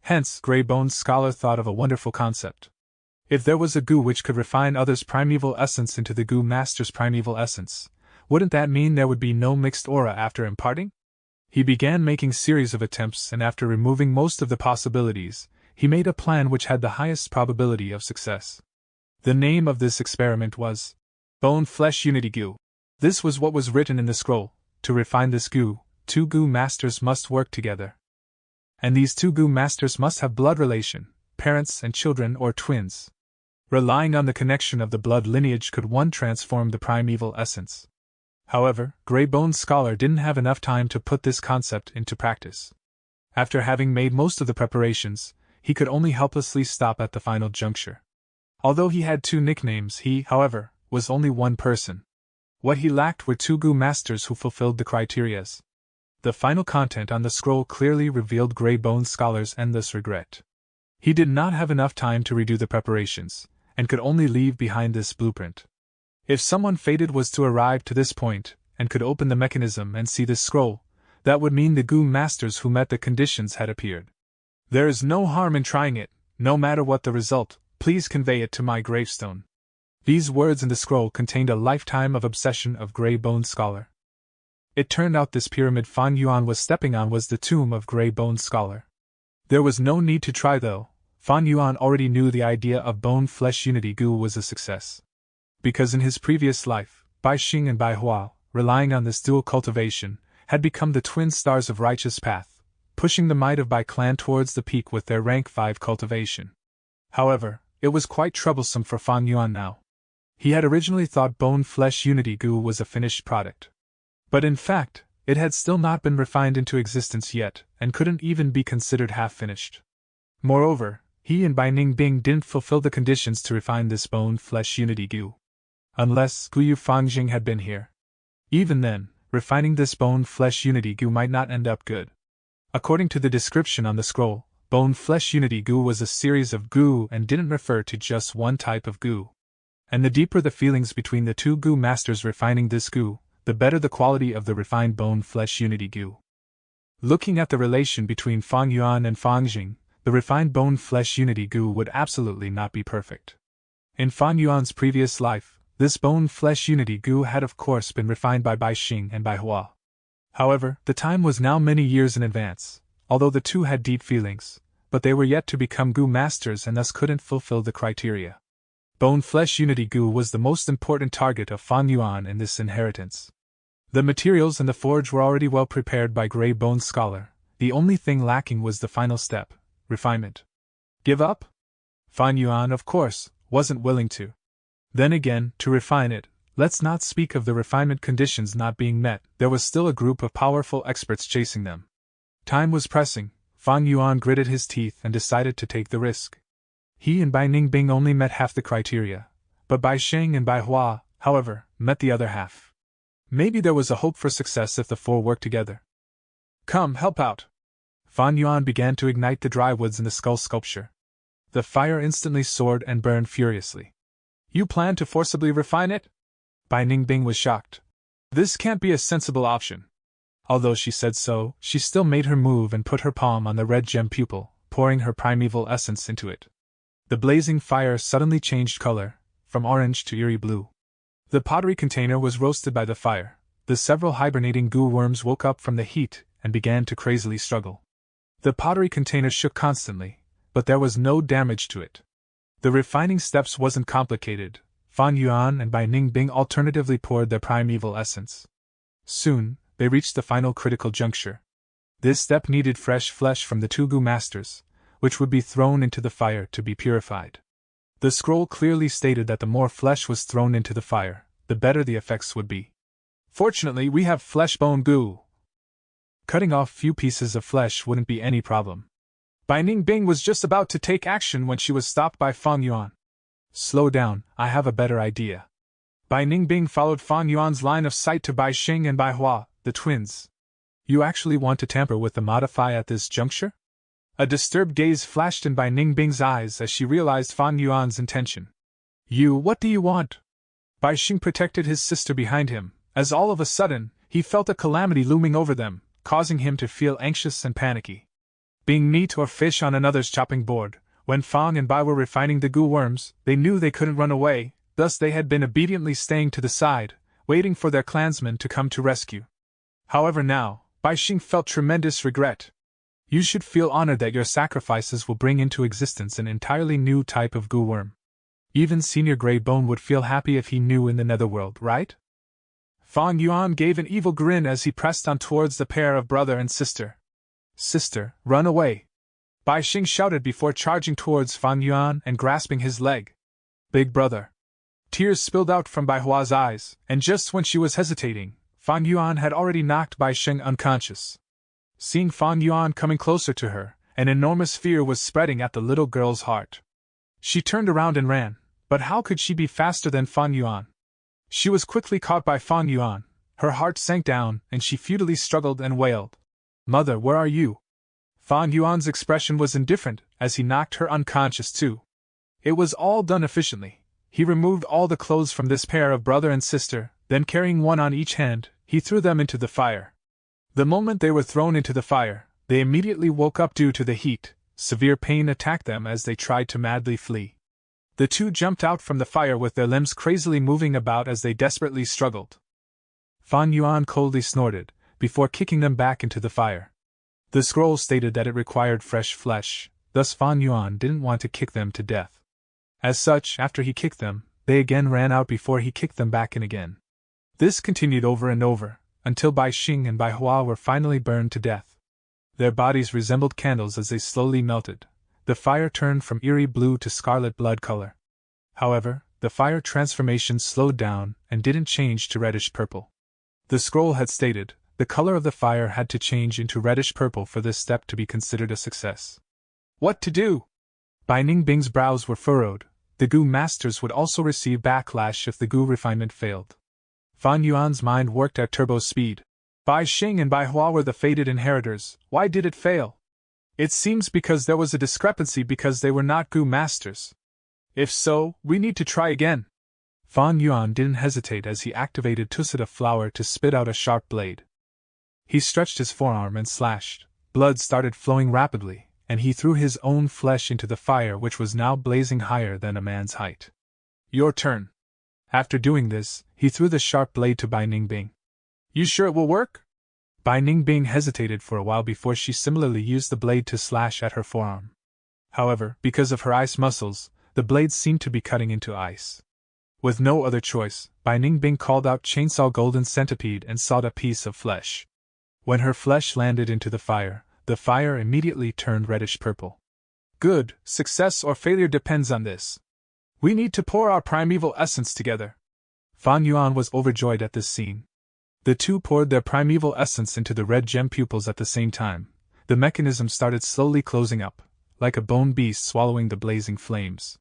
Hence, Grey-Boned Scholar thought of a wonderful concept. If there was a Gu which could refine others' primeval essence into the Gu master's primeval essence, wouldn't that mean there would be no mixed aura after imparting? He began making series of attempts, and after removing most of the possibilities, he made a plan which had the highest probability of success. The name of this experiment was Bone-Flesh Unity Gu. This was what was written in the scroll. To refine this Gu, 2 Gu masters must work together. And these 2 Gu masters must have blood relation, parents and children or twins. Relying on the connection of the blood lineage could one transform the primeval essence. However, Grey-Boned Scholar didn't have enough time to put this concept into practice. After having made most of the preparations, he could only helplessly stop at the final juncture. Although he had 2 nicknames, he, however, was only one person. What he lacked were 2 Gu masters who fulfilled the criterias. The final content on the scroll clearly revealed Grey-Boned Scholar's endless regret. He did not have enough time to redo the preparations, and could only leave behind this blueprint. If someone fated was to arrive to this point, and could open the mechanism and see this scroll, that would mean the Gu masters who met the conditions had appeared. There is no harm in trying it, no matter what the result, please convey it to my gravestone. These words in the scroll contained a lifetime of obsession of Grey-Boned Scholar. It turned out this pyramid Fang Yuan was stepping on was the tomb of Grey-Boned Scholar. There was no need to try though. Fang Yuan already knew the idea of bone-flesh unity Gu was a success. Because in his previous life, Bai Xing and Bai Hua, relying on this dual cultivation, had become the twin stars of righteous path, pushing the might of Bai clan towards the peak with their rank 5 cultivation. However, it was quite troublesome for Fang Yuan now. He had originally thought bone-flesh unity Gu was a finished product. But in fact, it had still not been refined into existence yet, and couldn't even be considered half-finished. Moreover, he and Bai Ningbing didn't fulfill the conditions to refine this bone-flesh unity Gu. Unless Guyu Fangjing had been here. Even then, refining this bone-flesh unity Gu might not end up good. According to the description on the scroll, bone-flesh unity Gu was a series of Gu and didn't refer to just one type of Gu. And the deeper the feelings between the 2 Gu masters refining this Gu, the better the quality of the refined bone-flesh unity Gu. Looking at the relation between Fang Yuan and Fang Jing, the refined bone-flesh unity Gu would absolutely not be perfect. In Fang Yuan's previous life, this bone-flesh unity Gu had of course been refined by Bai Xing and Bai Hua. However, the time was now many years in advance, although the 2 had deep feelings, but they were yet to become Gu masters and thus couldn't fulfill the criteria. Bone-flesh unity Gu was the most important target of Fang Yuan in this inheritance. The materials and the forge were already well prepared by Grey-Boned Scholar. The only thing lacking was the final step, refinement. Give up? Fang Yuan, of course, wasn't willing to. Then again, to refine it, let's not speak of the refinement conditions not being met, there was still a group of powerful experts chasing them. Time was pressing. Fang Yuan gritted his teeth and decided to take the risk. He and Bai Ningbing only met half the criteria, but Bai Xing and Bai Hua, however, met the other half. Maybe there was a hope for success if the 4 worked together. Come, help out. Fang Yuan began to ignite the dry woods in the skull sculpture. The fire instantly soared and burned furiously. You plan to forcibly refine it? Bai Ningbing was shocked. This can't be a sensible option. Although she said so, she still made her move and put her palm on the red gem pupil, pouring her primeval essence into it. The blazing fire suddenly changed color, from orange to eerie blue. The pottery container was roasted by the fire. The several hibernating Gu worms woke up from the heat and began to crazily struggle. The pottery container shook constantly, but there was no damage to it. The refining steps wasn't complicated. Fang Yuan and Bai Ningbing alternatively poured their primeval essence. Soon, they reached the final critical juncture. This step needed fresh flesh from the 2 Gu masters, which would be thrown into the fire to be purified. The scroll clearly stated that the more flesh was thrown into the fire, the better the effects would be. Fortunately, we have flesh bone goo. Cutting off few pieces of flesh wouldn't be any problem. Bai Ningbing was just about to take action when she was stopped by Fang Yuan. Slow down, I have a better idea. Bai Ningbing followed Fang Yuan's line of sight to Bai Xing and Bai Hua, the twins. You actually want to tamper with the Modify at this juncture? A disturbed gaze flashed in Bai Ningbing's eyes as she realized Fang Yuan's intention. What do you want? Bai Xing protected his sister behind him, as all of a sudden, he felt a calamity looming over them, causing him to feel anxious and panicky. Being meat or fish on another's chopping board, when Fang and Bai were refining the goo worms, they knew they couldn't run away, thus they had been obediently staying to the side, waiting for their clansmen to come to rescue. However now, Bai Xing felt tremendous regret. You should feel honored that your sacrifices will bring into existence an entirely new type of goo worm. Even Senior Grey Bone would feel happy if he knew in the netherworld, right? Fang Yuan gave an evil grin as he pressed on towards the pair of brother and sister. Sister, run away! Bai Xing shouted before charging towards Fang Yuan and grasping his leg. Big brother! Tears spilled out from Bai Hua's eyes, and just when she was hesitating, Fang Yuan had already knocked Bai Xing unconscious. Seeing Fang Yuan coming closer to her, an enormous fear was spreading at the little girl's heart. She turned around and ran, but how could she be faster than Fang Yuan? She was quickly caught by Fang Yuan, her heart sank down, and she futilely struggled and wailed. Mother, where are you? Fang Yuan's expression was indifferent as he knocked her unconscious too. It was all done efficiently. He removed all the clothes from this pair of brother and sister, then carrying one on each hand, he threw them into the fire. The moment they were thrown into the fire, they immediately woke up due to the heat. Severe pain attacked them as they tried to madly flee. The two jumped out from the fire with their limbs crazily moving about as they desperately struggled. Fang Yuan coldly snorted, before kicking them back into the fire. The scroll stated that it required fresh flesh, thus Fang Yuan didn't want to kick them to death. As such, after he kicked them, they again ran out before he kicked them back in again. This continued over and over, until Bai Xing and Bai Hua were finally burned to death. Their bodies resembled candles as they slowly melted. The fire turned from eerie blue to scarlet blood color. However, the fire transformation slowed down and didn't change to reddish purple. The scroll had stated, the color of the fire had to change into reddish purple for this step to be considered a success. What to do? Bai Ningbing's brows were furrowed. The goo masters would also receive backlash if the goo refinement failed. Fang Yuan's mind worked at turbo speed. Bai Xing and Bai Hua were the fated inheritors. Why did it fail? It seems because there was a discrepancy because they were not goo masters. If so, we need to try again. Fang Yuan didn't hesitate as he activated Tusita flower to spit out a sharp blade. He stretched his forearm and slashed. Blood started flowing rapidly, and he threw his own flesh into the fire, which was now blazing higher than a man's height. Your turn. After doing this, he threw the sharp blade to Bai Ningbing. You sure it will work? Bai Ningbing hesitated for a while before she similarly used the blade to slash at her forearm. However, because of her ice muscles, the blade seemed to be cutting into ice. With no other choice, Bai Ningbing called out Chainsaw Golden Centipede and sawed a piece of flesh. When her flesh landed into the fire immediately turned reddish purple. Good, success or failure depends on this. We need to pour our primeval essence together. Fang Yuan was overjoyed at this scene. The two poured their primeval essence into the red gem pupils at the same time. The mechanism started slowly closing up, like a bone beast swallowing the blazing flames.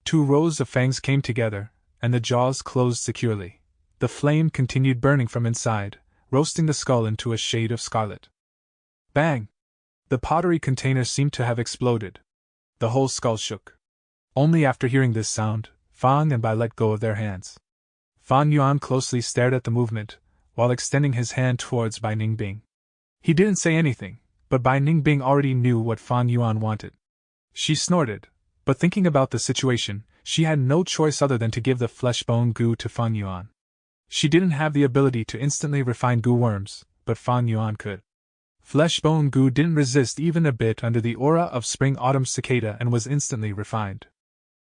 2 rows of fangs came together, and the jaws closed securely. The flame continued burning from inside, roasting the skull into a shade of scarlet. Bang! The pottery container seemed to have exploded. The whole skull shook. Only after hearing this sound, Fang and Bai let go of their hands. Fang Yuan closely stared at the movement, while extending his hand towards Bai Ningbing. He didn't say anything, but Bai Ningbing already knew what Fang Yuan wanted. She snorted, but thinking about the situation, she had no choice other than to give the flesh-bone goo to Fang Yuan. She didn't have the ability to instantly refine goo worms, but Fang Yuan could. Flesh-bone goo didn't resist even a bit under the aura of spring-autumn cicada and was instantly refined.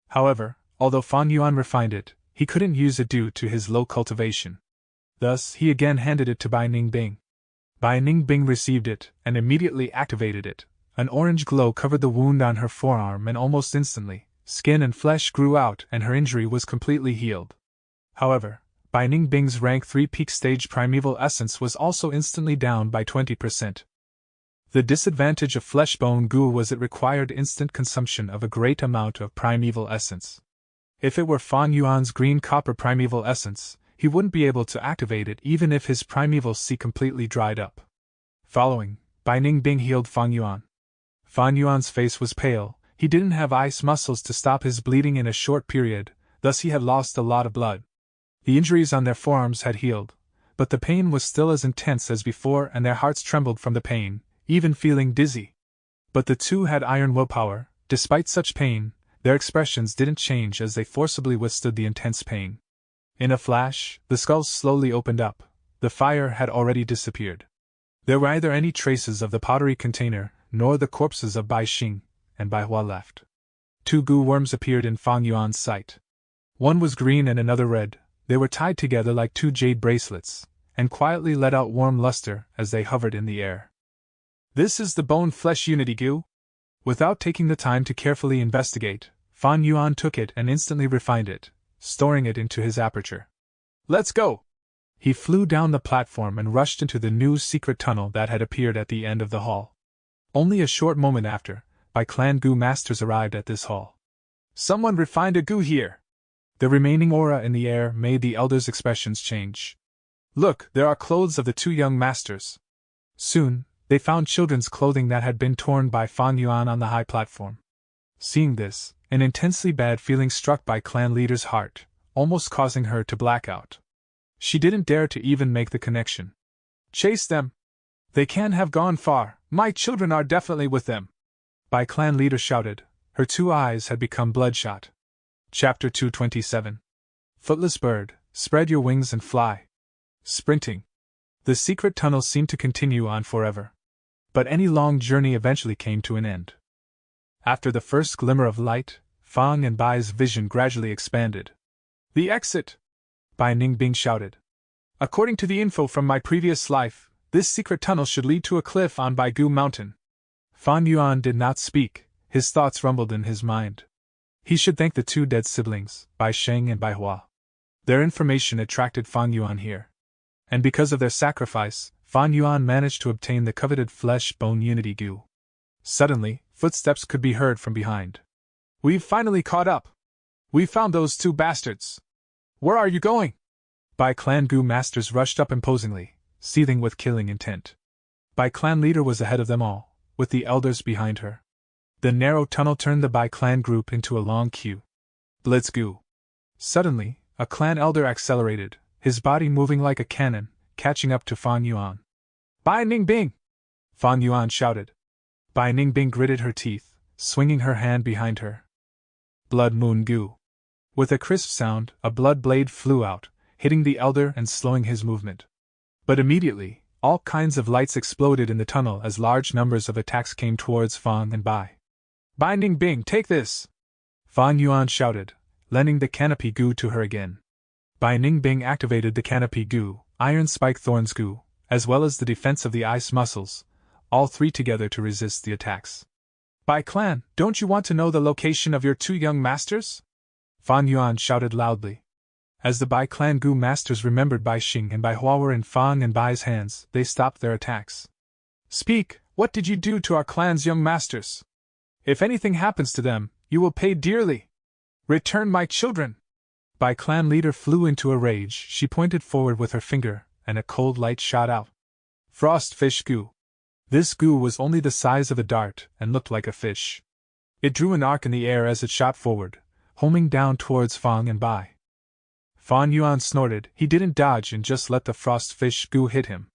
However, although Fang Yuan refined it, he couldn't use it due to his low cultivation. Thus, he again handed it to Bai Ningbing. Bai Ningbing received it and immediately activated it. An orange glow covered the wound on her forearm, and almost instantly, skin and flesh grew out and her injury was completely healed. However, Bai Ningbing's rank 3 peak stage primeval essence was also instantly down by 20%. The disadvantage of flesh-bone goo was it required instant consumption of a great amount of primeval essence. If it were Fang Yuan's green copper primeval essence, he wouldn't be able to activate it even if his primeval sea completely dried up. Following, Bai Ningbing healed Fang Yuan. Fang Yuan's face was pale, he didn't have ice muscles to stop his bleeding in a short period, thus he had lost a lot of blood. The injuries on their forearms had healed, but the pain was still as intense as before and their hearts trembled from the pain, even feeling dizzy. But the two had iron willpower. Despite such pain, their expressions didn't change as they forcibly withstood the intense pain. In a flash, the skulls slowly opened up. The fire had already disappeared. There were neither any traces of the pottery container, nor the corpses of Bai Xing and Bai Hua left. 2 goo worms appeared in Fang Yuan's sight. One was green and another red. They were tied together like 2 jade bracelets, and quietly let out warm luster as they hovered in the air. This is the bone-flesh unity goo? Without taking the time to carefully investigate, Fang Yuan took it and instantly refined it, storing it into his aperture. Let's go! He flew down the platform and rushed into the new secret tunnel that had appeared at the end of the hall. Only a short moment after, Bai Clan goo masters arrived at this hall. Someone refined a goo here! The remaining aura in the air made the elders' expressions change. Look, there are clothes of the 2 young masters. Soon, they found children's clothing that had been torn by Fang Yuan on the high platform. Seeing this, an intensely bad feeling struck Bai Clan leader's heart, almost causing her to black out. She didn't dare to even make the connection. Chase them! They can't have gone far, my children are definitely with them! Bai Clan leader shouted, her 2 eyes had become bloodshot. Chapter 227. Footless bird, spread your wings and fly. Sprinting. The secret tunnel seemed to continue on forever. But any long journey eventually came to an end. After the first glimmer of light, Fang and Bai's vision gradually expanded. The exit! Bai Ningbing shouted. According to the info from my previous life, this secret tunnel should lead to a cliff on Baigu Mountain. Fang Yuan did not speak, his thoughts rumbled in his mind. He should thank the 2 dead siblings, Bai Sheng and Bai Hua. Their information attracted Fang Yuan here. And because of their sacrifice, Fang Yuan managed to obtain the coveted flesh-bone unity goo. Suddenly, footsteps could be heard from behind. We've finally caught up! We found those 2 bastards! Where are you going? Bai Clan goo masters rushed up imposingly, seething with killing intent. Bai Clan leader was ahead of them all, with the elders behind her. The narrow tunnel turned the Bai Clan group into a long queue. Blitz goo! Suddenly, a clan elder accelerated, his body moving like a cannon, catching up to Fang Yuan. Bai Ningbing! Fang Yuan shouted. Bai Ningbing gritted her teeth, swinging her hand behind her. Blood moon goo! With a crisp sound, a blood blade flew out, hitting the elder and slowing his movement. But immediately, all kinds of lights exploded in the tunnel as large numbers of attacks came towards Fang and Bai. Bai Ningbing, take this! Fang Yuan shouted, lending the canopy goo to her again. Bai Ningbing activated the canopy goo, iron spike thorns goo, as well as the defense of the ice muscles, all 3 together to resist the attacks. Bai Clan, don't you want to know the location of your 2 young masters? Fang Yuan shouted loudly. As the Bai Clan goo masters remembered Bai Xing and Bai Hua were in Fang and Bai's hands, they stopped their attacks. Speak, what did you do to our clan's young masters? If anything happens to them, you will pay dearly. Return my children! Bai Clan leader flew into a rage. She pointed forward with her finger, and a cold light shot out. Frost fish goo. This goo was only the size of a dart and looked like a fish. It drew an arc in the air as it shot forward, homing down towards Fang and Bai. Fang Yuan snorted. He didn't dodge and just let the frost fish goo hit him.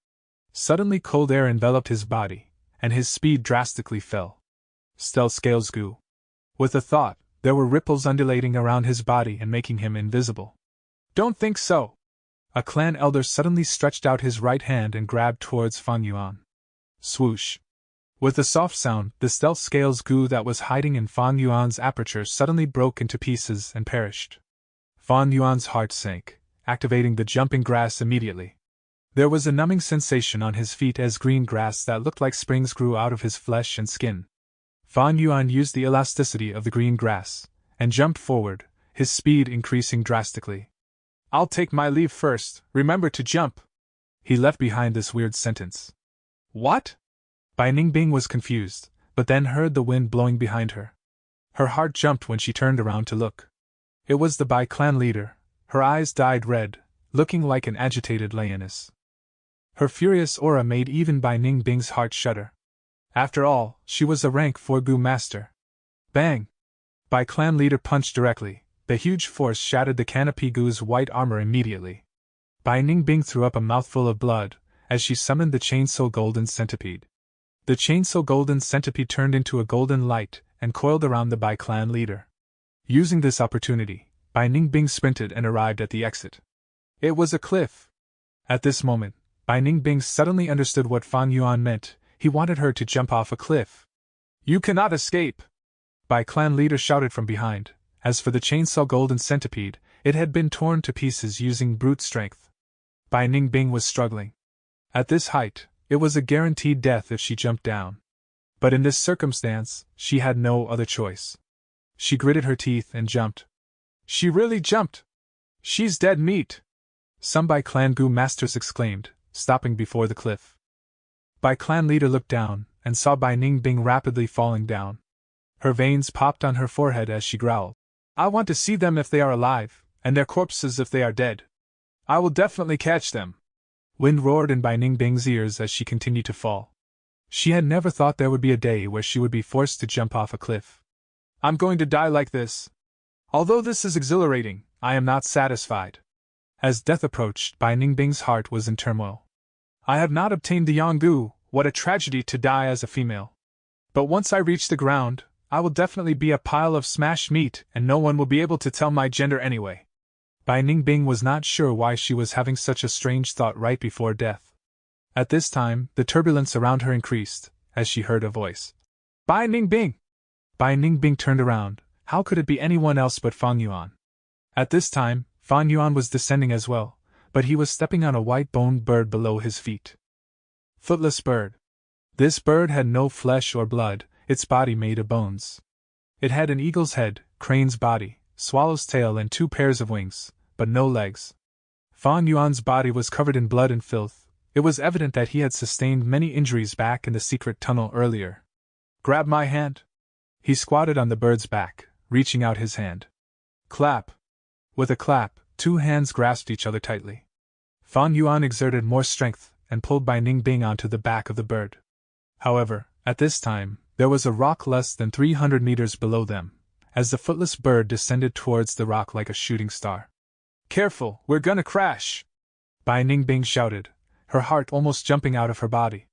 Suddenly cold air enveloped his body, and his speed drastically fell. Stealth scales goo. With a thought, there were ripples undulating around his body and making him invisible. Don't think so! A clan elder suddenly stretched out his right hand and grabbed towards Fang Yuan. Swoosh! With a soft sound, the stealth scales goo that was hiding in Fang Yuan's aperture suddenly broke into pieces and perished. Fang Yuan's heart sank, activating the jumping grass immediately. There was a numbing sensation on his feet as green grass that looked like springs grew out of his flesh and skin. Fang Yuan used the elasticity of the green grass, and jumped forward, his speed increasing drastically. I'll take my leave first, remember to jump. He left behind this weird sentence. What? Bai Ningbing was confused, but then heard the wind blowing behind her. Her heart jumped when she turned around to look. It was the Bai clan leader, her eyes dyed red, looking like an agitated lioness. Her furious aura made even Bai Ningbing's heart shudder. After all, she was a rank 4 Gu master. Bang! Bai clan leader punched directly. The huge force shattered the canopy Gu's white armor immediately. Bai Ningbing threw up a mouthful of blood as she summoned the chainsaw golden centipede. The chainsaw golden centipede turned into a golden light and coiled around the Bai clan leader. Using this opportunity, Bai Ningbing sprinted and arrived at the exit. It was a cliff. At this moment, Bai Ningbing suddenly understood what Fang Yuan meant. He wanted her to jump off a cliff. You cannot escape! Bai clan leader shouted from behind. As for the chainsaw golden centipede, it had been torn to pieces using brute strength. Bai Ningbing was struggling. At this height, it was a guaranteed death if she jumped down. But in this circumstance, she had no other choice. She gritted her teeth and jumped. She really jumped! She's dead meat! Some Bai clan Gu masters exclaimed, stopping before the cliff. Bai clan leader looked down and saw Bai Ningbing rapidly falling down. Her veins popped on her forehead as she growled. I want to see them if they are alive, and their corpses if they are dead. I will definitely catch them. Wind roared in Bai Ningbing's ears as she continued to fall. She had never thought there would be a day where she would be forced to jump off a cliff. I'm going to die like this. Although this is exhilarating, I am not satisfied. As death approached, Bai Ningbing's heart was in turmoil. I have not obtained the Yanggu, what a tragedy to die as a female. But once I reach the ground, I will definitely be a pile of smashed meat and no one will be able to tell my gender anyway. Bai Ningbing was not sure why she was having such a strange thought right before death. At this time, the turbulence around her increased, as she heard a voice. Bai Ningbing! Bai Ningbing turned around. How could it be anyone else but Fang Yuan? At this time, Fang Yuan was descending as well, but he was stepping on a white-boned bird below his feet. Footless bird. This bird had no flesh or blood, its body made of bones. It had an eagle's head, crane's body, swallow's tail and 2 pairs of wings, but no legs. Fang Yuan's body was covered in blood and filth. It was evident that he had sustained many injuries back in the secret tunnel earlier. Grab my hand. He squatted on the bird's back, reaching out his hand. Clap. With a clap, 2 hands grasped each other tightly. Fang Yuan exerted more strength and pulled Bai Ningbing onto the back of the bird. However, at this time, there was a rock less than 300 meters below them, as the footless bird descended towards the rock like a shooting star. Careful, we're gonna crash! Bai Ningbing shouted, her heart almost jumping out of her body.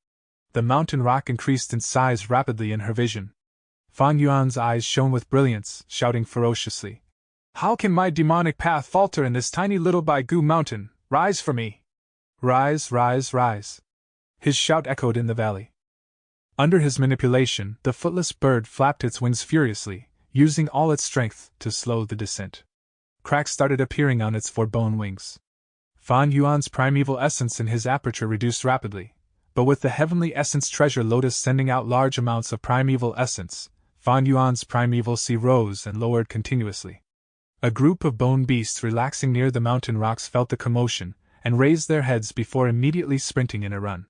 The mountain rock increased in size rapidly in her vision. Fang Yuan's eyes shone with brilliance, shouting ferociously. How can my demonic path falter in this tiny little Baigu mountain? Rise for me! Rise, rise, rise! His shout echoed in the valley. Under his manipulation, the footless bird flapped its wings furiously, using all its strength to slow the descent. Cracks started appearing on its 4 bone wings. Fang Yuan's primeval essence in his aperture reduced rapidly, but with the heavenly essence treasure lotus sending out large amounts of primeval essence, Fang Yuan's primeval sea rose and lowered continuously. A group of bone beasts relaxing near the mountain rocks felt the commotion and raised their heads before immediately sprinting in a run.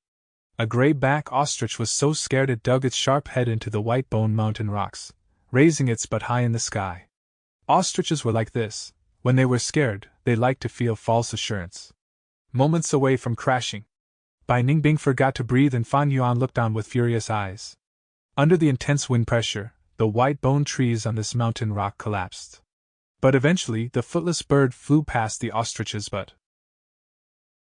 A gray-back ostrich was so scared it dug its sharp head into the white-bone mountain rocks, raising its butt high in the sky. Ostriches were like this. When they were scared, they liked to feel false assurance. Moments away from crashing, Bai Ningbing forgot to breathe and Fang Yuan looked on with furious eyes. Under the intense wind pressure, the white-bone trees on this mountain rock collapsed. But eventually the footless bird flew past the ostrich's butt.